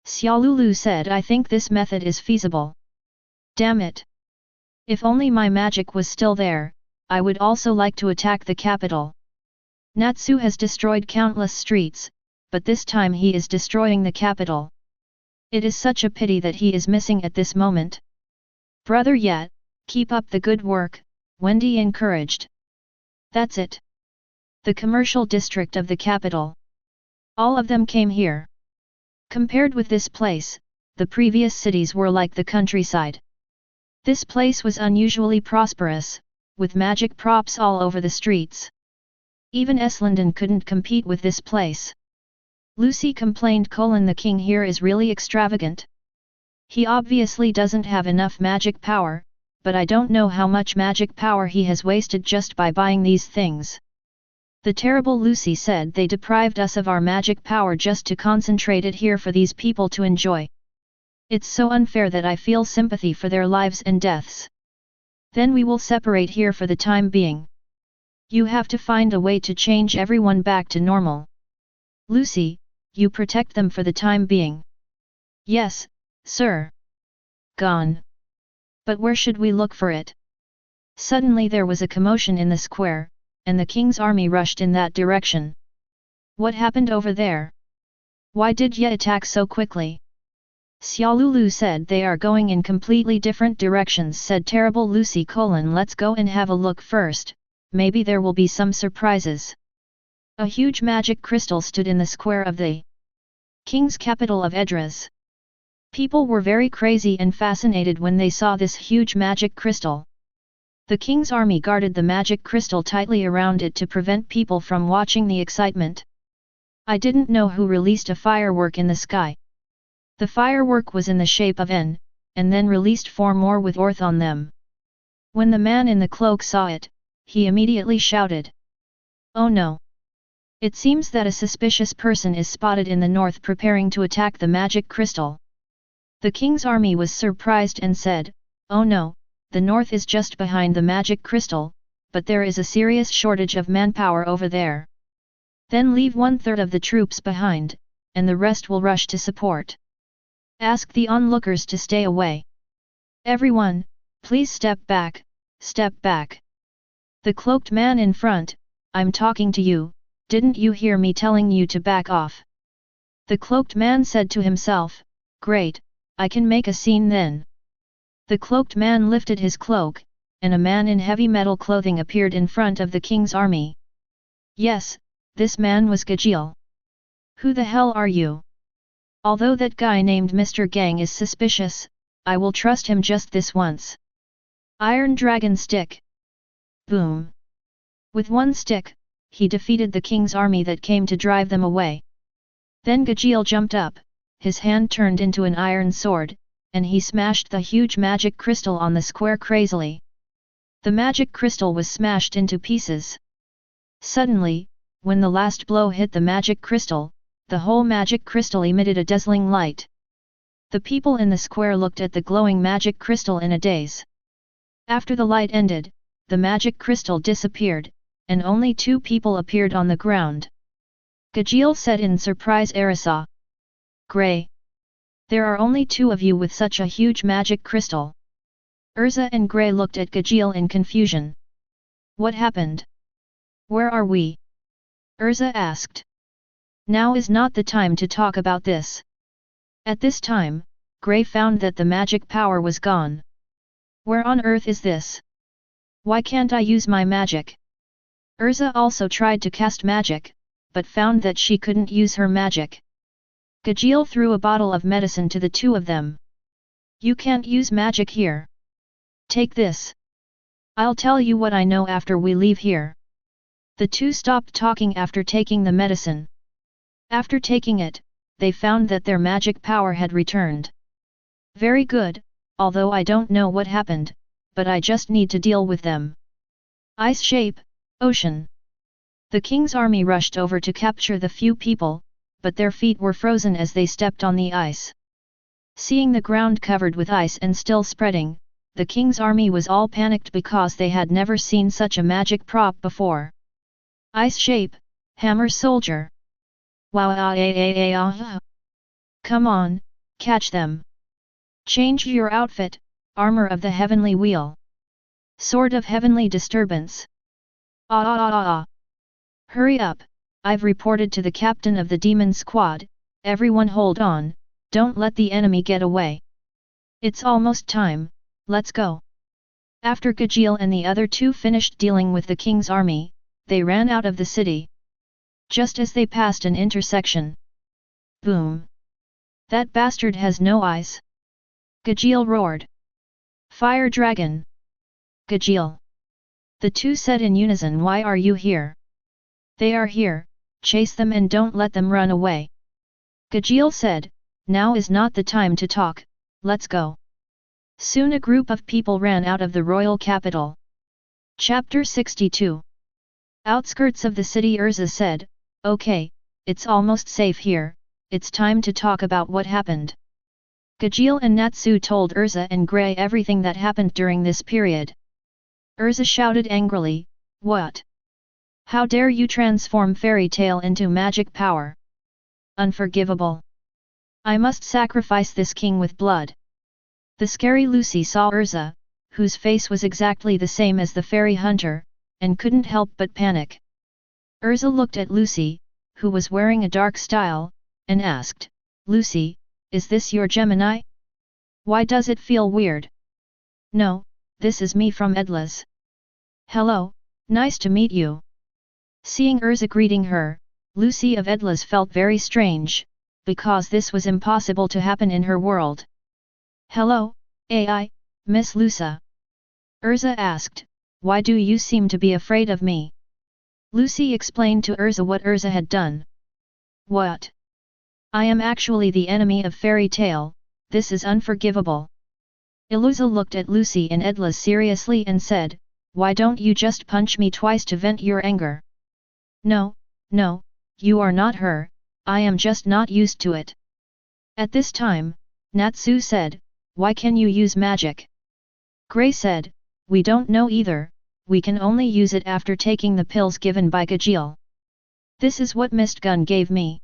Xiaolulu said, I think this method is feasible. Damn it! If only my magic was still there, I would also like to attack the capital. Natsu has destroyed countless streets, but this time he is destroying the capital. It is such a pity that he is missing at this moment. Brother Yet, keep up the good work, Wendy encouraged. That's it. The commercial district of the capital. All of them came here. Compared with this place, the previous cities were like the countryside. This place was unusually prosperous, with magic props all over the streets. Even London couldn't compete with this place. Lucy complained, the king here is really extravagant. He obviously doesn't have enough magic power, but I don't know how much magic power he has wasted just by buying these things. The terrible Lucy said, they deprived us of our magic power just to concentrate it here for these people to enjoy. It's so unfair that I feel sympathy for their lives and deaths. Then we will separate here for the time being. You have to find a way to change everyone back to normal. Lucy, you protect them for the time being. Yes, sir. Gone. But where should we look for it? Suddenly there was a commotion in the square, and the king's army rushed in that direction. What happened over there? Why did Ye attack so quickly? Xiaolulu said, they are going in completely different directions, said terrible Lucy. Let's go and have a look first, maybe there will be some surprises. A huge magic crystal stood in the square of the king's capital of Edras. People were very crazy and fascinated when they saw this huge magic crystal. The king's army guarded the magic crystal tightly around it to prevent people from watching the excitement. I didn't know who released a firework in the sky. The firework was in the shape of N, and then released 4 more with orth on them. When the man in the cloak saw it, he immediately shouted, "Oh no! It seems that a suspicious person is spotted in the north preparing to attack the magic crystal." The king's army was surprised and said, "Oh no, the north is just behind the magic crystal, but there is a serious shortage of manpower over there. Then leave 1/3 of the troops behind, and the rest will rush to support. Ask the onlookers to stay away. Everyone, please step back, step back. The cloaked man in front, I'm talking to you, didn't you hear me telling you to back off?" The cloaked man said to himself, "Great, I can make a scene then." The cloaked man lifted his cloak, and a man in heavy metal clothing appeared in front of the king's army. Yes, this man was Gajil. "Who the hell are you? Although that guy named Mr. Gang is suspicious, I will trust him just this once. Iron Dragon Stick." Boom! With one stick, he defeated the king's army that came to drive them away. Then Gajil jumped up, his hand turned into an iron sword, and he smashed the huge magic crystal on the square crazily. The magic crystal was smashed into pieces. Suddenly, when the last blow hit the magic crystal, the whole magic crystal emitted a dazzling light. The people in the square looked at the glowing magic crystal in a daze. After the light ended, the magic crystal disappeared, and only 2 people appeared on the ground. Gajil said in surprise, "Arisa. Grey. There are only 2 of you with such a huge magic crystal." Urza and Grey looked at Gajil in confusion. "What happened? Where are we?" Urza asked. "Now is not the time to talk about this." At this time, Grey found that the magic power was gone. "Where on earth is this?" Why can't I use my magic? Urza also tried to cast magic, but found that she couldn't use her magic. Gajeel threw a bottle of medicine to the two of them. You can't use magic here. Take this. I'll tell you what I know after we leave here. The two stopped talking after taking the medicine. After taking it, they found that their magic power had returned. Very good, although I don't know what happened, but I just need to deal with them. Ice shape, ocean. The king's army rushed over to capture the few people, but their feet were frozen as they stepped on the ice. Seeing the ground covered with ice and still spreading, the king's army was all panicked because they had never seen such a magic prop before. Ice shape, hammer soldier. Wow! Come on, catch them. Change your outfit, armor of the heavenly wheel. Sword of heavenly disturbance. Hurry up, I've reported to the captain of the demon squad, everyone hold on, don't let the enemy get away. It's almost time, let's go. After Gajeel and the other two finished dealing with the king's army, they ran out of the city. Just as they passed an intersection. Boom! That bastard has no eyes! Gajeel roared. Fire dragon! Gajeel! The two said in unison, why are you here? They are here, chase them and don't let them run away. Gajeel said, now is not the time to talk, let's go. Soon a group of people ran out of the royal capital. Chapter 62. Outskirts of the city. Urza said, okay, it's almost safe here, it's time to talk about what happened. Gajeel and Natsu told Urza and Grey everything that happened during this period. Urza shouted angrily, what? How dare you transform fairy tale into magic power? Unforgivable. I must sacrifice this king with blood. The scary Lucy saw Urza, whose face was exactly the same as the fairy hunter, and couldn't help but panic. Urza looked at Lucy, who was wearing a dark style, and asked, Lucy, is this your Gemini? Why does it feel weird? No, this is me from Edla's. Hello, nice to meet you. Seeing Urza greeting her, Lucy of Edla's felt very strange, because this was impossible to happen in her world. Hello, AI, Miss Lusa. Urza asked, why do you seem to be afraid of me? Lucy explained to Urza what Urza had done. What? I am actually the enemy of fairy tale, this is unforgivable. Iluza looked at Lucy and Edla seriously and said, why don't you just punch me twice to vent your anger? No, you are not her, I am just not used to it. At this time, Natsu said, why can you use magic? Grey said, we don't know either, we can only use it after taking the pills given by Gajeel. This is what Mist Gun gave me.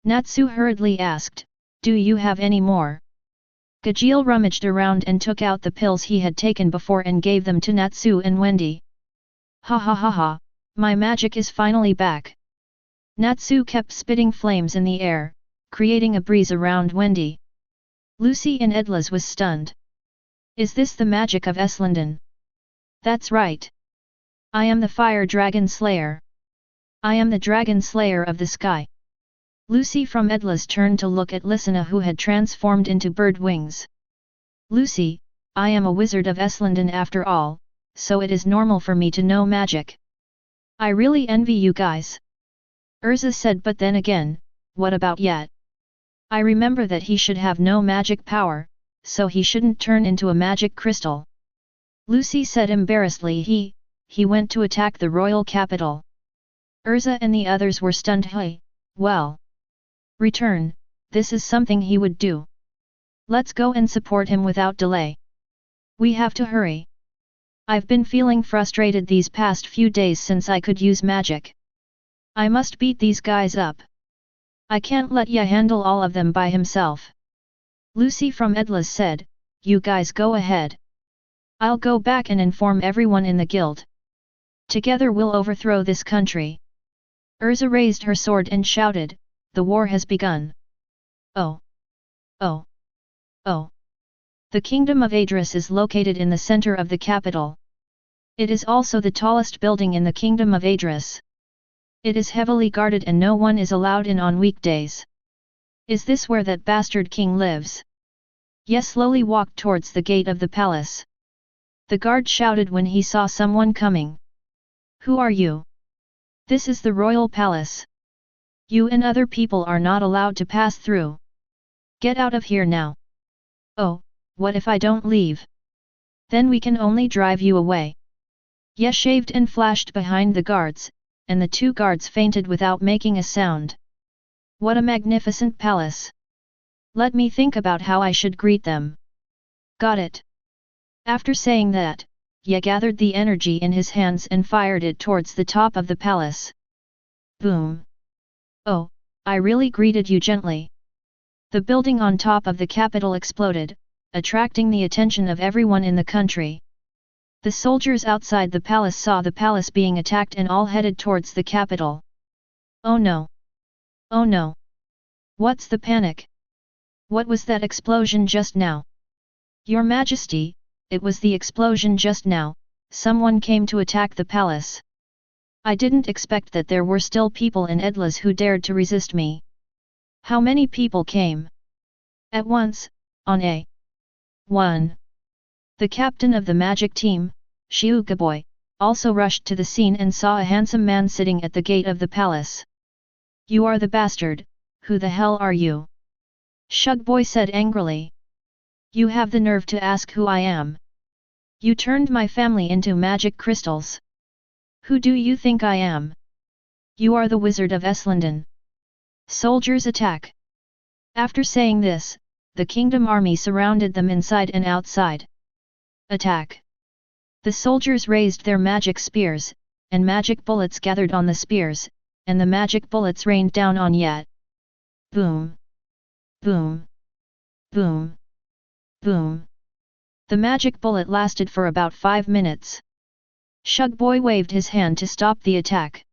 Natsu hurriedly asked, do you have any more? Gajeel rummaged around and took out the pills he had taken before and gave them to Natsu and Wendy. Ha, my magic is finally back. Natsu kept spitting flames in the air, creating a breeze around Wendy. Lucy in Edla's was stunned. Is this the magic of Eslanden? That's right. I am the Fire Dragon Slayer. I am the Dragon Slayer of the sky. Lucy from Edla's turned to look at Lysina, who had transformed into bird wings. Lucy, I am a wizard of Eslanden after all, so it is normal for me to know magic. I really envy you guys. Urza said, but then again, what about Yat? I remember that he should have no magic power, so he shouldn't turn into a magic crystal. Lucy said embarrassedly. He went to attack the royal capital. Urza and the others were stunned. Hey, well. Return, this is something he would do. Let's go and support him without delay. We have to hurry. I've been feeling frustrated these past few days since I could use magic. I must beat these guys up. I can't let Ya handle all of them by himself. Lucy from Edla's said, you guys go ahead. I'll go back and inform everyone in the guild. Together we'll overthrow this country. Urza raised her sword and shouted, the war has begun. Oh! The kingdom of Adris is located in the center of the capital. It is also the tallest building in the kingdom of Adris. It is heavily guarded and no one is allowed in on weekdays. Is this where that bastard king lives? Ye slowly walked towards the gate of the palace. The guard shouted when he saw someone coming. Who are you? This is the royal palace. You and other people are not allowed to pass through. Get out of here now. Oh, what if I don't leave? Then we can only drive you away. Ye shaved and flashed behind the guards, and the two guards fainted without making a sound. What a magnificent palace! Let me think about how I should greet them. Got it. After saying that, Ye gathered the energy in his hands and fired it towards the top of the palace. Boom! Oh, I really greeted you gently. The building on top of the capital exploded, attracting the attention of everyone in the country. The soldiers outside the palace saw the palace being attacked and all headed towards the capital. Oh no! Oh no! What's the panic? What was that explosion just now? Your Majesty, it was the explosion just now, someone came to attack the palace. I didn't expect that there were still people in Edlas who dared to resist me. How many people came? At once, on a 1. The captain of the magic team, Shiukaboy, also rushed to the scene and saw a handsome man sitting at the gate of the palace. You are the bastard, who the hell are you? Shugboy said angrily. You have the nerve to ask who I am. You turned my family into magic crystals. Who do you think I am? You are the Wizard of Eslanden. Soldiers attack. After saying this, the kingdom army surrounded them inside and outside. Attack. The soldiers raised their magic spears, and magic bullets gathered on the spears, and the magic bullets rained down on Yet. Boom! Boom! Boom! Boom! The magic bullet lasted for about 5 minutes. Shugboy waved his hand to stop the attack.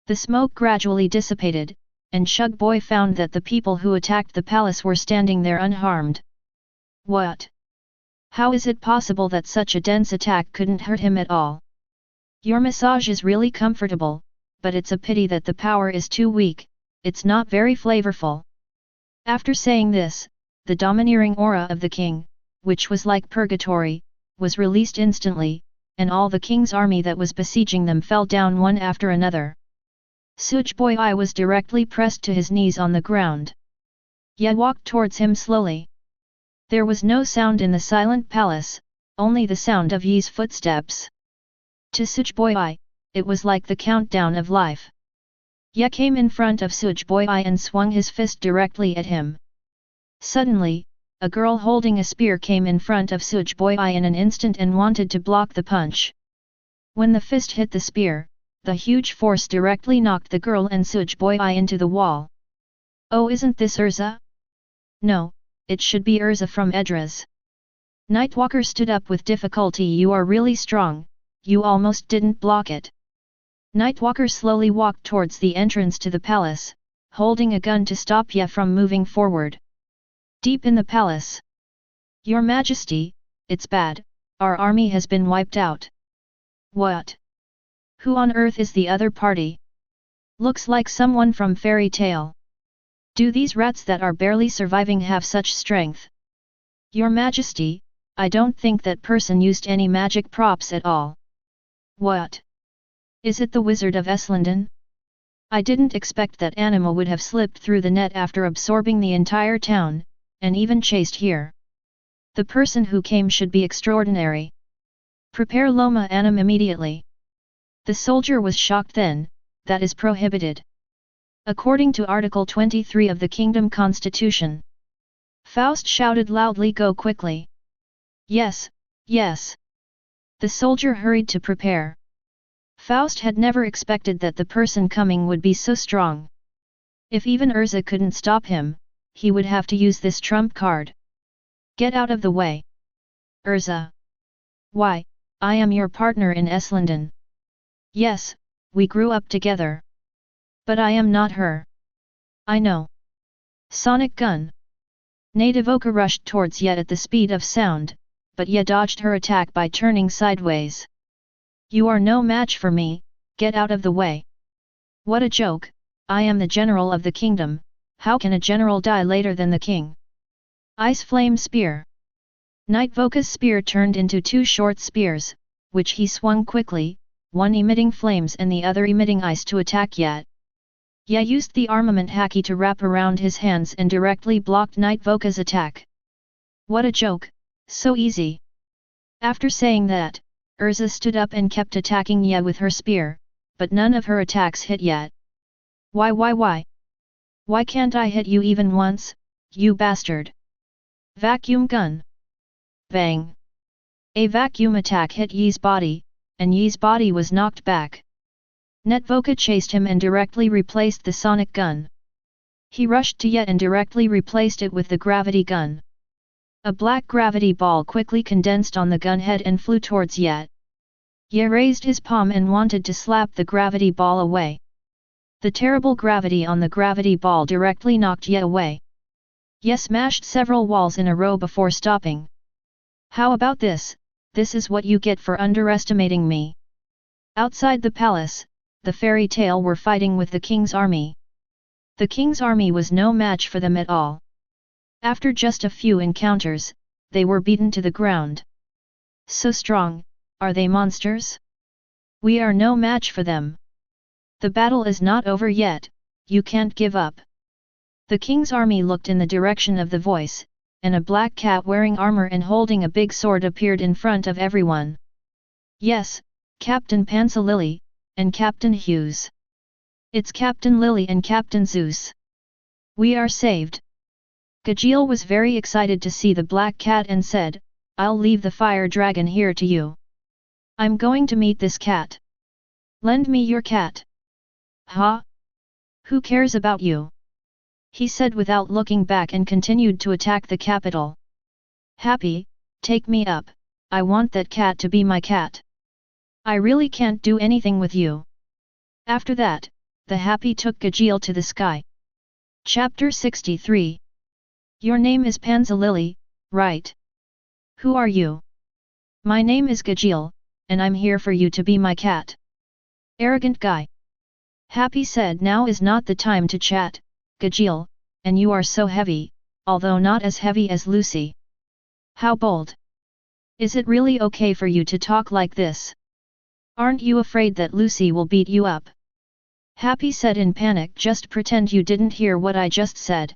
The smoke gradually dissipated, and Shugboy found that the people who attacked the palace were standing there unharmed. What? How is it possible that such a dense attack couldn't hurt him at all? Your massage is really comfortable, but it's a pity that the power is too weak, it's not very flavorful. After saying this, the domineering aura of the king, which was like purgatory, was released instantly, and all the king's army that was besieging them fell down one after another. Sujboy was directly pressed to his knees on the ground. Ye walked towards him slowly. There was no sound in the silent palace, only the sound of Ye's footsteps. To Sujboy, it was like the countdown of life. Ye came in front of Sujboy and swung his fist directly at him. Suddenly, a girl holding a spear came in front of Sujboy in an instant and wanted to block the punch. When the fist hit the spear, the huge force directly knocked the girl and Sujboy into the wall. Oh, isn't this Urza? No, it should be Urza from Edras. Nightwalker stood up with difficulty. You are really strong, you almost didn't block it. Nightwalker slowly walked towards the entrance to the palace, holding a gun to stop Ye from moving forward. Deep in the palace. Your Majesty, it's bad, our army has been wiped out. What? Who on earth is the other party? Looks like someone from fairy tale. Do these rats that are barely surviving have such strength? Your Majesty, I don't think that person used any magic props at all. What? Is it the Wizard of Eslanden? I didn't expect that animal would have slipped through the net after absorbing the entire town, and even chased here. The person who came should be extraordinary. Prepare Loma Anam immediately. The soldier was shocked then, that is prohibited. According to Article 23 of the Kingdom Constitution. Faust shouted loudly, go quickly. Yes, yes. The soldier hurried to prepare. Faust had never expected that the person coming would be so strong. If even Urza couldn't stop him, he would have to use this trump card. Get out of the way. Urza. Why, I am your partner in Eslanden. Yes, we grew up together. But I am not her. I know. Sonic gun. Nadivoka rushed towards Ye at the speed of sound, but Ye dodged her attack by turning sideways. You are no match for me, get out of the way. What a joke, I am the general of the kingdom, how can a general die later than the king? Ice Flame Spear. Knight Voka's spear turned into two short spears, which he swung quickly, one emitting flames and the other emitting ice to attack Ye. Ye used the armament haki to wrap around his hands and directly blocked Knight Voka's attack. What a joke, so easy. After saying that, Urza stood up and kept attacking Ye with her spear, but none of her attacks hit Ye. Why? Why can't I hit you even once, you bastard? Vacuum gun. Bang! A vacuum attack hit Ye's body, and Ye's body was knocked back. Netvoka chased him and directly replaced the sonic gun. He rushed to Ye and directly replaced it with the gravity gun. A black gravity ball quickly condensed on the gun head and flew towards Ye. Ye raised his palm and wanted to slap the gravity ball away. The terrible gravity on the gravity ball directly knocked Ye away. Ye smashed several walls in a row before stopping. How about this? This is what you get for underestimating me. Outside the palace, the fairy tale were fighting with the king's army. The king's army was no match for them at all. After just a few encounters, they were beaten to the ground. So strong, are they monsters? We are no match for them. The battle is not over yet, you can't give up. The king's army looked in the direction of the voice, and a black cat wearing armor and holding a big sword appeared in front of everyone. Yes, Captain Pansalili, and Captain Hughes. It's Captain Lily and Captain Zeus. We are saved. Gajeel was very excited to see the black cat and said, I'll leave the fire dragon here to you. I'm going to meet this cat. Lend me your cat. Huh? Who cares about you? He said without looking back and continued to attack the capital. Happy, take me up, I want that cat to be my cat. I really can't do anything with you. After that, the Happy took Gajeel to the sky. Chapter 63. Your name is Pansalili, right? Who are you? My name is Gajeel, and I'm here for you to be my cat. Arrogant guy. Happy said now is not the time to chat, Gajeel, and you are so heavy, although not as heavy as Lucy. How bold. Is it really okay for you to talk like this? Aren't you afraid that Lucy will beat you up? Happy said in panic, just pretend you didn't hear what I just said.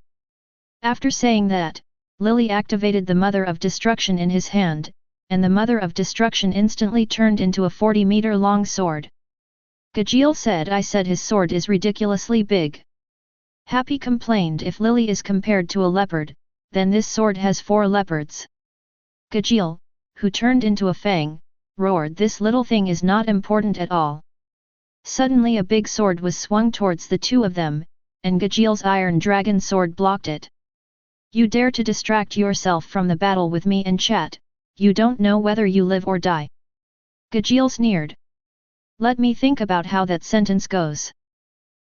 After saying that, Lily activated the Mother of Destruction in his hand, and the Mother of Destruction instantly turned into a 40-meter long sword. Gajeel said I said his sword is ridiculously big. Happy complained if Lily is compared to a leopard, then this sword has 4 leopards. Gajeel, who turned into a fang, roared this little thing is not important at all. Suddenly a big sword was swung towards the two of them, and Gajeel's iron dragon sword blocked it. You dare to distract yourself from the battle with me and chat, you don't know whether you live or die. Gajeel sneered. Let me think about how that sentence goes.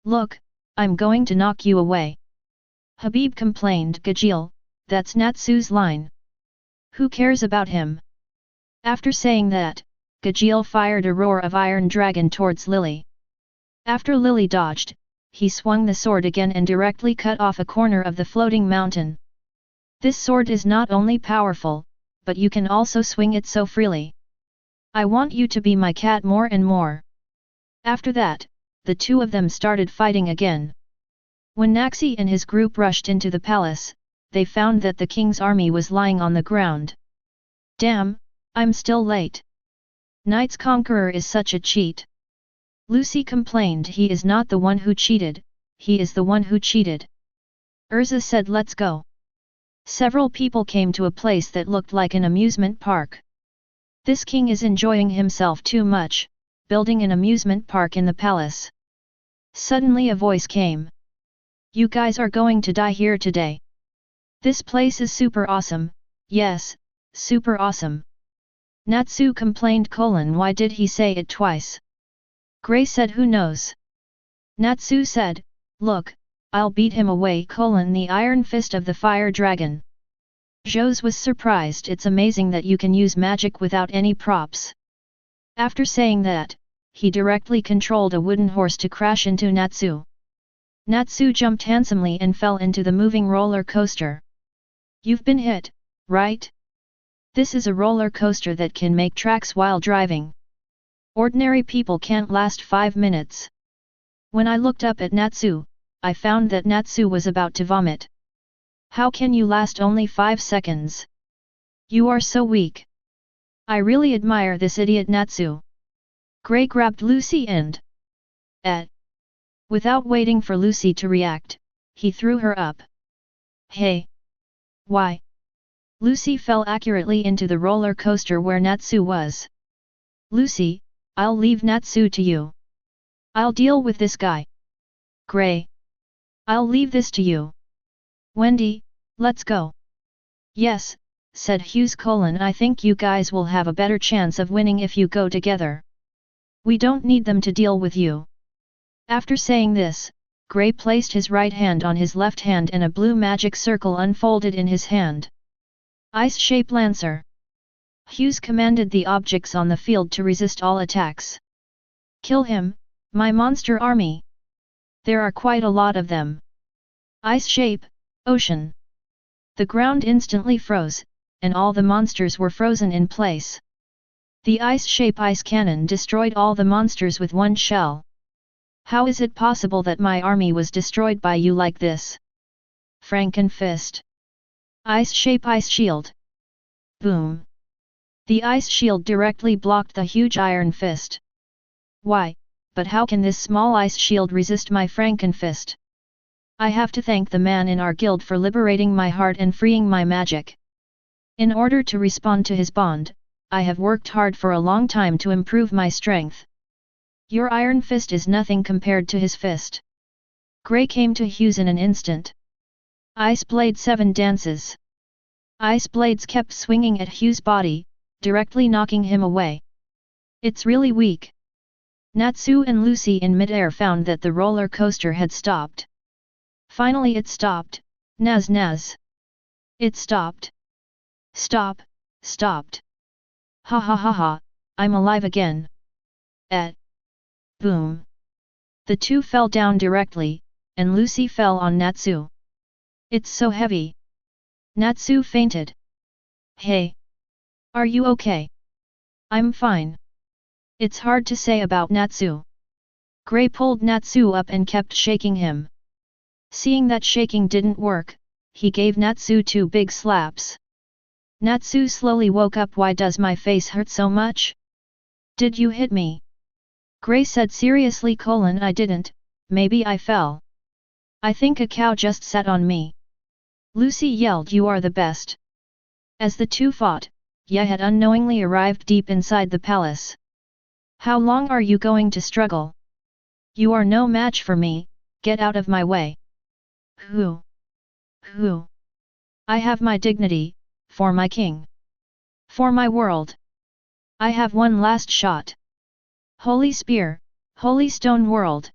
Look, I'm going to knock you away. Habib complained. Gajeel, that's Natsu's line. Who cares about him? After saying that, Gajeel fired a roar of iron dragon towards Lily. After Lily dodged, he swung the sword again and directly cut off a corner of the floating mountain. This sword is not only powerful, but you can also swing it so freely. I want you to be my cat more and more. After that, the two of them started fighting again. When Naxi and his group rushed into the palace, they found that the king's army was lying on the ground. Damn, I'm still late. Knight's Conqueror is such a cheat. Lucy complained he is not the one who cheated, he is the one who cheated. Urza said let's go. Several people came to a place that looked like an amusement park. This king is enjoying himself too much, building an amusement park in the palace. Suddenly a voice came. You guys are going to die here today. This place is super awesome, yes, super awesome. Natsu complained. Why did he say it twice? Gray said who knows. Natsu said, look, I'll beat him away. The iron fist of the fire dragon. Jose was surprised. It's amazing that you can use magic without any props. After saying that, he directly controlled a wooden horse to crash into Natsu. Natsu jumped handsomely and fell into the moving roller coaster. You've been hit, right? This is a roller coaster that can make tracks while driving. Ordinary people can't last 5 minutes. When I looked up at Natsu, I found that Natsu was about to vomit. How can you last only 5 seconds? You are so weak. I really admire this idiot Natsu. Gray grabbed Lucy and without waiting for Lucy to react, he threw her up. Hey! Why? Lucy fell accurately into the roller coaster where Natsu was. Lucy, I'll leave Natsu to you. I'll deal with this guy. Gray. I'll leave this to you. Wendy, let's go. Yes, said Hughes. I think you guys will have a better chance of winning if you go together. We don't need them to deal with you. After saying this, Gray placed his right hand on his left hand and a blue magic circle unfolded in his hand. Ice-shape Lancer. Hughes commanded the objects on the field to resist all attacks. Kill him, my monster army. There are quite a lot of them. Ice-shape, Ocean. The ground instantly froze, and all the monsters were frozen in place. The ice-shape ice cannon destroyed all the monsters with one shell. How is it possible that my army was destroyed by you like this? Frankenfist. Ice-shape ice shield. Boom. The ice shield directly blocked the huge iron fist. Why, but how can this small ice shield resist my Frankenfist? I have to thank the man in our guild for liberating my heart and freeing my magic. In order to respond to his bond, I have worked hard for a long time to improve my strength. Your iron fist is nothing compared to his fist. Gray came to Hughes in an instant. Ice Blade 7 dances. Ice blades kept swinging at Hughes' body, directly knocking him away. It's really weak. Natsu and Lucy in midair found that the roller coaster had stopped. Finally it stopped. Naz naz. It stopped. Stopped. Ha ha ha ha, I'm alive again. Boom. The two fell down directly, and Lucy fell on Natsu. It's so heavy. Natsu fainted. Hey! Are you okay? I'm fine. It's hard to say about Natsu. Gray pulled Natsu up and kept shaking him. Seeing that shaking didn't work, he gave Natsu 2 big slaps. Natsu slowly woke up. Why does my face hurt so much? Did you hit me? Gray said seriously. I didn't, maybe I fell. I think a cow just sat on me. Lucy yelled. You are the best. As the two fought, Ye had unknowingly arrived deep inside the palace. How long are you going to struggle? You are no match for me, get out of my way. Who? I have my dignity, for my king. For my world. I have one last shot. Holy spear, holy stone world.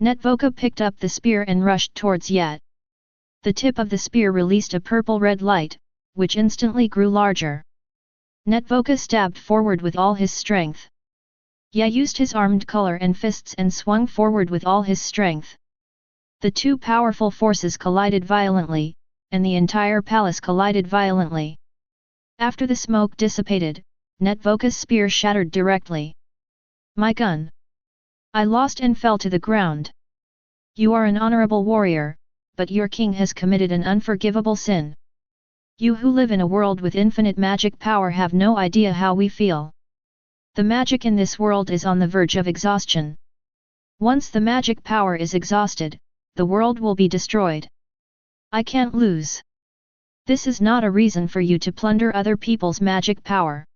Netvoka picked up the spear and rushed towards Ye. The tip of the spear released a purple-red light, which instantly grew larger. Netvoka stabbed forward with all his strength. Ye used his armed color and fists and swung forward with all his strength. The two powerful forces collided violently, and the entire palace collided violently. After the smoke dissipated, Netvoka's spear shattered directly. My gun! I lost and fell to the ground. You are an honorable warrior, but your king has committed an unforgivable sin. You who live in a world with infinite magic power have no idea how we feel. The magic in this world is on the verge of exhaustion. Once the magic power is exhausted, the world will be destroyed. I can't lose. This is not a reason for you to plunder other people's magic power.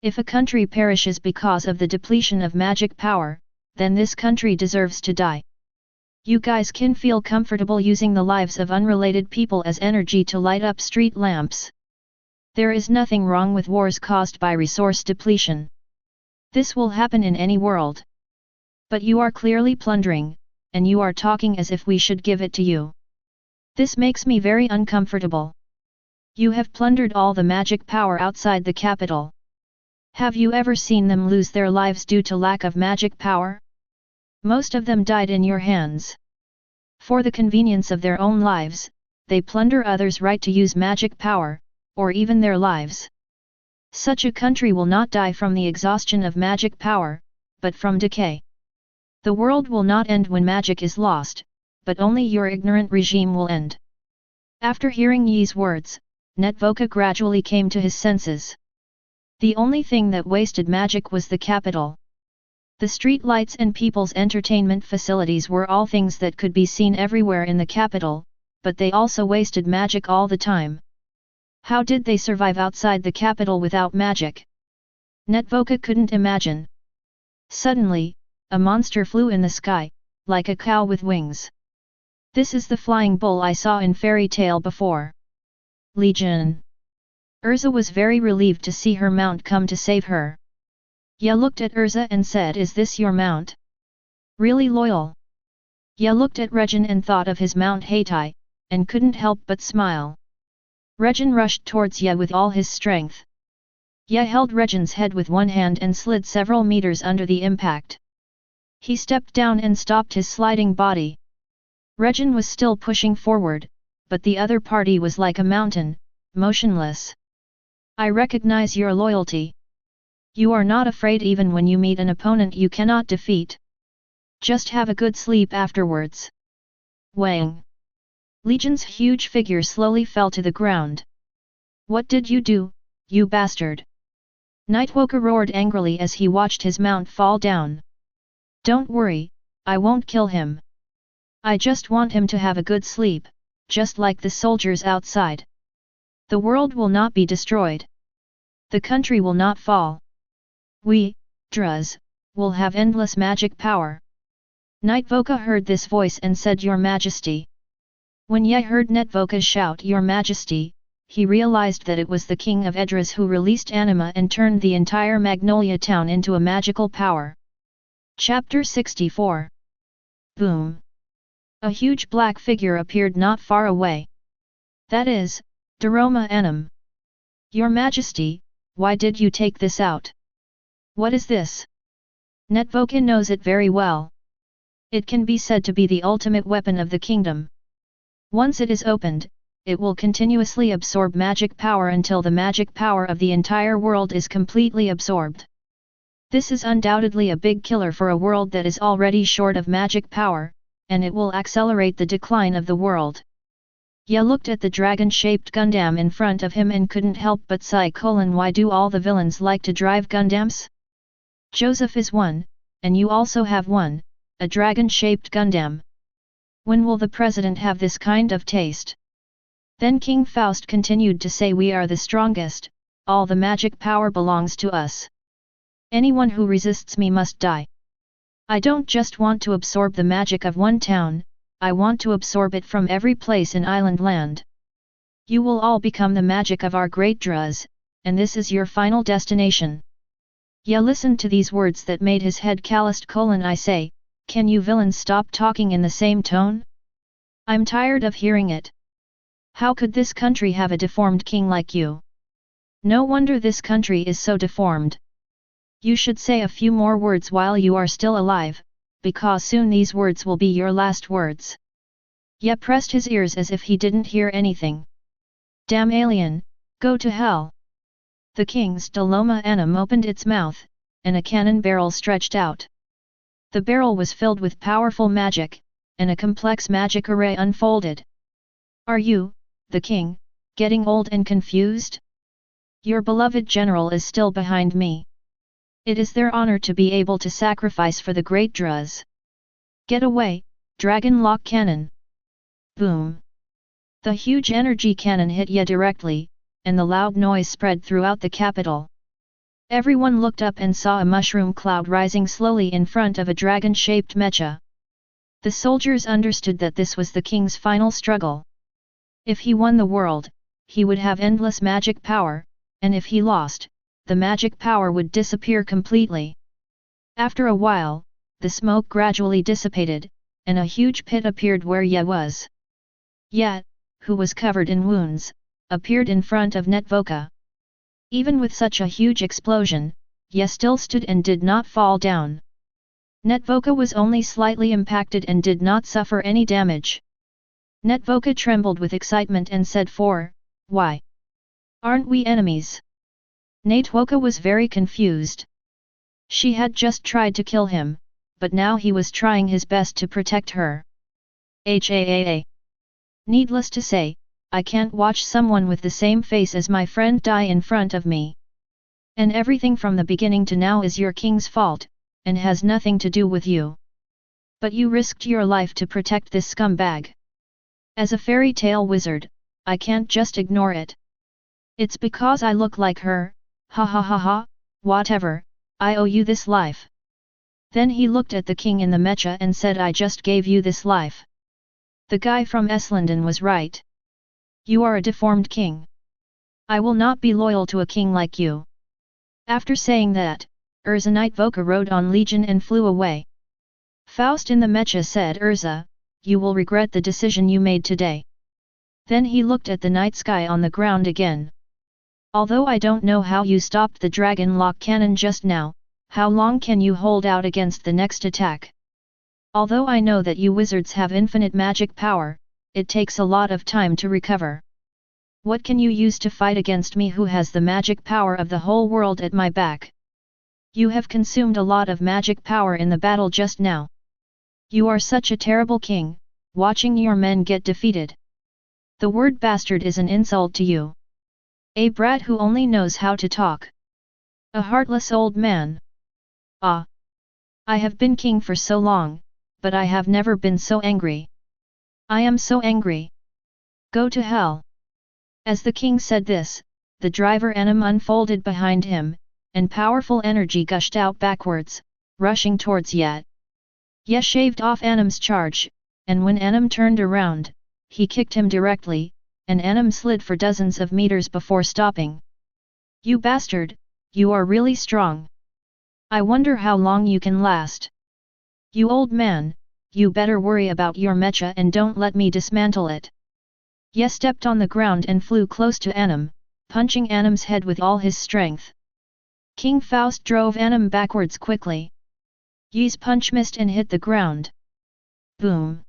If a country perishes because of the depletion of magic power, then this country deserves to die. You guys can feel comfortable using the lives of unrelated people as energy to light up street lamps. There is nothing wrong with wars caused by resource depletion. This will happen in any world. But you are clearly plundering, and you are talking as if we should give it to you. This makes me very uncomfortable. You have plundered all the magic power outside the capital. Have you ever seen them lose their lives due to lack of magic power? Most of them died in your hands. For the convenience of their own lives, they plunder others' right to use magic power, or even their lives. Such a country will not die from the exhaustion of magic power, but from decay. The world will not end when magic is lost, but only your ignorant regime will end. After hearing Yi's words, Netvoka gradually came to his senses. The only thing that wasted magic was the capital. The street lights and people's entertainment facilities were all things that could be seen everywhere in the capital, but they also wasted magic all the time. How did they survive outside the capital without magic? Netvoka couldn't imagine. Suddenly, a monster flew in the sky, like a cow with wings. This is the flying bull I saw in fairy tale before. Legion. Urza was very relieved to see her mount come to save her. Ye looked at Urza and said, "Is this your mount? Really loyal?" Ye looked at Regin and thought of his mount Heitai, and couldn't help but smile. Regin rushed towards Ye with all his strength. Ye held Regin's head with one hand and slid several meters under the impact. He stepped down and stopped his sliding body. Regin was still pushing forward, but the other party was like a mountain, motionless. I recognize your loyalty. You are not afraid even when you meet an opponent you cannot defeat. Just have a good sleep afterwards. Wang. Legion's huge figure slowly fell to the ground. What did you do, you bastard? Nightwoker roared angrily as he watched his mount fall down. Don't worry, I won't kill him. I just want him to have a good sleep, just like the soldiers outside. The world will not be destroyed. The country will not fall. We, Druz, will have endless magic power. Nightvoka heard this voice and said, Your Majesty. When Ye heard Netvoka shout Your Majesty, he realized that it was the king of Edras who released anima and turned the entire Magnolia town into a magical power. Chapter 64. Boom! A huge black figure appeared not far away. That is, Daroma Anam. Your Majesty, why did you take this out? What is this? Netvoka knows it very well. It can be said to be the ultimate weapon of the kingdom. Once it is opened, it will continuously absorb magic power until the magic power of the entire world is completely absorbed. This is undoubtedly a big killer for a world that is already short of magic power, and it will accelerate the decline of the world. Ye looked at the dragon-shaped Gundam in front of him and couldn't help but sigh. Why do all the villains like to drive Gundams? Joseph is one, and you also have one, a dragon-shaped Gundam. When will the president have this kind of taste? Then King Faust continued to say, We are the strongest, all the magic power belongs to us. Anyone who resists me must die. I don't just want to absorb the magic of one town, I want to absorb it from every place in Island Land. You will all become the magic of our great Druz, and this is your final destination. Ye listened to these words that made his head calloused. I say, can you villains stop talking in the same tone? I'm tired of hearing it. How could this country have a deformed king like you? No wonder this country is so deformed. You should say a few more words while you are still alive, because soon these words will be your last words. Ye pressed his ears as if he didn't hear anything. Damn alien, go to hell! The king's Daloma Anam opened its mouth, and a cannon barrel stretched out. The barrel was filled with powerful magic, and a complex magic array unfolded. Are you, the king, getting old and confused? Your beloved general is still behind me. It is their honor to be able to sacrifice for the great Druz. Get away, Dragon Lock Cannon! Boom! The huge energy cannon hit Ye directly, and the loud noise spread throughout the capital. Everyone looked up and saw a mushroom cloud rising slowly in front of a dragon-shaped mecha. The soldiers understood that this was the king's final struggle. If he won the world, he would have endless magic power, and if he lost, the magic power would disappear completely. After a while, the smoke gradually dissipated, and a huge pit appeared where Ye was. Ye, who was covered in wounds, appeared in front of Netvoka. Even with such a huge explosion, Ye still stood and did not fall down. Netvoka was only slightly impacted and did not suffer any damage. Netvoka trembled with excitement and said, why? Aren't we enemies? Netvoka was very confused. She had just tried to kill him, but now he was trying his best to protect her. Needless to say, I can't watch someone with the same face as my friend die in front of me. And everything from the beginning to now is your king's fault, and has nothing to do with you. But you risked your life to protect this scumbag. As a fairy tale wizard, I can't just ignore it. It's because I look like her, ha ha ha ha, whatever, I owe you this life. Then he looked at the king in the mecha and said, I just gave you this life. The guy from Eslanden was right. You are a deformed king. I will not be loyal to a king like you. After saying that, Urza Netvoka rode on Legion and flew away. Faust in the mecha said, Urza, you will regret the decision you made today. Then he looked at the night sky on the ground again. Although I don't know how you stopped the dragon lock cannon just now, how long can you hold out against the next attack? Although I know that you wizards have infinite magic power, it takes a lot of time to recover. What can you use to fight against me who has the magic power of the whole world at my back? You have consumed a lot of magic power in the battle just now. You are such a terrible king, watching your men get defeated. The word bastard is an insult to you. A brat who only knows how to talk. A heartless old man. Ah! I have been king for so long, but I have never been so angry. I am so angry. Go to hell. As the king said this, the driver Enam unfolded behind him, and powerful energy gushed out backwards, rushing towards Yet. Ye shaved off Enam's charge, and when Enam turned around, he kicked him directly, and Enam slid for dozens of meters before stopping. You bastard, you are really strong. I wonder how long you can last. You old man, you better worry about your mecha and don't let me dismantle it. Ye stepped on the ground and flew close to Enam, punching Enam's head with all his strength. King Faust drove Enam backwards quickly. Ye's punch missed and hit the ground. Boom!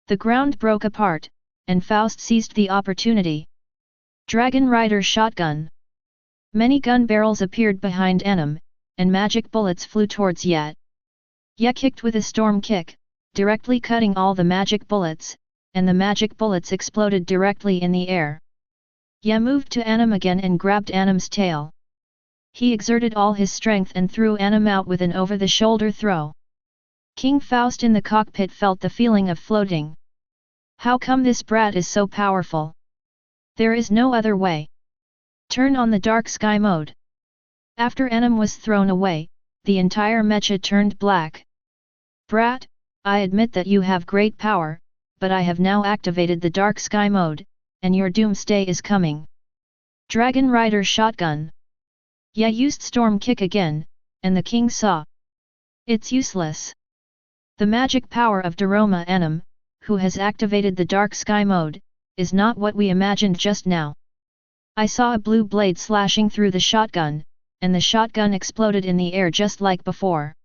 The ground broke apart, and Faust seized the opportunity. Dragon Rider shotgun. Many gun barrels appeared behind Enam, and magic bullets flew towards Yet. Ye kicked with a storm kick, directly cutting all the magic bullets, and the magic bullets exploded directly in the air. Ye moved to Enam again and grabbed Enam's tail. He exerted all his strength and threw Enam out with an over-the-shoulder throw. King Faust in the cockpit felt the feeling of floating. How come this brat is so powerful? There is no other way. Turn on the dark sky mode. After Enam was thrown away, the entire mecha turned black. Brat, I admit that you have great power, but I have now activated the dark sky mode, and your doomsday is coming. Dragon Rider shotgun. Ye used storm kick again, and the king saw. It's useless. The magic power of Daroma Enam, who has activated the dark sky mode, is not what we imagined just now. I saw a blue blade slashing through the shotgun, and the shotgun exploded in the air just like before.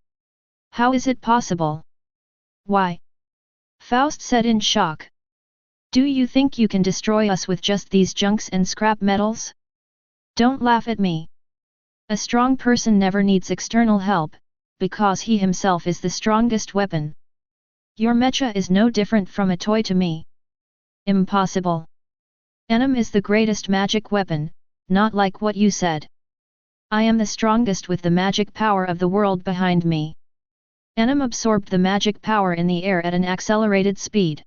How is it possible? Why? Faust said in shock. Do you think you can destroy us with just these junks and scrap metals? Don't laugh at me. A strong person never needs external help, because he himself is the strongest weapon. Your mecha is no different from a toy to me. Impossible. Enam is the greatest magic weapon, not like what you said. I am the strongest with the magic power of the world behind me. Enam absorbed the magic power in the air at an accelerated speed.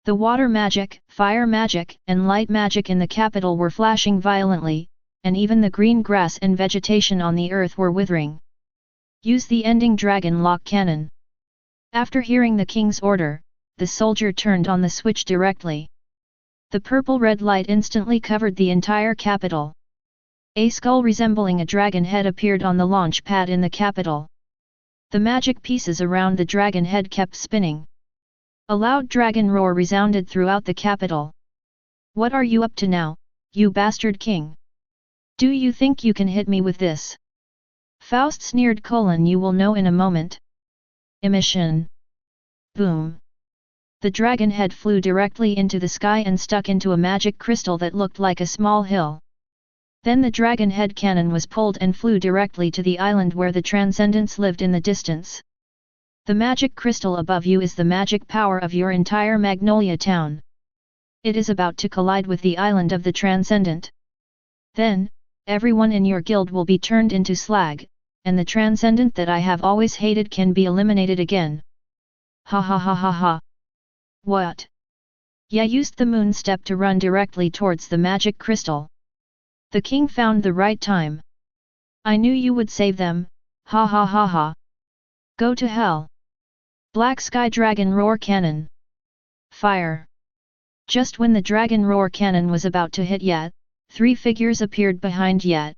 The water magic, fire magic, and light magic in the capital were flashing violently, and even the green grass and vegetation on the earth were withering. Use the ending dragon lock cannon. After hearing the king's order, the soldier turned on the switch directly. The purple-red light instantly covered the entire capital. A skull resembling a dragon head appeared on the launch pad in the capital. The magic pieces around the dragon head kept spinning. A loud dragon roar resounded throughout the capital. What are you up to now, you bastard king? Do you think you can hit me with this? Faust sneered, you will know in a moment. Emission. Boom. The dragon head flew directly into the sky and stuck into a magic crystal that looked like a small hill. Then the dragon head cannon was pulled and flew directly to the island where the Transcendents lived in the distance. The magic crystal above you is the magic power of your entire Magnolia town. It is about to collide with the island of the Transcendent. Then, everyone in your guild will be turned into slag, and the Transcendent that I have always hated can be eliminated again. Ha ha ha ha ha. What? Ya used the moon step to run directly towards the magic crystal. The king found the right time. I knew you would save them, ha ha ha ha. Go to hell. Black Sky Dragon Roar Cannon. Fire. Just when the Dragon Roar Cannon was about to hit Yat, 3 figures appeared behind Yat.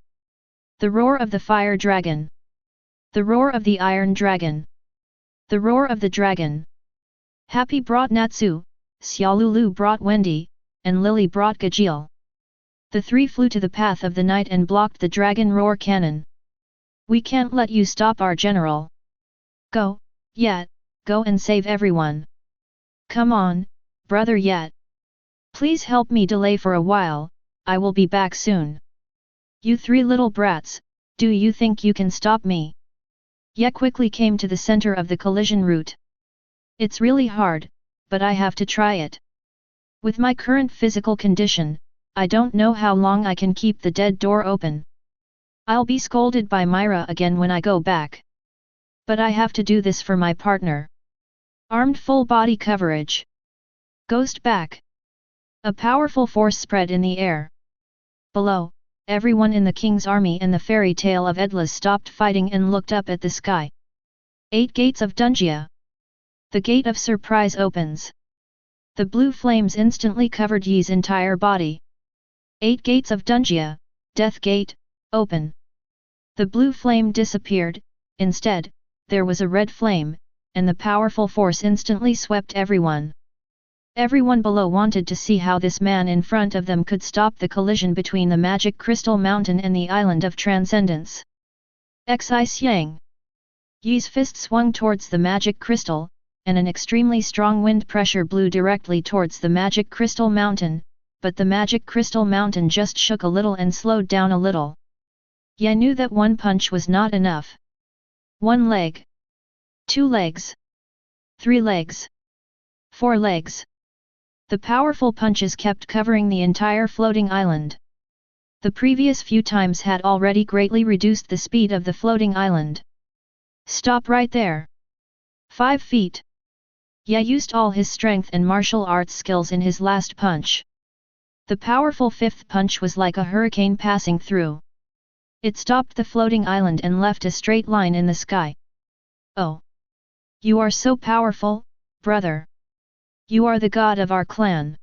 The roar of the Fire Dragon. The roar of the Iron Dragon. The roar of the Dragon. Happy brought Natsu, Xiaolulu brought Wendy, and Lily brought Gajeel. The 3 flew to the path of the night and blocked the Dragon Roar Cannon. We can't let you stop our general. Go, Yat, go and save everyone. Come on, brother Yat. Please help me delay for a while, I will be back soon. You 3 little brats, do you think you can stop me? Yat quickly came to the center of the collision route. It's really hard, but I have to try it. With my current physical condition, I don't know how long I can keep the dead door open. I'll be scolded by Myra again when I go back. But I have to do this for my partner. Armed full body coverage. Ghost back. A powerful force spread in the air. Below, everyone in the king's army and the fairy tale of Edlas stopped fighting and looked up at the sky. 8 gates of Dungia. The gate of surprise opens. The blue flames instantly covered Yi's entire body. 8 gates of Dungia, Death Gate, open. The blue flame disappeared, instead, there was a red flame, and the powerful force instantly swept everyone. Everyone below wanted to see how this man in front of them could stop the collision between the magic crystal mountain and the island of transcendence. Xi Xiang. Yi's fist swung towards the magic crystal, and an extremely strong wind pressure blew directly towards the magic crystal mountain, but the magic crystal mountain just shook a little and slowed down a little. Yi knew that 1 punch was not enough. 1 leg. 2 legs. 3 legs. 4 legs. The powerful punches kept covering the entire floating island. The previous few times had already greatly reduced the speed of the floating island. Stop right there. 5 feet. Yi used all his strength and martial arts skills in his last punch. The powerful 5th punch was like a hurricane passing through. It stopped the floating island and left a straight line in the sky. Oh! You are so powerful, brother! You are the god of our clan!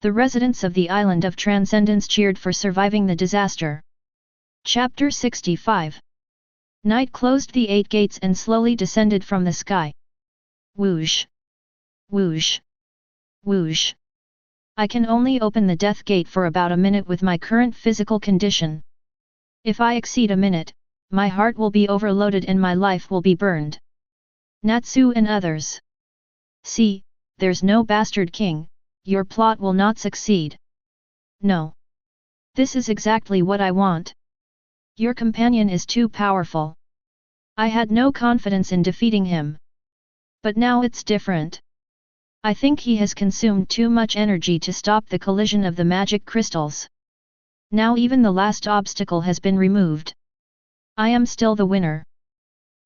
The residents of the island of Transcendence cheered for surviving the disaster. Chapter 65. Night closed the 8 gates and slowly descended from the sky. Whoosh! Whoosh! Whoosh! I can only open the death gate for about a minute with my current physical condition. If I exceed a minute, my heart will be overloaded and my life will be burned. Natsu and others. See, there's no bastard king, your plot will not succeed. No. This is exactly what I want. Your companion is too powerful. I had no confidence in defeating him. But now it's different. I think he has consumed too much energy to stop the collision of the magic crystals. Now even the last obstacle has been removed. I am still the winner.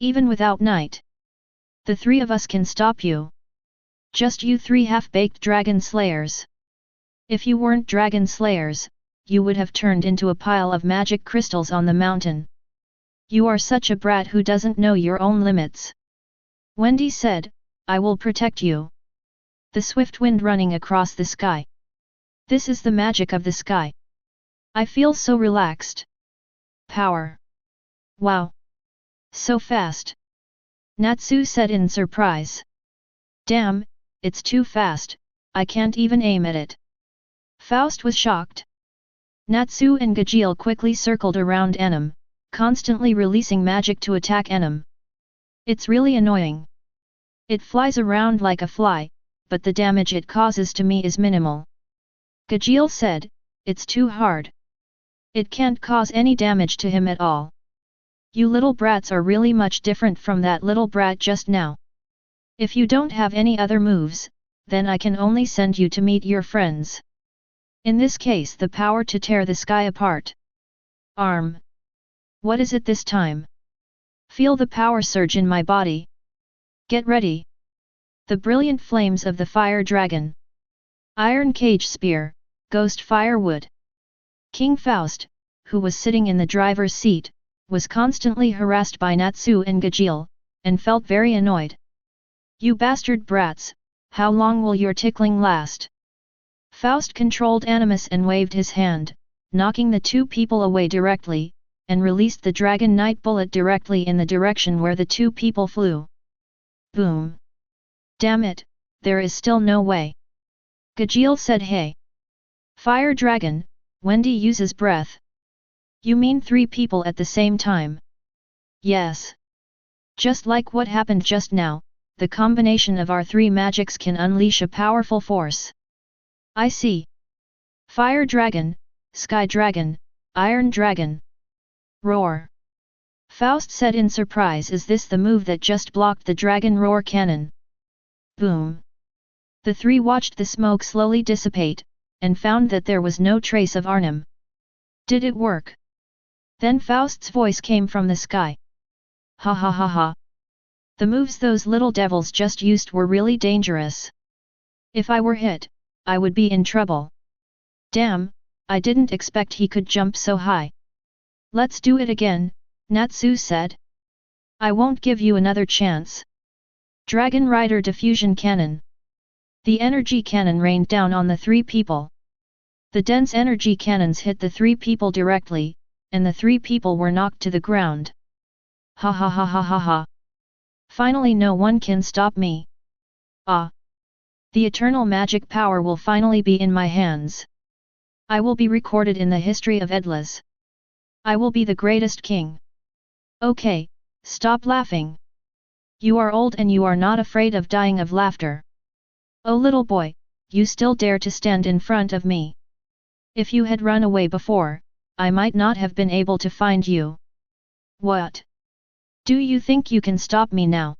Even without night. The 3 of us can stop you. Just you 3 half-baked dragon slayers. If you weren't dragon slayers, you would have turned into a pile of magic crystals on the mountain. You are such a brat who doesn't know your own limits. Wendy said, I will protect you. The swift wind running across the sky. This is the magic of the sky. I feel so relaxed. Power. Wow. So fast. Natsu said in surprise. Damn, it's too fast, I can't even aim at it. Faust was shocked. Natsu and Gajeel quickly circled around Enam, constantly releasing magic to attack enemy. It's really annoying. It flies around like a fly, but the damage it causes to me is minimal. Yujiro said, it's too hard. It can't cause any damage to him at all. You little brats are really much different from that little brat just now. If you don't have any other moves, then I can only send you to meet your friends. In this case, the power to tear the sky apart. Arm. What is it this time? Feel the power surge in my body. Get ready. The brilliant flames of the fire dragon. Iron cage spear, ghost firewood. King Faust, who was sitting in the driver's seat, was constantly harassed by Natsu and Yujiro, and felt very annoyed. You bastard brats, how long will your tickling last? Faust controlled Animus and waved his hand, knocking the two people away directly, and released the Dragon Knight bullet directly in the direction where the two people flew. Boom! Damn it, there is still no way. Yujiro said, hey. Fire Dragon, Wendy uses breath. You mean 3 people at the same time? Yes. Just like what happened just now, the combination of our 3 magics can unleash a powerful force. I see. Fire Dragon, Sky Dragon, Iron Dragon. Roar. Faust said in surprise, is this the move that just blocked the Dragon Roar cannon? Boom. The 3 watched the smoke slowly dissipate, and found that there was no trace of Arnim. Did it work? Then Faust's voice came from the sky. Ha ha ha ha. The moves those little devils just used were really dangerous. If I were hit, I would be in trouble. Damn, I didn't expect he could jump so high. Let's do it again, Natsu said. I won't give you another chance. Dragon Rider Diffusion Cannon. The energy cannon rained down on the 3 people. The dense energy cannons hit the 3 people directly, and the 3 people were knocked to the ground. Ha ha ha ha ha ha. Finally no one can stop me. Ah! The eternal magic power will finally be in my hands. I will be recorded in the history of Edlas. I will be the greatest king. Okay, stop laughing. You are old and you are not afraid of dying of laughter. Oh little boy, you still dare to stand in front of me. If you had run away before, I might not have been able to find you. What? Do you think you can stop me now?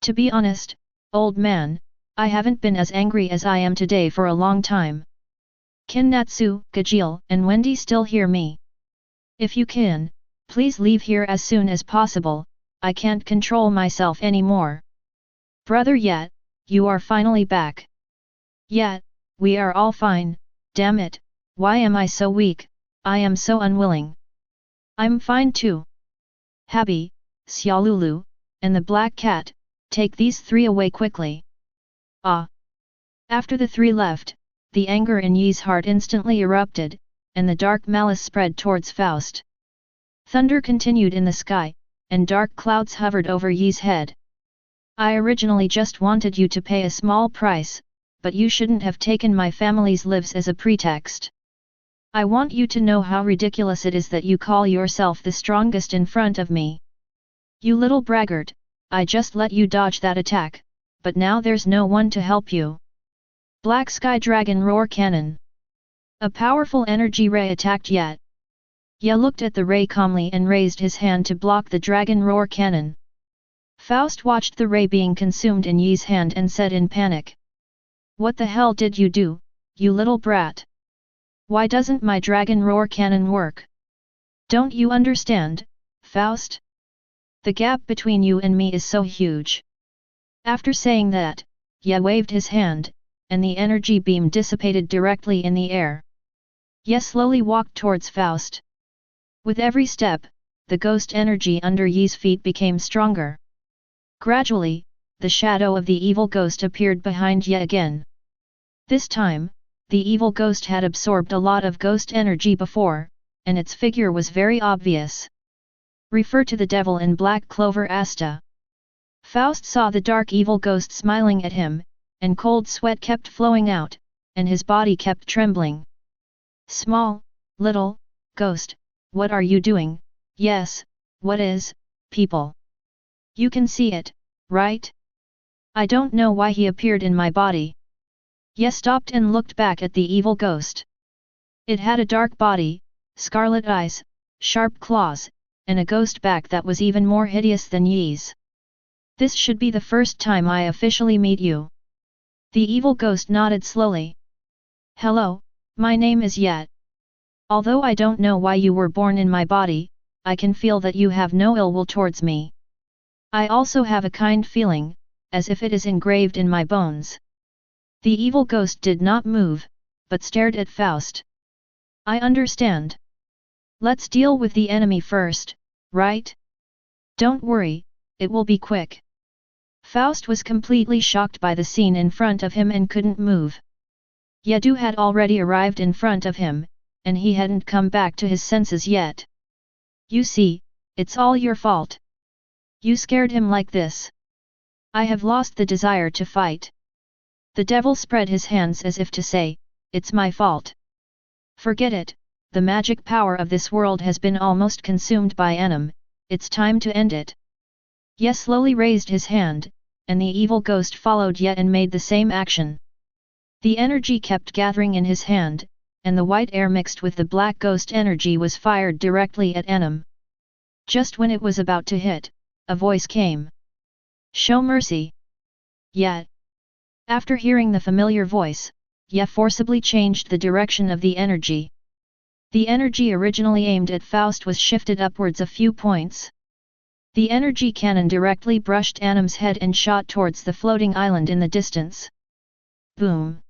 To be honest, old man, I haven't been as angry as I am today for a long time. Can Natsu, Yujiro, and Wendy still hear me? If you can, please leave here as soon as possible, I can't control myself anymore. Brother Yet, you are finally back. Yet, we are all fine, damn it, why am I so weak, I am so unwilling. I'm fine too. Habi, Xiaolulu, and the black cat, take these 3 away quickly. Ah! After the 3 left, the anger in Yi's heart instantly erupted, and the dark malice spread towards Faust. Thunder continued in the sky, and dark clouds hovered over Yi's head. I originally just wanted you to pay a small price, but you shouldn't have taken my family's lives as a pretext. I want you to know how ridiculous it is that you call yourself the strongest in front of me. You little braggart, I just let you dodge that attack, but now there's no one to help you. Black Sky Dragon Roar Cannon. A powerful energy ray attacked Yet. Ye looked at the ray calmly and raised his hand to block the Dragon Roar Cannon. Faust watched the ray being consumed in Yi's hand and said in panic. What the hell did you do, you little brat? Why doesn't my Dragon Roar Cannon work? Don't you understand, Faust? The gap between you and me is so huge. After saying that, Ye waved his hand, and the energy beam dissipated directly in the air. Ye slowly walked towards Faust. With every step, the ghost energy under Yi's feet became stronger. Gradually, the shadow of the evil ghost appeared behind Ye again. This time, the evil ghost had absorbed a lot of ghost energy before, and its figure was very obvious. Refer to the devil in black clover Asta. Faust saw the dark evil ghost smiling at him, and cold sweat kept flowing out, and his body kept trembling. Small, little, ghost, what are you doing, Yes, what is, people? You can see it, right? I don't know why he appeared in my body. Ye stopped and looked back at the evil ghost. It had a dark body, scarlet eyes, sharp claws, and a ghost back that was even more hideous than Ye's. This should be the first time I officially meet you. The evil ghost nodded slowly. Hello, my name is Yet. Although I don't know why you were born in my body, I can feel that you have no ill will towards me. I also have a kind feeling, as if it is engraved in my bones. The evil ghost did not move, but stared at Faust. I understand. Let's deal with the enemy first, right? Don't worry, it will be quick. Faust was completely shocked by the scene in front of him and couldn't move. Yedu had already arrived in front of him, and he hadn't come back to his senses yet. You see, it's all your fault. You scared him like this. I have lost the desire to fight. The devil spread his hands as if to say, it's my fault. Forget it, the magic power of this world has been almost consumed by Enum, it's time to end it. Ye slowly raised his hand, and the evil ghost followed Ye and made the same action. The energy kept gathering in his hand, and the white air mixed with the black ghost energy was fired directly at Enum. Just when it was about to hit, a voice came. Show mercy. Yet. After hearing the familiar voice, Ye forcibly changed the direction of the energy. The energy originally aimed at Faust was shifted upwards a few points. The energy cannon directly brushed Enum's head and shot towards the floating island in the distance. Boom!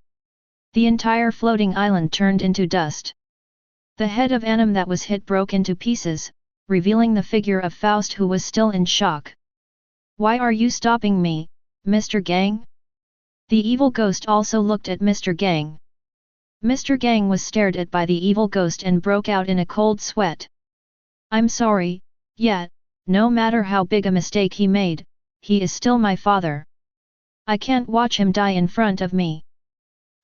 The entire floating island turned into dust. The head of Enum that was hit broke into pieces, revealing the figure of Faust, who was still in shock. Why are you stopping me, Mr. Gang? The evil ghost also looked at Mr. Gang. Mr. Gang was stared at by the evil ghost and broke out in a cold sweat. I'm sorry, Yet, no matter how big a mistake he made, he is still my father. I can't watch him die in front of me.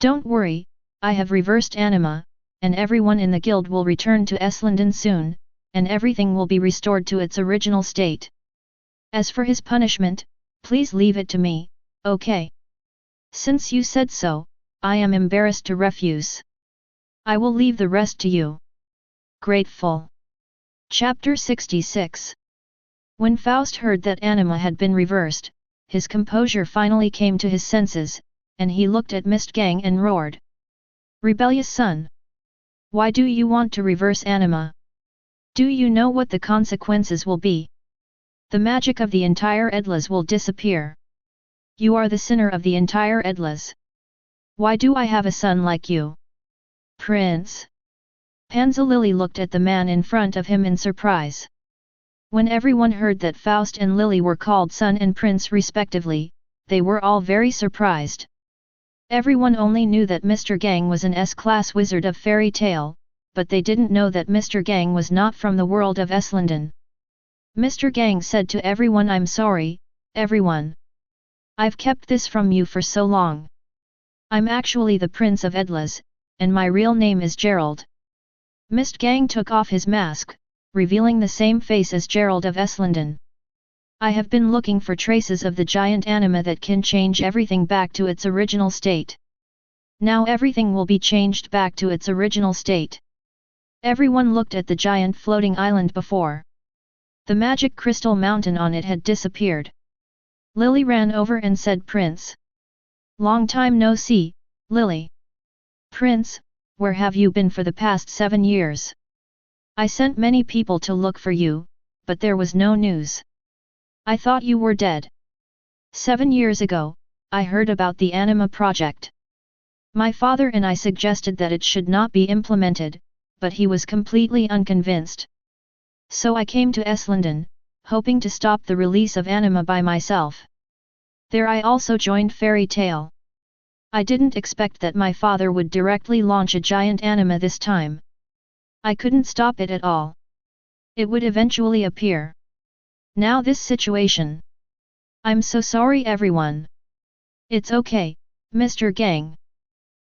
Don't worry, I have reversed anima, and everyone in the guild will return to Eslanden soon, and everything will be restored to its original state. As for his punishment, please leave it to me, okay? Since you said so, I am embarrassed to refuse. I will leave the rest to you. Grateful. Chapter 66. When Faust heard that anima had been reversed, his composure finally came to his senses, and he looked at Mist Gang and roared. Rebellious son! Why do you want to reverse anima? Do you know what the consequences will be? The magic of the entire Edlas will disappear. You are the sinner of the entire Edlas. Why do I have a son like you? Prince? Panza Lily looked at the man in front of him in surprise. When everyone heard that Faust and Lily were called son and prince respectively, they were all very surprised. Everyone only knew that Mr. Gang was an S-class wizard of fairy tale, but they didn't know that Mr. Gang was not from the world of Eslanden. Mr. Gang said to everyone, I'm sorry, everyone. I've kept this from you for so long. I'm actually the Prince of Edlas, and my real name is Gerald. Mist Gang took off his mask, revealing the same face as Gerald of Eslanden. I have been looking for traces of the giant anima that can change everything back to its original state. Now everything will be changed back to its original state. Everyone looked at the giant floating island before. The magic crystal mountain on it had disappeared. Lily ran over and said, Prince. Long time no see, Lily. Prince, where have you been for the past 7 years? I sent many people to look for you, but there was no news. I thought you were dead. 7 years ago, I heard about the Anima project. My father and I suggested that it should not be implemented, but he was completely unconvinced. So I came to Eslanden, hoping to stop the release of Anima by myself. There I also joined Fairy Tale. I didn't expect that my father would directly launch a giant Anima this time. I couldn't stop it at all. It would eventually appear. Now this situation. I'm so sorry everyone. It's okay, Mr. Gang.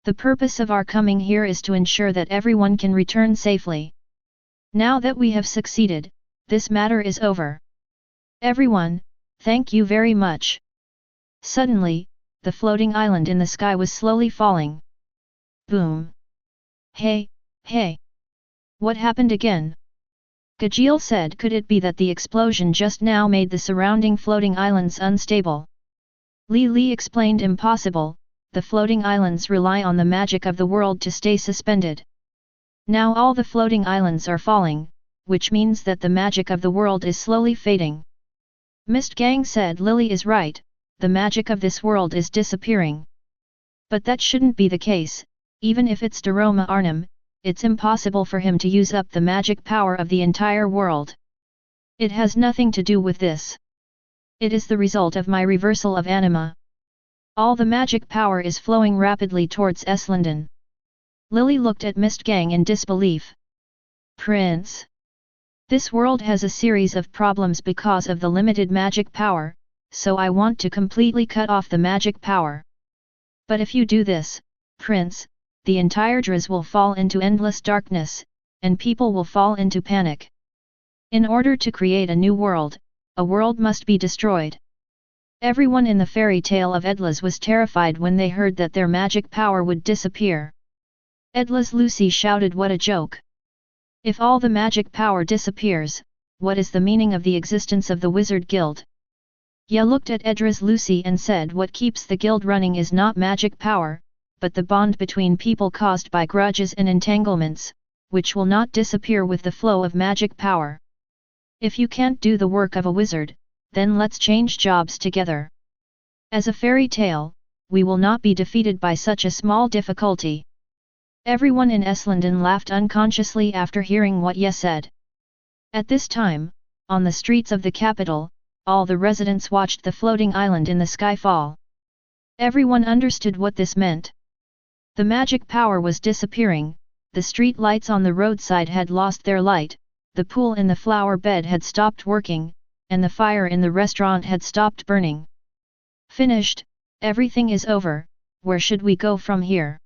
The purpose of our coming here is to ensure that everyone can return safely. Now that we have succeeded, this matter is over. Everyone, thank you very much. Suddenly, the floating island in the sky was slowly falling. Boom! Hey, hey! What happened again? Gajeel said, could it be that the explosion just now made the surrounding floating islands unstable? Li explained, impossible, the floating islands rely on the magic of the world to stay suspended. Now all the floating islands are falling, which means that the magic of the world is slowly fading. Mist Gang said, Lily is right, the magic of this world is disappearing. But that shouldn't be the case, even if it's Daroma Arnhem, it's impossible for him to use up the magic power of the entire world. It has nothing to do with this. It is the result of my reversal of anima. All the magic power is flowing rapidly towards Eslanden. Lily looked at Mist Gang in disbelief. Prince! This world has a series of problems because of the limited magic power, so I want to completely cut off the magic power. But if you do this, Prince, the entire Draz will fall into endless darkness, and people will fall into panic. In order to create a new world, a world must be destroyed. Everyone in the fairy tale of Edlas was terrified when they heard that their magic power would disappear. Edlas Lucy shouted, what a joke! If all the magic power disappears, what is the meaning of the existence of the Wizard Guild? Ya looked at Edras Lucy and said, what keeps the guild running is not magic power, but the bond between people caused by grudges and entanglements, which will not disappear with the flow of magic power. If you can't do the work of a wizard, then let's change jobs together. As a fairy tale, we will not be defeated by such a small difficulty. Everyone in Eslanden laughed unconsciously after hearing what Ye said. At this time, on the streets of the capital, all the residents watched the floating island in the sky fall. Everyone understood what this meant. The magic power was disappearing, the street lights on the roadside had lost their light, the pool in the flower bed had stopped working, and the fire in the restaurant had stopped burning. Finished, everything is over, where should we go from here?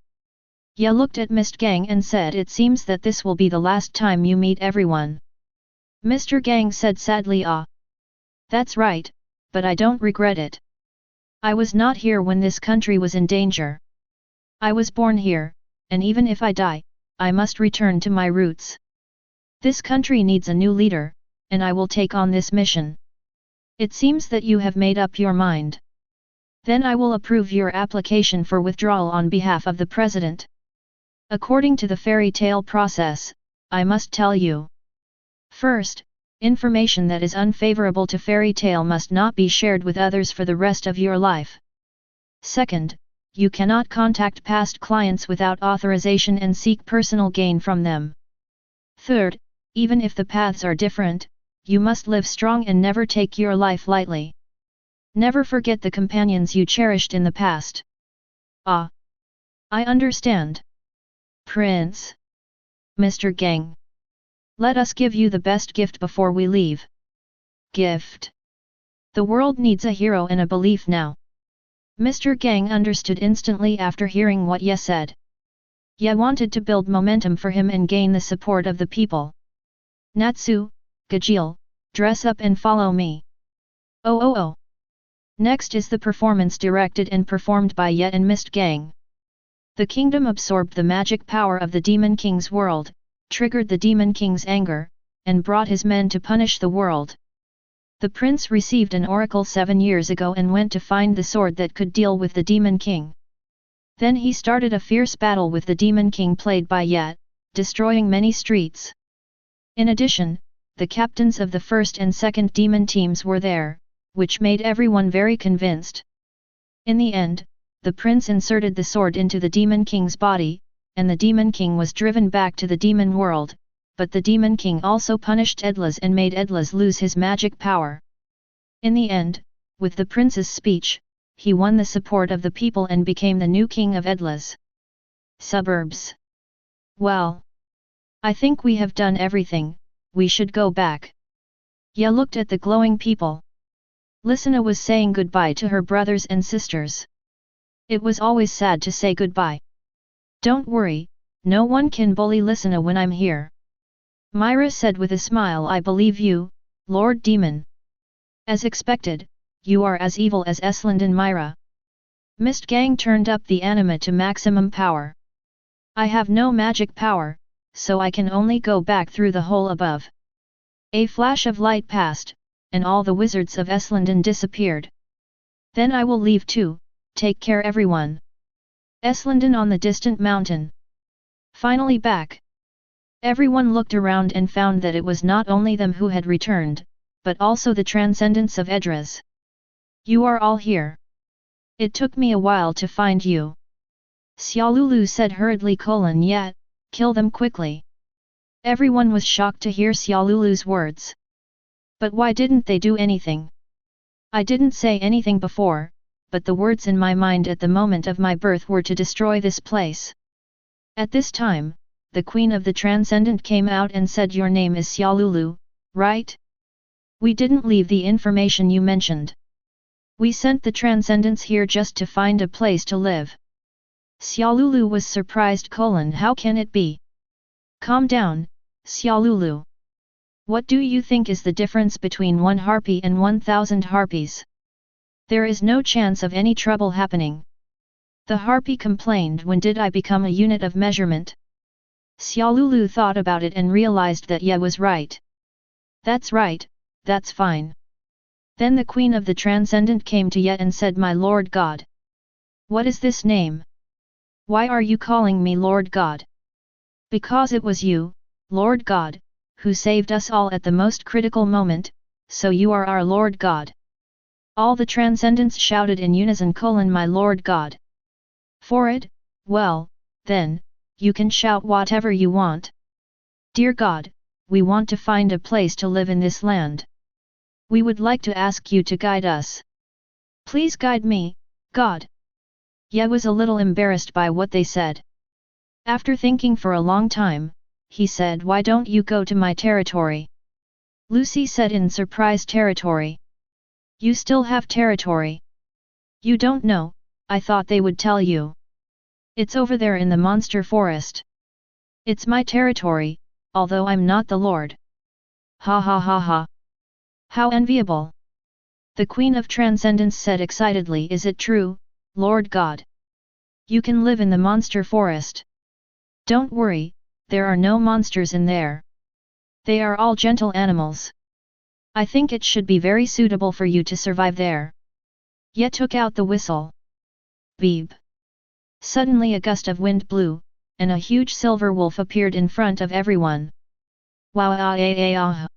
Ye looked at Mist Gang and said, it seems that this will be the last time you meet everyone. Mr. Gang said sadly, ah. That's right, but I don't regret it. I was not here when this country was in danger. I was born here, and even if I die, I must return to my roots. This country needs a new leader, and I will take on this mission. It seems that you have made up your mind. Then I will approve your application for withdrawal on behalf of the President. According to the fairy tale process, I must tell you. First, information that is unfavorable to fairy tale must not be shared with others for the rest of your life. Second, you cannot contact past clients without authorization and seek personal gain from them. Third, even if the paths are different, you must live strong and never take your life lightly. Never forget the companions you cherished in the past. Ah! I understand. Prince. Mr. Gang. Let us give you the best gift before we leave. Gift. The world needs a hero and a belief now. Mr. Gang understood instantly after hearing what Ye said. Ye wanted to build momentum for him and gain the support of the people. Natsu, Gajeel, dress up and follow me. Oh. Next is the performance directed and performed by Ye and Mist Gang. The kingdom absorbed the magic power of the Demon King's world, triggered the Demon King's anger, and brought his men to punish the world. The prince received an oracle 7 years ago and went to find the sword that could deal with the Demon King. Then he started a fierce battle with the Demon King played by Ye, destroying many streets. In addition, the captains of the first and second demon teams were there, which made everyone very convinced. In the end, the prince inserted the sword into the Demon King's body, and the Demon King was driven back to the demon world, but the Demon King also punished Edlas and made Edlas lose his magic power. In the end, with the prince's speech, he won the support of the people and became the new king of Edlas. Suburbs. Well, I think we have done everything, we should go back. Ye looked at the glowing people. Lisana was saying goodbye to her brothers and sisters. It was always sad to say goodbye. Don't worry, no one can bully Lisana when I'm here. Myra said with a smile. I believe you, Lord Demon. As expected, you are as evil as Eslandon Myra. Mist Gang turned up the anima to maximum power. I have no magic power, so I can only go back through the hole above. A flash of light passed, and all the wizards of Eslandon disappeared. Then I will leave too, take care everyone. Eslandon on the distant mountain. Finally back. Everyone looked around and found that it was not only them who had returned, but also the transcendents of Edras. You are all here. It took me a while to find you. Xiaolulu said hurriedly. Yet, kill them quickly. Everyone was shocked to hear Xiaolulu's words. But why didn't they do anything? I didn't say anything before, but the words in my mind at the moment of my birth were to destroy this place. At this time, the Queen of the Transcendent came out and said, your name is Xiaolulu, right? We didn't leave the information you mentioned. We sent the Transcendents here just to find a place to live. Xiaolulu was surprised. How can it be? Calm down, Xiaolulu. What do you think is the difference between 1 harpy and 1,000 harpies? There is no chance of any trouble happening. The harpy complained. When did I become a unit of measurement? Xiaolulu thought about it and realized that Ye was right. That's right, that's fine. Then the Queen of the Transcendent came to Ye and said, my Lord God. What is this name? Why are you calling me Lord God? Because it was you, Lord God, who saved us all at the most critical moment, so you are our Lord God. All the Transcendents shouted in unison. My Lord God. For it, well, then, you can shout whatever you want. Dear God, we want to find a place to live in this land. We would like to ask you to guide us. Please guide me, God. Ye was a little embarrassed by what they said. After thinking for a long time, he said, why don't you go to my territory? Lucy said in surprise. Territory? You still have territory? You don't know, I thought they would tell you. It's over there in the monster forest. It's my territory, although I'm not the lord. Ha ha ha ha. How enviable. The Queen of Transcendence said excitedly. Is it true, Lord God? You can live in the monster forest. Don't worry, there are no monsters in there. They are all gentle animals. I think it should be very suitable for you to survive there. Ye took out the whistle. Beep. Suddenly a gust of wind blew, and a huge silver wolf appeared in front of everyone. Wow.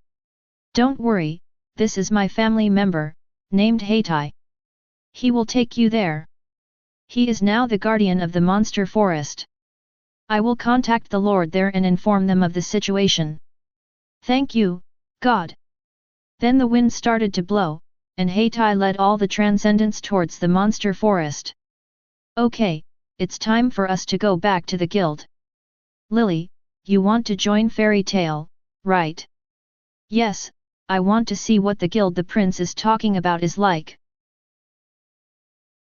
Don't worry, this is my family member, named Heitai. He will take you there. He is now the guardian of the monster forest. I will contact the lord there and inform them of the situation. Thank you, God. Then the wind started to blow, and Heitai led all the Transcendents towards the monster forest. Okay, it's time for us to go back to the guild. Lily, you want to join Fairy Tale, right? Yes, I want to see what the guild the prince is talking about is like.